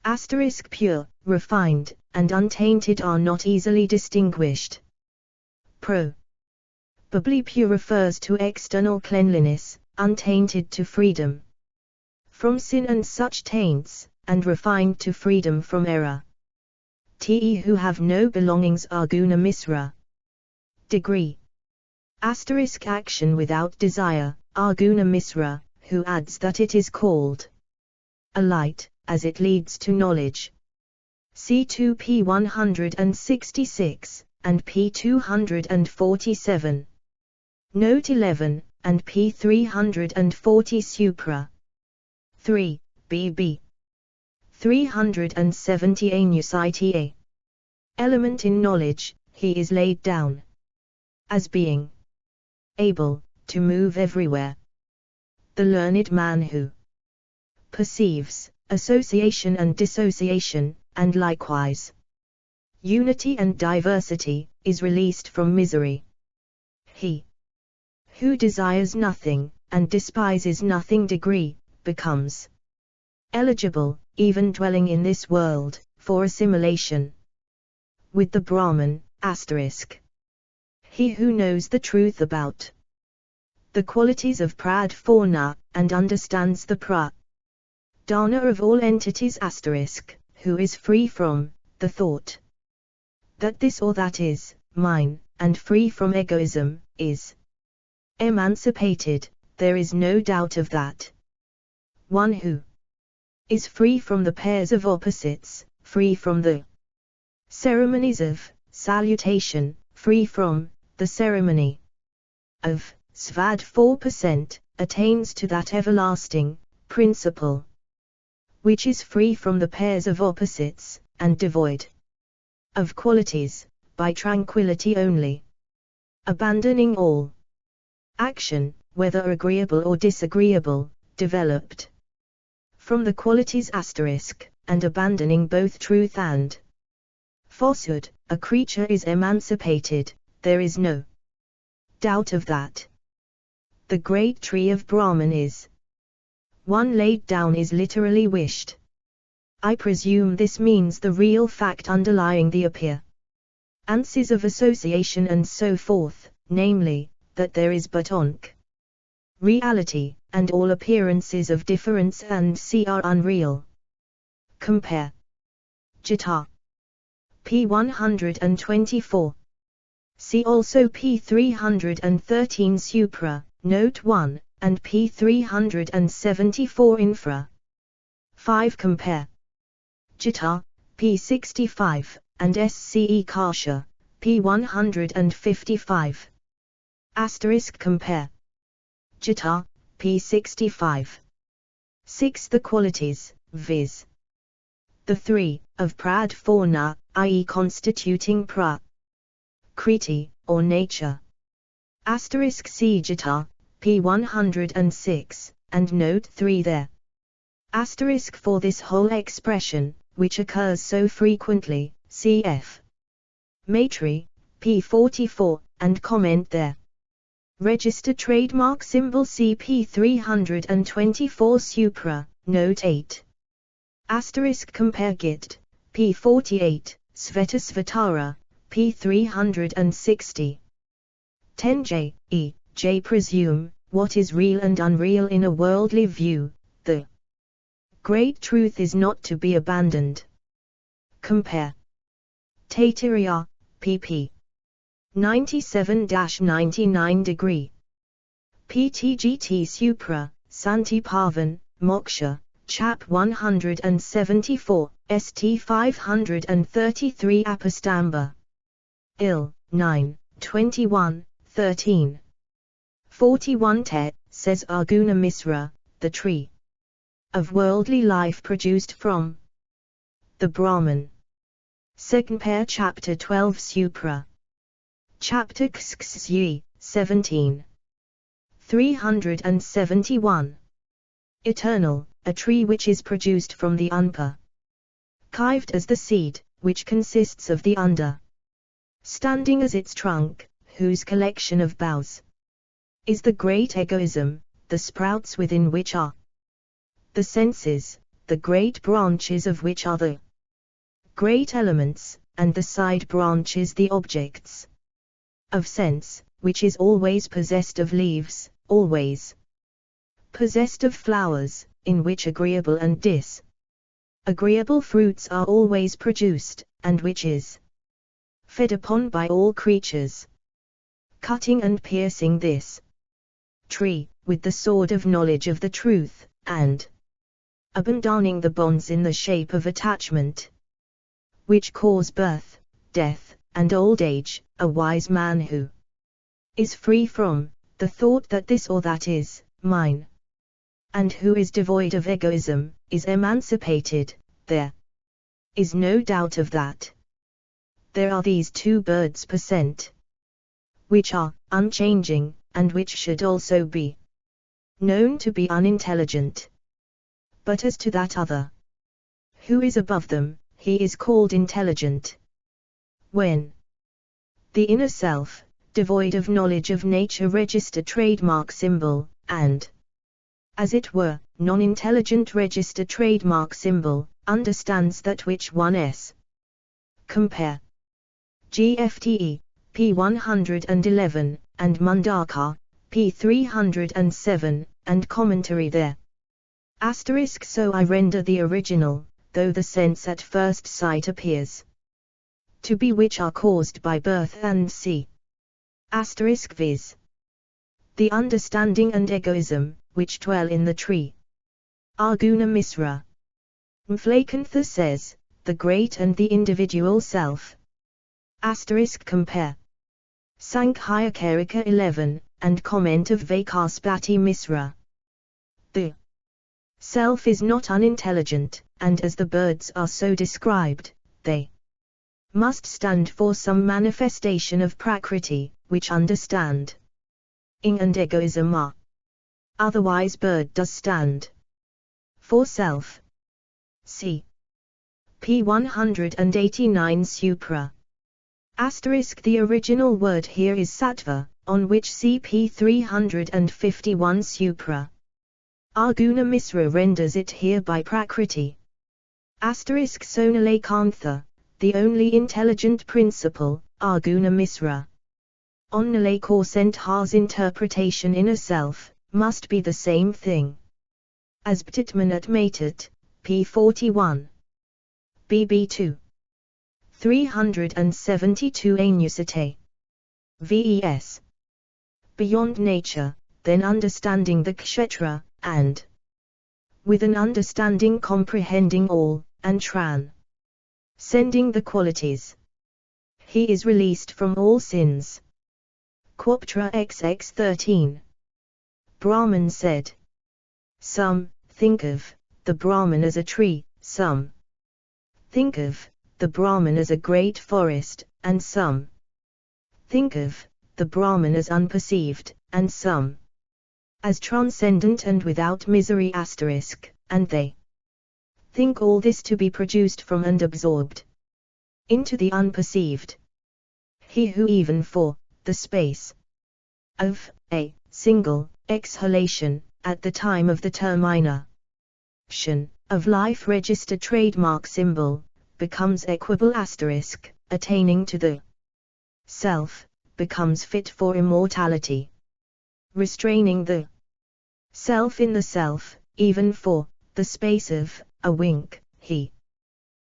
Asterisk pure, refined, and untainted are not easily distinguished. Probably pure refers to external cleanliness, untainted to freedom from sin and such taints, and refined to freedom from error. Te who have no belongings Arjuna Misra. Degree. Asterisk action without desire, Arjuna Misra, who adds that it is called a light, as it leads to knowledge. C2 p. 166, and p. 247. Note 11, and p. 340 supra. 3, bb. 370 anusita. Element in knowledge, he is laid down as being able to move everywhere. The learned man who perceives association and dissociation, and likewise unity and diversity, is released from misery. He who desires nothing, and despises nothing degree, becomes eligible, even dwelling in this world, for assimilation with the Brahman, asterisk. He who knows the truth about the qualities of Pradpurna, and understands the Dana of all entities, asterisk, who is free from the thought that this or that is mine, and free from egoism, is emancipated, there is no doubt of that. One who is free from the pairs of opposites, free from the ceremonies of salutation, free from the ceremony of Svad 4%, attains to that everlasting principle which is free from the pairs of opposites, and devoid of qualities, by tranquility only, abandoning all action, whether agreeable or disagreeable, developed from the qualities asterisk, and abandoning both truth and falsehood. A creature is emancipated, there is no doubt of that. The great tree of Brahman is one laid down, is literally wished. I presume this means the real fact underlying the appearances of association and so forth, namely, that there is but reality, and all appearances of difference and see are unreal. Compare Gita p. 124. See also p. 313 supra, note 1, and p. 374 infra. 5. Compare Gita, p. 65, and SCE Kasha, p. 155. Asterisk compare Gita, p. 65. 6. The qualities, viz. the 3, of Pradpurna, i.e. constituting Prakriti, or nature. Asterisk see Gita, p. 106, and note 3 there. Asterisk for this whole expression, which occurs so frequently, cf. Maitri, p. 44, and comment there. Register trademark symbol CP 324 supra, note 8. Asterisk compare Git, p. 48, Svetasvatara, p. 360. 10j, J. Presume, what is real and unreal in a worldly view, the great truth is not to be abandoned. Compare Taittiriya, pp. 97-99 degree. PTGT Supra, Santi Pavan, Moksha, Chap 174, St 533 Apastamba. Il, 9, 21, 13. 41 Tet, says Arguna Misra, the tree of worldly life produced from the Brahman. Second pair chapter 12 Supra. Chapter Xxyi, 17. 371. Eternal, a tree which is produced from the unperceived as the seed, which consists of the standing as its trunk, whose collection of boughs is the great egoism, the sprouts within which are the senses, the great branches of which are the great elements, and the side branches the objects of sense, which is always possessed of leaves, always possessed of flowers, in which agreeable and disagreeable fruits are always produced, and which is fed upon by all creatures. Cutting and piercing this tree, with the sword of knowledge of the truth, and abandoning the bonds in the shape of attachment, which cause birth, death, and old age, a wise man who is free from the thought that this or that is mine, and who is devoid of egoism, is emancipated. There is no doubt of that. There are these two birds % which are unchanging, and which should also be known to be unintelligent. But as to that other, who is above them, he is called intelligent. When the inner self, devoid of knowledge of nature, register, trademark, symbol, and, as it were, non-intelligent register, trademark, symbol, understands that which one s. Compare GFTE, p. 111, and Mundaka, p. 307, and commentary there. So I render the original, though the sense at first sight appears to be which are caused by birth and c. Viz. the understanding and egoism, which dwell in the tree. Arjuna Misra. Mflakantha says, the great and the individual self. Compare Sankhya Karika 11, and comment of Vaikaspati Misra. The self is not unintelligent, and as the birds are so described, they must stand for some manifestation of Prakriti, which understand ing and egoism are. Otherwise bird does stand for self. C. p. 189 Supra. The original word here is sattva, on which cp 351 Supra. Arjuna Misra renders it here by Prakriti. Sonalekantha, the only intelligent principle, Arjuna Misra. On Nalakosentha's interpretation, inner self must be the same thing as Btitmanat Matat, p. 41. bb2. 372 Anusate. Ves. Beyond nature, then understanding the kshetra, and with an understanding comprehending all, and sending the qualities, he is released from all sins. Quoptra XX 13. Brahman said. Some think of the Brahman as a tree, some think of the Brahman as a great forest, and some think of the Brahman as unperceived, and some as transcendent and without misery. And they think all this to be produced from and absorbed into the unperceived. He who even for the space of a single exhalation, at the time of the termination of life, register, trademark, symbol, becomes equable *, attaining to the self, becomes fit for immortality. Restraining the self in the self, even for the space of a wink, he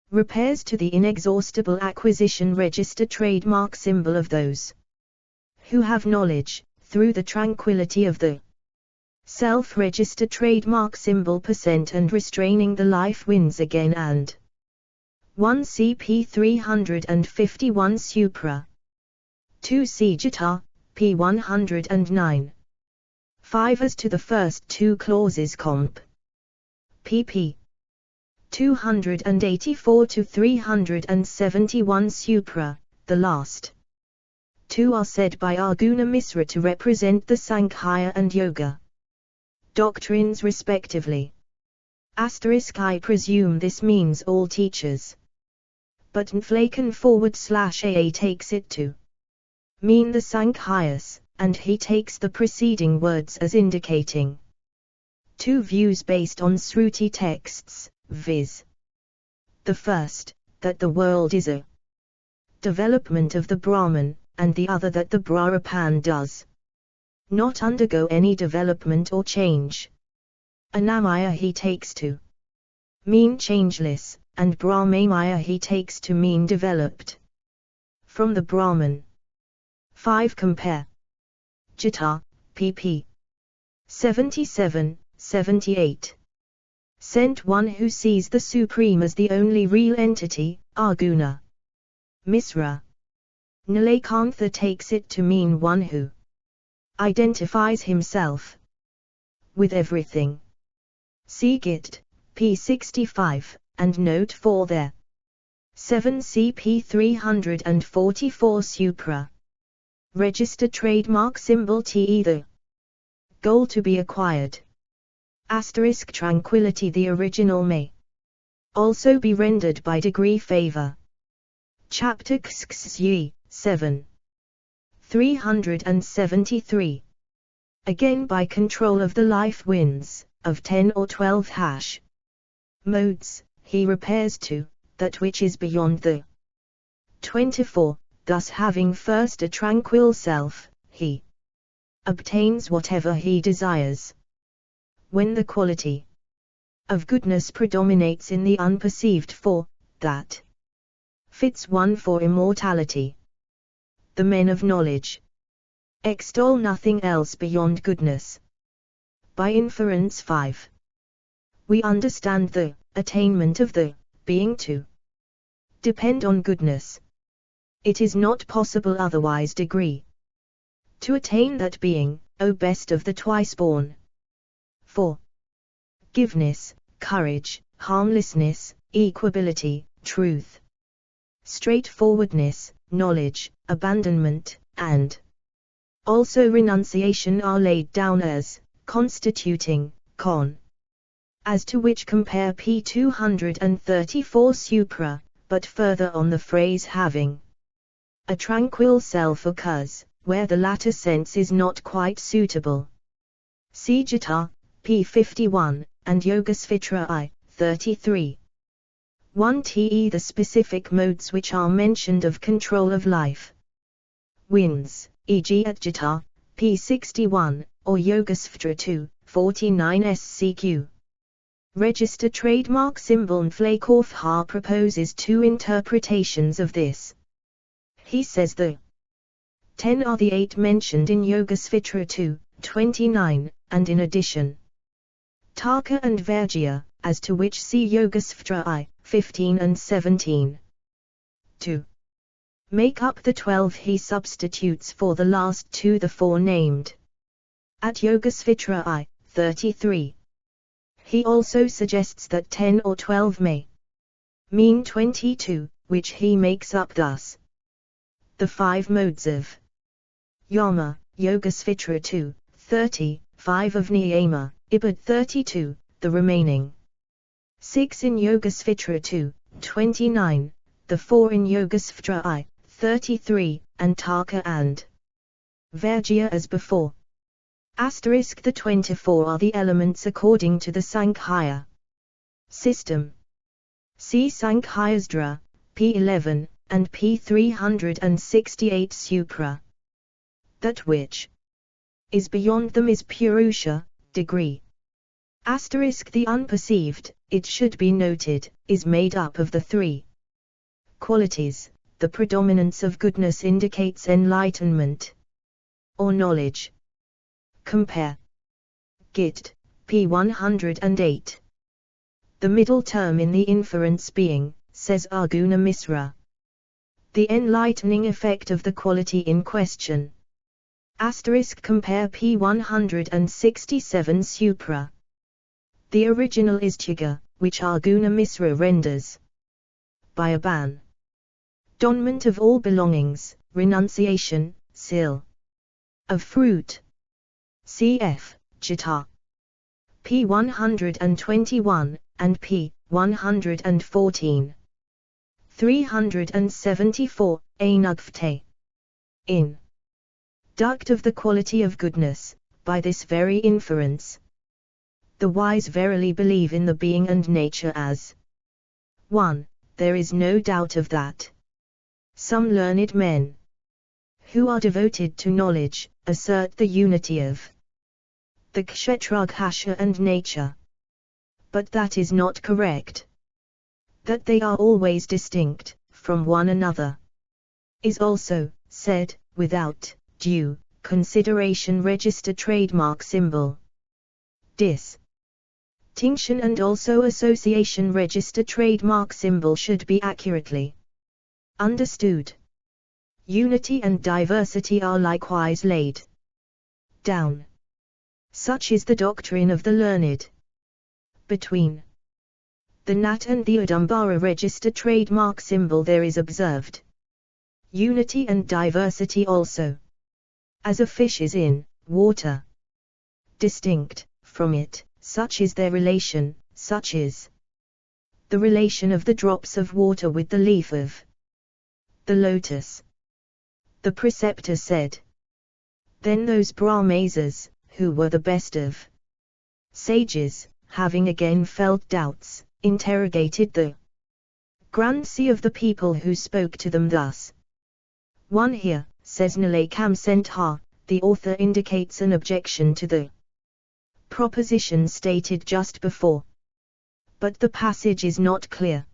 repairs to the inexhaustible acquisition register, trademark, symbol of those who have knowledge, through the tranquility of the self register, trademark, symbol % and restraining the life wins again. And 1 cp 351 Supra. 2 c Gita, p. 109. 5 as to the first two clauses comp. pp. 284 to 371 Supra, the last two are said by Arjuna Misra to represent the Sankhya and Yoga doctrines respectively. I presume this means all teachers. But Nflaken/AA takes it to mean the Sankhyas, and he takes the preceding words as indicating two views based on Sruti texts, viz. The first, that the world is a development of the Brahman, and the other that the Brahman does not undergo any development or change. Anamaya he takes to mean changeless, and Brahmamaya he takes to mean developed from the Brahman. 5 compare Gita, pp. 77, 78. Sent one who sees the Supreme as the only real entity, Arjuna. Misra. Nilakantha takes it to mean one who identifies himself with everything. See Gita, p. 65, and note 4 there. 7 CP 344 Supra. Register trademark symbol TE. The goal to be acquired. Asterisk tranquility. The original may also be rendered by degree favor. Chapter XXY, 7. 373. Again by control of the life winds, of 10 or 12 hash modes, he repairs to that which is beyond the 24, thus having first a tranquil self, he obtains whatever he desires. When the quality of goodness predominates in the unperceived for that fits one for immortality, the men of knowledge extol nothing else beyond goodness. By inference 5. We understand the attainment of the being to depend on goodness. It is not possible otherwise. Degree. To attain that being, O best of the twice-born. 4. Forgiveness, courage, harmlessness, equability, truth, straightforwardness, knowledge, abandonment, and also renunciation are laid down as constituting con. As to which compare p. 234 Supra, but further on the phrase having a tranquil self occurs, where the latter sense is not quite suitable. See Gita, p. 51, and Yogasvitra I, 33. 1 te. The specific modes which are mentioned of control of life winds, e.g. at Gita, p. 61, or Yogasvitra 2, 49 SCQ. Register trademark symbol Nflakorf proposes two interpretations of this. He says the 10 are the 8 mentioned in Yogasvitra 2, 29, and in addition Tarka and Vairagya, as to which see Yogasvitra I, 15 and 17. To make up the 12 he substitutes for the last 2 the 4 named at Yogasvitra I, 33. He also suggests that 10 or 12 may mean 22, which he makes up thus. The 5 modes of Yama, Yogasvitra 2, 30, 5 of Niyama, Ibad 32, the remaining 6 in Yogasvitra 2, 29, the 4 in Yogasvitra I, 33, and Tarka and Vairagya as before. Asterisk the 24 are the elements according to the Sankhya system. See Sankhyasdra, p. 11, and p. 368 Supra. That which is beyond them is Purusha, degree. Asterisk the unperceived, it should be noted, is made up of the 3 qualities. The predominance of goodness indicates enlightenment or knowledge. Compare Gita, p. 108. The middle term in the inference being, says Arjuna Misra, the enlightening effect of the quality in question. Asterisk compare p. 167 Supra. The original is Tyuga, which Arjuna Misra renders by abandonment of all belongings, renunciation, sil. Of fruit. Cf. Gita. p. 121, and p. 114. 374, Anugvte. In duct of the quality of goodness, by this very inference, the wise verily believe in the being and nature as 1. There is no doubt of that. Some learned men, who are devoted to knowledge, assert the unity of the Kshetraghasha and nature. But that is not correct. That they are always distinct from one another is also said, without due consideration. Register trademark symbol Distinction and also association register trademark symbol should be accurately understood. Unity and diversity are likewise laid down. Such is the doctrine of the learned. Between the Nat and the Udumbara register trademark symbol there is observed unity and diversity also. As a fish is in water, distinct from it, such is their relation, such is the relation of the drops of water with the leaf of the lotus. The preceptor said. Then those Brahmanas, who were the best of sages, having again felt doubts, interrogated the grandsi of the people who spoke to them thus. One here, says Nilekam Sentha, the author indicates an objection to the proposition stated just before. But the passage is not clear.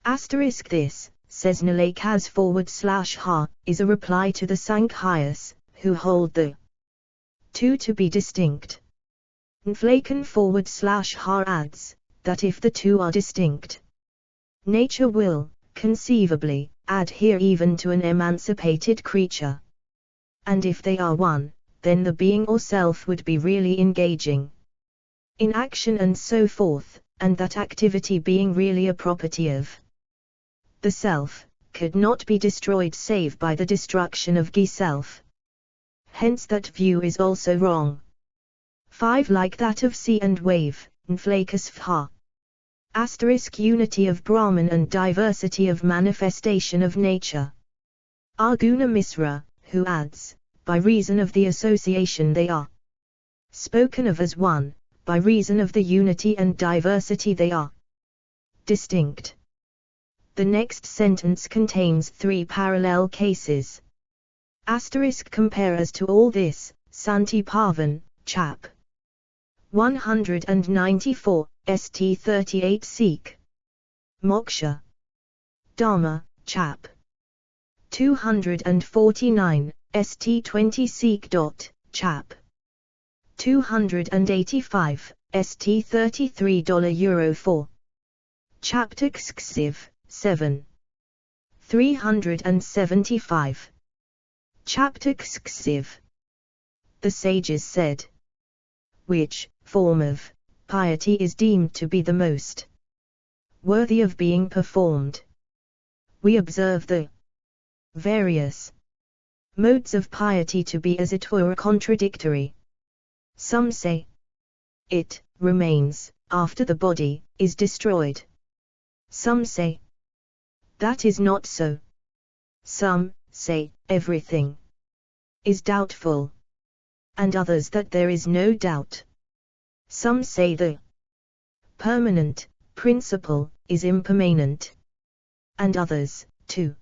Asterisk this, says Nilekas /ha, is a reply to the Sankhyas, who hold the two to be distinct. Nflaken /ha adds, that if the two are distinct, nature will, conceivably, adhere even to an emancipated creature. And if they are one, then the being or self would be really engaging in action and so forth, and that activity being really a property of the self, could not be destroyed save by the destruction of self. Hence that view is also wrong. 5 Like that of sea and wave, Nflakus Fha. Asterisk unity of Brahman and diversity of manifestation of nature. Arguna Misra, who adds, by reason of the association they are spoken of as one, by reason of the unity and diversity they are distinct. The next sentence contains 3 parallel cases. Asterisk compare as to all this, Santi Pavan, Chap. 194, St 38 Seek. Moksha. Dharma, Chap. 249, St 20 Seek. Chap. 285, St 33 Euro 4. Chapter Xiv, 7. 375. Chapter Xiv. The sages said, which form of piety is deemed to be the most worthy of being performed? We observe the various modes of piety to be as it were contradictory. Some say, it remains after the body is destroyed. Some say, that is not so. Some say, everything is doubtful. And others that there is no doubt. Some say the permanent principle is impermanent. And others, too,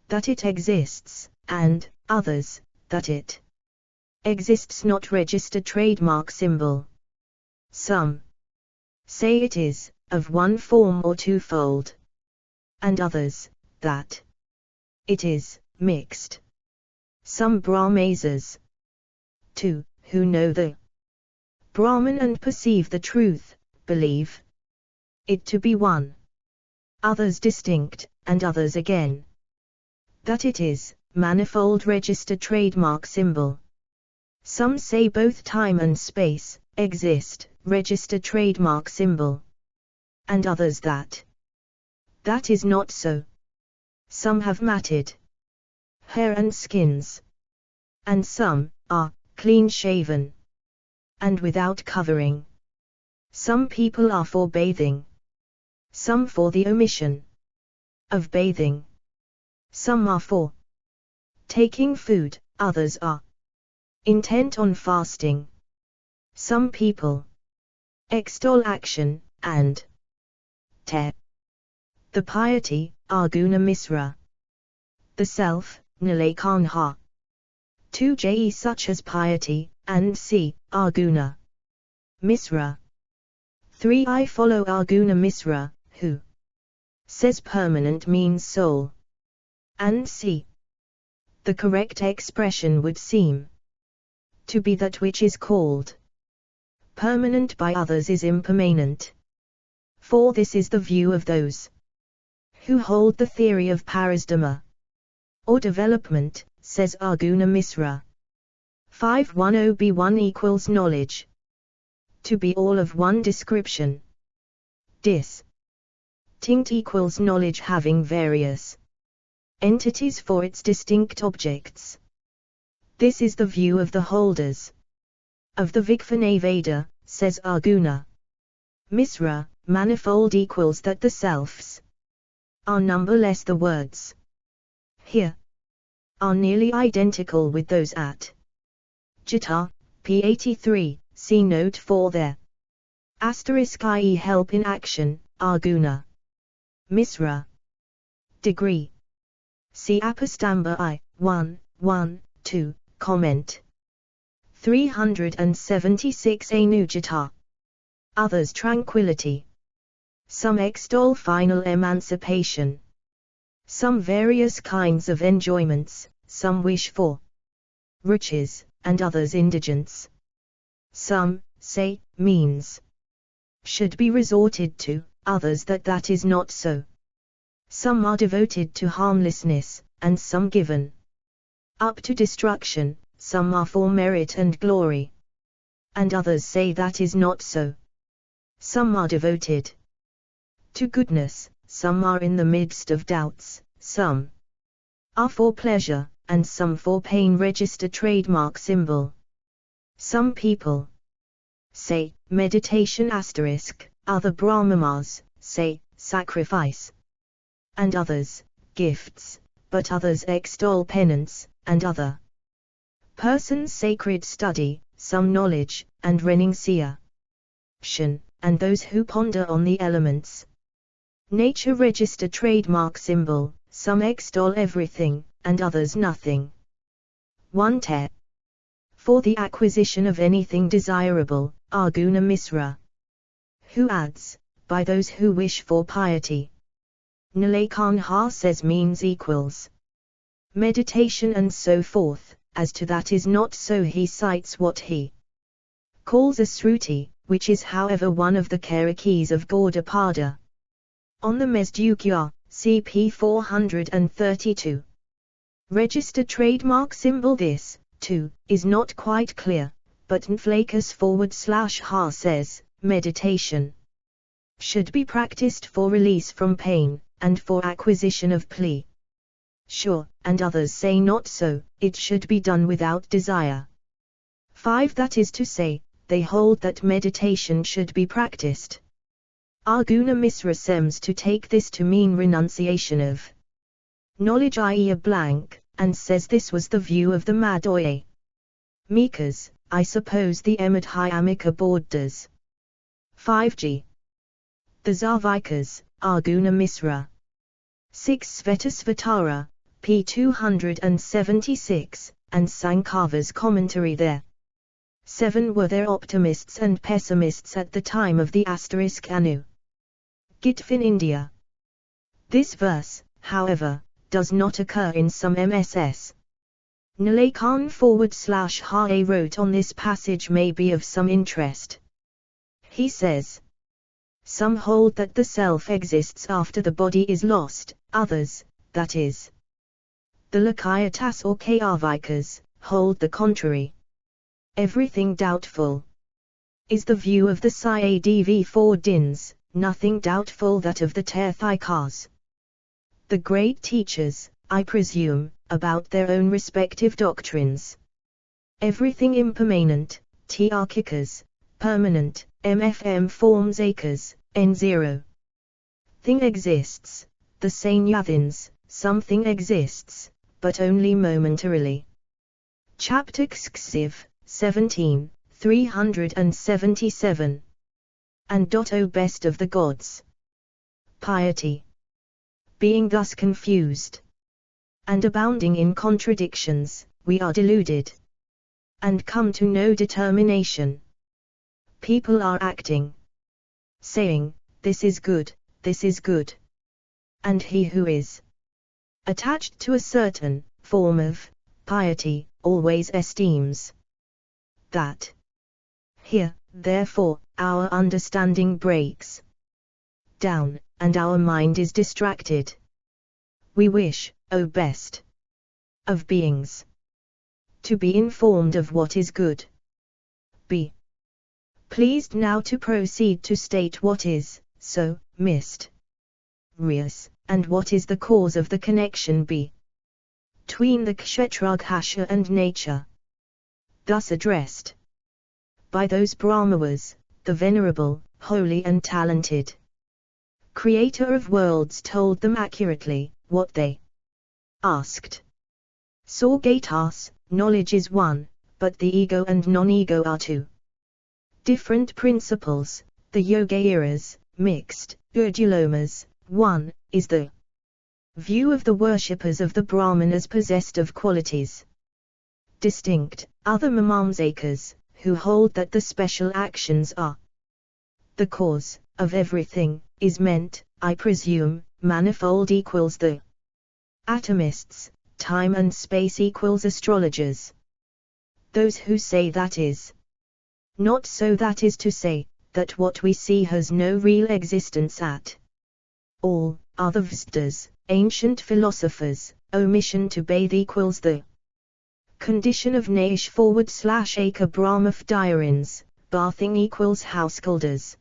that it exists, and others, that it exists not. Register trademark symbol. Some say it is of one form or twofold. And others, that it is mixed. Some Brahmanas, too, who know the Brahman and perceive the truth, believe it to be one. Others distinct, and others again that it is manifold. Register trademark symbol. Some say both time and space exist. Register trademark symbol. And others that is not so. Some have matted hair and skins. And some are clean-shaven and without covering. Some people are for bathing. Some for the omission of bathing. Some are for taking food, others are intent on fasting. Some people extol action and the piety, Arguna Misra. The self, Nilekanha. 2 such as piety, and c. Arguna Misra. 3 I follow Arguna Misra, who says permanent means soul. And c. The correct expression would seem to be that which is called permanent by others is impermanent. For this is the view of those who hold the theory of parasdharma, or development, says Arjuna Misra. 510b1 equals knowledge. To be all of one description. Distinct equals knowledge having various entities for its distinct objects. This is the view of the holders of the Vigvanaveda, says Arjuna Misra. Manifold equals that the selves are numberless. The words here are nearly identical with those at Gita, p. 83, see note 4 there. *i.e. help in action, Arjuna Misra. Degree. See Apastamba I, 1, 2, comment. 376 Anu Gita. Others tranquility. Some extol final emancipation. Some various kinds of enjoyments, some wish for riches, and others indigence. Some say means should be resorted to, others that is not so. Some are devoted to harmlessness, and some given up to destruction, some are for merit and glory, and others say that is not so. Some are devoted to goodness, some are in the midst of doubts, some are for pleasure, and some for pain. Register trademark symbol. Some people say meditation asterisk, other Brahmanas say sacrifice, and others gifts, but others extol penance, and other persons sacred study, some knowledge, and renunciation, and those who ponder on the elements. Nature register trademark symbol, some extol everything, and others nothing. 1 te. For the acquisition of anything desirable, Arjuna Misra. Who adds, by those who wish for piety. Nilekantha says means equals meditation and so forth. As to that is not so. He cites what he calls a sruti, which is however one of the Karakis of Gaudapada. On the Mesdukya, CP 432. Register trademark symbol. This, too, is not quite clear, but Nflakus/ha says, meditation should be practiced for release from pain, and for acquisition of pleasure. Sure, and others say not so, it should be done without desire. 5. That is to say, they hold that meditation should be practiced. Arjuna Misra seems to take this to mean renunciation of knowledge, i.e. a blank, and says this was the view of the Madhya Mikas, I suppose the Madhyamika board does. 5g. The Zarvikas, Arjuna Misra. 6. Svetasvatara, p. 276, and Sankava's commentary there. 7. Were there optimists and pessimists at the time of the *Anu Gita in India? This verse, however, does not occur in some MSS. Nilekantha/ha wrote on this passage may be of some interest. He says, some hold that the self exists after the body is lost, others, that is, the Lokayatas or Kayavikas, hold the contrary. Everything doubtful is the view of the Syadv 4 Dins, nothing doubtful that of the Tirthikas. The great teachers, I presume, about their own respective doctrines. Everything impermanent, Tarkikas, permanent, MFM forms Akas, N0. Thing exists, the Sanyathins, something exists, but only momentarily. Chapter Ksiv, 17, 377. And O best of the gods. Piety. Being thus confused and abounding in contradictions, we are deluded and come to no determination. People are acting, saying, this is good, and he who is attached to a certain form of piety always esteems that Here, therefore, our understanding breaks down, and our mind is distracted. We wish, O best of beings, to be informed of what is good. Be pleased now to proceed to state what is so mysterious, and what is the cause of the connection between the Kshetragshasha and nature. Thus addressed by those Brahmawas, the venerable, holy and talented Creator of worlds told them accurately what they asked. Saugata's, knowledge is one, but the ego and non-ego are two different principles. The Yogaeras, mixed, Urdulomas, one, is the view of the worshippers of the Brahman as possessed of qualities distinct. Other Mimamsakas, who hold that the special actions are the cause of everything, is meant, I presume, manifold equals the atomists, time and space equals astrologers. Those who say that is not so, that is to say, that what we see has no real existence at all, are the Vstas, ancient philosophers. Omission to bathe equals the condition of Naish /Aka Brahmafdhyarins, bathing equals householders.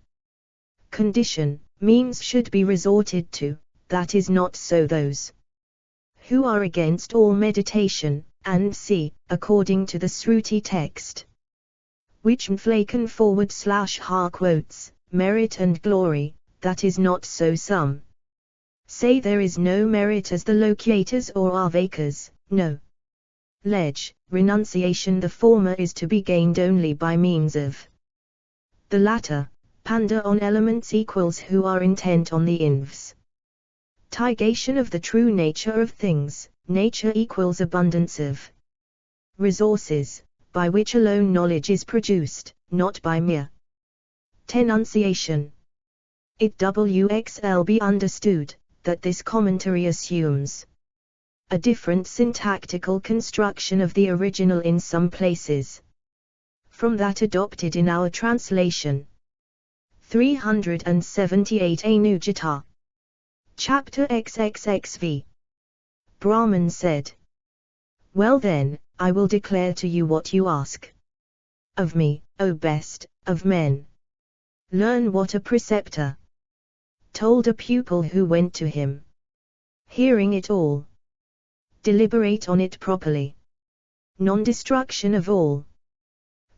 Condition, means should be resorted to, that is not so. Those who are against all meditation, and see, according to the Sruti text, which Mflaken /ha quotes, merit and glory, that is not so. Some say there is no merit as the locators or Arvakas, no renunciation. The former is to be gained only by means of the latter. Panda on elements equals who are intent on the investigation of the true nature of things. Nature equals abundance of resources, by which alone knowledge is produced, not by mere denunciation. It wxl be understood, that this commentary assumes a different syntactical construction of the original in some places from that adopted in our translation. 378 Anujata. Chapter XXXV. Brahman said, well then, I will declare to you what you ask of me, O best of men. Learn what a preceptor told a pupil who went to him. Hearing it all, deliberate on it properly. Non-destruction of all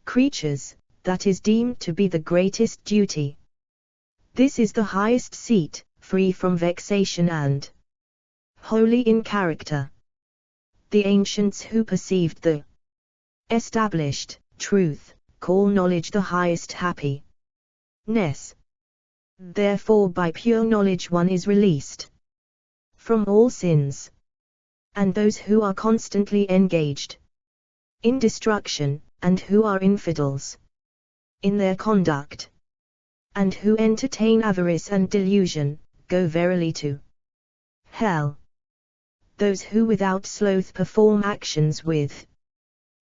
creatures, that is deemed to be the greatest duty. This is the highest seat, free from vexation and holy in character. The ancients who perceived the established truth, call knowledge the highest happiness. Therefore by pure knowledge one is released from all sins. And those who are constantly engaged in destruction, and who are infidels in their conduct, and who entertain avarice and delusion, go verily to hell. Those who without sloth perform actions with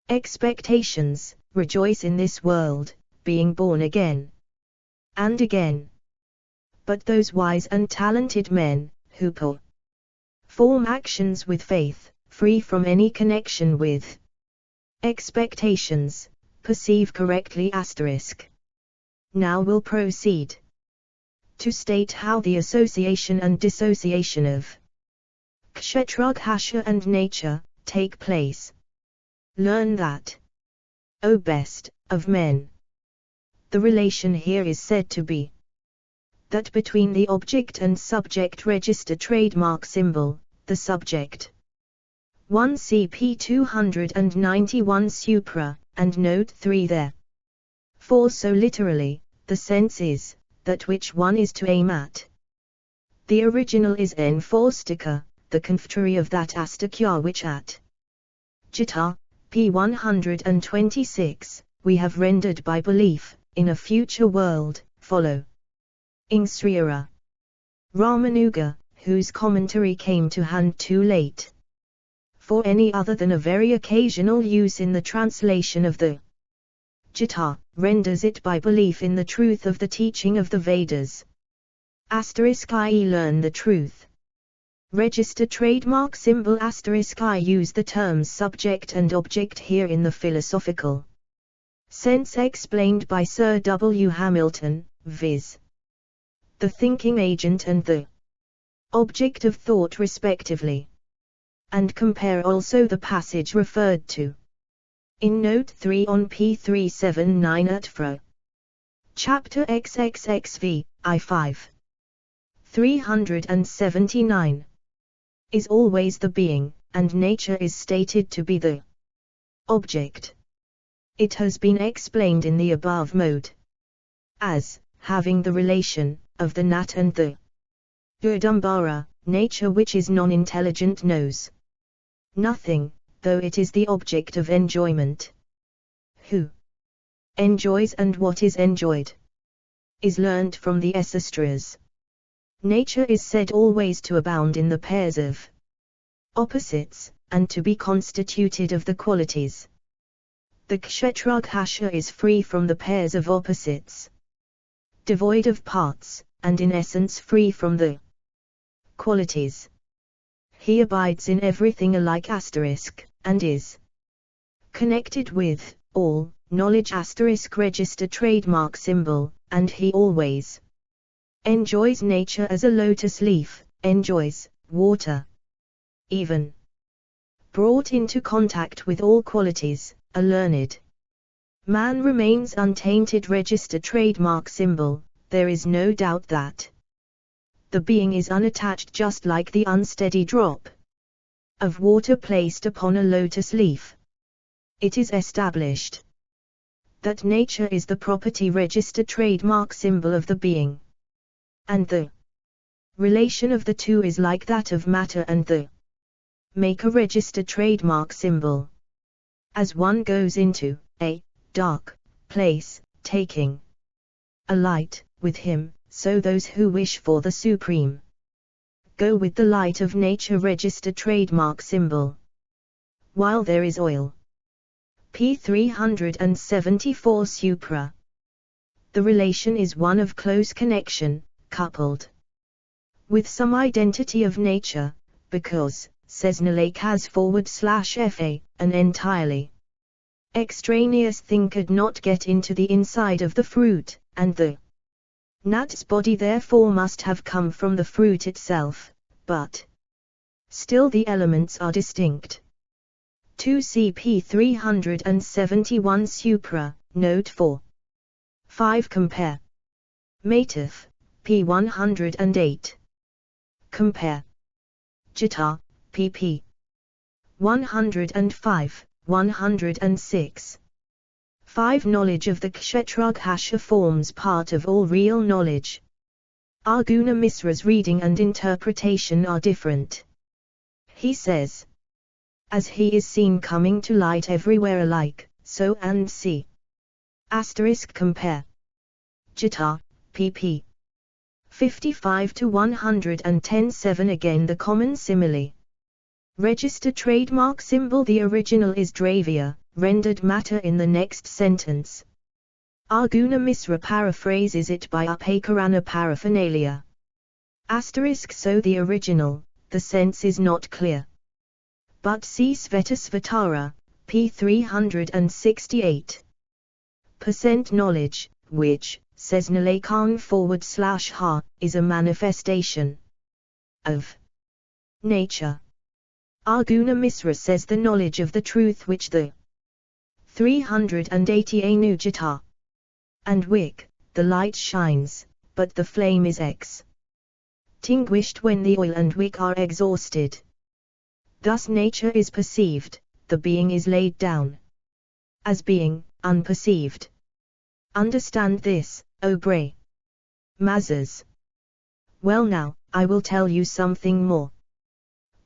expectations, rejoice in this world, being born again and again. But those wise and talented men, who perform actions with faith, free from any connection with expectations, perceive correctly. Now we'll proceed to state how the association and dissociation of Kshetragshasha and nature take place. Learn that, O best of men. The relation here is said to be that between the object and subject register trademark symbol, the subject 1 CP 291 Supra, and note 3 there. For so literally, the sense is, that which one is to aim at. The original is enforctica, the contrary of that astakya which at Gita, p. 126, we have rendered by belief, in a future world, follow. Ing Srira Ramanuja, whose commentary came to hand too late for any other than a very occasional use in the translation of the Jita renders it by belief in the truth of the teaching of the Vedas. I learn the truth. Register trademark symbol I use the terms subject and object here in the philosophical sense explained by Sir W. Hamilton, viz. the thinking agent and the object of thought respectively. And compare also the passage referred to in Note 3 on p379 at Fro. Chapter XXXV, I5. 379. Is always the being, and nature is stated to be the object. It has been explained in the above mode as having the relation of the nat and the Udambara, nature which is non-intelligent knows nothing, though it is the object of enjoyment. Who enjoys and what is enjoyed is learnt from the Sastras. Nature is said always to abound in the pairs of opposites, and to be constituted of the qualities. The Kshetraghasha is free from the pairs of opposites, devoid of parts, and in essence free from the qualities. He abides in everything alike and is connected with all knowledge register trademark symbol, and he always enjoys nature as a lotus leaf enjoys water. Even brought into contact with all qualities, a learned man remains untainted register trademark symbol. There is no doubt that the being is unattached, just like the unsteady drop of water placed upon a lotus leaf. It is established that nature is the property register trademark symbol of the being, and the relation of the two is like that of matter and the maker register trademark symbol. As one goes into a dark place, taking a light with him, so those who wish for the supreme go with the light of nature register trademark symbol. While there is oil. P374 Supra. The relation is one of close connection, coupled with some identity of nature, because, says Nalek an entirely extraneous thing could not get into the inside of the fruit, and the nut's body therefore must have come from the fruit itself, but still the elements are distinct. 2 CP 371 Supra, Note 4. 5 Compare. Matif, p. 108. Compare. Jita, pp. 105, 106. 5 Knowledge of the Kshetraghasha forms part of all real knowledge. Arjuna Misra's reading and interpretation are different. He says, as he is seen coming to light everywhere alike, so and see. Compare. Jita, pp. 55 to 110 7 Again the common simile. Register trademark symbol. The original is Dravya, rendered matter in the next sentence. Arjuna Misra paraphrases it by Upakarana paraphernalia. So the original, the sense is not clear. But see Svetasvatara, p. 368. Knowledge, which, says Nalakan/ha, is a manifestation of nature. Arjuna Misra says the knowledge of the truth which the 380 Anujita and wick, the light shines, but the flame is extinguished when the oil and wick are exhausted. Thus nature is perceived, the being is laid down as being, unperceived. Understand this, O Bray Mazas. Well, now, I will tell you something more.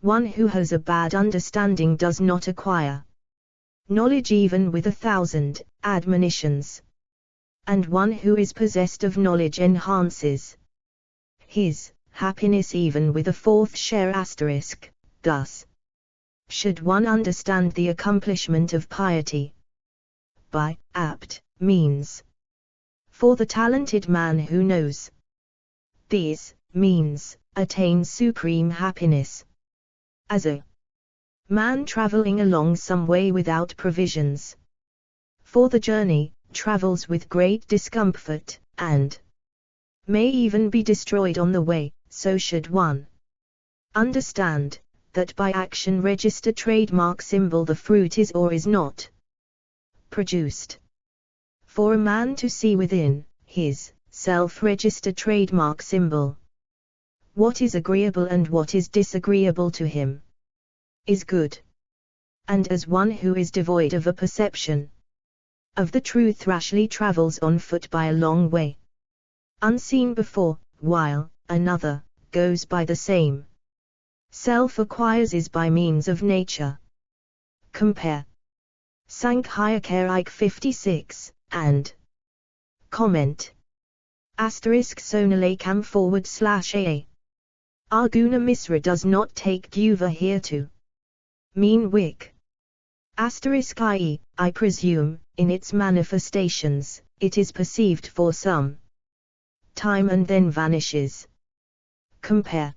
One who has a bad understanding does not acquire knowledge even with 1,000 admonitions. And one who is possessed of knowledge enhances his happiness even with a 4th share asterisk. Thus, should one understand the accomplishment of piety by apt means. For the talented man who knows these means, attains supreme happiness. As a man traveling along some way without provisions for the journey, travels with great discomfort, and may even be destroyed on the way, so should one understand that by action register trademark symbol the fruit is or is not produced. For a man to see within his self-register trademark symbol what is agreeable and what is disagreeable to him is good. And as one who is devoid of a perception of the truth rashly travels on foot by a long way, unseen before, while another goes by the same self-acquires is by means of nature. Compare Sankhya 56, and comment. Sonalakam /A. Arguna Misra does not take Guva here to mean wick. I.e., I presume, in its manifestations, it is perceived for some time and then vanishes. Compare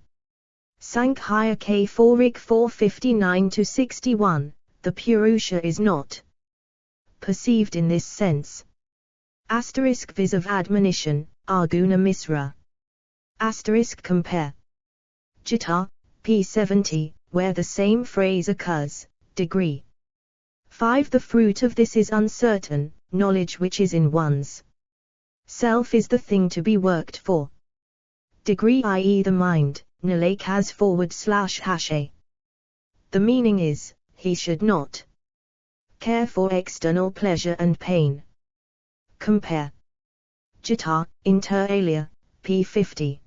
Sankhya K4 Rig 459-61, the Purusha is not perceived in this sense. Vis of admonition, Arguna Misra. Compare Gita, p. 70, where the same phrase occurs, degree. 5. The fruit of this is uncertain, knowledge which is in one's self is the thing to be worked for. Degree, i.e. the mind, Nalak has /#A. The meaning is, he should not care for external pleasure and pain. Compare Gita, inter alia, p. 50.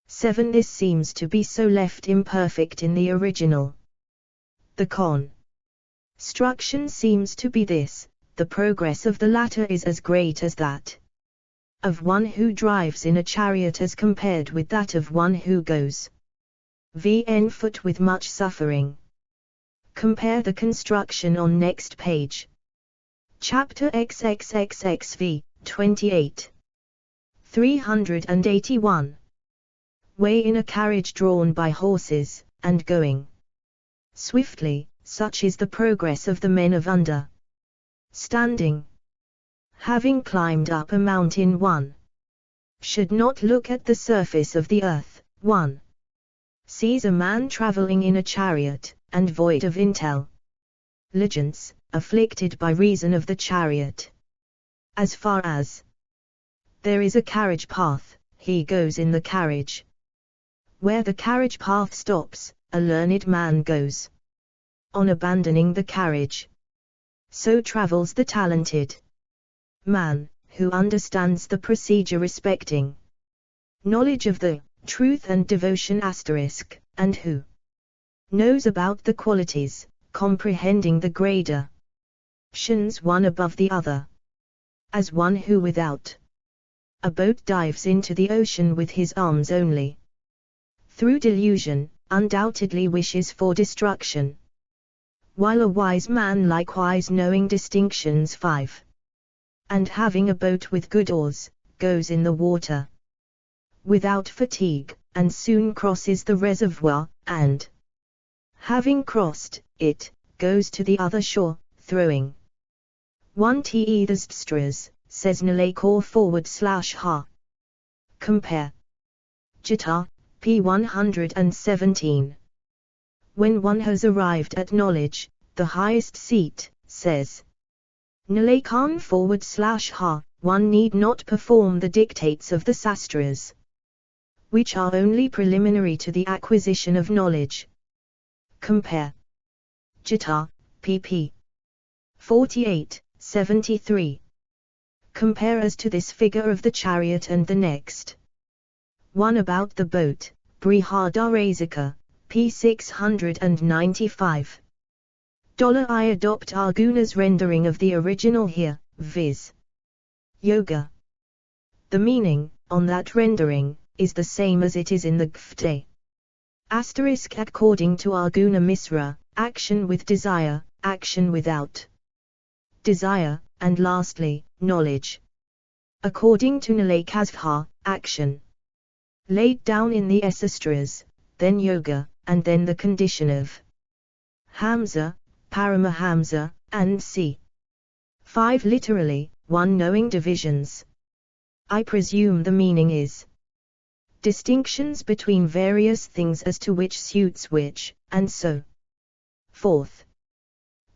7. This seems to be so left imperfect in the original. The construction seems to be this: the progress of the latter is as great as that of one who drives in a chariot as compared with that of one who goes on foot with much suffering. Compare the construction on next page. Chapter XXXXV, 28. 381. Way in a carriage drawn by horses, and going swiftly, such is the progress of the men of understanding. Having climbed up a mountain, one should not look at the surface of the earth. One sees a man traveling in a chariot, and void of intelligence, afflicted by reason of the chariot. As far as there is a carriage path, he goes in the carriage. Where the carriage path stops, a learned man goes on, abandoning the carriage. So travels the talented man, who understands the procedure respecting knowledge of the truth and devotion *, and who knows about the qualities, comprehending the gradations one above the other. As one who without a boat dives into the ocean with his arms only, through delusion, undoubtedly wishes for destruction. While a wise man, likewise knowing distinctions 5, and having a boat with good oars, goes in the water without fatigue, and soon crosses the reservoir, and having crossed it, goes to the other shore, throwing 1 te the stras, says Nalakor /ha. Compare Gita, p. 117. When one has arrived at knowledge, the highest seat, says Nalakan /ha, one need not perform the dictates of the sastras, which are only preliminary to the acquisition of knowledge. Compare Gita, pp. 48, 73. Compare as to this figure of the chariot and the next one about the boat, Brihadarasika, p. 695. I adopt Arguna's rendering of the original here, viz. Yoga. The meaning, on that rendering, is the same as it is in the Gfte. According to Arguna Misra, action with desire, action without desire, and lastly, knowledge. According to Nalekasvha, action. Laid down in the Sastras, then yoga, and then the condition of Hamsa, Paramahamsa, and c. 5 literally, one knowing divisions. I presume the meaning is distinctions between various things as to which suits which, and so forth.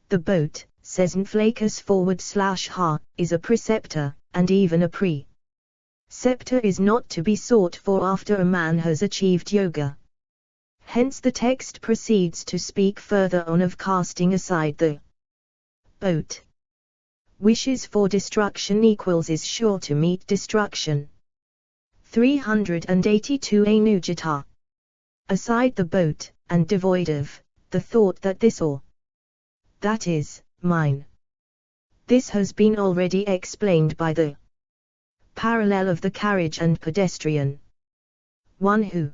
The boat, says Nflakus / is a preceptor, and even a preceptor is not to be sought for after a man has achieved yoga. Hence the text proceeds to speak further on of casting aside the boat. Wishes for destruction equals is sure to meet destruction. 382 Anujata. Aside the boat, and devoid of the thought that this or that is mine. This has been already explained by the parallel of the carriage and pedestrian. One who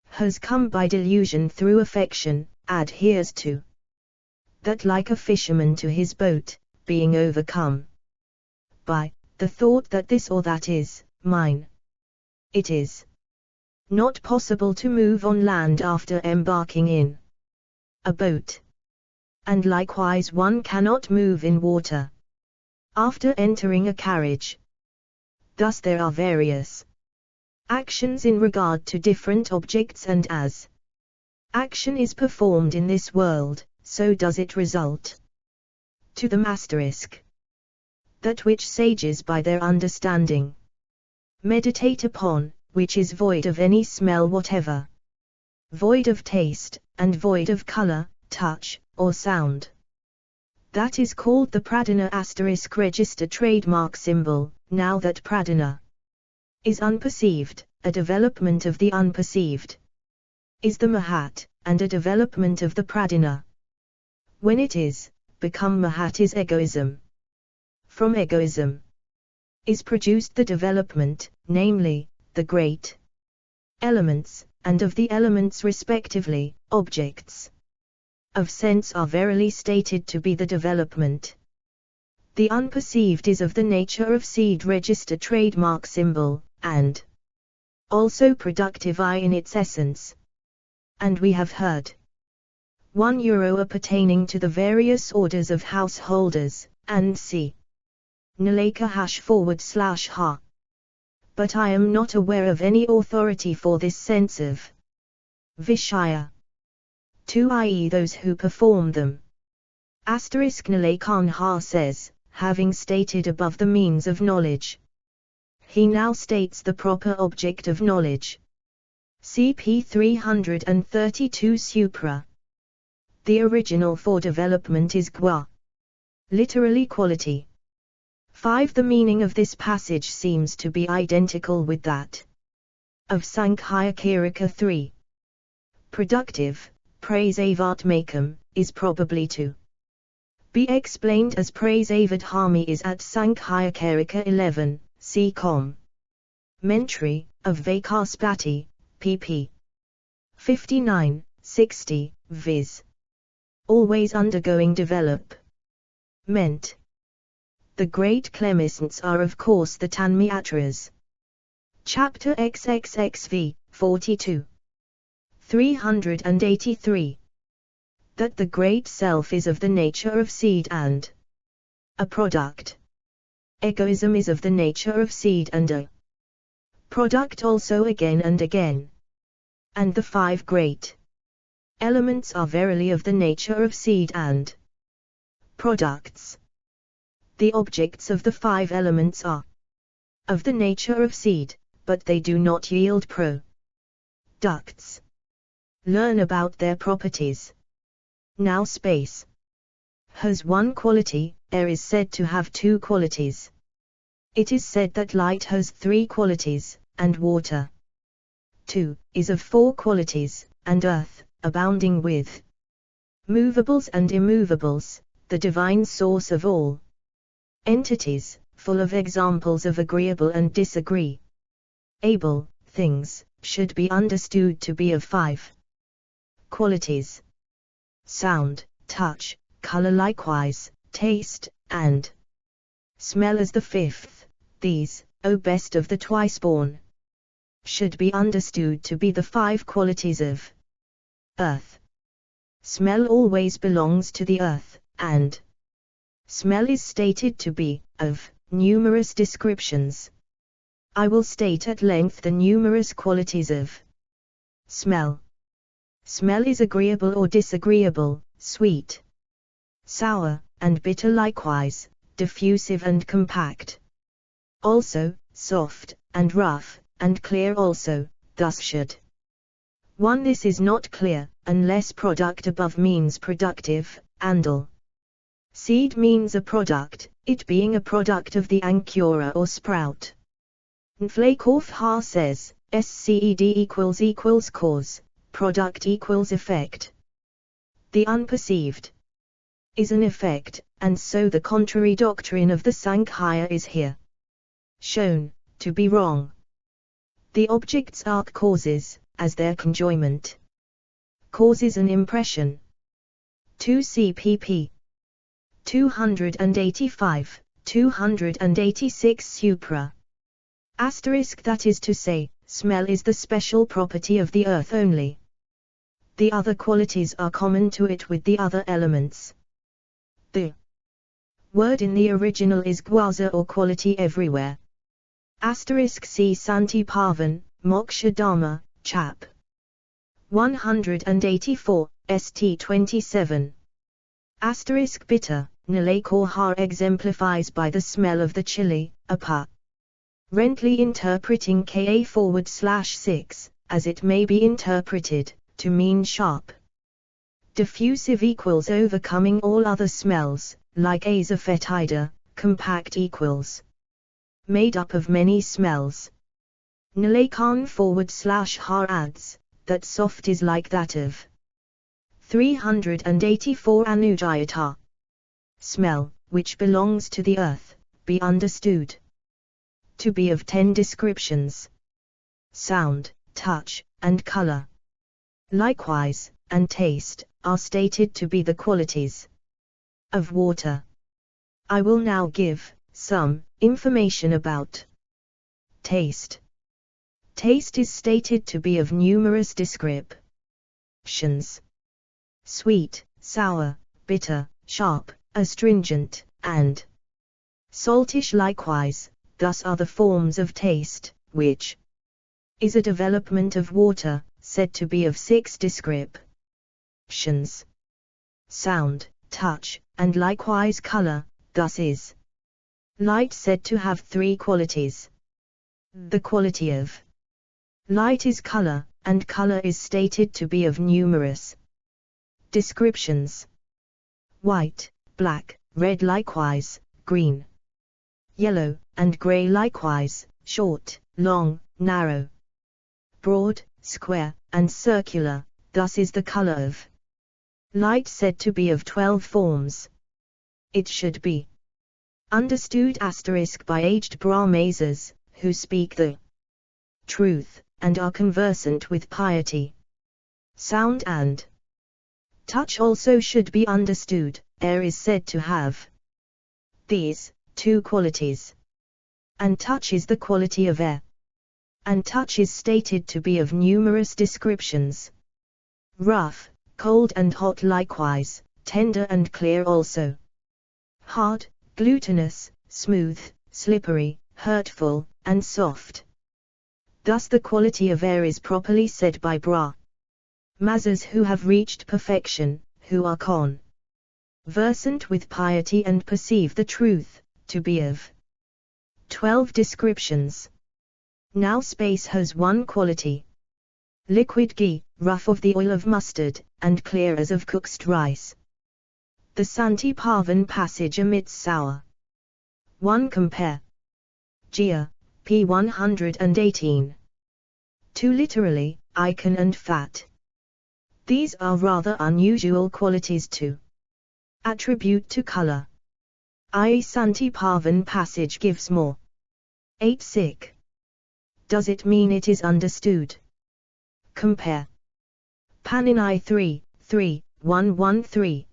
has come by delusion through affection, adheres to that like a fisherman to his boat, being overcome by the thought that this or that is mine. It is not possible to move on land after embarking in a boat. And likewise one cannot move in water after entering a carriage. Thus there are various actions in regard to different objects, and as action is performed in this world, so does it result. To the asterisk. That which sages by their understanding meditate upon, which is void of any smell whatever, void of taste, and void of color, touch, or sound. That is called the pradana asterisk register trademark symbol. Now that pradana is unperceived, a development of the unperceived is the mahat, and a development of the pradana. When it is become mahat is egoism. From egoism is produced the development, namely, the great elements, and of the elements respectively, objects of sense are verily stated to be the development. The unperceived is of the nature of seed register trademark symbol, and also productive I in its essence. And we have heard €1 appertaining to the various orders of householders, and c. Naleka / ha. But I am not aware of any authority for this sense of Vishaya. 2 i.e. those who perform them. Asterisk Nalekan ha says, having stated above the means of knowledge, he now states the proper object of knowledge. CP 332 Supra. The original for development is gwa, literally quality. 5. The meaning of this passage seems to be identical with that of Sankhya Kirika 3. Productive, praise-avatmakam, is probably to be explained as praise-avadhami is at Sankhya Kirika 11, see com. Mentary, of Vaikaspati, pp. 59, 60, viz. Always undergoing development. The great clemissants are of course the Tanmatras. Chapter XXXV, 42. 383. That the great self is of the nature of seed and a product. Egoism is of the nature of seed and a product also again and again. And the 5 great elements are verily of the nature of seed and products. The objects of the 5 elements are of the nature of seed, but they do not yield products. Learn about their properties. Now space has one quality, air is said to have 2 qualities. It is said that light has 3 qualities, and water 2, is of 4 qualities, and earth, abounding with movables and immovables, the divine source of all entities, full of examples of agreeable and disagreeable things, should be understood to be of 5 qualities. Sound, touch, color likewise, taste, and Smell as the fifth. These, O best of the twice-born, should be understood to be the five qualities of earth. Smell always belongs to the earth, and smell is stated to be of numerous descriptions. I will state at length the numerous qualities of smell. Smell is agreeable or disagreeable, sweet, sour, and bitter, likewise, diffusive and compact. Also, soft, and rough, and clear also, thus should 1. This is not clear, unless product above means productive, andal. Seed means a product, it being a product of the ankyora or sprout. Nflakorf Ha says, SCED equals cause, product equals effect. The unperceived is an effect, and so the contrary doctrine of the Sankhya is here shown to be wrong. The objects are causes, as their conjoinment causes an impression. 2 CPP 285, 286 Supra. Asterisk, that is to say, smell is the special property of the earth only. The other qualities are common to it with the other elements. The word in the original is gwaza or quality everywhere. Asterisk, see Santi Pavan, Moksha Dharma, Chap. 184, St 27. Asterisk, bitter, Nalekor Ha exemplifies by the smell of the chili, apa. Rentley interpreting Ka/6, as it may be interpreted, to mean sharp. Diffusive equals overcoming all other smells, like azafetida, compact equals made up of many smells. Nalekan/Ha adds, that soft is like that of 384 Anujayata. Smell, which belongs to the earth, be understood to be of 10 descriptions. Sound, touch, and color, likewise, and taste, are stated to be the qualities of water. I will now give some information about taste. Taste is stated to be of numerous descriptions. Sweet, sour, bitter, sharp, astringent, and saltish likewise, thus are the forms of taste, which is a development of water, said to be of 6 descriptions. Sound, touch, and likewise color, thus is light said to have 3 qualities. The quality of light is color, and color is stated to be of numerous descriptions. White, black, red likewise, green, yellow, and gray likewise, short, long, narrow, broad, square, and circular, thus is the color of light said to be of 12 forms. It should be understood asterisk by aged Brahmanas, who speak the truth, and are conversant with piety. Sound and touch also should be understood. Air is said to have these 2 qualities, and touch is the quality of air. And touch is stated to be of numerous descriptions. Rough, cold and hot likewise, tender and clear also. Hard, glutinous, smooth, slippery, hurtful, and soft. Thus the quality of air is properly said by Brahmanas who have reached perfection, who are conversant with piety and perceive the truth to be of 12 descriptions. Now space has 1 quality. Liquid ghee, rough of the oil of mustard, and clear as of cooked rice. The Santi Pavan passage omits sour. 1 Compare Gia, p. 118. 2 Literally, icon and fat. These are rather unusual qualities to attribute to color. I. Santi Pavan passage gives more. 8 Sick. Does it mean it is understood? Compare Panini 3, 113.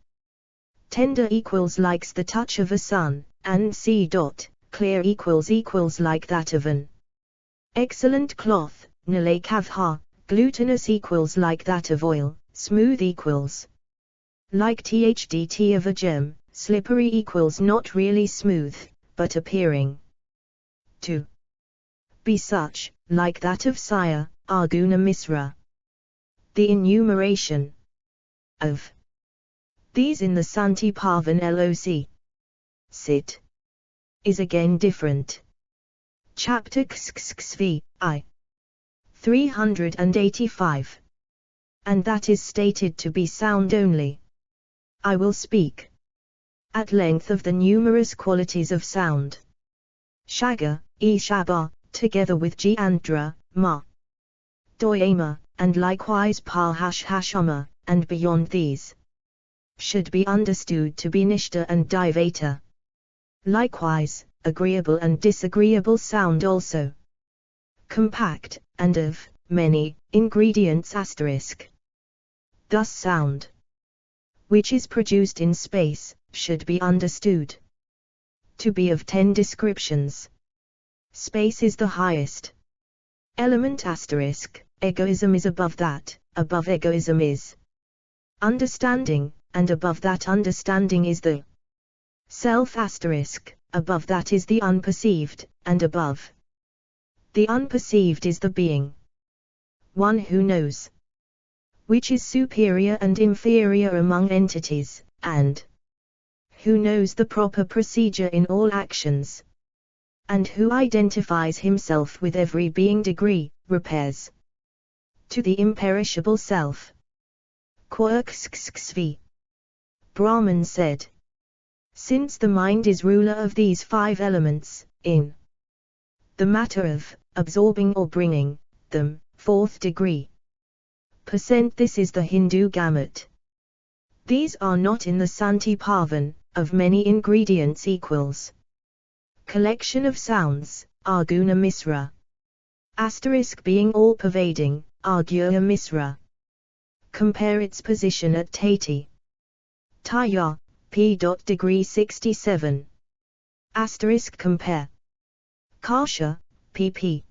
Tender equals likes the touch of a son, An C. Clear equals like that of an excellent cloth, nale kavha, glutinous equals like that of oil, smooth equals like thdT of a gem, slippery equals not really smooth, but appearing to be such, like that of Sire, Arguna Misra. The enumeration of these in the Santi Pavan LOC sit is again different. Chapter XXV, I. 385. And that is stated to be sound only. I will speak at length of the numerous qualities of sound. Shaga, Shaba, together with G and Dra, Ma, Doyama, and likewise Pa Hashama, and beyond these, should be understood to be Nishta and Divata. Likewise, agreeable and disagreeable sound also. Compact, and of many ingredients asterisk. Thus sound, which is produced in space, should be understood to be of 10 descriptions. Space is the highest element asterisk, egoism is above that, above egoism is understanding, and above that understanding is the self asterisk, above that is the unperceived, and above the unperceived is the being, one who knows, which is superior and inferior among entities, and who knows the proper procedure in all actions, and who identifies himself with every being degree, repairs to the imperishable self. Quirksv. Brahman said, since the mind is ruler of these 5 elements, in the matter of absorbing or bringing them, 4th degree. This is the Hindu gamut. These are not in the Santi Pavan, of many ingredients equals. Collection of sounds, Arguna Misra. Asterisk being all-pervading, Arguya Misra. Compare its position at Tati. Taya, p. Degree 67. Asterisk compare. Kasha, pp.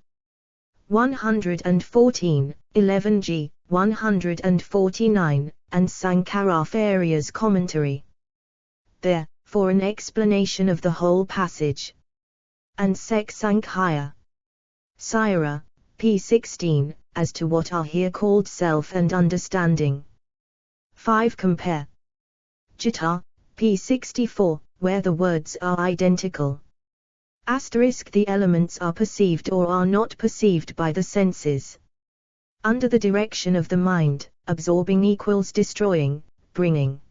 114, 11g, 149, and Sankaracharya's commentary. There, for an explanation of the whole passage. And Sek Sankhya. Sira, p. 16, as to what are here called self and understanding. 5. Compare. Gita, p. 64, where the words are identical. Asterisk the elements are perceived or are not perceived by the senses. Under the direction of the mind, absorbing equals destroying, bringing.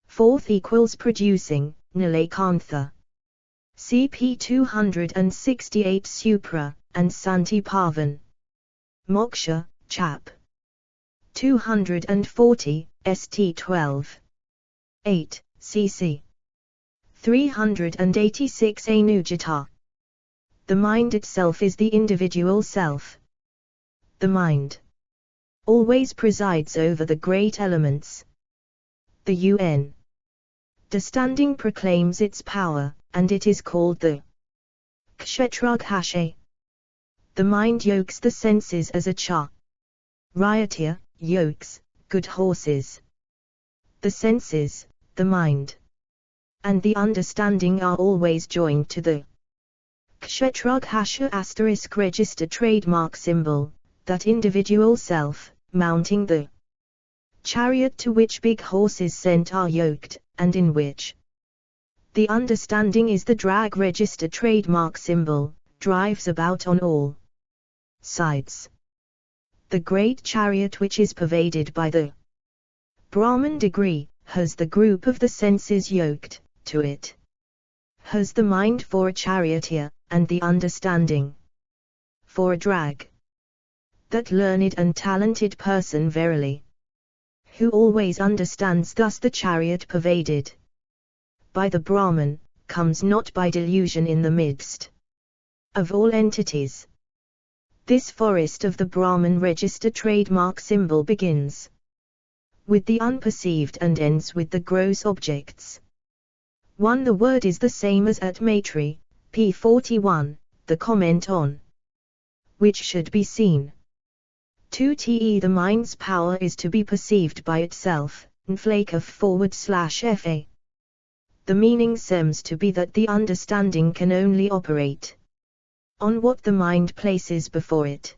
4th equals producing, Nilekantha. CP 268 Supra, and Santi Pavan. Moksha, Chap. 240, St 12. 8, cc. 386 Anujita. The mind itself is the individual self. The mind always presides over the great elements. The UN. Understanding proclaims its power, and it is called the Kshetraghashe. The mind yokes the senses as a Rayatya yokes good horses. The senses, the mind, and the understanding are always joined to the Kshetraghasha asterisk register trademark symbol, that individual self, mounting the chariot to which big horses sent are yoked, and in which the understanding is the drag register trademark symbol, drives about on all sides. The great chariot which is pervaded by the Brahman degree, has the group of the senses yoked to it, has the mind for a charioteer, and the understanding for a drag. That learned and talented person verily, who always understands thus the chariot pervaded by the Brahman, comes not by delusion in the midst of all entities. This forest of the Brahman register trademark symbol begins with the unperceived and ends with the gross objects. 1. The word is the same as at matri, p41, the comment on which should be seen. 2. The mind's power is to be perceived by itself, nflake of /fa. The meaning seems to be that the understanding can only operate on what the mind places before it.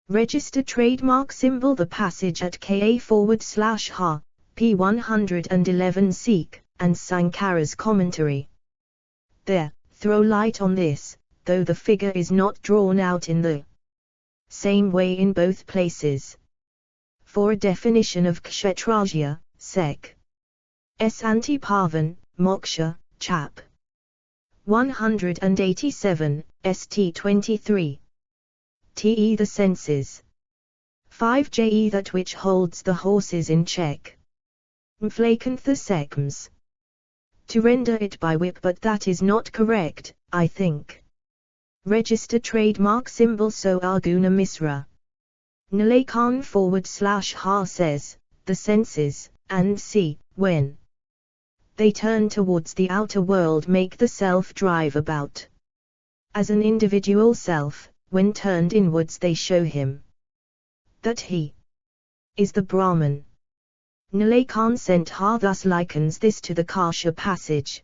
Register trademark symbol. The passage at ka/ha, p111 seek, and Sankara's commentary. There, throw light on this, though the figure is not drawn out in the same way in both places. For a definition of kshetrajya, sec. S. Antipavan, moksha, chap. 187, st 23. Te the senses. 5. Je that which holds the horses in check. Mflakant the sekms. To render it by whip, but that is not correct, I think. Register trademark symbol. So Arjuna Misra. Nilakan /ha says, the senses, and see, when they turn towards the outer world, make the self drive about. As an individual self, when turned inwards they show him that he is the Brahman. Nilakan Sentha thus likens this to the Kasha passage.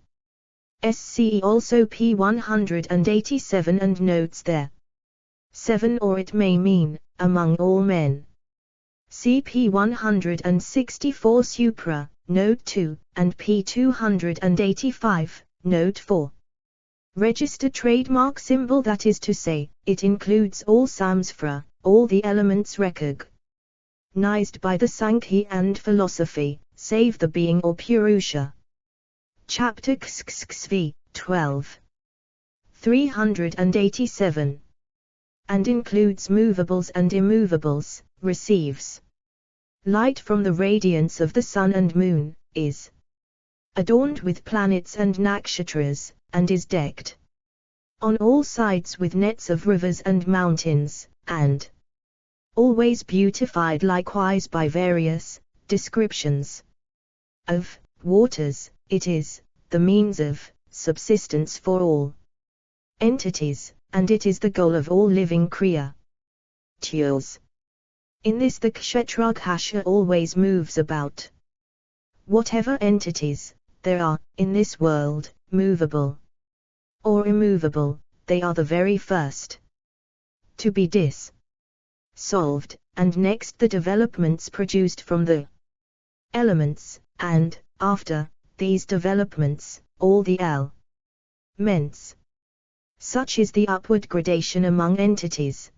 SCE also p187 and notes there 7, or it may mean, among all men. CP 164 Supra, Note 2, and P285, Note 4. Register trademark symbol. That is to say, it includes all samsfra, all the elements recognized by the Sankhya and philosophy, save the being or Purusha. Chapter XXV, 12. 387. And includes movables and immovables, receives light from the radiance of the sun and moon, is adorned with planets and nakshatras, and is decked on all sides with nets of rivers and mountains, and always beautified likewise by various descriptions of waters. It is the means of subsistence for all entities, and it is the goal of all living creatures. In this the kshetragha always moves about. Whatever entities there are in this world, movable or immovable, they are the very first to be dissolved, and next the developments produced from the elements, and, after these developments, all the elements. Such is the upward gradation among entities.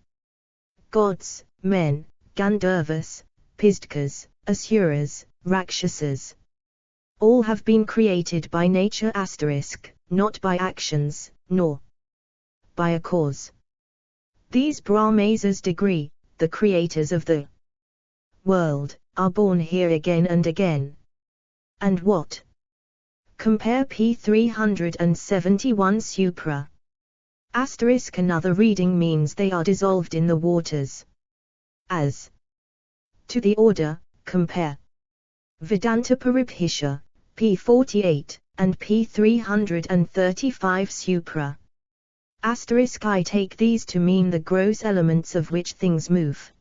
Gods, men, Gandharvas, Pishtkas, Asuras, Rakshasas. All have been created by nature *, not by actions, nor by a cause. These Brahmasas degree, the creators of the world, are born here again and again. And what? Compare p371 Supra. Another reading means they are dissolved in the waters. As to the order, compare Vedanta Paribhisha, p48, and p335 Supra. I take these to mean the gross elements of which things move.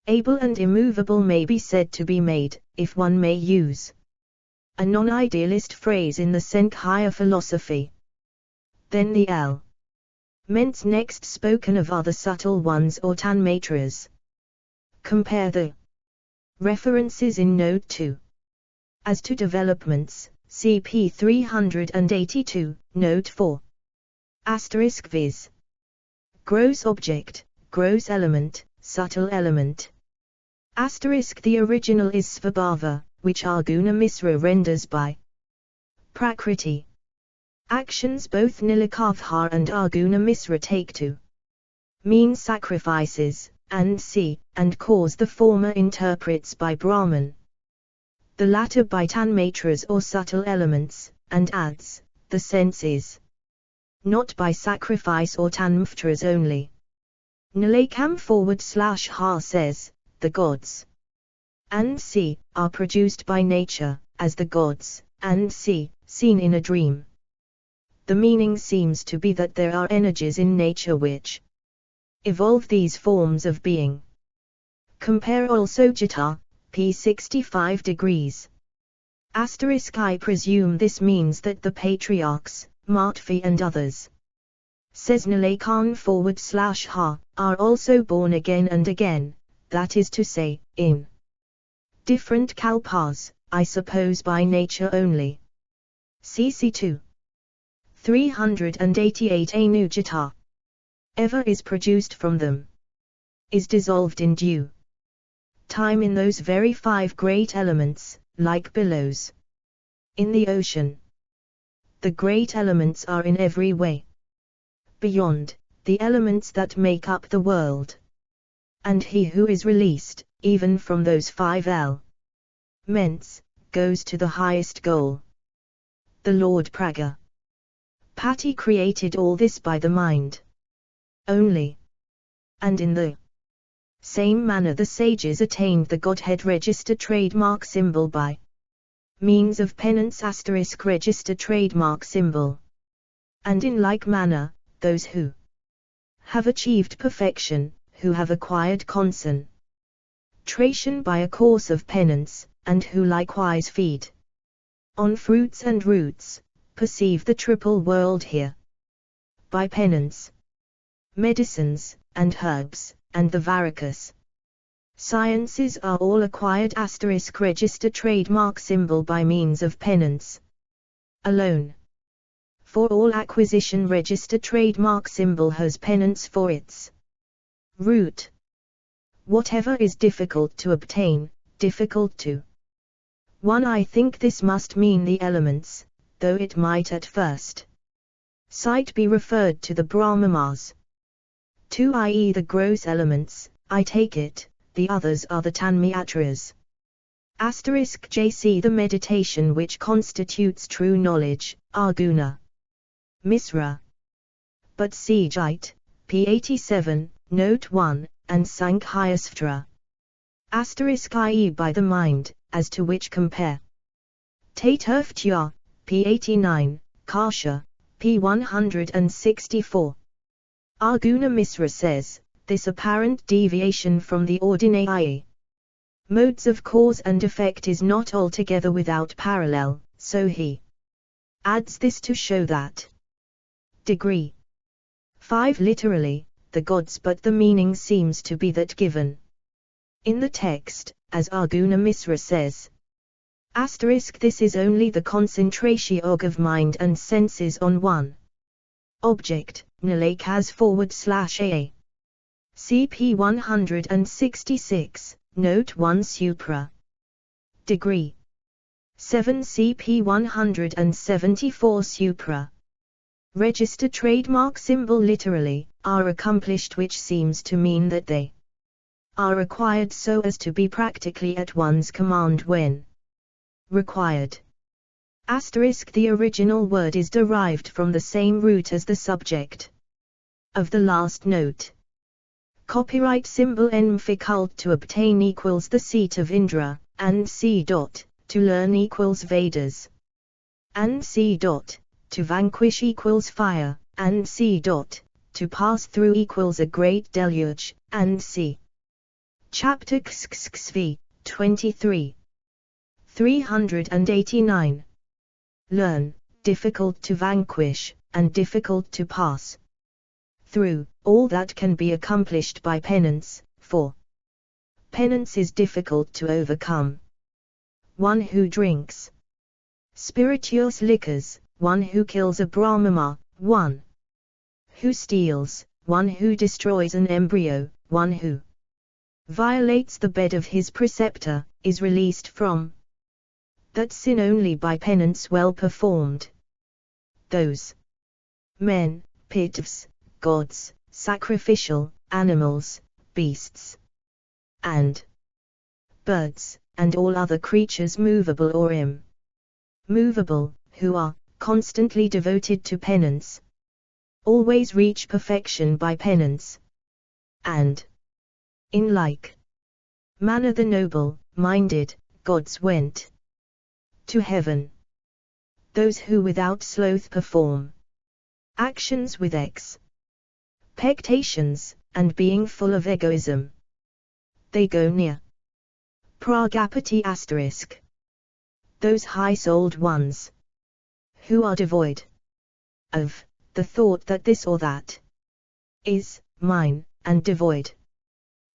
Able and immovable may be said to be made, if one may use a non-idealist phrase in the Sankhya philosophy. Then the elements next spoken of are the subtle ones or tanmatras. Compare the references in Note 2. As to developments, CP 382, Note 4. Viz. Gross object, gross element, subtle element. The original is Svabhava, which Arjuna Misra renders by Prakriti. Actions both Nilakavha and Arjuna Misra take to mean sacrifices, and see, and cause. The former interprets by Brahman, the latter by tanmatras or subtle elements, and adds, the senses. Not by sacrifice or tanmatras only. Nilakam /ha says, the gods and see, are produced by nature, as the gods and c. seen in a dream. The meaning seems to be that there are energies in nature which evolve these forms of being. Compare also Gita, p. 65 degrees. I presume this means that the patriarchs, Matfi and others, says Nalakan/ha, are also born again and again, that is to say, in different kalpas, I suppose by nature only. CC 2. 388 A new Gita ever is produced from them, is dissolved in due time in those very 5 great elements, like billows in the ocean. The great elements are in every way beyond the elements that make up the world. And he who is released, even from those 5 elements, goes to the highest goal. The Lord Praga Patti created all this by the mind only. And in the same manner the sages attained the Godhead register trademark symbol by means of penance * register trademark symbol. And in like manner, those who have achieved perfection, who have acquired concentration by a course of penance, and who likewise feed on fruits and roots, perceive the triple world here by penance, medicines, and herbs, and the varicose sciences are all acquired * register trademark symbol by means of penance alone. For all acquisition register trademark symbol has penance for its root. Whatever is difficult to obtain, difficult to 1. I think this must mean the elements, though it might at first sight be referred to the Brahmanas. 2. I.e. the gross elements, I take it, the others are the Tanmatras. *JC the meditation which constitutes true knowledge, Arguna Misra. But see Jite, p. 87, note 1, and Sankhya-sastra. *ie by the mind, as to which compare Taterftya, p. 89, Karsha, p. 164. Arguna Misra says, this apparent deviation from the ordinary modes of cause and effect is not altogether without parallel, so he adds this to show that degree 5 literally, the gods, but the meaning seems to be that given in the text, as Arguna Misra says. This is only the concentration of mind and senses on one object, Nalakas/a. CP 166, note 1 supra. Degree 7 CP 174 supra. Register trademark symbol literally, are accomplished, which seems to mean that they are acquired so as to be practically at one's command when required. The original word is derived from the same root as the subject of the last note. Copyright symbol difficult to obtain equals the seat of Indra, and c. To learn equals Vedas, and c. To vanquish equals fire, and c. To pass through equals a great deluge, and c. Chapter XXV, 23. 389. Learn, difficult to vanquish, and difficult to pass through, all that can be accomplished by penance, for penance is difficult to overcome. One who drinks spirituous liquors, one who kills a Brahmana, one who steals, one who destroys an embryo, one who violates the bed of his preceptor, is released from that sin only by penance well performed. Those men, pitvs, gods, sacrificial, animals, beasts, and birds, and all other creatures movable or immovable, who are constantly devoted to penance, always reach perfection by penance. And in like manner the noble-minded gods went to heaven. those who without sloth perform actions with expectations, and being full of egoism, they go near pragapati *. Those high-souled ones who are devoid of the thought that this or that is mine, and devoid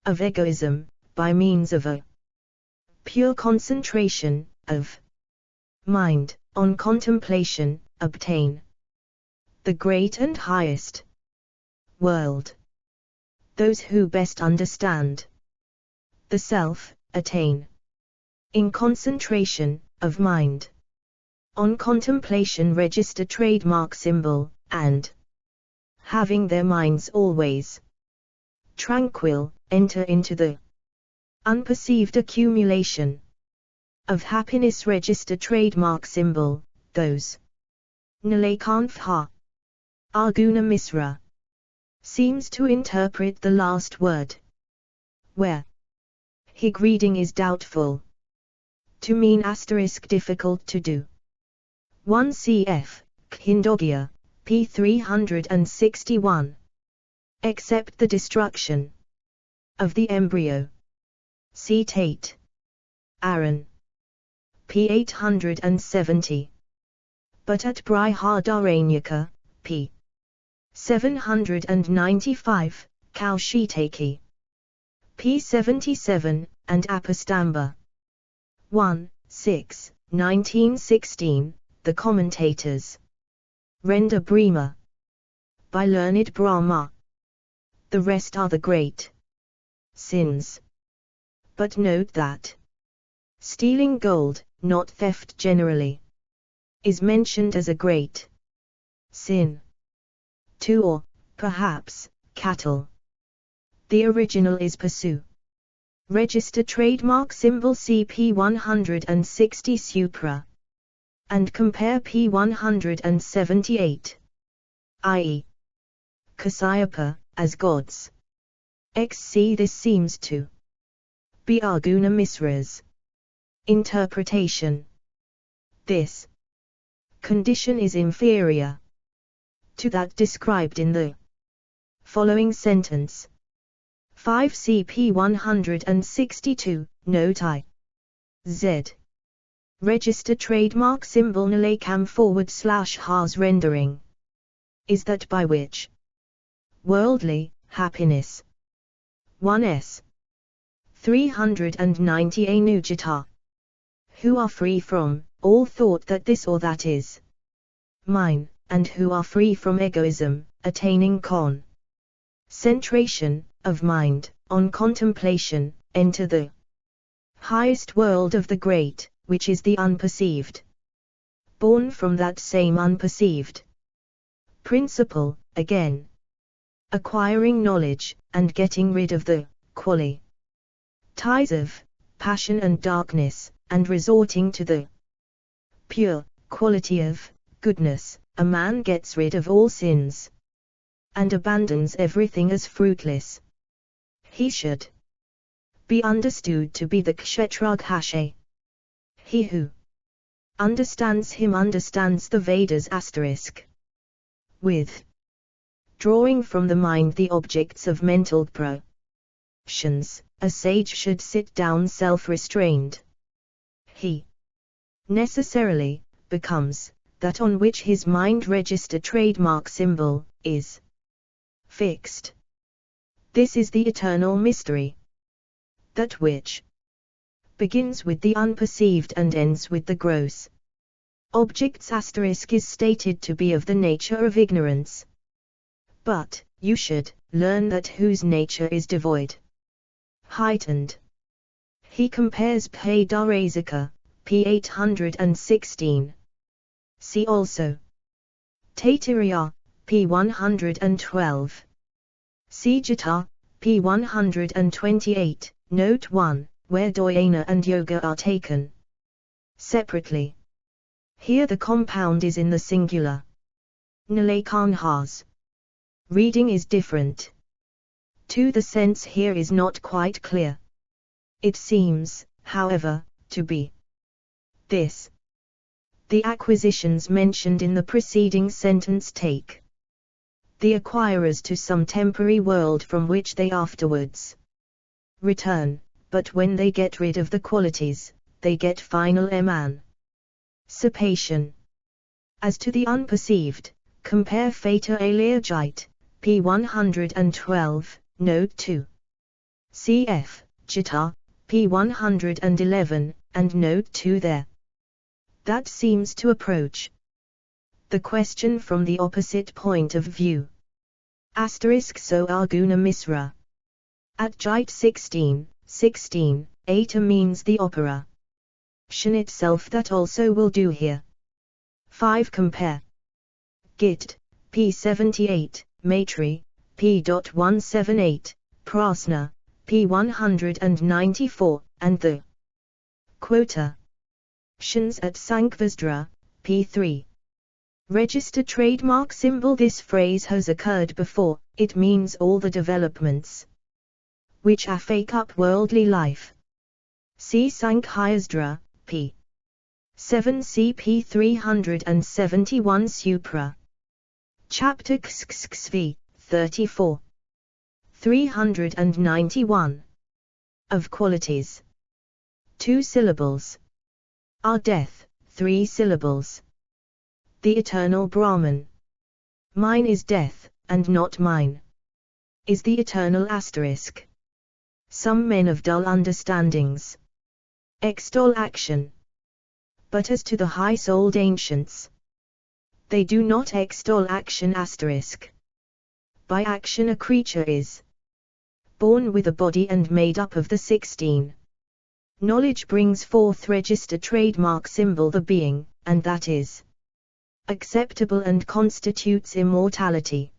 of egoism, by means of a pure concentration of mind on contemplation, obtain the great and highest world. Those who best understand the self, attain in concentration of mind on contemplation register trademark symbol, and having their minds always tranquil, enter into the unperceived accumulation of happiness register trademark symbol. Those Nilekantha Arguna Misra seems to interpret the last word, where hig reading is doubtful, to mean * difficult to do. 1 cf. Khindogya, p. 361. Except the destruction of the embryo. See Tate. Aaron. p. 870. But at Brihadaranyaka, p. 795, Kaushitaki. p. 77, and Apastamba. 1, 6, 1916, the commentators render Brahma by learned Brahma. The rest are the great sins. But note that stealing gold, not theft generally, is mentioned as a great sin. 2 or, perhaps, cattle. The original is Pasu. Register trademark symbol CP 160 Supra. And compare P 178. i.e. Kasyapa, as gods. XC. This seems to be Arguna Misra's interpretation. This condition is inferior to that described in the following sentence. 5 CP 162, note I. Z. Register trademark symbol Nilekam /Has rendering is that by which worldly happiness 1s. 390 Anujata, who are free from all thought that this or that is mine, and who are free from egoism, attaining concentration of mind on contemplation, enter the highest world of the great, which is the unperceived. Born from that same unperceived principle, again, acquiring knowledge, and getting rid of the qualities of passion and darkness, and resorting to the pure quality of goodness, a man gets rid of all sins, and abandons everything as fruitless. He should be understood to be the Kshetraghashi. He who understands him understands the Vedas *. With drawing from the mind the objects of mental perceptions, a sage should sit down self-restrained. He necessarily becomes that on which his mind register trademark symbol is fixed. This is the eternal mystery. That which begins with the unperceived and ends with the gross objects * is stated to be of the nature of ignorance. But you should learn that whose nature is devoid, heightened. He compares Padarasika, p. 816. See also Taittiriya, p. 112. See Gita, p. 128, note 1, where dhyana and yoga are taken separately. Here the compound is in the singular. Nilekantha's reading is different. 2. The sense here is not quite clear. It seems, however, to be this. The acquisitions mentioned in the preceding sentence take the acquirers to some temporary world from which they afterwards return, but when they get rid of the qualities, they get final emancipation. As to the unperceived, compare Fata Aleagite, p. 112, note 2. Cf. Gita, p. 111, and note 2 there. That seems to approach the question from the opposite point of view. So Arjuna Misra. At Jite 16, Eta means the opera. Shan itself that also will do here. 5. Compare Git, p. 78, Maitri, p. 178, Prasna, p. 194, and the quota. Shans at Sankvasdra, p. 3. Register trademark symbol. This phrase has occurred before. It means all the developments which affect up worldly life. See Sankhyazdra, p. 7 cp 371 Supra. Chapter XXV, 34. 391. Of qualities. 2 syllables. Are death, 3 syllables. The eternal Brahman. Mine is death, and not mine. Is the eternal asterisk. Some men of dull understandings extol action. But as to the high-souled ancients, they do not extol action asterisk. By action a creature is born with a body and made up of the 16. Knowledge brings forth register trademark symbol the being, and that is acceptable and constitutes immortality.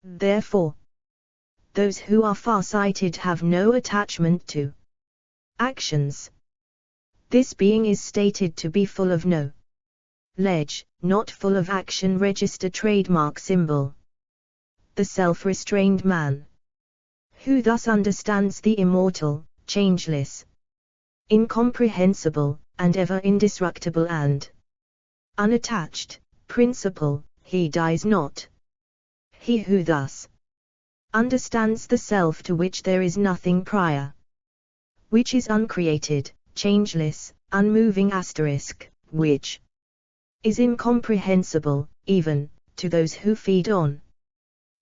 Therefore, those who are far-sighted have no attachment to actions. This being is stated to be full of knowledge, not full of action register trademark symbol. The self-restrained man, who thus understands the immortal, changeless, incomprehensible, and ever indestructible and unattached principle, he dies not. He who thus understands the self to which there is nothing prior, which is uncreated, changeless, unmoving asterisk, which is incomprehensible, even to those who feed on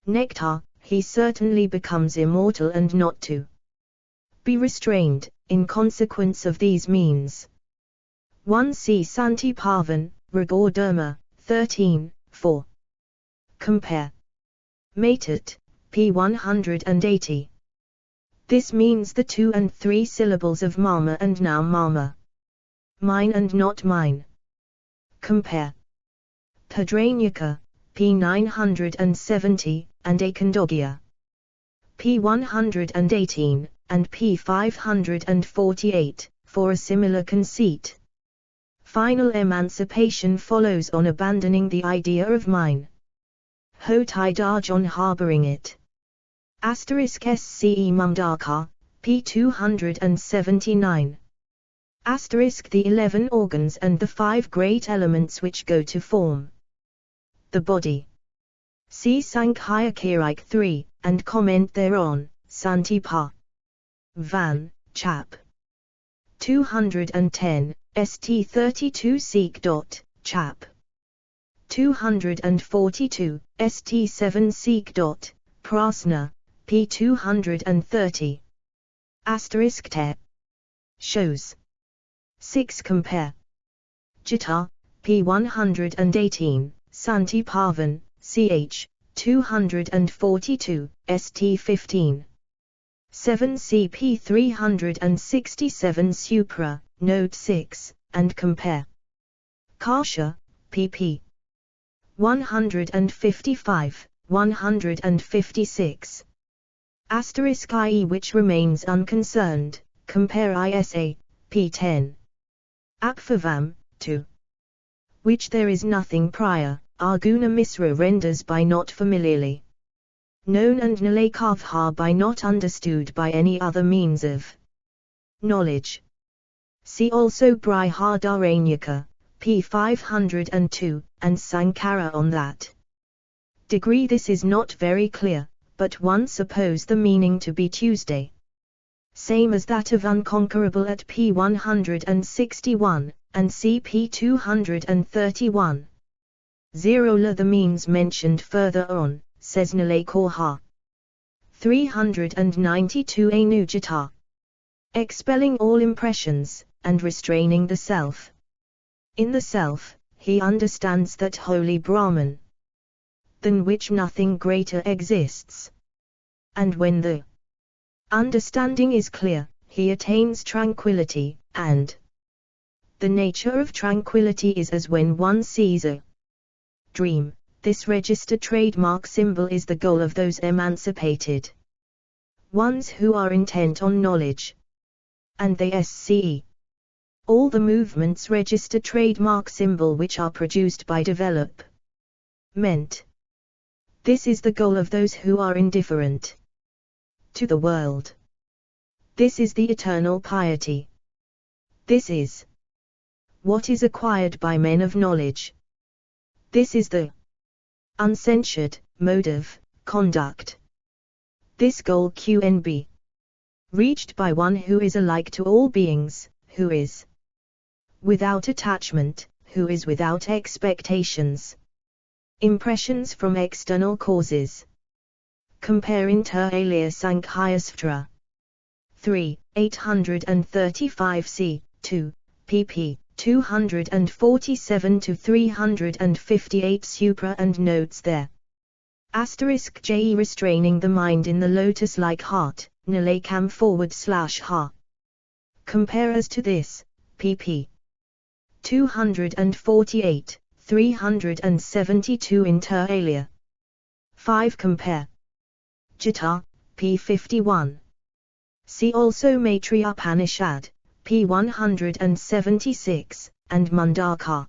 nectar, he certainly becomes immortal and not to be restrained, in consequence of these means. 1 C. Santi Pavan, Ragodharma, 13, 4. Compare Matat, p. 180. This means the 2 and 3 syllables of mama and now mama. Mine and not mine. Compare Padranyaka, p. 970, and Akandogya, p. 118, and p. 548, for a similar conceit. Final emancipation follows on abandoning the idea of mine. Hotidaj on harboring it. Asterisk SCE Mumdaka, p. 279. Asterisk the 11 organs and the 5 great elements which go to form the body. See Sankhya Kirik 3, and comment thereon, Santipa. Van, Chap. 210, St 32 Seek. Chap. 242, St 7 Seek. Prasna, p. 230. Asterisk te. Shows. 6. Compare Gita, p. 118, Santi Pavan, ch. 242, St 15. 7 cp 367 Supra, note 6, and compare Kasha, pp. 155, 156. Asterisk I.e. which remains unconcerned, compare Isa, p. 10. Apvavam, 2. Which there is nothing prior, Arjuna Misra renders by not familiarly known and Nalakavha by not understood by any other means of knowledge. See also Brihadaranyaka, p. 502, and Sankara on that degree. This is not very clear, but one suppose the meaning to be Tuesday, same as that of unconquerable at p. 161, and cp 231. 0 la the means mentioned further on, says Nalay Korha. 392 Anujata. Expelling all impressions, and restraining the self. In the self, he understands that holy Brahman, than which nothing greater exists. And when the understanding is clear, he attains tranquility, and the nature of tranquility is as when one sees a dream. This registered trademark symbol is the goal of those emancipated ones who are intent on knowledge. And they SCE all the movements registered trademark symbol which are produced by development. This is the goal of those who are indifferent to the world. This is the eternal piety. This is what is acquired by men of knowledge. This is the uncensured mode of conduct. This goal QNB reached by one who is alike to all beings, who is without attachment, who is without expectations, impressions from external causes. Compare Inter alia Sankhya 3, 835 c. 2, pp. 247 to 358 Supra and notes there. *JE restraining the mind in the lotus-like heart, Nalakam /ha. Compare as to this, pp. 248, 372 Inter alia. 5 Compare Gita, p. 51. See also Maitreya Upanishad, p. 176, and Mundaka,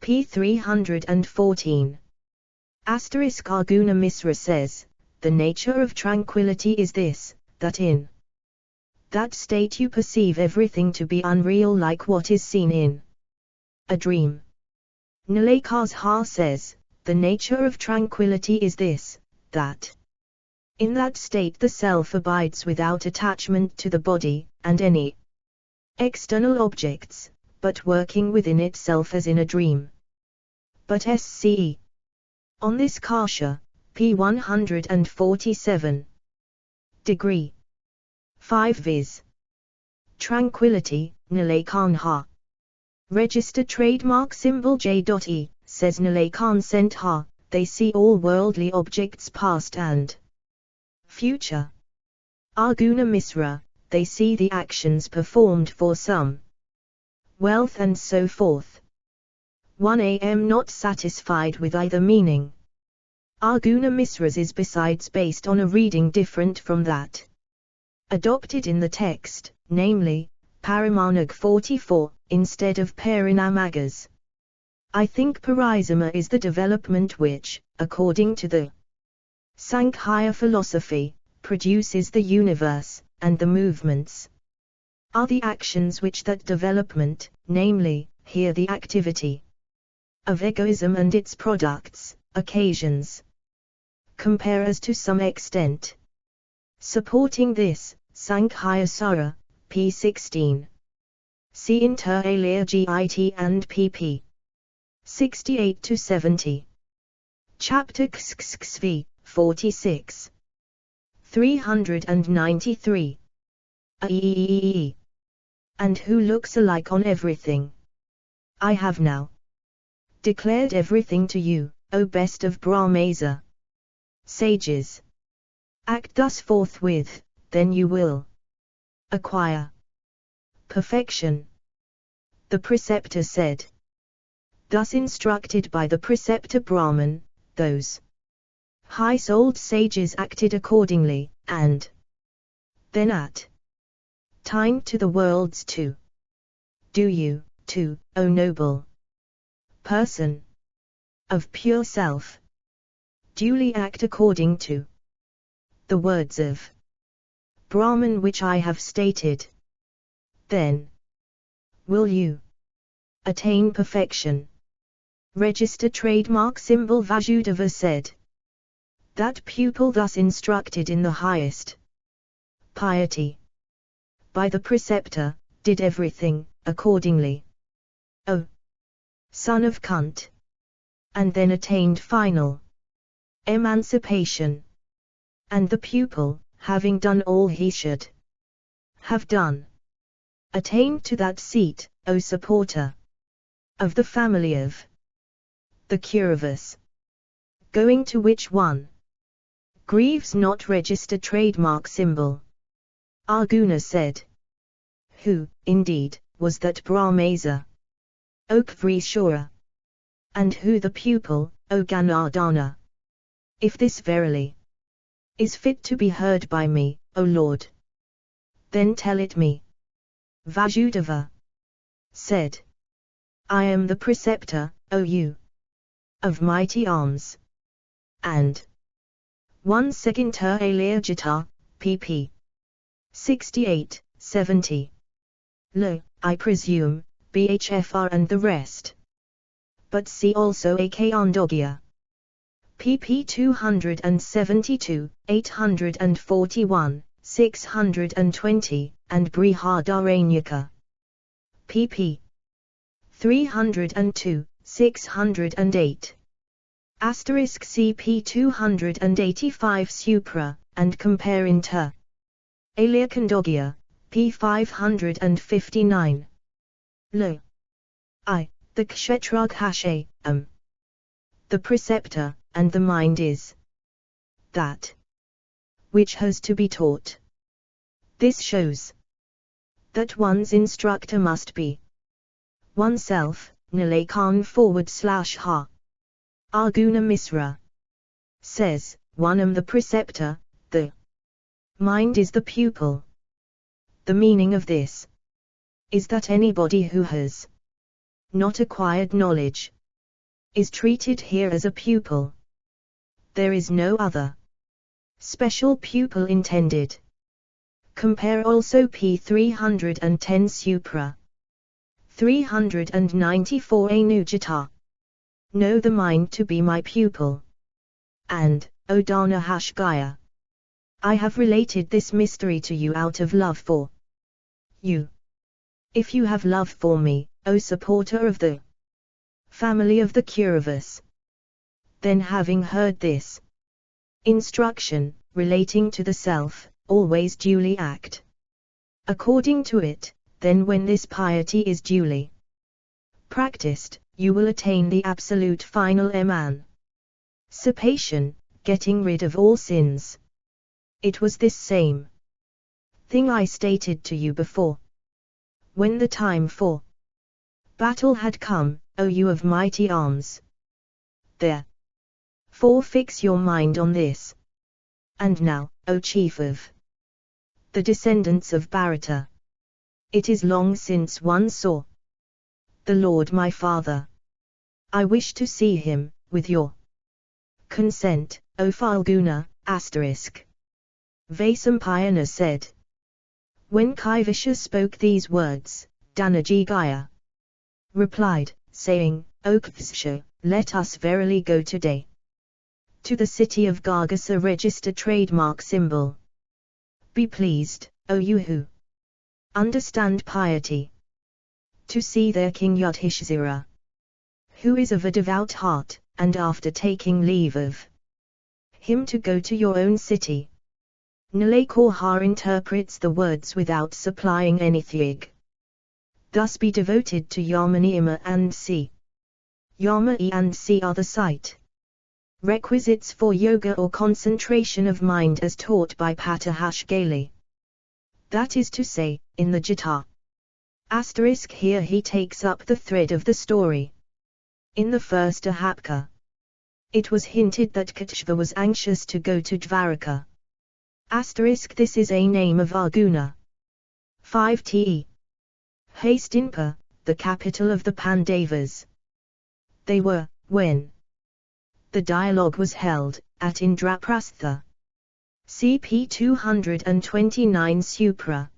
p. 314. Arguna Misra says, the nature of tranquility is this, that in that state you perceive everything to be unreal like what is seen in a dream. Nalakar says, the nature of tranquility is this, that in that state the self abides without attachment to the body, and any external objects, but working within itself as in a dream. But SCE on this Kasha, p. 147. Degree 5 viz. Tranquility, Nalakanha. Registered trademark symbol J.E, says Nalakan Sentha, they see all worldly objects past and future. Arguna Misra, they see the actions performed for some wealth and so forth. 1 am not satisfied with either meaning. Arguna Misra's is besides based on a reading different from that adopted in the text, namely, Paramanag 44, instead of Parinamagas. I think Parisama is the development which, according to the Sankhya philosophy, produces the universe, and the movements are the actions which that development, namely, here the activity of egoism and its products, occasions. Compare as to some extent. Supporting this, Sankhya Sara, p. 16. See Inter alia Git and pp. 68 to 70. Chapter XXV, 46. 393. And who looks alike on everything. I have now declared everything to you, O best of Brahmasa sages. Act thus forthwith, then you will acquire perfection. The preceptor said. Thus instructed by the preceptor Brahman, those high-souled sages acted accordingly, and then attained to the worlds too. Do you, too, O noble person of pure self, duly act according to the words of Brahman which I have stated. Then will you attain perfection. Register trademark symbol Vasudeva said. That pupil thus instructed in the highest piety by the preceptor, did everything accordingly. O son of Kunt! And then attained final emancipation. And the pupil, having done all he should have done, attained to that seat, O supporter of the family of the Kauravas, going to which one grieves not register trademark symbol. Arjuna said. Who, indeed, was that Brahmesa, O Kvrishura? And who the pupil, O Ganardana? If this verily is fit to be heard by me, O Lord, then tell it me. Vasudeva said. I am the preceptor, O you of mighty arms. And 1 Ter Alia Gita, pp. 68, 70. Lo, I presume, Bhfr and the rest. But see also A.K. Andogya. pp 272, 841, 620, and Brihadaranyaka. pp. 302, 608. Asterisk CP 285 Supra, and compare inter alia Kandogya, p. 559. Lo, I, the Kshetrag Hashe, am the preceptor, and the mind is that which has to be taught. This shows that one's instructor must be oneself. Nilekan / Ha. Arjuna Misra says, one am the preceptor, the mind is the pupil. The meaning of this is that anybody who has not acquired knowledge is treated here as a pupil. There is no other special pupil intended. Compare also p. 310 Supra. 394 Anujata. Know the mind to be my pupil. And, O Dana Hashgaya, I have related this mystery to you out of love for you. If you have love for me, O supporter of the family of the Kauravas, then having heard this instruction, relating to the self, always duly act according to it, then when this piety is duly practiced, you will attain the absolute final emancipation, getting rid of all sins. It was this same thing I stated to you before. When the time for battle had come, O you of mighty arms, therefore fix your mind on this. And now, O chief of the descendants of Bharata, it is long since one saw the Lord my father. I wish to see him, with your consent, O Phalguna, asterisk. Vasampayana said. When Kaivisha spoke these words, Dhanajigaya replied, saying, O Kvisha, let us verily go today to the city of Gargasa, register trademark symbol. Be pleased, O you who understand piety, to see their king Yudhishthira, who is of a devout heart, and after taking leave of him to go to your own city. Nilay interprets the words without supplying anything. Thus be devoted to Yamaniyama and Si. Yama and Si are the sight requisites for yoga or concentration of mind as taught by Patahashgali. That is to say, in the Gita. Asterisk here he takes up the thread of the story. In the first Ahapka, it was hinted that Kshva was anxious to go to Dvaraka. Asterisk this is a name of Arjuna. 5te. Hastinpa, the capital of the Pandavas. They were, when the dialogue was held, at Indraprastha. CP 229 Supra.